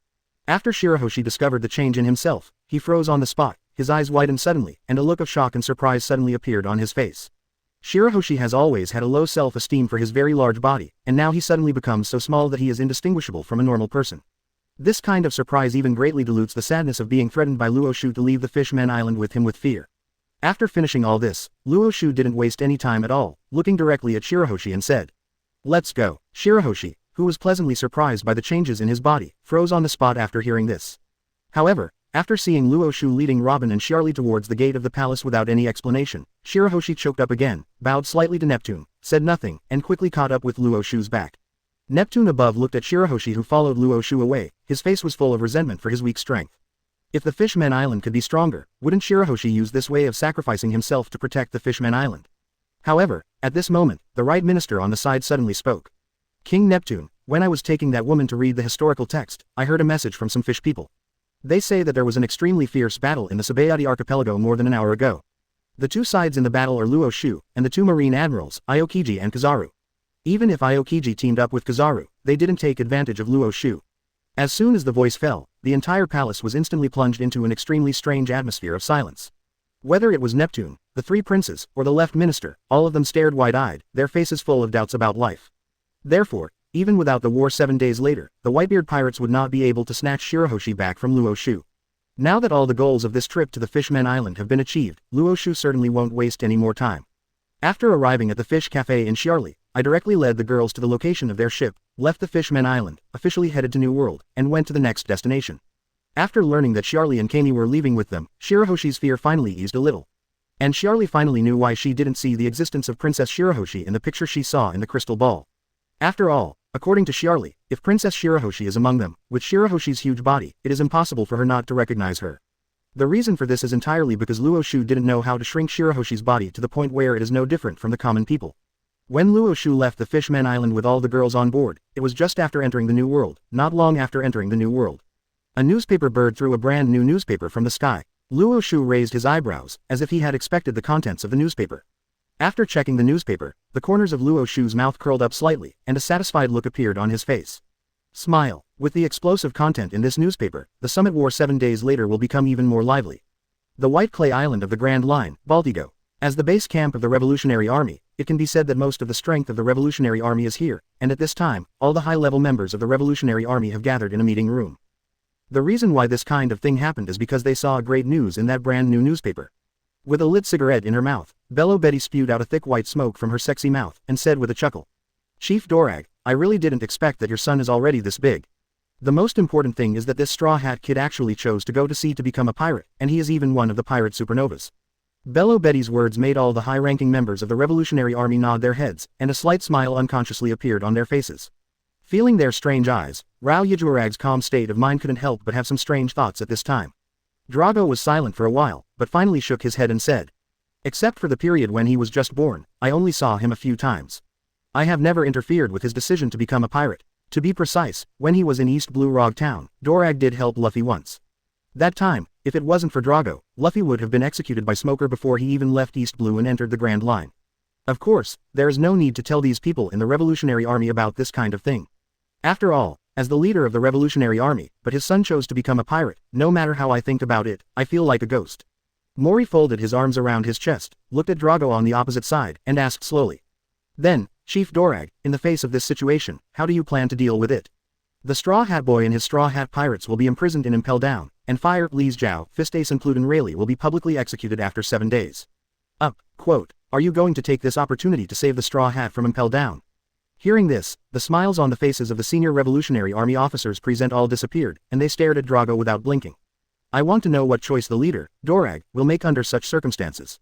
After Shirahoshi discovered the change in himself, he froze on the spot. His eyes widened suddenly, and a look of shock and surprise suddenly appeared on his face. Shirahoshi has always had a low self-esteem for his very large body, and now he suddenly becomes so small that he is indistinguishable from a normal person. This kind of surprise even greatly dilutes the sadness of being threatened by Luo Xiu to leave the Fishman Island with him with fear. After finishing all this, Luo Xiu didn't waste any time at all, looking directly at Shirahoshi and said, "Let's go." Shirahoshi, who was pleasantly surprised by the changes in his body, froze on the spot after hearing this. However, after seeing Luo Xiu leading Robin and Xiarli towards the gate of the palace without any explanation, Shirahoshi choked up again, bowed slightly to Neptune, said nothing, and quickly caught up with Luo Xiu's back. Neptune above looked at Shirahoshi who followed Luo Xiu away, his face was full of resentment for his weak strength. If the Fishman Island could be stronger, wouldn't Shirahoshi use this way of sacrificing himself to protect the Fishman Island? However, at this moment, the right minister on the side suddenly spoke. King Neptune, when I was taking that woman to read the historical text, I heard a message from some fish people. They say that there was an extremely fierce battle in the Sabayati archipelago more than an hour ago. The two sides in the battle are Luo Xiu, and the two marine admirals, Aokiji and Kizaru. Even if Aokiji teamed up with Kizaru, they didn't take advantage of Luo Xiu. As soon as the voice fell, the entire palace was instantly plunged into an extremely strange atmosphere of silence. Whether it was Neptune, the three princes, or the left minister, all of them stared wide-eyed, their faces full of doubts about life. Therefore, even without the war 7 days later, the Whitebeard pirates would not be able to snatch Shirahoshi back from Luo Xiu. Now that all the goals of this trip to the Fishman Island have been achieved, Luo Xiu certainly won't waste any more time. After arriving at the fish cafe in Xiarli, I directly led the girls to the location of their ship, left the Fishman Island, officially headed to New World, and went to the next destination. After learning that Xiarli and Kami were leaving with them, Shirahoshi's fear finally eased a little. And Xiarli finally knew why she didn't see the existence of Princess Shirahoshi in the picture she saw in the crystal ball. After all, according to Xiarli, if Princess Shirahoshi is among them, with Shirahoshi's huge body, it is impossible for her not to recognize her. The reason for this is entirely because Luo Xiu didn't know how to shrink Shirahoshi's body to the point where it is no different from the common people. When Luo Xiu left the Fishman Island with all the girls on board, it was just after entering the New World, not long after entering the New World. A newspaper bird threw a brand new newspaper from the sky. Luo Xiu raised his eyebrows, as if he had expected the contents of the newspaper. After checking the newspaper, the corners of Luo Xiu's mouth curled up slightly, and a satisfied look appeared on his face. Smile. With the explosive content in this newspaper, the summit war 7 days later will become even more lively. The White Clay Island of the Grand Line, Baltigo. As the base camp of the Revolutionary Army, it can be said that most of the strength of the Revolutionary Army is here, and at this time, all the high-level members of the Revolutionary Army have gathered in a meeting room. The reason why this kind of thing happened is because they saw great news in that brand new newspaper. With a lit cigarette in her mouth, Bello Betty spewed out a thick white smoke from her sexy mouth, and said with a chuckle, "Chief Dorag, I really didn't expect that your son is already this big. The most important thing is that this Straw Hat Kid actually chose to go to sea to become a pirate, and he is even one of the pirate supernovas." Bello Betty's words made all the high-ranking members of the Revolutionary Army nod their heads, and a slight smile unconsciously appeared on their faces. Feeling their strange eyes, Rao Yajurag's calm state of mind couldn't help but have some strange thoughts at this time. Drago was silent for a while, but finally shook his head and said, "Except for the period when he was just born, I only saw him a few times. I have never interfered with his decision to become a pirate. To be precise, when he was in East Blue Rog Town, Dorag did help Luffy once. That time, if it wasn't for Drago, Luffy would have been executed by Smoker before he even left East Blue and entered the Grand Line. Of course, there is no need to tell these people in the Revolutionary Army about this kind of thing. After all, as the leader of the Revolutionary Army, but his son chose to become a pirate, no matter how I think about it, I feel like a ghost. Mori folded his arms around his chest, looked at Drago on the opposite side, and asked slowly. Then, Chief Dorag, in the face of this situation, how do you plan to deal with it? The Straw Hat Boy and his Straw Hat Pirates will be imprisoned in Impel Down, and Fire, Lise Zhao, Fistace and Pluten Rayleigh will be publicly executed after 7 days. Quote, are you going to take this opportunity to save the Straw Hat from Impel Down? Hearing this, the smiles on the faces of the senior Revolutionary Army officers present all disappeared, and they stared at Drago without blinking. I want to know what choice the leader, Dorag, will make under such circumstances.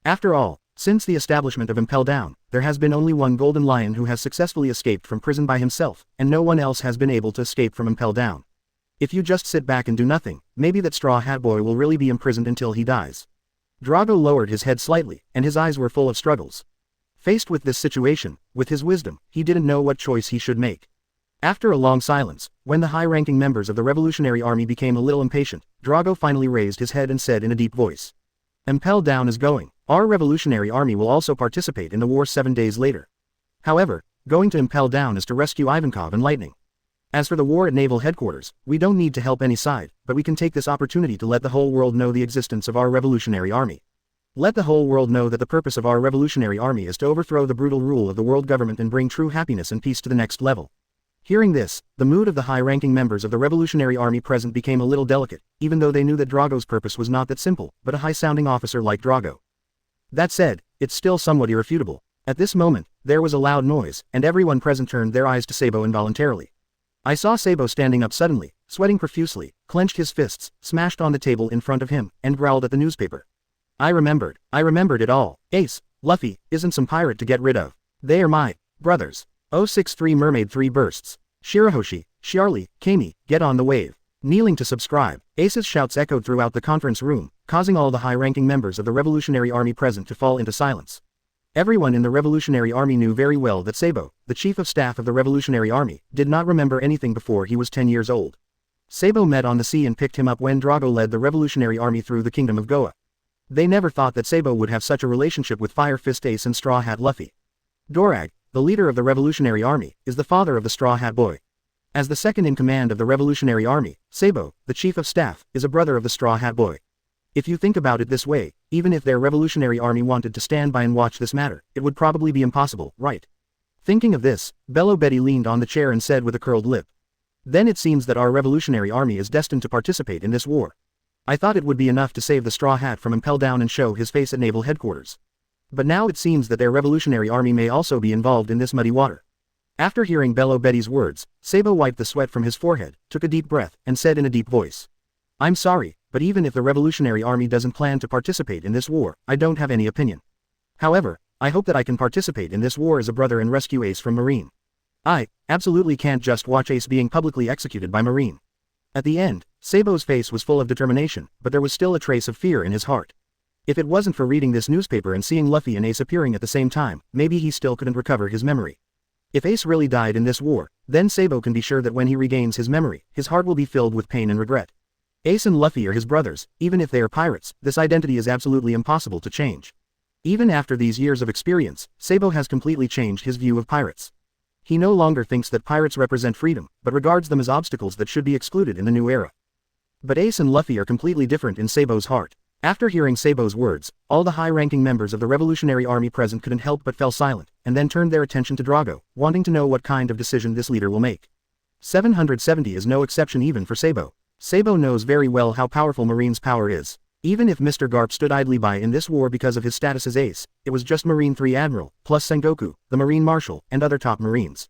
After all, since the establishment of Impel Down, there has been only one Golden Lion who has successfully escaped from prison by himself, and no one else has been able to escape from Impel Down. If you just sit back and do nothing, maybe that Straw Hat Boy will really be imprisoned until he dies. Drago lowered his head slightly, and his eyes were full of struggles. Faced with this situation, with his wisdom, he didn't know what choice he should make. After a long silence, when the high-ranking members of the Revolutionary Army became a little impatient, Drago finally raised his head and said in a deep voice. Impel Down is going. Our Revolutionary Army will also participate in the war 7 days later. However, going to Impel Down is to rescue Ivankov and Lightning. As for the war at Naval Headquarters, we don't need to help any side, but we can take this opportunity to let the whole world know the existence of our Revolutionary Army. Let the whole world know that the purpose of our Revolutionary Army is to overthrow the brutal rule of the world government and bring true happiness and peace to the next level. Hearing this, the mood of the high-ranking members of the Revolutionary Army present became a little delicate, even though they knew that Drago's purpose was not that simple, but a high-sounding officer like Drago. That said, it's still somewhat irrefutable. At this moment, there was a loud noise, and everyone present turned their eyes to Sabo involuntarily. I saw Sabo standing up suddenly, sweating profusely, clenched his fists, smashed on the table in front of him, and growled at the newspaper. I remembered it all. Ace, Luffy, isn't some pirate to get rid of. They are my brothers. 063 Mermaid 3 bursts. Shirahoshi, Shiarly, Kami, get on the wave. Kneeling to subscribe, Ace's shouts echoed throughout the conference room, causing all the high-ranking members of the Revolutionary Army present to fall into silence. Everyone in the Revolutionary Army knew very well that Sabo, the Chief of Staff of the Revolutionary Army, did not remember anything before he was 10 years old. Sabo met on the sea and picked him up when Drago led the Revolutionary Army through the Kingdom of Goa. They never thought that Sabo would have such a relationship with Fire Fist Ace and Straw Hat Luffy. Dorag, the leader of the Revolutionary Army, is the father of the Straw Hat Boy. As the second in command of the Revolutionary Army, Sabo, the Chief of Staff, is a brother of the Straw Hat Boy. If you think about it this way, even if their Revolutionary Army wanted to stand by and watch this matter, it would probably be impossible, right? Thinking of this, Bello Betty leaned on the chair and said with a curled lip. Then it seems that our Revolutionary Army is destined to participate in this war. I thought it would be enough to save the Straw Hat from Impel Down and show his face at Naval Headquarters. But now it seems that their Revolutionary Army may also be involved in this muddy water. After hearing Bello Betty's words, Sabo wiped the sweat from his forehead, took a deep breath, and said in a deep voice. I'm sorry, but even if the Revolutionary Army doesn't plan to participate in this war, I don't have any opinion. However, I hope that I can participate in this war as a brother and rescue Ace from Marine. I absolutely can't just watch Ace being publicly executed by Marine. At the end, Sabo's face was full of determination, but there was still a trace of fear in his heart. If it wasn't for reading this newspaper and seeing Luffy and Ace appearing at the same time, maybe he still couldn't recover his memory. If Ace really died in this war, then Sabo can be sure that when he regains his memory, his heart will be filled with pain and regret. Ace and Luffy are his brothers, even if they are pirates, this identity is absolutely impossible to change. Even after these years of experience, Sabo has completely changed his view of pirates. He no longer thinks that pirates represent freedom, but regards them as obstacles that should be excluded in the new era. But Ace and Luffy are completely different in Sabo's heart. After hearing Sabo's words, all the high-ranking members of the Revolutionary Army present couldn't help but fell silent, and then turned their attention to Drago, wanting to know what kind of decision this leader will make. 770 is no exception even for Sabo. Sabo knows very well how powerful Marine's power is. Even if Mr. Garp stood idly by in this war because of his status as ace, it was just Marine 3 Admiral, plus Sengoku, the Marine Marshal, and other top Marines.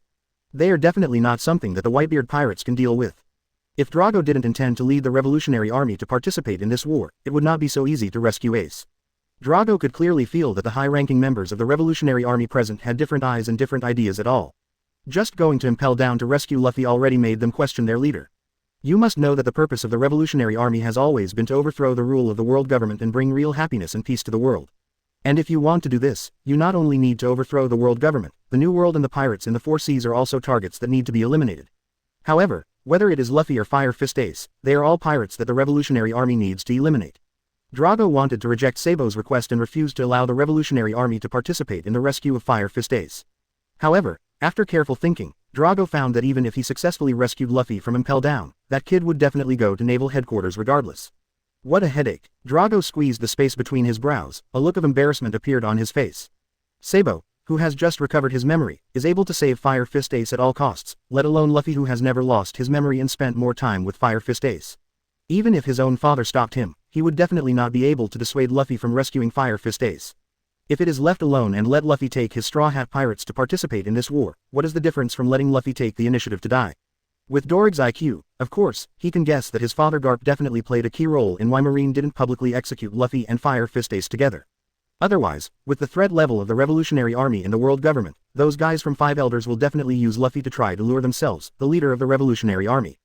They are definitely not something that the Whitebeard pirates can deal with. If Drago didn't intend to lead the Revolutionary Army to participate in this war, it would not be so easy to rescue Ace. Drago could clearly feel that the high-ranking members of the Revolutionary Army present had different eyes and different ideas at all. Just going to Impel Down to rescue Luffy already made them question their leader. You must know that the purpose of the Revolutionary Army has always been to overthrow the rule of the world government and bring real happiness and peace to the world. And if you want to do this, you not only need to overthrow the world government, the New World and the pirates in the Four Seas are also targets that need to be eliminated. However, whether it is Luffy or Fire Fist Ace, they are all pirates that the Revolutionary Army needs to eliminate. Drago wanted to reject Sabo's request and refused to allow the Revolutionary Army to participate in the rescue of Fire Fist Ace. However, after careful thinking, Drago found that even if he successfully rescued Luffy from Impel Down, that kid would definitely go to naval headquarters regardless. What a headache. Drago squeezed the space between his brows, a look of embarrassment appeared on his face. Sabo, who has just recovered his memory, is able to save Fire Fist Ace at all costs, let alone Luffy who has never lost his memory and spent more time with Fire Fist Ace. Even if his own father stopped him, he would definitely not be able to dissuade Luffy from rescuing Fire Fist Ace. If it is left alone and let Luffy take his Straw Hat Pirates to participate in this war, what is the difference from letting Luffy take the initiative to die? With Dorig's IQ, of course, he can guess that his father Garp definitely played a key role in why Marine didn't publicly execute Luffy and Fire Fist Ace together. Otherwise, with the threat level of the Revolutionary Army and the world government, those guys from Five Elders will definitely use Luffy to try to lure themselves, the leader of the Revolutionary Army.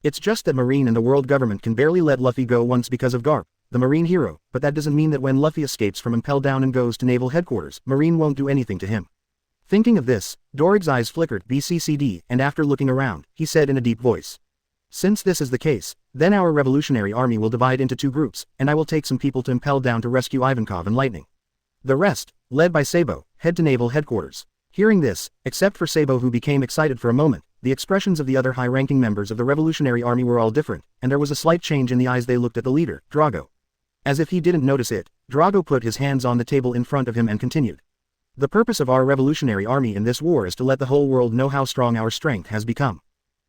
It's just that Marine and the world government can barely let Luffy go once because of Garp, the Marine hero, but that doesn't mean that when Luffy escapes from Impel Down and goes to naval headquarters, Marine won't do anything to him. Thinking of this, Dorig's eyes flickered BCCD, and after looking around, he said in a deep voice. Since this is the case, then our Revolutionary Army will divide into two groups, and I will take some people to Impel Down to rescue Ivankov and Lightning. The rest, led by Sabo, head to naval headquarters. Hearing this, except for Sabo who became excited for a moment, the expressions of the other high-ranking members of the Revolutionary Army were all different, and there was a slight change in the eyes they looked at the leader, Drago. As if he didn't notice it, Drago put his hands on the table in front of him and continued. The purpose of our Revolutionary Army in this war is to let the whole world know how strong our strength has become.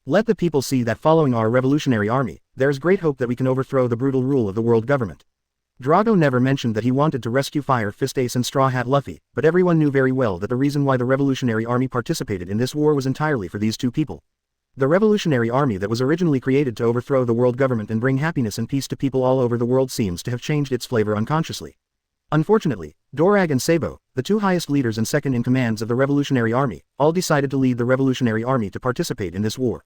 Let the people see that following our Revolutionary Army, there is great hope that we can overthrow the brutal rule of the world government. Drago never mentioned that he wanted to rescue Fire Fist Ace and Straw Hat Luffy, but everyone knew very well that the reason why the Revolutionary Army participated in this war was entirely for these two people. The Revolutionary Army that was originally created to overthrow the world government and bring happiness and peace to people all over the world seems to have changed its flavor unconsciously. Unfortunately, Dorag and Sabo, the two highest leaders and second-in-commands of the Revolutionary Army, all decided to lead the Revolutionary Army to participate in this war.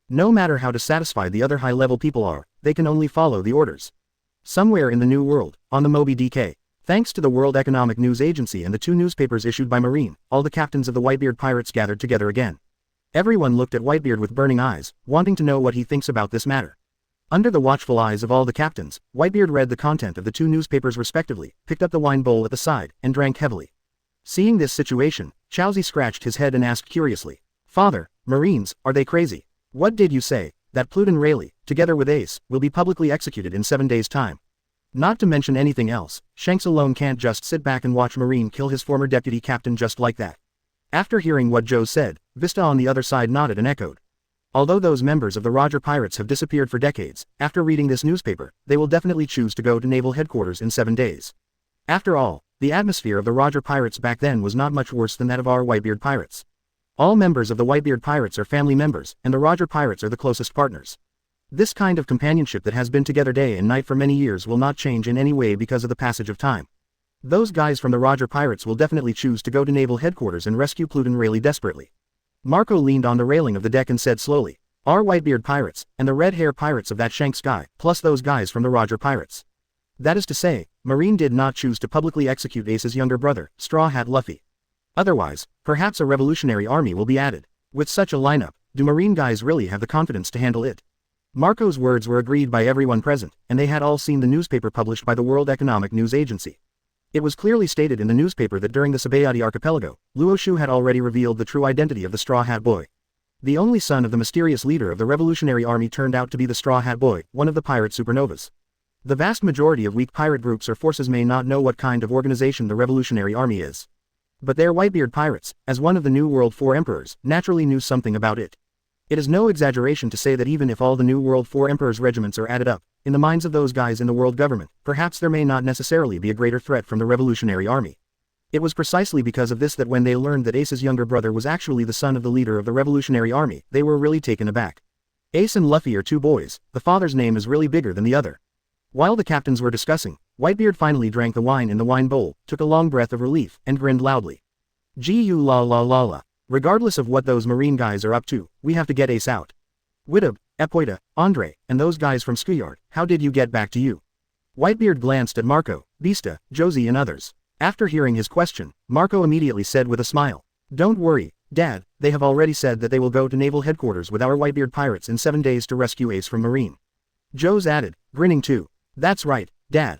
No matter how dissatisfied the other high-level people are, they can only follow the orders. Somewhere in the New World, on the Moby DK, thanks to the World Economic News Agency and the two newspapers issued by Marine, all the captains of the Whitebeard pirates gathered together again. Everyone looked at Whitebeard with burning eyes, wanting to know what he thinks about this matter. Under the watchful eyes of all the captains, Whitebeard read the content of the two newspapers respectively, picked up the wine bowl at the side, and drank heavily. Seeing this situation, Chowzi scratched his head and asked curiously, "Father, Marines, are they crazy? What did you say, that Pluton Rayleigh, together with Ace, will be publicly executed in 7 days' time? Not to mention anything else, Shanks alone can't just sit back and watch Marine kill his former deputy captain just like that." After hearing what Joe said, Vista on the other side nodded and echoed. Although those members of the Roger Pirates have disappeared for decades, after reading this newspaper, they will definitely choose to go to naval headquarters in 7 days. After all, the atmosphere of the Roger Pirates back then was not much worse than that of our Whitebeard Pirates. All members of the Whitebeard Pirates are family members, and the Roger Pirates are the closest partners. This kind of companionship that has been together day and night for many years will not change in any way because of the passage of time. Those guys from the Roger Pirates will definitely choose to go to naval headquarters and rescue Pluton Rayleigh desperately. Marco leaned on the railing of the deck and said slowly, "Our Whitebeard Pirates, and the red hair pirates of that Shanks guy, plus those guys from the Roger Pirates." That is to say, Marine did not choose to publicly execute Ace's younger brother, Straw Hat Luffy. Otherwise, perhaps a revolutionary army will be added. With such a lineup, do Marine guys really have the confidence to handle it? Marco's words were agreed by everyone present, and they had all seen the newspaper published by the World Economic News Agency. It was clearly stated in the newspaper that during the Sabayati archipelago, Luo Xiu had already revealed the true identity of the Straw Hat Boy. The only son of the mysterious leader of the Revolutionary Army turned out to be the Straw Hat Boy, one of the pirate supernovas. The vast majority of weak pirate groups or forces may not know what kind of organization the Revolutionary Army is. But their Whitebeard pirates, as one of the New World 4 emperors, naturally knew something about it. It is no exaggeration to say that even if all the New World 4 emperors' regiments are added up, in the minds of those guys in the world government, perhaps there may not necessarily be a greater threat from the Revolutionary Army. It was precisely because of this that when they learned that Ace's younger brother was actually the son of the leader of the Revolutionary Army, they were really taken aback. Ace and Luffy are two boys, the father's name is really bigger than the other. While the captains were discussing, Whitebeard finally drank the wine in the wine bowl, took a long breath of relief, and grinned loudly. "Gu la la la la. Regardless of what those Marine guys are up to, we have to get Ace out. Widub, Epoita, Andre, and those guys from Schoolyard, how did you get back to you?" Whitebeard glanced at Marco, Vista, Josie and others. After hearing his question, Marco immediately said with a smile, "Don't worry, Dad, they have already said that they will go to naval headquarters with our Whitebeard pirates in 7 days to rescue Ace from Marine." Joes added, grinning too, "That's right, Dad,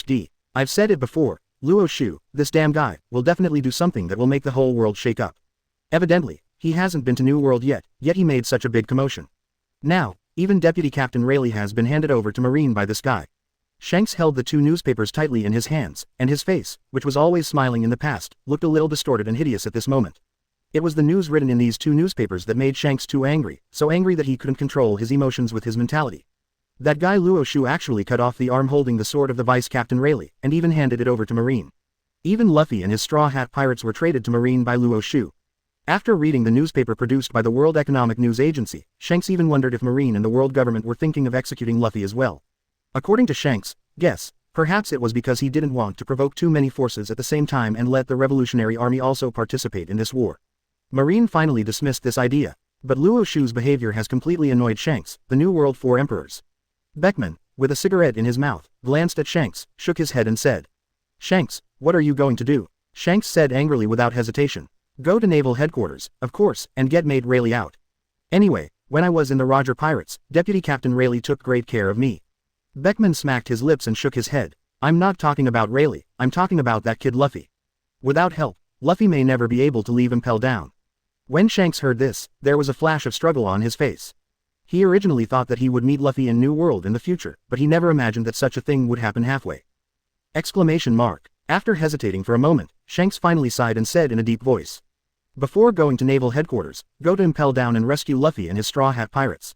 I've said it before, Luo Xiu, this damn guy, will definitely do something that will make the whole world shake up. Evidently, he hasn't been to New World yet he made such a big commotion. Now, even Deputy Captain Rayleigh has been handed over to Marine by this guy. Shanks held the 2 newspapers tightly in his hands, and his face, which was always smiling in the past, looked a little distorted and hideous at this moment. It was the news written in these 2 newspapers that made Shanks too angry, so angry that he couldn't control his emotions with his mentality. That guy Luo Xiu actually cut off the arm holding the sword of the Vice Captain Rayleigh, and even handed it over to Marine. Even Luffy and his Straw Hat Pirates were traded to Marine by Luo Xiu. After reading the newspaper produced by the World Economic News Agency, Shanks even wondered if Marine and the world government were thinking of executing Luffy as well. According to Shanks, guess, perhaps it was because he didn't want to provoke too many forces at the same time and let the Revolutionary Army also participate in this war. Marine finally dismissed this idea, but Luo Xiu's behavior has completely annoyed Shanks, the New World 4 Emperors. Beckman, with a cigarette in his mouth, glanced at Shanks, shook his head and said, "Shanks, what are you going to do?" Shanks said angrily without hesitation, "Go to Naval Headquarters, of course, and get Mate Rayleigh out. Anyway, when I was in the Roger Pirates, Deputy Captain Rayleigh took great care of me." Beckman smacked his lips and shook his head. "I'm not talking about Rayleigh, I'm talking about that kid Luffy. Without help, Luffy may never be able to leave Impel Down." When Shanks heard this, there was a flash of struggle on his face. He originally thought that he would meet Luffy in New World in the future, but he never imagined that such a thing would happen halfway. Exclamation mark. After hesitating for a moment, Shanks finally sighed and said in a deep voice, "Before going to Naval Headquarters, go to Impel Down and rescue Luffy and his Straw Hat Pirates."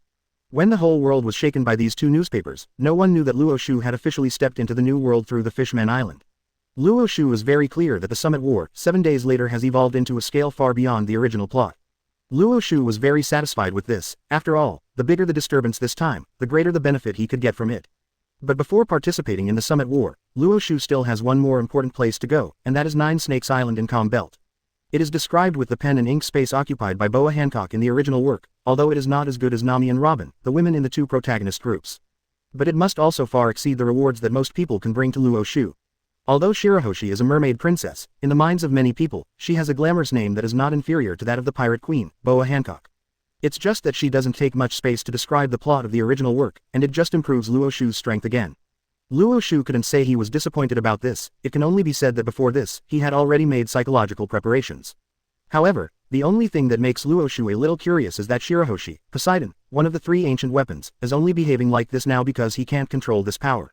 When the whole world was shaken by these 2 newspapers, no one knew that Luo Xiu had officially stepped into the New World through the Fishman Island. Luo Xiu was very clear that the Summit War, 7 days later, has evolved into a scale far beyond the original plot. Luo Xiu was very satisfied with this. After all, the bigger the disturbance this time, the greater the benefit he could get from it. But before participating in the Summit War, Luo Xiu still has one more important place to go, and that is Nine Snakes Island in Calm Belt. It is described with the pen and ink space occupied by Boa Hancock in the original work, although it is not as good as Nami and Robin, the women in the 2 protagonist groups. But it must also far exceed the rewards that most people can bring to Luo Xiu. Although Shirahoshi is a mermaid princess, in the minds of many people, she has a glamorous name that is not inferior to that of the pirate queen, Boa Hancock. It's just that she doesn't take much space to describe the plot of the original work, and it just improves Luo Xiu's strength again. Luo Xiu couldn't say he was disappointed about this, it can only be said that before this, he had already made psychological preparations. However, the only thing that makes Luo Xiu a little curious is that Shirahoshi, Poseidon, one of the 3 ancient weapons, is only behaving like this now because he can't control this power.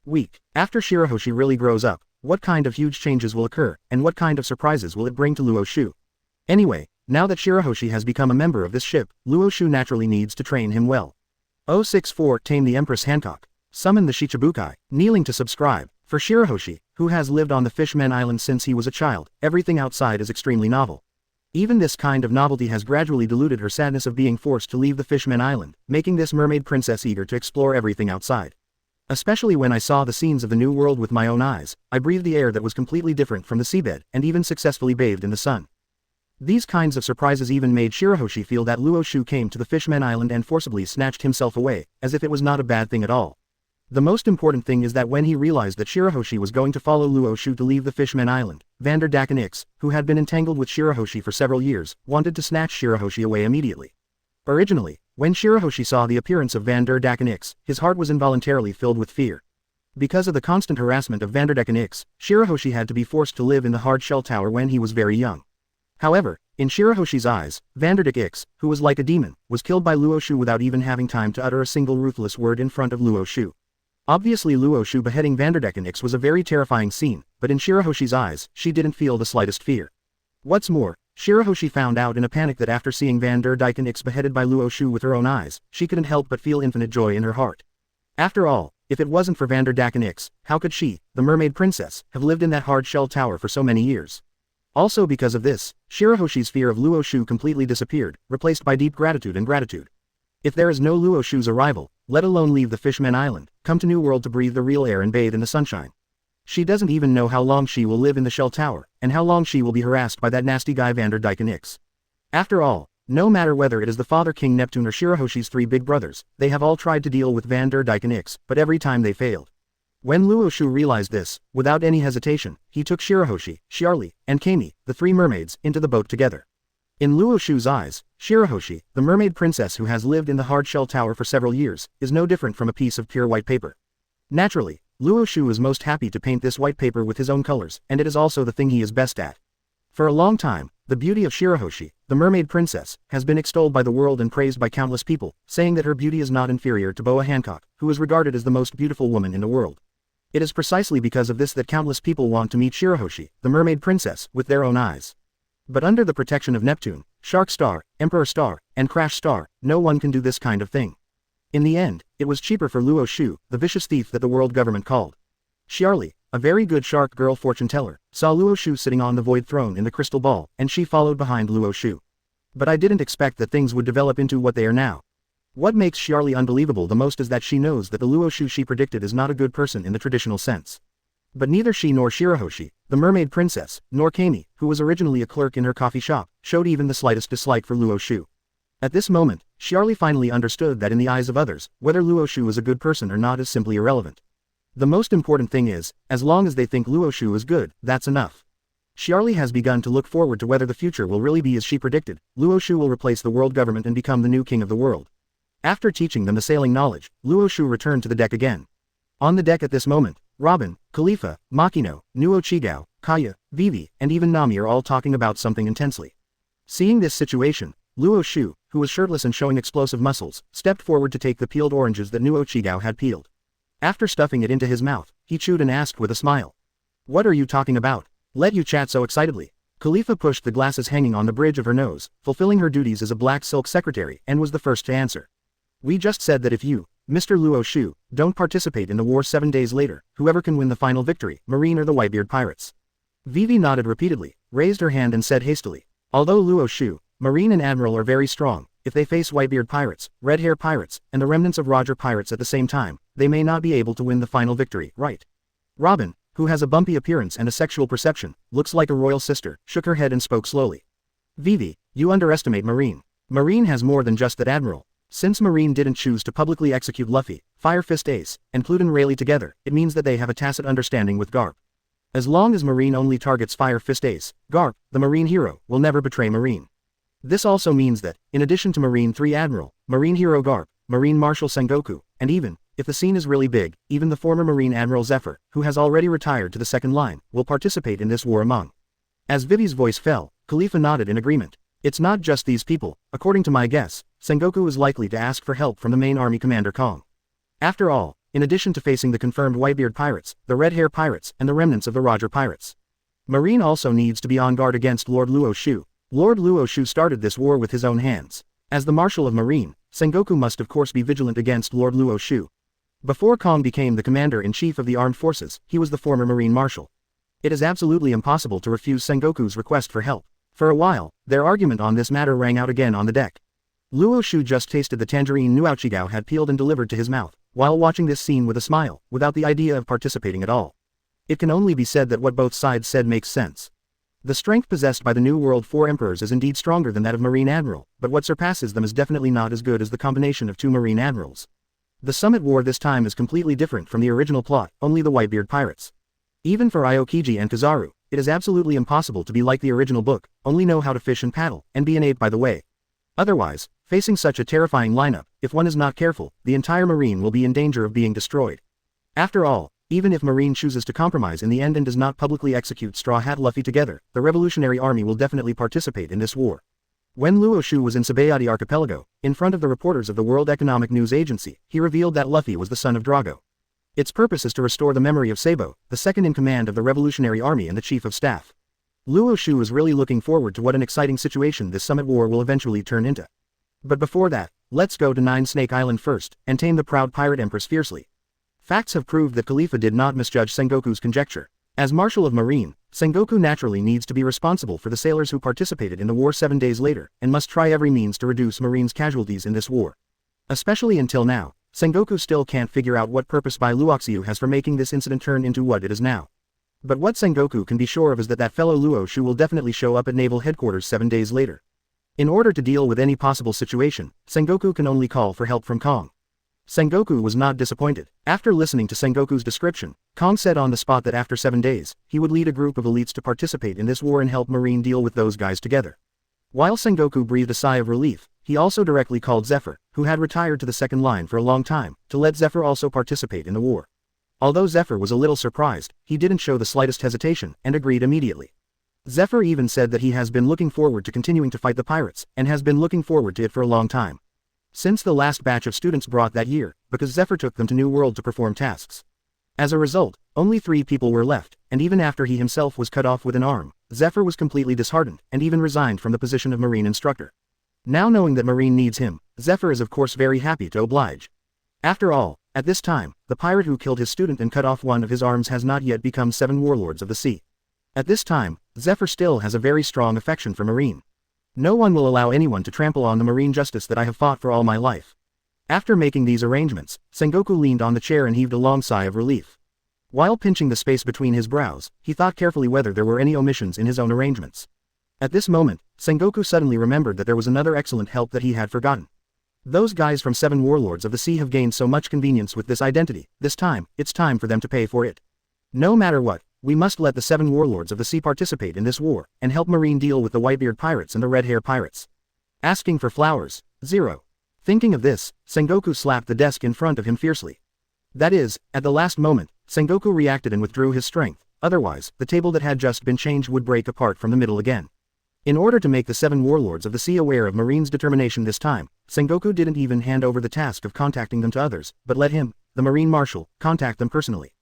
Weak. After Shirahoshi really grows up, what kind of huge changes will occur, and what kind of surprises will it bring to Luo Xiu? Anyway, now that Shirahoshi has become a member of this ship, Luo Xiu naturally needs to train him well. 064 Tame the Empress Hancock. Summon the Shichibukai, kneeling to subscribe. For Shirahoshi, who has lived on the Fishman Island since he was a child, everything outside is extremely novel. Even this kind of novelty has gradually diluted her sadness of being forced to leave the Fishman Island, making this mermaid princess eager to explore everything outside. Especially when I saw the scenes of the New World with my own eyes, I breathed the air that was completely different from the seabed, and even successfully bathed in the sun. These kinds of surprises even made Shirahoshi feel that Luo Xiu came to the Fishman Island and forcibly snatched himself away, as if it was not a bad thing at all. The most important thing is that when he realized that Shirahoshi was going to follow Luo Xiu to leave the Fishman Island, Vander Decken, who had been entangled with Shirahoshi for several years, wanted to snatch Shirahoshi away immediately. Originally, when Shirahoshi saw the appearance of Vander Decken, his heart was involuntarily filled with fear. Because of the constant harassment of Vander Decken, Shirahoshi had to be forced to live in the hard shell tower when he was very young. However, in Shirahoshi's eyes, Vander Decken, who was like a demon, was killed by Luo Xiu without even having time to utter a single ruthless word in front of Luo Xiu. Obviously Luo Xiu beheading Vander Decken was a very terrifying scene, but in Shirahoshi's eyes, she didn't feel the slightest fear. What's more, Shirahoshi found out in a panic that after seeing Vander Decken beheaded by Luo Xiu with her own eyes, she couldn't help but feel infinite joy in her heart. After all, if it wasn't for Vander Decken, how could she, the mermaid princess, have lived in that hard-shell tower for so many years? Also because of this, Shirahoshi's fear of Luo Xiu completely disappeared, replaced by deep gratitude and gratitude. If there is no Luo Xiu's arrival, let alone leave the Fishman Island, come to New World to breathe the real air and bathe in the sunshine. She doesn't even know how long she will live in the shell tower, and how long she will be harassed by that nasty guy Vander Decken. After all, no matter whether it is the Father King Neptune or Shirahoshi's three big brothers, they have all tried to deal with Vander Decken, but every time they failed. When Luo Xiu realized this, without any hesitation, he took Shirahoshi, Xiarli, and Kami, the three mermaids, into the boat together. In Luo Xiu's eyes, Shirahoshi, the mermaid princess who has lived in the hard-shell tower for several years, is no different from a piece of pure white paper. Naturally, Luo Xiu is most happy to paint this white paper with his own colors, and it is also the thing he is best at. For a long time, the beauty of Shirahoshi, the mermaid princess, has been extolled by the world and praised by countless people, saying that her beauty is not inferior to Boa Hancock, who is regarded as the most beautiful woman in the world. It is precisely because of this that countless people want to meet Shirahoshi, the mermaid princess, with their own eyes. But under the protection of Neptune, Shark Star, Emperor Star, and Crash Star, no one can do this kind of thing. In the end, it was cheaper for Luo Xiu, the vicious thief that the world government called. Xiarli, a very good shark girl fortune teller, saw Luo Xiu sitting on the void throne in the crystal ball, and she followed behind Luo Xiu. But I didn't expect that things would develop into what they are now. What makes Xiarli unbelievable the most is that she knows that the Luo Xiu she predicted is not a good person in the traditional sense. But neither she nor Shirahoshi, the mermaid princess, nor Kami, who was originally a clerk in her coffee shop, showed even the slightest dislike for Luo Xiu. At this moment, Xiarli finally understood that in the eyes of others, whether Luo Xiu is a good person or not is simply irrelevant. The most important thing is, as long as they think Luo Xiu is good, that's enough. Xiarli has begun to look forward to whether the future will really be as she predicted. Luo Xiu will replace the world government and become the new king of the world. After teaching them the sailing knowledge, Luo Xiu returned to the deck again. On the deck at this moment, Robin, Khalifa, Machino, Luo Xiu, Kaya, Vivi, and even Nami are all talking about something intensely. Seeing this situation, Luo Xiu, who was shirtless and showing explosive muscles, stepped forward to take the peeled oranges that Luo Xiu had peeled. After stuffing it into his mouth, he chewed and asked with a smile. "What are you talking about? Let you chat so excitedly." Khalifa pushed the glasses hanging on the bridge of her nose, fulfilling her duties as a black silk secretary, and was the first to answer. "We just said that if you, Mr. Luo Xiu, don't participate in the war 7 days later, whoever can win the final victory, Marine or the Whitebeard pirates." Vivi nodded repeatedly, raised her hand and said hastily, "Although Luo Xiu, Marine and Admiral are very strong, if they face Whitebeard pirates, Red Hair pirates, and the remnants of Roger pirates at the same time, they may not be able to win the final victory, right?" Robin, who has a bumpy appearance and a sexual perception, looks like a royal sister, shook her head and spoke slowly. "Vivi, you underestimate Marine. Marine has more than just that Admiral. Since Marine didn't choose to publicly execute Luffy, Fire Fist Ace, and Pluton Rayleigh together, it means that they have a tacit understanding with Garp. As long as Marine only targets Fire Fist Ace, Garp, the Marine hero, will never betray Marine. This also means that, in addition to Marine 3 Admiral, Marine hero Garp, Marine Marshal Sengoku, and even, if the scene is really big, even the former Marine Admiral Zephyr, who has already retired to the second line, will participate in this war among." As Vivi's voice fell, Khalifa nodded in agreement. "It's not just these people. According to my guess, Sengoku is likely to ask for help from the main army commander Kong. After all, in addition to facing the confirmed Whitebeard pirates, the Red Hair pirates, and the remnants of the Roger pirates, Marine also needs to be on guard against Lord Luo Xiu. Lord Luo Xiu started this war with his own hands. As the Marshal of Marine, Sengoku must of course be vigilant against Lord Luo Xiu. Before Kong became the commander-in-chief of the armed forces, he was the former Marine Marshal. It is absolutely impossible to refuse Sengoku's request for help. For a while, their argument on this matter rang out again on the deck. Luo Xiu just tasted the tangerine Luo Xiu had peeled and delivered to his mouth, while watching this scene with a smile, without the idea of participating at all. It can only be said that what both sides said makes sense. The strength possessed by the New World 4 Emperors is indeed stronger than that of Marine Admiral, but what surpasses them is definitely not as good as the combination of 2 Marine Admirals. The Summit War this time is completely different from the original plot, only the Whitebeard pirates. Even for Aokiji and Kizaru, it is absolutely impossible to be like the original book, only know how to fish and paddle, and be an ape by the way. Otherwise, facing such a terrifying lineup, if one is not careful, the entire Marine will be in danger of being destroyed. After all, even if Marine chooses to compromise in the end and does not publicly execute Straw Hat Luffy together, the Revolutionary Army will definitely participate in this war. When Luo Xiu was in Sabayati Archipelago, in front of the reporters of the World Economic News Agency, he revealed that Luffy was the son of Drago. Its purpose is to restore the memory of Sabo, the second in command of the Revolutionary Army and the Chief of Staff. Luo Xiu is really looking forward to what an exciting situation this summit war will eventually turn into. But before that, let's go to Nine Snake Island first, and tame the proud pirate Empress fiercely. Facts have proved that Khalifa did not misjudge Sengoku's conjecture. As Marshal of Marine, Sengoku naturally needs to be responsible for the sailors who participated in the war 7 days later, and must try every means to reduce Marine's casualties in this war. Especially until now, Sengoku still can't figure out what purpose Luo Xiu has for making this incident turn into what it is now. But what Sengoku can be sure of is that fellow Luo Xiu will definitely show up at naval headquarters 7 days later. In order to deal with any possible situation, Sengoku can only call for help from Kong. Sengoku was not disappointed. After listening to Sengoku's description, Kong said on the spot that after 7 days, he would lead a group of elites to participate in this war and help Marine deal with those guys together. While Sengoku breathed a sigh of relief, he also directly called Zephyr, who had retired to the second line for a long time, to let Zephyr also participate in the war. Although Zephyr was a little surprised, he didn't show the slightest hesitation, and agreed immediately. Zephyr even said that he has been looking forward to continuing to fight the pirates, and has been looking forward to it for a long time. Since the last batch of students brought that year, because Zephyr took them to New World to perform tasks. As a result, only 3 people were left, and even after he himself was cut off with an arm, Zephyr was completely disheartened, and even resigned from the position of Marine instructor. Now knowing that Marine needs him, Zephyr is of course very happy to oblige. After all, at this time, the pirate who killed his student and cut off one of his arms has not yet become 7 warlords of the sea. At this time, Zephyr still has a very strong affection for Marine. No one will allow anyone to trample on the Marine justice that I have fought for all my life. After making these arrangements, Sengoku leaned on the chair and heaved a long sigh of relief. While pinching the space between his brows, he thought carefully whether there were any omissions in his own arrangements. At this moment, Sengoku suddenly remembered that there was another excellent help that he had forgotten. Those guys from 7 warlords of the sea have gained so much convenience with this identity, this time, it's time for them to pay for it. No matter what, we must let the 7 warlords of the sea participate in this war, and help Marine deal with the Whitebeard pirates and the Red-Hair pirates. Asking for flowers, 0. Thinking of this, Sengoku slapped the desk in front of him fiercely. That is, at the last moment, Sengoku reacted and withdrew his strength, otherwise, the table that had just been changed would break apart from the middle again. In order to make the 7 warlords of the sea aware of Marine's determination this time, Sengoku didn't even hand over the task of contacting them to others, but let him, the Marine Marshal, contact them personally.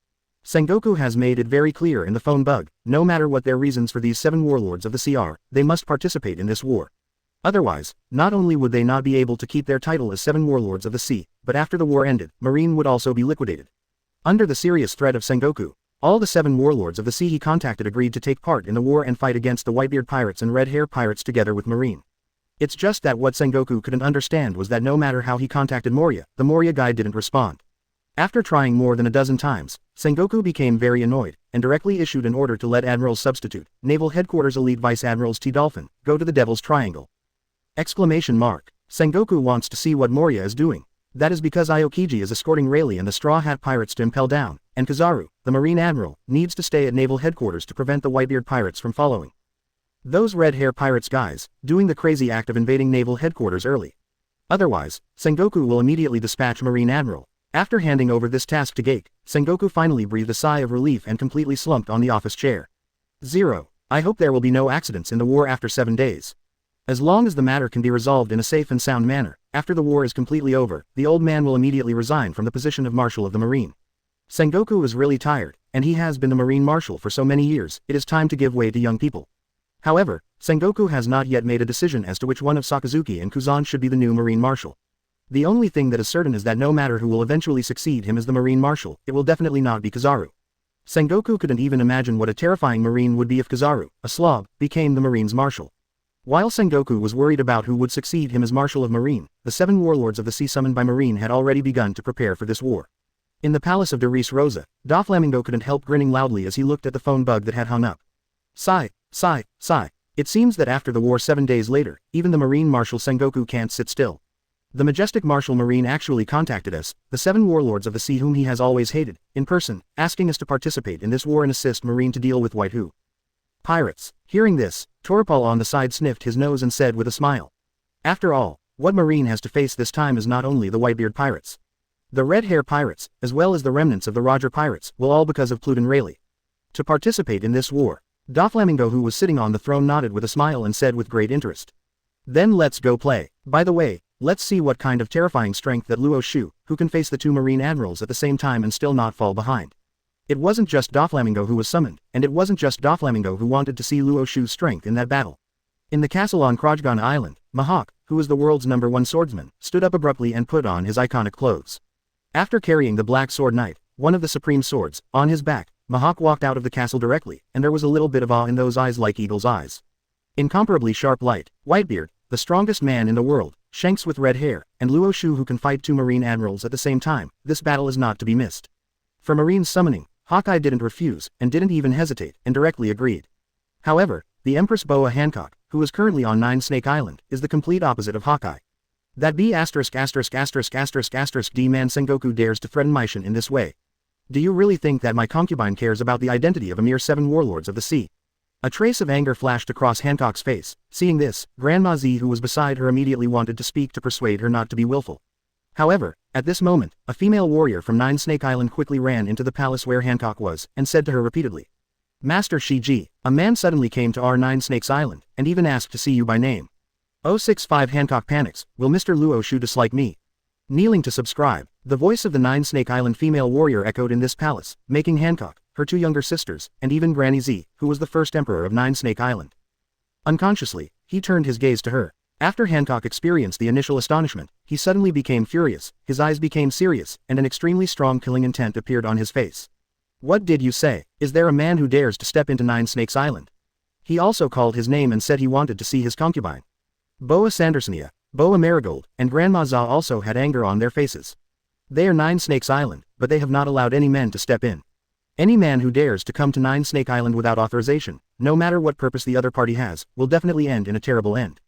Sengoku has made it very clear in the phone bug, no matter what their reasons for these 7 warlords of the sea are, they must participate in this war. Otherwise, not only would they not be able to keep their title as 7 warlords of the sea, but after the war ended, Marine would also be liquidated. Under the serious threat of Sengoku, all the 7 warlords of the sea he contacted agreed to take part in the war and fight against the Whitebeard pirates and Red-Hair pirates together with Marine. It's just that what Sengoku couldn't understand was that no matter how he contacted Moria, the Moria guy didn't respond. After trying more than a dozen times, Sengoku became very annoyed, and directly issued an order to let Admiral's substitute, Naval Headquarters Elite Vice Admirals T. Dolphin, go to the Devil's Triangle. Exclamation mark. Sengoku wants to see what Moria is doing. That is because Aokiji is escorting Rayleigh and the Straw Hat Pirates to Impel Down, and Kizaru, the Marine Admiral, needs to stay at Naval Headquarters to prevent the Whitebeard Pirates from following. Those Red-Hair Pirates guys, doing the crazy act of invading Naval Headquarters early. Otherwise, Sengoku will immediately dispatch Marine Admiral. After handing over this task to Gake, Sengoku finally breathed a sigh of relief and completely slumped on the office chair. 0. I hope there will be no accidents in the war after 7 days. As long as the matter can be resolved in a safe and sound manner, after the war is completely over, the old man will immediately resign from the position of Marshal of the Marine. Sengoku is really tired, and he has been the Marine Marshal for so many years, it is time to give way to young people. However, Sengoku has not yet made a decision as to which one of Sakazuki and Kuzan should be the new Marine Marshal. The only thing that is certain is that no matter who will eventually succeed him as the Marine Marshal, it will definitely not be Kizaru. Sengoku couldn't even imagine what a terrifying Marine would be if Kizaru, a slob, became the Marine's Marshal. While Sengoku was worried about who would succeed him as Marshal of Marine, the 7 warlords of the sea summoned by Marine had already begun to prepare for this war. In the palace of Darius Rosa, Doflamingo couldn't help grinning loudly as he looked at the phone bug that had hung up. Sigh, sigh, sigh. It seems that after the war 7 days later, even the Marine Marshal Sengoku can't sit still. The majestic Marshal Marine actually contacted us, the 7 warlords of the sea whom he has always hated, in person, asking us to participate in this war and assist Marine to deal with White Pirates. Hearing this, Torpal on the side sniffed his nose and said with a smile. After all, what Marine has to face this time is not only the Whitebeard pirates. The Red-Hair pirates, as well as the remnants of the Roger pirates, will all because of Pluton Rayleigh. To participate in this war, Doflamingo who was sitting on the throne nodded with a smile and said with great interest. Then let's go play. By the way, Let's see what kind of terrifying strength that Luo Xiu, who can face the two marine admirals at the same time and still not fall behind. It wasn't just Doflamingo who was summoned, and it wasn't just Doflamingo who wanted to see Luo Xiu's strength in that battle. In the castle on Krajgan Island, Mihawk, who was the world's #1 swordsman, stood up abruptly and put on his iconic clothes. After carrying the Black Sword Knight, one of the supreme swords, on his back, Mihawk walked out of the castle directly, and there was a little bit of awe in those eyes like eagle's eyes. Incomparably sharp light, Whitebeard, the strongest man in the world, Shanks with red hair, and Luo Xiu who can fight two marine admirals at the same time, this battle is not to be missed. For Marine's summoning, Hawkeye didn't refuse, and didn't even hesitate, and directly agreed. However, the Empress Boa Hancock, who is currently on Nine Snake Island, is the complete opposite of Hawkeye. That B*************** D man Sengoku dares to threaten Maishin in this way. Do you really think that my concubine cares about the identity of a mere 7 warlords of the sea? A trace of anger flashed across Hancock's face. Seeing this, Grandma Z who was beside her immediately wanted to speak to persuade her not to be willful. However, at this moment, a female warrior from Nine Snake Island quickly ran into the palace where Hancock was, and said to her repeatedly, "Master Shiji, a man suddenly came to our Nine Snakes Island, and even asked to see you by name." 065 Hancock panics, "Will Mr. Luo Xiu dislike me?" Kneeling to subscribe, the voice of the Nine Snake Island female warrior echoed in this palace, making Hancock, her 2 younger sisters, and even Granny Z, who was the first emperor of Nine Snake Island. Unconsciously, he turned his gaze to her. After Hancock experienced the initial astonishment, he suddenly became furious, his eyes became serious, and an extremely strong killing intent appeared on his face. "What did you say? Is there a man who dares to step into Nine Snakes Island?" He also called his name and said he wanted to see his concubine. Boa Sandersonia, Boa Marigold, and Grandma Za also had anger on their faces. They are Nine Snakes Island, but they have not allowed any men to step in. Any man who dares to come to Nine Snake Island without authorization, no matter what purpose the other party has, will definitely end in a terrible end.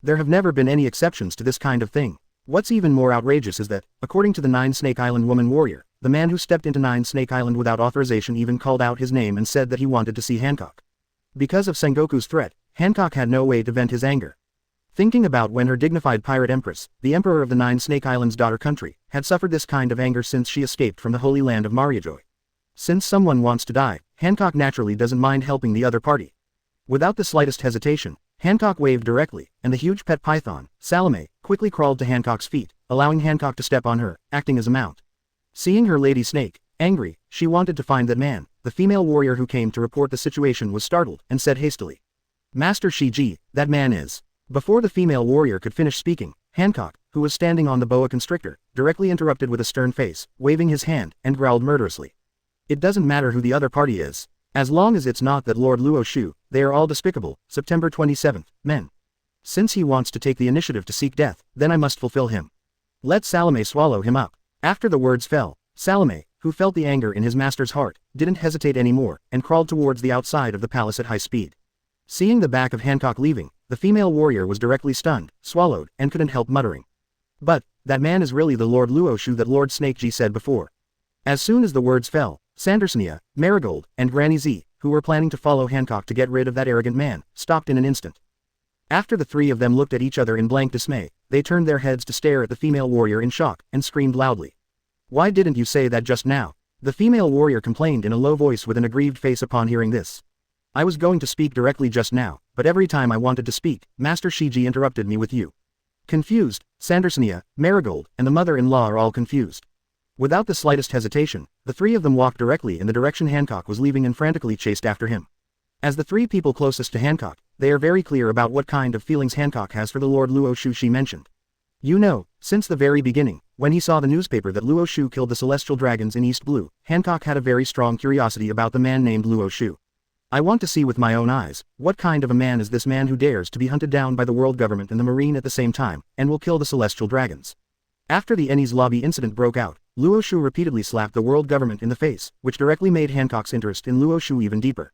There have never been any exceptions to this kind of thing. What's even more outrageous is that, according to the Nine Snake Island woman warrior, the man who stepped into Nine Snake Island without authorization even called out his name and said that he wanted to see Hancock. Because of Sengoku's threat, Hancock had no way to vent his anger. Thinking about when her dignified pirate empress, the emperor of the Nine Snake Islands' daughter country, had suffered this kind of anger since she escaped from the holy land of Mariajoy. Since someone wants to die, Hancock naturally doesn't mind helping the other party. Without the slightest hesitation, Hancock waved directly, and the huge pet python, Salome, quickly crawled to Hancock's feet, allowing Hancock to step on her, acting as a mount. Seeing her lady snake, angry, she wanted to find that man. The female warrior who came to report the situation was startled, and said hastily, "Master Shiji, that man is..." Before the female warrior could finish speaking, Hancock, who was standing on the boa constrictor, directly interrupted with a stern face, waving his hand, and growled murderously. "It doesn't matter who the other party is. As long as it's not that Lord Luo Xiu, they are all despicable." September 27, men. Since he wants to take the initiative to seek death, then I must fulfill him. Let Salome swallow him up. After the words fell, Salome, who felt the anger in his master's heart, didn't hesitate anymore, and crawled towards the outside of the palace at high speed. Seeing the back of Hancock leaving, the female warrior was directly stunned, swallowed, and couldn't help muttering, "But, that man is really the Lord Luo Xiu that Lord Snakeji said before." As soon as the words fell, Sandersonia, Marigold, and Granny Z, who were planning to follow Hancock to get rid of that arrogant man, stopped in an instant. After the 3 of them looked at each other in blank dismay, they turned their heads to stare at the female warrior in shock, and screamed loudly. "Why didn't you say that just now?" The female warrior complained in a low voice with an aggrieved face upon hearing this. "I was going to speak directly just now, but every time I wanted to speak, Master Shiji interrupted me with you." Confused, Sandersonia, Marigold, and the mother-in-law are all confused. Without the slightest hesitation, the 3 of them walked directly in the direction Hancock was leaving and frantically chased after him. As the 3 people closest to Hancock, they are very clear about what kind of feelings Hancock has for the Lord Luo Xiu she mentioned. You know, since the very beginning, when he saw the newspaper that Luo Xiu killed the celestial dragons in East Blue, Hancock had a very strong curiosity about the man named Luo Xiu. "I want to see with my own eyes, what kind of a man is this man who dares to be hunted down by the world government and the marine at the same time, and will kill the celestial dragons." After the Enies lobby incident broke out, Luo Xiu repeatedly slapped the world government in the face, which directly made Hancock's interest in Luo Xiu even deeper.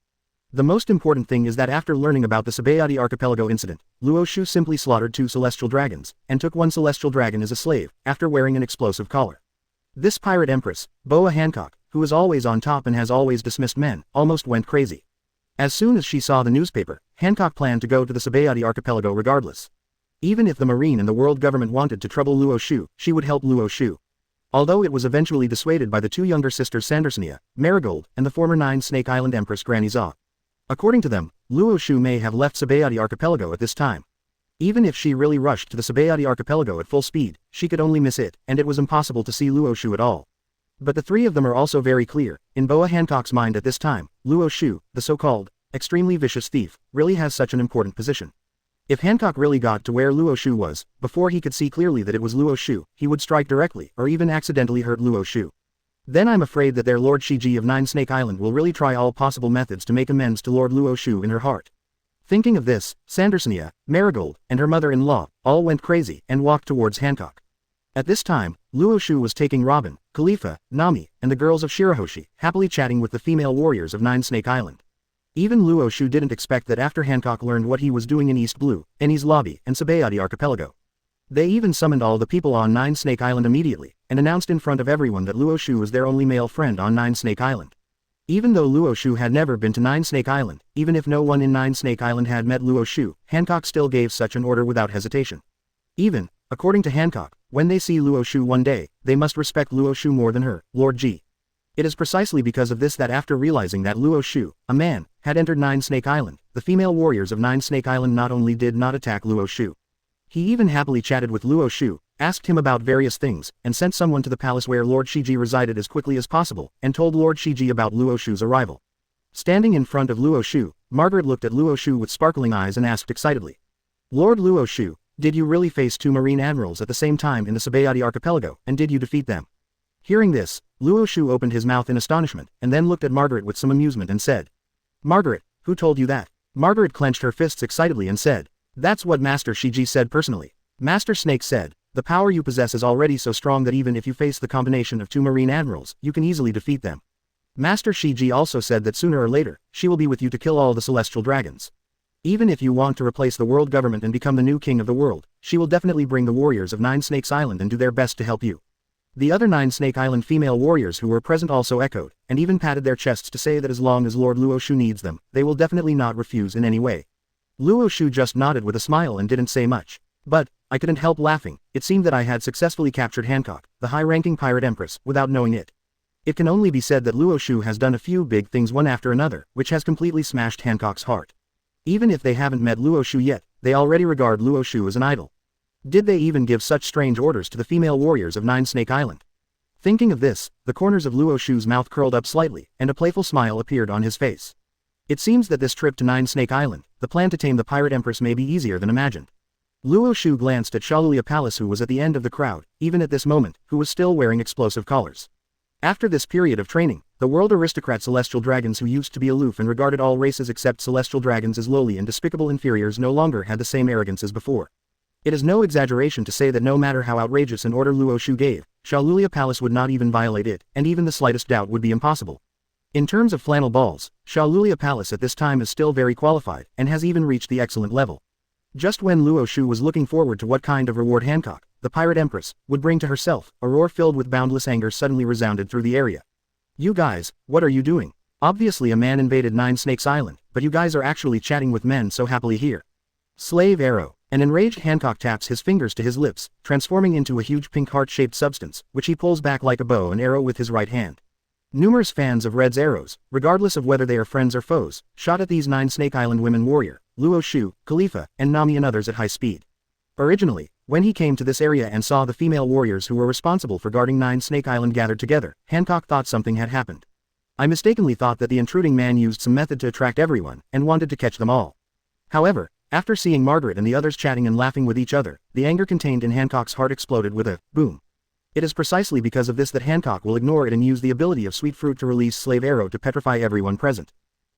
The most important thing is that after learning about the Sabayati archipelago incident, Luo Xiu simply slaughtered 2 celestial dragons, and took 1 celestial dragon as a slave, after wearing an explosive collar. This pirate empress, Boa Hancock, who is always on top and has always dismissed men, almost went crazy. As soon as she saw the newspaper, Hancock planned to go to the Sabayati archipelago regardless. Even if the marine and the world government wanted to trouble Luo Xiu, she would help Luo Xiu. Although it was eventually dissuaded by the 2 younger sisters Sandersonia, Marigold, and the former Nine Snake Island Empress Granny Za. According to them, Luo Xiu may have left Sabayati archipelago at this time. Even if she really rushed to the Sabayati archipelago at full speed, she could only miss it, and it was impossible to see Luo Xiu at all. But the three of them are also very clear. In Boa Hancock's mind at this time, Luo Xiu, the so-called extremely vicious thief, really has such an important position. If Hancock really got to where Luo Xiu was, before he could see clearly that it was Luo Xiu, he would strike directly, or even accidentally hurt Luo Xiu. Then I'm afraid that their Lord Shiji of Nine Snake Island will really try all possible methods to make amends to Lord Luo Xiu in her heart. Thinking of this, Sandersonia, Marigold, and her mother-in-law, all went crazy and walked towards Hancock. At this time, Luo Xiu was taking Robin, Khalifa, Nami, and the girls of Shirahoshi, happily chatting with the female warriors of Nine Snake Island. Even Luo Xiu didn't expect that after Hancock learned what he was doing in East Blue, Enies lobby, and Sabayati archipelago. They even summoned all the people on Nine Snake Island immediately, and announced in front of everyone that Luo Xiu was their only male friend on Nine Snake Island. Even though Luo Xiu had never been to Nine Snake Island, even if no one in Nine Snake Island had met Luo Xiu, Hancock still gave such an order without hesitation. Even, according to Hancock, when they see Luo Xiu one day, they must respect Luo Xiu more than her, Lord G. It is precisely because of this that after realizing that Luo Xiu, a man, had entered Nine Snake Island, the female warriors of Nine Snake Island not only did not attack Luo Xiu. He even happily chatted with Luo Xiu, asked him about various things, and sent someone to the palace where Lord Shiji resided as quickly as possible, and told Lord Shiji about Luo Xiu's arrival. Standing in front of Luo Xiu, Margaret looked at Luo Xiu with sparkling eyes and asked excitedly, "Lord Luo Xiu, did you really face two marine admirals at the same time in the Sabayati archipelago, and did you defeat them?" Hearing this, Luo Xiu opened his mouth in astonishment, and then looked at Margaret with some amusement and said, "Margaret, who told you that?" Margaret clenched her fists excitedly and said, "That's what Master Shiji said personally." Master Snake said, "The power you possess is already so strong that even if you face the combination of two marine admirals, you can easily defeat them." Master Shiji also said that sooner or later, she will be with you to kill all the celestial dragons. Even if you want to replace the world government and become the new king of the world, she will definitely bring the warriors of Nine Snakes Island and do their best to help you. The other Nine Snake Island female warriors who were present also echoed, and even patted their chests to say that as long as Lord Luo Xiu needs them, they will definitely not refuse in any way. Luo Xiu just nodded with a smile and didn't say much. But, I couldn't help laughing. It seemed that I had successfully captured Hancock, the high-ranking pirate empress, without knowing it. It can only be said that Luo Xiu has done a few big things one after another, which has completely smashed Hancock's heart. Even if they haven't met Luo Xiu yet, they already regard Luo Xiu as an idol. Did they even give such strange orders to the female warriors of Nine Snake Island? Thinking of this, the corners of Luo Xiu's mouth curled up slightly, and a playful smile appeared on his face. It seems that this trip to Nine Snake Island, the plan to tame the pirate empress may be easier than imagined. Luo Xiu glanced at Shalulia Palace, who was at the end of the crowd, even at this moment, who was still wearing explosive collars. After this period of training, the world aristocrat celestial dragons who used to be aloof and regarded all races except celestial dragons as lowly and despicable inferiors no longer had the same arrogance as before. It is no exaggeration to say that no matter how outrageous an order Luo Xiu gave, Shalulia Palace would not even violate it, and even the slightest doubt would be impossible. In terms of flannel balls, Shalulia Palace at this time is still very qualified, and has even reached the excellent level. Just when Luo Xiu was looking forward to what kind of reward Hancock, the pirate empress, would bring to herself, a roar filled with boundless anger suddenly resounded through the area. "You guys, what are you doing? Obviously a man invaded Nine Snakes Island, but you guys are actually chatting with men so happily here." Slave arrow. An enraged Hancock taps his fingers to his lips, transforming into a huge pink heart-shaped substance, which he pulls back like a bow and arrow with his right hand. Numerous fans of Red's arrows, regardless of whether they are friends or foes, shot at these Nine Snake Island women warrior, Luo Xiu, Khalifa, and Nami and others at high speed. Originally, when he came to this area and saw the female warriors who were responsible for guarding Nine Snake Island gathered together, Hancock thought something had happened. I mistakenly thought that the intruding man used some method to attract everyone, and wanted to catch them all. However, after seeing Margaret and the others chatting and laughing with each other, the anger contained in Hancock's heart exploded with a boom. It is precisely because of this that Hancock will ignore it and use the ability of Sweet Fruit to release Slave Arrow to petrify everyone present.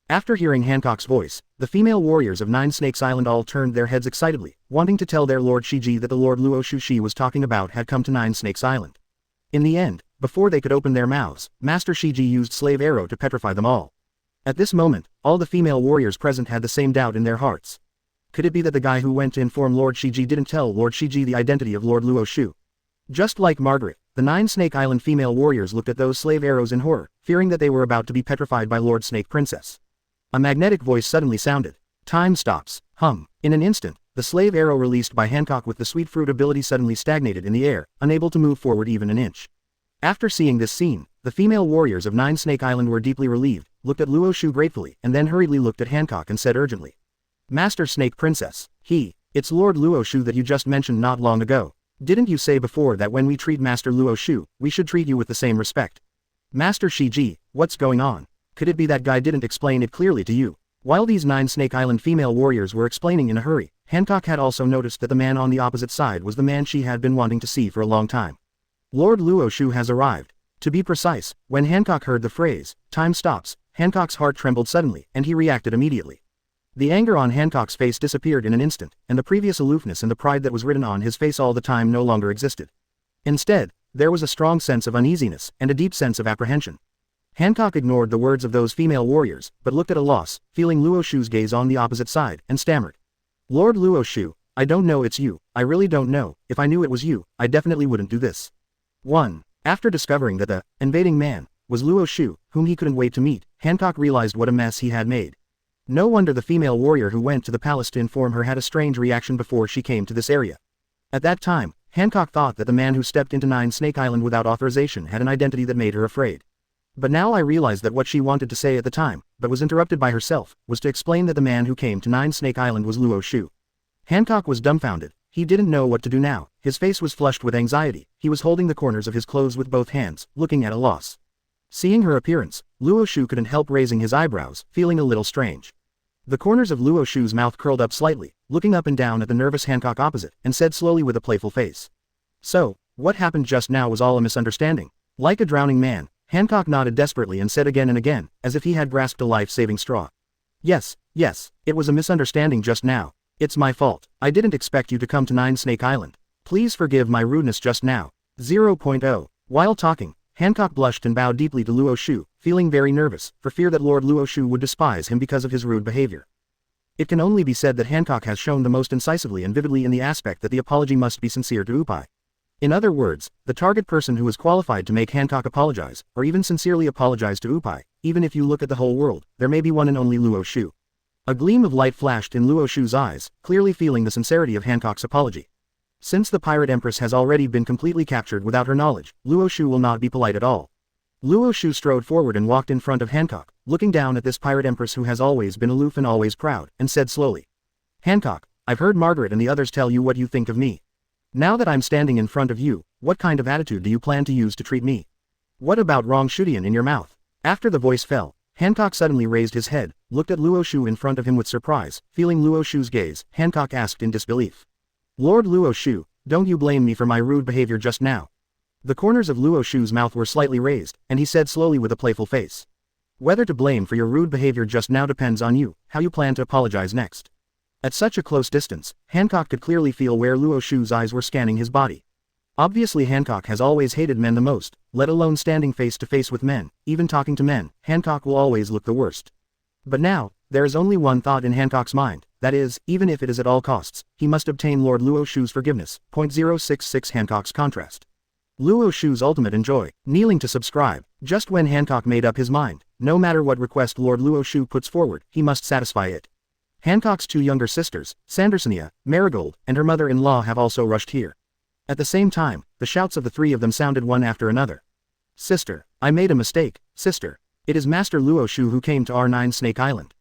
After hearing Hancock's voice, the female warriors of Nine Snakes Island all turned their heads excitedly, wanting to tell their Lord Shiji that the Lord Luo Xiu she was talking about had come to Nine Snakes Island. In the end, before they could open their mouths, Master Shiji used Slave Arrow to petrify them all. At this moment, all the female warriors present had the same doubt in their hearts. Could it be that the guy who went to inform Lord Shiji didn't tell Lord Shiji the identity of Lord Luo Xiu? Just like Margaret, the Nine Snake Island female warriors looked at those slave arrows in horror, fearing that they were about to be petrified by Lord Snake Princess. A magnetic voice suddenly sounded. Time stops. Hum. In an instant, the slave arrow released by Hancock with the Sweet Fruit ability suddenly stagnated in the air, unable to move forward even an inch. After seeing this scene, the female warriors of Nine Snake Island were deeply relieved, looked at Luo Xiu gratefully, and then hurriedly looked at Hancock and said urgently, "Master Snake Princess, It's Lord Luo Xiu that you just mentioned not long ago. Didn't you say before that when we treat Master Luo Xiu, we should treat you with the same respect? Master Shiji, what's going on? Could it be that guy didn't explain it clearly to you? While these 9 Snake Island female warriors were explaining in a hurry, Hancock had also noticed that the man on the opposite side was the man she had been wanting to see for a long time. Lord Luo Xiu has arrived. To be precise, when Hancock heard the phrase, "time stops," Hancock's heart trembled suddenly, and he reacted immediately. The anger on Hancock's face disappeared in an instant, and the previous aloofness and the pride that was written on his face all the time no longer existed. Instead, there was a strong sense of uneasiness and a deep sense of apprehension. Hancock ignored the words of those female warriors, but looked at a loss, feeling Luo Xiu's gaze on the opposite side, and stammered. Lord Luo Xiu, I don't know it's you, I really don't know, if I knew it was you, I definitely wouldn't do this. 1. After discovering that the invading man was Luo Xiu, whom he couldn't wait to meet, Hancock realized what a mess he had made. No wonder the female warrior who went to the palace to inform her had a strange reaction before she came to this area. At that time, Hancock thought that the man who stepped into 9 Snake Island without authorization had an identity that made her afraid. But now I realized that what she wanted to say at the time, but was interrupted by herself, was to explain that the man who came to 9 Snake Island was Luo Xiu. Hancock was dumbfounded. He didn't know what to do now. His face was flushed with anxiety. He was holding the corners of his clothes with both hands, looking at a loss. Seeing her appearance, Luo Xiu couldn't help raising his eyebrows, feeling a little strange. The corners of Luo Xiu's mouth curled up slightly, looking up and down at the nervous Hancock opposite, and said slowly with a playful face. So, what happened just now was all a misunderstanding. Like a drowning man, Hancock nodded desperately and said again and again, as if he had grasped a life-saving straw. Yes, it was a misunderstanding just now. It's my fault. I didn't expect you to come to 9 Snake Island. Please forgive my rudeness just now. 0.0. While talking, Hancock blushed and bowed deeply to Luo Xiu, feeling very nervous, for fear that Lord Luo Xiu would despise him because of his rude behavior. It can only be said that Hancock has shown the most incisively and vividly in the aspect that the apology must be sincere to Upai. In other words, the target person who is qualified to make Hancock apologize, or even sincerely apologize to Upai, even if you look at the whole world, there may be one and only Luo Xiu. A gleam of light flashed in Luo Xiu's eyes, clearly feeling the sincerity of Hancock's apology. Since the Pirate Empress has already been completely captured without her knowledge, Luo Xiu will not be polite at all. Luo Xiu strode forward and walked in front of Hancock, looking down at this Pirate Empress who has always been aloof and always proud, and said slowly. Hancock, I've heard Margaret and the others tell you what you think of me. Now that I'm standing in front of you, what kind of attitude do you plan to use to treat me? What about wrong Shudian in your mouth? After the voice fell, Hancock suddenly raised his head, looked at Luo Xiu in front of him with surprise, feeling Luo Xiu's gaze, Hancock asked in disbelief. Lord Luo Xiu, don't you blame me for my rude behavior just now? The corners of Luo Xiu's mouth were slightly raised, and he said slowly with a playful face. Whether to blame for your rude behavior just now depends on you, how you plan to apologize next. At such a close distance, Hancock could clearly feel where Luo Xiu's eyes were scanning his body. Obviously Hancock has always hated men the most, let alone standing face to face with men, even talking to men, Hancock will always look the worst. But now, there is only one thought in Hancock's mind, that is, even if it is at all costs, he must obtain Lord Luo Xiu's forgiveness. 0.066 Hancock's contrast. Luo Xiu's ultimate enjoy, kneeling to subscribe, just when Hancock made up his mind, no matter what request Lord Luo Xiu puts forward, he must satisfy it. Hancock's 2 younger sisters, Sandersonia, Marigold, and her mother-in-law have also rushed here. At the same time, the shouts of the 3 of them sounded one after another. Sister, I made a mistake, sister. It is Master Luo Xiu who came to our 9 Snake Island.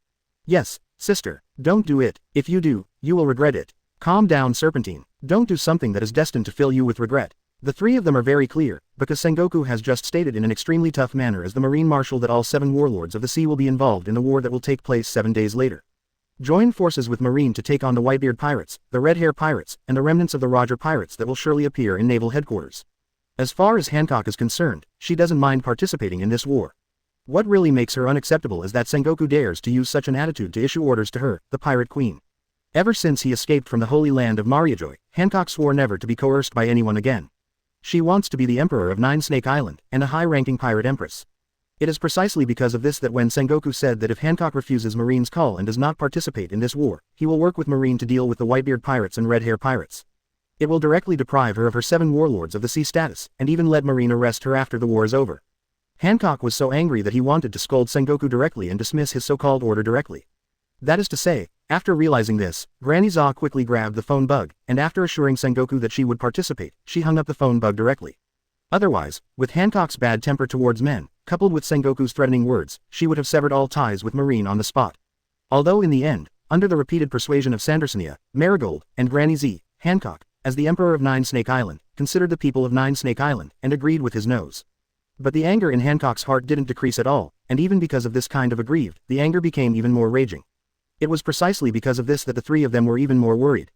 Yes, sister, don't do it, if you do, you will regret it. Calm down Serpentine, don't do something that is destined to fill you with regret. The 3 of them are very clear, because Sengoku has just stated in an extremely tough manner as the Marine Marshal that all 7 warlords of the sea will be involved in the war that will take place 7 days later. Join forces with Marine to take on the Whitebeard Pirates, the Red Hair Pirates, and the remnants of the Roger Pirates that will surely appear in naval headquarters. As far as Hancock is concerned, she doesn't mind participating in this war. What really makes her unacceptable is that Sengoku dares to use such an attitude to issue orders to her, the Pirate Queen. Ever since he escaped from the Holy Land of Mariajoy, Hancock swore never to be coerced by anyone again. She wants to be the Emperor of 9 Snake Island, and a high-ranking Pirate Empress. It is precisely because of this that when Sengoku said that if Hancock refuses Marine's call and does not participate in this war, he will work with Marine to deal with the Whitebeard Pirates and Red Hair Pirates. It will directly deprive her of her 7 warlords of the sea status, and even let Marine arrest her after the war is over. Hancock was so angry that he wanted to scold Sengoku directly and dismiss his so-called order directly. That is to say, after realizing this, Granny Za quickly grabbed the phone bug, and after assuring Sengoku that she would participate, she hung up the phone bug directly. Otherwise, with Hancock's bad temper towards men, coupled with Sengoku's threatening words, she would have severed all ties with Marine on the spot. Although in the end, under the repeated persuasion of Sandersonia, Marigold, and Granny Z, Hancock, as the Emperor of Nine Snake Island, considered the people of Nine Snake Island, and agreed with his nose. But the anger in Hancock's heart didn't decrease at all, and even because of this kind of aggrieved, the anger became even more raging. It was precisely because of this that the three of them were even more worried.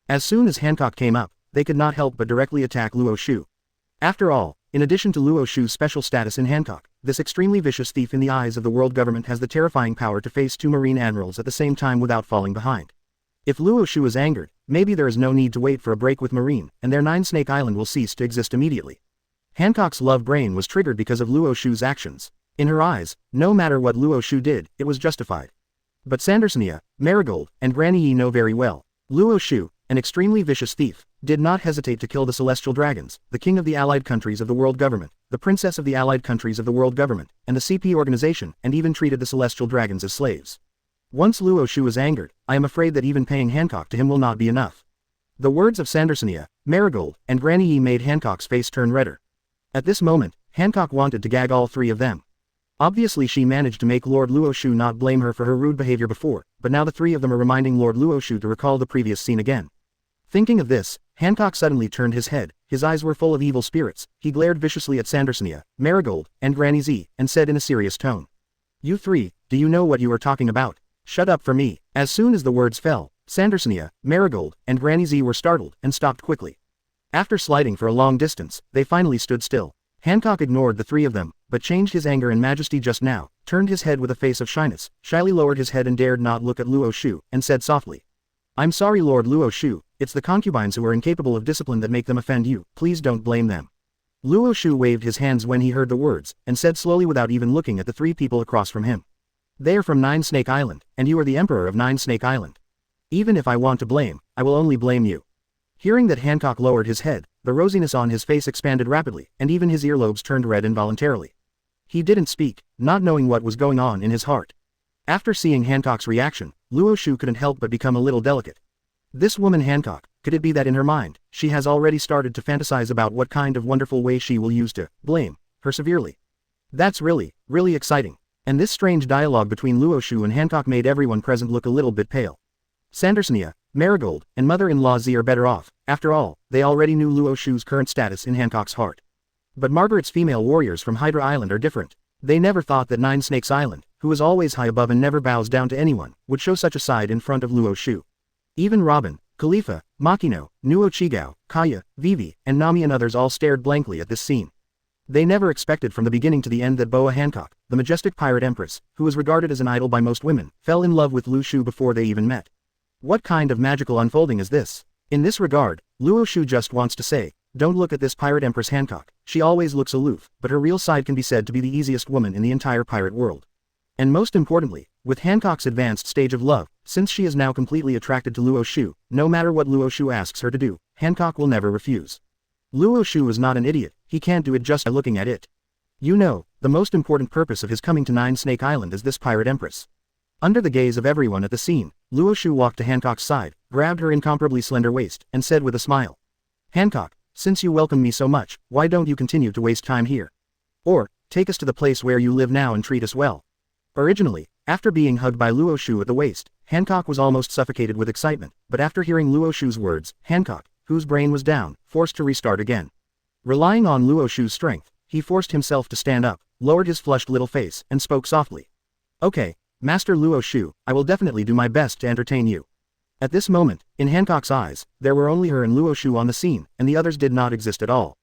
As soon as Hancock came up, they could not help but directly attack Luo Xiu. After all, in addition to Luo Xiu's special status in Hancock, this extremely vicious thief in the eyes of the world government has the terrifying power to face two marine admirals at the same time without falling behind. If Luo Xiu is angered, maybe there is no need to wait for a break with Marine, and their Nine Snake Island will cease to exist immediately. Hancock's love brain was triggered because of Luo Xiu's actions. In her eyes, no matter what Luo Xiu did, it was justified. But Sandersonia, Marigold, and Granny Yi know very well. Luo Xiu, an extremely vicious thief, did not hesitate to kill the Celestial Dragons, the king of the allied countries of the world government, the princess of the allied countries of the world government, and the CP organization, and even treated the Celestial Dragons as slaves. Once Luo Xiu is angered, I am afraid that even paying Hancock to him will not be enough. The words of Sandersonia, Marigold, and Granny Yi made Hancock's face turn redder. At this moment, Hancock wanted to gag all three of them. Obviously she managed to make Lord Luo Xiu not blame her for her rude behavior before, but now the three of them are reminding Lord Luo Xiu to recall the previous scene again. Thinking of this, Hancock suddenly turned his head, his eyes were full of evil spirits, he glared viciously at Sandersonia, Marigold, and Granny Z, and said in a serious tone. You three, do you know what you are talking about? Shut up for me. As soon as the words fell, Sandersonia, Marigold, and Granny Z were startled and stopped quickly. After sliding for a long distance, they finally stood still. Hancock ignored the three of them, but changed his anger and majesty just now, turned his head with a face of shyness, shyly lowered his head and dared not look at Luo Xiu, and said softly. I'm sorry Lord Luo Xiu, it's the concubines who are incapable of discipline that make them offend you, please don't blame them. Luo Xiu waved his hands when he heard the words, and said slowly without even looking at the three people across from him. They are from Nine Snake Island, and you are the Emperor of Nine Snake Island. Even if I want to blame, I will only blame you. Hearing that Hancock lowered his head, the rosiness on his face expanded rapidly, and even his earlobes turned red involuntarily. He didn't speak, not knowing what was going on in his heart. After seeing Hancock's reaction, Luo Xiu couldn't help but become a little delicate. This woman Hancock, could it be that in her mind, she has already started to fantasize about what kind of wonderful way she will use to blame her severely? That's really exciting. And this strange dialogue between Luo Xiu and Hancock made everyone present look a little bit pale. Sandersonia, Marigold, and mother-in-law Z are better off. After all, they already knew Luo Xiu's current status in Hancock's heart. But Margaret's female warriors from Hydra Island are different. They never thought that Nine Snakes Island, who is always high above and never bows down to anyone, would show such a side in front of Luo Xiu. Even Robin, Khalifa, Machino, Nuo Chigao, Kaya, Vivi, and Nami and others all stared blankly at this scene. They never expected from the beginning to the end that Boa Hancock, the majestic pirate empress, who is regarded as an idol by most women, fell in love with Lu Shu before they even met. What kind of magical unfolding is this? In this regard, Luo Xiu just wants to say, don't look at this pirate empress Hancock, she always looks aloof, but her real side can be said to be the easiest woman in the entire pirate world. And most importantly, with Hancock's advanced stage of love, since she is now completely attracted to Luo Xiu, no matter what Luo Xiu asks her to do, Hancock will never refuse. Luo Xiu is not an idiot, he can't do it just by looking at it. You know, the most important purpose of his coming to Nine Snake Island is this pirate empress. Under the gaze of everyone at the scene, Luo Xiu walked to Hancock's side, grabbed her incomparably slender waist, and said with a smile. Hancock, since you welcome me so much, why don't you continue to waste time here? Or, take us to the place where you live now and treat us well. Originally, after being hugged by Luo Xiu at the waist, Hancock was almost suffocated with excitement, but after hearing Luo Xiu's words, Hancock, whose brain was down, forced to restart again. Relying on Luo Xiu's strength, he forced himself to stand up, lowered his flushed little face, and spoke softly. Okay, Master Luo Xiu, I will definitely do my best to entertain you. At this moment, in Hancock's eyes, there were only her and Luo Xiu on the scene, and the others did not exist at all.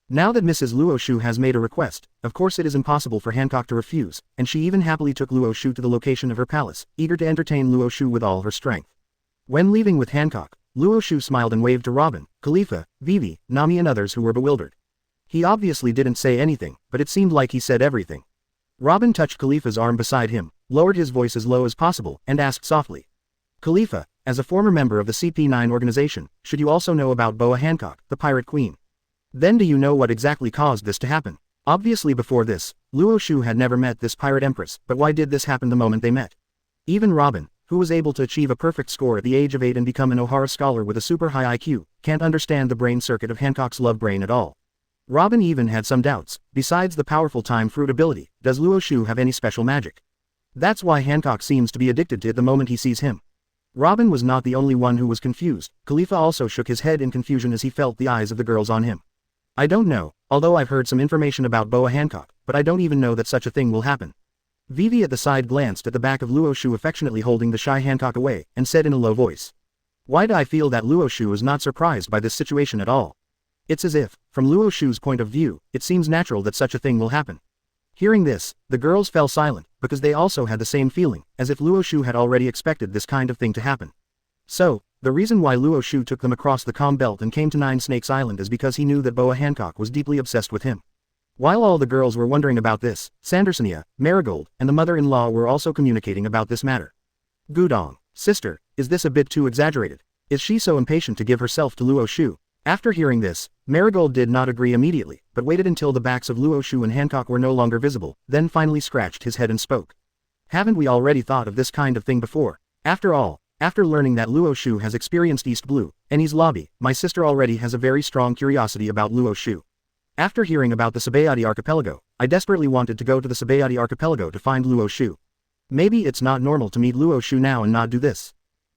Now that Mrs. Luo Xiu has made a request, of course it is impossible for Hancock to refuse, and she even happily took Luo Xiu to the location of her palace, eager to entertain Luo Xiu with all her strength. When leaving with Hancock, Luo Xiu smiled and waved to Robin, Khalifa, Vivi, Nami and others who were bewildered. He obviously didn't say anything, but it seemed like he said everything. Robin touched Khalifa's arm beside him, lowered his voice as low as possible, and asked softly. Khalifa, as a former member of the CP9 organization, should you also know about Boa Hancock, the Pirate Queen? Then do you know what exactly caused this to happen? Obviously before this, Luo Xiu had never met this pirate empress, but why did this happen the moment they met? Even Robin, who was able to achieve a perfect score at the age of 8 and become an O'Hara scholar with a super high IQ, can't understand the brain circuit of Hancock's love brain at all. Robin even had some doubts. Besides the powerful time fruit ability, does Luo Xiu have any special magic? That's why Hancock seems to be addicted to it the moment he sees him. Robin was not the only one who was confused. Khalifa also shook his head in confusion as he felt the eyes of the girls on him. I don't know, although I've heard some information about Boa Hancock, but I don't even know that such a thing will happen. Vivi at the side glanced at the back of Luo Xiu affectionately holding the shy Hancock away, and said in a low voice. Why do I feel that Luo Xiu is not surprised by this situation at all? It's as if, from Luo Xiu's point of view, it seems natural that such a thing will happen. Hearing this, the girls fell silent, because they also had the same feeling, as if Luo Xiu had already expected this kind of thing to happen. So, the reason why Luo Xiu took them across the calm belt and came to Nine Snakes Island is because he knew that Boa Hancock was deeply obsessed with him. While all the girls were wondering about this, Sandersonia, Marigold, and the mother-in-law were also communicating about this matter. Gudong, sister, is this a bit too exaggerated? Is she so impatient to give herself to Luo Xiu? After hearing this, Marigold did not agree immediately, but waited until the backs of Luo Xiu and Hancock were no longer visible, then finally scratched his head and spoke. Haven't we already thought of this kind of thing before? After all, after learning that Luo Xiu has experienced East Blue, Enies lobby, my sister already has a very strong curiosity about Luo Xiu. After hearing about the Sabayati archipelago, I desperately wanted to go to the Sabayati archipelago to find Luo Xiu. Maybe it's not normal to meet Luo Xiu now and not do this.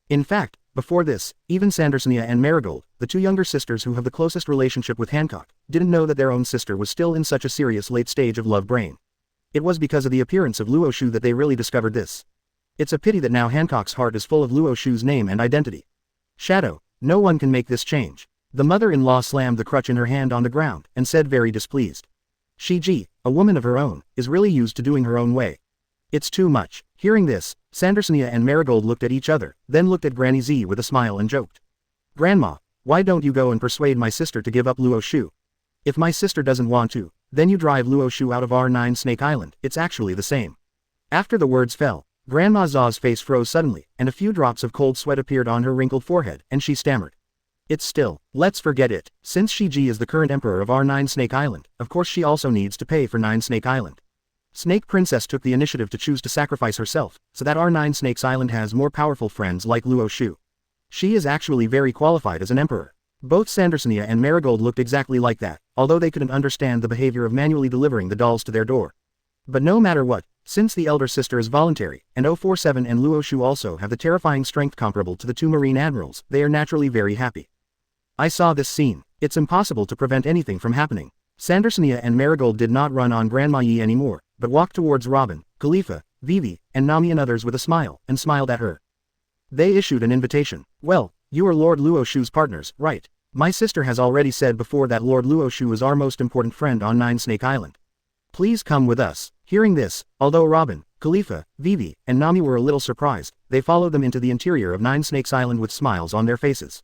In fact, before this, even Sandersonia and Marigold, the two younger sisters who have the closest relationship with Hancock, didn't know that their own sister was still in such a serious late stage of love brain. It was because of the appearance of Luo Xiu that they really discovered this. It's a pity that now Hancock's heart is full of Luo Xiu's name and identity. Shadow, no one can make this change. The mother-in-law slammed the crutch in her hand on the ground, and said very displeased. Shiji, a woman of her own, is really used to doing her own way. It's too much. Hearing this, Sandersonia and Marigold looked at each other, then looked at Granny Z with a smile and joked. Grandma, why don't you go and persuade my sister to give up Luo Xiu? If my sister doesn't want to, then you drive Luo Xiu out of our 9 Snake Island, it's actually the same. After the words fell, Grandma Za's face froze suddenly, and a few drops of cold sweat appeared on her wrinkled forehead, and she stammered. It's still, let's forget it. Since Shiji is the current emperor of our 9 Snake Island, of course she also needs to pay for 9 Snake Island. Snake Princess took the initiative to choose to sacrifice herself, so that our 9 Snakes Island has more powerful friends like Luo Xiu. She is actually very qualified as an emperor. Both Sandersonia and Marigold looked exactly like that, although they couldn't understand the behavior of manually delivering the dolls to their door. But no matter what, since the elder sister is voluntary, and 047 and Luo Xiu also have the terrifying strength comparable to the 2 Marine Admirals, they are naturally very happy. I saw this scene. It's impossible to prevent anything from happening. Sandersonia and Marigold did not run on Grandma Yi anymore, but walked towards Robin, Khalifa, Vivi, and Nami and others with a smile, and smiled at her. They issued an invitation. Well, you are Lord Luo Xiu's partners, right? My sister has already said before that Lord Luo Xiu is our most important friend on 9 Snake Island. Please come with us. Hearing this, although Robin, Khalifa, Vivi, and Nami were a little surprised, they followed them into the interior of 9 Snakes Island with smiles on their faces.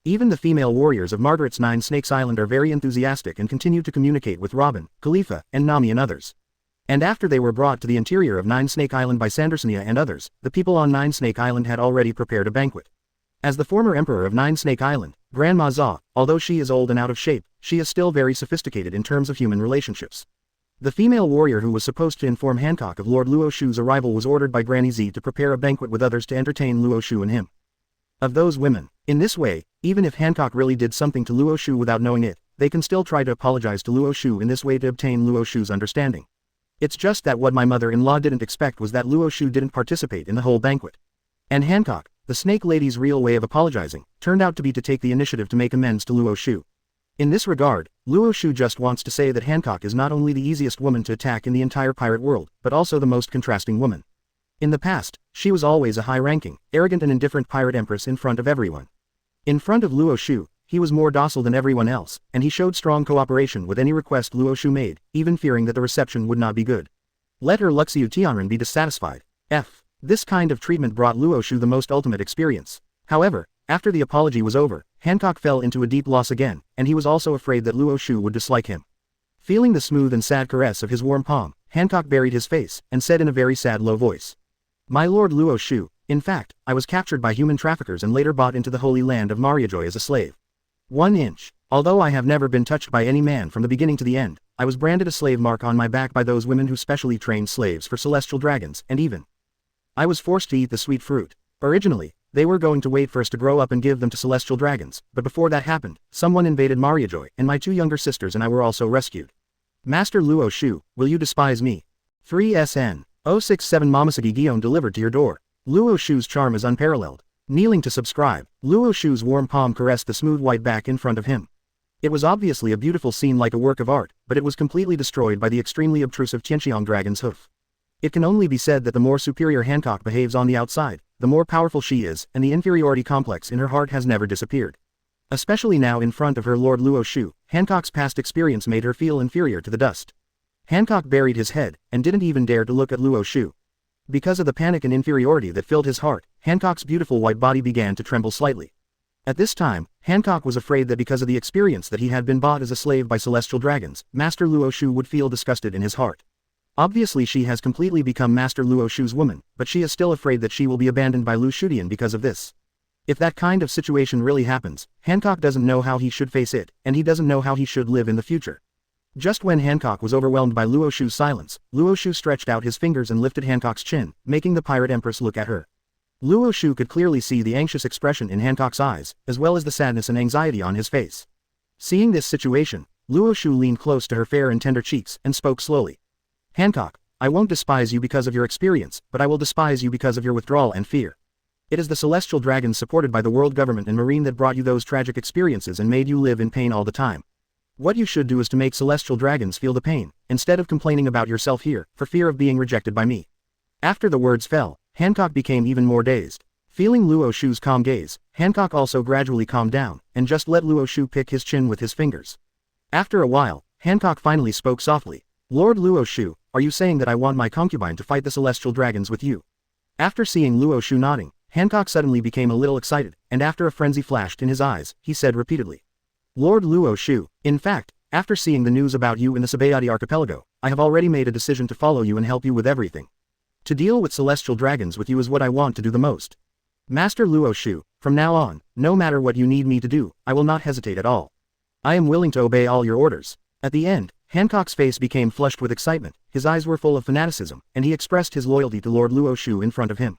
Even the female warriors of Margaret's 9 Snakes Island are very enthusiastic and continue to communicate with Robin, Khalifa, and Nami and others. And after they were brought to the interior of 9 Snake Island by Sandersonia and others, the people on 9 Snake Island had already prepared a banquet. As the former emperor of 9 Snake Island, Grandma Za, although she is old and out of shape, she is still very sophisticated in terms of human relationships. The female warrior who was supposed to inform Hancock of Lord Luo Xiu's arrival was ordered by Granny Z to prepare a banquet with others to entertain Luo Xiu and him. Of those women, in this way, even if Hancock really did something to Luo Xiu without knowing it, they can still try to apologize to Luo Xiu in this way to obtain Luo Xiu's understanding. It's just that what my mother-in-law didn't expect was that Luo Xiu didn't participate in the whole banquet. And Hancock, the snake lady's real way of apologizing, turned out to be to take the initiative to make amends to Luo Xiu. In this regard, Luo Xiu just wants to say that Hancock is not only the easiest woman to attack in the entire pirate world, but also the most contrasting woman. In the past, she was always a high-ranking, arrogant and indifferent pirate empress in front of everyone. In front of Luo Xiu, he was more docile than everyone else, and he showed strong cooperation with any request Luo Xiu made, even fearing that the reception would not be good. Let her Luxiu Tianren be dissatisfied. This kind of treatment brought Luo Xiu the most ultimate experience. However, after the apology was over, Hancock fell into a deep loss again, and he was also afraid that Luo Xiu would dislike him. Feeling the smooth and sad caress of his warm palm, Hancock buried his face, and said in a very sad low voice. My lord Luo Xiu, in fact, I was captured by human traffickers and later bought into the holy land of Mariajoy as a slave. 1 inch. Although I have never been touched by any man from the beginning to the end, I was branded a slave mark on my back by those women who specially trained slaves for celestial dragons, and even I was forced to eat the sweet fruit. Originally, they were going to wait for us to grow up and give them to celestial dragons, but before that happened, someone invaded Mariajoy, and my 2 younger sisters and I were also rescued. Master Luo Xiu, will you despise me? 3 SN 067 Momosugi Gion delivered to your door. Luo Xiu's charm is unparalleled. Kneeling to subscribe, Luo Xiu's warm palm caressed the smooth white back in front of him. It was obviously a beautiful scene like a work of art, but it was completely destroyed by the extremely obtrusive Tianqiang dragon's hoof. It can only be said that the more superior Hancock behaves on the outside, the more powerful she is, and the inferiority complex in her heart has never disappeared. Especially now in front of her Lord Luo Xiu, Hancock's past experience made her feel inferior to the dust. Hancock buried his head, and didn't even dare to look at Luo Xiu. Because of the panic and inferiority that filled his heart, Hancock's beautiful white body began to tremble slightly. At this time, Hancock was afraid that because of the experience that he had been bought as a slave by celestial dragons, Master Luo Xiu would feel disgusted in his heart. Obviously she has completely become Master Luo Xiu's woman, but she is still afraid that she will be abandoned by Lu Shudian because of this. If that kind of situation really happens, Hancock doesn't know how he should face it, and he doesn't know how he should live in the future. Just when Hancock was overwhelmed by Luo Xiu's silence, Luo Xiu stretched out his fingers and lifted Hancock's chin, making the Pirate Empress look at her. Luo Xiu could clearly see the anxious expression in Hancock's eyes, as well as the sadness and anxiety on his face. Seeing this situation, Luo Xiu leaned close to her fair and tender cheeks and spoke slowly. Hancock, I won't despise you because of your experience, but I will despise you because of your withdrawal and fear. It is the celestial dragons supported by the world government and marine that brought you those tragic experiences and made you live in pain all the time. What you should do is to make celestial dragons feel the pain, instead of complaining about yourself here, for fear of being rejected by me. After the words fell, Hancock became even more dazed. Feeling Luo Xiu's calm gaze, Hancock also gradually calmed down, and just let Luo Xiu pick his chin with his fingers. After a while, Hancock finally spoke softly. Lord Luo Xiu, are you saying that I want my concubine to fight the celestial dragons with you? After seeing Luo Xiu nodding, Hancock suddenly became a little excited, and after a frenzy flashed in his eyes, he said repeatedly. Lord Luo Xiu, in fact, after seeing the news about you in the Sabayati archipelago, I have already made a decision to follow you and help you with everything. To deal with celestial dragons with you is what I want to do the most. Master Luo Xiu, from now on, no matter what you need me to do, I will not hesitate at all. I am willing to obey all your orders. At the end, Hancock's face became flushed with excitement, his eyes were full of fanaticism, and he expressed his loyalty to Lord Luo Xiu in front of him.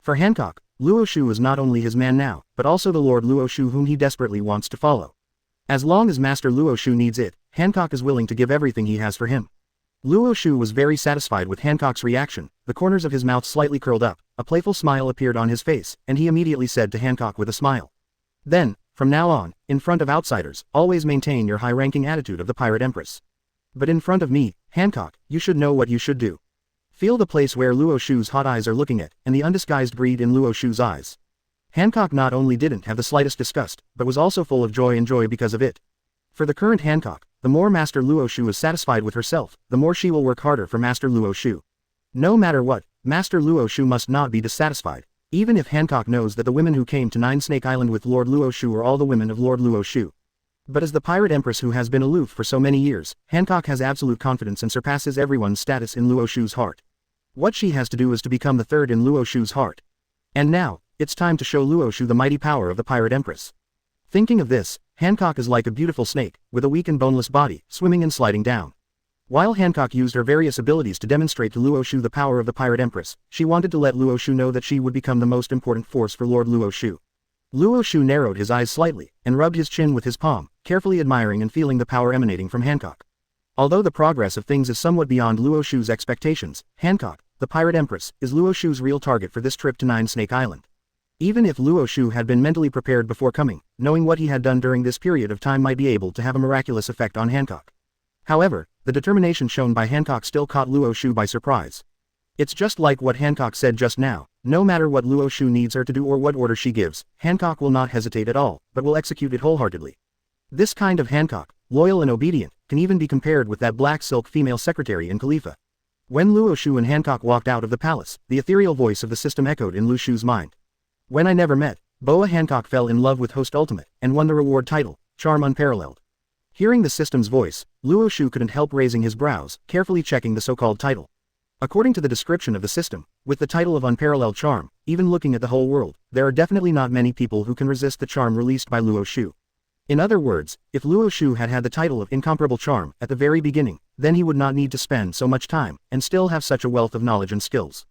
For Hancock, Luo Xiu is not only his man now, but also the Lord Luo Xiu whom he desperately wants to follow. As long as Master Luo Xiu needs it, Hancock is willing to give everything he has for him. Luo Xiu was very satisfied with Hancock's reaction, the corners of his mouth slightly curled up, a playful smile appeared on his face, and he immediately said to Hancock with a smile. Then, from now on, in front of outsiders, always maintain your high-ranking attitude of the Pirate Empress. But in front of me, Hancock, you should know what you should do. Feel the place where Luo Xiu's hot eyes are looking at, and the undisguised greed in Luo Xiu's eyes. Hancock not only didn't have the slightest disgust, but was also full of joy because of it. For the current Hancock, the more Master Luo Xiu is satisfied with herself, the more she will work harder for Master Luo Xiu. No matter what, Master Luo Xiu must not be dissatisfied, even if Hancock knows that the women who came to Nine Snake Island with Lord Luo Xiu are all the women of Lord Luo Xiu. But as the Pirate Empress who has been aloof for so many years, Hancock has absolute confidence and surpasses everyone's status in Luo Xiu's heart. What she has to do is to become the third in Luo Xiu's heart. And now, it's time to show Luo Xiu the mighty power of the Pirate Empress. Thinking of this, Hancock is like a beautiful snake, with a weak and boneless body, swimming and sliding down. While Hancock used her various abilities to demonstrate to Luo Xiu the power of the Pirate Empress, she wanted to let Luo Xiu know that she would become the most important force for Lord Luo Xiu. Luo Xiu narrowed his eyes slightly, and rubbed his chin with his palm, carefully admiring and feeling the power emanating from Hancock. Although the progress of things is somewhat beyond Luo Xiu's expectations, Hancock, the Pirate Empress, is Luo Xiu's real target for this trip to Nine Snake Island. Even if Luo Xiu had been mentally prepared before coming, knowing what he had done during this period of time might be able to have a miraculous effect on Hancock. However, the determination shown by Hancock still caught Luo Xiu by surprise. It's just like what Hancock said just now, no matter what Luo Xiu needs her to do or what order she gives, Hancock will not hesitate at all, but will execute it wholeheartedly. This kind of Hancock, loyal and obedient, can even be compared with that black silk female secretary in Khalifa. When Luo Xiu and Hancock walked out of the palace, the ethereal voice of the system echoed in Lu Shu's mind. When I never met, Boa Hancock fell in love with Host Ultimate, and won the reward title, Charm Unparalleled. Hearing the system's voice, Luo Xiu couldn't help raising his brows, carefully checking the so-called title. According to the description of the system, with the title of Unparalleled Charm, even looking at the whole world, there are definitely not many people who can resist the charm released by Luo Xiu. In other words, if Luo Xiu had had the title of Incomparable Charm at the very beginning, then he would not need to spend so much time, and still have such a wealth of knowledge and skills.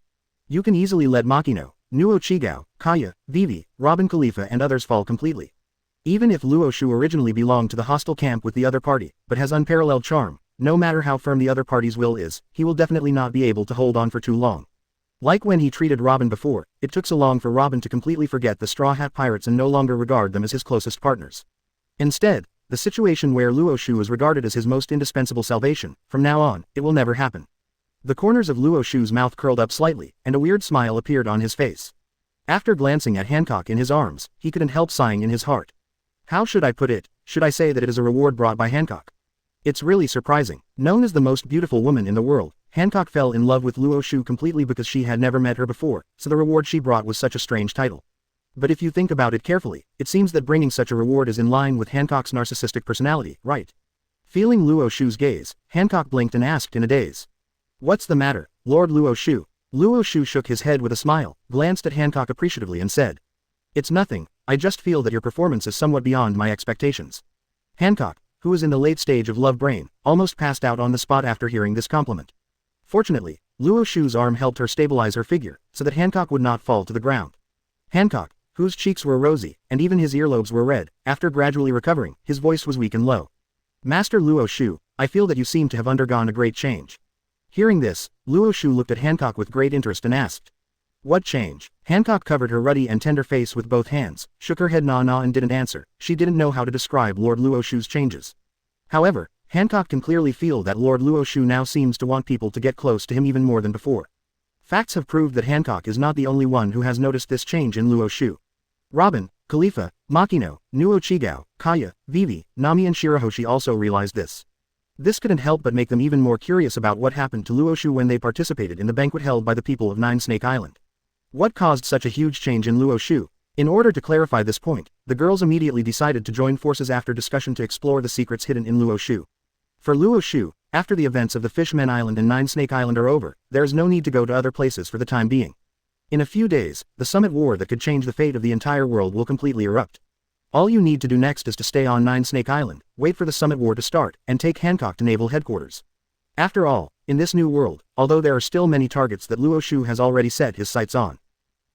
You can easily let Machino, Nuo Chigao, Kaya, Vivi, Robin Khalifa and others fall completely. Even if Luo Xiu originally belonged to the hostile camp with the other party, but has unparalleled charm, no matter how firm the other party's will is, he will definitely not be able to hold on for too long. Like when he treated Robin before, it took so long for Robin to completely forget the Straw Hat Pirates and no longer regard them as his closest partners. Instead, the situation where Luo Xiu is regarded as his most indispensable salvation, from now on, it will never happen. The corners of Luo Xiu's mouth curled up slightly, and a weird smile appeared on his face. After glancing at Hancock in his arms, he couldn't help sighing in his heart. How should I put it? Should I say that it is a reward brought by Hancock? It's really surprising. Known as the most beautiful woman in the world, Hancock fell in love with Luo Xiu completely because she had never met her before, so the reward she brought was such a strange title. But if you think about it carefully, it seems that bringing such a reward is in line with Hancock's narcissistic personality, right? Feeling Luo Xiu's gaze, Hancock blinked and asked in a daze. What's the matter, Lord Luo Xiu? Luo Xiu shook his head with a smile, glanced at Hancock appreciatively and said. It's nothing, I just feel that your performance is somewhat beyond my expectations. Hancock, who was in the late stage of love brain, almost passed out on the spot after hearing this compliment. Fortunately, Luo Xiu's arm helped her stabilize her figure, so that Hancock would not fall to the ground. Hancock, whose cheeks were rosy, and even his earlobes were red, after gradually recovering, his voice was weak and low. Master Luo Xiu, I feel that you seem to have undergone a great change. Hearing this, Luo Xiu looked at Hancock with great interest and asked. What change? Hancock covered her ruddy and tender face with both hands, shook her head nah and didn't answer. She didn't know how to describe Lord Luo Xiu's changes. However, Hancock can clearly feel that Lord Luo Xiu now seems to want people to get close to him even more than before. Facts have proved that Hancock is not the only one who has noticed this change in Luo Xiu. Robin, Khalifa, Machino, Nuo Chigao, Kaya, Vivi, Nami and Shirahoshi also realized this. This couldn't help but make them even more curious about what happened to Luo Xiu when they participated in the banquet held by the people of Nine Snake Island. What caused such a huge change in Luo Xiu? In order to clarify this point, the girls immediately decided to join forces after discussion to explore the secrets hidden in Luo Xiu. For Luo Xiu, after the events of the Fishman Island and Nine Snake Island are over, there is no need to go to other places for the time being. In a few days, the summit war that could change the fate of the entire world will completely erupt. All you need to do next is to stay on Nine Snake Island, wait for the summit war to start, and take Hancock to naval headquarters. After all, in this new world, although there are still many targets that Luo Xiu has already set his sights on.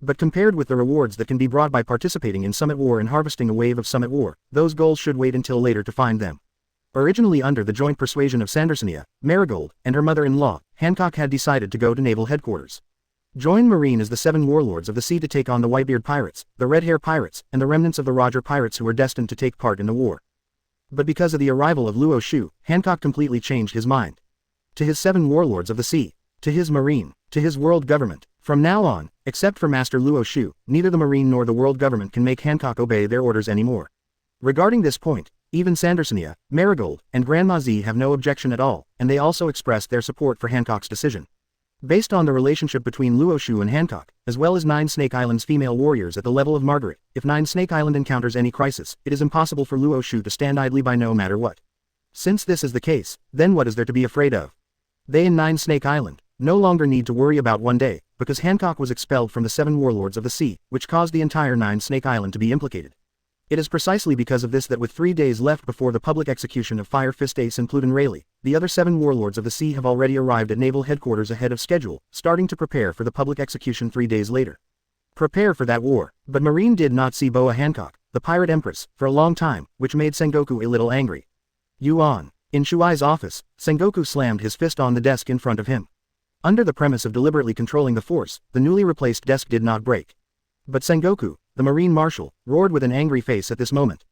But compared with the rewards that can be brought by participating in summit war and harvesting a wave of summit war, those goals should wait until later to find them. Originally under the joint persuasion of Sandersonia, Marigold, and her mother-in-law, Hancock had decided to go to naval headquarters. Join Marine as the 7 warlords of the sea to take on the Whitebeard pirates, the Red Hair pirates, and the remnants of the Roger pirates who were destined to take part in the war. But because of the arrival of Luo Xiu, Hancock completely changed his mind. To his 7 warlords of the sea, to his Marine, to his world government, from now on, except for Master Luo Xiu, neither the Marine nor the world government can make Hancock obey their orders anymore. Regarding this point, even Sandersonia, Marigold, and Grandma Z have no objection at all, and they also expressed their support for Hancock's decision. Based on the relationship between Luo Xiu and Hancock, as well as Nine Snake Island's female warriors at the level of Margaret, if Nine Snake Island encounters any crisis, it is impossible for Luo Xiu to stand idly by no matter what. Since this is the case, then what is there to be afraid of? They in Nine Snake Island no longer need to worry about one day, because Hancock was expelled from the 7 warlords of the sea, which caused the entire Nine Snake Island to be implicated. It is precisely because of this that with 3 days left before the public execution of Fire Fist Ace and Pluten Rayleigh, the other 7 warlords of the sea have already arrived at naval headquarters ahead of schedule, starting to prepare for the public execution 3 days later. Prepare for that war. But Marine did not see Boa Hancock, the pirate empress, for a long time, which made Sengoku a little angry. Yuan. In Shuai's office, Sengoku slammed his fist on the desk in front of him. Under the premise of deliberately controlling the force, the newly replaced desk did not break. But Sengoku, the Marine Marshal, roared with an angry face at this moment.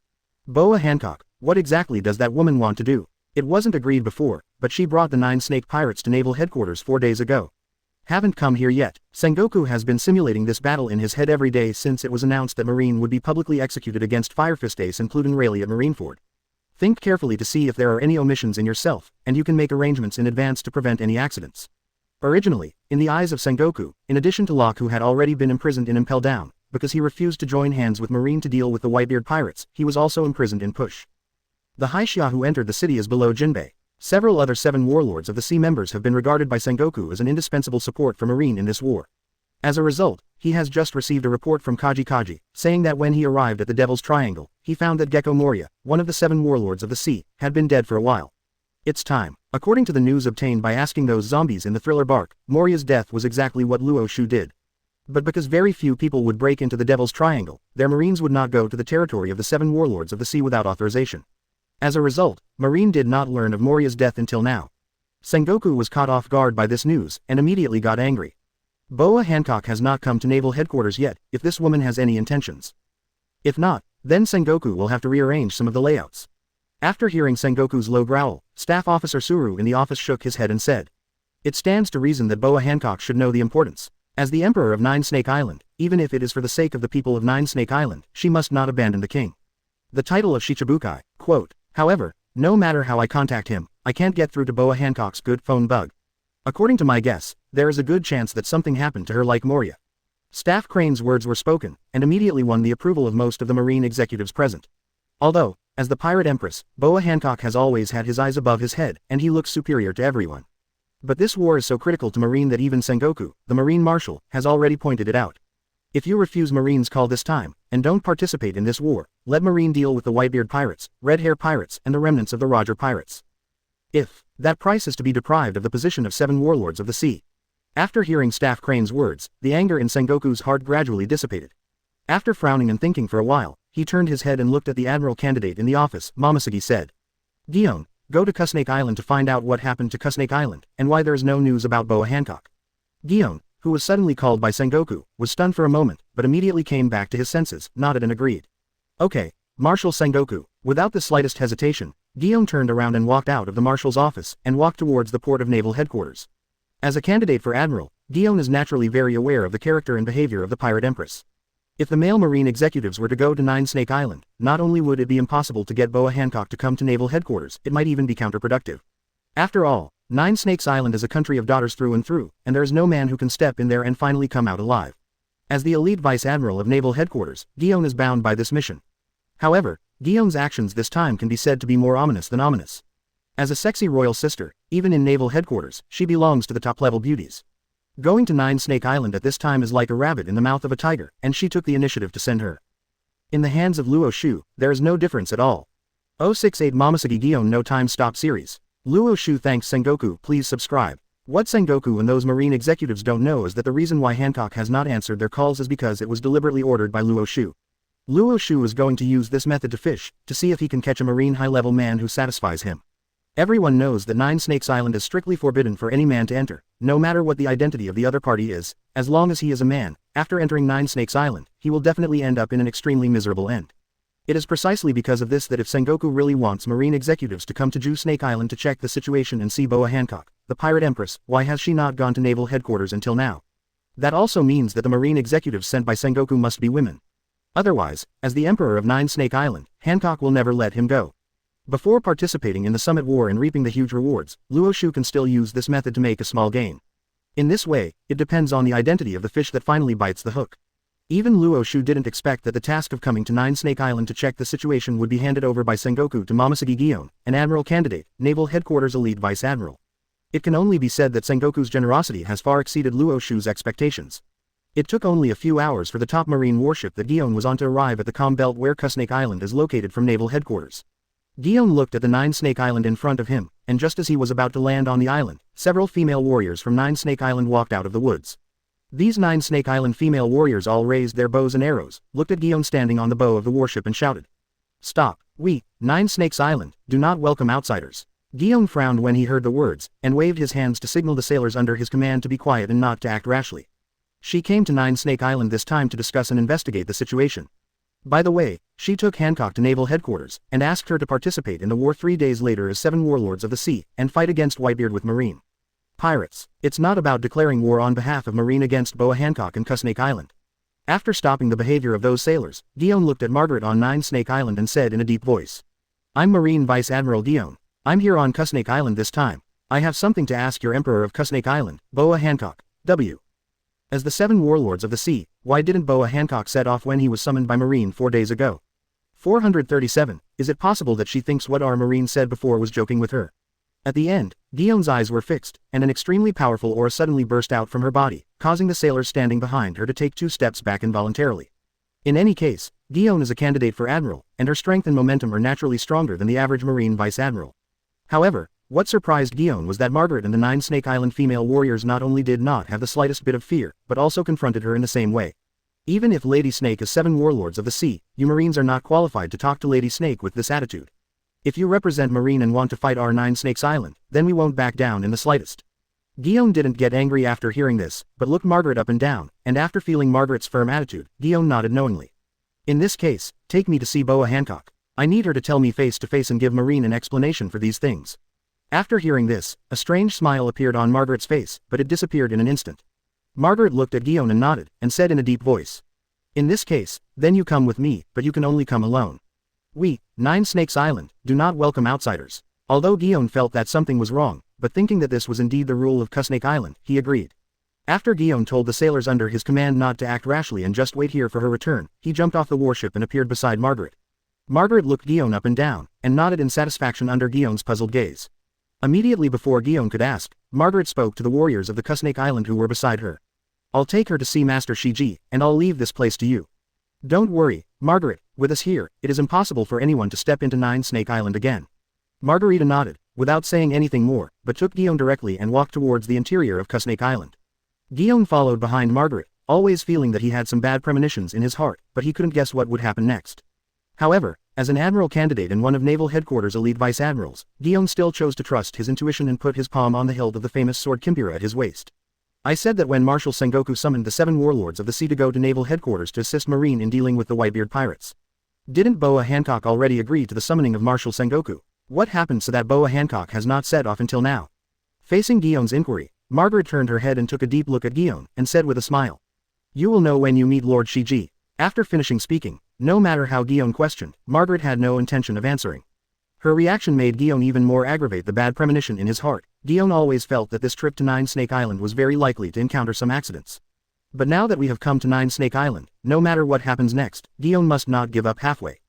Boa Hancock, what exactly does that woman want to do? It wasn't agreed before, but she brought the 9 Snake Pirates to naval headquarters 4 days ago. Haven't come here yet. Sengoku has been simulating this battle in his head every day since it was announced that Marine would be publicly executed against Fire Fist Ace and Pluten Rayleigh at Marineford. Think carefully to see if there are any omissions in yourself, and you can make arrangements in advance to prevent any accidents. Originally, in the eyes of Sengoku, in addition to Locke who had already been imprisoned in Impel Down, because he refused to join hands with Marine to deal with the Whitebeard pirates, he was also imprisoned in Push. The Haishia who entered the city as below Jinbei. Several other 7 warlords of the sea members have been regarded by Sengoku as an indispensable support for Marine in this war. As a result, he has just received a report from Kaji, saying that when he arrived at the Devil's Triangle, he found that Gecko Moria, one of the 7 warlords of the sea, had been dead for a while. It's time. According to the news obtained by asking those zombies in the thriller bark, Moria's death was exactly what Luo Xiu did. But because very few people would break into the Devil's Triangle, their Marines would not go to the territory of the 7 warlords of the sea without authorization. As a result, Marine did not learn of Moria's death until now. Sengoku was caught off guard by this news, and immediately got angry. Boa Hancock has not come to naval headquarters yet, if this woman has any intentions. If not, then Sengoku will have to rearrange some of the layouts. After hearing Sengoku's low growl, Staff Officer Suru in the office shook his head and said, "It stands to reason that Boa Hancock should know the importance. As the Emperor of Nine Snake Island, even if it is for the sake of the people of Nine Snake Island, she must not abandon the king." The title of Shichibukai, quote, "However, no matter how I contact him, I can't get through to Boa Hancock's good phone bug. According to my guess, there is a good chance that something happened to her like Moria." Staff Crane's words were spoken, and immediately won the approval of most of the Marine executives present. Although, as the Pirate Empress, Boa Hancock has always had his eyes above his head, and he looks superior to everyone. But this war is so critical to Marine that even Sengoku, the Marine Marshal, has already pointed it out. If you refuse Marine's call this time, and don't participate in this war, let Marine deal with the Whitebeard pirates, Red Hair pirates, and the remnants of the Roger pirates. If that price is to be deprived of the position of 7 warlords of the sea. After hearing Staff Crane's words, the anger in Sengoku's heart gradually dissipated. After frowning and thinking for a while, he turned his head and looked at the admiral candidate in the office. Momosuke said, "Gion, go to Kusnake Island to find out what happened to Kusnake Island, and why there is no news about Boa Hancock." Gion, who was suddenly called by Sengoku, was stunned for a moment, but immediately came back to his senses, nodded and agreed. "Okay, Marshal Sengoku." Without the slightest hesitation, Gion turned around and walked out of the marshal's office, and walked towards the port of naval headquarters. As a candidate for admiral, Gion is naturally very aware of the character and behavior of the Pirate Empress. If the male Marine executives were to go to Nine Snake Island, not only would it be impossible to get Boa Hancock to come to naval headquarters, it might even be counterproductive. After all, Nine Snakes Island is a country of daughters through and through, and there is no man who can step in there and finally come out alive. As the elite vice admiral of naval headquarters, Gion is bound by this mission. However, Gion's actions this time can be said to be more ominous than ominous. As a sexy royal sister, even in naval headquarters, she belongs to the top-level beauties. Going to Nine Snake Island at this time is like a rabbit in the mouth of a tiger, and she took the initiative to send her. In the hands of Luo Xiu, there is no difference at all. 068 Momosuke Gion No Time Stop Series. Luo Xiu thanks Sengoku. Please subscribe. What Sengoku and those Marine executives don't know is that the reason why Hancock has not answered their calls is because it was deliberately ordered by Luo Xiu. Luo Xiu is going to use this method to fish, to see if he can catch a Marine high-level man who satisfies him. Everyone knows that Nine Snakes Island is strictly forbidden for any man to enter, no matter what the identity of the other party is, as long as he is a man. After entering Nine Snakes Island, he will definitely end up in an extremely miserable end. It is precisely because of this that if Sengoku really wants Marine executives to come to Jew Snake Island to check the situation and see Boa Hancock, the Pirate Empress, why has she not gone to naval headquarters until now? That also means that the Marine executives sent by Sengoku must be women. Otherwise, as the Emperor of Nine Snake Island, Hancock will never let him go. Before participating in the Summit War and reaping the huge rewards, Luo Xiu can still use this method to make a small gain. In this way, it depends on the identity of the fish that finally bites the hook. Even Luo Xiu didn't expect that the task of coming to Nine Snake Island to check the situation would be handed over by Sengoku to Momosuke Gion, an admiral candidate, naval headquarters elite vice admiral. It can only be said that Sengoku's generosity has far exceeded Luo Xiu's expectations. It took only a few hours for the top Marine warship that Gion was on to arrive at the calm belt where Kusnake Island is located from naval headquarters. Gion looked at the Nine Snake Island in front of him, and just as he was about to land on the island, several female warriors from Nine Snake Island walked out of the woods. These Nine Snake Island female warriors all raised their bows and arrows, looked at Gion standing on the bow of the warship and shouted, "Stop, we, Nine Snakes Island, do not welcome outsiders." Gion frowned when he heard the words, and waved his hands to signal the sailors under his command to be quiet and not to act rashly. She came to Nine Snake Island this time to discuss and investigate the situation. By the way, she took Hancock to naval headquarters, and asked her to participate in the war 3 days later as 7 warlords of the sea, and fight against Whitebeard with Marine pirates. It's not about declaring war on behalf of Marine against Boa Hancock and Kusnake Island. After stopping the behavior of those sailors, Gion looked at Margaret on Nine Snake Island and said in a deep voice, "I'm Marine Vice Admiral Gion. I'm here on Kusnake Island this time. I have something to ask your Emperor of Kusnake Island, Boa Hancock, W. As the 7 warlords of the sea, why didn't Boa Hancock set off when he was summoned by Marine 4 days ago?" 437, is it possible that she thinks what our Marine said before was joking with her? At the end, Gion's eyes were fixed, and an extremely powerful aura suddenly burst out from her body, causing the sailors standing behind her to take 2 steps back involuntarily. In any case, Gion is a candidate for admiral, and her strength and momentum are naturally stronger than the average Marine vice admiral. However, what surprised Gion was that Margaret and the 9 Snake Island female warriors not only did not have the slightest bit of fear, but also confronted her in the same way. Even if Lady Snake is 7 warlords of the sea, you Marines are not qualified to talk to Lady Snake with this attitude. If you represent Marine and want to fight our 9 Snakes Island, then we won't back down in the slightest. Guillaume didn't get angry after hearing this, but looked Margaret up and down, and after feeling Margaret's firm attitude, Guillaume nodded knowingly. In this case, take me to see Boa Hancock. I need her to tell me face to face and give Marine an explanation for these things. After hearing this, a strange smile appeared on Margaret's face, but it disappeared in an instant. Margaret looked at Guillaume and nodded, and said in a deep voice. In this case, then you come with me, but you can only come alone. We, Nine Snakes Island, do not welcome outsiders. Although Guillaume felt that something was wrong, but thinking that this was indeed the rule of Snake Island, he agreed. After Guillaume told the sailors under his command not to act rashly and just wait here for her return, he jumped off the warship and appeared beside Margaret. Margaret looked Guillaume up and down, and nodded in satisfaction under Guillaume's puzzled gaze. Immediately before Guillaume could ask, Margaret spoke to the warriors of the Snake Island who were beside her. I'll take her to see Master Shiji, and I'll leave this place to you. Don't worry, Margaret, with us here, it is impossible for anyone to step into Nine Snake Island again. Margarita nodded, without saying anything more, but took Guillaume directly and walked towards the interior of Snake Island. Guillaume followed behind Margaret, always feeling that he had some bad premonitions in his heart, but he couldn't guess what would happen next. However, as an admiral candidate and one of Naval Headquarters' elite vice admirals, Guillaume still chose to trust his intuition and put his palm on the hilt of the famous sword Kimpira at his waist. I said that when Marshal Sengoku summoned the 7 warlords of the sea to go to Naval Headquarters to assist Marine in dealing with the Whitebeard pirates. Didn't Boa Hancock already agree to the summoning of Marshal Sengoku? What happened so that Boa Hancock has not set off until now? Facing Guillaume's inquiry, Margaret turned her head and took a deep look at Guillaume, and said with a smile. You will know when you meet Lord Shiji. After finishing speaking, no matter how Guillaume questioned, Margaret had no intention of answering. Her reaction made Guillaume even more aggravate the bad premonition in his heart. Guillaume always felt that this trip to Nine Snake Island was very likely to encounter some accidents. But now that we have come to Nine Snake Island, no matter what happens next, Guillaume must not give up halfway.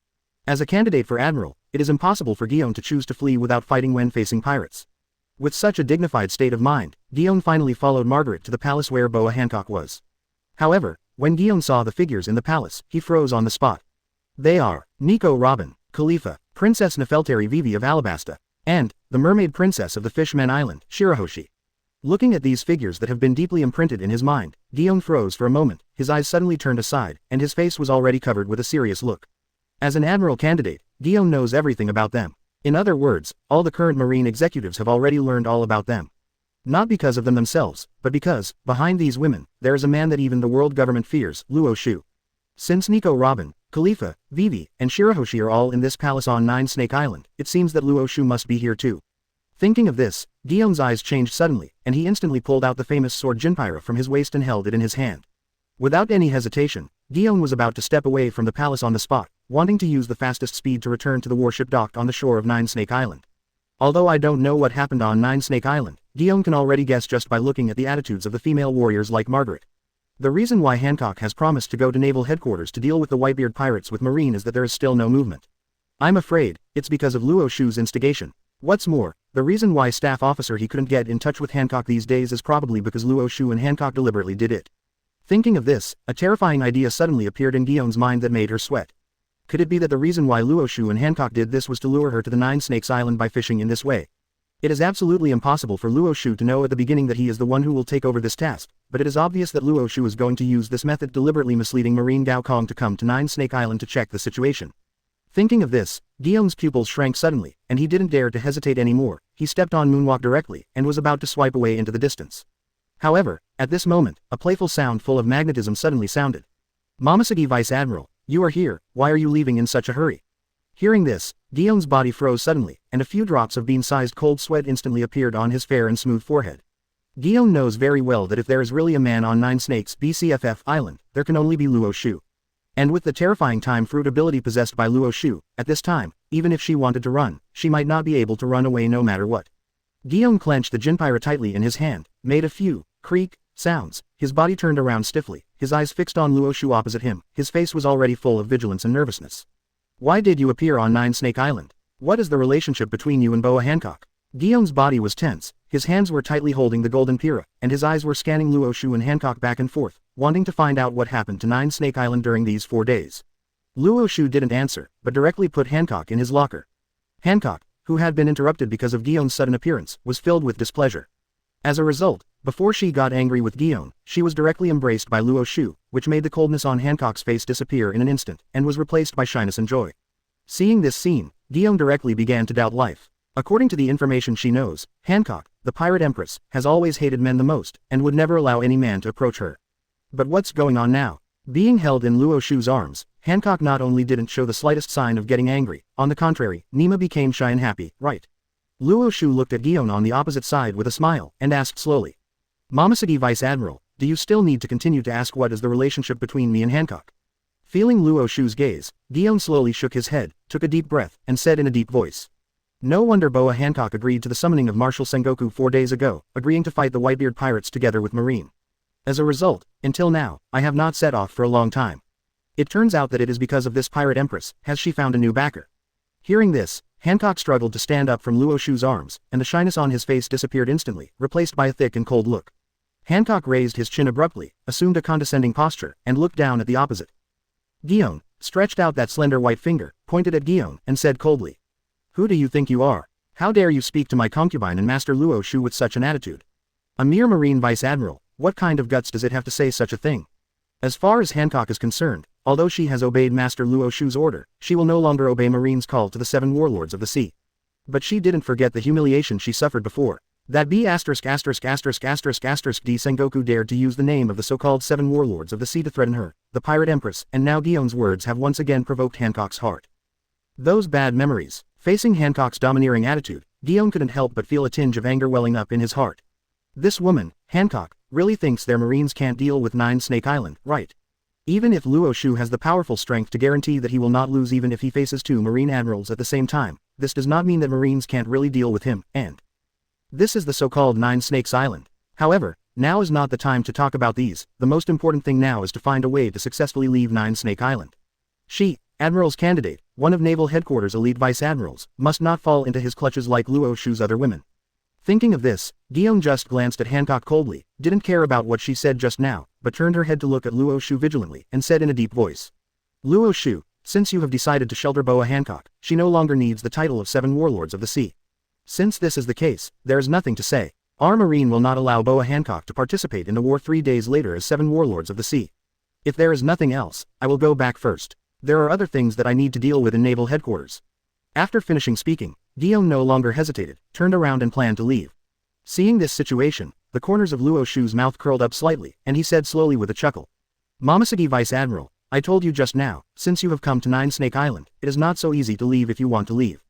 As a candidate for admiral, it is impossible for Guillaume to choose to flee without fighting when facing pirates. With such a dignified state of mind, Guillaume finally followed Margaret to the palace where Boa Hancock was. However, when Guillaume saw the figures in the palace, he froze on the spot. They are Nami Robin, Khalifa, Princess Nefeltari Vivi of Alabasta, and the mermaid princess of the Fishman Island, Shirahoshi. Looking at these figures that have been deeply imprinted in his mind, Guillaume froze for a moment, his eyes suddenly turned aside, and his face was already covered with a serious look. As an admiral candidate, Guillaume knows everything about them. In other words, all the current marine executives have already learned all about them. Not because of them themselves, but because, behind these women, there is a man that even the world government fears, Luo Xiu. Since Nami Robin, Khalifa, Vivi, and Shirahoshi are all in this palace on Nine Snake Island, it seems that Luo Xiu must be here too. Thinking of this, Guillaume's eyes changed suddenly, and he instantly pulled out the famous sword Jinpira from his waist and held it in his hand. Without any hesitation, Guillaume was about to step away from the palace on the spot, wanting to use the fastest speed to return to the warship docked on the shore of Nine Snake Island. Although I don't know what happened on Nine Snake Island, Guillaume can already guess just by looking at the attitudes of the female warriors like Margaret. The reason why Hancock has promised to go to Naval Headquarters to deal with the Whitebeard pirates with Marine is that there is still no movement. I'm afraid, it's because of Luo Xiu's instigation. What's more, the reason why staff officer he couldn't get in touch with Hancock these days is probably because Luo Xiu and Hancock deliberately did it. Thinking of this, a terrifying idea suddenly appeared in Guillaume's mind that made her sweat. Could it be that the reason why Luo Xiu and Hancock did this was to lure her to the Nine Snakes Island by fishing in this way? It is absolutely impossible for Luo Xiu to know at the beginning that he is the one who will take over this task, but it is obvious that Luo Xiu is going to use this method deliberately misleading Marine Gao Kong to come to Nine Snake Island to check the situation. Thinking of this, Guillaume's pupils shrank suddenly, and he didn't dare to hesitate anymore. He stepped on Moonwalk directly, and was about to swipe away into the distance. However, at this moment, a playful sound full of magnetism suddenly sounded. Momosuke Vice Admiral, you are here, why are you leaving in such a hurry? Hearing this, Guillaume's body froze suddenly, and a few drops of bean-sized cold sweat instantly appeared on his fair and smooth forehead. Guillaume knows very well that if there is really a man on Nine Snakes BCFF Island, there can only be Luo Xiu. And with the terrifying time fruit ability possessed by Luo Xiu, at this time, even if she wanted to run, she might not be able to run away no matter what. Guillaume clenched the Jinpira tightly in his hand, made a few creak sounds, his body turned around stiffly, his eyes fixed on Luo Xiu opposite him, his face was already full of vigilance and nervousness. Why did you appear on Nine Snake Island? What is the relationship between you and Boa Hancock? Guillaume's body was tense, his hands were tightly holding the golden pira, and his eyes were scanning Luo Xiu and Hancock back and forth, wanting to find out what happened to Nine Snake Island during these 4 days. Luo Xiu didn't answer, but directly put Hancock in his locker. Hancock, who had been interrupted because of Guillaume's sudden appearance, was filled with displeasure. As a result, before she got angry with Guillaume, she was directly embraced by Luo Xiu, which made the coldness on Hancock's face disappear in an instant, and was replaced by shyness and joy. Seeing this scene, Guillaume directly began to doubt life. According to the information she knows, Hancock, the Pirate Empress, has always hated men the most, and would never allow any man to approach her. But what's going on now? Being held in Luo Xiu's arms, Hancock not only didn't show the slightest sign of getting angry, on the contrary, Nima became shy and happy, right? Luo Xiu looked at Gion on the opposite side with a smile, and asked slowly. Momoshiki Vice Admiral, do you still need to continue to ask what is the relationship between me and Hancock? Feeling Luo Xiu's gaze, Gion slowly shook his head, took a deep breath, and said in a deep voice. No wonder Boa Hancock agreed to the summoning of Marshal Sengoku 4 days ago, agreeing to fight the Whitebeard pirates together with Marine. As a result, until now, I have not set off for a long time. It turns out that it is because of this Pirate Empress, has she found a new backer. Hearing this, Hancock struggled to stand up from Luo Xiu's arms, and the shyness on his face disappeared instantly, replaced by a thick and cold look. Hancock raised his chin abruptly, assumed a condescending posture, and looked down at the opposite. Gion stretched out that slender white finger, pointed at Gion, and said coldly. Who do you think you are? How dare you speak to my concubine and Master Luo Xiu with such an attitude? A mere Marine Vice Admiral, what kind of guts does it have to say such a thing? As far as Hancock is concerned, although she has obeyed Master Luo Xiu's order, she will no longer obey Marine's call to the 7 warlords of the sea. But she didn't forget the humiliation she suffered before. That D Sengoku dared to use the name of the so-called 7 warlords of the sea to threaten her, the Pirate Empress, and now Gion's words have once again provoked Hancock's heart. Those bad memories. Facing Hancock's domineering attitude, Gion couldn't help but feel a tinge of anger welling up in his heart. This woman, Hancock, really thinks their Marines can't deal with 9 Snake Island, right? Even if Luo Xiu has the powerful strength to guarantee that he will not lose even if he faces 2 Marine admirals at the same time, this does not mean that Marines can't really deal with him, and this is the so-called 9 Snakes Island. However, now is not the time to talk about these, the most important thing now is to find a way to successfully leave 9 Snake Island. She, Admiral's candidate, one of Naval Headquarters' elite Vice Admirals, must not fall into his clutches like Luo Xiu's other women. Thinking of this, Gion just glanced at Hancock coldly, didn't care about what she said just now, but turned her head to look at Luo Xiu vigilantly, and said in a deep voice. Luo Xiu, since you have decided to shelter Boa Hancock, she no longer needs the title of 7 warlords of the sea. Since this is the case, there is nothing to say. Our Marine will not allow Boa Hancock to participate in the war 3 days later as 7 warlords of the sea. If there is nothing else, I will go back first. There are other things that I need to deal with in Naval Headquarters. After finishing speaking, Gion no longer hesitated, turned around and planned to leave. Seeing this situation, the corners of Luo Xiu's mouth curled up slightly, and he said slowly with a chuckle. Momoshiki Vice Admiral, I told you just now, since you have come to 9 Snake Island, it is not so easy to leave if you want to leave.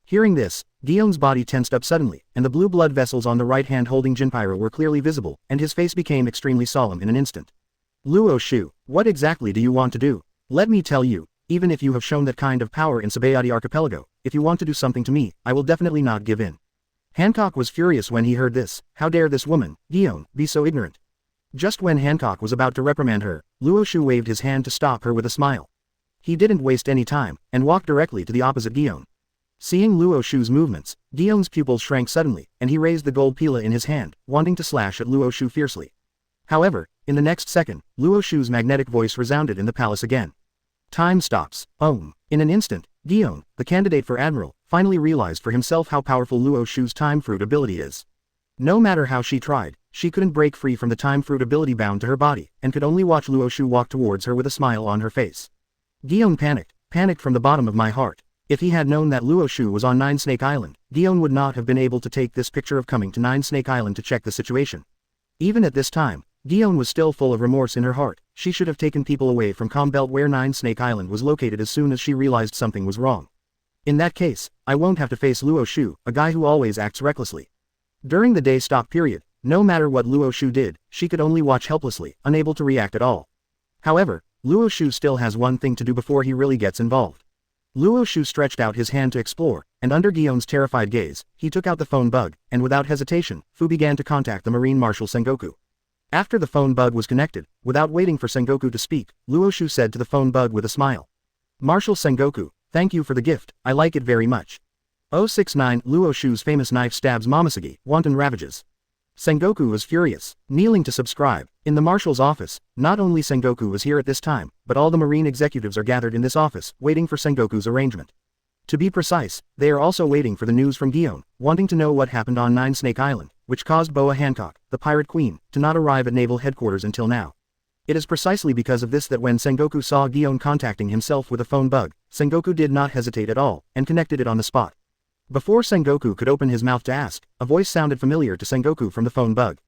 Hearing this, Gion's body tensed up suddenly, and the blue blood vessels on the right hand holding Jinpyro were clearly visible, and his face became extremely solemn in an instant. Luo Xiu, what exactly do you want to do? Let me tell you, even if you have shown that kind of power in Sabayati Archipelago, if you want to do something to me, I will definitely not give in. Hancock was furious when he heard this. How dare this woman, Gion, be so ignorant? Just when Hancock was about to reprimand her, Luo Xiu waved his hand to stop her with a smile. He didn't waste any time, and walked directly to the opposite Gion. Seeing Luo Xiu's movements, Gion's pupils shrank suddenly, and he raised the gold pila in his hand, wanting to slash at Luo Xiu fiercely. However, in the next second, Luo Xiu's magnetic voice resounded in the palace again. Time stops. In an instant, Gion, the candidate for Admiral, finally realized for himself how powerful Luo Xiu's time fruit ability is. No matter how she tried, she couldn't break free from the time fruit ability bound to her body, and could only watch Luo Xiu walk towards her with a smile on her face. Gion panicked from the bottom of my heart. If he had known that Luo Xiu was on 9 Snake Island, Gion would not have been able to take this picture of coming to 9 Snake Island to check the situation. Even at this time, Gion was still full of remorse in her heart. She should have taken people away from Combelt where 9 Snake Island was located as soon as she realized something was wrong. In that case, I won't have to face Luo Xiu, a guy who always acts recklessly. During the day stop period, no matter what Luo Xiu did, she could only watch helplessly, unable to react at all. However, Luo Xiu still has one thing to do before he really gets involved. Luo Xiu stretched out his hand to explore, and under Gion's terrified gaze, he took out the phone bug, and without hesitation, Fu began to contact the Marine Marshal Sengoku. After the phone bug was connected, without waiting for Sengoku to speak, Luo Xiu said to the phone bug with a smile. Marshal Sengoku, thank you for the gift, I like it very much. 069 Luo Xiu's famous knife stabs Momoshiki, wanton ravages. Sengoku was furious, kneeling to subscribe. In the Marshal's office, not only Sengoku was here at this time, but all the Marine executives are gathered in this office, waiting for Sengoku's arrangement. To be precise, they are also waiting for the news from Gion, wanting to know what happened on 9 Snake Island, which caused Boa Hancock, the Pirate Queen, to not arrive at Naval Headquarters until now. It is precisely because of this that when Sengoku saw Gion contacting himself with a phone bug, Sengoku did not hesitate at all, and connected it on the spot. Before Sengoku could open his mouth to ask, a voice sounded familiar to Sengoku from the phone bug.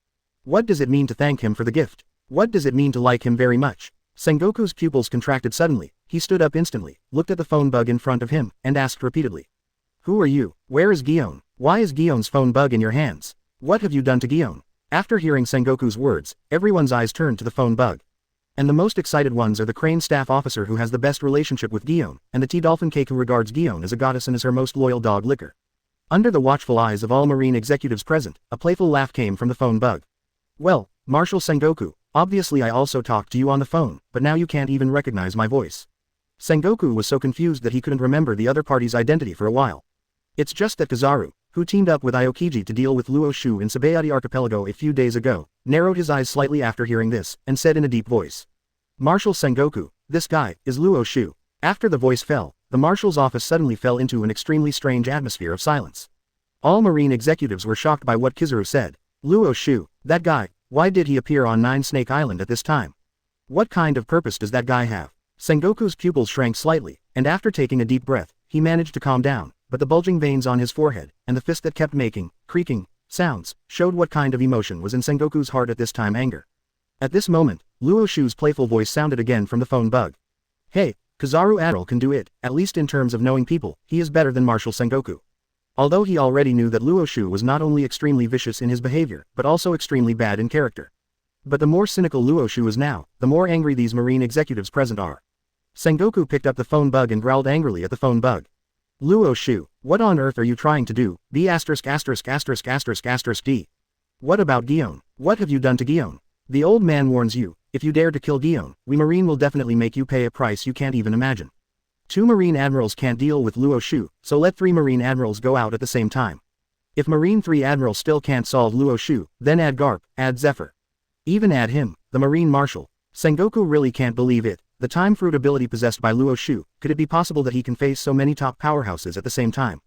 What does it mean to thank him for the gift? What does it mean to like him very much? Sengoku's pupils contracted suddenly, he stood up instantly, looked at the phone bug in front of him, and asked repeatedly. Who are you? Where is Gion? Why is Gion's phone bug in your hands? What have you done to Gion? After hearing Sengoku's words, everyone's eyes turned to the phone bug. And the most excited ones are the Crane staff officer who has the best relationship with Gion, and the T-Dolphin cake who regards Gion as a goddess and as her most loyal dog licker. Under the watchful eyes of all Marine executives present, a playful laugh came from the phone bug. Well, Marshal Sengoku, obviously I also talked to you on the phone, but now you can't even recognize my voice. Sengoku was so confused that he couldn't remember the other party's identity for a while. It's just that Kizaru, who teamed up with Aokiji to deal with Luo Xiu in Sabayati Archipelago a few days ago, narrowed his eyes slightly after hearing this, and said in a deep voice. Marshal Sengoku, this guy, is Luo Xiu. After the voice fell, the marshal's office suddenly fell into an extremely strange atmosphere of silence. All Marine executives were shocked by what Kizaru said. Luo Xiu, that guy, why did he appear on Nine Snake Island at this time? What kind of purpose does that guy have? Sengoku's pupils shrank slightly, and after taking a deep breath, he managed to calm down, but the bulging veins on his forehead, and the fist that kept making, creaking, sounds, showed what kind of emotion was in Sengoku's heart at this time: anger. At this moment, Luo Xiu's playful voice sounded again from the phone bug. Hey, Kizaru Admiral can do it, at least in terms of knowing people, he is better than Marshal Sengoku. Although he already knew that Luo Xiu was not only extremely vicious in his behavior, but also extremely bad in character. But the more cynical Luo Xiu is now, the more angry these Marine executives present are. Sengoku picked up the phone bug and growled angrily at the phone bug. Luo Xiu, what on earth are you trying to do? B*****************. D. What about Gion? What have you done to Gion? The old man warns you, if you dare to kill Gion, we Marine will definitely make you pay a price you can't even imagine. 2 Marine admirals can't deal with Luo Xiu, so let 3 Marine admirals go out at the same time. If Marine 3 admirals still can't solve Luo Xiu, then add Garp, add Zephyr. Even add him, the Marine Marshal. Sengoku really can't believe it. The time fruit ability possessed by Luo Xiu, could it be possible that he can face so many top powerhouses at the same time?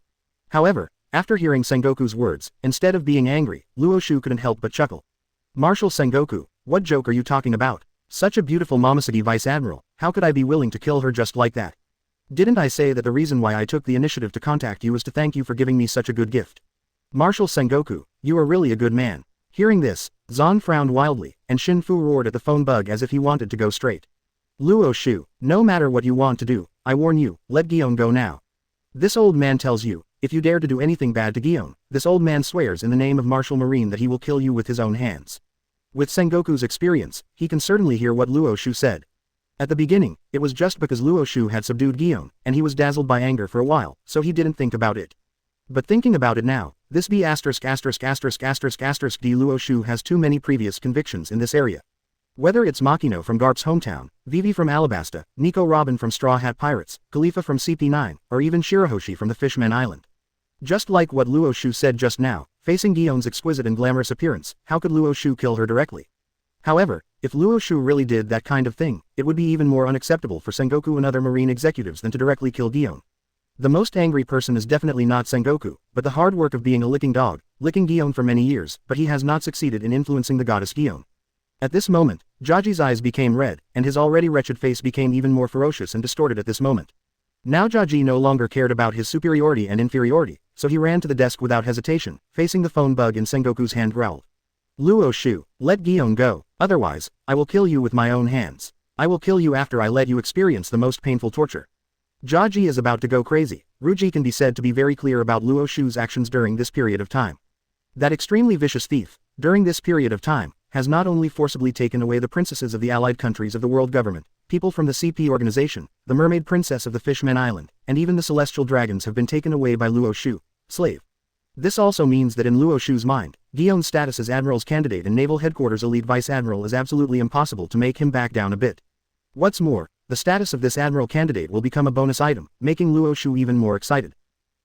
However, after hearing Sengoku's words, instead of being angry, Luo Xiu couldn't help but chuckle. Marshal Sengoku, what joke are you talking about? Such a beautiful Momosuke Vice Admiral, how could I be willing to kill her just like that? Didn't I say that the reason why I took the initiative to contact you was to thank you for giving me such a good gift? Marshal Sengoku, you are really a good man. Hearing this, Zan frowned wildly, and Shinfu roared at the phone bug as if he wanted to go straight. Luo Xiu, no matter what you want to do, I warn you, let Gion go now. This old man tells you, if you dare to do anything bad to Gion, this old man swears in the name of Marshal Marine that he will kill you with his own hands. With Sengoku's experience, he can certainly hear what Luo Xiu said. At the beginning, it was just because Luo Xiu had subdued Gion, and he was dazzled by anger for a while, so he didn't think about it. But thinking about it now, this D Luo Xiu has too many previous convictions in this area. Whether it's Machino from Garp's hometown, Vivi from Alabasta, Nami Robin from Straw Hat Pirates, Khalifa from CP9, or even Shirahoshi from the Fishman Island. Just like what Luo Xiu said just now, facing Gion's exquisite and glamorous appearance, how could Luo Xiu kill her directly? However, if Luo Xiu really did that kind of thing, it would be even more unacceptable for Sengoku and other Marine executives than to directly kill Gion. The most angry person is definitely not Sengoku, but the hard work of being a licking dog, licking Gion for many years, but he has not succeeded in influencing the goddess Gion. At this moment, Jaji's eyes became red, and his already wretched face became even more ferocious and distorted at this moment. Now Jaji no longer cared about his superiority and inferiority, so he ran to the desk without hesitation, facing the phone bug in Sengoku's hand growled. Luo Xiu, let Gion go, otherwise, I will kill you with my own hands. I will kill you after I let you experience the most painful torture. Jaji is about to go crazy. Ruji can be said to be very clear about Luo Xiu's actions during this period of time. That extremely vicious thief, during this period of time, has not only forcibly taken away the princesses of the allied countries of the world government, people from the CP organization, the mermaid princess of the Fishman Island, and even the celestial dragons have been taken away by Luo Xiu, slave. This also means that in Luo Xiu's mind, Gion's status as Admiral's candidate and Naval Headquarters Elite Vice Admiral is absolutely impossible to make him back down a bit. What's more, the status of this Admiral candidate will become a bonus item, making Luo Xiu even more excited.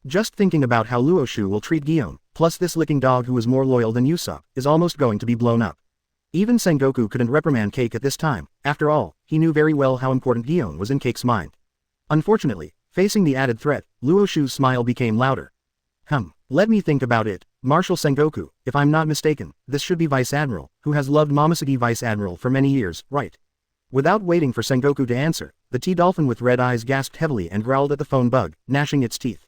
Just thinking about how Luo Xiu will treat Gion, plus this licking dog who is more loyal than Usopp, is almost going to be blown up. Even Sengoku couldn't reprimand Cake at this time, after all, he knew very well how important Gion was in Cake's mind. Unfortunately, facing the added threat, Luo Xiu's smile became louder. Let me think about it, Marshal Sengoku, if I'm not mistaken, this should be Vice Admiral, who has loved Momosuke Vice Admiral for many years, right? Without waiting for Sengoku to answer, the T-Dolphin with red eyes gasped heavily and growled at the phone bug, gnashing its teeth.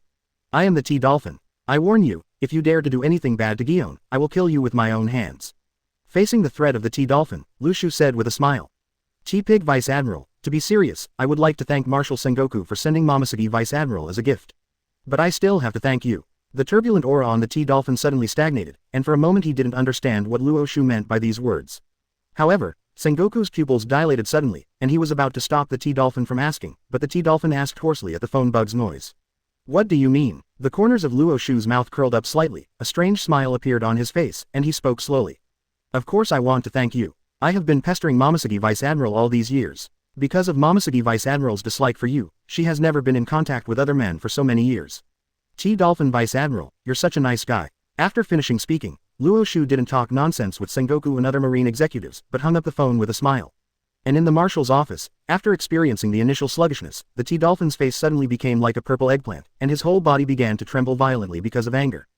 I am the T-Dolphin. I warn you, if you dare to do anything bad to Gion, I will kill you with my own hands. Facing the threat of the T-Dolphin, Lu Shu said with a smile. T-Pig Vice Admiral, to be serious, I would like to thank Marshal Sengoku for sending Momoshiki Vice Admiral as a gift. But I still have to thank you. The turbulent aura on the T-Dolphin suddenly stagnated, and for a moment he didn't understand what Luo Xiu meant by these words. However, Sengoku's pupils dilated suddenly, and he was about to stop the T-Dolphin from asking, but the T-Dolphin asked hoarsely at the phone bug's noise. What do you mean? The corners of Luo Xiu's mouth curled up slightly, a strange smile appeared on his face, and he spoke slowly. Of course I want to thank you. I have been pestering Momoshiki Vice Admiral all these years. Because of Momoshiki Vice Admiral's dislike for you, she has never been in contact with other men for so many years. T-Dolphin Vice Admiral, you're such a nice guy. After finishing speaking, Luo Xiu didn't talk nonsense with Sengoku and other marine executives, but hung up the phone with a smile. And in the marshal's office, after experiencing the initial sluggishness, the T-Dolphin's face suddenly became like a purple eggplant, and his whole body began to tremble violently because of anger.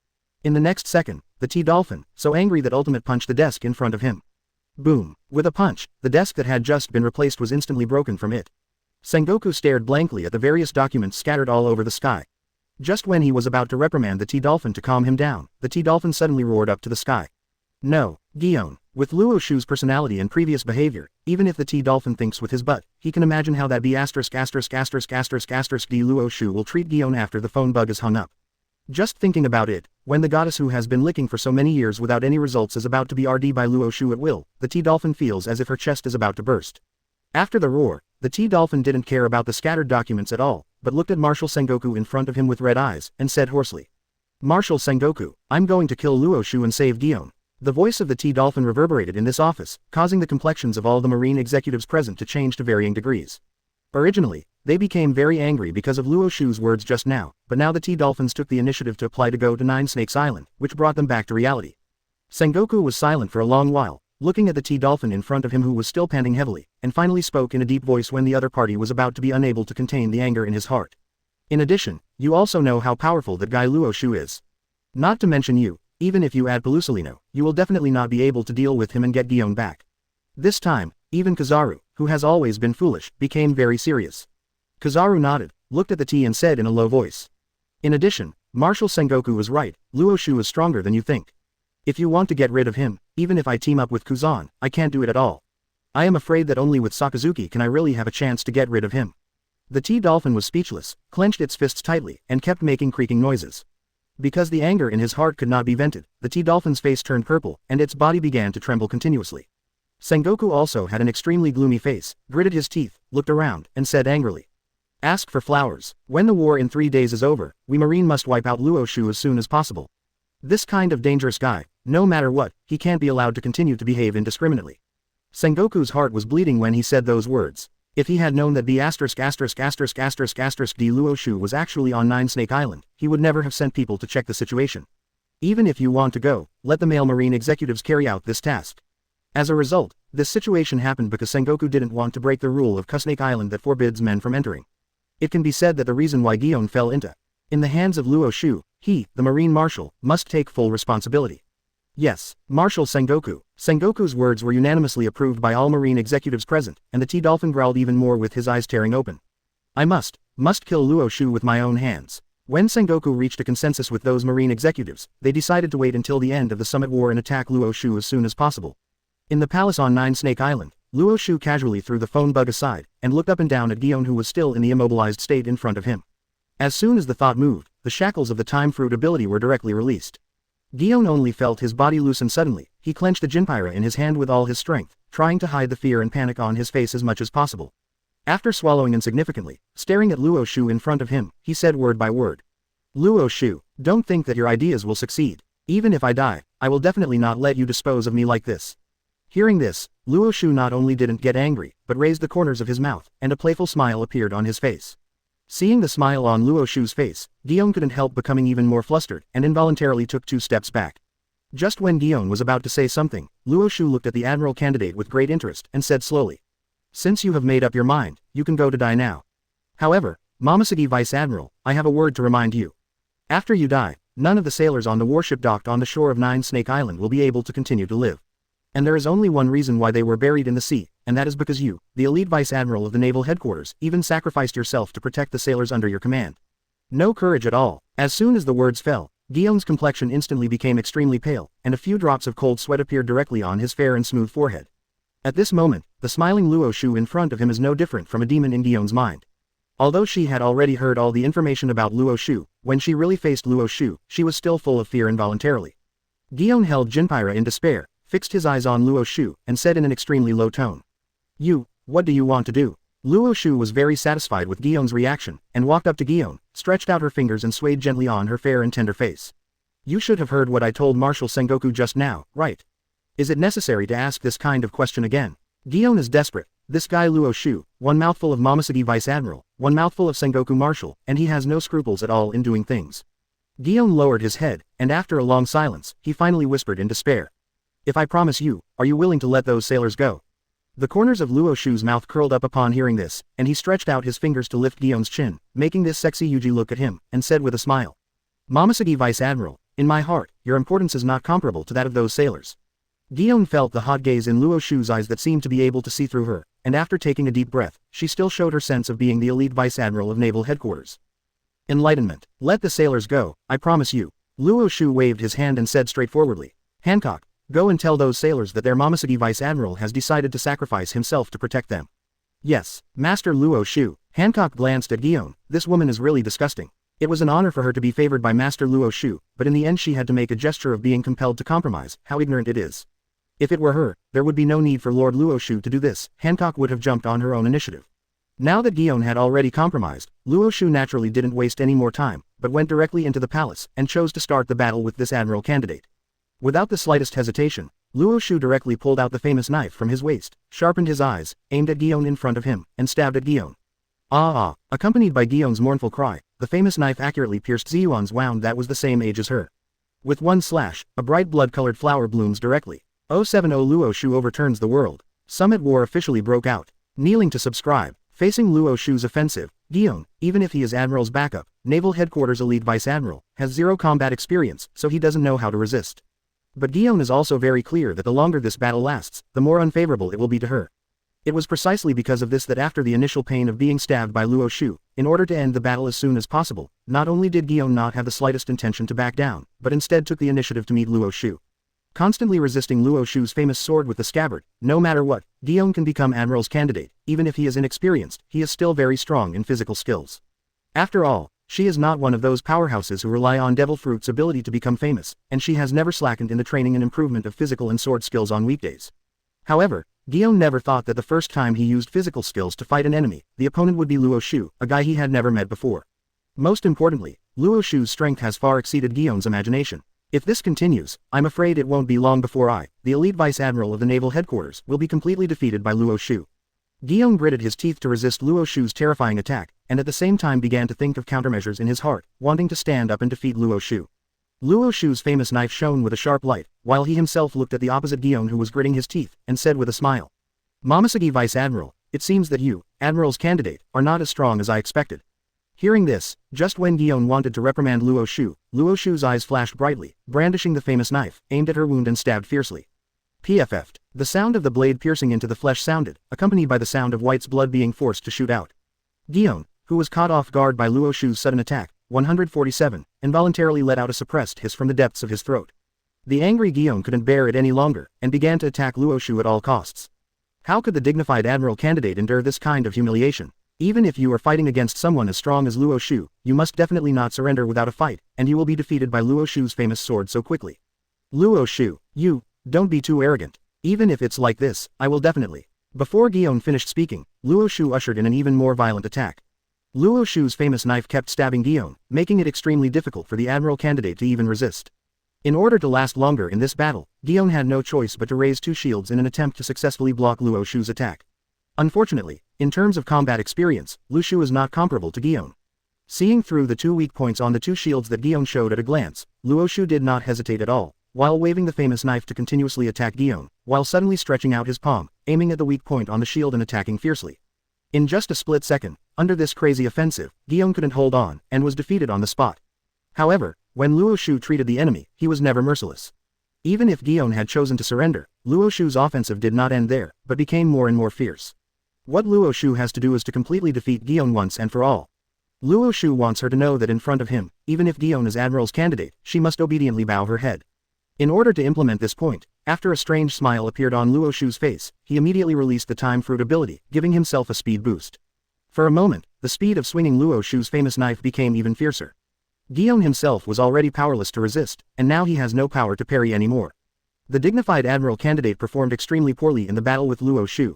In the next second, the T-Dolphin, so angry that Ultimate punched the desk in front of him. Boom! With a punch, the desk that had just been replaced was instantly broken from it. Sengoku stared blankly at the various documents scattered all over the sky. Just when he was about to reprimand the T-Dolphin to calm him down, the T-Dolphin suddenly roared up to the sky. No, Gion. With Luo Xiu's personality and previous behavior, even if the T-Dolphin thinks with his butt, he can imagine how that D Luo Xiu will treat Gion after the phone bug is hung up. Just thinking about it, when the goddess who has been licking for so many years without any results is about to be RD by Luo Xiu at will, the T-Dolphin feels as if her chest is about to burst. After the roar, the T-Dolphin didn't care about the scattered documents at all, but looked at Marshal Sengoku in front of him with red eyes, and said hoarsely. Marshal Sengoku, I'm going to kill Luo Xiu and save Gion. The voice of the T-Dolphin reverberated in this office, causing the complexions of all the marine executives present to change to varying degrees. Originally, they became very angry because of Luo Xiu's words just now, but now the T-Dolphins took the initiative to apply to go to Nine Snakes Island, which brought them back to reality. Sengoku was silent for a long while, looking at the T-Dolphin in front of him who was still panting heavily, and finally spoke in a deep voice when the other party was about to be unable to contain the anger in his heart. In addition, you also know how powerful that guy Luo Xiu is. Not to mention you, even if you add Pelusolino, you will definitely not be able to deal with him and get Gion back. This time, even Kizaru, who has always been foolish, became very serious. Kizaru nodded, looked at the T and said in a low voice. In addition, Marshal Sengoku was right, Luo Xiu is stronger than you think. If you want to get rid of him, even if I team up with Kuzan, I can't do it at all. I am afraid that only with Sakazuki can I really have a chance to get rid of him. The T-Dolphin was speechless, clenched its fists tightly, and kept making creaking noises. Because the anger in his heart could not be vented, the T-Dolphin's face turned purple, and its body began to tremble continuously. Sengoku also had an extremely gloomy face, gritted his teeth, looked around, and said angrily. Ask for flowers. When the war in 3 days is over, we Marine must wipe out Luo Xiu as soon as possible. This kind of dangerous guy, no matter what, he can't be allowed to continue to behave indiscriminately. Sengoku's heart was bleeding when he said those words. If he had known that D Luo Xiu was actually on Nine Snake Island, he would never have sent people to check the situation. Even if you want to go, let the male marine executives carry out this task. As a result, this situation happened because Sengoku didn't want to break the rule of Snake Island that forbids men from entering. It can be said that the reason why Gion fell into the hands of Luo Xiu, he, the Marine Marshal, must take full responsibility. Yes, Marshal Sengoku. Sengoku's words were unanimously approved by all Marine executives present, and the T-Dolphin growled even more with his eyes tearing open. I must kill Luo Xiu with my own hands. When Sengoku reached a consensus with those Marine executives, they decided to wait until the end of the summit war and attack Luo Xiu as soon as possible. In the palace on Nine Snake Island, Luo Xiu casually threw the phone bug aside, and looked up and down at Gion who was still in the immobilized state in front of him. As soon as the thought moved, the shackles of the Time Fruit ability were directly released. Gion only felt his body loosen suddenly, he clenched the Jinpyra in his hand with all his strength, trying to hide the fear and panic on his face as much as possible. After swallowing insignificantly, staring at Luo Xiu in front of him, he said word by word. Luo Xiu, don't think that your ideas will succeed. Even if I die, I will definitely not let you dispose of me like this. Hearing this, Luo Xiu not only didn't get angry, but raised the corners of his mouth, and a playful smile appeared on his face. Seeing the smile on Luo Xiu's face, Gion couldn't help becoming even more flustered, and involuntarily took 2 steps back. Just when Gion was about to say something, Luo Xiu looked at the admiral candidate with great interest, and said slowly. Since you have made up your mind, you can go to die now. However, Momoshiki Vice Admiral, I have a word to remind you. After you die, none of the sailors on the warship docked on the shore of Nine Snake Island will be able to continue to live. And there is only one reason why they were buried in the sea, and that is because you, the elite Vice Admiral of the Naval Headquarters, even sacrificed yourself to protect the sailors under your command. No courage at all. As soon as the words fell, Guillaume's complexion instantly became extremely pale, and a few drops of cold sweat appeared directly on his fair and smooth forehead. At this moment, the smiling Luo Xiu in front of him is no different from a demon in Guillaume's mind. Although she had already heard all the information about Luo Xiu, when she really faced Luo Xiu, she was still full of fear involuntarily. Guillaume held Jinpira in despair, fixed his eyes on Luo Xiu, and said in an extremely low tone. What do you want to do? Luo Xiu was very satisfied with Guillaume's reaction, and walked up to Guillaume, stretched out her fingers and swayed gently on her fair and tender face. You should have heard what I told Marshal Sengoku just now, right? Is it necessary to ask this kind of question again? Guillaume is desperate. This guy Luo Xiu, one mouthful of Momoshiki Vice Admiral, one mouthful of Sengoku Marshal, and he has no scruples at all in doing things. Guillaume lowered his head, and after a long silence, he finally whispered in despair. If I promise you, are you willing to let those sailors go? The corners of Luo Xiu's mouth curled up upon hearing this, and he stretched out his fingers to lift Guillaume's chin, making this sexy Yuji look at him, and said with a smile. Momoshiki Vice Admiral, in my heart, your importance is not comparable to that of those sailors. Guillaume felt the hot gaze in Luo Xiu's eyes that seemed to be able to see through her, and after taking a deep breath, she still showed her sense of being the elite Vice Admiral of Naval Headquarters. Enlightenment. Let the sailors go, I promise you. Luo Xiu waved his hand and said straightforwardly. Hancock, go and tell those sailors that their Momoshiki Vice Admiral has decided to sacrifice himself to protect them. Yes, Master Luo Xiu. Hancock glanced at Guillaume. This woman is really disgusting. It was an honor for her to be favored by Master Luo Xiu, but in the end she had to make a gesture of being compelled to compromise. How ignorant it is. If it were her, there would be no need for Lord Luo Xiu to do this. Hancock would have jumped on her own initiative. Now that Guillaume had already compromised, Luo Xiu naturally didn't waste any more time, but went directly into the palace, and chose to start the battle with this admiral candidate. Without the slightest hesitation, Luo Xiu directly pulled out the famous knife from his waist, sharpened his eyes, aimed at Guillaume in front of him, and stabbed at Guillaume. Accompanied by Guillaume's mournful cry, the famous knife accurately pierced Ziyuan's wound that was the same age as her. With one slash, a bright blood-colored flower blooms directly. 070 Luo Xiu overturns the world. Summit War officially broke out. Kneeling to subscribe. Facing Luo Xiu's offensive, Guillaume, even if he is Admiral's backup, Naval Headquarters Elite Vice Admiral, has zero combat experience, so he doesn't know how to resist. But Guillaume is also very clear that the longer this battle lasts, the more unfavorable it will be to her. It was precisely because of this that after the initial pain of being stabbed by Luo Xiu, in order to end the battle as soon as possible, not only did Guillaume not have the slightest intention to back down, but instead took the initiative to meet Luo Xiu. Constantly resisting Luo Xiu's famous sword with the scabbard, no matter what, Guillaume can become Admiral's candidate. Even if he is inexperienced, he is still very strong in physical skills. After all, she is not one of those powerhouses who rely on Devil Fruit's ability to become famous, and she has never slackened in the training and improvement of physical and sword skills on weekdays. However, Guillaume never thought that the first time he used physical skills to fight an enemy, the opponent would be Luo Xiu, a guy he had never met before. Most importantly, Luo Xiu's strength has far exceeded Guillaume's imagination. If this continues, I'm afraid it won't be long before I, the elite Vice Admiral of the Naval Headquarters, will be completely defeated by Luo Xiu. Guillaume gritted his teeth to resist Luo Xiu's terrifying attack, and at the same time began to think of countermeasures in his heart, wanting to stand up and defeat Luo Xiu. Luo Xiu's famous knife shone with a sharp light, while he himself looked at the opposite Guillaume who was gritting his teeth, and said with a smile. Momoshiki Vice Admiral, it seems that you, Admiral's candidate, are not as strong as I expected. Hearing this, just when Guillaume wanted to reprimand Luo Xiu's eyes flashed brightly, brandishing the famous knife, aimed at her wound and stabbed fiercely. PFF'd. The sound of the blade piercing into the flesh sounded, accompanied by the sound of White's blood being forced to shoot out. Guillaume, who was caught off guard by Luo Xiu's sudden attack, 147, involuntarily let out a suppressed hiss from the depths of his throat. The angry Guillaume couldn't bear it any longer, and began to attack Luo Xiu at all costs. How could the dignified Admiral candidate endure this kind of humiliation? Even if you are fighting against someone as strong as Luo Xiu, you must definitely not surrender without a fight, and you will be defeated by Luo Xiu's famous sword so quickly. Luo Xiu, don't be too arrogant. Even if it's like this, I will definitely. Before Guillaume finished speaking, Luo Xiu ushered in an even more violent attack. Luo Xiu's famous knife kept stabbing Guillaume, making it extremely difficult for the Admiral candidate to even resist. In order to last longer in this battle, Guillaume had no choice but to raise two shields in an attempt to successfully block Luo Xiu's attack. Unfortunately, in terms of combat experience, Lu Shu is not comparable to Guillaume. Seeing through the two weak points on the two shields that Guillaume showed at a glance, Luo Xiu did not hesitate at all, while waving the famous knife to continuously attack Guillaume, while suddenly stretching out his palm, aiming at the weak point on the shield and attacking fiercely. In just a split second, under this crazy offensive, Guillaume couldn't hold on, and was defeated on the spot. However, when Luo Xiu treated the enemy, he was never merciless. Even if Guillaume had chosen to surrender, Luo Xiu's offensive did not end there, but became more and more fierce. What Luo Xiu has to do is to completely defeat Guillaume once and for all. Luo Xiu wants her to know that in front of him, even if Dion is Admiral's candidate, she must obediently bow her head. In order to implement this point, after a strange smile appeared on Luo Xiu's face, he immediately released the time fruit ability, giving himself a speed boost. For a moment, the speed of swinging Luo Xiu's famous knife became even fiercer. Dion himself was already powerless to resist, and now he has no power to parry anymore. The dignified Admiral candidate performed extremely poorly in the battle with Luo Xiu.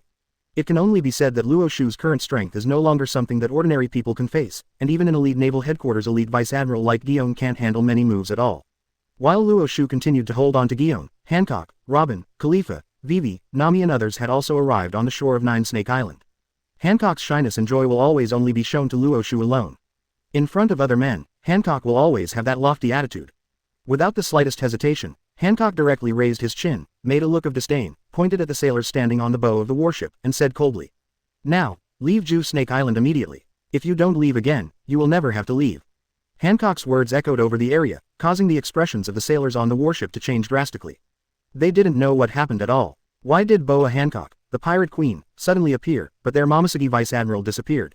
It can only be said that Luo Xiu's current strength is no longer something that ordinary people can face, and even an elite naval headquarters elite vice admiral like Dion can't handle many moves at all. While Luo Xiu continued to hold on to Dion, Hancock, Robin, Khalifa, Vivi, Nami and others had also arrived on the shore of Nine Snake Island. Hancock's shyness and joy will always only be shown to Luo Xiu alone. In front of other men, Hancock will always have that lofty attitude. Without the slightest hesitation, Hancock directly raised his chin, made a look of disdain, pointed at the sailors standing on the bow of the warship, and said coldly, "Now, leave Ju Snake Island immediately. If you don't leave again, you will never have to leave." Hancock's words echoed over the area, causing the expressions of the sailors on the warship to change drastically. They didn't know what happened at all. Why did Boa Hancock, the pirate queen, suddenly appear, but their Momoshiki vice admiral disappeared?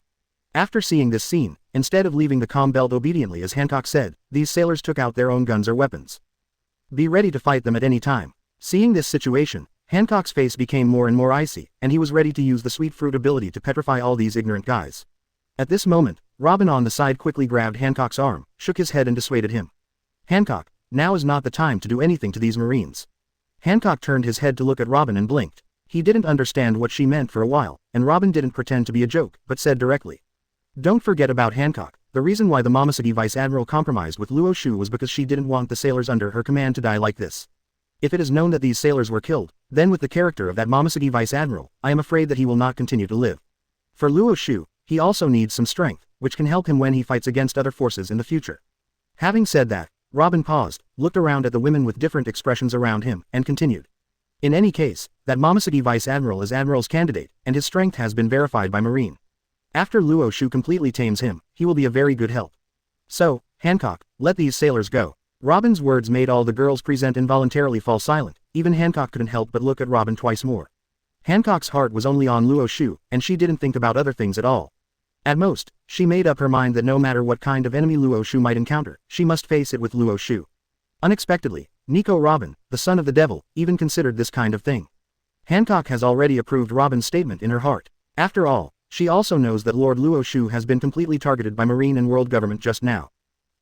After seeing this scene, instead of leaving the calm belt obediently as Hancock said, these sailors took out their own guns or weapons. Be ready to fight them at any time. Seeing this situation, Hancock's face became more and more icy, and he was ready to use the sweet fruit ability to petrify all these ignorant guys. At this moment, Robin on the side quickly grabbed Hancock's arm, shook his head and dissuaded him. "Hancock, now is not the time to do anything to these Marines." Hancock turned his head to look at Robin and blinked. He didn't understand what she meant for a while, and Robin didn't pretend to be a joke, but said directly, "Don't forget about Hancock. The reason why the Momoshiki vice admiral compromised with Luo Xiu was because she didn't want the sailors under her command to die like this. If it is known that these sailors were killed, then with the character of that Momoshiki vice admiral, I am afraid that he will not continue to live. For Luo Xiu, he also needs some strength, which can help him when he fights against other forces in the future." Having said that, Robin paused, looked around at the women with different expressions around him, and continued. "In any case, that Momoshiki vice admiral is Admiral's candidate, and his strength has been verified by Marine. After Luo Xiu completely tames him, he will be a very good help. So, Hancock, let these sailors go." Robin's words made all the girls present involuntarily fall silent, even Hancock couldn't help but look at Robin twice more. Hancock's heart was only on Luo Xiu, and she didn't think about other things at all. At most, she made up her mind that no matter what kind of enemy Luo Xiu might encounter, she must face it with Luo Xiu. Unexpectedly, Nico Robin, the son of the devil, even considered this kind of thing. Hancock has already approved Robin's statement in her heart. After all, she also knows that Lord Luo Xiu has been completely targeted by Marine and world government just now.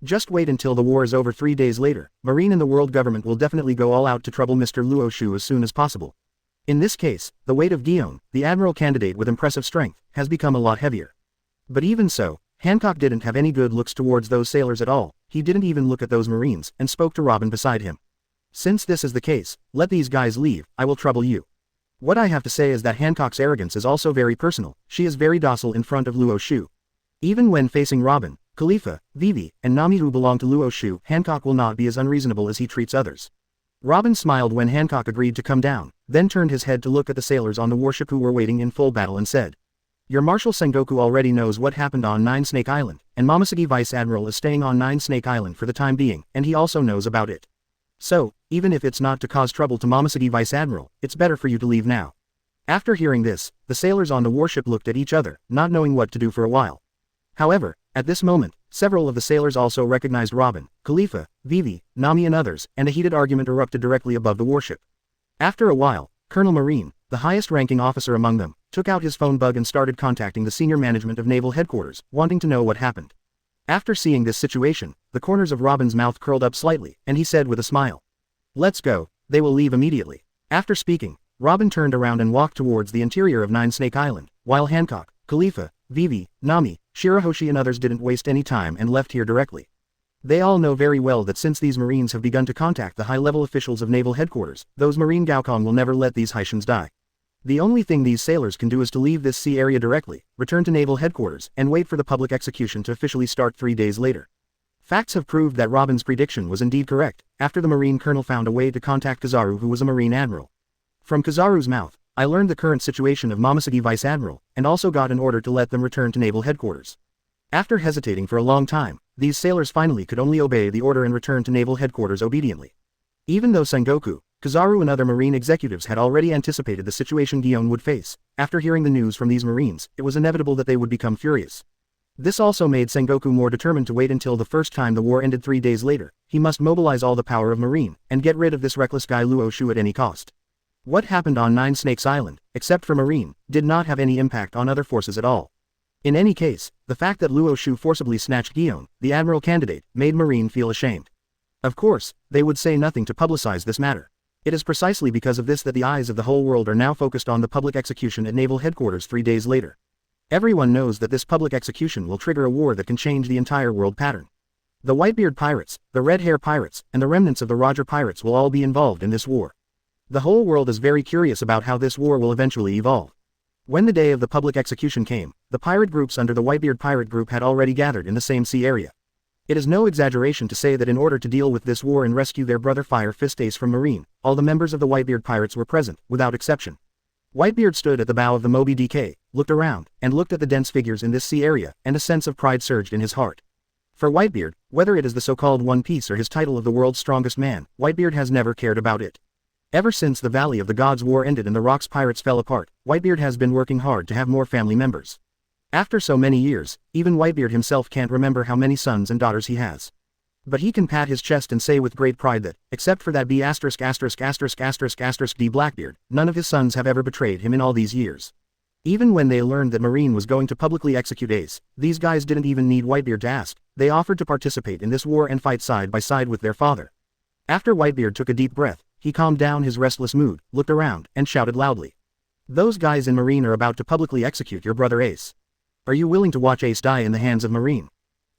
Just wait until the war is over 3 days later, Marine and the world government will definitely go all out to trouble Mr. Luo Xiu as soon as possible. In this case, the weight of Dion, the admiral candidate with impressive strength, has become a lot heavier. But even so, Hancock didn't have any good looks towards those sailors at all. He didn't even look at those Marines, and spoke to Robin beside him. "Since this is the case, let these guys leave, I will trouble you." What I have to say is that Hancock's arrogance is also very personal. She is very docile in front of Luo Xiu. Even when facing Robin, Khalifa, Vivi, and Nami who belong to Luo Xiu, Hancock will not be as unreasonable as he treats others. Robin smiled when Hancock agreed to come down, then turned his head to look at the sailors on the warship who were waiting in full battle and said, "Your Marshal Sengoku already knows what happened on Nine Snake Island, and Momoshiki Vice Admiral is staying on Nine Snake Island for the time being, and he also knows about it. So, even if it's not to cause trouble to Momoshiki Vice Admiral, it's better for you to leave now." After hearing this, the sailors on the warship looked at each other, not knowing what to do for a while. However, at this moment, several of the sailors also recognized Robin, Khalifa, Vivi, Nami and others, and a heated argument erupted directly above the warship. After a while, Colonel Marine, the highest-ranking officer among them, took out his phone bug and started contacting the senior management of Naval Headquarters, wanting to know what happened. After seeing this situation, the corners of Robin's mouth curled up slightly, and he said with a smile, "Let's go, they will leave immediately." After speaking, Robin turned around and walked towards the interior of Nine Snake Island, while Hancock, Khalifa, Vivi, Nami, Shirahoshi and others didn't waste any time and left here directly. They all know very well that since these Marines have begun to contact the high-level officials of Naval Headquarters, those Marine Gaokong will never let these Haitians die. The only thing these sailors can do is to leave this sea area directly, return to Naval Headquarters, and wait for the public execution to officially start 3 days later. Facts have proved that Robin's prediction was indeed correct, after the Marine Colonel found a way to contact Kizaru, who was a Marine Admiral. From Kizaru's mouth, I learned the current situation of Momoshiki Vice Admiral, and also got an order to let them return to Naval Headquarters. After hesitating for a long time, these sailors finally could only obey the order and return to Naval Headquarters obediently. Even though Sengoku, Kizaru and other Marine executives had already anticipated the situation Dion would face, after hearing the news from these Marines, it was inevitable that they would become furious. This also made Sengoku more determined to wait until the first time the war ended 3 days later. He must mobilize all the power of Marine, and get rid of this reckless guy Luo Xiu at any cost. What happened on Nine Snakes Island, except for Marine, did not have any impact on other forces at all. In any case, the fact that Luo Xiu forcibly snatched Guion, the admiral candidate, made Marine feel ashamed. Of course, they would say nothing to publicize this matter. It is precisely because of this that the eyes of the whole world are now focused on the public execution at naval headquarters 3 days later. Everyone knows that this public execution will trigger a war that can change the entire world pattern. The Whitebeard pirates, the Red Hair pirates, and the remnants of the Roger pirates will all be involved in this war. The whole world is very curious about how this war will eventually evolve. When the day of the public execution came, the pirate groups under the Whitebeard pirate group had already gathered in the same sea area. It is no exaggeration to say that in order to deal with this war and rescue their brother Fire Fist Ace from Marine, all the members of the Whitebeard pirates were present, without exception. Whitebeard stood at the bow of the Moby Dick, looked around, and looked at the dense figures in this sea area, and a sense of pride surged in his heart. For Whitebeard, whether it is the so-called One Piece or his title of the world's strongest man, Whitebeard has never cared about it. Ever since the Valley of the Gods war ended and the Rocks pirates fell apart, Whitebeard has been working hard to have more family members. After so many years, even Whitebeard himself can't remember how many sons and daughters he has. But he can pat his chest and say with great pride that, except for that D Blackbeard, none of his sons have ever betrayed him in all these years. Even when they learned that Marine was going to publicly execute Ace, these guys didn't even need Whitebeard to ask, they offered to participate in this war and fight side by side with their father. After Whitebeard took a deep breath, he calmed down his restless mood, looked around, and shouted loudly. Those guys in Marine are about to publicly execute your brother Ace. Are you willing to watch Ace die in the hands of Marine?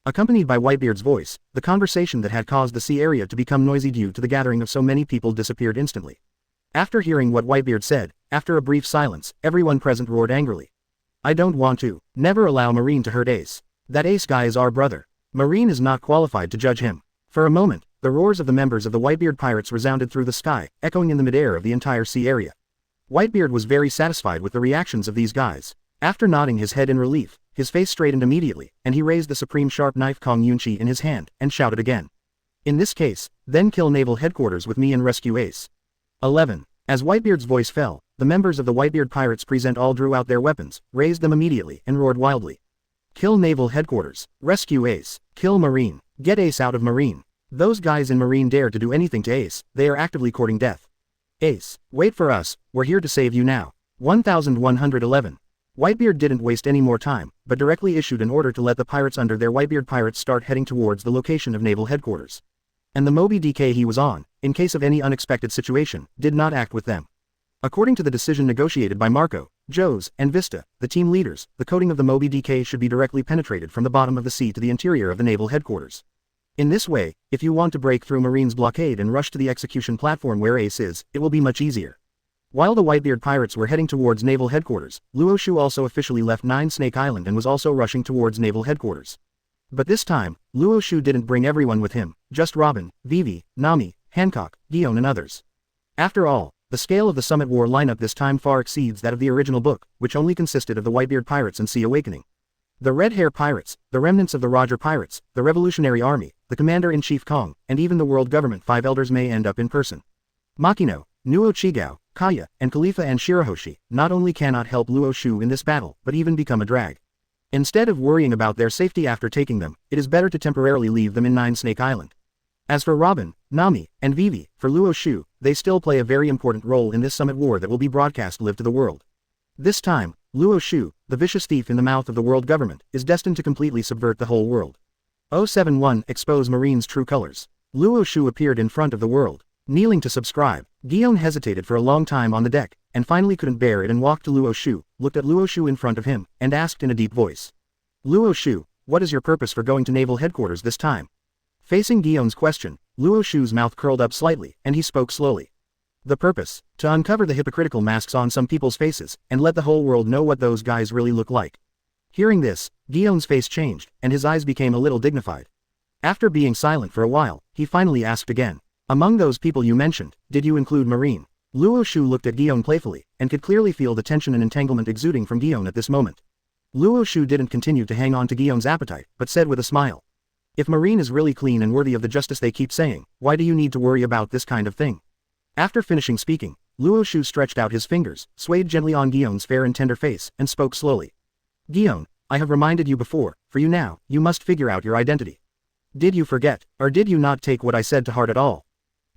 Accompanied by Whitebeard's voice, the conversation that had caused the sea area to become noisy due to the gathering of so many people disappeared instantly. After hearing what Whitebeard said, after a brief silence, everyone present roared angrily. I don't want to. Never allow Marine to hurt Ace. That Ace guy is our brother. Marine is not qualified to judge him. For a moment, the roars of the members of the Whitebeard pirates resounded through the sky, echoing in the midair of the entire sea area. Whitebeard was very satisfied with the reactions of these guys. After nodding his head in relief, his face straightened immediately, and he raised the supreme sharp knife Kong Yunchi in his hand, and shouted again. In this case, then kill naval headquarters with me and rescue Ace. 11. As Whitebeard's voice fell, the members of the Whitebeard pirates present all drew out their weapons, raised them immediately, and roared wildly. Kill naval headquarters, rescue Ace, kill Marine, get Ace out of Marine. Those guys in Marine dare to do anything to Ace, they are actively courting death. Ace, wait for us, we're here to save you now. 1111. Whitebeard didn't waste any more time, but directly issued an order to let the pirates under their Whitebeard pirates start heading towards the location of naval headquarters. And the Moby Dick he was on, in case of any unexpected situation, did not act with them. According to the decision negotiated by Marco, Joes, and Vista, the team leaders, the coating of the Moby Dick should be directly penetrated from the bottom of the sea to the interior of the naval headquarters. In this way, if you want to break through Marine's blockade and rush to the execution platform where Ace is, it will be much easier. While the Whitebeard pirates were heading towards naval headquarters, Luo Xiu also officially left Nine Snake Island and was also rushing towards naval headquarters. But this time, Luo Xiu didn't bring everyone with him, just Robin, Vivi, Nami, Hancock, Guion and others. After all, the scale of the Summit War lineup this time far exceeds that of the original book, which only consisted of the Whitebeard pirates and Sea Awakening. The Red Hair pirates, the remnants of the Roger pirates, the Revolutionary Army, the Commander-in-Chief Kong, and even the World Government 5 elders may end up in person. Machino, Nuo Chigao, Kaya, and Khalifa and Shirahoshi not only cannot help Luo Xiu in this battle, but even become a drag. Instead of worrying about their safety after taking them, it is better to temporarily leave them in Nine Snake Island. As for Robin, Nami, and Vivi, for Luo Xiu, they still play a very important role in this Summit War that will be broadcast live to the world. This time, Luo Xiu, the vicious thief in the mouth of the world government, is destined to completely subvert the whole world. 071 Expose Marine's true colors. Luo Xiu appeared in front of the world. Kneeling to subscribe, Guion hesitated for a long time on the deck, and finally couldn't bear it and walked to Luo Xiu, looked at Luo Xiu in front of him, and asked in a deep voice. Luo Xiu, what is your purpose for going to naval headquarters this time? Facing Guion's question, Luo Xiu's mouth curled up slightly, and he spoke slowly. The purpose, to uncover the hypocritical masks on some people's faces, and let the whole world know what those guys really look like. Hearing this, Guion's face changed, and his eyes became a little dignified. After being silent for a while, he finally asked again. Among those people you mentioned, did you include Marine? Luo Xiu looked at Guion playfully, and could clearly feel the tension and entanglement exuding from Guion at this moment. Luo Xiu didn't continue to hang on to Guion's appetite, but said with a smile. If Marine is really clean and worthy of the justice they keep saying, why do you need to worry about this kind of thing? After finishing speaking, Luo Xiu stretched out his fingers, swayed gently on Guion's fair and tender face, and spoke slowly. Guion, I have reminded you before, for you now, you must figure out your identity. Did you forget, or did you not take what I said to heart at all?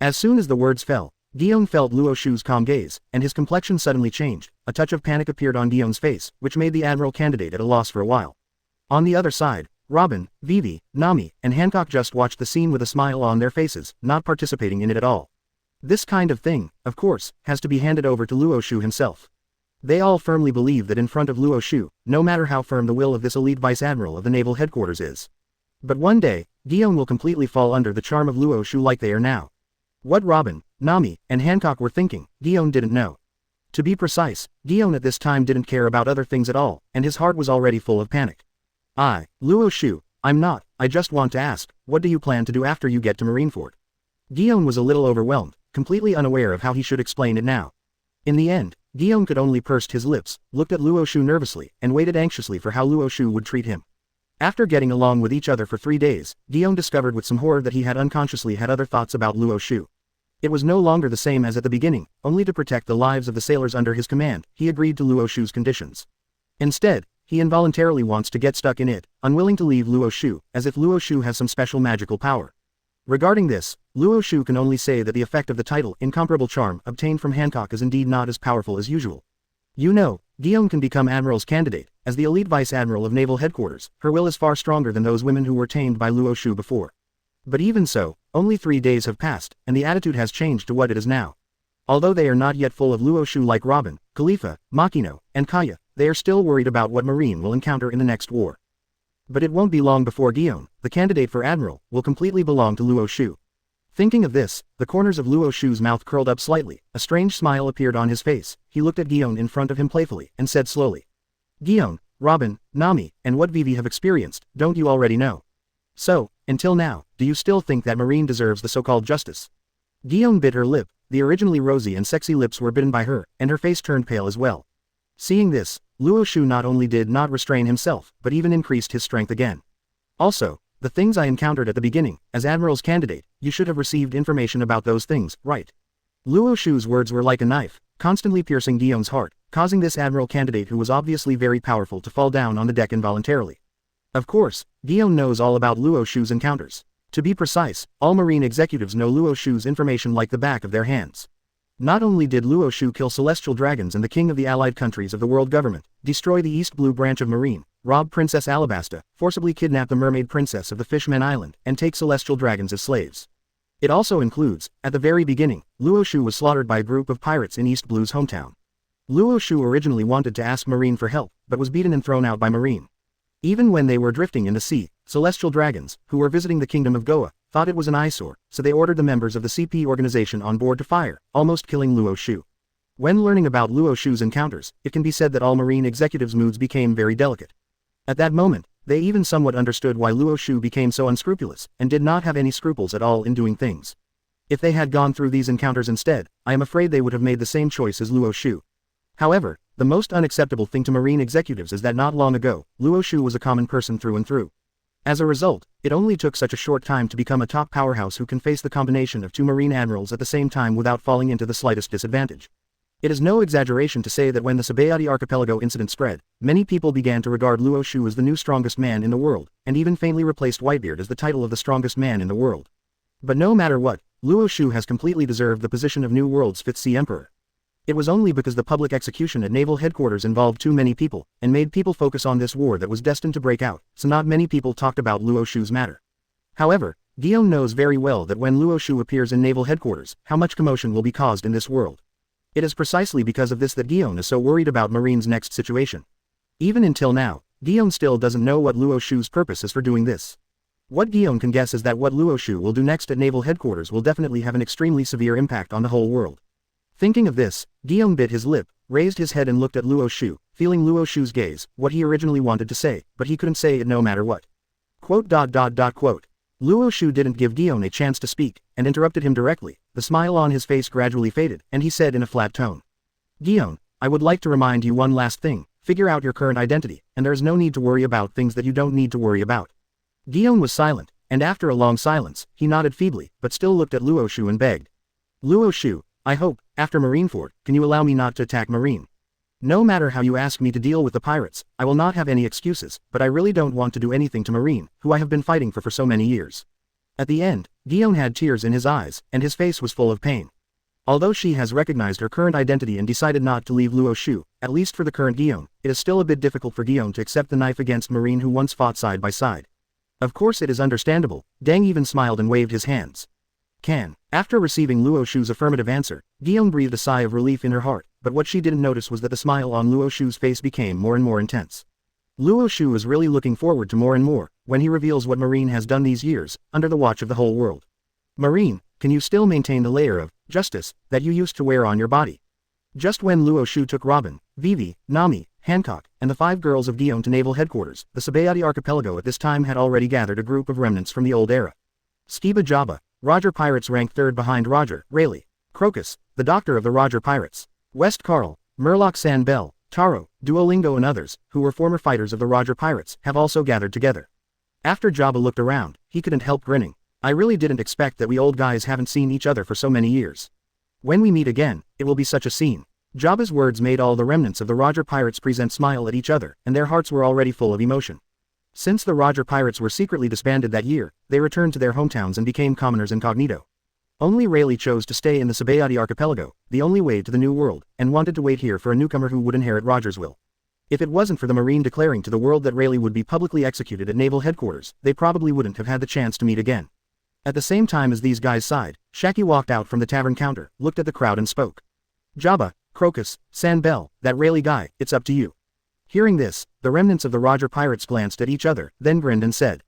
As soon as the words fell, Guillaume felt Luo Xiu's calm gaze, and his complexion suddenly changed. A touch of panic appeared on Guillaume's face, which made the admiral candidate at a loss for a while. On the other side, Robin, Vivi, Nami, and Hancock just watched the scene with a smile on their faces, not participating in it at all. This kind of thing, of course, has to be handed over to Luo Xiu himself. They all firmly believe that in front of Luo Xiu, no matter how firm the will of this elite vice-admiral of the naval headquarters is. But one day, Guillaume will completely fall under the charm of Luo Xiu like they are now. What Robin, Nami, and Hancock were thinking, Guillaume didn't know. To be precise, Guillaume at this time didn't care about other things at all, and his heart was already full of panic. Luo Xiu, I just want to ask, what do you plan to do after you get to Marineford? Guillaume was a little overwhelmed, completely unaware of how he should explain it now. In the end, Guillaume could only purse his lips, looked at Luo Xiu nervously, and waited anxiously for how Luo Xiu would treat him. After getting along with each other for 3 days, Guillaume discovered with some horror that he had unconsciously had other thoughts about Luo Xiu. It was no longer the same as at the beginning, only to protect the lives of the sailors under his command, he agreed to Luo Xiu's conditions. Instead, he involuntarily wants to get stuck in it, unwilling to leave Luo Xiu, as if Luo Xiu has some special magical power. Regarding this, Luo Xiu can only say that the effect of the title Incomparable Charm obtained from Hancock is indeed not as powerful as usual. You know, Guillaume can become admiral's candidate, as the elite vice-admiral of naval headquarters. Her will is far stronger than those women who were tamed by Luo Xiu before. But even so, only 3 days have passed, and the attitude has changed to what it is now. Although they are not yet full of Luo Xiu like Robin, Khalifa, Machino, and Kaya, they are still worried about what Marine will encounter in the next war. But it won't be long before Guillaume, the candidate for admiral, will completely belong to Luo Xiu. Thinking of this, the corners of Luo Xiu's mouth curled up slightly, a strange smile appeared on his face, he looked at Guillaume in front of him playfully, and said slowly. Guillaume, Robin, Nami, and what Vivi have experienced, don't you already know? So, until now, do you still think that Marine deserves the so-called justice? Guillaume bit her lip, the originally rosy and sexy lips were bitten by her, and her face turned pale as well. Seeing this, Luo Xiu not only did not restrain himself, but even increased his strength again. Also, the things I encountered at the beginning, as admiral's candidate, you should have received information about those things, right? Luo Xiu's words were like a knife, constantly piercing Guillaume's heart, causing this admiral candidate who was obviously very powerful to fall down on the deck involuntarily. Of course, Guillaume knows all about Luo Xiu's encounters. To be precise, all Marine executives know Luo Xiu's information like the back of their hands. Not only did Luo Xiu kill celestial dragons and the king of the allied countries of the world government, destroy the East Blue branch of Marine, rob Princess Alabasta, forcibly kidnap the mermaid princess of the Fishman Island, and take celestial dragons as slaves. It also includes, at the very beginning, Luo Xiu was slaughtered by a group of pirates in East Blue's hometown. Luo Xiu originally wanted to ask Marine for help, but was beaten and thrown out by Marine. Even when they were drifting in the sea, celestial dragons, who were visiting the kingdom of Goa, thought it was an eyesore, so they ordered the members of the CP organization on board to fire, almost killing Luo Xiu. When learning about Luo Xiu's encounters, it can be said that all Marine executives' moods became very delicate. At that moment, they even somewhat understood why Luo Xiu became so unscrupulous, and did not have any scruples at all in doing things. If they had gone through these encounters instead, I am afraid they would have made the same choice as Luo Xiu. However, the most unacceptable thing to Marine executives is that not long ago, Luo Xiu was a common person through and through. As a result, it only took such a short time to become a top powerhouse who can face the combination of 2 Marine admirals at the same time without falling into the slightest disadvantage. It is no exaggeration to say that when the Sabayati archipelago incident spread, many people began to regard Luo Xiu as the new strongest man in the world, and even faintly replaced Whitebeard as the title of the strongest man in the world. But no matter what, Luo Xiu has completely deserved the position of New World's 5th Sea Emperor. It was only because the public execution at naval headquarters involved too many people, and made people focus on this war that was destined to break out, so not many people talked about Luo Xiu's matter. However, Guillaume knows very well that when Luo Xiu appears in naval headquarters, how much commotion will be caused in this world. It is precisely because of this that Guillaume is so worried about Marine's next situation. Even until now, Guillaume still doesn't know what Luo Xiu's purpose is for doing this. What Guillaume can guess is that what Luo Xiu will do next at naval headquarters will definitely have an extremely severe impact on the whole world. Thinking of this, Guillaume bit his lip, raised his head and looked at Luo Xiu, feeling Luo Xiu's gaze, what he originally wanted to say, but he couldn't say it no matter what. Luo Xiu didn't give Guillaume a chance to speak, and interrupted him directly. The smile on his face gradually faded, and he said in a flat tone. Guillaume, I would like to remind you one last thing, figure out your current identity, and there is no need to worry about things that you don't need to worry about. Guillaume was silent, and after a long silence, he nodded feebly, but still looked at Luo Xiu and begged. Luo Xiu, I hope, after Marineford, can you allow me not to attack Marine? No matter how you ask me to deal with the pirates, I will not have any excuses, but I really don't want to do anything to Marine, who I have been fighting for so many years. At the end, Guillaume had tears in his eyes, and his face was full of pain. Although she has recognized her current identity and decided not to leave Luo Xiu, at least for the current Guillaume, it is still a bit difficult for Guillaume to accept the knife against Marine who once fought side by side. Of course it is understandable, Deng even smiled and waved his hands. After receiving Luo Xiu's affirmative answer, Guillaume breathed a sigh of relief in her heart, but what she didn't notice was that the smile on Luo Xiu's face became more and more intense. Luo Xiu is really looking forward to more and more, when he reveals what Marine has done these years, under the watch of the whole world. Marine, can you still maintain the layer of justice that you used to wear on your body? Just when Luo Xiu took Robin, Vivi, Nami, Hancock, and the 5 girls of Guillaume to naval headquarters, the Sabayati archipelago at this time had already gathered a group of remnants from the old era. Skiba Jabba, Roger Pirates ranked 3rd behind Roger, Rayleigh, Crocus, the doctor of the Roger Pirates, West Carl, Murloc San Bell, Taro, Duolingo and others, who were former fighters of the Roger Pirates, have also gathered together. After Jabba looked around, he couldn't help grinning. I really didn't expect that we old guys haven't seen each other for so many years. When we meet again, it will be such a scene. Jabba's words made all the remnants of the Roger Pirates present smile at each other, and their hearts were already full of emotion. Since the Roger Pirates were secretly disbanded that year, they returned to their hometowns and became commoners incognito. Only Rayleigh chose to stay in the Sabayati archipelago, the only way to the New World, and wanted to wait here for a newcomer who would inherit Rogersville. If it wasn't for the Marine declaring to the world that Rayleigh would be publicly executed at naval headquarters, they probably wouldn't have had the chance to meet again. At the same time as these guys sighed, Shaki walked out from the tavern counter, looked at the crowd and spoke. Jabba, Crocus, San Bell, that Rayleigh guy, it's up to you. Hearing this, the remnants of the Roger Pirates glanced at each other, then grinned and said.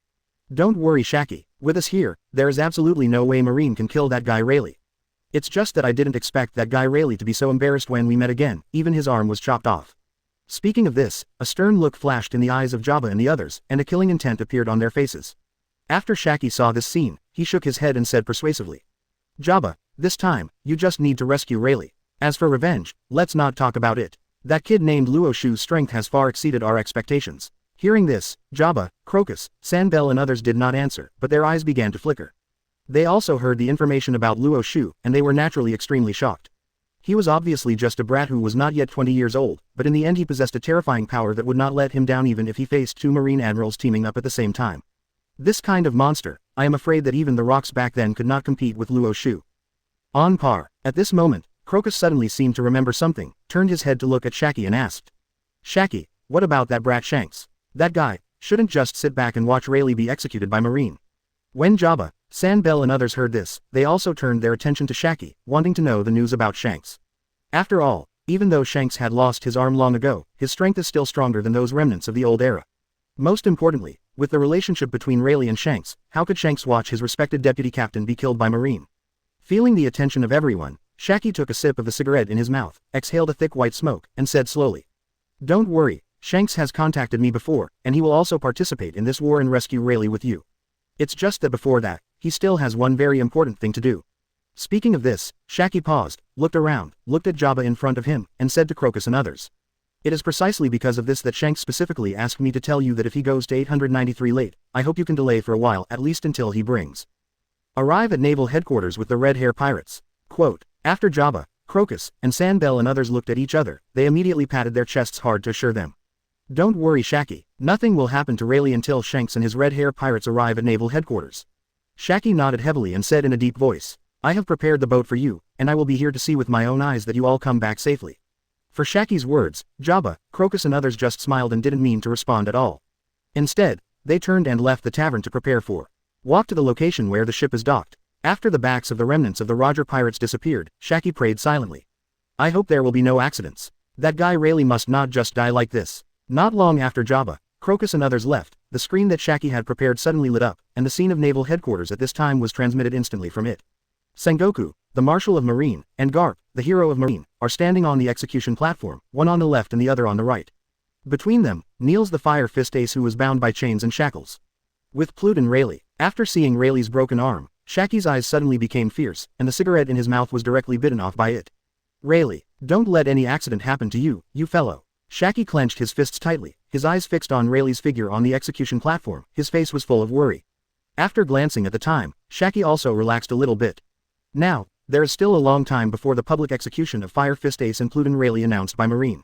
Don't worry Shaki, with us here, there is absolutely no way Marine can kill that guy Rayleigh. It's just that I didn't expect that guy Rayleigh to be so embarrassed when we met again, even his arm was chopped off. Speaking of this, a stern look flashed in the eyes of Jabba and the others, and a killing intent appeared on their faces. After Shaki saw this scene, he shook his head and said persuasively. Jabba, this time, you just need to rescue Rayleigh. As for revenge, let's not talk about it. That kid named Luo Xiu's strength has far exceeded our expectations. Hearing this, Jabba, Crocus, San Bell and others did not answer, but their eyes began to flicker. They also heard the information about Luo Xiu, and they were naturally extremely shocked. He was obviously just a brat who was not yet 20 years old, but in the end he possessed a terrifying power that would not let him down even if he faced 2 Marine admirals teaming up at the same time. This kind of monster, I am afraid that even the rocks back then could not compete with Luo Xiu. On par. At this moment, Crocus suddenly seemed to remember something, turned his head to look at Shaki and asked. Shaki, what about that brat Shanks? That guy shouldn't just sit back and watch Rayleigh be executed by Marine. When Jabba, San Bell and others heard this, they also turned their attention to Shaki, wanting to know the news about Shanks. After all, even though Shanks had lost his arm long ago, his strength is still stronger than those remnants of the old era. Most importantly, with the relationship between Rayleigh and Shanks, how could Shanks watch his respected deputy captain be killed by Marine? Feeling the attention of everyone, Shaki took a sip of the cigarette in his mouth, exhaled a thick white smoke, and said slowly. Don't worry, Shanks has contacted me before, and he will also participate in this war and rescue Rayleigh with you. It's just that before that, he still has one very important thing to do. Speaking of this, Shaki paused, looked around, looked at Jabba in front of him, and said to Crocus and others. It is precisely because of this that Shanks specifically asked me to tell you that if he goes to 893 late, I hope you can delay for a while at least until he brings. Arrive at naval headquarters with the Red Hair Pirates. Quote. After Jabba, Crocus, and San Bell and others looked at each other, they immediately patted their chests hard to assure them. Don't worry Shaki, nothing will happen to Rayleigh until Shanks and his Red Hair Pirates arrive at naval headquarters. Shaki nodded heavily and said in a deep voice, I have prepared the boat for you, and I will be here to see with my own eyes that you all come back safely. For Shaki's words, Jabba, Crocus and others just smiled and didn't mean to respond at all. Instead, they turned and left the tavern to prepare for walk to the location where the ship is docked. After the backs of the remnants of the Roger Pirates disappeared, Shaki prayed silently. I hope there will be no accidents. That guy Rayleigh must not just die like this. Not long after Jabba, Crocus and others left, the screen that Shaki had prepared suddenly lit up, and the scene of naval headquarters at this time was transmitted instantly from it. Sengoku, the Marshal of Marine, and Garp, the hero of Marine, are standing on the execution platform, one on the left and the other on the right. Between them, kneels the Fire Fist Ace who was bound by chains and shackles. With Plute and Rayleigh. After seeing Rayleigh's broken arm, Shaki's eyes suddenly became fierce, and the cigarette in his mouth was directly bitten off by it. Rayleigh, don't let any accident happen to you, you fellow. Shaki clenched his fists tightly, his eyes fixed on Rayleigh's figure on the execution platform, his face was full of worry. After glancing at the time, Shaki also relaxed a little bit. Now, there is still a long time before the public execution of Fire Fist Ace and Plute and Rayleigh announced by Marine.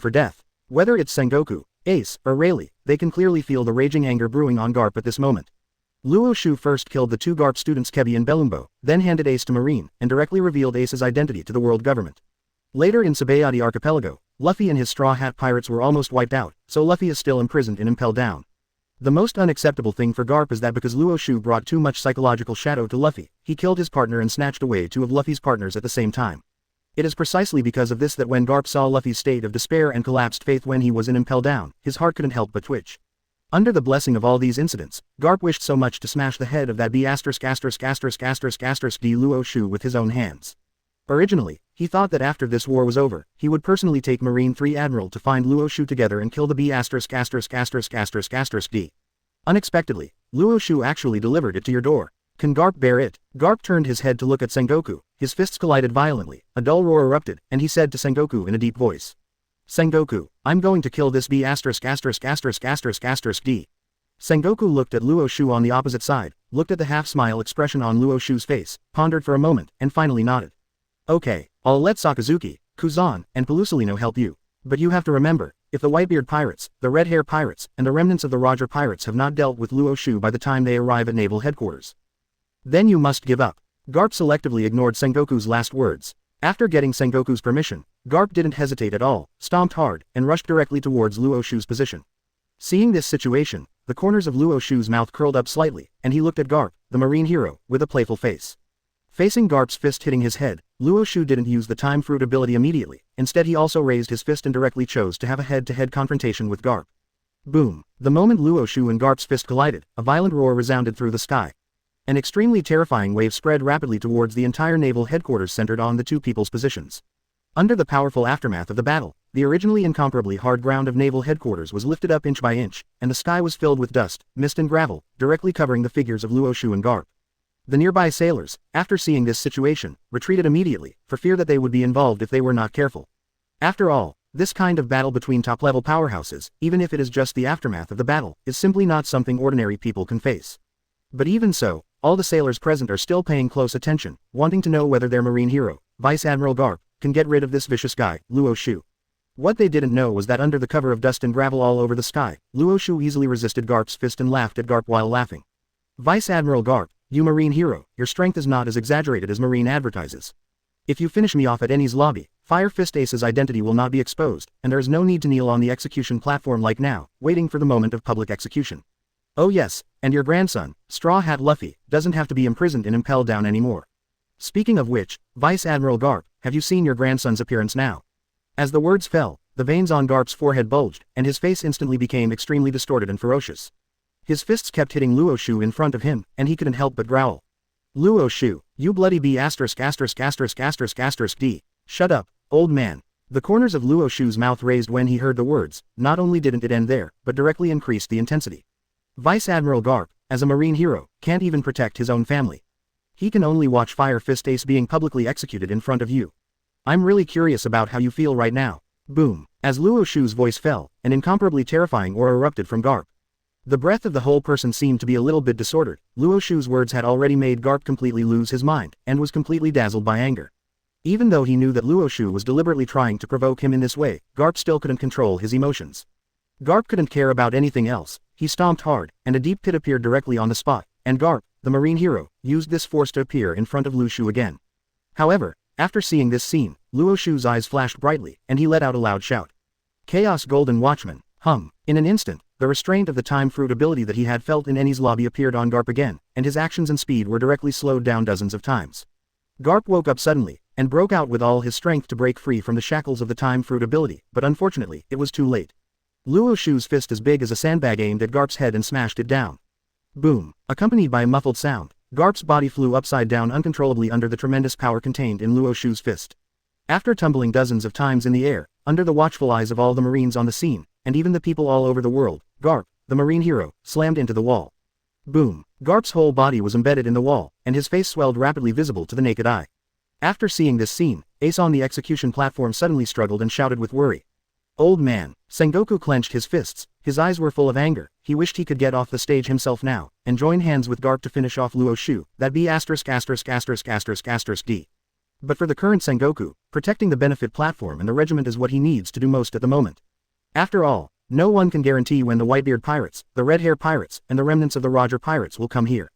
for death. Whether it's Sengoku, Ace, or Rayleigh, they can clearly feel the raging anger brewing on Garp at this moment. Luo Xiu first killed the two Garp students Coby and Belumbo, then handed Ace to Marine, and directly revealed Ace's identity to the world government. Later in Sabayati Archipelago, Luffy and his Straw Hat Pirates were almost wiped out, so Luffy is still imprisoned in Impel Down. The most unacceptable thing for Garp is that because Luo Xiu brought too much psychological shadow to Luffy, he killed his partner and snatched away two of Luffy's partners at the same time. It is precisely because of this that when Garp saw Luffy's state of despair and collapsed faith when he was in Impel Down, his heart couldn't help but twitch. Under the blessing of all these incidents, Garp wished so much to smash the head of that D Luo Xiu with his own hands. Originally, he thought that after this war was over, he would personally take Marine 3 Admiral to find Luo Xiu together and kill the D. Unexpectedly, Luo Xiu actually delivered it to your door. Can Garp bear it? Garp turned his head to look at Sengoku, his fists collided violently, a dull roar erupted, and he said to Sengoku in a deep voice. Sengoku, I'm going to kill this D. Sengoku looked at Luo Xiu on the opposite side, looked at the half-smile expression on Luo Xiu's face, pondered for a moment, and finally nodded. Okay, I'll let Sakazuki, Kuzan, and Pelusolino help you. But you have to remember, if the Whitebeard Pirates, the Red Hair Pirates, and the remnants of the Roger Pirates have not dealt with Luo Xiu by the time they arrive at Naval Headquarters, then you must give up. Garp selectively ignored Sengoku's last words. After getting Sengoku's permission, Garp didn't hesitate at all, stomped hard, and rushed directly towards Luo Xiu's position. Seeing this situation, the corners of Luo Xiu's mouth curled up slightly, and he looked at Garp, the marine hero, with a playful face. Facing Garp's fist hitting his head, Luo Xiu didn't use the time fruit ability immediately, instead he also raised his fist and directly chose to have a head-to-head confrontation with Garp. Boom! The moment Luo Xiu and Garp's fist collided, a violent roar resounded through the sky. An extremely terrifying wave spread rapidly towards the entire naval headquarters centered on the two people's positions. Under the powerful aftermath of the battle, the originally incomparably hard ground of naval headquarters was lifted up inch by inch, and the sky was filled with dust, mist and gravel, directly covering the figures of Luo Xiu and Garp. The nearby sailors, after seeing this situation, retreated immediately, for fear that they would be involved if they were not careful. After all, this kind of battle between top-level powerhouses, even if it is just the aftermath of the battle, is simply not something ordinary people can face. But even so, all the sailors present are still paying close attention, wanting to know whether their marine hero, Vice Admiral Garp, can get rid of this vicious guy, Luo Xiu. What they didn't know was that under the cover of dust and gravel all over the sky, Luo Xiu easily resisted Garp's fist and laughed at Garp while laughing. Vice Admiral Garp, you marine hero, your strength is not as exaggerated as marine advertises. If you finish me off at Enies lobby, Fire Fist Ace's identity will not be exposed, and there is no need to kneel on the execution platform like now, waiting for the moment of public execution. Oh yes, and your grandson, Straw Hat Luffy, doesn't have to be imprisoned in Impel Down anymore. Speaking of which, Vice Admiral Garp, have you seen your grandson's appearance now? As the words fell, the veins on Garp's forehead bulged, and his face instantly became extremely distorted and ferocious. His fists kept hitting Luo Xiu in front of him, and he couldn't help but growl. Luo Xiu, you bloody b*****************************************************************************************************************************************FIRE mouth raised when he heard the words, not only didn't it end there, but directly increased the intensity. Vice Admiral Garp, as a marine hero, can't even protect his own family. He can only watch Fire Fist Ace being publicly executed in front of you. I'm really curious about how you feel right now. Boom. As Luo Xiu's voice fell, an incomparably terrifying aura erupted from Garp. The breath of the whole person seemed to be a little bit disordered. Luo Xiu's words had already made Garp completely lose his mind, and was completely dazzled by anger. Even though he knew that Luo Xiu was deliberately trying to provoke him in this way, Garp still couldn't control his emotions. Garp couldn't care about anything else. He stomped hard, and a deep pit appeared directly on the spot, and Garp, the marine hero, used this force to appear in front of Lu Shu again. However, after seeing this scene, Luo Xiu's eyes flashed brightly, and he let out a loud shout. Chaos Golden Watchman, hum. In an instant, the restraint of the time fruit ability that he had felt in Enies lobby appeared on Garp again, and his actions and speed were directly slowed down dozens of times. Garp woke up suddenly, and broke out with all his strength to break free from the shackles of the time fruit ability, but unfortunately, it was too late. Luo Xiu's fist as big as a sandbag aimed at Garp's head and smashed it down. Boom. Accompanied by a muffled sound, Garp's body flew upside down uncontrollably under the tremendous power contained in Luo Xiu's fist. After tumbling dozens of times in the air, under the watchful eyes of all the marines on the scene, and even the people all over the world, Garp, the marine hero, slammed into the wall. Boom. Garp's whole body was embedded in the wall, and his face swelled rapidly visible to the naked eye. After seeing this scene, Ace on the execution platform suddenly struggled and shouted with worry. Old man. Sengoku clenched his fists, his eyes were full of anger. He wished he could get off the stage himself now, and join hands with Garp to finish off Luo Xiu, that'd be ***********************. But for the current Sengoku, protecting the benefit platform and the regiment is what he needs to do most at the moment. After all, no one can guarantee when the Whitebeard pirates, the Red Hair pirates, and the remnants of the Roger pirates will come here.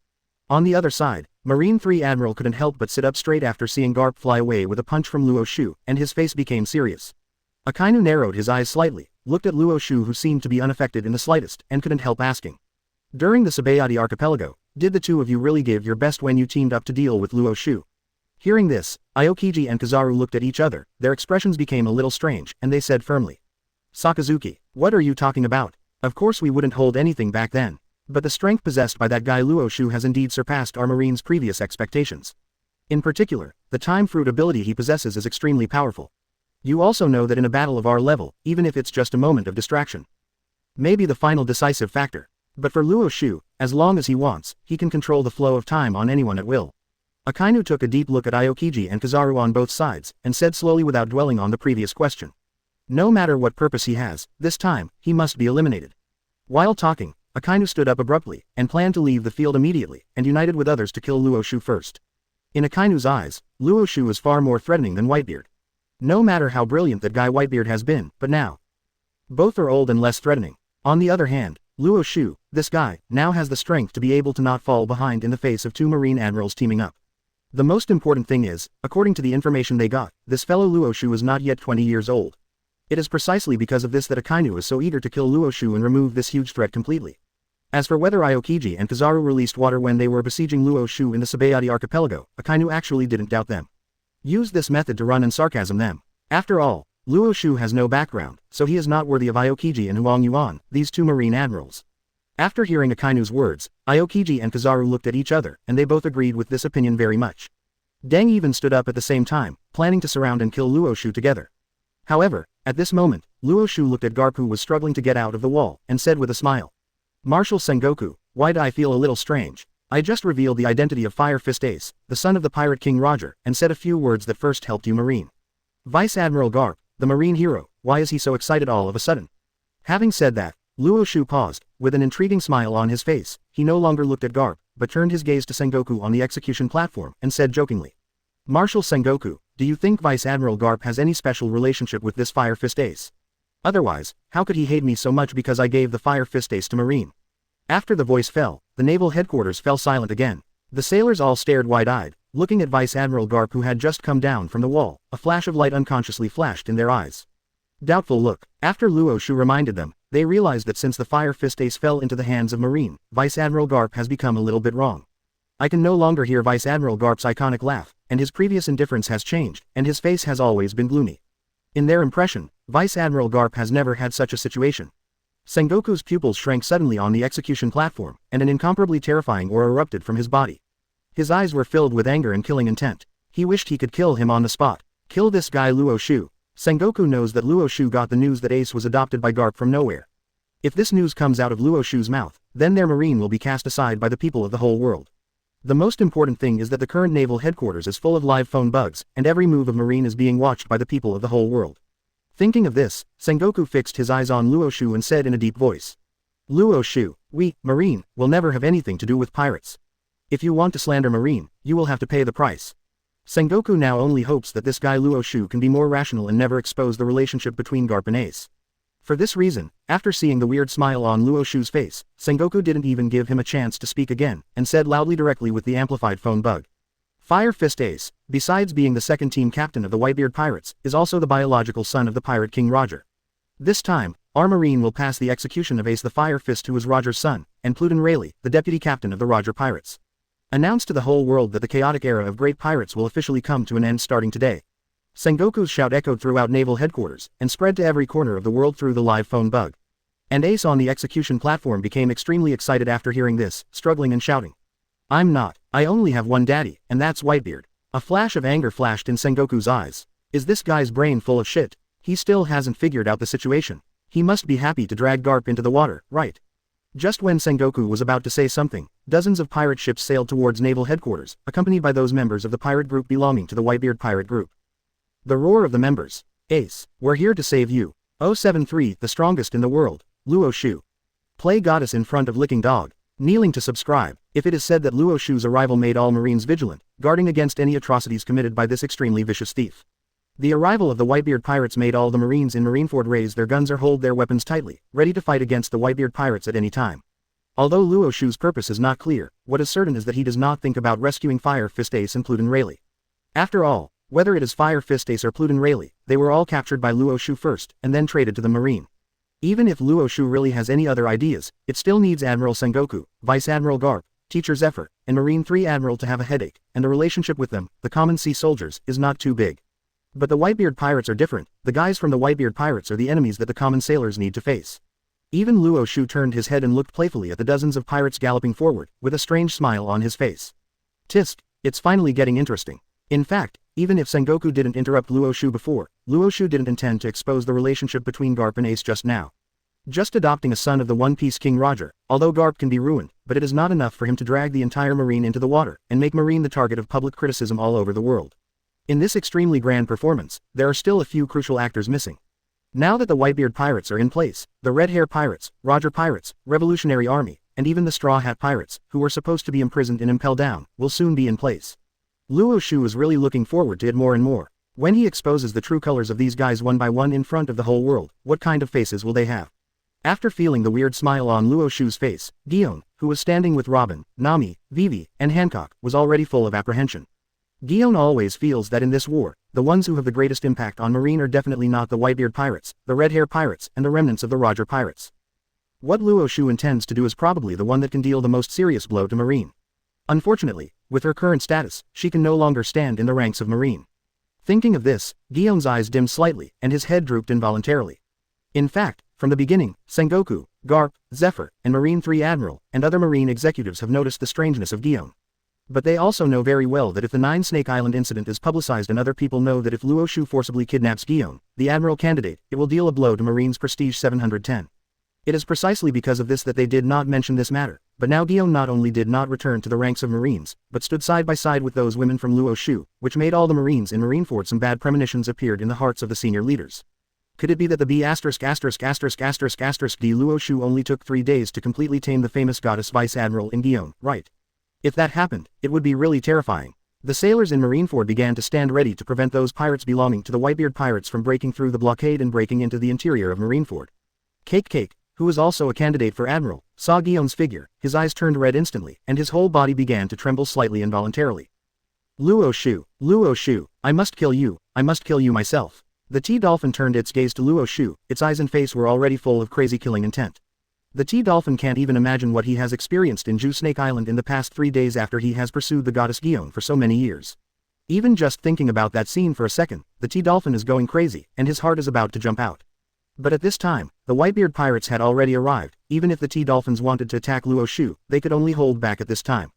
On the other side, Marine 3 Admiral couldn't help but sit up straight after seeing Garp fly away with a punch from Luo Xiu, and his face became serious. Akainu narrowed his eyes slightly, looked at Luo Xiu who seemed to be unaffected in the slightest, and couldn't help asking. During the Sabayati archipelago, did the two of you really give your best when you teamed up to deal with Luo Xiu? Hearing this, Aokiji and Kizaru looked at each other, their expressions became a little strange, and they said firmly. Sakazuki, what are you talking about? Of course we wouldn't hold anything back then. But the strength possessed by that guy Luo Xiu has indeed surpassed our Marine's previous expectations. In particular, the time fruit ability he possesses is extremely powerful. You also know that in a battle of our level, even if it's just a moment of distraction, may be the final decisive factor. But for Luo Xiu, as long as he wants, he can control the flow of time on anyone at will. Akainu took a deep look at Aokiji and Kizaru on both sides, and said slowly without dwelling on the previous question. No matter what purpose he has, this time, he must be eliminated. While talking, Akainu stood up abruptly, and planned to leave the field immediately, and united with others to kill Luo Xiu first. In Akainu's eyes, Luo Xiu is far more threatening than Whitebeard. No matter how brilliant that guy Whitebeard has been, but now, both are old and less threatening. On the other hand, Luo Xiu, this guy, now has the strength to be able to not fall behind in the face of two Marine admirals teaming up. The most important thing is, according to the information they got, this fellow Luo Xiu is not yet 20 years old. It is precisely because of this that Akainu is so eager to kill Luo Xiu and remove this huge threat completely. As for whether Aokiji and Kizaru released water when they were besieging Luo Xiu in the Sabayati archipelago, Akainu actually didn't doubt them. Use this method to run and sarcasm them. After all, Luo Xiu has no background, so he is not worthy of Aokiji and Huang Yuan, these two marine admirals. After hearing Akainu's words, Aokiji and Kizaru looked at each other, and they both agreed with this opinion very much. Deng even stood up at the same time, planning to surround and kill Luo Xiu together. However, at this moment, Luo Xiu looked at Garp, who was struggling to get out of the wall, and said with a smile. Marshal Sengoku, why do I feel a little strange? I just revealed the identity of Fire Fist Ace, the son of the Pirate King Roger, and said a few words that first helped you Marine. Vice Admiral Garp, the Marine hero, why is he so excited all of a sudden? Having said that, Luo Xiu paused, with an intriguing smile on his face. He no longer looked at Garp, but turned his gaze to Sengoku on the execution platform, and said jokingly. Marshal Sengoku, do you think Vice Admiral Garp has any special relationship with this Fire Fist Ace? Otherwise, how could he hate me so much because I gave the Fire Fist Ace to Marine? After the voice fell, the naval headquarters fell silent again. The sailors all stared wide-eyed, looking at Vice Admiral Garp, who had just come down from the wall. A flash of light unconsciously flashed in their eyes. Doubtful look. After Luo Xiu reminded them, they realized that since the Fire Fist Ace fell into the hands of Marine, Vice Admiral Garp has become a little bit wrong. I can no longer hear Vice Admiral Garp's iconic laugh, and his previous indifference has changed, and his face has always been gloomy. In their impression, Vice Admiral Garp has never had such a situation. Sengoku's pupils shrank suddenly on the execution platform, and an incomparably terrifying aura erupted from his body. His eyes were filled with anger and killing intent. He wished he could kill him on the spot. Kill this guy Luo Xiu. Sengoku knows that Luo Xiu got the news that Ace was adopted by Garp from nowhere. If this news comes out of Luo Xiu's mouth, then their marine will be cast aside by the people of the whole world. The most important thing is that the current naval headquarters is full of live phone bugs, and every move of marine is being watched by the people of the whole world. Thinking of this, Sengoku fixed his eyes on Luo Xiu and said in a deep voice. Luo Xiu, we, marine, will never have anything to do with pirates. If you want to slander marine, you will have to pay the price. Sengoku now only hopes that this guy Luo Xiu can be more rational and never expose the relationship between Garp and Ace. For this reason, after seeing the weird smile on Luo Xiu's face, Sengoku didn't even give him a chance to speak again, and said loudly directly with the amplified phone bug. Fire Fist Ace, besides being the second team captain of the Whitebeard Pirates, is also the biological son of the Pirate King Roger. This time, our marine will pass the execution of Ace the Fire Fist, who is Roger's son, and Pluton Rayleigh, the deputy captain of the Roger Pirates. Announce to the whole world that the chaotic era of great pirates will officially come to an end starting today. Sengoku's shout echoed throughout naval headquarters, and spread to every corner of the world through the live phone bug. And Ace on the execution platform became extremely excited after hearing this, struggling and shouting. I'm not. I only have one daddy, and that's Whitebeard. A flash of anger flashed in Sengoku's eyes. Is this guy's brain full of shit? He still hasn't figured out the situation. He must be happy to drag Garp into the water, right? Just when Sengoku was about to say something, dozens of pirate ships sailed towards naval headquarters, accompanied by those members of the pirate group belonging to the Whitebeard pirate group. The roar of the members. Ace, we're here to save you. 073, the strongest in the world, Luo Xiu. Play goddess in front of licking dog. Kneeling to subscribe. If it is said that Luo Xiu's arrival made all marines vigilant, guarding against any atrocities committed by this extremely vicious thief. The arrival of the Whitebeard pirates made all the marines in Marineford raise their guns or hold their weapons tightly, ready to fight against the Whitebeard pirates at any time. Although Luo Xiu's purpose is not clear, what is certain is that he does not think about rescuing Fire Fist Ace and Pluton Rayleigh. After all, whether it is Fire Fist Ace or Pluton Rayleigh, they were all captured by Luo Xiu first, and then traded to the marine. Even if Luo Xiu really has any other ideas, it still needs Admiral Sengoku, Vice Admiral Garp, Teacher Zephyr, and Marine 3 Admiral to have a headache, and the relationship with them, the common sea soldiers, is not too big. But the Whitebeard pirates are different. The guys from the Whitebeard pirates are the enemies that the common sailors need to face. Even Luo Xiu turned his head and looked playfully at the dozens of pirates galloping forward, with a strange smile on his face. Tisk, it's finally getting interesting. In fact, even if Sengoku didn't interrupt Luo Xiu before, Luo Xiu didn't intend to expose the relationship between Garp and Ace just now. Just adopting a son of the One Piece King Roger, although Garp can be ruined, but it is not enough for him to drag the entire marine into the water, and make marine the target of public criticism all over the world. In this extremely grand performance, there are still a few crucial actors missing. Now that the Whitebeard pirates are in place, the Red Hair pirates, Roger pirates, Revolutionary Army, and even the Straw Hat pirates, who were supposed to be imprisoned in Impel Down, will soon be in place. Luo Xiu is really looking forward to it more and more. When he exposes the true colors of these guys one by one in front of the whole world, what kind of faces will they have? After feeling the weird smile on Luo Xiu's face, Dion, who was standing with Robin, Nami, Vivi, and Hancock, was already full of apprehension. Guillaume always feels that in this war, the ones who have the greatest impact on Marine are definitely not the Whitebeard pirates, the Red Hair pirates, and the remnants of the Roger pirates. What Luo Xiu intends to do is probably the one that can deal the most serious blow to Marine. Unfortunately, with her current status, she can no longer stand in the ranks of Marine. Thinking of this, Guillaume's eyes dimmed slightly, and his head drooped involuntarily. In fact, from the beginning, Sengoku, Garp, Zephyr, and Marine 3 Admiral, and other Marine executives have noticed the strangeness of Guillaume. But they also know very well that if the 9 Snake Island incident is publicized and other people know that if Luo Xiu forcibly kidnaps Guillaume, the Admiral candidate, it will deal a blow to Marine's prestige 710. It is precisely because of this that they did not mention this matter, but now Guillaume not only did not return to the ranks of Marines, but stood side by side with those women from Luo Xiu, which made all the Marines in Marineford some bad premonitions appeared in the hearts of the senior leaders. Could it be that the D Luo Xiu only took 3 days to completely tame the famous goddess Vice Admiral in Guillaume, right? If that happened, it would be really terrifying. The sailors in Marineford began to stand ready to prevent those pirates belonging to the Whitebeard pirates from breaking through the blockade and breaking into the interior of Marineford. Cake, who was also a candidate for Admiral, saw Guillaume's figure, his eyes turned red instantly, and his whole body began to tremble slightly involuntarily. Luo Xiu, I must kill you myself. The T-Dolphin turned its gaze to Luo Xiu, its eyes and face were already full of crazy killing intent. The T-Dolphin can't even imagine what he has experienced in Ju Snake Island in the past 3 days after he has pursued the goddess Guillaume for so many years. Even just thinking about that scene for a second, the T-Dolphin is going crazy, and his heart is about to jump out. But at this time, the Whitebeard pirates had already arrived. Even if the T-Dolphins wanted to attack Luo Xiu, they could only hold back at this time.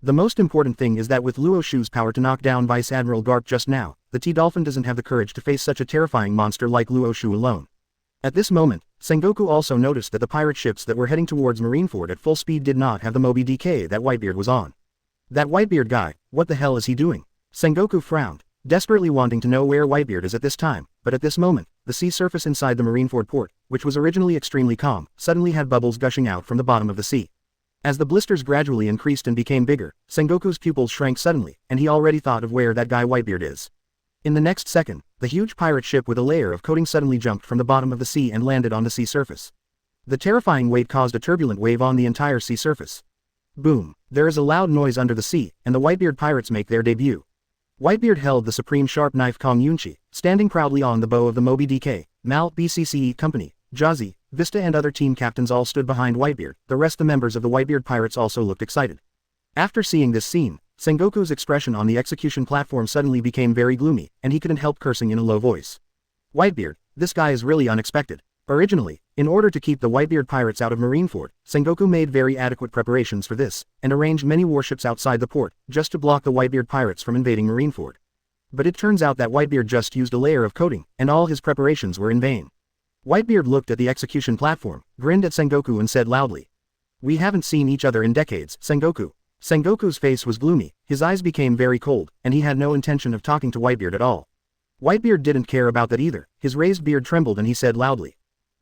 The most important thing is that with Luo Xiu's power to knock down Vice Admiral Garp just now, the T-Dolphin doesn't have the courage to face such a terrifying monster like Luo Xiu alone. At this moment, Sengoku also noticed that the pirate ships that were heading towards Marineford at full speed did not have the Moby DK that Whitebeard was on. That Whitebeard guy, what the hell is he doing? Sengoku frowned, desperately wanting to know where Whitebeard is at this time, but at this moment, the sea surface inside the Marineford port, which was originally extremely calm, suddenly had bubbles gushing out from the bottom of the sea. As the blisters gradually increased and became bigger, Sengoku's pupils shrank suddenly, and he already thought of where that guy Whitebeard is. In the next second, the huge pirate ship with a layer of coating suddenly jumped from the bottom of the sea and landed on the sea surface. The terrifying weight caused a turbulent wave on the entire sea surface. Boom! There is a loud noise under the sea, and the Whitebeard pirates make their debut. Whitebeard held the supreme sharp knife Kong Yunchi, standing proudly on the bow of the Moby DK, Mal, BCCE Company, Jazzy, Vista and other team captains all stood behind Whitebeard. The rest the members of the Whitebeard pirates also looked excited. After seeing this scene, Sengoku's expression on the execution platform suddenly became very gloomy, and he couldn't help cursing in a low voice. Whitebeard, this guy is really unexpected. Originally, in order to keep the Whitebeard pirates out of Marineford, Sengoku made very adequate preparations for this, and arranged many warships outside the port, just to block the Whitebeard pirates from invading Marineford. But it turns out that Whitebeard just used a layer of coating, and all his preparations were in vain. Whitebeard looked at the execution platform, grinned at Sengoku and said loudly, "We haven't seen each other in decades, Sengoku." Sengoku's face was gloomy, his eyes became very cold, and he had no intention of talking to Whitebeard at all. Whitebeard didn't care about that either, his raised beard trembled and he said loudly,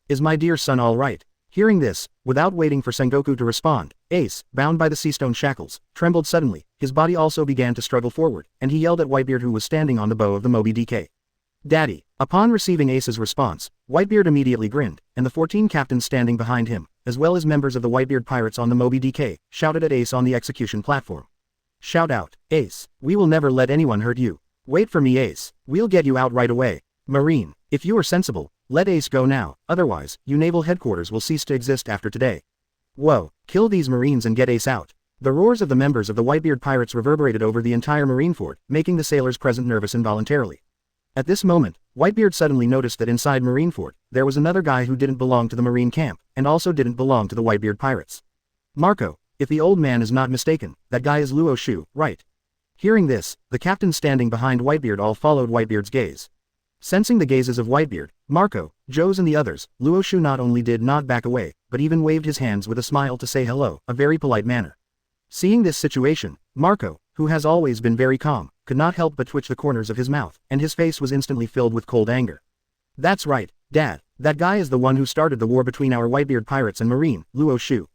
"Is my dear son all right?" Hearing this, without waiting for Sengoku to respond, Ace, bound by the seastone shackles, trembled suddenly, his body also began to struggle forward, and he yelled at Whitebeard who was standing on the bow of the Moby DK. "Daddy." Upon receiving Ace's response, Whitebeard immediately grinned, and the 14 captains standing behind him, as well as members of the Whitebeard pirates on the Moby DK, shouted at Ace on the execution platform. "Shout out, Ace, we will never let anyone hurt you. Wait for me Ace, we'll get you out right away. Marine, if you are sensible, let Ace go now, otherwise, you naval headquarters will cease to exist after today. Whoa, kill these Marines and get Ace out." The roars of the members of the Whitebeard pirates reverberated over the entire Marineford, making the sailors present nervous involuntarily. At this moment, Whitebeard suddenly noticed that inside Marineford, there was another guy who didn't belong to the Marine camp, and also didn't belong to the Whitebeard pirates. Marco, if the old man is not mistaken, that guy is Luo Xiu, right? Hearing this, the captains standing behind Whitebeard all followed Whitebeard's gaze. Sensing the gazes of Whitebeard, Marco, Joes and the others, Luo Xiu not only did not back away, but even waved his hands with a smile to say hello, a very polite manner. Seeing this situation, Marco, who has always been very calm, could not help but twitch the corners of his mouth, and his face was instantly filled with cold anger. "That's right, Dad, that guy is the one who started the war between our Whitebeard pirates and Marine, Luo Xiu.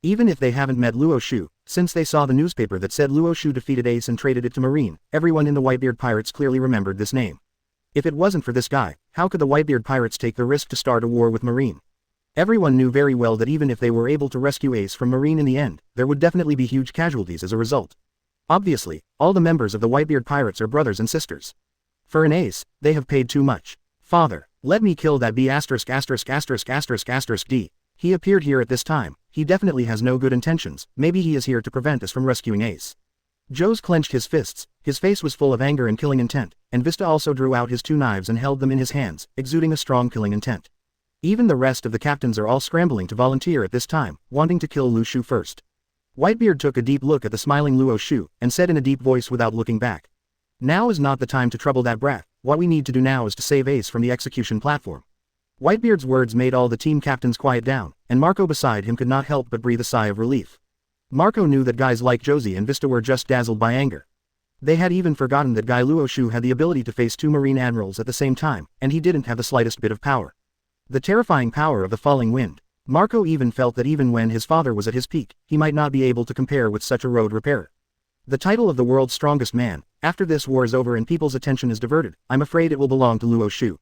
Even if they haven't met Luo Xiu, since they saw the newspaper that said Luo Xiu defeated Ace and traded it to Marine, everyone in the Whitebeard pirates clearly remembered this name. If it wasn't for this guy, how could the Whitebeard pirates take the risk to start a war with Marine? Everyone knew very well that even if they were able to rescue Ace from Marine in the end, there would definitely be huge casualties as a result. Obviously, all the members of the Whitebeard pirates are brothers and sisters. For an ace, they have paid too much. Father, let me kill that B****************. D. He appeared here at this time, he definitely has no good intentions, maybe he is here to prevent us from rescuing Ace. Joes clenched his fists, his face was full of anger and killing intent, and Vista also drew out his 2 knives and held them in his hands, exuding a strong killing intent. Even the rest of the captains are all scrambling to volunteer at this time, wanting to kill Lu Shu first. Whitebeard took a deep look at the smiling Luo Xiu, and said in a deep voice without looking back. Now is not the time to trouble that brat, what we need to do now is to save Ace from the execution platform. Whitebeard's words made all the team captains quiet down, and Marco beside him could not help but breathe a sigh of relief. Marco knew that guys like Josie and Vista were just dazzled by anger. They had even forgotten that guy Luo Xiu had the ability to face 2 marine admirals at the same time, and he didn't have the slightest bit of power. The terrifying power of the falling wind. Marco even felt that even when his father was at his peak, he might not be able to compare with such a road repairer. The title of the world's strongest man, after this war is over and people's attention is diverted, I'm afraid it will belong to Luo Xiu.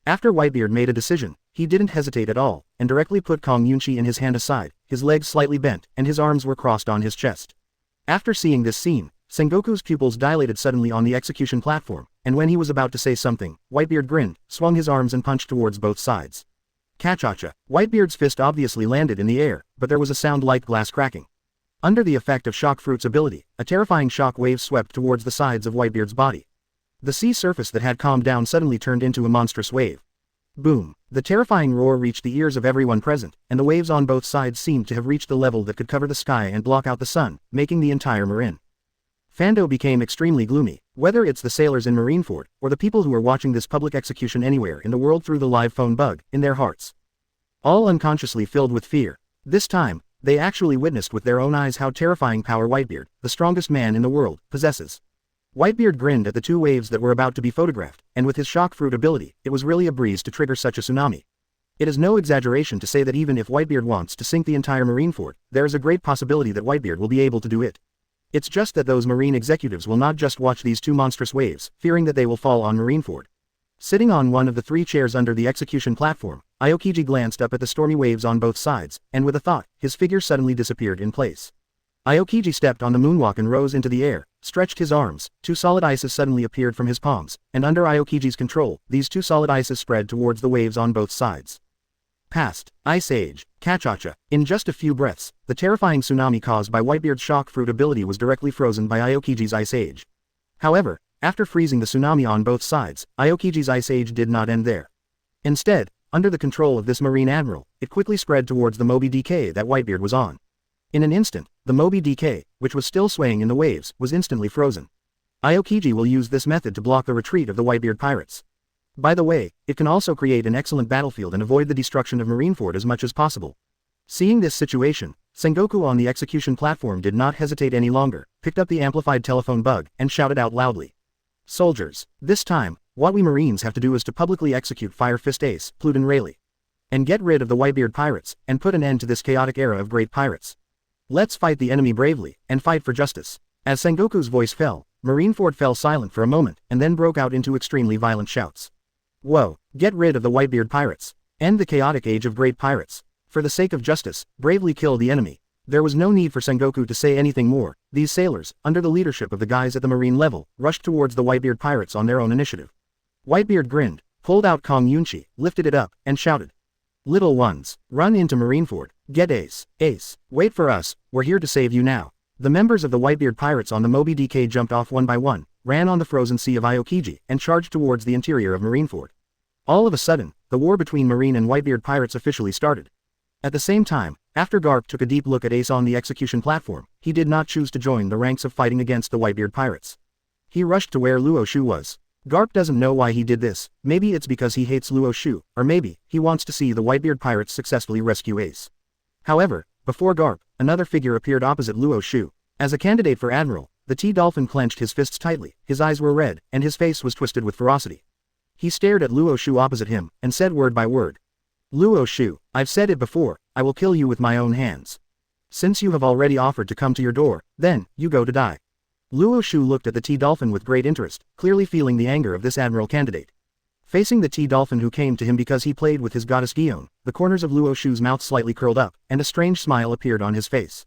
After Whitebeard made a decision, he didn't hesitate at all, and directly put Kong Yunchi in his hand aside, his legs slightly bent, and his arms were crossed on his chest. After seeing this scene, Sengoku's pupils dilated suddenly on the execution platform, and when he was about to say something, Whitebeard grinned, swung his arms and punched towards both sides. Kachacha. Whitebeard's fist obviously landed in the air, but there was a sound like glass cracking. Under the effect of Shock Fruit's ability, a terrifying shock wave swept towards the sides of Whitebeard's body. The sea surface that had calmed down suddenly turned into a monstrous wave. Boom! The terrifying roar reached the ears of everyone present, and the waves on both sides seemed to have reached the level that could cover the sky and block out the sun, making the entire marine. Fando became extremely gloomy, whether it's the sailors in Marineford, or the people who are watching this public execution anywhere in the world through the live phone bug, in their hearts. All unconsciously filled with fear. This time, they actually witnessed with their own eyes how terrifying power Whitebeard, the strongest man in the world, possesses. Whitebeard grinned at the 2 waves that were about to be photographed, and with his Shock Fruit ability, it was really a breeze to trigger such a tsunami. It is no exaggeration to say that even if Whitebeard wants to sink the entire Marineford, there is a great possibility that Whitebeard will be able to do it. It's just that those marine executives will not just watch these 2 monstrous waves, fearing that they will fall on Marineford. Sitting on one of the 3 chairs under the execution platform, Aokiji glanced up at the stormy waves on both sides, and with a thought, his figure suddenly disappeared in place. Aokiji stepped on the moonwalk and rose into the air, stretched his arms, 2 solid ices suddenly appeared from his palms, and under Aokiji's control, these 2 solid ices spread towards the waves on both sides. Past, Ice Age, Kachacha. In just a few breaths, the terrifying tsunami caused by Whitebeard's Shock Fruit ability was directly frozen by Aokiji's Ice Age. However, after freezing the tsunami on both sides, Aokiji's Ice Age did not end there. Instead, under the control of this marine admiral, it quickly spread towards the Moby DK that Whitebeard was on. In an instant, the Moby DK, which was still swaying in the waves, was instantly frozen. Aokiji will use this method to block the retreat of the Whitebeard pirates. By the way, it can also create an excellent battlefield and avoid the destruction of Marineford as much as possible. Seeing this situation, Sengoku on the execution platform did not hesitate any longer, picked up the amplified telephone bug, and shouted out loudly. Soldiers, this time, what we Marines have to do is to publicly execute Fire Fist Ace, Pluton Rayleigh. And get rid of the Whitebeard pirates, and put an end to this chaotic era of great pirates. Let's fight the enemy bravely, and fight for justice. As Sengoku's voice fell, Marineford fell silent for a moment, and then broke out into extremely violent shouts. Whoa, get rid of the Whitebeard pirates. End the chaotic age of great pirates. For the sake of justice, bravely kill the enemy. There was no need for Sengoku to say anything more. These sailors, under the leadership of the guys at the marine level, rushed towards the Whitebeard pirates on their own initiative. Whitebeard grinned, pulled out Kong Yunchi, lifted it up, and shouted. Little ones, run into Marineford. Get Ace. Ace, wait for us, we're here to save you now. The members of the Whitebeard pirates on the Moby DK jumped off one by one, ran on the frozen sea of Aokiji, and charged towards the interior of Marineford. All of a sudden, the war between Marine and Whitebeard pirates officially started. At the same time, after Garp took a deep look at Ace on the execution platform, he did not choose to join the ranks of fighting against the Whitebeard pirates. He rushed to where Luo Xiu was. Garp doesn't know why he did this, maybe it's because he hates Luo Xiu, or maybe, he wants to see the Whitebeard pirates successfully rescue Ace. However, before Garp, another figure appeared opposite Luo Xiu. As a candidate for admiral, the T-Dolphin clenched his fists tightly, his eyes were red, and his face was twisted with ferocity. He stared at Luo Xiu opposite him, and said word by word. Luo Xiu, I've said it before, I will kill you with my own hands. Since you have already offered to come to your door, then, you go to die. Luo Xiu looked at the T-Dolphin with great interest, clearly feeling the anger of this admiral candidate. Facing the T-Dolphin who came to him because he played with his goddess Gion, the corners of Luo Xiu's mouth slightly curled up, and a strange smile appeared on his face.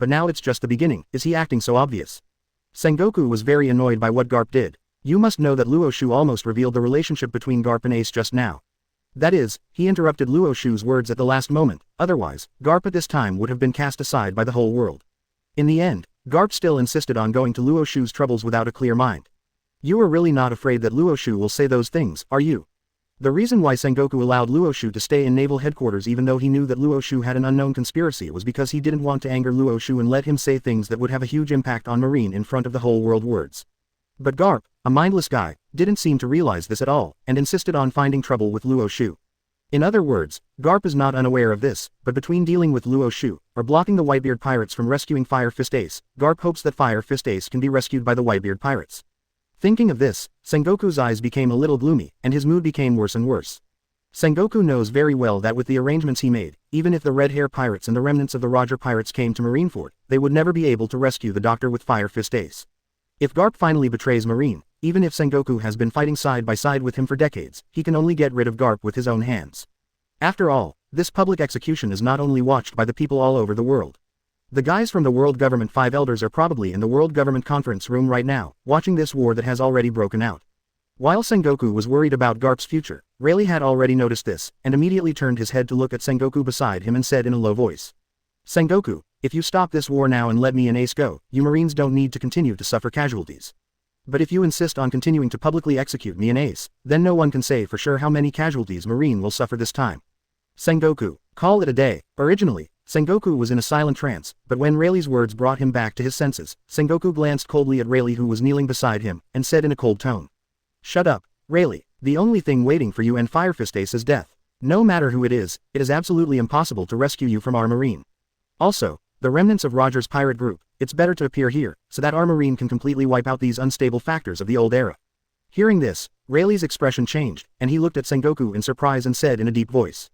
but now it's just the beginning. Is he acting so obvious? Sengoku was very annoyed by what Garp did. You must know that Luo Xiu almost revealed the relationship between Garp and Ace just now. That is, he interrupted Luo Xiu's words at the last moment, otherwise, Garp at this time would have been cast aside by the whole world. In the end, Garp still insisted on going to Luo Xiu's troubles without a clear mind. You are really not afraid that Luo Xiu will say those things, are you? The reason why Sengoku allowed Luo Xiu to stay in naval headquarters even though he knew that Luo Xiu had an unknown conspiracy was because he didn't want to anger Luo Xiu and let him say things that would have a huge impact on Marine in front of the whole world words. But Garp, a mindless guy, didn't seem to realize this at all, and insisted on finding trouble with Luo Xiu. In other words, Garp is not unaware of this, but between dealing with Luo Xiu, or blocking the Whitebeard pirates from rescuing Fire Fist Ace, Garp hopes that Fire Fist Ace can be rescued by the Whitebeard pirates. Thinking of this, Sengoku's eyes became a little gloomy, and his mood became worse and worse. Sengoku knows very well that with the arrangements he made, even if the Red Hair pirates and the remnants of the Roger pirates came to Marineford, they would never be able to rescue the Doctor with Fire Fist Ace. If Garp finally betrays Marine, even if Sengoku has been fighting side by side with him for decades, he can only get rid of Garp with his own hands. After all, this public execution is not only watched by the people all over the world. The guys from the World Government 5 Elders are probably in the World Government Conference room right now, watching this war that has already broken out. While Sengoku was worried about Garp's future, Rayleigh had already noticed this, and immediately turned his head to look at Sengoku beside him and said in a low voice. Sengoku, if you stop this war now and let me and Ace go, you Marines don't need to continue to suffer casualties. But if you insist on continuing to publicly execute me and Ace, then no one can say for sure how many casualties Marine will suffer this time. Sengoku, call it a day. Originally, Sengoku was in a silent trance, but when Rayleigh's words brought him back to his senses, Sengoku glanced coldly at Rayleigh who was kneeling beside him, and said in a cold tone. Shut up, Rayleigh. The only thing waiting for you and Fire Fist Ace is death. No matter who it is absolutely impossible to rescue you from our Marine. Also, the remnants of Roger's pirate group, it's better to appear here, so that our Marine can completely wipe out these unstable factors of the old era. Hearing this, Rayleigh's expression changed, and he looked at Sengoku in surprise and said in a deep voice.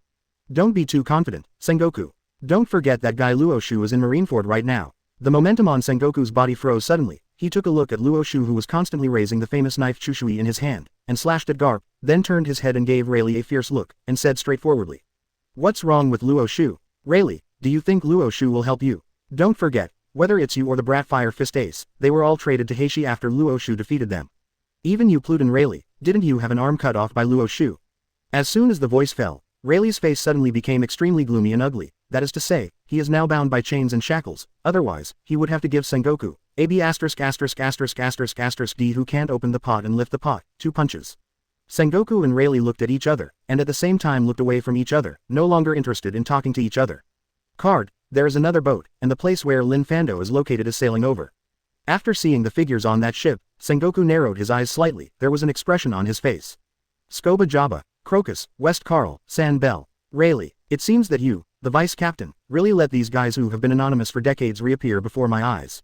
Don't be too confident, Sengoku. Don't forget that guy Luo Xiu is in Marineford right now. The momentum on Sengoku's body froze suddenly. He took a look at Luo Xiu who was constantly raising the famous knife Chushui in his hand, and slashed at Garp, then turned his head and gave Rayleigh a fierce look, and said straightforwardly. What's wrong with Luo Xiu? Rayleigh, do you think Luo Xiu will help you? Don't forget, whether it's you or the brat Fire Fist Ace, they were all traded to Heishi after Luo Xiu defeated them. Even you Pluton Rayleigh, didn't you have an arm cut off by Luo Xiu? As soon as the voice fell, Rayleigh's face suddenly became extremely gloomy and ugly, that is to say, he is now bound by chains and shackles, otherwise, he would have to give Sengoku, AB**************** D who can't open the pot and lift the pot, 2 punches. Sengoku and Rayleigh looked at each other, and at the same time looked away from each other, no longer interested in talking to each other. Card, there is another boat, and the place where Lin Fando is located is sailing over. After seeing the figures on that ship, Sengoku narrowed his eyes slightly, there was an expression on his face. Scoba Jabba, Crocus, West Carl, San Bell, Rayleigh, it seems that you, the vice captain, really let these guys who have been anonymous for decades reappear before my eyes.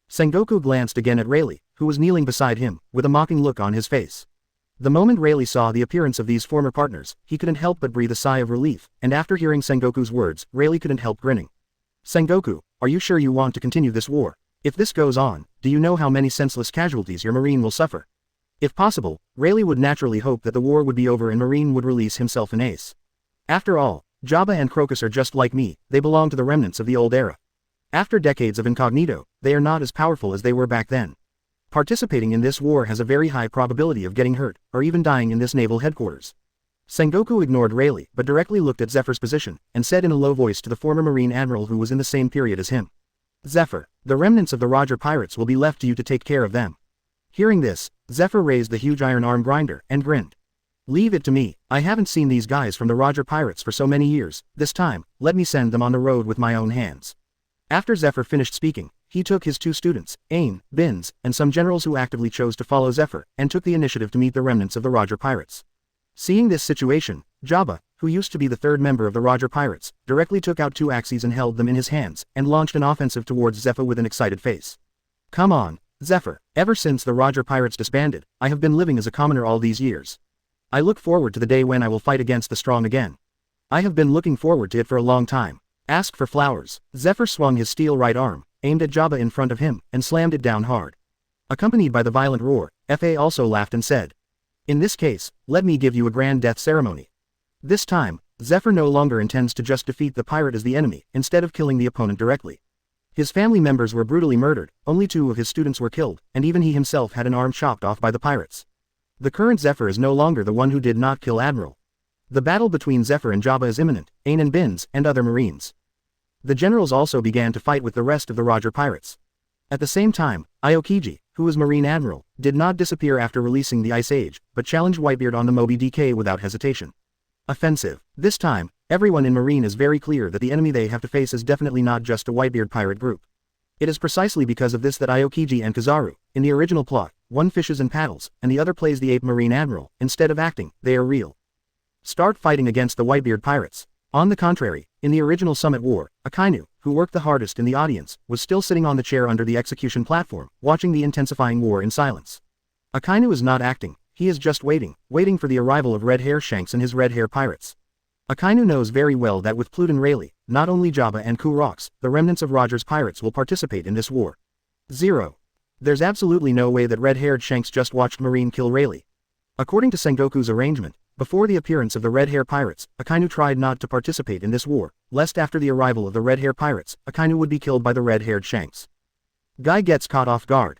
Sengoku glanced again at Rayleigh, who was kneeling beside him, with a mocking look on his face. The moment Rayleigh saw the appearance of these former partners, he couldn't help but breathe a sigh of relief, and after hearing Sengoku's words, Rayleigh couldn't help grinning. Sengoku, are you sure you want to continue this war? If this goes on, do you know how many senseless casualties your Marine will suffer? If possible, Rayleigh would naturally hope that the war would be over and Marine would release himself and Ace. After all, Jabba and Crocus are just like me, they belong to the remnants of the old era. After decades of incognito, they are not as powerful as they were back then. Participating in this war has a very high probability of getting hurt, or even dying in this naval headquarters. Sengoku ignored Rayleigh but directly looked at Zephyr's position, and said in a low voice to the former Marine Admiral who was in the same period as him. Zephyr, the remnants of the Roger pirates will be left to you to take care of them. Hearing this, Zephyr raised the huge iron arm grinder, and grinned. Leave it to me, I haven't seen these guys from the Roger pirates for so many years, this time, let me send them on the road with my own hands. After Zephyr finished speaking, he took his 2 students, Ain, Binz, and some generals who actively chose to follow Zephyr, and took the initiative to meet the remnants of the Roger pirates. Seeing this situation, Jabba, who used to be the 3rd member of the Roger pirates, directly took out 2 axes and held them in his hands, and launched an offensive towards Zephyr with an excited face. Come on, Zephyr, ever since the Roger pirates disbanded, I have been living as a commoner all these years. I look forward to the day when I will fight against the strong again. I have been looking forward to it for a long time. Ask for flowers. Zephyr swung his steel right arm, aimed at Jabba in front of him, and slammed it down hard. Accompanied by the violent roar, Fa also laughed and said. In this case, let me give you a grand death ceremony. This time, Zephyr no longer intends to just defeat the pirate as the enemy, instead of killing the opponent directly. His family members were brutally murdered, only 2 of his students were killed, and even he himself had an arm chopped off by the pirates. The current Zephyr is no longer the one who did not kill Admiral. The battle between Zephyr and Jabba is imminent, Ain and Binz, and other Marines. The generals also began to fight with the rest of the Roger pirates. At the same time, Aokiji, who was Marine Admiral, did not disappear after releasing the Ice Age, but challenged Whitebeard on the Moby DK without hesitation. Offensive. This time, everyone in Marine is very clear that the enemy they have to face is definitely not just a Whitebeard pirate group. It is precisely because of this that Aokiji and Kizaru, in the original plot, one fishes and paddles, and the other plays the ape Marine Admiral, instead of acting, they are real. Start fighting against the Whitebeard pirates. On the contrary, in the original Summit War, Akainu, who worked the hardest in the audience, was still sitting on the chair under the execution platform, watching the intensifying war in silence. Akainu is not acting, he is just waiting for the arrival of Red Hair Shanks and his Red Hair pirates. Akainu knows very well that with Pluton Rayleigh, not only Jabba and Kurox, the remnants of Roger's pirates will participate in this war. 0. There's absolutely no way that red-haired Shanks just watched Marine kill Rayleigh. According to Sengoku's arrangement, before the appearance of the Red Hair Pirates, Akainu tried not to participate in this war, lest after the arrival of the Red Hair Pirates, Akainu would be killed by the red-haired Shanks. Guy gets caught off guard.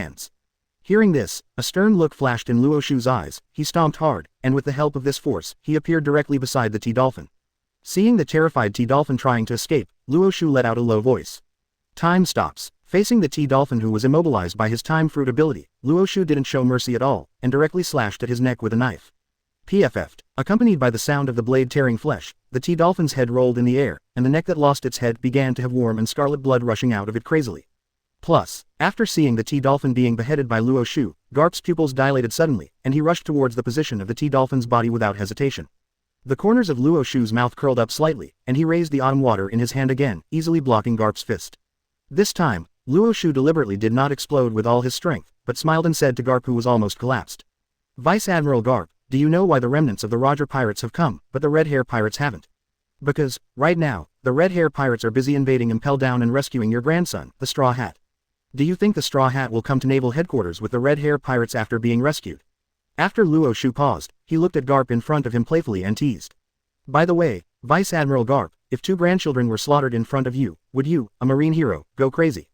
hands. Hearing this, a stern look flashed in Luo Xiu's eyes, he stomped hard, and with the help of this force, he appeared directly beside the T-Dolphin. Seeing the terrified T-Dolphin trying to escape, Luo Xiu let out a low voice. Time stops. Facing the T-Dolphin who was immobilized by his time fruit ability, Luo Xiu didn't show mercy at all, and directly slashed at his neck with a knife. PFF'd. Accompanied by the sound of the blade tearing flesh, the T-Dolphin's head rolled in the air, and the neck that lost its head began to have warm and scarlet blood rushing out of it crazily. Plus, after seeing the T-Dolphin being beheaded by Luo Xiu, Garp's pupils dilated suddenly, and he rushed towards the position of the T-Dolphin's body without hesitation. The corners of Luo Xiu's mouth curled up slightly, and he raised the autumn water in his hand again, easily blocking Garp's fist. This time, Luo Xiu deliberately did not explode with all his strength, but smiled and said to Garp who was almost collapsed. Vice Admiral Garp, do you know why the remnants of the Roger pirates have come, but the Red Hair pirates haven't? Because, right now, the Red Hair pirates are busy invading Impel Down and rescuing your grandson, the Straw Hat. Do you think the Straw Hat will come to naval headquarters with the Red Hair pirates after being rescued? After Luo Xiu paused, he looked at Garp in front of him playfully and teased. By the way, Vice Admiral Garp, if 2 grandchildren were slaughtered in front of you, would you, a marine hero, go crazy?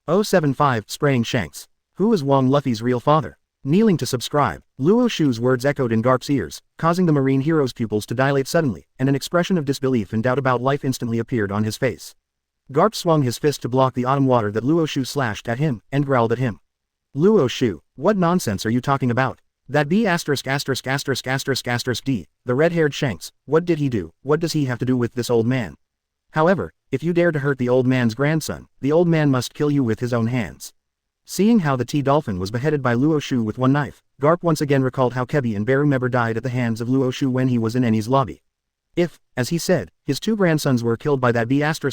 075 Spraying Shanks. Who is Wong Luffy's real father? Kneeling to subscribe, Luo Xiu's words echoed in Garp's ears, causing the marine hero's pupils to dilate suddenly, and an expression of disbelief and doubt about life instantly appeared on his face. Garp swung his fist to block the autumn water that Luo Xiu slashed at him, and growled at him. Luo Xiu, what nonsense are you talking about? That B***************, D, the red-haired Shanks, what did he do, what does he have to do with this old man? However, if you dare to hurt the old man's grandson, the old man must kill you with his own hands. Seeing how the T-Dolphin was beheaded by Luo Xiu with one knife, Garp once again recalled how Coby and Barumeba died at the hands of Luo Xiu when he was in Enies' lobby. If, as he said, his 2 grandsons were killed by that B************ D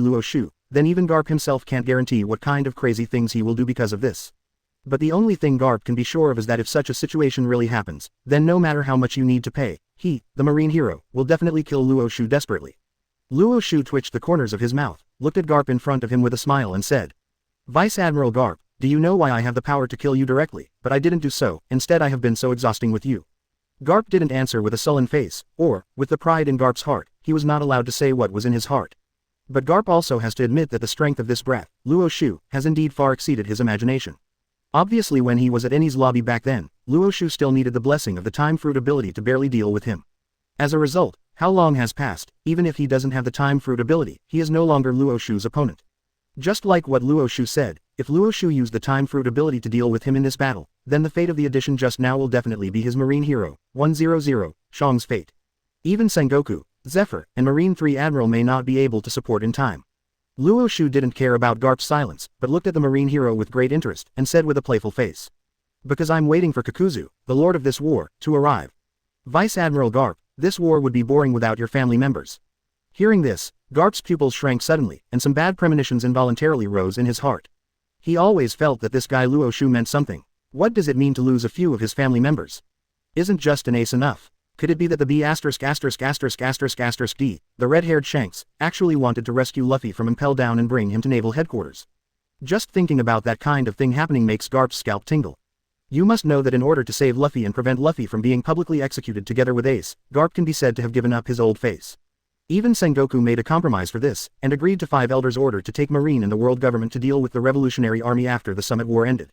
Luo Xiu, then even Garp himself can't guarantee what kind of crazy things he will do because of this. But the only thing Garp can be sure of is that if such a situation really happens, then no matter how much you need to pay, he, the marine hero, will definitely kill Luo Xiu desperately. Luo Xiu twitched the corners of his mouth, looked at Garp in front of him with a smile and said, Vice Admiral Garp, do you know why I have the power to kill you directly, but I didn't do so, instead I have been so exhausting with you. Garp didn't answer with a sullen face, or, with the pride in Garp's heart, he was not allowed to say what was in his heart. But Garp also has to admit that the strength of this brat, Luo Xiu, has indeed far exceeded his imagination. Obviously when he was at Enies' lobby back then, Luo Xiu still needed the blessing of the time fruit ability to barely deal with him. As a result, how long has passed, even if he doesn't have the time fruit ability, he is no longer Luo Xiu's opponent. Just like what Luo Xiu said, if Luo Xiu used the time fruit ability to deal with him in this battle, then the fate of the edition just now will definitely be his marine hero, 100, Shang's fate. Even Sengoku, Zephyr, and Marine 3 Admiral may not be able to support in time. Luo Xiu didn't care about Garp's silence, but looked at the marine hero with great interest, and said with a playful face. Because I'm waiting for Kakuzu, the lord of this war, to arrive. Vice Admiral Garp, this war would be boring without your family members. Hearing this, Garp's pupils shrank suddenly, and some bad premonitions involuntarily rose in his heart. He always felt that this guy Luo Xiu meant something. What does it mean to lose a few of his family members? Isn't just an ace enough? Could it be that the B**********, D, the red-haired Shanks, actually wanted to rescue Luffy from Impel Down and bring him to naval headquarters? Just thinking about that kind of thing happening makes Garp's scalp tingle. You must know that in order to save Luffy and prevent Luffy from being publicly executed together with Ace, Garp can be said to have given up his old face. Even Sengoku made a compromise for this, and agreed to 5 elders' order to take Marine and the world government to deal with the Revolutionary Army after the Summit War ended.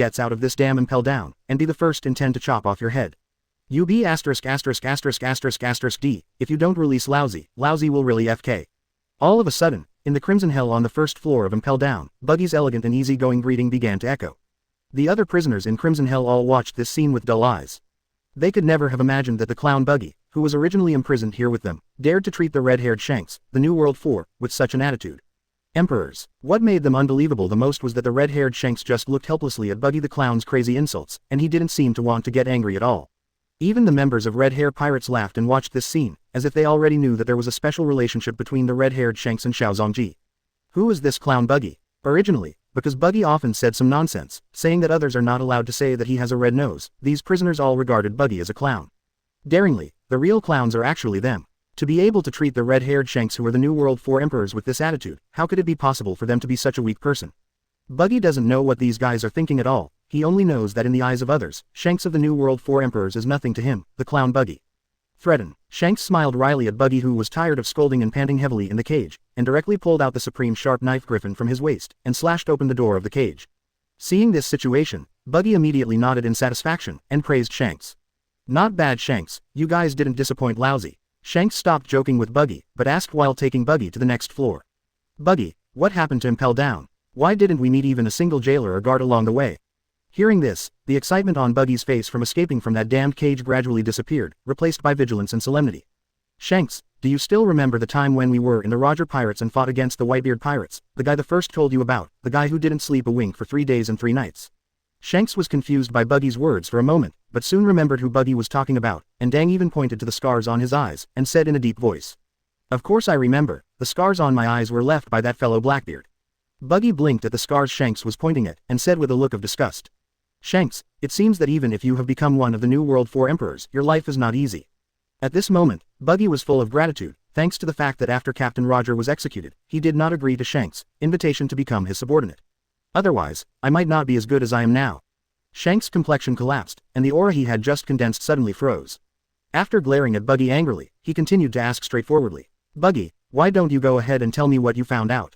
gets out of this damn Impel Down, and be the first in 10 to chop off your head. You be asterisk asterisk asterisk asterisk asterisk D, if you don't release Laozi, Laozi will really FK. All of a sudden, in the Crimson Hell on the first floor of Impel Down, Buggy's elegant and easygoing greeting began to echo. The other prisoners in Crimson Hell all watched this scene with dull eyes. They could never have imagined that the clown Buggy, who was originally imprisoned here with them, dared to treat the red-haired Shanks, the New World 4, with such an attitude. Emperors. What made them unbelievable the most was that the red-haired Shanks just looked helplessly at Buggy the Clown's crazy insults, and he didn't seem to want to get angry at all. Even the members of Red Hair Pirates laughed and watched this scene, as if they already knew that there was a special relationship between the red-haired Shanks and Xiao Zongji. Who is this clown Buggy? Originally, because Buggy often said some nonsense, saying that others are not allowed to say that he has a red nose, these prisoners all regarded Buggy as a clown. Daringly, the real clowns are actually them. To be able to treat the red-haired Shanks who are the New World 4 emperors with this attitude, how could it be possible for them to be such a weak person? Buggy doesn't know what these guys are thinking at all, he only knows that in the eyes of others, Shanks of the New World 4 emperors is nothing to him, the clown Buggy. Threaten. Shanks smiled wryly at Buggy who was tired of scolding and panting heavily in the cage, and directly pulled out the supreme sharp knife griffin from his waist, and slashed open the door of the cage. Seeing this situation, Buggy immediately nodded in satisfaction, and praised Shanks. Not bad Shanks, you guys didn't disappoint Laozi. Shanks stopped joking with Buggy, but asked while taking Buggy to the next floor. Buggy, what happened to Impel Down? Why didn't we meet even a single jailer or guard along the way? Hearing this, the excitement on Buggy's face from escaping from that damned cage gradually disappeared, replaced by vigilance and solemnity. Shanks, do you still remember the time when we were in the Roger Pirates and fought against the Whitebeard Pirates, the guy the first told you about, the guy who didn't sleep a wink for 3 days and 3 nights? Shanks was confused by Buggy's words for a moment, but soon remembered who Buggy was talking about, and Dang even pointed to the scars on his eyes, and said in a deep voice. Of course I remember, the scars on my eyes were left by that fellow Blackbeard. Buggy blinked at the scars Shanks was pointing at, and said with a look of disgust. Shanks, it seems that even if you have become one of the New World 4 emperors, your life is not easy. At this moment, Buggy was full of gratitude, thanks to the fact that after Captain Roger was executed, he did not agree to Shanks' invitation to become his subordinate. Otherwise, I might not be as good as I am now. Shanks' complexion collapsed, and the aura he had just condensed suddenly froze. After glaring at Buggy angrily, he continued to ask straightforwardly, Buggy, why don't you go ahead and tell me what you found out?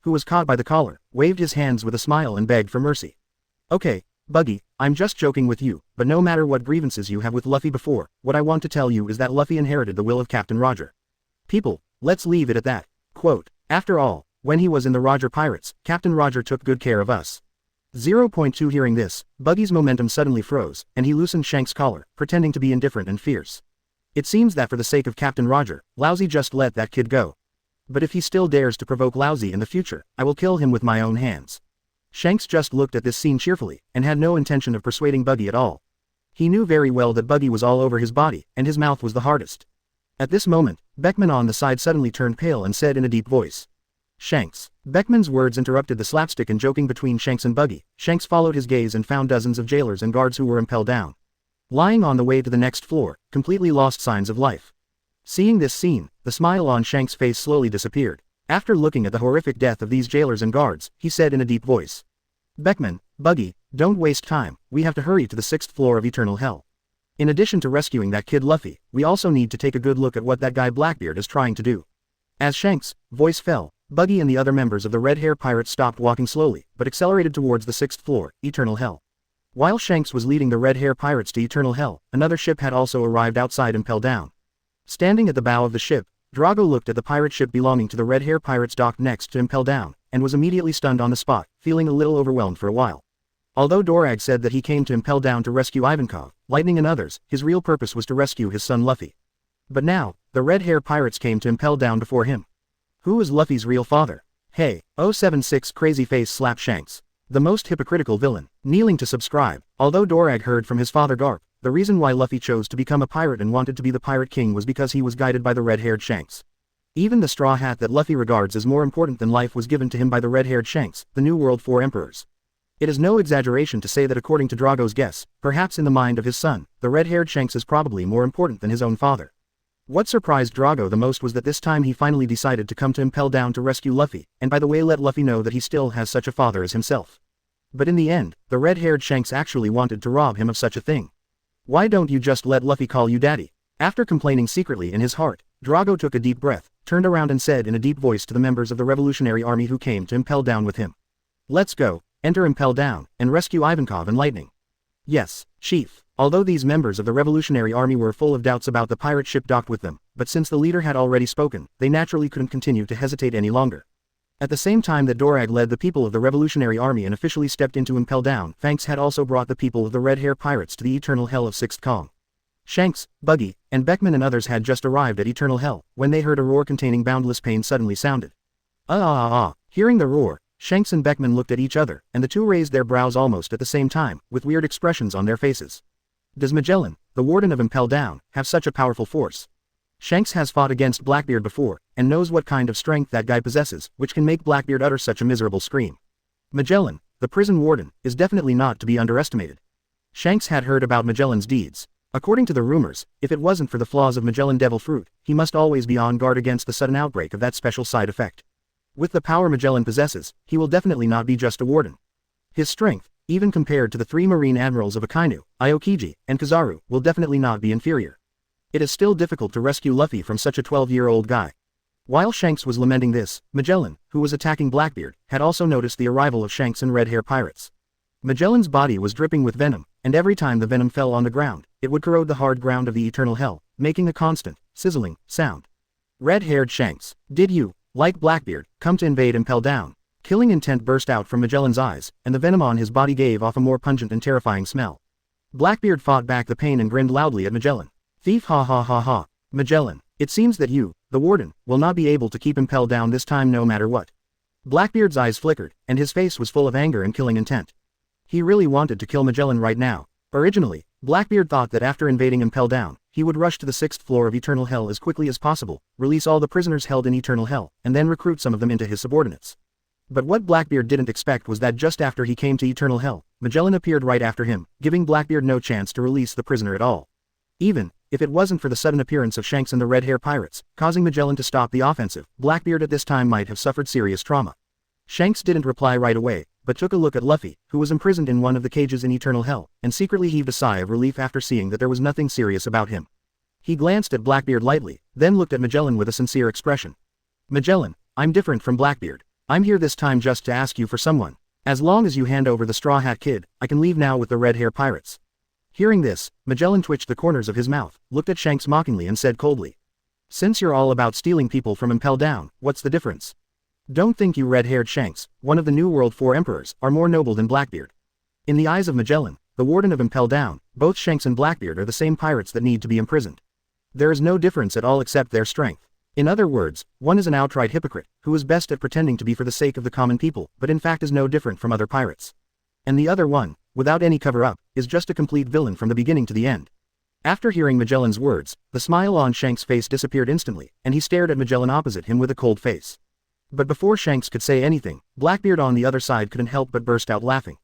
who was caught by the collar, waved his hands with a smile and begged for mercy. Okay, Buggy, I'm just joking with you, but no matter what grievances you have with Luffy before, what I want to tell you is that Luffy inherited the will of Captain Roger. People, let's leave it at that. Quote, after all, when he was in the Roger Pirates, Captain Roger took good care of us. 0.2 Hearing this, Buggy's momentum suddenly froze, and he loosened Shanks' collar, pretending to be indifferent and fierce. It seems that for the sake of Captain Roger, Laozi just let that kid go. But if he still dares to provoke Laozi in the future, I will kill him with my own hands. Shanks just looked at this scene cheerfully, and had no intention of persuading Buggy at all. He knew very well that Buggy was all over his body, and his mouth was the hardest. At this moment, Beckman on the side suddenly turned pale and said in a deep voice. Shanks. Beckman's words interrupted the slapstick and joking between Shanks and Buggy. Shanks followed his gaze and found dozens of jailers and guards who were impelled down. Lying on the way to the next floor, completely lost signs of life. Seeing this scene, the smile on Shanks' face slowly disappeared. After looking at the horrific death of these jailers and guards, he said in a deep voice. Beckman, Buggy, don't waste time, we have to hurry to the 6th floor of Eternal Hell. In addition to rescuing that kid Luffy, we also need to take a good look at what that guy Blackbeard is trying to do. As Shanks' voice fell, Buggy and the other members of the Red Hair Pirates stopped walking slowly, but accelerated towards the 6th floor, Eternal Hell. While Shanks was leading the Red Hair Pirates to Eternal Hell, another ship had also arrived outside Impel Down. Standing at the bow of the ship, Drago looked at the pirate ship belonging to the Red Hair Pirates docked next to Impel Down, and was immediately stunned on the spot, feeling a little overwhelmed for a while. Although Dorag said that he came to Impel Down to rescue Ivankov, Lightning and others, his real purpose was to rescue his son Luffy. But now, the Red Hair Pirates came to Impel Down before him. Who is Luffy's real father? Hey, 076 Crazy Face slap Shanks. The most hypocritical villain, kneeling to subscribe. Although Dorag heard from his father Garp, the reason why Luffy chose to become a pirate and wanted to be the Pirate King was because he was guided by the red-haired Shanks. Even the straw hat that Luffy regards as more important than life was given to him by the red-haired Shanks, the New World 4 Emperors. It is no exaggeration to say that according to Drago's guess, perhaps in the mind of his son, the red-haired Shanks is probably more important than his own father. What surprised Drago the most was that this time he finally decided to come to Impel Down to rescue Luffy, and by the way let Luffy know that he still has such a father as himself. But in the end, the red-haired Shanks actually wanted to rob him of such a thing. Why don't you just let Luffy call you daddy? After complaining secretly in his heart, Drago took a deep breath, turned around and said in a deep voice to the members of the Revolutionary Army who came to Impel Down with him. Let's go, enter Impel Down, and rescue Ivankov and Lightning. Yes, Chief. Although these members of the Revolutionary Army were full of doubts about the pirate ship docked with them, but since the leader had already spoken, they naturally couldn't continue to hesitate any longer. At the same time that Dorag led the people of the Revolutionary Army and officially stepped into Impel Down, Shanks had also brought the people of the Red Hair Pirates to the Eternal Hell of Sixth Kong. Shanks, Buggy, and Beckman and others had just arrived at Eternal Hell, when they heard a roar containing boundless pain suddenly sounded. Hearing the roar, Shanks and Beckman looked at each other, and the two raised their brows almost at the same time, with weird expressions on their faces. Does Magellan, the warden of Impel Down, have such a powerful force? Shanks has fought against Blackbeard before, and knows what kind of strength that guy possesses, which can make Blackbeard utter such a miserable scream. Magellan, the prison warden, is definitely not to be underestimated. Shanks had heard about Magellan's deeds. According to the rumors, if it wasn't for the flaws of Magellan Devil Fruit, he must always be on guard against the sudden outbreak of that special side effect. With the power Magellan possesses, he will definitely not be just a warden. His strength, even compared to the 3 Marine Admirals of Akainu, Aokiji, and Kizaru, will definitely not be inferior. It is still difficult to rescue Luffy from such a 12-year-old guy. While Shanks was lamenting this, Magellan, who was attacking Blackbeard, had also noticed the arrival of Shanks and Red Hair Pirates. Magellan's body was dripping with venom, and every time the venom fell on the ground, it would corrode the hard ground of the Eternal Hell, making a constant, sizzling, sound. Red-haired Shanks, did you, like Blackbeard, come to invade Impel Down? Killing intent burst out from Magellan's eyes, and the venom on his body gave off a more pungent and terrifying smell. Blackbeard fought back the pain and grinned loudly at Magellan. Thief, ha ha ha ha. Magellan, it seems that you, the warden, will not be able to keep Impel Down this time no matter what. Blackbeard's eyes flickered, and his face was full of anger and killing intent. He really wanted to kill Magellan right now. Originally, Blackbeard thought that after invading Impel Down, he would rush to the 6th floor of Eternal Hell as quickly as possible, release all the prisoners held in Eternal Hell, and then recruit some of them into his subordinates. But what Blackbeard didn't expect was that just after he came to Eternal Hell, Magellan appeared right after him, giving Blackbeard no chance to release the prisoner at all. Even if it wasn't for the sudden appearance of Shanks and the Red Hair Pirates, causing Magellan to stop the offensive, Blackbeard at this time might have suffered serious trauma. Shanks didn't reply right away, but took a look at Luffy, who was imprisoned in one of the cages in Eternal Hell, and secretly heaved a sigh of relief after seeing that there was nothing serious about him. He glanced at Blackbeard lightly, then looked at Magellan with a sincere expression. Magellan, I'm different from Blackbeard. I'm here this time just to ask you for someone. As long as you hand over the Straw Hat Kid, I can leave now with the Red Hair Pirates. Hearing this, Magellan twitched the corners of his mouth, looked at Shanks mockingly and said coldly. Since you're all about stealing people from Impel Down, what's the difference? Don't think you red-haired Shanks, one of the New World 4 emperors, are more noble than Blackbeard. In the eyes of Magellan, the warden of Impel Down, both Shanks and Blackbeard are the same pirates that need to be imprisoned. There is no difference at all except their strength. In other words, one is an outright hypocrite, who is best at pretending to be for the sake of the common people, but in fact is no different from other pirates. And the other one, without any cover-up, is just a complete villain from the beginning to the end. After hearing Magellan's words, the smile on Shanks' face disappeared instantly, and he stared at Magellan opposite him with a cold face. But before Shanks could say anything, Blackbeard on the other side couldn't help but burst out laughing.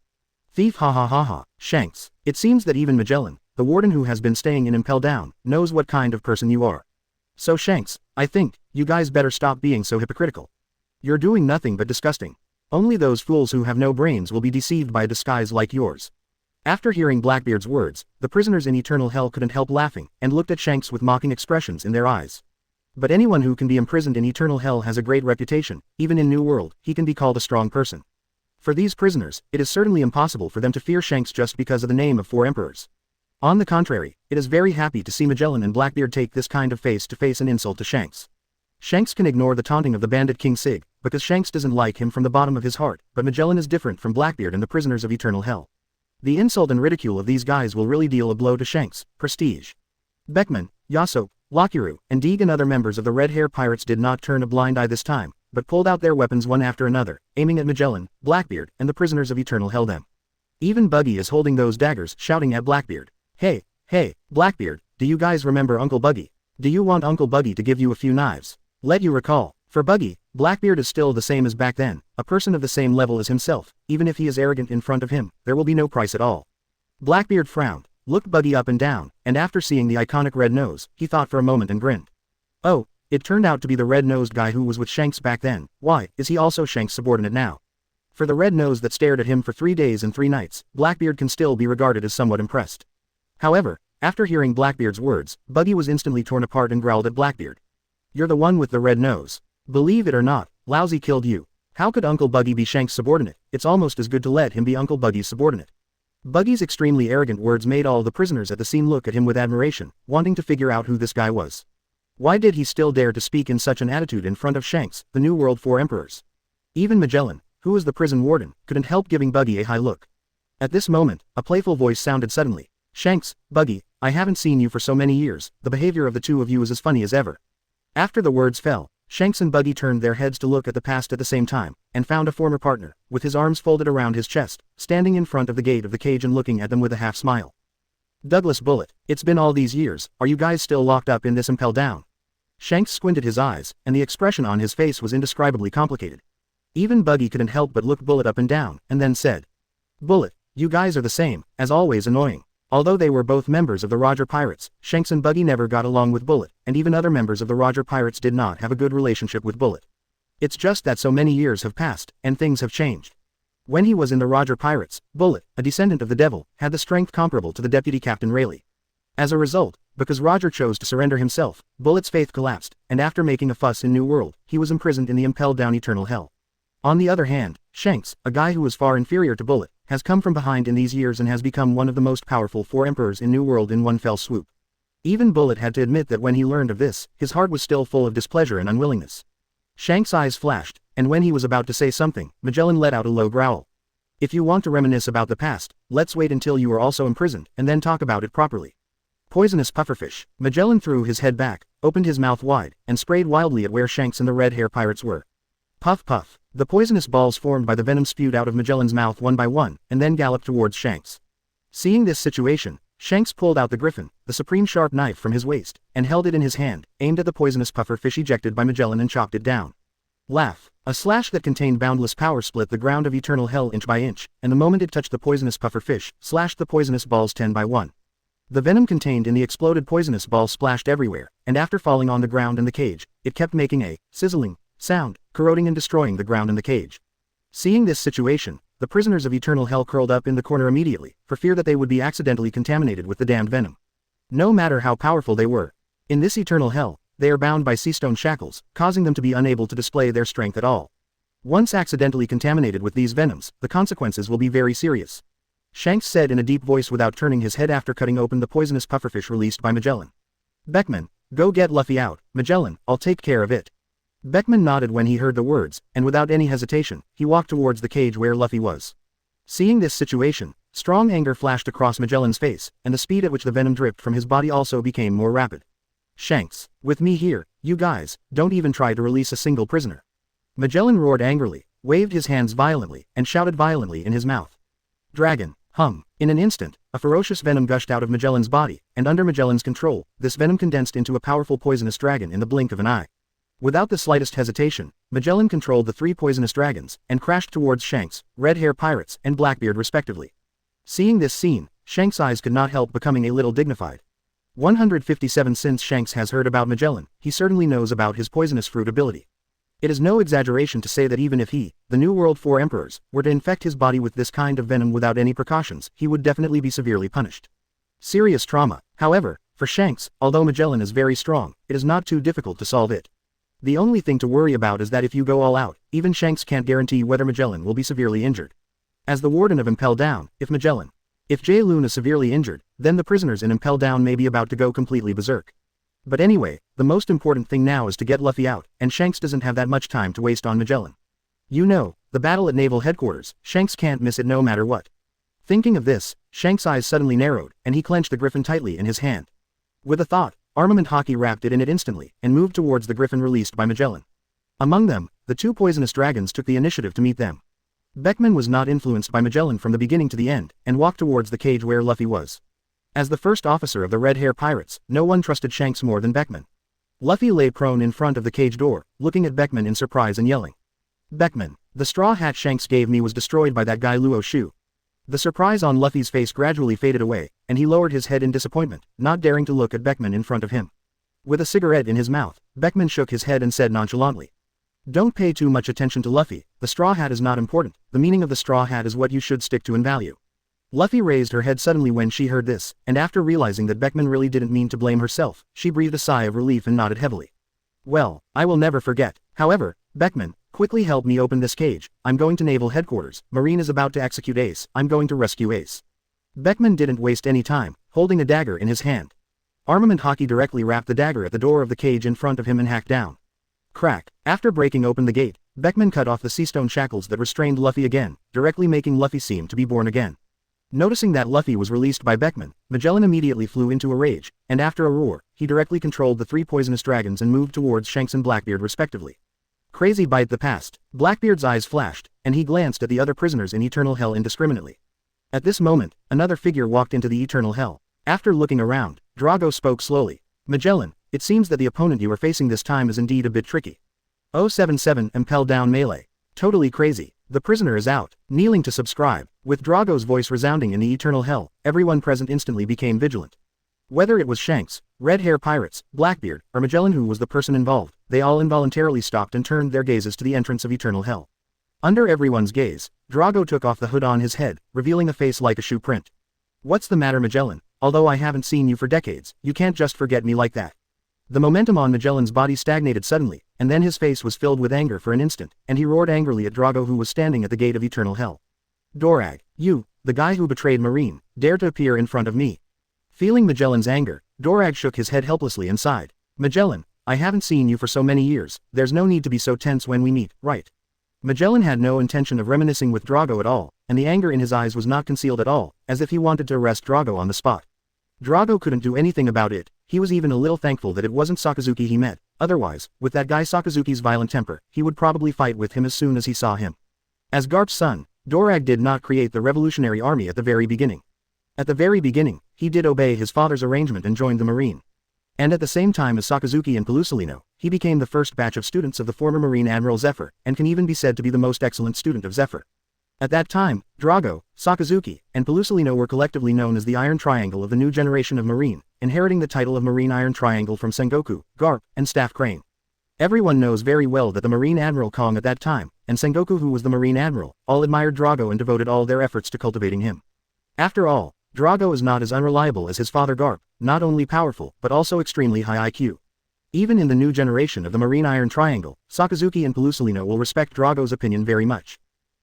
Thief, ha ha ha ha, Shanks, it seems that even Magellan, the warden who has been staying in Impel Down, knows what kind of person you are. So Shanks, I think, you guys better stop being so hypocritical. You're doing nothing but disgusting. Only those fools who have no brains will be deceived by a disguise like yours. After hearing Blackbeard's words, the prisoners in Eternal Hell couldn't help laughing, and looked at Shanks with mocking expressions in their eyes. But anyone who can be imprisoned in Eternal Hell has a great reputation, even in New World, he can be called a strong person. For these prisoners, it is certainly impossible for them to fear Shanks just because of the name of 4 emperors. On the contrary, it is very happy to see Magellan and Blackbeard take this kind of face-to-face an insult to Shanks. Shanks can ignore the taunting of the bandit King Sig, because Shanks doesn't like him from the bottom of his heart, but Magellan is different from Blackbeard and the prisoners of Eternal Hell. The insult and ridicule of these guys will really deal a blow to Shanks' prestige. Beckman, Yasop, Lokiru, and Deeg and other members of the Red Hair Pirates did not turn a blind eye this time, but pulled out their weapons one after another, aiming at Magellan, Blackbeard, and the prisoners of Eternal Hell them. Even Buggy is holding those daggers, shouting at Blackbeard. Hey, Blackbeard, do you guys remember Uncle Buggy? Do you want Uncle Buggy to give you a few knives? Let you recall. For Buggy, Blackbeard is still the same as back then, a person of the same level as himself. Even if he is arrogant in front of him, there will be no price at all. Blackbeard frowned, looked Buggy up and down, and after seeing the iconic red nose, he thought for a moment and grinned. Oh, it turned out to be the red-nosed guy who was with Shanks back then. Why, is he also Shanks' subordinate now? For the red nose that stared at him for 3 days and 3 nights, Blackbeard can still be regarded as somewhat impressed. However, after hearing Blackbeard's words, Buggy was instantly torn apart and growled at Blackbeard. You're the one with the red nose. Believe it or not, Laozi killed you. How could Uncle Buggy be Shanks' subordinate? It's almost as good to let him be Uncle Buggy's subordinate. Buggy's extremely arrogant words made all the prisoners at the scene look at him with admiration, wanting to figure out who this guy was. Why did he still dare to speak in such an attitude in front of Shanks, the New World 4 emperors? Even Magellan, who was the prison warden, couldn't help giving Buggy a high look. At this moment, a playful voice sounded suddenly. Shanks, Buggy, I haven't seen you for so many years, the behavior of the two of you is as funny as ever. After the words fell, Shanks and Buggy turned their heads to look at the past at the same time, and found a former partner, with his arms folded around his chest, standing in front of the gate of the cage and looking at them with a half smile. Douglas Bullet, it's been all these years, are you guys still locked up in this Impel Down? Shanks squinted his eyes, and the expression on his face was indescribably complicated. Even Buggy couldn't help but look Bullet up and down, and then said, Bullet, you guys are the same, as always annoying. Although they were both members of the Roger Pirates, Shanks and Buggy never got along with Bullet, and even other members of the Roger Pirates did not have a good relationship with Bullet. It's just that so many years have passed, and things have changed. When he was in the Roger Pirates, Bullet, a descendant of the devil, had the strength comparable to the Deputy Captain Rayleigh. As a result, because Roger chose to surrender himself, Bullet's faith collapsed, and after making a fuss in New World, he was imprisoned in the Impel Down Eternal Hell. On the other hand, Shanks, a guy who was far inferior to Bullet, has come from behind in these years and has become one of the most powerful 4 emperors in New World in one fell swoop. Even Bullet had to admit that when he learned of this, his heart was still full of displeasure and unwillingness. Shanks' eyes flashed, and when he was about to say something, Magellan let out a low growl. If you want to reminisce about the past, let's wait until you are also imprisoned, and then talk about it properly. Poisonous pufferfish. Magellan threw his head back, opened his mouth wide, and sprayed wildly at where Shanks and the red hair pirates were. Puff puff. The poisonous balls formed by the venom spewed out of Magellan's mouth one by one, and then galloped towards Shanks. Seeing this situation, Shanks pulled out the griffin, the supreme sharp knife from his waist, and held it in his hand, aimed at the poisonous puffer fish ejected by Magellan and chopped it down. Laugh. A slash that contained boundless power split the ground of eternal hell inch by inch, and the moment it touched the poisonous puffer fish, slashed the poisonous balls 10 by 1. The venom contained in the exploded poisonous ball splashed everywhere, and after falling on the ground and the cage, it kept making a sizzling sound, corroding and destroying the ground and the cage. Seeing this situation, the prisoners of eternal hell curled up in the corner immediately, for fear that they would be accidentally contaminated with the damned venom. No matter how powerful they were, in this eternal hell, they are bound by seastone shackles, causing them to be unable to display their strength at all. Once accidentally contaminated with these venoms, the consequences will be very serious. Shanks said in a deep voice without turning his head after cutting open the poisonous pufferfish released by Magellan. Beckman, go get Luffy out. Magellan, I'll take care of it. Beckman nodded when he heard the words, and without any hesitation, he walked towards the cage where Luffy was. Seeing this situation, strong anger flashed across Magellan's face, and the speed at which the venom dripped from his body also became more rapid. Shanks, with me here, you guys, don't even try to release a single prisoner. Magellan roared angrily, waved his hands violently, and shouted violently in his mouth. Dragon, hum. In an instant, a ferocious venom gushed out of Magellan's body, and under Magellan's control, this venom condensed into a powerful poisonous dragon in the blink of an eye. Without the slightest hesitation, Magellan controlled the 3 poisonous dragons, and crashed towards Shanks, Red Hair Pirates, and Blackbeard respectively. Seeing this scene, Shanks' eyes could not help becoming a little dignified. 157 Since Shanks has heard about Magellan, he certainly knows about his poisonous fruit ability. It is no exaggeration to say that even if he, the New World 4 emperors, were to infect his body with this kind of venom without any precautions, he would definitely be severely punished. Serious trauma, however, for Shanks, although Magellan is very strong, it is not too difficult to solve it. The only thing to worry about is that if you go all out, even Shanks can't guarantee whether Magellan will be severely injured. As the warden of Impel Down, if J. Loon is severely injured, then the prisoners in Impel Down may be about to go completely berserk. But anyway, the most important thing now is to get Luffy out, and Shanks doesn't have that much time to waste on Magellan. You know, the battle at Naval Headquarters, Shanks can't miss it no matter what. Thinking of this, Shanks' eyes suddenly narrowed, and he clenched the griffin tightly in his hand. With a thought, Armament Hockey wrapped it in it instantly, and moved towards the griffin released by Magellan. Among them, the 2 poisonous dragons took the initiative to meet them. Beckman was not influenced by Magellan from the beginning to the end, and walked towards the cage where Luffy was. As the first officer of the Red Hair Pirates, no one trusted Shanks more than Beckman. Luffy lay prone in front of the cage door, looking at Beckman in surprise and yelling. Beckman, the straw hat Shanks gave me was destroyed by that guy Luo Xiu. The surprise on Luffy's face gradually faded away, and he lowered his head in disappointment, not daring to look at Beckman in front of him. With a cigarette in his mouth, Beckman shook his head and said nonchalantly. Don't pay too much attention to Luffy, the straw hat is not important, the meaning of the straw hat is what you should stick to and value. Luffy raised her head suddenly when she heard this, and after realizing that Beckman really didn't mean to blame herself, she breathed a sigh of relief and nodded heavily. Well, I will never forget. However, Beckman, Quickly help me open this cage, I'm going to Naval Headquarters, Marine is about to execute Ace, I'm going to rescue Ace. Beckman didn't waste any time, holding a dagger in his hand. Armament Hockey directly rapped the dagger at the door of the cage in front of him and hacked down. Crack. After breaking open the gate, Beckman cut off the seastone shackles that restrained Luffy again, directly making Luffy seem to be born again. Noticing that Luffy was released by Beckman, Magellan immediately flew into a rage, and after a roar, he directly controlled the 3 poisonous dragons and moved towards Shanks and Blackbeard respectively. Crazy bite the past. Blackbeard's eyes flashed, and he glanced at the other prisoners in Eternal Hell indiscriminately. At this moment, another figure walked into the Eternal Hell. After looking around, Drago spoke slowly. Magellan, it seems that the opponent you are facing this time is indeed a bit tricky. 077 Impel Down melee. Totally crazy. The prisoner is out. Kneeling to subscribe. With Drago's voice resounding in the Eternal Hell, everyone present instantly became vigilant. Whether it was Shanks, Red Hair Pirates, Blackbeard, or Magellan who was the person involved, they all involuntarily stopped and turned their gazes to the entrance of Eternal Hell. Under everyone's gaze, Drago took off the hood on his head, revealing a face like a shoe print. What's the matter, Magellan? Although I haven't seen you for decades, you can't just forget me like that. The momentum on Magellan's body stagnated suddenly, and then his face was filled with anger for an instant, and he roared angrily at Drago who was standing at the gate of Eternal Hell. Dorag, you, the guy who betrayed Marine, dare to appear in front of me. Feeling Magellan's anger, Dorag shook his head helplessly and sighed. Magellan, I haven't seen you for so many years, there's no need to be so tense when we meet, right? Magellan had no intention of reminiscing with Drago at all, and the anger in his eyes was not concealed at all, as if he wanted to arrest Drago on the spot. Drago couldn't do anything about it, he was even a little thankful that it wasn't Sakazuki he met, otherwise, with that guy Sakazuki's violent temper, he would probably fight with him as soon as he saw him. As Garp's son, Dorag did not create the Revolutionary Army at the very beginning. At the very beginning, he did obey his father's arrangement and joined the Marine. And at the same time as Sakazuki and Pelusalino, he became the first batch of students of the former Marine Admiral Zephyr, and can even be said to be the most excellent student of Zephyr. At that time, Drago, Sakazuki, and Pelusalino were collectively known as the Iron Triangle of the new generation of Marine, inheriting the title of Marine Iron Triangle from Sengoku, Garp, and Staff Crane. Everyone knows very well that the Marine Admiral Kong at that time, and Sengoku who was the Marine Admiral, all admired Drago and devoted all their efforts to cultivating him. After all, Drago is not as unreliable as his father Garp, not only powerful but also extremely high IQ. Even in the new generation of the Marine Iron Triangle, Sakazuki and Pelusalino will respect Drago's opinion very much.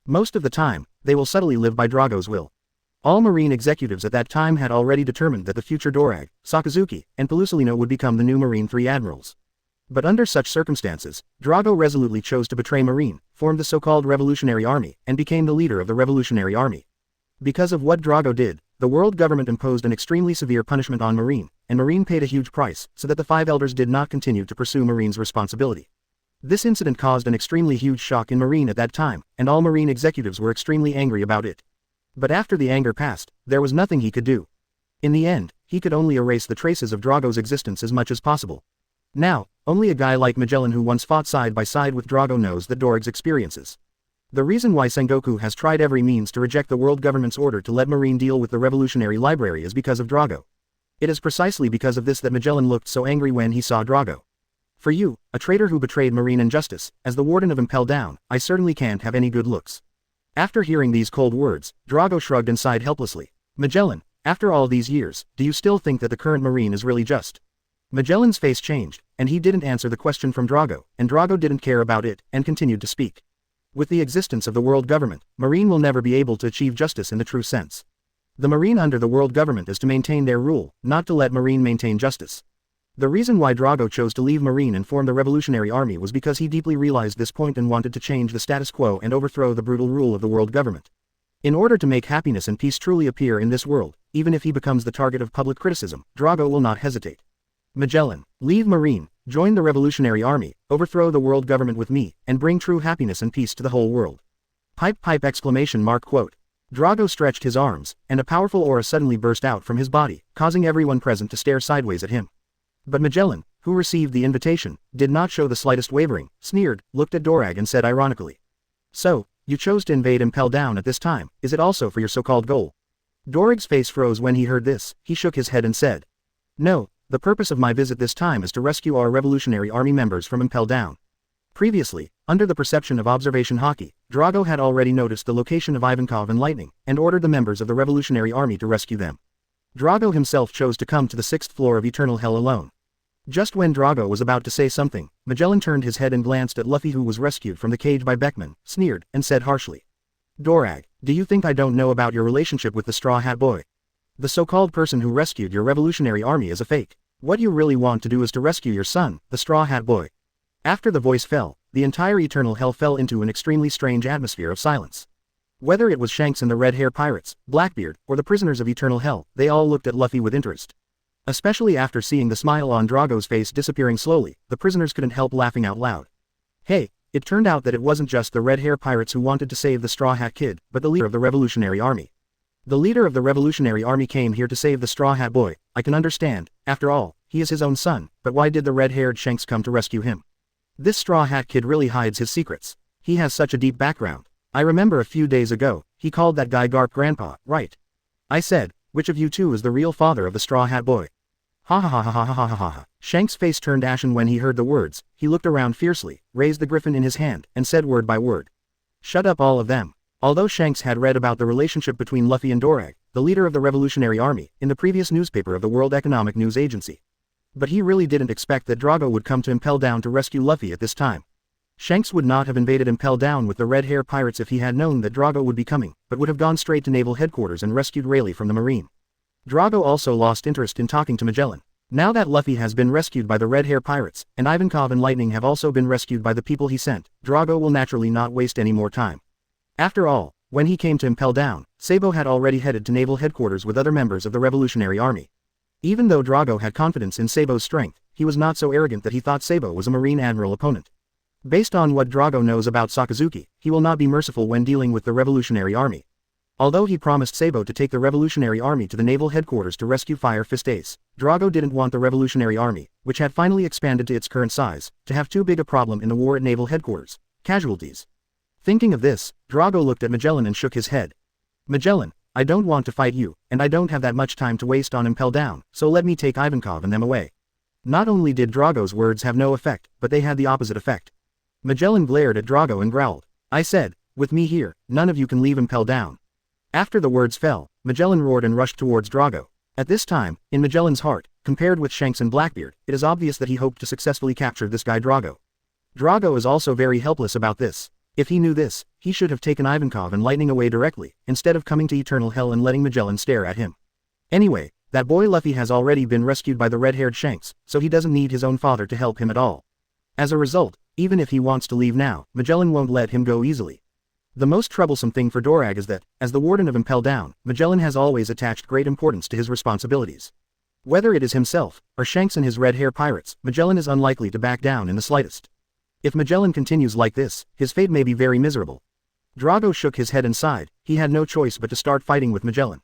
Most of the time, they will subtly live by Drago's will. All Marine executives at that time had already determined that the future Dorag, Sakazuki, and Pelusalino would become the new Marine 3 admirals. But under such circumstances, Drago resolutely chose to betray Marine, formed the so-called Revolutionary Army, and became the leader of the Revolutionary Army. Because of what Drago did, the world government imposed an extremely severe punishment on Marine, and Marine paid a huge price, so that the 5 elders did not continue to pursue Marine's responsibility. This incident caused an extremely huge shock in Marine at that time, and all Marine executives were extremely angry about it. But after the anger passed, there was nothing he could do. In the end, he could only erase the traces of Drago's existence as much as possible. Now, only a guy like Magellan who once fought side by side with Drago knows the Dorag's experiences. The reason why Sengoku has tried every means to reject the world government's order to let Marine deal with the Revolutionary Library is because of Drago. It is precisely because of this that Magellan looked so angry when he saw Drago. For you, a traitor who betrayed Marine and justice, as the warden of Impel Down, I certainly can't have any good looks. After hearing these cold words, Drago shrugged and sighed helplessly. Magellan, after all these years, do you still think that the current Marine is really just? Magellan's face changed, and he didn't answer the question from Drago, and Drago didn't care about it, and continued to speak. With the existence of the world government, Marine will never be able to achieve justice in the true sense. The Marine under the world government is to maintain their rule, not to let Marine maintain justice. The reason why Drago chose to leave Marine and form the Revolutionary Army was because he deeply realized this point and wanted to change the status quo and overthrow the brutal rule of the world government. In order to make happiness and peace truly appear in this world, even if he becomes the target of public criticism, Drago will not hesitate. Magellan, leave Marine, join the Revolutionary Army, overthrow the world government with me, and bring true happiness and peace to the whole world. Pipe exclamation mark quote. Drago stretched his arms, and a powerful aura suddenly burst out from his body, causing everyone present to stare sideways at him. But Magellan, who received the invitation, did not show the slightest wavering, sneered, looked at Dorag and said ironically. So, you chose to invade Impel Down at this time, is it also for your so-called goal? Dorag's face froze when he heard this, he shook his head and said. No, the purpose of my visit this time is to rescue our Revolutionary Army members from Impel Down. Previously, under the perception of observation hockey, Drago had already noticed the location of Ivankov and Lightning, and ordered the members of the Revolutionary Army to rescue them. Drago himself chose to come to the 6th floor of Eternal Hell alone. Just when Drago was about to say something, Magellan turned his head and glanced at Luffy, who was rescued from the cage by Beckman, sneered, and said harshly. Dorag, do you think I don't know about your relationship with the Straw Hat Boy? The so-called person who rescued your revolutionary army is a fake. What you really want to do is to rescue your son, the Straw Hat Boy. After the voice fell, the entire Eternal Hell fell into an extremely strange atmosphere of silence. Whether it was Shanks and the red-hair pirates, Blackbeard, or the prisoners of Eternal Hell, they all looked at Luffy with interest. Especially after seeing the smile on Drago's face disappearing slowly, the prisoners couldn't help laughing out loud. Hey, it turned out that it wasn't just the red-hair pirates who wanted to save the Straw Hat Kid, but the leader of the Revolutionary Army. The leader of the Revolutionary Army came here to save the Straw Hat Boy. I can understand, after all, he is his own son, but why did the red-haired Shanks come to rescue him? This Straw Hat Kid really hides his secrets. He has such a deep background. I remember a few days ago, he called that guy Garp grandpa, right? I said, which of you two is the real father of the Straw Hat Boy? Ha ha ha ha ha ha ha ha ha. Shanks' face turned ashen when he heard the words. He looked around fiercely, raised the griffin in his hand, and said word by word. Shut up, all of them. Although Shanks had read about the relationship between Luffy and Dorag, the leader of the Revolutionary Army, in the previous newspaper of the World Economic News Agency. But he really didn't expect that Drago would come to Impel Down to rescue Luffy at this time. Shanks would not have invaded Impel Down with the red-hair pirates if he had known that Drago would be coming, but would have gone straight to naval headquarters and rescued Rayleigh from the Marine. Drago also lost interest in talking to Magellan. Now that Luffy has been rescued by the red-hair pirates, and Ivankov and Lightning have also been rescued by the people he sent, Drago will naturally not waste any more time. After all, when he came to Impel Down, Sabo had already headed to naval headquarters with other members of the Revolutionary Army. Even though Drago had confidence in Sabo's strength, he was not so arrogant that he thought Sabo was a Marine Admiral opponent. Based on what Drago knows about Sakazuki, he will not be merciful when dealing with the Revolutionary Army. Although he promised Sabo to take the Revolutionary Army to the naval headquarters to rescue Fire Fist Ace, Drago didn't want the Revolutionary Army, which had finally expanded to its current size, to have too big a problem in the war at naval headquarters. Casualties. Thinking of this, Drago looked at Magellan and shook his head. Magellan, I don't want to fight you, and I don't have that much time to waste on Impel Down, so let me take Ivankov and them away. Not only did Drago's words have no effect, but they had the opposite effect. Magellan glared at Drago and growled. I said, with me here, none of you can leave Impel Down. After the words fell, Magellan roared and rushed towards Drago. At this time, in Magellan's heart, compared with Shanks and Blackbeard, it is obvious that he hoped to successfully capture this guy Drago. Drago is also very helpless about this. If he knew this, he should have taken Ivankov and Lightning away directly, instead of coming to Eternal Hell and letting Magellan stare at him. Anyway, that boy Luffy has already been rescued by the red-haired Shanks, so he doesn't need his own father to help him at all. As a result, even if he wants to leave now, Magellan won't let him go easily. The most troublesome thing for Dorag is that, as the warden of Impel Down, Magellan has always attached great importance to his responsibilities. Whether it is himself, or Shanks and his red-hair pirates, Magellan is unlikely to back down in the slightest. If Magellan continues like this, his fate may be very miserable. Drago shook his head and sighed. He had no choice but to start fighting with Magellan.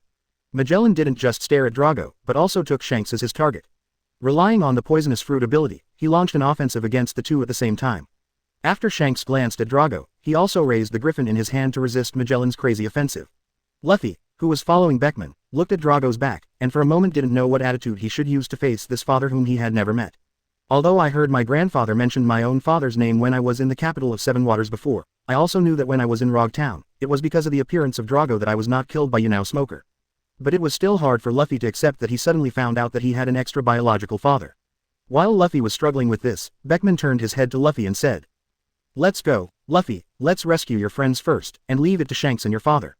Magellan didn't just stare at Drago, but also took Shanks as his target. Relying on the poisonous fruit ability, he launched an offensive against the two at the same time. After Shanks glanced at Drago, he also raised the griffin in his hand to resist Magellan's crazy offensive. Luffy, who was following Beckman, looked at Drago's back, and for a moment didn't know what attitude he should use to face this father whom he had never met. Although I heard my grandfather mention my own father's name when I was in the capital of Seven Waters before, I also knew that when I was in Rog Town, it was because of the appearance of Drago that I was not killed by Yunao Smoker. But it was still hard for Luffy to accept that he suddenly found out that he had an extra biological father. While Luffy was struggling with this, Beckman turned his head to Luffy and said, "Let's go, Luffy, let's rescue your friends first, and leave it to Shanks and your father."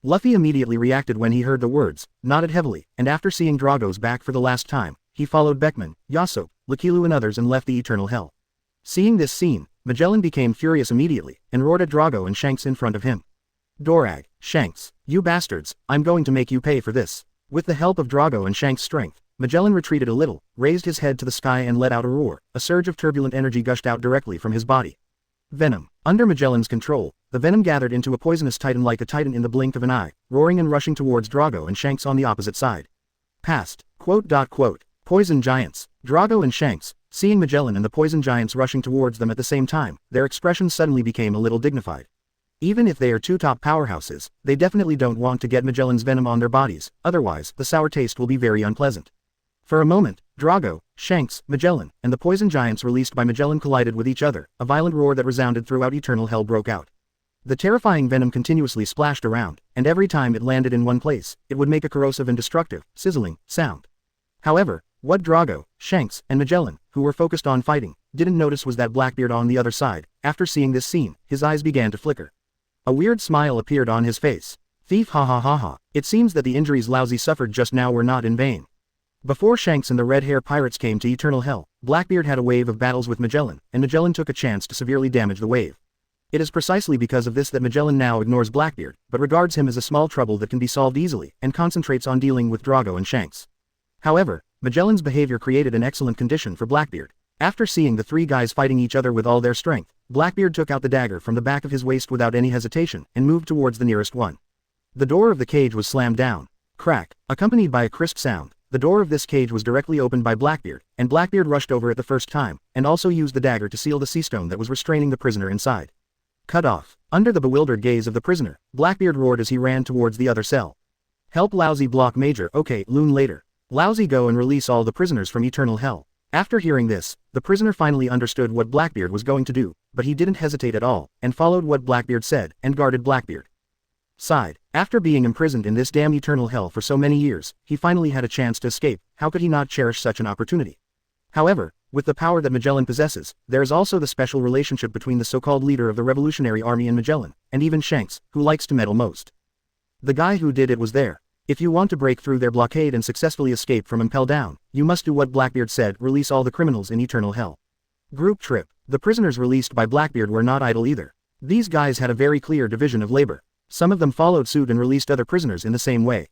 Luffy immediately reacted when he heard the words, nodded heavily, and after seeing Drago's back for the last time, he followed Beckman, Yasop, Lakilu and others and left the Eternal Hell. Seeing this scene, Magellan became furious immediately, and roared at Drago and Shanks in front of him. "Dorag, Shanks, you bastards, I'm going to make you pay for this." With the help of Drago and Shanks' strength, Magellan retreated a little, raised his head to the sky and let out a roar. A surge of turbulent energy gushed out directly from his body. Venom. Under Magellan's control, the venom gathered into a poisonous titan like a titan in the blink of an eye, roaring and rushing towards Drago and Shanks on the opposite side. Past. Poison giants. Drago and Shanks, seeing Magellan and the poison giants rushing towards them at the same time, their expressions suddenly became a little dignified. Even if they are two top powerhouses, they definitely don't want to get Magellan's venom on their bodies, otherwise the sour taste will be very unpleasant. For a moment, Drago, Shanks, Magellan, and the poison giants released by Magellan collided with each other. A violent roar that resounded throughout Eternal Hell broke out. The terrifying venom continuously splashed around, and every time it landed in one place, it would make a corrosive and destructive, sizzling sound. However, What Drago, Shanks, and Magellan, who were focused on fighting, didn't notice was that Blackbeard on the other side. After seeing this scene, his eyes began to flicker. A weird smile appeared on his face. Thief, ha ha ha ha. It seems that the injuries Laozi suffered just now were not in vain. Before Shanks and the Red Hair Pirates came to Eternal Hell, Blackbeard had a wave of battles with Magellan, and Magellan took a chance to severely damage the wave. It is precisely because of this that Magellan now ignores Blackbeard, but regards him as a small trouble that can be solved easily, and concentrates on dealing with Drago and Shanks. However, Magellan's behavior created an excellent condition for Blackbeard. After seeing the three guys fighting each other with all their strength, Blackbeard took out the dagger from the back of his waist without any hesitation, and moved towards the nearest one. The door of the cage was slammed down. Crack, accompanied by a crisp sound. The door of this cage was directly opened by Blackbeard, and Blackbeard rushed over it the first time, and also used the dagger to seal the sea stone that was restraining the prisoner inside. Cut off. Under the bewildered gaze of the prisoner, Blackbeard roared as he ran towards the other cell. Help Laozi block Major, okay, Loon later. Laozi go and release all the prisoners from Eternal Hell. After hearing this, the prisoner finally understood what Blackbeard was going to do, but he didn't hesitate at all, and followed what Blackbeard said, and guarded Blackbeard. Sighed. After being imprisoned in this damn Eternal Hell for so many years, he finally had a chance to escape. How could he not cherish such an opportunity? However, with the power that Magellan possesses, there is also the special relationship between the so-called leader of the Revolutionary Army and Magellan, and even Shanks, who likes to meddle most. The guy who did it was there. If you want to break through their blockade and successfully escape from Impel Down, you must do what Blackbeard said, release all the criminals in Eternal Hell. Group trip. The prisoners released by Blackbeard were not idle either. These guys had a very clear division of labor. Some of them followed suit and released other prisoners in the same way.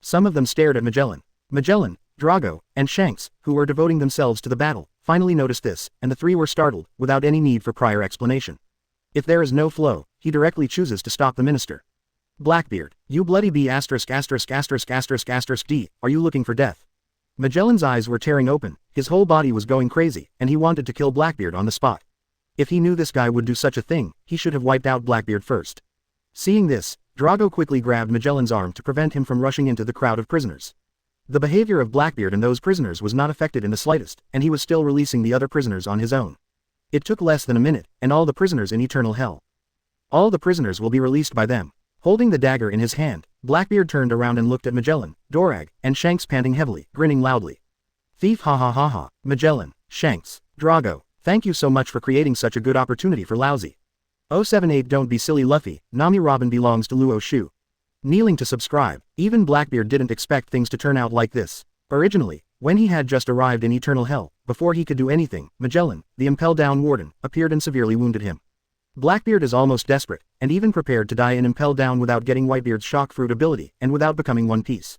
Some of them stared at Magellan. Magellan, Drago, and Shanks, who were devoting themselves to the battle, finally noticed this, and the three were startled, without any need for prior explanation. If there is no flow, he directly chooses to stop the minister. Blackbeard, you bloody B**************, D, are you looking for death? Magellan's eyes were tearing open, his whole body was going crazy, and he wanted to kill Blackbeard on the spot. If he knew this guy would do such a thing, he should have wiped out Blackbeard first. Seeing this, Drago quickly grabbed Magellan's arm to prevent him from rushing into the crowd of prisoners. The behavior of Blackbeard and those prisoners was not affected in the slightest, and he was still releasing the other prisoners on his own. It took less than a minute, and all the prisoners in Eternal Hell. All the prisoners will be released by them. Holding the dagger in his hand, Blackbeard turned around and looked at Magellan, Dorag, and Shanks panting heavily, grinning loudly. Thief, ha ha ha ha. Magellan, Shanks, Drago, thank you so much for creating such a good opportunity for Laozi. 078 Don't be silly Luffy, Nami Robin belongs to Luo Xiu. Kneeling to subscribe. Even Blackbeard didn't expect things to turn out like this. Originally, when he had just arrived in Eternal Hell, before he could do anything, Magellan, the Impel Down warden, appeared and severely wounded him. Blackbeard is almost desperate, and even prepared to die in Impel Down without getting Whitebeard's shock fruit ability, and without becoming one piece.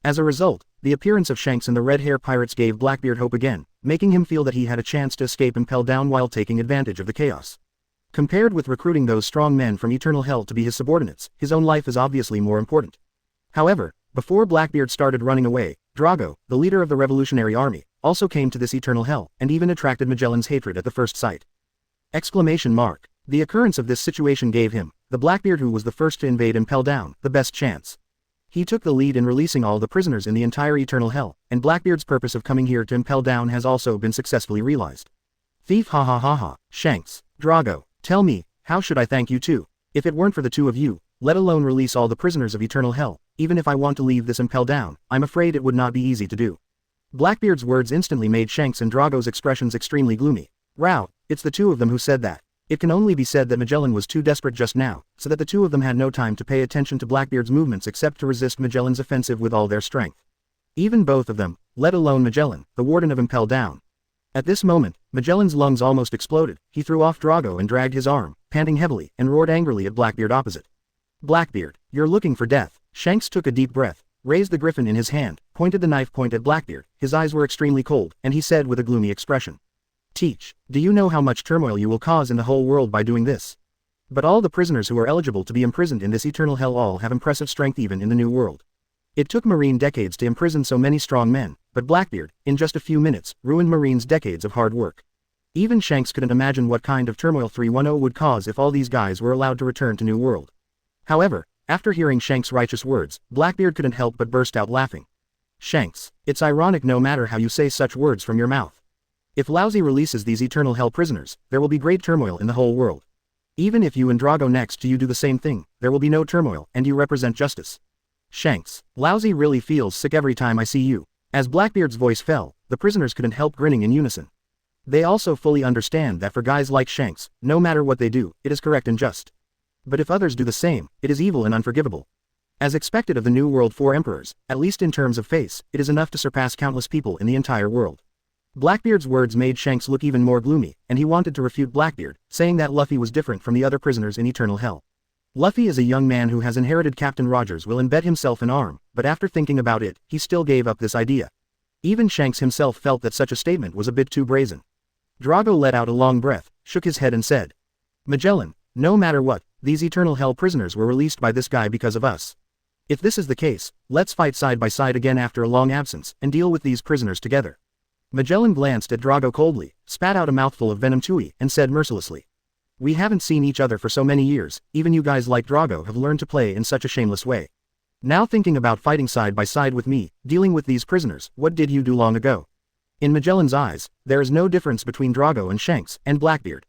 As a result, the appearance of Shanks and the Red Hair Pirates gave Blackbeard hope again, making him feel that he had a chance to escape Impel Down while taking advantage of the chaos. Compared with recruiting those strong men from Eternal Hell to be his subordinates, his own life is obviously more important. However, before Blackbeard started running away, Drago, the leader of the Revolutionary Army, also came to this Eternal Hell, and even attracted Magellan's hatred at the first sight. Exclamation mark. The occurrence of this situation gave him, the Blackbeard who was the first to invade Impel Down, the best chance. He took the lead in releasing all the prisoners in the entire Eternal Hell, and Blackbeard's purpose of coming here to Impel Down has also been successfully realized. Thief, ha ha ha ha. Shanks, Drago, tell me, how should I thank you two? If it weren't for the two of you, let alone release all the prisoners of Eternal Hell, even if I want to leave this Impel Down, I'm afraid it would not be easy to do. Blackbeard's words instantly made Shanks and Drago's expressions extremely gloomy. Row, it's the two of them who said that. It can only be said that Magellan was too desperate just now, so that the two of them had no time to pay attention to Blackbeard's movements except to resist Magellan's offensive with all their strength. Even both of them, let alone Magellan, the warden of Impel Down. At this moment, Magellan's lungs almost exploded, he threw off Drago and dragged his arm, panting heavily, and roared angrily at Blackbeard opposite. Blackbeard, you're looking for death. Shanks took a deep breath, raised the griffin in his hand, pointed the knife point at Blackbeard, his eyes were extremely cold, and he said with a gloomy expression. Teach, do you know how much turmoil you will cause in the whole world by doing this? But all the prisoners who are eligible to be imprisoned in this Eternal Hell all have impressive strength even in the New World. It took Marine decades to imprison so many strong men, but Blackbeard, in just a few minutes, ruined Marine's decades of hard work. Even Shanks couldn't imagine what kind of turmoil 310 would cause if all these guys were allowed to return to New World. However, after hearing Shanks' righteous words, Blackbeard couldn't help but burst out laughing. Shanks, it's ironic no matter how you say such words from your mouth. If Laozi releases these Eternal Hell prisoners, there will be great turmoil in the whole world. Even if you and Drago next to you do the same thing, there will be no turmoil, and you represent justice. Shanks, Laozi really feels sick every time I see you. As Blackbeard's voice fell, the prisoners couldn't help grinning in unison. They also fully understand that for guys like Shanks, no matter what they do, it is correct and just. But if others do the same, it is evil and unforgivable. As expected of the New World 4 emperors, at least in terms of face, it is enough to surpass countless people in the entire world. Blackbeard's words made Shanks look even more gloomy, and he wanted to refute Blackbeard, saying that Luffy was different from the other prisoners in Eternal Hell. Luffy is a young man who has inherited Captain Roger's will and bet himself an arm, but after thinking about it, he still gave up this idea. Even Shanks himself felt that such a statement was a bit too brazen. Drago let out a long breath, shook his head and said, "Magellan, no matter what, these Eternal Hell prisoners were released by this guy because of us. If this is the case, let's fight side by side again after a long absence, and deal with these prisoners together." Magellan glanced at Drago coldly, spat out a mouthful of venom chewy, and said mercilessly, "We haven't seen each other for so many years, even you guys like Drago have learned to play in such a shameless way. Now thinking about fighting side by side with me, dealing with these prisoners, what did you do long ago?" In Magellan's eyes, there is no difference between Drago and Shanks, and Blackbeard.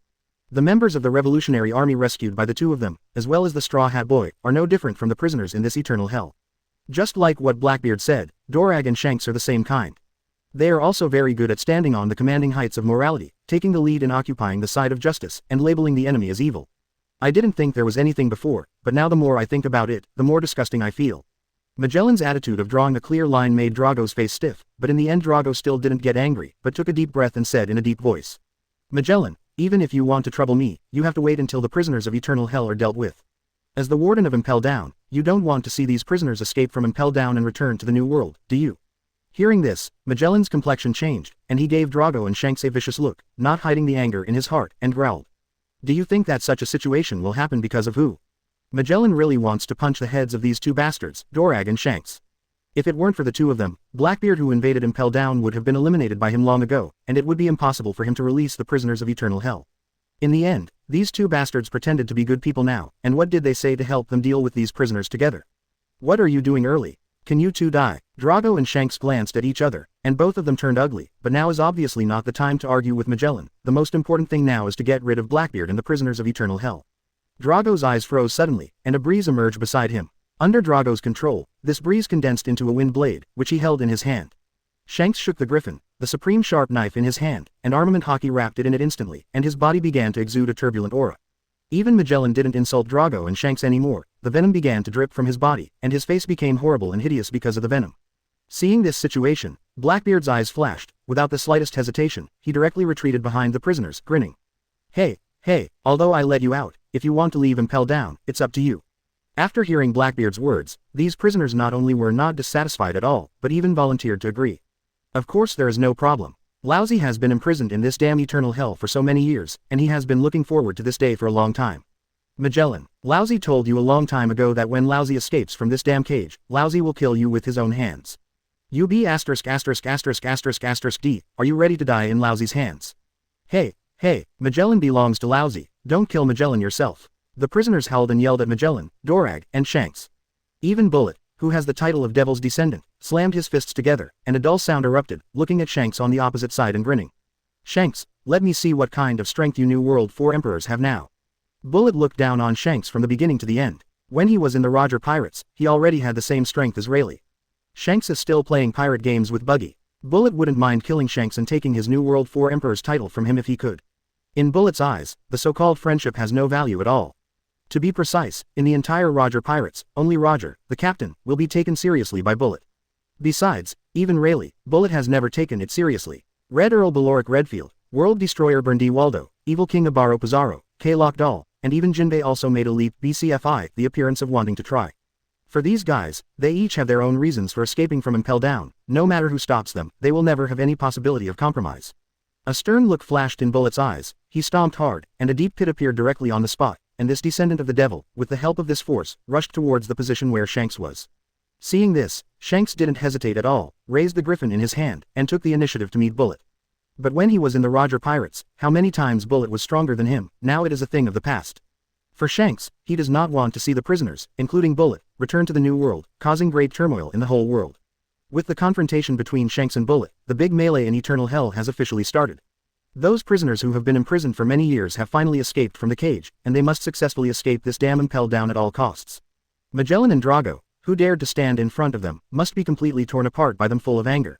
The members of the Revolutionary Army rescued by the two of them, as well as the Straw Hat Boy, are no different from the prisoners in this Eternal Hell. Just like what Blackbeard said, Dorag and Shanks are the same kind. They are also very good at standing on the commanding heights of morality, taking the lead in occupying the side of justice, and labeling the enemy as evil. I didn't think there was anything before, but now the more I think about it, the more disgusting I feel. Magellan's attitude of drawing a clear line made Drago's face stiff, but in the end Drago still didn't get angry, but took a deep breath and said in a deep voice, "Magellan, even if you want to trouble me, you have to wait until the prisoners of Eternal Hell are dealt with. As the warden of Impel Down, you don't want to see these prisoners escape from Impel Down and return to the New World, do you?" Hearing this, Magellan's complexion changed, and he gave Drago and Shanks a vicious look, not hiding the anger in his heart, and growled, "Do you think that such a situation will happen because of who?" Magellan really wants to punch the heads of these two bastards, Dorag and Shanks. If it weren't for the two of them, Blackbeard who invaded Impel Down would have been eliminated by him long ago, and it would be impossible for him to release the prisoners of Eternal Hell. In the end, these two bastards pretended to be good people now, and what did they say to help them deal with these prisoners together? "What are you doing early? Can you two die?" Drago and Shanks glanced at each other, and both of them turned ugly, but now is obviously not the time to argue with Magellan. The most important thing now is to get rid of Blackbeard and the prisoners of Eternal Hell. Drago's eyes froze suddenly, and a breeze emerged beside him. Under Drago's control, this breeze condensed into a wind blade, which he held in his hand. Shanks shook the griffin, the supreme sharp knife in his hand, and armament hockey wrapped it in it instantly, and his body began to exude a turbulent aura. Even Magellan didn't insult Drago and Shanks anymore, the venom began to drip from his body, and his face became horrible and hideous because of the venom. Seeing this situation, Blackbeard's eyes flashed. Without the slightest hesitation, he directly retreated behind the prisoners, grinning. Hey, although I let you out, if you want to leave Impel Down, it's up to you." After hearing Blackbeard's words, these prisoners not only were not dissatisfied at all, but even volunteered to agree. "Of course there is no problem. Laozi has been imprisoned in this damn Eternal Hell for so many years, and he has been looking forward to this day for a long time. Magellan, Laozi told you a long time ago that when Laozi escapes from this damn cage, Laozi will kill you with his own hands. You be ***************, D, are you ready to die in Laozi's hands?" Hey, Magellan belongs to Laozi, don't kill Magellan yourself." The prisoners howled and yelled at Magellan, Dorag, and Shanks. Even Bullet, who has the title of Devil's Descendant, slammed his fists together, and a dull sound erupted, looking at Shanks on the opposite side and grinning. "Shanks, let me see what kind of strength you New World 4 emperors have now." Bullet looked down on Shanks from the beginning to the end. When he was in the Roger Pirates, he already had the same strength as Rayleigh. Shanks is still playing pirate games with Buggy. Bullet wouldn't mind killing Shanks and taking his New World 4 emperor's title from him if he could. In Bullet's eyes, the so-called friendship has no value at all. To be precise, in the entire Roger Pirates, only Roger, the captain, will be taken seriously by Bullet. Besides, even Rayleigh, Bullet has never taken it seriously. Red Earl Baloric Redfield, World Destroyer Berndi Waldo, Evil King Abaro Pizarro, K-Lock Doll, and even Jinbei also made a leap BCFI the appearance of wanting to try. For these guys, they each have their own reasons for escaping from Impel Down. No matter who stops them, they will never have any possibility of compromise. A stern look flashed in Bullet's eyes, he stomped hard, and a deep pit appeared directly on the spot, and this descendant of the devil, with the help of this force, rushed towards the position where Shanks was. Seeing this, Shanks didn't hesitate at all, raised the griffin in his hand, and took the initiative to meet Bullet. But when he was in the Roger Pirates, how many times Bullet was stronger than him, now it is a thing of the past. For Shanks, he does not want to see the prisoners, including Bullet, return to the New World, causing great turmoil in the whole world. With the confrontation between Shanks and Bullet, the big melee in Eternal Hell has officially started. Those prisoners who have been imprisoned for many years have finally escaped from the cage, and they must successfully escape this damn Impel Down at all costs. Magellan and Drago, who dared to stand in front of them, must be completely torn apart by them full of anger.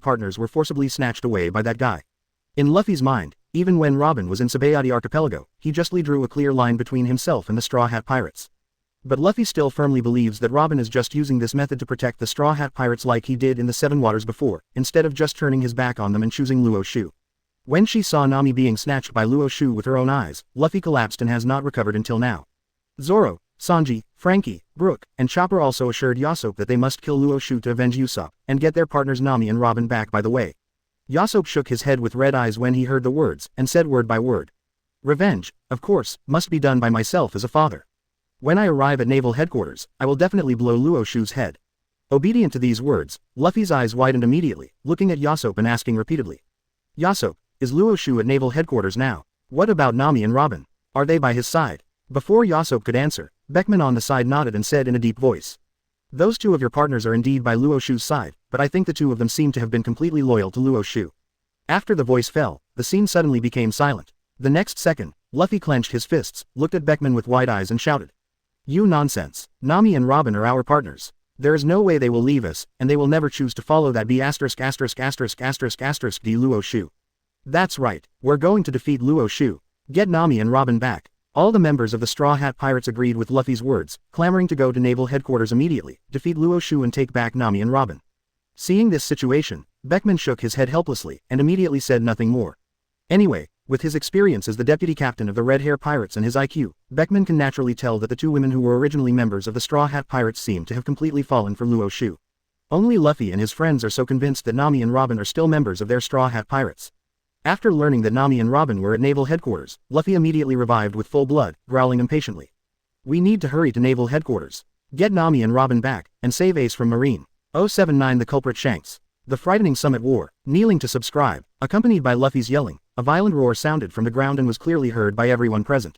Hat partners were forcibly snatched away by that guy. In Luffy's mind, even when Robin was in Sabayati Archipelago, he justly drew a clear line between himself and the Straw Hat Pirates. But Luffy still firmly believes that Robin is just using this method to protect the Straw Hat Pirates like he did in the Seven Waters before, instead of just turning his back on them and choosing Luo Xiu. When she saw Nami being snatched by Luo Xiu with her own eyes, Luffy collapsed and has not recovered until now. Zoro, Sanji, Frankie, Brook, and Chopper also assured Yasopp that they must kill Luo Xiu to avenge Usopp, and get their partners Nami and Robin back by the way. Yasopp shook his head with red eyes when he heard the words, and said word by word. Revenge, of course, must be done by myself as a father. When I arrive at naval headquarters, I will definitely blow Luo Xiu's head. Obedient to these words, Luffy's eyes widened immediately, looking at Yasopp and asking repeatedly. Yasopp, is Luo Xiu at naval headquarters now? What about Nami and Robin? Are they by his side? Before Yasopp could answer, Beckman on the side nodded and said in a deep voice. Those two of your partners are indeed by Luo Xiu's side, but I think the two of them seem to have been completely loyal to Luo Xiu. After the voice fell, the scene suddenly became silent. The next second, Luffy clenched his fists, looked at Beckman with wide eyes and shouted. You nonsense. Nami and Robin are our partners. There is no way they will leave us, and they will never choose to follow that D Luo Xiu. That's right, we're going to defeat Luo Xiu. Get Nami and Robin back. All the members of the Straw Hat Pirates agreed with Luffy's words, clamoring to go to naval headquarters immediately, defeat Luo Xiu and take back Nami and Robin. Seeing this situation, Beckman shook his head helplessly, and immediately said nothing more. Anyway, with his experience as the deputy captain of the Red Hair Pirates and his IQ, Beckman can naturally tell that the two women who were originally members of the Straw Hat Pirates seem to have completely fallen for Luo Xiu. Only Luffy and his friends are so convinced that Nami and Robin are still members of their Straw Hat Pirates. After learning that Nami and Robin were at naval headquarters, Luffy immediately revived with full blood, growling impatiently. We need to hurry to naval headquarters. Get Nami and Robin back, and save Ace from Marine. 079 The culprit Shanks. The frightening summit war, kneeling to subscribe, accompanied by Luffy's yelling, a violent roar sounded from the ground and was clearly heard by everyone present.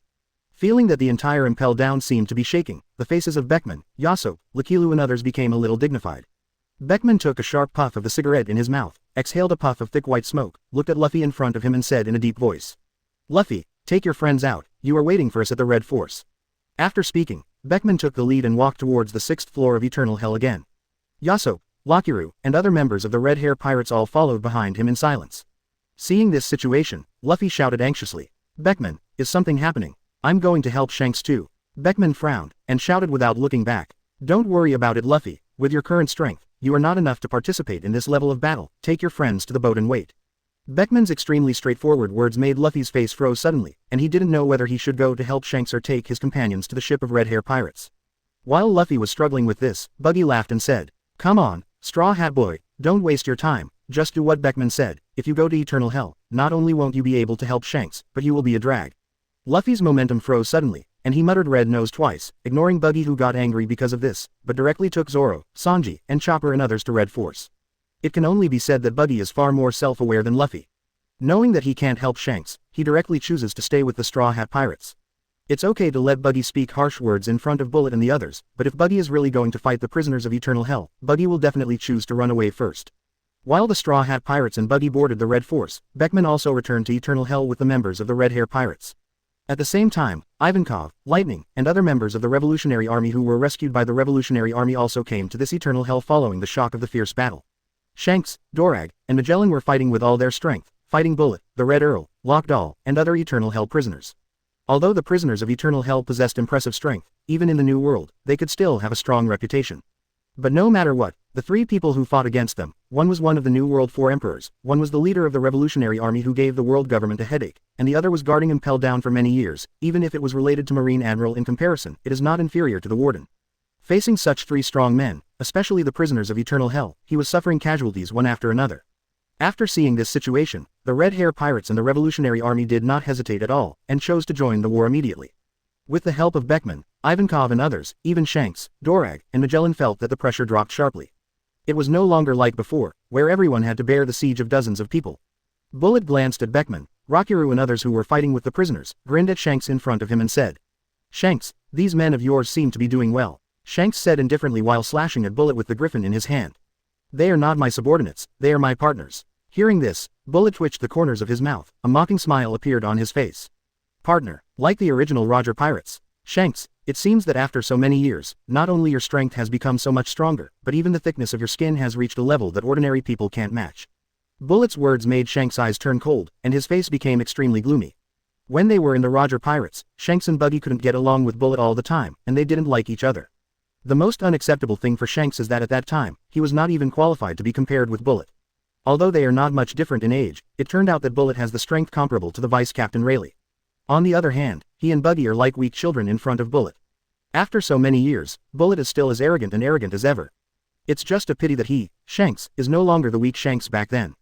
Feeling that the entire Impel Down seemed to be shaking, the faces of Beckman, Yasopp, Lakilu and others became a little dignified. Beckman took a sharp puff of the cigarette in his mouth, exhaled a puff of thick white smoke, looked at Luffy in front of him and said in a deep voice. Luffy, take your friends out, you are waiting for us at the Red Force. After speaking, Beckman took the lead and walked towards the 6th floor of Eternal Hell again. Yasopp, Lakiru, and other members of the Red Hair Pirates all followed behind him in silence. Seeing this situation, Luffy shouted anxiously. Beckman, is something happening? I'm going to help Shanks too. Beckman frowned, and shouted without looking back. Don't worry about it Luffy, with your current strength, you are not enough to participate in this level of battle, take your friends to the boat and wait. Beckman's extremely straightforward words made Luffy's face froze suddenly, and he didn't know whether he should go to help Shanks or take his companions to the ship of Red Hair Pirates. While Luffy was struggling with this, Buggy laughed and said, Come on, Straw Hat Boy, don't waste your time, just do what Beckman said, if you go to Eternal Hell, not only won't you be able to help Shanks, but you will be a drag. Luffy's momentum froze suddenly, and he muttered red nose twice, ignoring Buggy who got angry because of this, but directly took Zoro, Sanji, and Chopper and others to Red Force. It can only be said that Buggy is far more self-aware than Luffy. Knowing that he can't help Shanks, he directly chooses to stay with the Straw Hat Pirates. It's okay to let Buggy speak harsh words in front of Bullet and the others, but if Buggy is really going to fight the prisoners of Eternal Hell, Buggy will definitely choose to run away first. While the Straw Hat Pirates and Buggy boarded the Red Force, Beckman also returned to Eternal Hell with the members of the Red Hair Pirates. At the same time, Ivankov, Lightning, and other members of the Revolutionary Army who were rescued by the Revolutionary Army also came to this Eternal Hell following the shock of the fierce battle. Shanks, Dorag, and Magellan were fighting with all their strength, fighting Bullet, the Red Earl, Lockdoll, and other Eternal Hell prisoners. Although the prisoners of Eternal Hell possessed impressive strength, even in the New World, they could still have a strong reputation. But no matter what, the three people who fought against them, one was one of the New World Four Emperors, one was the leader of the Revolutionary Army who gave the world government a headache, and the other was guarding Impel Down for many years. Even if it was related to Marine Admiral in comparison, it is not inferior to the Warden. Facing such three strong men, especially the prisoners of Eternal Hell, he was suffering casualties one after another. After seeing this situation, the Red Hair Pirates and the Revolutionary Army did not hesitate at all, and chose to join the war immediately. With the help of Beckman, Ivankov and others, even Shanks, Dorag, and Magellan felt that the pressure dropped sharply. It was no longer like before, where everyone had to bear the siege of dozens of people. Bullet glanced at Beckman, Rakiru and others who were fighting with the prisoners, grinned at Shanks in front of him and said, "Shanks, these men of yours seem to be doing well," Shanks said indifferently while slashing at Bullet with the griffin in his hand. "They are not my subordinates, they are my partners." Hearing this, Bullet twitched the corners of his mouth, a mocking smile appeared on his face. "Partner, like the original Roger Pirates. Shanks, it seems that after so many years, not only your strength has become so much stronger, but even the thickness of your skin has reached a level that ordinary people can't match." Bullet's words made Shanks' eyes turn cold, and his face became extremely gloomy. When they were in the Roger Pirates, Shanks and Buggy couldn't get along with Bullet all the time, and they didn't like each other. The most unacceptable thing for Shanks is that at that time, he was not even qualified to be compared with Bullet. Although they are not much different in age, it turned out that Bullet has the strength comparable to the Vice Captain Rayleigh. On the other hand, he and Buggy are like weak children in front of Bullet. After so many years, Bullet is still as arrogant as ever. It's just a pity that he, Shanks, is no longer the weak Shanks back then.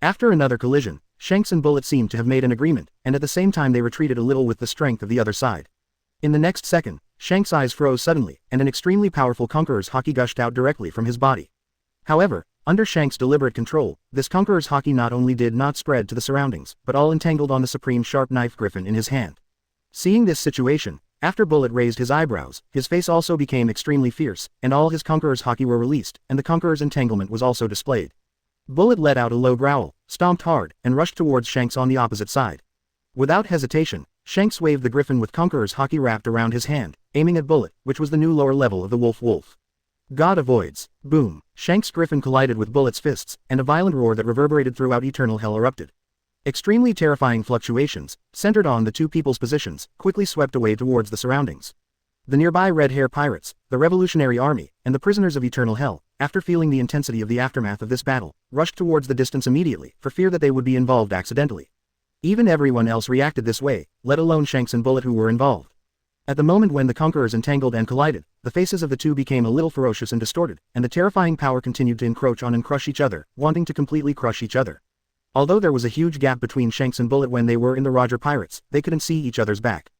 After another collision, Shanks and Bullet seemed to have made an agreement, and at the same time they retreated a little with the strength of the other side. In the next second, Shanks' eyes froze suddenly, and an extremely powerful Conqueror's Haki gushed out directly from his body. However, under Shanks' deliberate control, this Conqueror's Haki not only did not spread to the surroundings, but all entangled on the supreme sharp knife griffin in his hand. Seeing this situation, after Bullet raised his eyebrows, his face also became extremely fierce, and all his Conqueror's Haki were released, and the Conqueror's entanglement was also displayed. Bullet let out a low growl, stomped hard, and rushed towards Shanks on the opposite side. Without hesitation, Shanks waved the griffin with Conqueror's Haki wrapped around his hand, aiming at Bullet, which was the new lower level of the Wolf. God avoids. Boom. Shanks' griffin collided with Bullet's fists, and a violent roar that reverberated throughout Eternal Hell erupted. Extremely terrifying fluctuations, centered on the two people's positions, quickly swept away towards the surroundings. The nearby Red Hair Pirates, the Revolutionary Army, and the prisoners of Eternal Hell, after feeling the intensity of the aftermath of this battle, rushed towards the distance immediately, for fear that they would be involved accidentally. Even everyone else reacted this way, let alone Shanks and Bullet who were involved. At the moment when the Conquerors entangled and collided, the faces of the two became a little ferocious and distorted, and the terrifying power continued to encroach on and crush each other, wanting to completely crush each other. Although there was a huge gap between Shanks and Bullet when they were in the Roger Pirates, they couldn't see each other's back.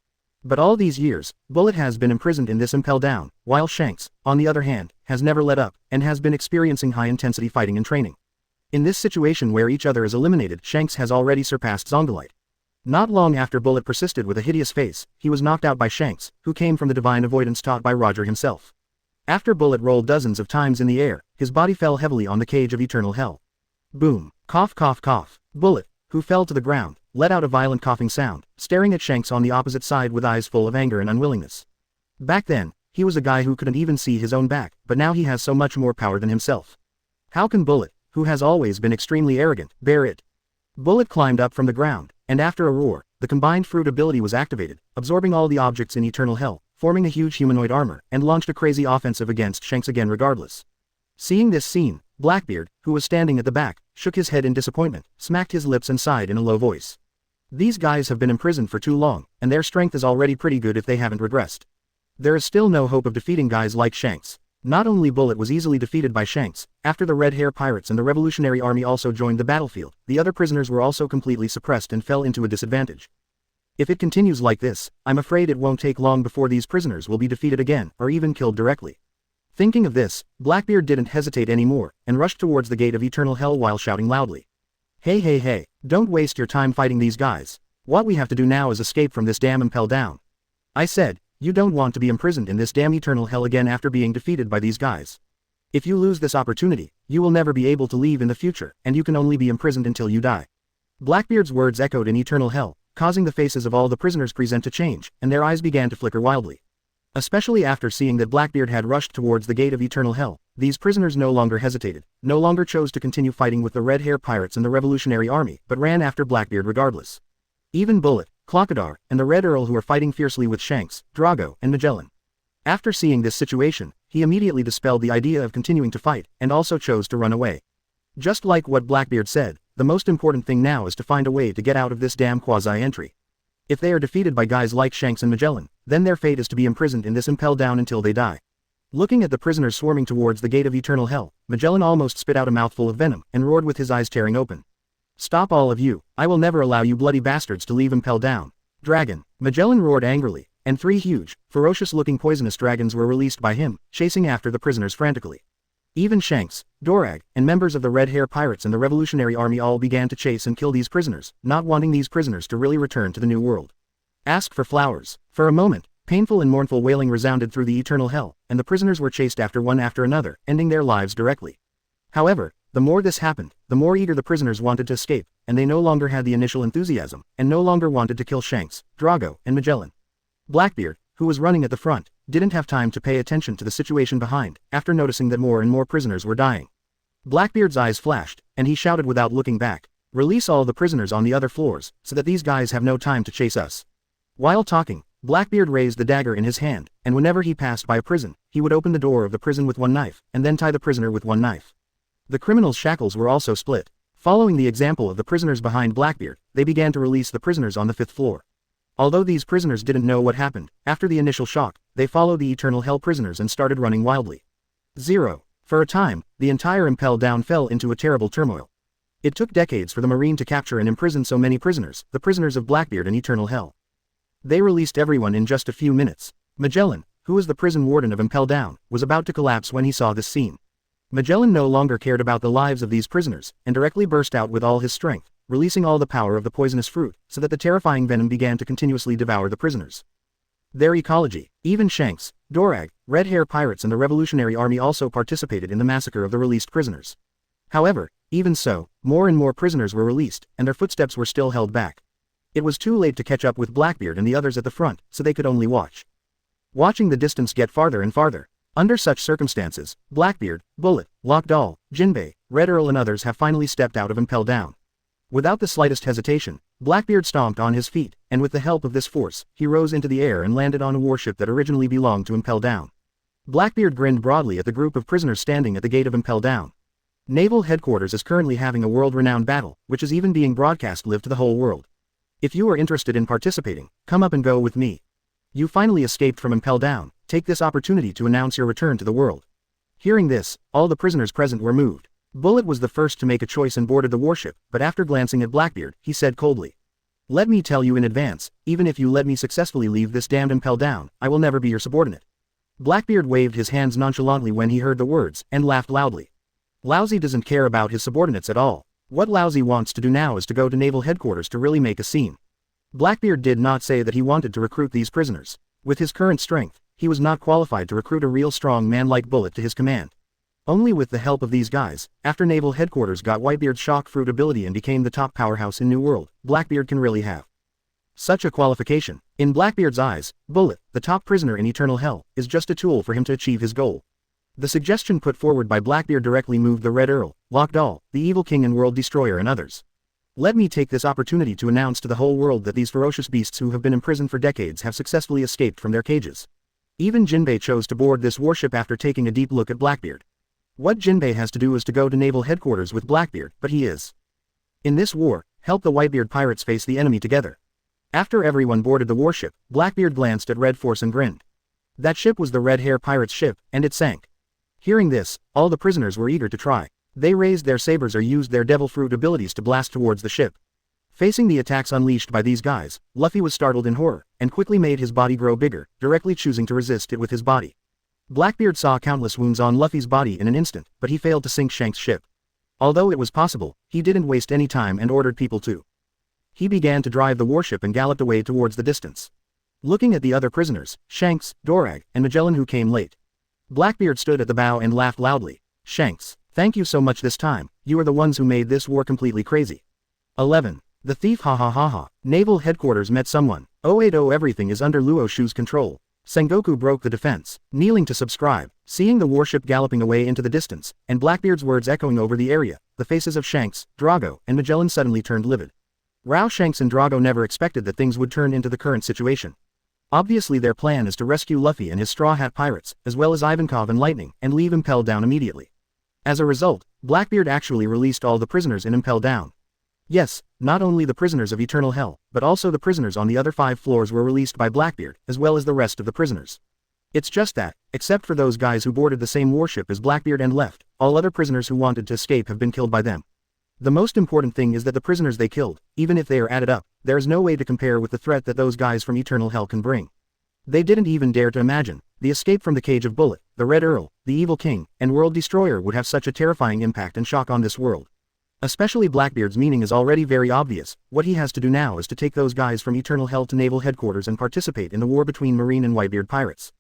But all these years, Bullet has been imprisoned in this Impel Down, while Shanks, on the other hand, has never let up, and has been experiencing high-intensity fighting and training. In this situation where each other is eliminated, Shanks has already surpassed Zongulite. Not long after Bullet persisted with a hideous face, he was knocked out by Shanks, who came from the divine avoidance taught by Roger himself. After Bullet rolled dozens of times in the air, his body fell heavily on the cage of Eternal Hell. Boom. Cough cough cough. Bullet, who fell to the ground, let out a violent coughing sound, staring at Shanks on the opposite side with eyes full of anger and unwillingness. Back then, he was a guy who couldn't even see his own back, but now he has so much more power than himself. How can Bullet, who has always been extremely arrogant, bear it? Bullet climbed up from the ground, and after a roar, the combined fruit ability was activated, absorbing all the objects in Eternal Hell, forming a huge humanoid armor, and launched a crazy offensive against Shanks again regardless. Seeing this scene, Blackbeard, who was standing at the back, shook his head in disappointment, smacked his lips and sighed in a low voice. These guys have been imprisoned for too long, and their strength is already pretty good if they haven't regressed. There is still no hope of defeating guys like Shanks. Not only Bullet was easily defeated by Shanks, after the Red Hair Pirates and the Revolutionary Army also joined the battlefield, the other prisoners were also completely suppressed and fell into a disadvantage. If it continues like this, I'm afraid it won't take long before these prisoners will be defeated again, or even killed directly. Thinking of this, Blackbeard didn't hesitate anymore, and rushed towards the gate of eternal hell while shouting loudly. Hey, don't waste your time fighting these guys. What we have to do now is escape from this damn Impel Down. I said, you don't want to be imprisoned in this damn eternal hell again after being defeated by these guys. If you lose this opportunity, you will never be able to leave in the future, and you can only be imprisoned until you die. Blackbeard's words echoed in eternal hell, causing the faces of all the prisoners present to change, and their eyes began to flicker wildly. Especially after seeing that Blackbeard had rushed towards the gate of eternal hell, these prisoners no longer hesitated, no longer chose to continue fighting with the Red Hair Pirates and the Revolutionary Army, but ran after Blackbeard regardless. Even Bullet, Crocodile, and the Red Earl who were fighting fiercely with Shanks, Drago, and Magellan. After seeing this situation, he immediately dispelled the idea of continuing to fight, and also chose to run away. Just like what Blackbeard said, the most important thing now is to find a way to get out of this damn quasi-entry. If they are defeated by guys like Shanks and Magellan, then their fate is to be imprisoned in this Impel Down until they die. Looking at the prisoners swarming towards the gate of eternal hell, Magellan almost spit out a mouthful of venom, and roared with his eyes tearing open. Stop all of you, I will never allow you bloody bastards to leave Impel Down. Dragon, Magellan roared angrily, and 3 huge, ferocious-looking poisonous dragons were released by him, chasing after the prisoners frantically. Even Shanks, Dorag, and members of the Red Hair Pirates and the Revolutionary Army all began to chase and kill these prisoners, not wanting these prisoners to really return to the New World. Ask for flowers. For a moment, painful and mournful wailing resounded through the eternal hell, and the prisoners were chased after one after another, ending their lives directly. However, the more this happened, the more eager the prisoners wanted to escape, and they no longer had the initial enthusiasm, and no longer wanted to kill Shanks, Drago, and Magellan. Blackbeard, who was running at the front, didn't have time to pay attention to the situation behind, after noticing that more and more prisoners were dying. Blackbeard's eyes flashed, and he shouted without looking back, "Release all the prisoners on the other floors, so that these guys have no time to chase us." While talking, Blackbeard raised the dagger in his hand, and whenever he passed by a prison, he would open the door of the prison with one knife, and then tie the prisoner with one knife. The criminals' shackles were also split. Following the example of the prisoners behind Blackbeard, they began to release the prisoners on the 5th floor. Although these prisoners didn't know what happened, after the initial shock, they followed the Eternal Hell prisoners and started running wildly. 0. For a time, the entire Impel Down fell into a terrible turmoil. It took decades for the Marine to capture and imprison so many prisoners, the prisoners of Blackbeard and Eternal Hell. They released everyone in just a few minutes. Magellan, who was the prison warden of Impel Down, was about to collapse when he saw this scene. Magellan no longer cared about the lives of these prisoners, and directly burst out with all his strength, releasing all the power of the poisonous fruit, so that the terrifying venom began to continuously devour the prisoners. Their ecology. Even Shanks, Dorag, Red Hair Pirates and the Revolutionary Army also participated in the massacre of the released prisoners. However, even so, more and more prisoners were released, and their footsteps were still held back. It was too late to catch up with Blackbeard and the others at the front, so they could only watch. Watching the distance get farther and farther. Under such circumstances, Blackbeard, Bullet, Lockdoll, Jinbei, Red Earl and others have finally stepped out of Impel Down. Without the slightest hesitation, Blackbeard stomped on his feet, and with the help of this force, he rose into the air and landed on a warship that originally belonged to Impel Down. Blackbeard grinned broadly at the group of prisoners standing at the gate of Impel Down. Naval Headquarters is currently having a world-renowned battle, which is even being broadcast live to the whole world. If you are interested in participating, come up and go with me. You finally escaped from Impel Down, take this opportunity to announce your return to the world. Hearing this, all the prisoners present were moved. Bullet was the first to make a choice and boarded the warship, but after glancing at Blackbeard, he said coldly, "Let me tell you in advance, even if you let me successfully leave this damned Impel Down, I will never be your subordinate." Blackbeard waved his hands nonchalantly when he heard the words, and laughed loudly. Laozi doesn't care about his subordinates at all. What Laozi wants to do now is to go to Naval Headquarters to really make a scene. Blackbeard did not say that he wanted to recruit these prisoners. With his current strength, he was not qualified to recruit a real strong man like Bullet to his command. Only with the help of these guys, after Naval Headquarters got Whitebeard's shock fruit ability and became the top powerhouse in New World, Blackbeard can really have such a qualification. In Blackbeard's eyes, Bullet, the top prisoner in Eternal Hell, is just a tool for him to achieve his goal. The suggestion put forward by Blackbeard directly moved the Red Earl, Lockdoll, the Evil King and World Destroyer and others. Let me take this opportunity to announce to the whole world that these ferocious beasts who have been imprisoned for decades have successfully escaped from their cages. Even Jinbei chose to board this warship after taking a deep look at Blackbeard. What Jinbei has to do is to go to Naval Headquarters with Blackbeard, but he is in this war, help the Whitebeard pirates face the enemy together. After everyone boarded the warship, Blackbeard glanced at Red Force and grinned. That ship was the Red Hair Pirates ship, and it sank. Hearing this, all the prisoners were eager to try. They raised their sabers or used their devil fruit abilities to blast towards the ship. Facing the attacks unleashed by these guys, Luffy was startled in horror, and quickly made his body grow bigger, directly choosing to resist it with his body. Blackbeard saw countless wounds on Luffy's body in an instant, but he failed to sink Shanks' ship. Although it was possible, he didn't waste any time and ordered people to. He began to drive the warship and galloped away towards the distance. Looking at the other prisoners, Shanks, Dorag, and Magellan who came late. Blackbeard stood at the bow and laughed loudly. Shanks, thank you so much this time, you are the ones who made this war completely crazy. 11. The thief ha ha ha ha. Naval headquarters met someone. 080 everything is under Luo Xiu's control. Sengoku broke the defense, kneeling to subscribe, seeing the warship galloping away into the distance, and Blackbeard's words echoing over the area, the faces of Shanks, Drago, and Magellan suddenly turned livid. Rao Shanks and Drago never expected that things would turn into the current situation. Obviously their plan is to rescue Luffy and his Straw Hat Pirates, as well as Ivankov and Lightning, and leave Impel Down immediately. As a result, Blackbeard actually released all the prisoners in Impel Down. Yes, not only the prisoners of Eternal Hell, but also the prisoners on the other 5 floors were released by Blackbeard, as well as the rest of the prisoners. It's just that, except for those guys who boarded the same warship as Blackbeard and left, all other prisoners who wanted to escape have been killed by them. The most important thing is that the prisoners they killed, even if they are added up, there is no way to compare with the threat that those guys from Eternal Hell can bring. They didn't even dare to imagine, the escape from the Cage of Bullet, the Red Earl, the Evil King, and World Destroyer would have such a terrifying impact and shock on this world. Especially Blackbeard's meaning is already very obvious. What he has to do now is to take those guys from Eternal Hell to Naval Headquarters and participate in the war between Marine and Whitebeard pirates.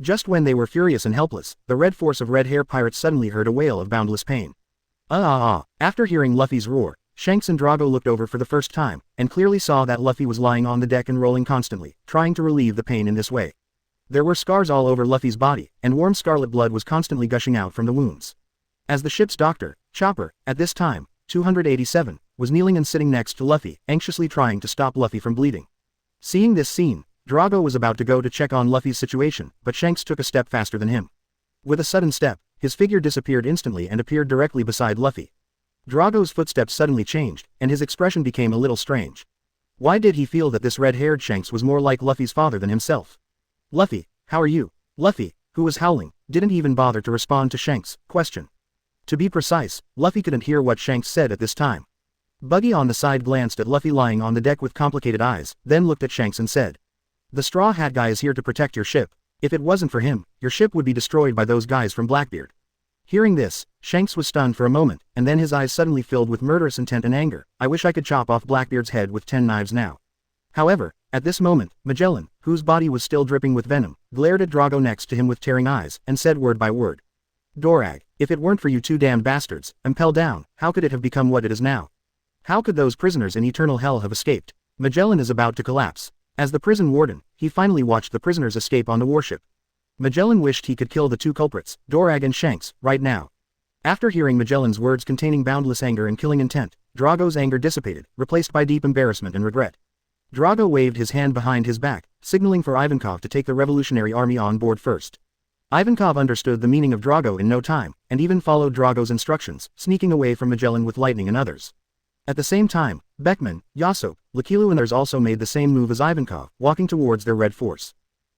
Just when they were furious and helpless, the red force of red hair pirates suddenly heard a wail of boundless pain. After hearing Luffy's roar, Shanks and Drago looked over for the first time, and clearly saw that Luffy was lying on the deck and rolling constantly, trying to relieve the pain in this way. There were scars all over Luffy's body, and warm scarlet blood was constantly gushing out from the wounds. As the ship's doctor, Chopper, at this time, 287, was kneeling and sitting next to Luffy, anxiously trying to stop Luffy from bleeding. Seeing this scene, Drago was about to go to check on Luffy's situation, but Shanks took a step faster than him. With a sudden step, his figure disappeared instantly and appeared directly beside Luffy. Drago's footsteps suddenly changed, and his expression became a little strange. Why did he feel that this red-haired Shanks was more like Luffy's father than himself? Luffy, how are you? Luffy, who was howling, didn't even bother to respond to Shanks' question. To be precise, Luffy couldn't hear what Shanks said at this time. Buggy on the side glanced at Luffy lying on the deck with complicated eyes, then looked at Shanks and said, "The Straw Hat guy is here to protect your ship. If it wasn't for him, your ship would be destroyed by those guys from Blackbeard." Hearing this, Shanks was stunned for a moment, and then his eyes suddenly filled with murderous intent and anger. I wish I could chop off Blackbeard's head with 10 knives now. However, at this moment, Magellan, whose body was still dripping with venom, glared at Drago next to him with tearing eyes, and said word by word, "Dorag, if it weren't for you 2 damned bastards, Impel Down, how could it have become what it is now? How could those prisoners in Eternal Hell have escaped?" Magellan is about to collapse. As the prison warden, he finally watched the prisoners escape on the warship. Magellan wished he could kill the 2 culprits, Dorag and Shanks, right now. After hearing Magellan's words containing boundless anger and killing intent, Drago's anger dissipated, replaced by deep embarrassment and regret. Drago waved his hand behind his back, signaling for Ivankov to take the Revolutionary Army on board first. Ivankov understood the meaning of Drago in no time, and even followed Drago's instructions, sneaking away from Magellan with Lightning and others. At the same time, Beckman, Yasop, Lakilu and others also made the same move as Ivankov, walking towards their red force.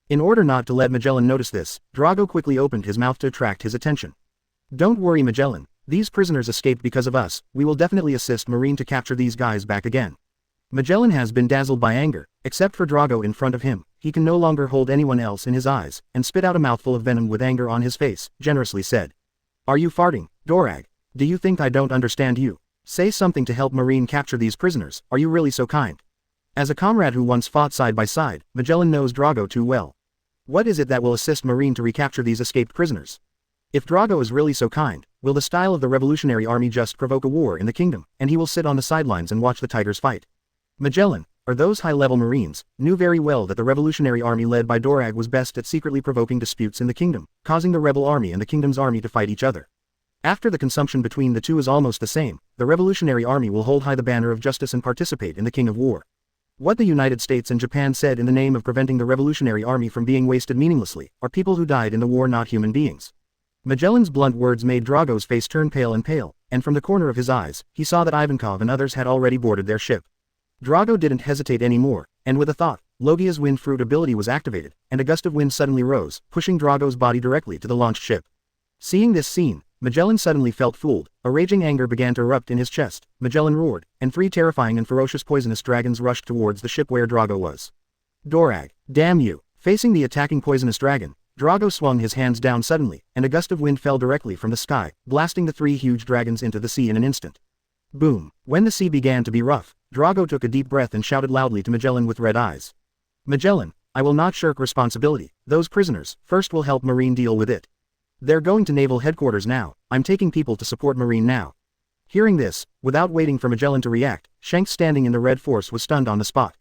In order not to let Magellan notice this, Drago quickly opened his mouth to attract his attention. "Don't worry Magellan, these prisoners escaped because of us, we will definitely assist Marine to capture these guys back again." Magellan has been dazzled by anger, except for Drago in front of him, he can no longer hold anyone else in his eyes, and spit out a mouthful of venom with anger on his face, generously said. "Are you farting, Dorag? Do you think I don't understand you? Say something to help Marine capture these prisoners, are you really so kind?" As a comrade who once fought side by side, Magellan knows Drago too well. What is it that will assist Marine to recapture these escaped prisoners? If Drago is really so kind, will the style of the Revolutionary Army just provoke a war in the kingdom, and he will sit on the sidelines and watch the tigers fight? Magellan, or those high-level Marines, knew very well that the Revolutionary Army led by Dorag was best at secretly provoking disputes in the kingdom, causing the rebel army and the kingdom's army to fight each other. After the consumption between the two is almost the same, the Revolutionary Army will hold high the banner of justice and participate in the King of War. What the United States and Japan said in the name of preventing the Revolutionary Army from being wasted meaninglessly, are people who died in the war not human beings. Magellan's blunt words made Drago's face turn pale, and from the corner of his eyes, he saw that Ivankov and others had already boarded their ship. Drago didn't hesitate anymore, and with a thought, Logia's wind fruit ability was activated, and a gust of wind suddenly rose, pushing Drago's body directly to the launched ship. Seeing this scene, Magellan suddenly felt fooled, a raging anger began to erupt in his chest, Magellan roared, and 3 terrifying and ferocious poisonous dragons rushed towards the ship where Drago was. Dorag, damn you! Facing the attacking poisonous dragon, Drago swung his hands down suddenly, and a gust of wind fell directly from the sky, blasting the 3 huge dragons into the sea in an instant. Boom! When the sea began to be rough, Drago took a deep breath and shouted loudly to Magellan with red eyes. Magellan, I will not shirk responsibility, those prisoners, first will help Marine deal with it. They're going to naval headquarters now, I'm taking people to support Marine now. Hearing this, without waiting for Magellan to react, Shanks standing in the Red Force was stunned on the spot.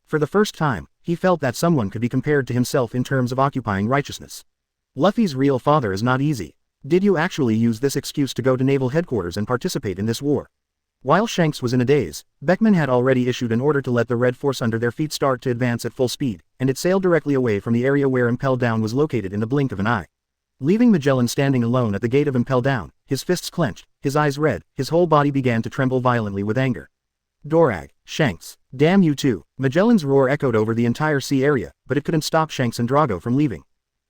For the first time, he felt that someone could be compared to himself in terms of occupying righteousness. Luffy's real father is not easy. Did you actually use this excuse to go to naval headquarters and participate in this war? While Shanks was in a daze, Beckman had already issued an order to let the Red Force under their feet start to advance at full speed, and it sailed directly away from the area where Impel Down was located in the blink of an eye. Leaving Magellan standing alone at the gate of Impel Down, his fists clenched, his eyes red, his whole body began to tremble violently with anger. Dorag, Shanks, damn you too! Magellan's roar echoed over the entire sea area, but it couldn't stop Shanks and Drago from leaving.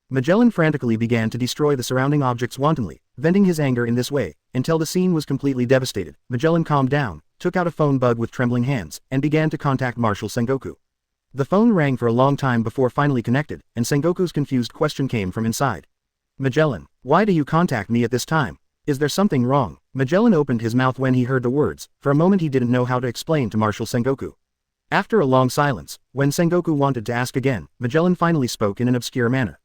Magellan frantically began to destroy the surrounding objects wantonly, venting his anger in this way, until the scene was completely devastated. Magellan calmed down, took out a phone bug with trembling hands, and began to contact Marshal Sengoku. The phone rang for a long time before finally connected, and Sengoku's confused question came from inside. Magellan, why do you contact me at this time? Is there something wrong? Magellan opened his mouth when he heard the words. For a moment he didn't know how to explain to Marshal Sengoku. After a long silence, when Sengoku wanted to ask again, Magellan finally spoke in an obscure manner.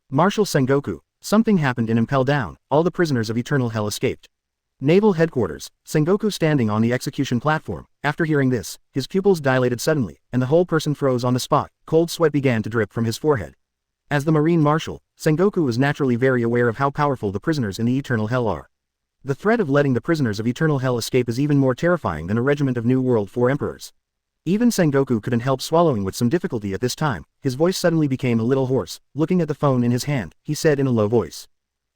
Marshal Sengoku, something happened in Impel Down, all the prisoners of Eternal Hell escaped. Naval Headquarters, Sengoku standing on the execution platform. After hearing this, his pupils dilated suddenly, and the whole person froze on the spot, cold sweat began to drip from his forehead. As the Marine Marshal, Sengoku was naturally very aware of how powerful the prisoners in the Eternal Hell are. The threat of letting the prisoners of Eternal Hell escape is even more terrifying than a regiment of New World 4 emperors. Even Sengoku couldn't help swallowing with some difficulty at this time. His voice suddenly became a little hoarse. Looking at the phone in his hand, he said in a low voice.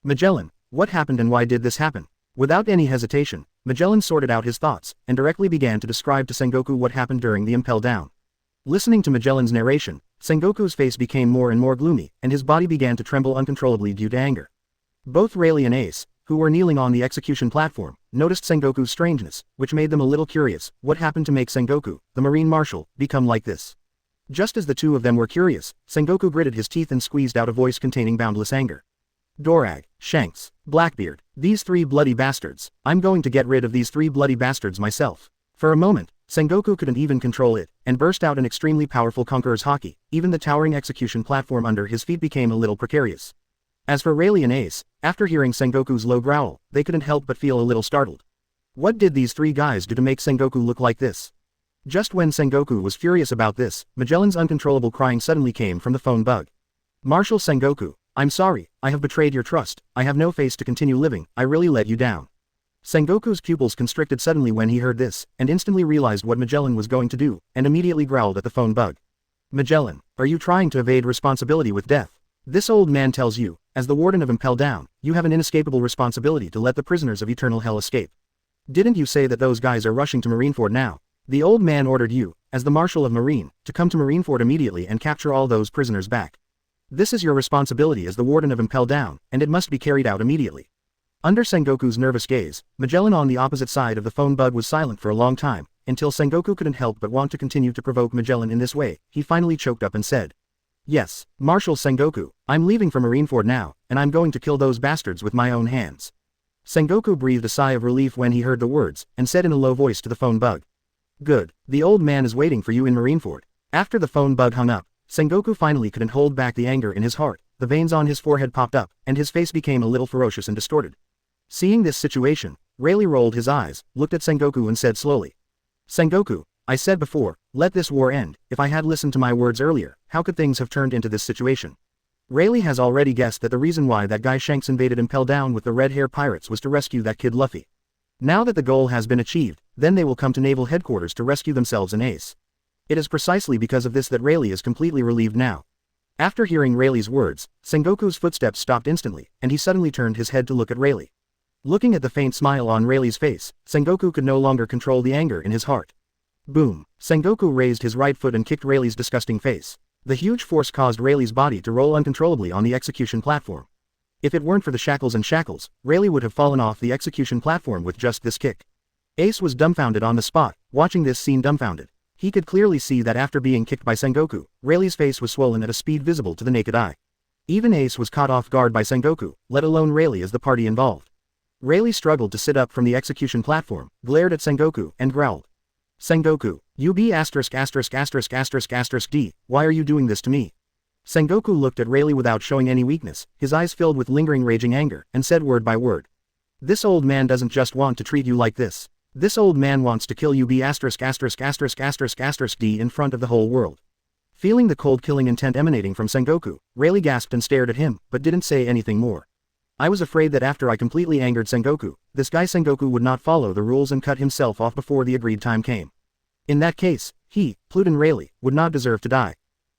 Magellan, what happened and why did this happen? Without any hesitation, Magellan sorted out his thoughts, and directly began to describe to Sengoku what happened during the Impel Down. Listening to Magellan's narration, Sengoku's face became more and more gloomy, and his body began to tremble uncontrollably due to anger. Both Rayleigh and Ace, who were kneeling on the execution platform, noticed Sengoku's strangeness, which made them a little curious. What happened to make Sengoku, the Marine Marshal, become like this? Just as the two of them were curious, Sengoku gritted his teeth and squeezed out a voice containing boundless anger. Dorag, Shanks, Blackbeard, these 3 bloody bastards, I'm going to get rid of these 3 bloody bastards myself. For a moment, Sengoku couldn't even control it, and burst out an extremely powerful conqueror's haki. Even the towering execution platform under his feet became a little precarious. As for Rayleigh and Ace, after hearing Sengoku's low growl, they couldn't help but feel a little startled. What did these 3 guys do to make Sengoku look like this? Just when Sengoku was furious about this, Magellan's uncontrollable crying suddenly came from the phone bug. Marshal Sengoku, I'm sorry, I have betrayed your trust, I have no face to continue living, I really let you down. Sengoku's pupils constricted suddenly when he heard this, and instantly realized what Magellan was going to do, and immediately growled at the phone bug. Magellan, are you trying to evade responsibility with death? This old man tells you, as the warden of Impel Down, you have an inescapable responsibility to let the prisoners of Eternal Hell escape. Didn't you say that those guys are rushing to Marineford now? The old man ordered you, as the Marshal of Marine, to come to Marineford immediately and capture all those prisoners back. This is your responsibility as the warden of Impel Down, and it must be carried out immediately. Under Sengoku's nervous gaze, Magellan on the opposite side of the phone bug was silent for a long time, until Sengoku couldn't help but want to continue to provoke Magellan in this way. He finally choked up and said, Yes, Marshal Sengoku, I'm leaving for Marineford now, and I'm going to kill those bastards with my own hands. Sengoku breathed a sigh of relief when he heard the words, and said in a low voice to the phone bug. Good, the old man is waiting for you in Marineford. After the phone bug hung up, Sengoku finally couldn't hold back the anger in his heart. The veins on his forehead popped up, and his face became a little ferocious and distorted. Seeing this situation, Rayleigh rolled his eyes, looked at Sengoku and said slowly. Sengoku, I said before, let this war end. If I had listened to my words earlier, how could things have turned into this situation? Rayleigh has already guessed that the reason why that guy Shanks invaded Impel Down with the red hair pirates was to rescue that kid Luffy. Now that the goal has been achieved, then they will come to naval headquarters to rescue themselves and Ace. It is precisely because of this that Rayleigh is completely relieved now. After hearing Rayleigh's words, Sengoku's footsteps stopped instantly, and he suddenly turned his head to look at Rayleigh. Looking at the faint smile on Rayleigh's face, Sengoku could no longer control the anger in his heart. Boom! Sengoku raised his right foot and kicked Rayleigh's disgusting face. The huge force caused Rayleigh's body to roll uncontrollably on the execution platform. If it weren't for the shackles, Rayleigh would have fallen off the execution platform with just this kick. Ace was dumbfounded on the spot, watching this scene dumbfounded. He could clearly see that after being kicked by Sengoku, Rayleigh's face was swollen at a speed visible to the naked eye. Even Ace was caught off guard by Sengoku, let alone Rayleigh as the party involved. Rayleigh struggled to sit up from the execution platform, glared at Sengoku, and growled. Sengoku, you be ***************, why are you doing this to me? Sengoku looked at Rayleigh without showing any weakness, his eyes filled with lingering raging anger, and said word by word. This old man doesn't just want to treat you like this. This old man wants to kill you be ************ in front of the whole world. Feeling the cold killing intent emanating from Sengoku, Rayleigh gasped and stared at him, but didn't say anything more. I was afraid that after I completely angered Sengoku, this guy Sengoku would not follow the rules and cut himself off before the agreed time came. In that case, he, Pluten Rayleigh, would not deserve to die.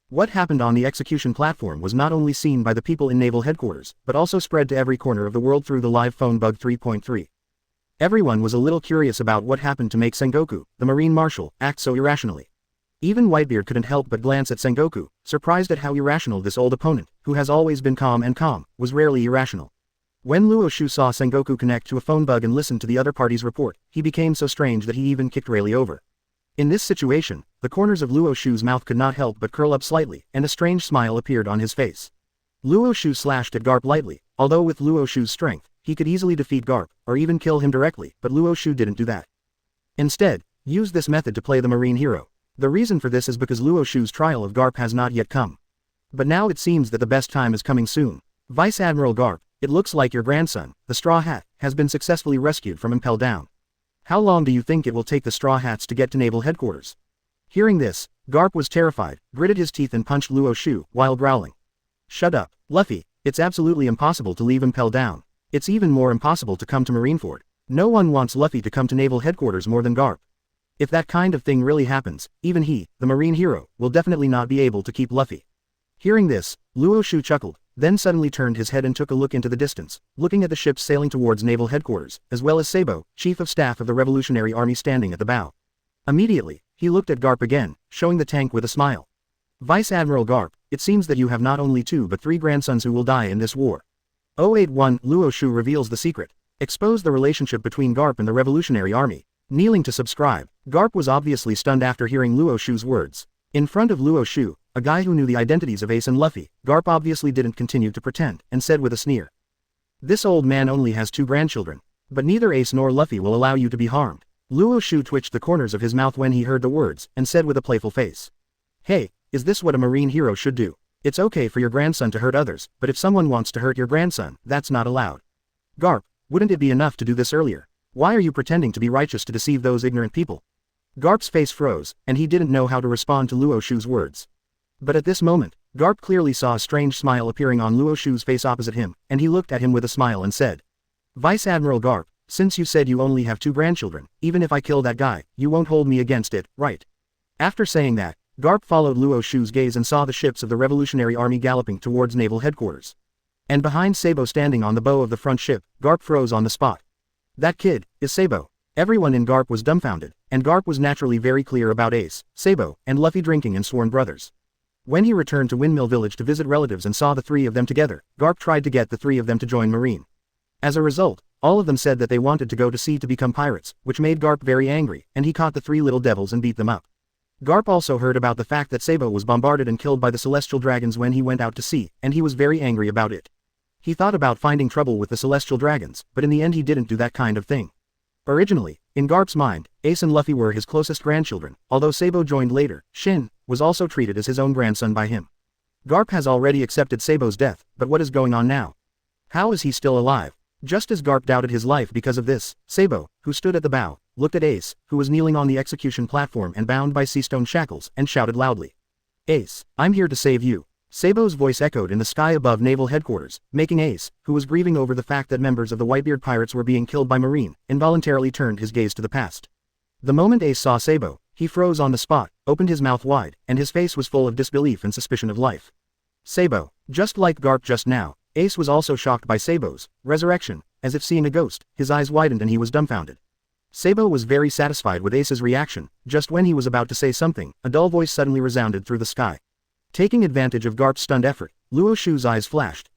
What happened on the execution platform was not only seen by the people in Naval Headquarters, but also spread to every corner of the world through the live phone bug 3.3. Everyone was a little curious about what happened to make Sengoku, the Marine Marshal, act so irrationally. Even Whitebeard couldn't help but glance at Sengoku, surprised at how irrational this old opponent, who has always been calm, was rarely irrational. When Luo Xiu saw Sengoku connect to a phone bug and listen to the other party's report, he became so strange that he even kicked Rayleigh over. In this situation, the corners of Luo Xiu's mouth could not help but curl up slightly, and a strange smile appeared on his face. Luo Xiu slashed at Garp lightly, although with Luo Xiu's strength, he could easily defeat Garp, or even kill him directly, but Luo Xiu didn't do that. Instead, used this method to play the Marine hero. The reason for this is because Luo Xiu's trial of Garp has not yet come. But now it seems that the best time is coming soon. Vice Admiral Garp, it looks like your grandson, the Straw Hat, has been successfully rescued from Impel Down. How long do you think it will take the Straw Hats to get to Naval Headquarters? Hearing this, Garp was terrified, gritted his teeth and punched Luo Xiu, while growling. Shut up, Luffy, it's absolutely impossible to leave Impel Down. It's even more impossible to come to Marineford. No one wants Luffy to come to Naval Headquarters more than Garp. If that kind of thing really happens, even he, the Marine hero, will definitely not be able to keep Luffy. Hearing this, Luo Xiu chuckled, then suddenly turned his head and took a look into the distance, looking at the ships sailing towards Naval Headquarters, as well as Sabo, Chief of Staff of the Revolutionary Army standing at the bow. Immediately, he looked at Garp again, showing the tank with a smile. Vice Admiral Garp, it seems that you have not only 2 but 3 grandsons who will die in this war. 081 Luo Xiu reveals the secret. Expose the relationship between Garp and the Revolutionary Army. Kneeling to subscribe, Garp was obviously stunned after hearing Luo Xiu's words. In front of Luo Xiu, a guy who knew the identities of Ace and Luffy, Garp obviously didn't continue to pretend, and said with a sneer. This old man only has 2 grandchildren. But neither Ace nor Luffy will allow you to be harmed. Luo Xiu twitched the corners of his mouth when he heard the words, and said with a playful face. Hey, is this what a Marine hero should do? It's okay for your grandson to hurt others, but if someone wants to hurt your grandson, that's not allowed. Garp, wouldn't it be enough to do this earlier? Why are you pretending to be righteous to deceive those ignorant people? Garp's face froze, and he didn't know how to respond to Luo Xiu's words. But at this moment, Garp clearly saw a strange smile appearing on Luo Xiu's face opposite him, and he looked at him with a smile and said. Vice Admiral Garp, since you said you only have 2 grandchildren, even if I kill that guy, you won't hold me against it, right? After saying that, Garp followed Luo Xiu's gaze and saw the ships of the Revolutionary Army galloping towards Naval Headquarters. And behind Sabo standing on the bow of the front ship, Garp froze on the spot. That kid, is Sabo. Everyone in Garp was dumbfounded, and Garp was naturally very clear about Ace, Sabo, and Luffy drinking and sworn brothers. When he returned to Windmill Village to visit relatives and saw the 3 of them together, Garp tried to get the 3 of them to join Marine. As a result, all of them said that they wanted to go to sea to become pirates, which made Garp very angry, and he caught the 3 little devils and beat them up. Garp also heard about the fact that Sabo was bombarded and killed by the Celestial Dragons when he went out to sea, and he was very angry about it. He thought about finding trouble with the Celestial Dragons, but in the end he didn't do that kind of thing. Originally, in Garp's mind, Ace and Luffy were his closest grandchildren, although Sabo joined later. Shin was also treated as his own grandson by him. Garp has already accepted Sabo's death, but what is going on now? How is he still alive? Just as Garp doubted his life because of this, Sabo, who stood at the bow, looked at Ace, who was kneeling on the execution platform and bound by sea-stone shackles, and shouted loudly. Ace, I'm here to save you. Sabo's voice echoed in the sky above Naval Headquarters, making Ace, who was grieving over the fact that members of the Whitebeard pirates were being killed by Marine, involuntarily turned his gaze to the past. The moment Ace saw Sabo, he froze on the spot, opened his mouth wide, and his face was full of disbelief and suspicion of life. Sabo, just like Garp just now, Ace was also shocked by Sabo's resurrection, as if seeing a ghost, his eyes widened and he was dumbfounded. Sabo was very satisfied with Ace's reaction. Just when he was about to say something, a dull voice suddenly resounded through the sky. Taking advantage of Garp's stunned effort, Luo Xiu's eyes flashed.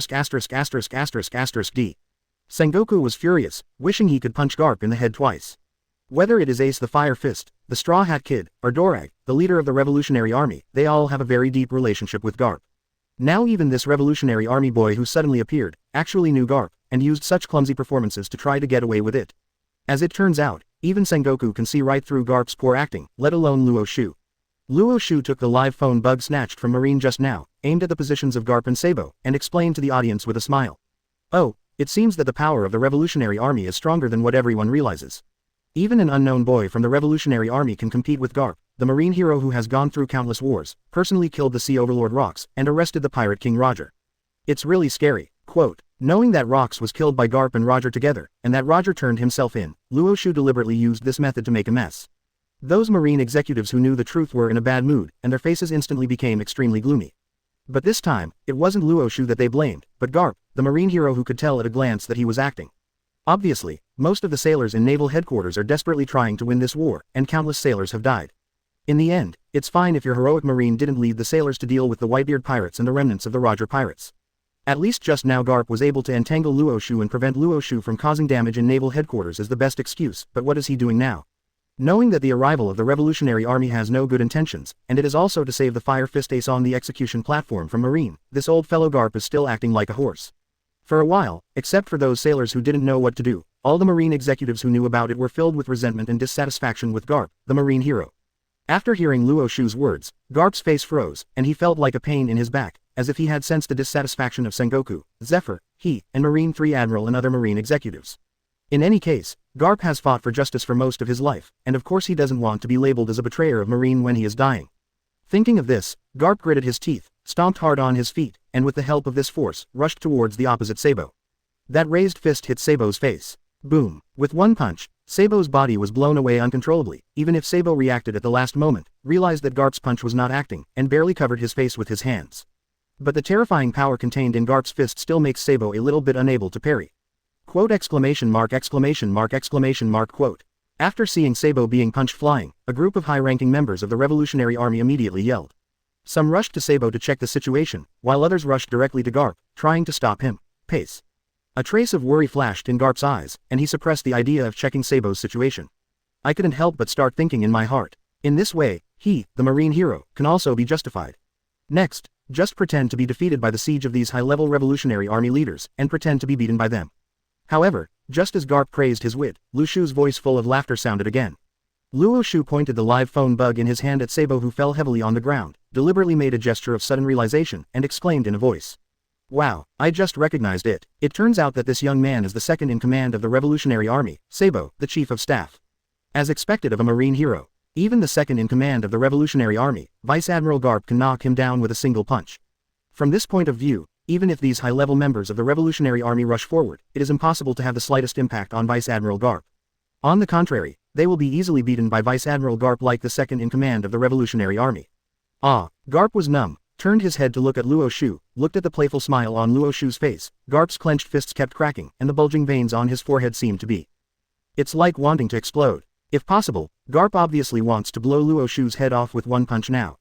D. Sengoku was furious, wishing he could punch Garp in the head twice. Whether it is Ace the Fire Fist, the Straw Hat Kid, or Dorag, the leader of the Revolutionary Army, they all have a very deep relationship with Garp. Now even this Revolutionary Army boy who suddenly appeared, actually knew Garp, and used such clumsy performances to try to get away with it. As it turns out, even Sengoku can see right through Garp's poor acting, let alone Luo Xiu. Luo Xiu took the live phone bug snatched from Marine just now, aimed at the positions of Garp and Sabo, and explained to the audience with a smile. Oh, it seems that the power of the Revolutionary Army is stronger than what everyone realizes. Even an unknown boy from the Revolutionary Army can compete with Garp, the Marine hero who has gone through countless wars, personally killed the Sea Overlord Rox, and arrested the pirate King Roger. It's really scary. Quote, knowing that Rox was killed by Garp and Roger together, and that Roger turned himself in, Luo Xiu deliberately used this method to make a mess. Those Marine executives who knew the truth were in a bad mood, and their faces instantly became extremely gloomy. But this time, it wasn't Luo Xiu that they blamed, but Garp, the Marine hero who could tell at a glance that he was acting. Obviously, most of the sailors in naval headquarters are desperately trying to win this war, and countless sailors have died. In the end, it's fine if your heroic Marine didn't lead the sailors to deal with the Whitebeard pirates and the remnants of the Roger pirates. At least just now Garp was able to entangle Luo Xiu and prevent Luo Xiu from causing damage in naval headquarters as the best excuse, but what is he doing now? Knowing that the arrival of the Revolutionary Army has no good intentions, and it is also to save the Fire Fist Ace on the execution platform from Marine, this old fellow Garp is still acting like a horse. For a while, except for those sailors who didn't know what to do, all the Marine executives who knew about it were filled with resentment and dissatisfaction with Garp, the Marine hero. After hearing Luo Xiu's words, Garp's face froze, and he felt like a pain in his back, as if he had sensed the dissatisfaction of Sengoku, Zephyr, he, and Marine 3 Admiral and other Marine executives. In any case, Garp has fought for justice for most of his life, and of course he doesn't want to be labeled as a betrayer of Marine when he is dying. Thinking of this, Garp gritted his teeth, stomped hard on his feet, and with the help of this force, rushed towards the opposite Sabo. That raised fist hit Sabo's face. Boom. With one punch, Sabo's body was blown away uncontrollably, even if Sabo reacted at the last moment, realized that Garp's punch was not acting, and barely covered his face with his hands. But the terrifying power contained in Garp's fist still makes Sabo a little bit unable to parry. Quote exclamation mark exclamation mark exclamation mark quote. After seeing Sabo being punched flying, a group of high-ranking members of the Revolutionary Army immediately yelled. Some rushed to Sabo to check the situation, while others rushed directly to Garp, trying to stop him. Pace. A trace of worry flashed in Garp's eyes, and he suppressed the idea of checking Sabo's situation. I couldn't help but start thinking in my heart. In this way, he, the Marine hero, can also be justified. Next, just pretend to be defeated by the siege of these high-level Revolutionary Army leaders, and pretend to be beaten by them. However, just as Garp praised his wit, Lu Shu's voice full of laughter sounded again. Luo Xiu pointed the live phone bug in his hand at Sabo, who fell heavily on the ground, deliberately made a gesture of sudden realization, and exclaimed in a voice. Wow, I just recognized it. It turns out that this young man is the second in command of the Revolutionary Army, Sabo, the chief of staff. As expected of a Marine hero, even the second in command of the Revolutionary Army, Vice Admiral Garp, can knock him down with a single punch. From this point of view, even if these high-level members of the Revolutionary Army rush forward, it is impossible to have the slightest impact on Vice Admiral Garp. On the contrary, they will be easily beaten by Vice Admiral Garp, like the second in command of the Revolutionary Army. Garp was numb, turned his head to look at Luo Xiu, looked at the playful smile on Luo Xiu's face. Garp's clenched fists kept cracking, and the bulging veins on his forehead seemed to be. It's like wanting to explode. If possible, Garp obviously wants to blow Luo Xiu's head off with one punch now.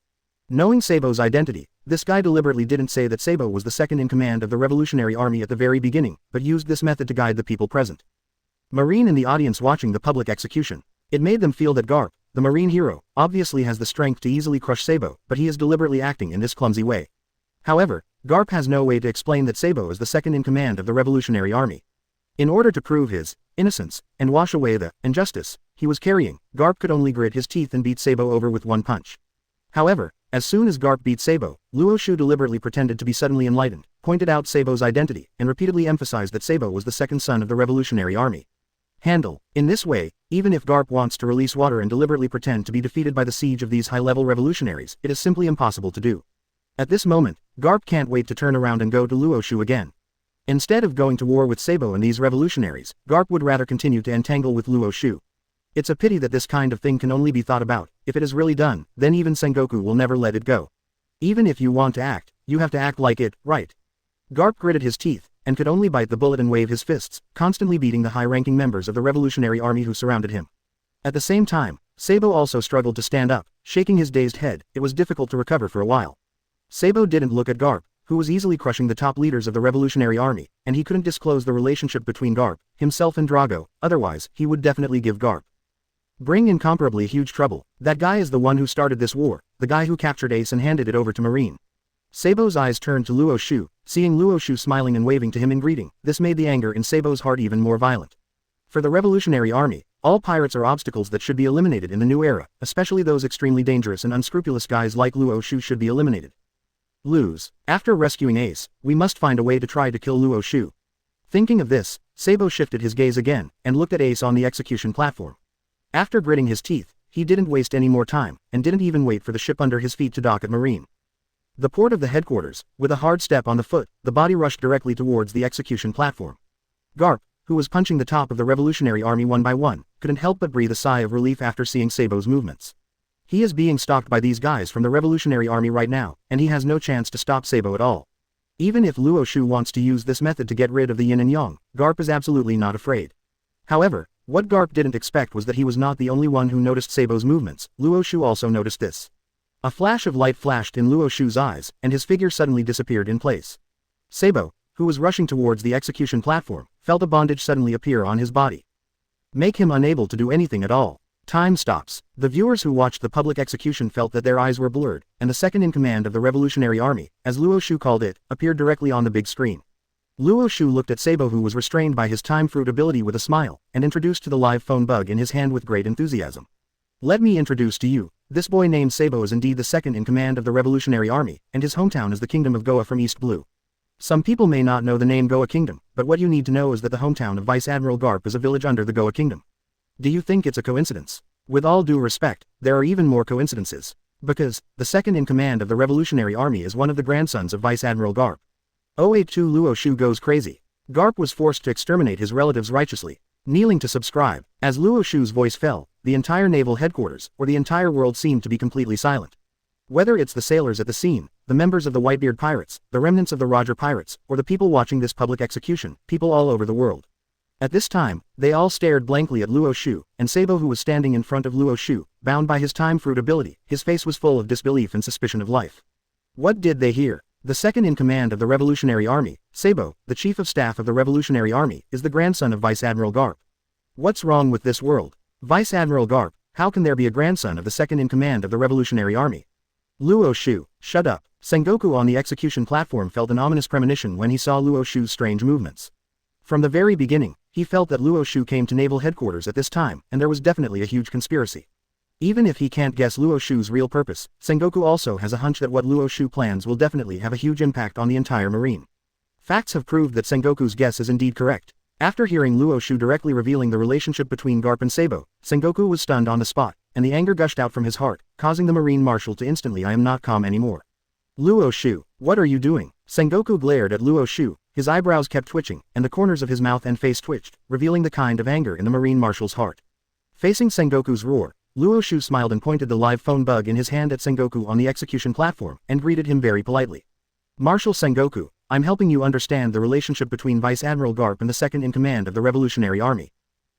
Knowing Sabo's identity, this guy deliberately didn't say that Sabo was the second in command of the Revolutionary Army at the very beginning, but used this method to guide the people present. Marine in the audience watching the public execution. It made them feel that Garp, the Marine hero, obviously has the strength to easily crush Sabo, but he is deliberately acting in this clumsy way. However, Garp has no way to explain that Sabo is the second in command of the Revolutionary Army. In order to prove his innocence, and wash away the injustice he was carrying, Garp could only grit his teeth and beat Sabo over with one punch. However, as soon as Garp beat Sabo, Luo Xiu deliberately pretended to be suddenly enlightened, pointed out Sabo's identity, and repeatedly emphasized that Sabo was the second son of the Revolutionary Army. In this way, even if Garp wants to release water and deliberately pretend to be defeated by the siege of these high-level revolutionaries, it is simply impossible to do. At this moment, Garp can't wait to turn around and go to Luo Xiu again. Instead of going to war with Sabo and these revolutionaries, Garp would rather continue to entangle with Luo Xiu. It's a pity that this kind of thing can only be thought about. If it is really done, then even Sengoku will never let it go. Even if you want to act, you have to act like it, right? Garp gritted his teeth, and could only bite the bullet and wave his fists, constantly beating the high-ranking members of the Revolutionary Army who surrounded him. At the same time, Sabo also struggled to stand up, shaking his dazed head. It was difficult to recover for a while. Sabo didn't look at Garp, who was easily crushing the top leaders of the Revolutionary Army, and he couldn't disclose the relationship between Garp, himself and Drago, otherwise, he would definitely give Garp bring incomparably huge trouble. That guy is the one who started this war, the guy who captured Ace and handed it over to Marine. Sabo's eyes turned to Luo Xiu, seeing Luo Xiu smiling and waving to him in greeting. This made the anger in Sabo's heart even more violent. For the Revolutionary Army, all pirates are obstacles that should be eliminated in the new era, especially those extremely dangerous and unscrupulous guys like Luo Xiu should be eliminated. After rescuing Ace, we must find a way to try to kill Luo Xiu. Thinking of this, Sabo shifted his gaze again, and looked at Ace on the execution platform. After gritting his teeth, he didn't waste any more time, and didn't even wait for the ship under his feet to dock at Marine. The port of the headquarters, with a hard step on the foot, the body rushed directly towards the execution platform. Garp, who was punching the top of the Revolutionary Army one by one, couldn't help but breathe a sigh of relief after seeing Sabo's movements. He is being stalked by these guys from the Revolutionary Army right now, and he has no chance to stop Sabo at all. Even if Luo Xiu wants to use this method to get rid of the yin and yang, Garp is absolutely not afraid. However, what Garp didn't expect was that he was not the only one who noticed Sabo's movements. Luo Xiu also noticed this. A flash of light flashed in Luo Xiu's eyes, and his figure suddenly disappeared in place. Sabo, who was rushing towards the execution platform, felt a bondage suddenly appear on his body, make him unable to do anything at all. Time stops. The viewers who watched the public execution felt that their eyes were blurred, and the second in command of the Revolutionary Army, as Luo Xiu called it, appeared directly on the big screen. Luo Xiu looked at Sabo, who was restrained by his time fruit ability, with a smile, and introduced to the live phone bug in his hand with great enthusiasm. Let me introduce to you, this boy named Sabo is indeed the second in command of the Revolutionary Army, and his hometown is the Kingdom of Goa from East Blue. Some people may not know the name Goa Kingdom, but what you need to know is that the hometown of Vice Admiral Garp is a village under the Goa Kingdom. Do you think it's a coincidence? With all due respect, there are even more coincidences. Because, the second in command of the Revolutionary Army is one of the grandsons of Vice Admiral Garp. 082 Luo Xiu goes crazy. Garp was forced to exterminate his relatives righteously. Kneeling to subscribe. As Luo Xiu's voice fell, the entire naval headquarters, or the entire world seemed to be completely silent. Whether it's the sailors at the scene, the members of the Whitebeard pirates, the remnants of the Roger pirates, or the people watching this public execution, people all over the world. At this time, they all stared blankly at Luo Xiu, and Sabo, who was standing in front of Luo Xiu, bound by his time fruit ability, his face was full of disbelief and suspicion of life. What did they hear? The second in command of the Revolutionary Army, Sabo, the chief of staff of the Revolutionary Army, is the grandson of Vice Admiral Garp. What's wrong with this world? Vice Admiral Garp, how can there be a grandson of the second in command of the Revolutionary Army? Luo Xiu, shut up. Sengoku on the execution platform felt an ominous premonition when he saw Luo Xiu's strange movements. From the very beginning, he felt that Luo Xiu came to naval headquarters at this time, and there was definitely a huge conspiracy. Even if he can't guess Luo Xiu's real purpose, Sengoku also has a hunch that what Luo Xiu plans will definitely have a huge impact on the entire marine. Facts have proved that Sengoku's guess is indeed correct. After hearing Luo Xiu directly revealing the relationship between Garp and Sabo, Sengoku was stunned on the spot, and the anger gushed out from his heart, causing the marine marshal to instantly "I am not calm anymore." Luo Xiu, what are you doing? Sengoku glared at Luo Xiu, his eyebrows kept twitching, and the corners of his mouth and face twitched, revealing the kind of anger in the marine marshal's heart. Facing Sengoku's roar, Luo Xiu smiled and pointed the live phone bug in his hand at Sengoku on the execution platform, and greeted him very politely. Marshal Sengoku, I'm helping you understand the relationship between Vice Admiral Garp and the second in command of the Revolutionary Army.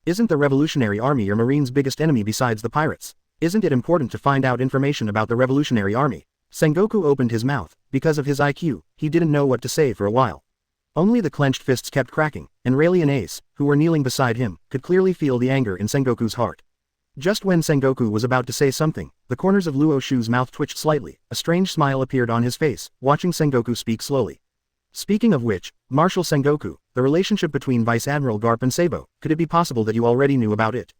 Isn't the Revolutionary Army your marine's biggest enemy besides the pirates? Isn't it important to find out information about the Revolutionary Army? Sengoku opened his mouth. Because of his IQ, he didn't know what to say for a while. Only the clenched fists kept cracking, and Rayleigh and Ace, who were kneeling beside him, could clearly feel the anger in Sengoku's heart. Just when Sengoku was about to say something, the corners of Luo Xiu's mouth twitched slightly, a strange smile appeared on his face, watching Sengoku speak slowly. Speaking of which, Marshal Sengoku, the relationship between Vice Admiral Garp and Sabo, could it be possible that you already knew about it?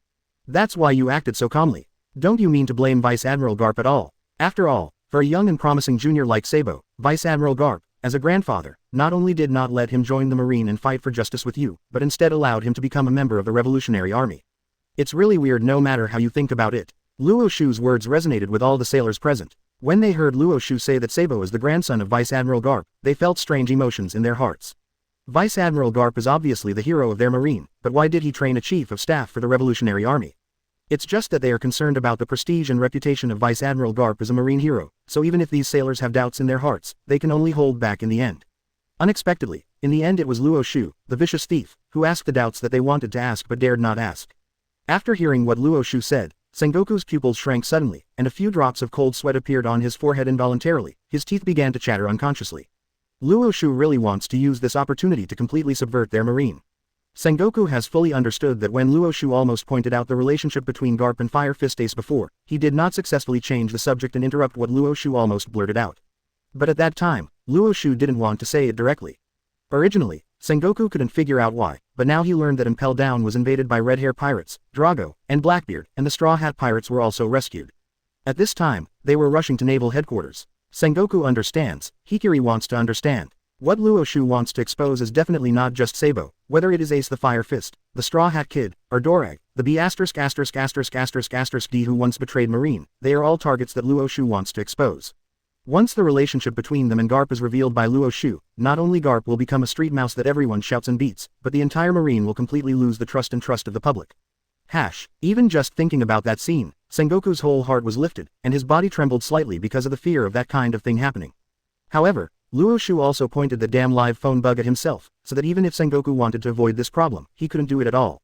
That's why you acted so calmly. Don't you mean to blame Vice Admiral Garp at all? After all, for a young and promising junior like Sabo, Vice Admiral Garp, as a grandfather, not only did not let him join the Marine and fight for justice with you, but instead allowed him to become a member of the Revolutionary Army. It's really weird no matter how you think about it. Luo Xiu's words resonated with all the sailors present. When they heard Luo Xiu say that Sabo is the grandson of Vice Admiral Garp, they felt strange emotions in their hearts. Vice Admiral Garp is obviously the hero of their marine, but why did he train a chief of staff for the Revolutionary Army? It's just that they are concerned about the prestige and reputation of Vice Admiral Garp as a marine hero, so even if these sailors have doubts in their hearts, they can only hold back in the end. Unexpectedly, in the end it was Luo Xiu, the vicious thief, who asked the doubts that they wanted to ask but dared not ask. After hearing what Luo Xiu said, Sengoku's pupils shrank suddenly, and a few drops of cold sweat appeared on his forehead involuntarily, his teeth began to chatter unconsciously. Luo Xiu really wants to use this opportunity to completely subvert their marine. Sengoku has fully understood that when Luo Xiu almost pointed out the relationship between Garp and Fire Fist Ace before, he did not successfully change the subject and interrupt what Luo Xiu almost blurted out. But at that time, Luo Xiu didn't want to say it directly. Originally, Sengoku couldn't figure out why, but now he learned that Impel Down was invaded by red hair pirates, Drago, and Blackbeard, and the Straw Hat pirates were also rescued. At this time, they were rushing to naval headquarters. Sengoku understands, Hikiri wants to understand. What Luo Xiu wants to expose is definitely not just Sabo, whether it is Ace the Fire Fist, the Straw Hat Kid, or Dorag, the B************** D who once betrayed Marine, they are all targets that Luo Xiu wants to expose. Once the relationship between them and Garp is revealed by Luo Xiu, not only Garp will become a street mouse that everyone shouts and beats, but the entire Marine will completely lose the trust of the public. Even just thinking about that scene, Sengoku's whole heart was lifted, and his body trembled slightly because of the fear of that kind of thing happening. However, Luo Xiu also pointed the damn live phone bug at himself, so that even if Sengoku wanted to avoid this problem, he couldn't do it at all.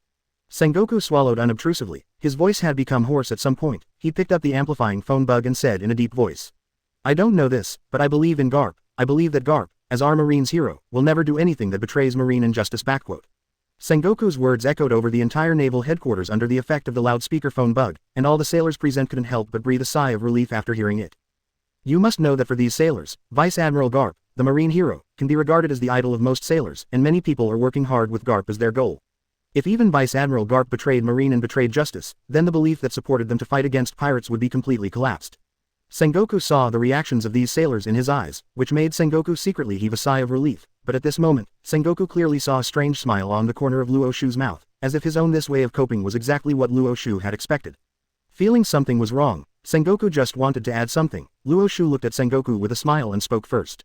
Sengoku swallowed unobtrusively, his voice had become hoarse at some point, he picked up the amplifying phone bug and said in a deep voice. I don't know this, but I believe in Garp. I believe that Garp, as our Marine's hero, will never do anything that betrays Marine injustice. Sengoku's words echoed over the entire naval headquarters under the effect of the loudspeaker phone bug, and all the sailors present couldn't help but breathe a sigh of relief after hearing it. You must know that for these sailors, Vice Admiral Garp, the Marine hero, can be regarded as the idol of most sailors, and many people are working hard with Garp as their goal. If even Vice Admiral Garp betrayed Marine and betrayed justice, then the belief that supported them to fight against pirates would be completely collapsed. Sengoku saw the reactions of these sailors in his eyes, which made Sengoku secretly heave a sigh of relief, but at this moment, Sengoku clearly saw a strange smile on the corner of Luo Xiu's mouth, as if his own this way of coping was exactly what Luo Xiu had expected. Feeling something was wrong, Sengoku just wanted to add something. Luo Xiu looked at Sengoku with a smile and spoke first.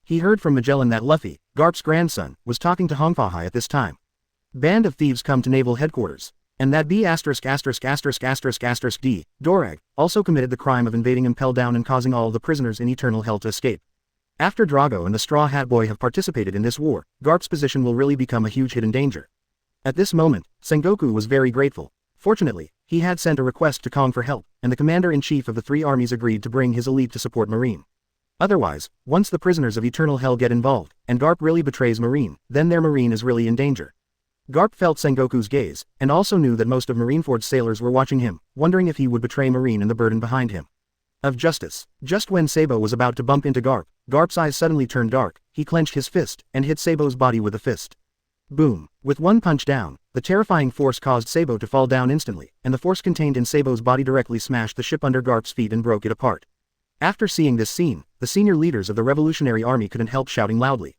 He heard from Magellan that Luffy, Garp's grandson, was talking to Hongfahai at this time. Band of thieves come to naval headquarters. And that B***************, Dorag, also committed the crime of invading Impel Down and causing all the prisoners in eternal hell to escape. After Drago and the Straw Hat Boy have participated in this war, Garp's position will really become a huge hidden danger. At this moment, Sengoku was very grateful. Fortunately, he had sent a request to Kong for help, and the commander-in-chief of the three armies agreed to bring his elite to support Marine. Otherwise, once the prisoners of eternal hell get involved, and Garp really betrays Marine, then their Marine is really in danger. Garp felt Sengoku's gaze, and also knew that most of Marineford's sailors were watching him, wondering if he would betray Marine and the burden behind him. Of justice. Just when Sabo was about to bump into Garp, Garp's eyes suddenly turned dark, he clenched his fist, and hit Sabo's body with a fist. Boom. With one punch down, the terrifying force caused Sabo to fall down instantly, and the force contained in Sabo's body directly smashed the ship under Garp's feet and broke it apart. After seeing this scene, the senior leaders of the Revolutionary Army couldn't help shouting loudly.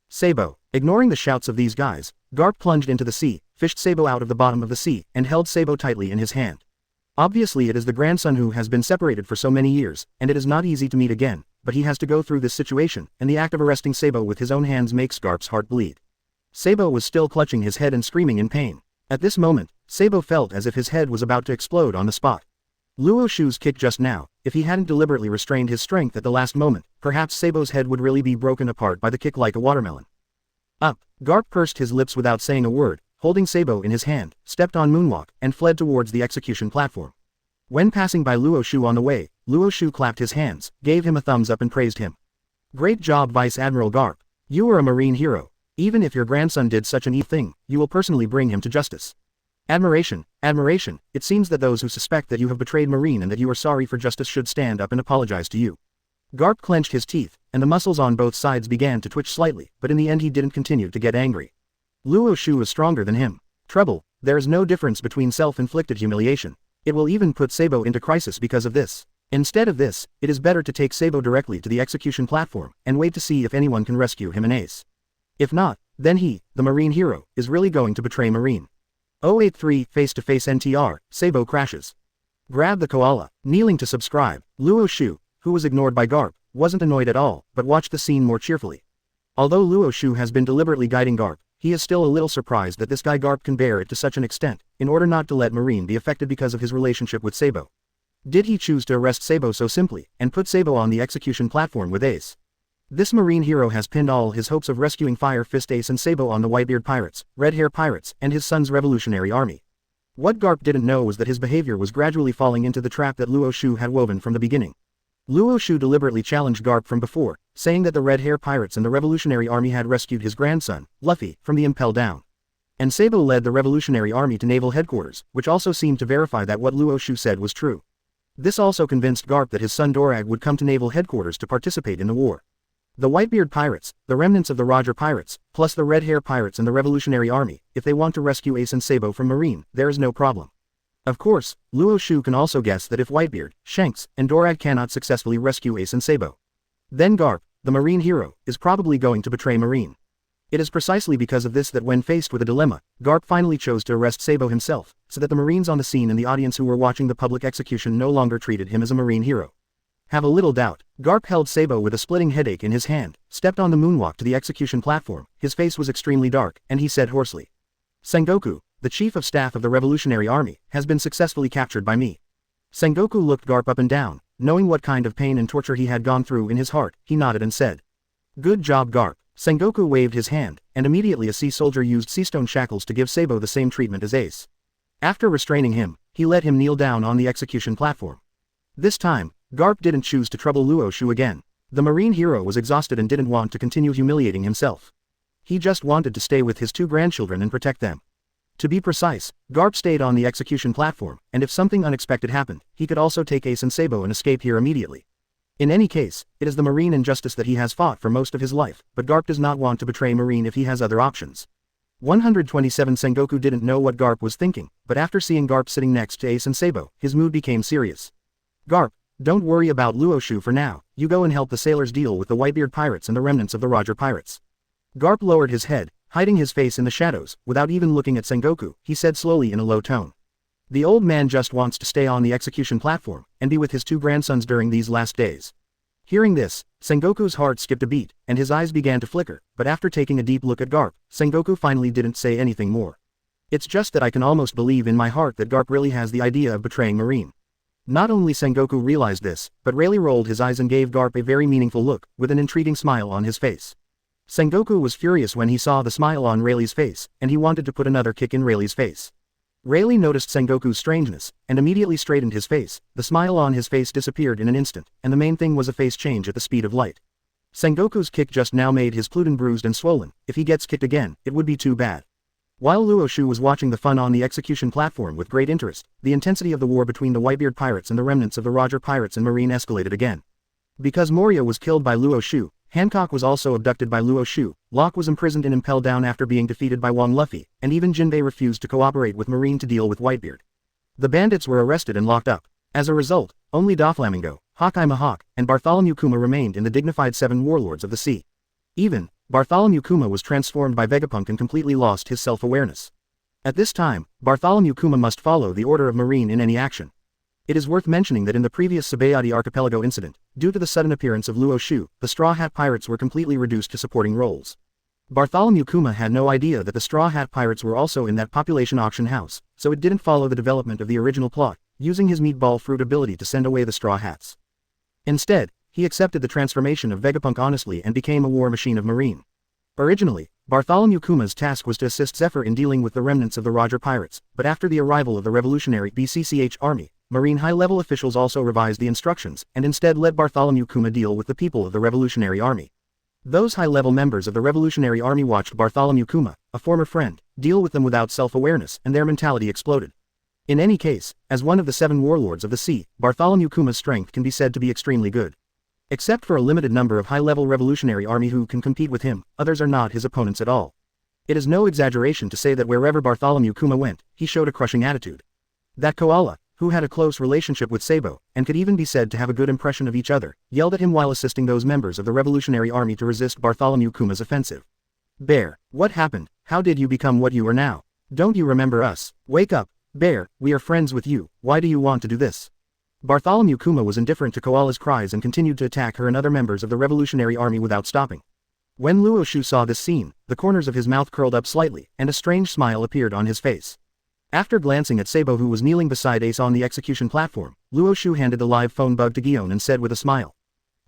Sabo. Ignoring the shouts of these guys, Garp plunged into the sea, fished Sabo out of the bottom of the sea, and held Sabo tightly in his hand. Obviously it is the grandson who has been separated for so many years, and it is not easy to meet again, but he has to go through this situation, and the act of arresting Sabo with his own hands makes Garp's heart bleed. Sabo was still clutching his head and screaming in pain. At this moment, Sabo felt as if his head was about to explode on the spot. Luo Xiu's kick just now, if he hadn't deliberately restrained his strength at the last moment, perhaps Sabo's head would really be broken apart by the kick like a watermelon. Up. Garp pursed his lips without saying a word, holding Sabo in his hand, stepped on Moonwalk, and fled towards the execution platform. When passing by Luo Xiu on the way, Luo Xiu clapped his hands, gave him a thumbs up and praised him. Great job Vice Admiral Garp. You are a Marine hero. Even if your grandson did such an evil thing, you will personally bring him to justice. Admiration, admiration, it seems that those who suspect that you have betrayed Marine and that you are sorry for justice should stand up and apologize to you. Garp clenched his teeth, and the muscles on both sides began to twitch slightly, but in the end he didn't continue to get angry. Luo Xiu is stronger than him. Trouble, there is no difference between self-inflicted humiliation. It will even put Sabo into crisis because of this. Instead of this, it is better to take Sabo directly to the execution platform, and wait to see if anyone can rescue him and Ace. If not, then he, the Marine hero, is really going to betray Marine. 083 Face-to-face NTR, Sabo crashes. Grab the koala. Kneeling to subscribe, Luo Xiu, who was ignored by Garp, wasn't annoyed at all, but watched the scene more cheerfully. Although Luo Xiu has been deliberately guiding Garp, he is still a little surprised that this guy Garp can bear it to such an extent, in order not to let Marine be affected because of his relationship with Sabo. Did he choose to arrest Sabo so simply, and put Sabo on the execution platform with Ace? This Marine hero has pinned all his hopes of rescuing Fire Fist Ace and Sabo on the Whitebeard pirates, Red Hair pirates, and his son's Revolutionary Army. What Garp didn't know was that his behavior was gradually falling into the trap that Luo Xiu had woven from the beginning. Luo Xiu deliberately challenged Garp from before, saying that the Red Hair pirates and the Revolutionary Army had rescued his grandson, Luffy, from the Impel Down. And Sabo led the Revolutionary Army to naval headquarters, which also seemed to verify that what Luo Xiu said was true. This also convinced Garp that his son Dorag would come to naval headquarters to participate in the war. The Whitebeard pirates, the remnants of the Roger pirates, plus the Red Hair pirates and the Revolutionary Army, if they want to rescue Ace and Sabo from Marine, there is no problem. Of course, Luo Xiu can also guess that if Whitebeard, Shanks, and Dorag cannot successfully rescue Ace and Sabo, then Garp, the Marine hero, is probably going to betray Marine. It is precisely because of this that when faced with a dilemma, Garp finally chose to arrest Sabo himself, so that the Marines on the scene and the audience who were watching the public execution no longer treated him as a Marine hero. Have a little doubt, Garp held Sabo with a splitting headache in his hand, stepped on the moonwalk to the execution platform, his face was extremely dark, and he said hoarsely, Sengoku, the chief of staff of the Revolutionary Army, has been successfully captured by me. Sengoku looked Garp up and down, knowing what kind of pain and torture he had gone through in his heart, he nodded and said, Good job Garp. Sengoku waved his hand, and immediately a sea soldier used sea stone shackles to give Sabo the same treatment as Ace. After restraining him, he let him kneel down on the execution platform. This time, Garp didn't choose to trouble Luo Xiu again. The Marine hero was exhausted and didn't want to continue humiliating himself. He just wanted to stay with his two grandchildren and protect them. To be precise, Garp stayed on the execution platform, and if something unexpected happened, he could also take Ace and Sabo and escape here immediately. In any case, it is the Marine injustice that he has fought for most of his life, but Garp does not want to betray Marine if he has other options. 127 Sengoku didn't know what Garp was thinking, but after seeing Garp sitting next to Ace and Sabo, his mood became serious. Garp, don't worry about Luo Xiu for now, you go and help the sailors deal with the Whitebeard pirates and the remnants of the Roger pirates. Garp lowered his head, hiding his face in the shadows, without even looking at Sengoku, he said slowly in a low tone. The old man just wants to stay on the execution platform, and be with his two grandsons during these last days. Hearing this, Sengoku's heart skipped a beat, and his eyes began to flicker, but after taking a deep look at Garp, Sengoku finally didn't say anything more. It's just that I can almost believe in my heart that Garp really has the idea of betraying Marine. Not only Sengoku realized this, but Rayleigh rolled his eyes and gave Garp a very meaningful look, with an intriguing smile on his face. Sengoku was furious when he saw the smile on Rayleigh's face, and he wanted to put another kick in Rayleigh's face. Rayleigh noticed Sengoku's strangeness, and immediately straightened his face. The smile on his face disappeared in an instant, and the main thing was a face change at the speed of light. Sengoku's kick just now made his Pluten bruised and swollen. If he gets kicked again, it would be too bad. While Luo Xiu was watching the fun on the execution platform with great interest, the intensity of the war between the Whitebeard pirates and the remnants of the Roger pirates and Marine escalated again. Because Moria was killed by Luo Xiu, Hancock was also abducted by Luo Xiu, Locke was imprisoned in Impel Down after being defeated by Wang Luffy, and even Jinbei refused to cooperate with Marine to deal with Whitebeard. The bandits were arrested and locked up. As a result, only Doflamingo, Hawkeye Mahawk, and Bartholomew Kuma remained in the dignified 7 warlords of the sea. Even, Bartholomew Kuma was transformed by Vegapunk and completely lost his self-awareness. At this time, Bartholomew Kuma must follow the order of Marine in any action. It is worth mentioning that in the previous Sabayati Archipelago incident, due to the sudden appearance of Luo Xiu, the Straw Hat Pirates were completely reduced to supporting roles. Bartholomew Kuma had no idea that the Straw Hat Pirates were also in that population auction house, so it didn't follow the development of the original plot, using his meatball fruit ability to send away the Straw Hats. Instead, he accepted the transformation of Vegapunk honestly and became a war machine of Marine. Originally, Bartholomew Kuma's task was to assist Zephyr in dealing with the remnants of the Roger pirates, but after the arrival of the revolutionary BCCH army, Marine high-level officials also revised the instructions, and instead let Bartholomew Kuma deal with the people of the Revolutionary Army. Those high-level members of the Revolutionary Army watched Bartholomew Kuma, a former friend, deal with them without self-awareness, and their mentality exploded. In any case, as one of the 7 warlords of the sea, Bartholomew Kuma's strength can be said to be extremely good. Except for a limited number of high-level Revolutionary Army who can compete with him, others are not his opponents at all. It is no exaggeration to say that wherever Bartholomew Kuma went, he showed a crushing attitude. That koala, who had a close relationship with Sabo, and could even be said to have a good impression of each other, yelled at him while assisting those members of the Revolutionary Army to resist Bartholomew Kuma's offensive. Bear, what happened? How did you become what you are now? Don't you remember us? Wake up, Bear, we are friends with you, why do you want to do this? Bartholomew Kuma was indifferent to Koala's cries and continued to attack her and other members of the Revolutionary Army without stopping. When Luo Xiu saw this scene, the corners of his mouth curled up slightly, and a strange smile appeared on his face. After glancing at Sabo who was kneeling beside Ace on the execution platform, Luo Xiu handed the live phone bug to Guion and said with a smile.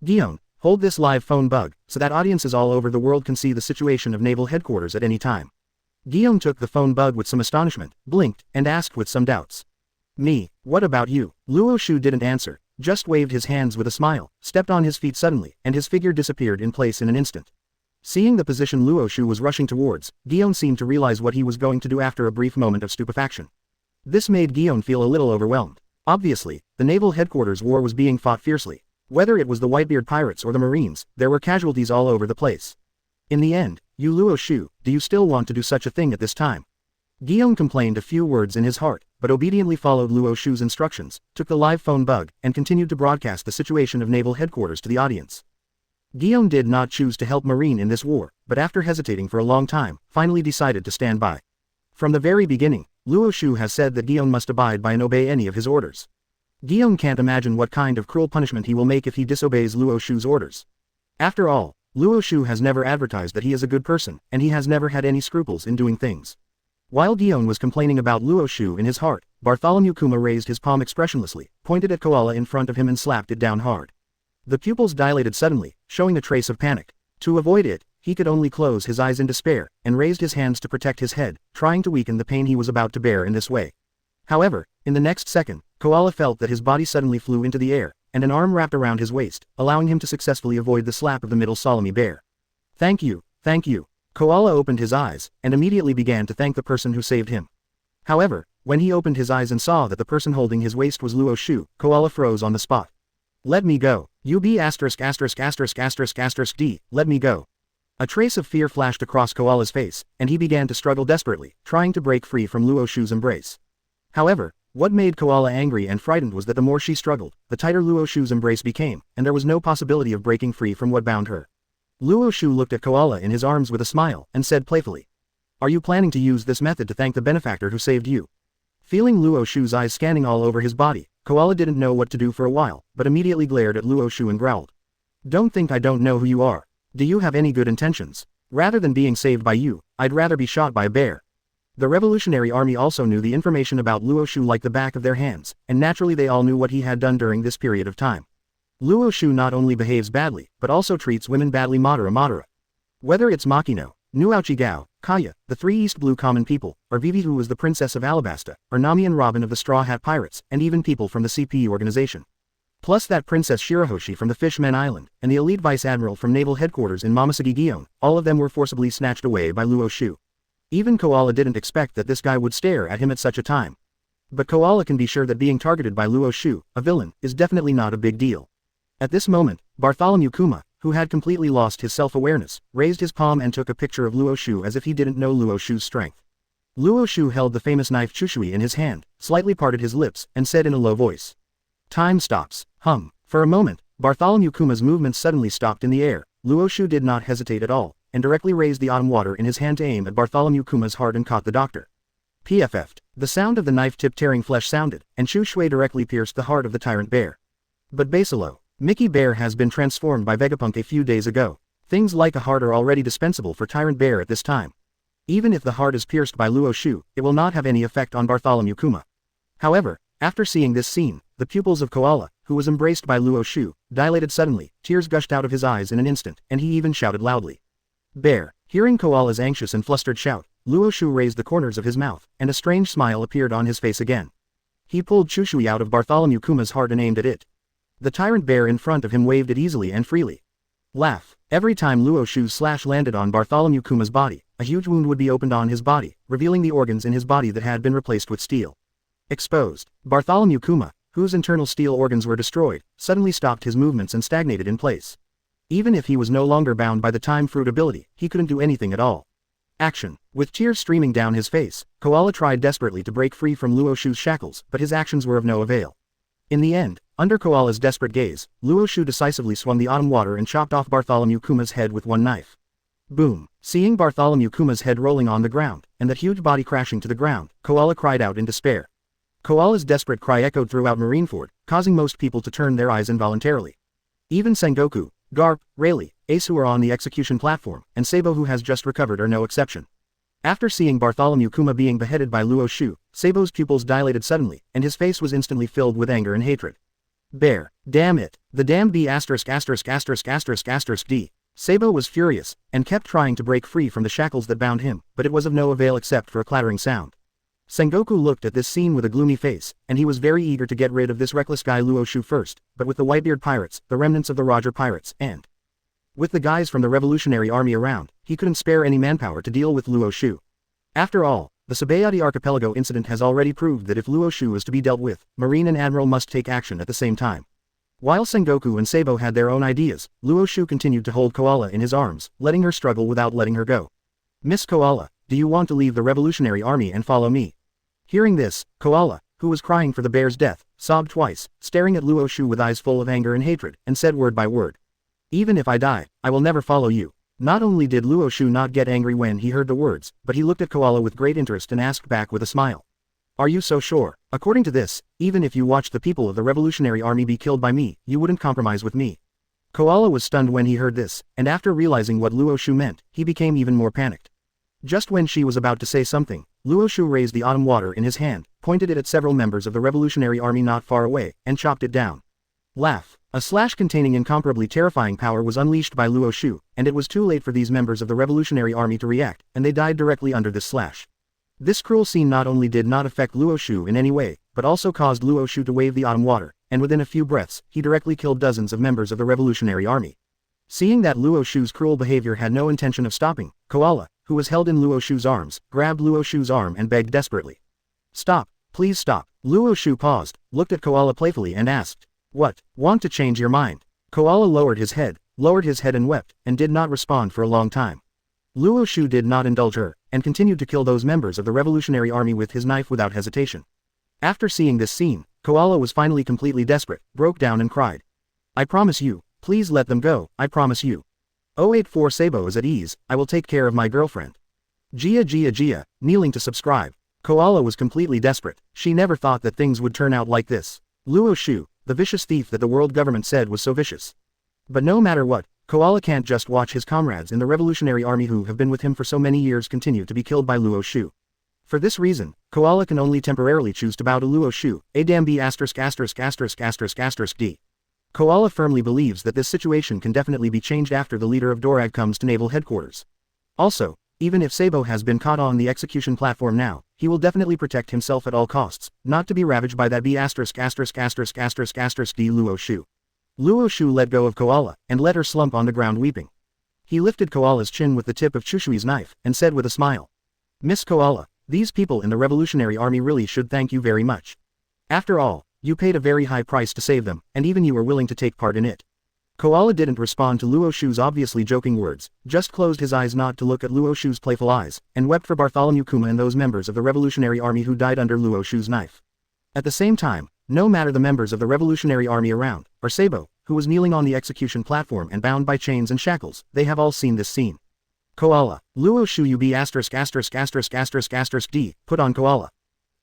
Guion, hold this live phone bug, so that audiences all over the world can see the situation of naval headquarters at any time. Guion took the phone bug with some astonishment, blinked, and asked with some doubts. Me, what about you? Luo Xiu didn't answer, just waved his hands with a smile, stepped on his feet suddenly, and his figure disappeared in place in an instant. Seeing the position Luo Xiu was rushing towards, Guion seemed to realize what he was going to do after a brief moment of stupefaction. This made Guion feel a little overwhelmed. Obviously, the naval headquarters war was being fought fiercely. Whether it was the Whitebeard pirates or the Marines, there were casualties all over the place. In the end, you Luo Xiu, do you still want to do such a thing at this time? Guion complained a few words in his heart, but obediently followed Luo Xiu's instructions, took the live phone bug, and continued to broadcast the situation of naval headquarters to the audience. Guion did not choose to help Marine in this war, but after hesitating for a long time, finally decided to stand by. From the very beginning, Luo Xiu has said that Guion must abide by and obey any of his orders. Guion can't imagine what kind of cruel punishment he will make if he disobeys Luo Xiu's orders. After all, Luo Xiu has never advertised that he is a good person, and he has never had any scruples in doing things. While Guion was complaining about Luo Xiu in his heart, Bartholomew Kuma raised his palm expressionlessly, pointed at Koala in front of him and slapped it down hard. The pupils dilated suddenly, showing a trace of panic. To avoid it, he could only close his eyes in despair, and raised his hands to protect his head, trying to weaken the pain he was about to bear in this way. However, in the next second, Koala felt that his body suddenly flew into the air, and an arm wrapped around his waist, allowing him to successfully avoid the slap of the middle Salami bear. Thank you, thank you. Koala opened his eyes, and immediately began to thank the person who saved him. However, when he opened his eyes and saw that the person holding his waist was Luo Xiu, Koala froze on the spot. Let me go. UB**********D, let me go. A trace of fear flashed across Koala's face, and he began to struggle desperately, trying to break free from Luo Xiu's embrace. However, what made Koala angry and frightened was that the more she struggled, the tighter Luo Xiu's embrace became, and there was no possibility of breaking free from what bound her. Luo Xiu looked at Koala in his arms with a smile, and said playfully. Are you planning to use this method to thank the benefactor who saved you? Feeling Luo Xiu's eyes scanning all over his body, Koala didn't know what to do for a while, but immediately glared at Luo Xiu and growled. Don't think I don't know who you are. Do you have any good intentions? Rather than being saved by you, I'd rather be shot by a bear. The Revolutionary Army also knew the information about Luo Xiu like the back of their hands, and naturally they all knew what he had done during this period of time. Luo Xiu not only behaves badly, but also treats women badly. Madara. Whether it's Machino, Gao, Kaya, the three East Blue common people, or Vivi who was the princess of Alabasta, or Nami and Robin of the Straw Hat Pirates, and even people from the CPE organization. Plus that Princess Shirahoshi from the Fishman Island, and the elite vice admiral from naval headquarters in Momoshiki Gion, all of them were forcibly snatched away by Luo Xiu. Even Koala didn't expect that this guy would stare at him at such a time. But Koala can be sure that being targeted by Luo Xiu, a villain, is definitely not a big deal. At this moment, Bartholomew Kuma, who had completely lost his self-awareness, raised his palm and took a picture of Luo Xiu as if he didn't know Luo Xiu's strength. Luo Xiu held the famous knife Chushui in his hand, slightly parted his lips, and said in a low voice. Time stops. For a moment, Bartholomew Kuma's movements suddenly stopped in the air. Luo Xiu did not hesitate at all, and directly raised the autumn water in his hand to aim at Bartholomew Kuma's heart and caught the doctor. PFF'd. The sound of the knife tip tearing flesh sounded, and Chu Shui directly pierced the heart of the tyrant bear. But Basilo, Mickey Bear has been transformed by Vegapunk a few days ago. Things like a heart are already dispensable for Tyrant Bear at this time. Even if the heart is pierced by Luo Xiu, it will not have any effect on Bartholomew Kuma. However, after seeing this scene, the pupils of Koala, who was embraced by Luo Xiu, dilated suddenly, tears gushed out of his eyes in an instant, and he even shouted loudly. Bear. Hearing Koala's anxious and flustered shout, Luo Xiu raised the corners of his mouth, and a strange smile appeared on his face again. He pulled Chushui out of Bartholomew Kuma's heart and aimed at it. The tyrant bear in front of him waved it easily and freely. Laugh. Every time Luo Xiu's slash landed on Bartholomew Kuma's body, a huge wound would be opened on his body, revealing the organs in his body that had been replaced with steel. Exposed. Bartholomew Kuma, whose internal steel organs were destroyed, suddenly stopped his movements and stagnated in place. Even if he was no longer bound by the time fruit ability, he couldn't do anything at all. Action. With tears streaming down his face, Koala tried desperately to break free from Luo Xiu's shackles, but his actions were of no avail. In the end, under Koala's desperate gaze, Luo Xiu decisively swung the autumn water and chopped off Bartholomew Kuma's head with one knife. Boom. Seeing Bartholomew Kuma's head rolling on the ground, and that huge body crashing to the ground, Koala cried out in despair. Koala's desperate cry echoed throughout Marineford, causing most people to turn their eyes involuntarily. Even Sengoku, Garp, Rayleigh, Ace who are on the execution platform, and Sabo who has just recovered are no exception. After seeing Bartholomew Kuma being beheaded by Luo Xiu, Sabo's pupils dilated suddenly, and his face was instantly filled with anger and hatred. Bear. Damn it. The damn B****************. Sabo was furious, and kept trying to break free from the shackles that bound him, but it was of no avail except for a clattering sound. Sengoku looked at this scene with a gloomy face, and he was very eager to get rid of this reckless guy Luo Xiu first, but with the Whitebeard pirates, the remnants of the Roger pirates, and with the guys from the Revolutionary Army around, he couldn't spare any manpower to deal with Luo Xiu. After all, the Sabayati Archipelago incident has already proved that if Luo Xiu is to be dealt with, Marine and Admiral must take action at the same time. While Sengoku and Sabo had their own ideas, Luo Xiu continued to hold Koala in his arms, letting her struggle without letting her go. Miss Koala, do you want to leave the Revolutionary Army and follow me? Hearing this, Koala, who was crying for the bear's death, sobbed twice, staring at Luo Xiu with eyes full of anger and hatred, and said word by word. Even if I die, I will never follow you. Not only did Luo Xiu not get angry when he heard the words, but he looked at Koala with great interest and asked back with a smile. Are you so sure? According to this, even if you watched the people of the Revolutionary Army be killed by me, you wouldn't compromise with me. Koala was stunned when he heard this, and after realizing what Luo Xiu meant, he became even more panicked. Just when she was about to say something, Luo Xiu raised the autumn water in his hand, pointed it at several members of the Revolutionary Army not far away, and chopped it down. Laugh. A slash containing incomparably terrifying power was unleashed by Luo Xiu, and it was too late for these members of the Revolutionary Army to react, and they died directly under this slash. This cruel scene not only did not affect Luo Xiu in any way, but also caused Luo Xiu to wave the autumn water, and within a few breaths, he directly killed dozens of members of the Revolutionary Army. Seeing that Luo Xiu's cruel behavior had no intention of stopping, Koala, who was held in Luo Xiu's arms, grabbed Luo Xiu's arm and begged desperately. Stop, please stop. Luo Xiu paused, looked at Koala playfully and asked, what, want to change your mind? Koala lowered his head and wept, and did not respond for a long time. Luo Xiu did not indulge her, and continued to kill those members of the Revolutionary Army with his knife without hesitation. After seeing this scene, Koala was finally completely desperate, broke down and cried. I promise you, please let them go, I promise you. 084 Sabo is at ease, I will take care of my girlfriend. Gia, kneeling to subscribe. Koala was completely desperate, she never thought that things would turn out like this. Luo Xiu, the vicious thief that the world government said was so vicious. But no matter what, Koala can't just watch his comrades in the Revolutionary Army who have been with him for so many years continue to be killed by Luo Xiu. For this reason, Koala can only temporarily choose to bow to Luo Xiu, D. Koala firmly believes that this situation can definitely be changed after the leader of Dorag comes to naval headquarters. Also, even if Sabo has been caught on the execution platform now, he will definitely protect himself at all costs, not to be ravaged by that D Luo Xiu. Luo Xiu let go of Koala, and let her slump on the ground weeping. He lifted Koala's chin with the tip of Chushui's knife, and said with a smile, "Miss Koala, these people in the Revolutionary Army really should thank you very much. After all, you paid a very high price to save them, and even you were willing to take part in it." Koala didn't respond to Luo Xiu's obviously joking words, just closed his eyes not to look at Luo Xiu's playful eyes, and wept for Bartholomew Kuma and those members of the Revolutionary Army who died under Luo Xiu's knife. At the same time, no matter the members of the Revolutionary Army around, or Sabo, who was kneeling on the execution platform and bound by chains and shackles, they have all seen this scene. Koala, Luo Xiu D, put on Koala.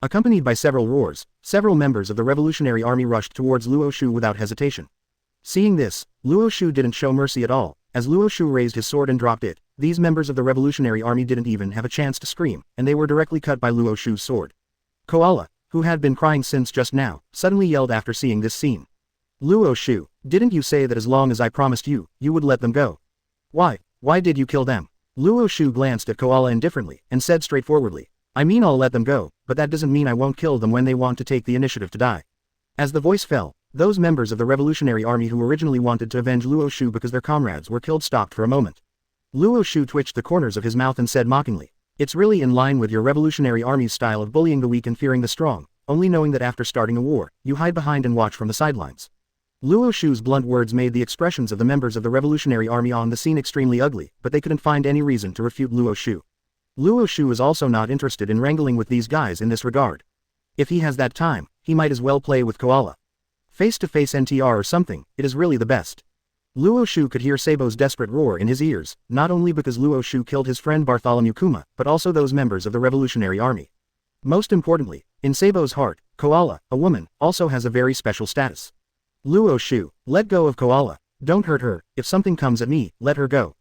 Accompanied by several roars, several members of the Revolutionary Army rushed towards Luo Xiu without hesitation. Seeing this, Luo Xiu didn't show mercy at all. As Luo Xiu raised his sword and dropped it, these members of the Revolutionary Army didn't even have a chance to scream, and they were directly cut by Luo Xiu's sword. Koala, who had been crying since just now, suddenly yelled after seeing this scene. "Luo Xiu, didn't you say that as long as I promised you, you would let them go? Why did you kill them?" Luo Xiu glanced at Koala indifferently, and said straightforwardly, "I mean I'll let them go, but that doesn't mean I won't kill them when they want to take the initiative to die." As the voice fell, those members of the Revolutionary Army who originally wanted to avenge Luo Xiu because their comrades were killed stopped for a moment. Luo Xiu twitched the corners of his mouth and said mockingly, "It's really in line with your Revolutionary Army's style of bullying the weak and fearing the strong, only knowing that after starting a war, you hide behind and watch from the sidelines." Luo Xiu's blunt words made the expressions of the members of the Revolutionary Army on the scene extremely ugly, but they couldn't find any reason to refute Luo Xiu. Luo Xiu is also not interested in wrangling with these guys in this regard. If he has that time, he might as well play with Koala. Face-to-face NTR or something, it is really the best. Luo Xiu could hear Sabo's desperate roar in his ears, not only because Luo Xiu killed his friend Bartholomew Kuma, but also those members of the Revolutionary Army. Most importantly, in Sabo's heart, Koala, a woman, also has a very special status. "Luo Xiu, let go of Koala, don't hurt her, if something comes at me, let her go."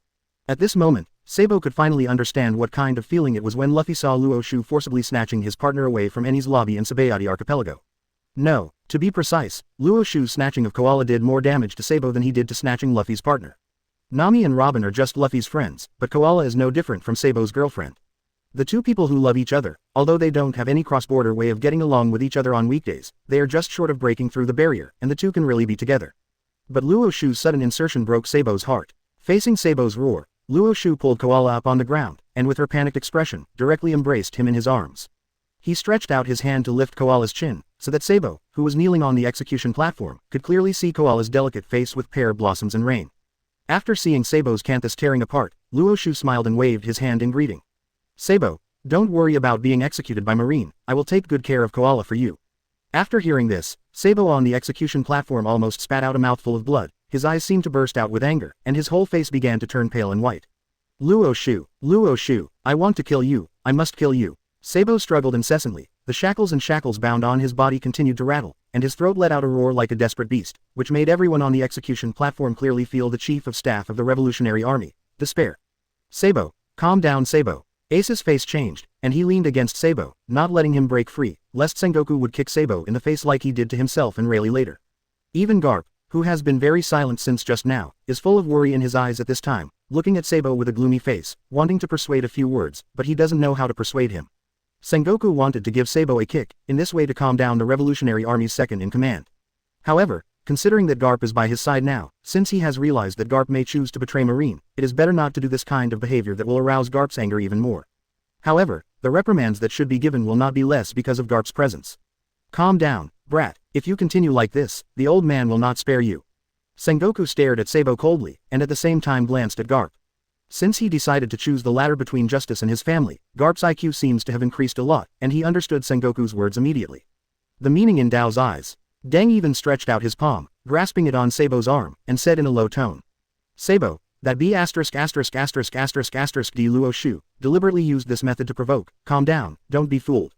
At this moment, Sabo could finally understand what kind of feeling it was when Luffy saw Luo Xiu forcibly snatching his partner away from Enies' lobby in Sabayati Archipelago. No, to be precise, Luo Xiu's snatching of Koala did more damage to Sabo than he did to snatching Luffy's partner. Nami and Robin are just Luffy's friends, but Koala is no different from Sabo's girlfriend. The two people who love each other, although they don't have any cross-border way of getting along with each other on weekdays, they are just short of breaking through the barrier, and the two can really be together. But Luo Xiu's sudden insertion broke Sabo's heart. Facing Sabo's roar, Luo Xiu pulled Koala up on the ground, and with her panicked expression, directly embraced him in his arms. He stretched out his hand to lift Koala's chin, so that Sabo, who was kneeling on the execution platform, could clearly see Koala's delicate face with pear blossoms and rain. After seeing Sabo's canthus tearing apart, Luo Xiu smiled and waved his hand in greeting. "Sabo, don't worry about being executed by Marine, I will take good care of Koala for you." After hearing this, Sabo on the execution platform almost spat out a mouthful of blood, his eyes seemed to burst out with anger, and his whole face began to turn pale and white. Luo Xiu, I want to kill you, I must kill you." Sabo struggled incessantly, the shackles bound on his body continued to rattle, and his throat let out a roar like a desperate beast, which made everyone on the execution platform clearly feel the chief of staff of the Revolutionary Army, despair. "Sabo, calm down Sabo." Ace's face changed, and he leaned against Sabo, not letting him break free, lest Sengoku would kick Sabo in the face like he did to himself and Rayleigh later. Even Garp, who has been very silent since just now, is full of worry in his eyes at this time, looking at Sabo with a gloomy face, wanting to persuade a few words, but he doesn't know how to persuade him. Sengoku wanted to give Sabo a kick, in this way to calm down the Revolutionary Army's second-in-command. However, considering that Garp is by his side now, since he has realized that Garp may choose to betray Marine, it is better not to do this kind of behavior that will arouse Garp's anger even more. However, the reprimands that should be given will not be less because of Garp's presence. "Calm down, brat, if you continue like this, the old man will not spare you." Sengoku stared at Sabo coldly, and at the same time glanced at Garp. Since he decided to choose the latter between justice and his family, Garp's IQ seems to have increased a lot, and he understood Sengoku's words immediately. The meaning in Dao's eyes. Deng even stretched out his palm, grasping it on Sabo's arm, and said in a low tone. "Sabo, that D Luo Xiu, deliberately used this method to provoke, calm down, don't be fooled.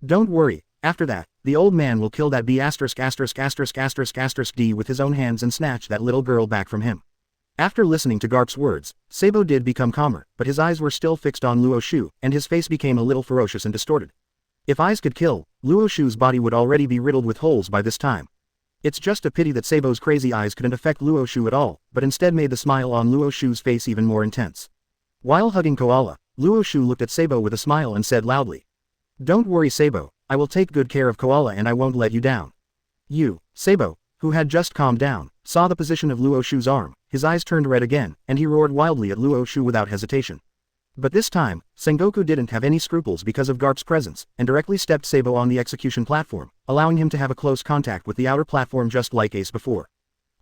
Don't worry, after that, the old man will kill that B asterisk asterisk asterisk asterisk asterisk D with his own hands and snatch that little girl back from him. After listening to Garp's words, Sabo did become calmer, but his eyes were still fixed on Luo Xiu, and his face became a little ferocious and distorted. If eyes could kill, Luo Xiu's body would already be riddled with holes by this time. It's just a pity that Sabo's crazy eyes couldn't affect Luo Xiu at all, but instead made the smile on Luo Xiu's face even more intense. While hugging Koala, Luo Xiu looked at Sabo with a smile and said loudly, "Don't worry Sabo, I will take good care of Koala and I won't let you down." Sabo, who had just calmed down, saw the position of Luo Xiu's arm, his eyes turned red again, and he roared wildly at Luo Xiu without hesitation. But this time, Sengoku didn't have any scruples because of Garp's presence, and directly stepped Sabo on the execution platform, allowing him to have a close contact with the outer platform just like Ace before.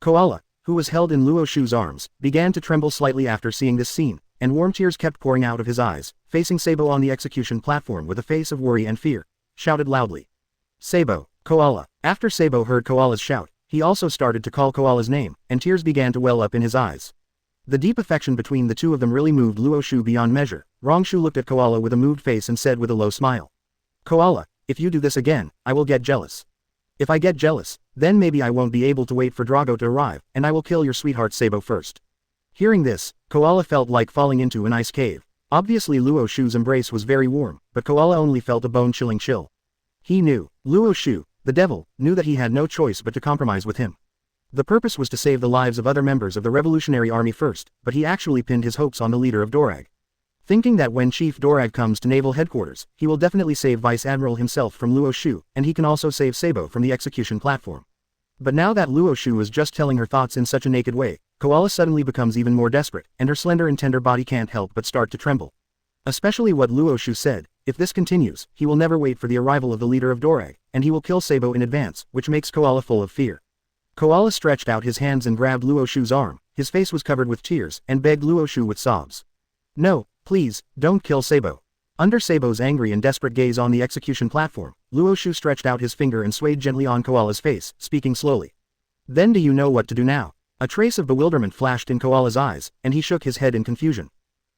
Koala, who was held in Luo Xiu's arms, began to tremble slightly after seeing this scene, and warm tears kept pouring out of his eyes, facing Sabo on the execution platform with a face of worry and fear, shouted loudly, "Sabo, Koala." After Sabo heard Koala's shout, he also started to call Koala's name, and tears began to well up in his eyes. The deep affection between the two of them really moved Luo Xiu beyond measure. Rongshu looked at Koala with a moved face and said with a low smile, "Koala, if you do this again, I will get jealous. If I get jealous, then maybe I won't be able to wait for Drago to arrive, and I will kill your sweetheart Sabo first." Hearing this, Koala felt like falling into an ice cave. Obviously Luo Xiu's embrace was very warm, but Koala only felt a bone-chilling chill. He knew, Luo Xiu, the devil, knew that he had no choice but to compromise with him. The purpose was to save the lives of other members of the Revolutionary Army first, but he actually pinned his hopes on the leader of Dorag. Thinking that when Chief Dorag comes to naval headquarters, he will definitely save Vice Admiral himself from Luo Xiu, and he can also save Sabo from the execution platform. But now that Luo Xiu is just telling her thoughts in such a naked way, Koala suddenly becomes even more desperate, and her slender and tender body can't help but start to tremble. Especially what Luo Xiu said, if this continues, he will never wait for the arrival of the leader of Dorag, and he will kill Sabo in advance, which makes Koala full of fear. Koala stretched out his hands and grabbed Luo Xiu's arm, his face was covered with tears, and begged Luo Xiu with sobs. "No, please, don't kill Sabo." Under Sabo's angry and desperate gaze on the execution platform, Luo Xiu stretched out his finger and swayed gently on Koala's face, speaking slowly. "Then do you know what to do now?" A trace of bewilderment flashed in Koala's eyes, and he shook his head in confusion.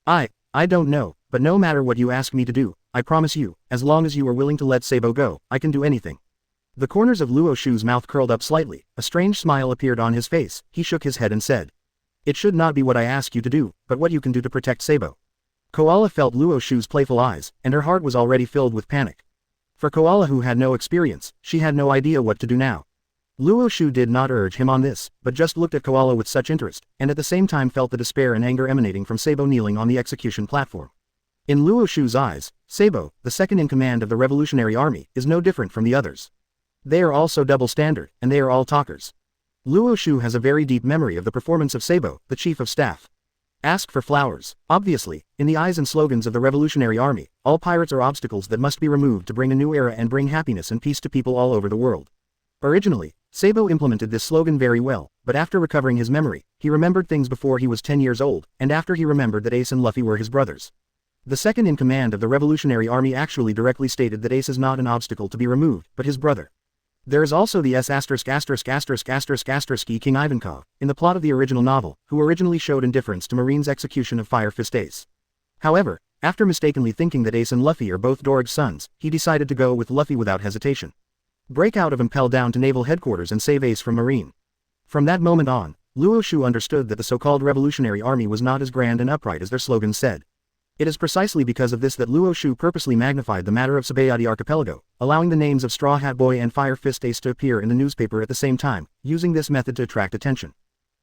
I don't know, but no matter what you ask me to do, I promise you, as long as you are willing to let Sabo go, I can do anything." The corners of Luo Xiu's mouth curled up slightly, a strange smile appeared on his face, he shook his head and said, "It should not be what I ask you to do, but what you can do to protect Sabo." Koala felt Luo Xiu's playful eyes, and her heart was already filled with panic. For Koala who had no experience, she had no idea what to do now. Luo Xiu did not urge him on this, but just looked at Koala with such interest, and at the same time felt the despair and anger emanating from Sabo kneeling on the execution platform. In Luo Xiu's eyes, Sabo, the second in command of the Revolutionary Army, is no different from the others. They are also double standard, and they are all talkers. Luo Xiu has a very deep memory of the performance of Sabo, the chief of staff. Ask for flowers. Obviously, in the eyes and slogans of the Revolutionary Army, all pirates are obstacles that must be removed to bring a new era and bring happiness and peace to people all over the world. Originally, Sabo implemented this slogan very well, but after recovering his memory, he remembered things before he was 10 years old, and after he remembered that Ace and Luffy were his brothers. The second in command of the Revolutionary Army actually directly stated that Ace is not an obstacle to be removed, but his brother. There is also the King Ivankov, in the plot of the original novel, who originally showed indifference to Marine's execution of Fire Fist Ace. However, after mistakenly thinking that Ace and Luffy are both Dorag's sons, he decided to go with Luffy without hesitation. Break out of Impel Down to naval headquarters and save Ace from Marine. From that moment on, Luo Xiu understood that the so-called Revolutionary Army was not as grand and upright as their slogan said. It is precisely because of this that Luo Xiu purposely magnified the matter of Sabayati Archipelago, allowing the names of Straw Hat Boy and Fire Fist Ace to appear in the newspaper at the same time, using this method to attract attention.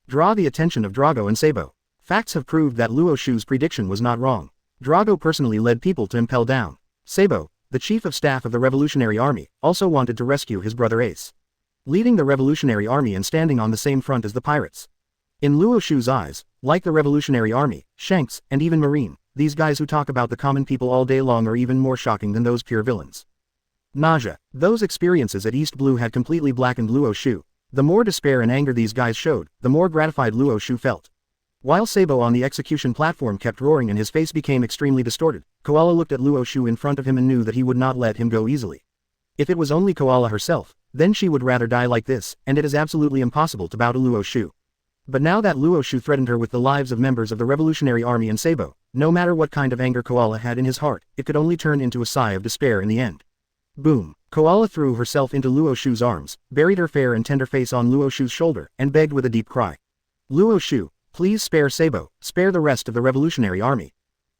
Draw the attention of Drago and Sabo. Facts have proved that Luo Xiu's prediction was not wrong. Drago personally led people to Impel Down. Sabo, the chief of staff of the Revolutionary Army, also wanted to rescue his brother Ace. Leading the Revolutionary Army and standing on the same front as the pirates. In Luo Xiu's eyes, like the Revolutionary Army, Shanks, and even Marine, these guys who talk about the common people all day long are even more shocking than those pure villains. Nausea. Those experiences at East Blue had completely blackened Luo Xiu. The more despair and anger these guys showed, the more gratified Luo Xiu felt. While Sabo on the execution platform kept roaring and his face became extremely distorted, Koala looked at Luo Xiu in front of him and knew that he would not let him go easily. If it was only Koala herself, then she would rather die like this, and it is absolutely impossible to bow to Luo Xiu. But now that Luo Xiu threatened her with the lives of members of the Revolutionary Army and Sabo, no matter what kind of anger Koala had in his heart, it could only turn into a sigh of despair in the end. Boom. Koala threw herself into Luo Xiu's arms, buried her fair and tender face on Luo Xiu's shoulder, and begged with a deep cry. Luo Xiu, please spare Sabo, spare the rest of the revolutionary army.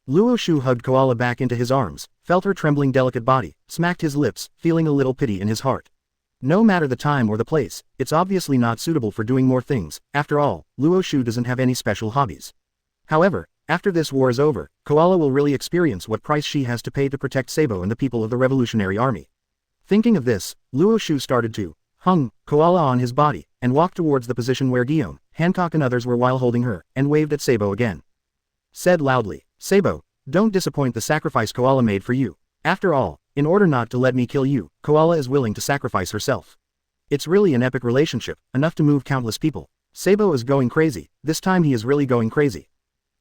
Luo Xiu hugged Koala back into his arms, felt her trembling delicate body, smacked his lips, feeling a little pity in his heart. No matter the time or the place, it's obviously not suitable for doing more things. After all, Luo Xiu doesn't have any special hobbies. However, after this war is over, Koala will really experience what price she has to pay to protect Sabo and the people of the revolutionary army. Thinking of this, Luo Xiu started to hung Koala on his body, and walked towards the position where Guillaume, Hancock and others were while holding her, and waved at Sabo again. Said loudly, Sabo, don't disappoint the sacrifice Koala made for you. After all, in order not to let me kill you, Koala is willing to sacrifice herself. It's really an epic relationship, enough to move countless people. Sabo is going crazy, this time he is really going crazy.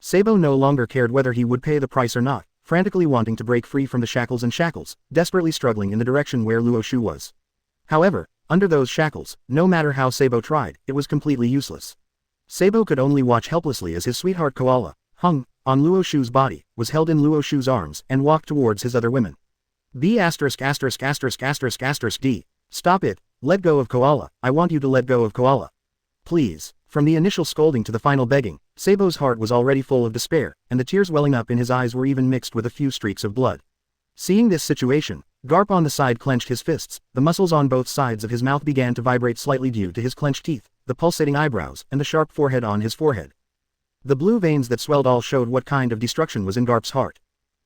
Sabo no longer cared whether he would pay the price or not, frantically wanting to break free from the shackles, desperately struggling in the direction where Luo Xiu was. However, under those shackles, no matter how Sabo tried, it was completely useless. Sabo could only watch helplessly as his sweetheart Koala, hung on Luo Xiu's body, was held in Luo Xiu's arms, and walked towards his other women. D. Stop it, let go of Koala, I want you to let go of Koala. Please. From the initial scolding to the final begging, Sabo's heart was already full of despair, and the tears welling up in his eyes were even mixed with a few streaks of blood. Seeing this situation, Garp on the side clenched his fists, the muscles on both sides of his mouth began to vibrate slightly due to his clenched teeth, the pulsating eyebrows, and the sharp forehead on his forehead. The blue veins that swelled all showed what kind of destruction was in Garp's heart.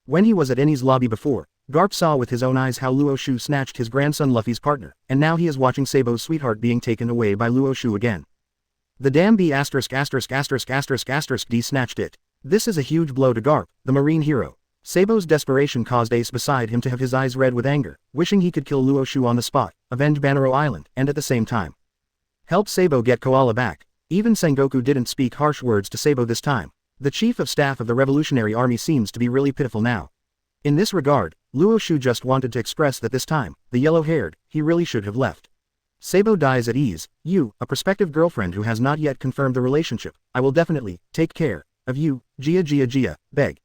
When he was at Enies' lobby before, Garp saw with his own eyes how Luo Xiu snatched his grandson Luffy's partner, and now he is watching Sabo's sweetheart being taken away by Luo Xiu again. The damn B***** D snatched it. This is a huge blow to Garp, the marine hero. Sabo's desperation caused Ace beside him to have his eyes red with anger, wishing he could kill Luo Xiu on the spot, avenge Bano Island, and at the same time help Sabo get Koala back. Even Sengoku didn't speak harsh words to Sabo this time. The chief of staff of the revolutionary army seems to be really pitiful now. In this regard, Luo Xiu just wanted to express that this time, the yellow-haired, he really should have left. Sabo dies at ease. You, a prospective girlfriend who has not yet confirmed the relationship, I will definitely take care of you, Gia, beg.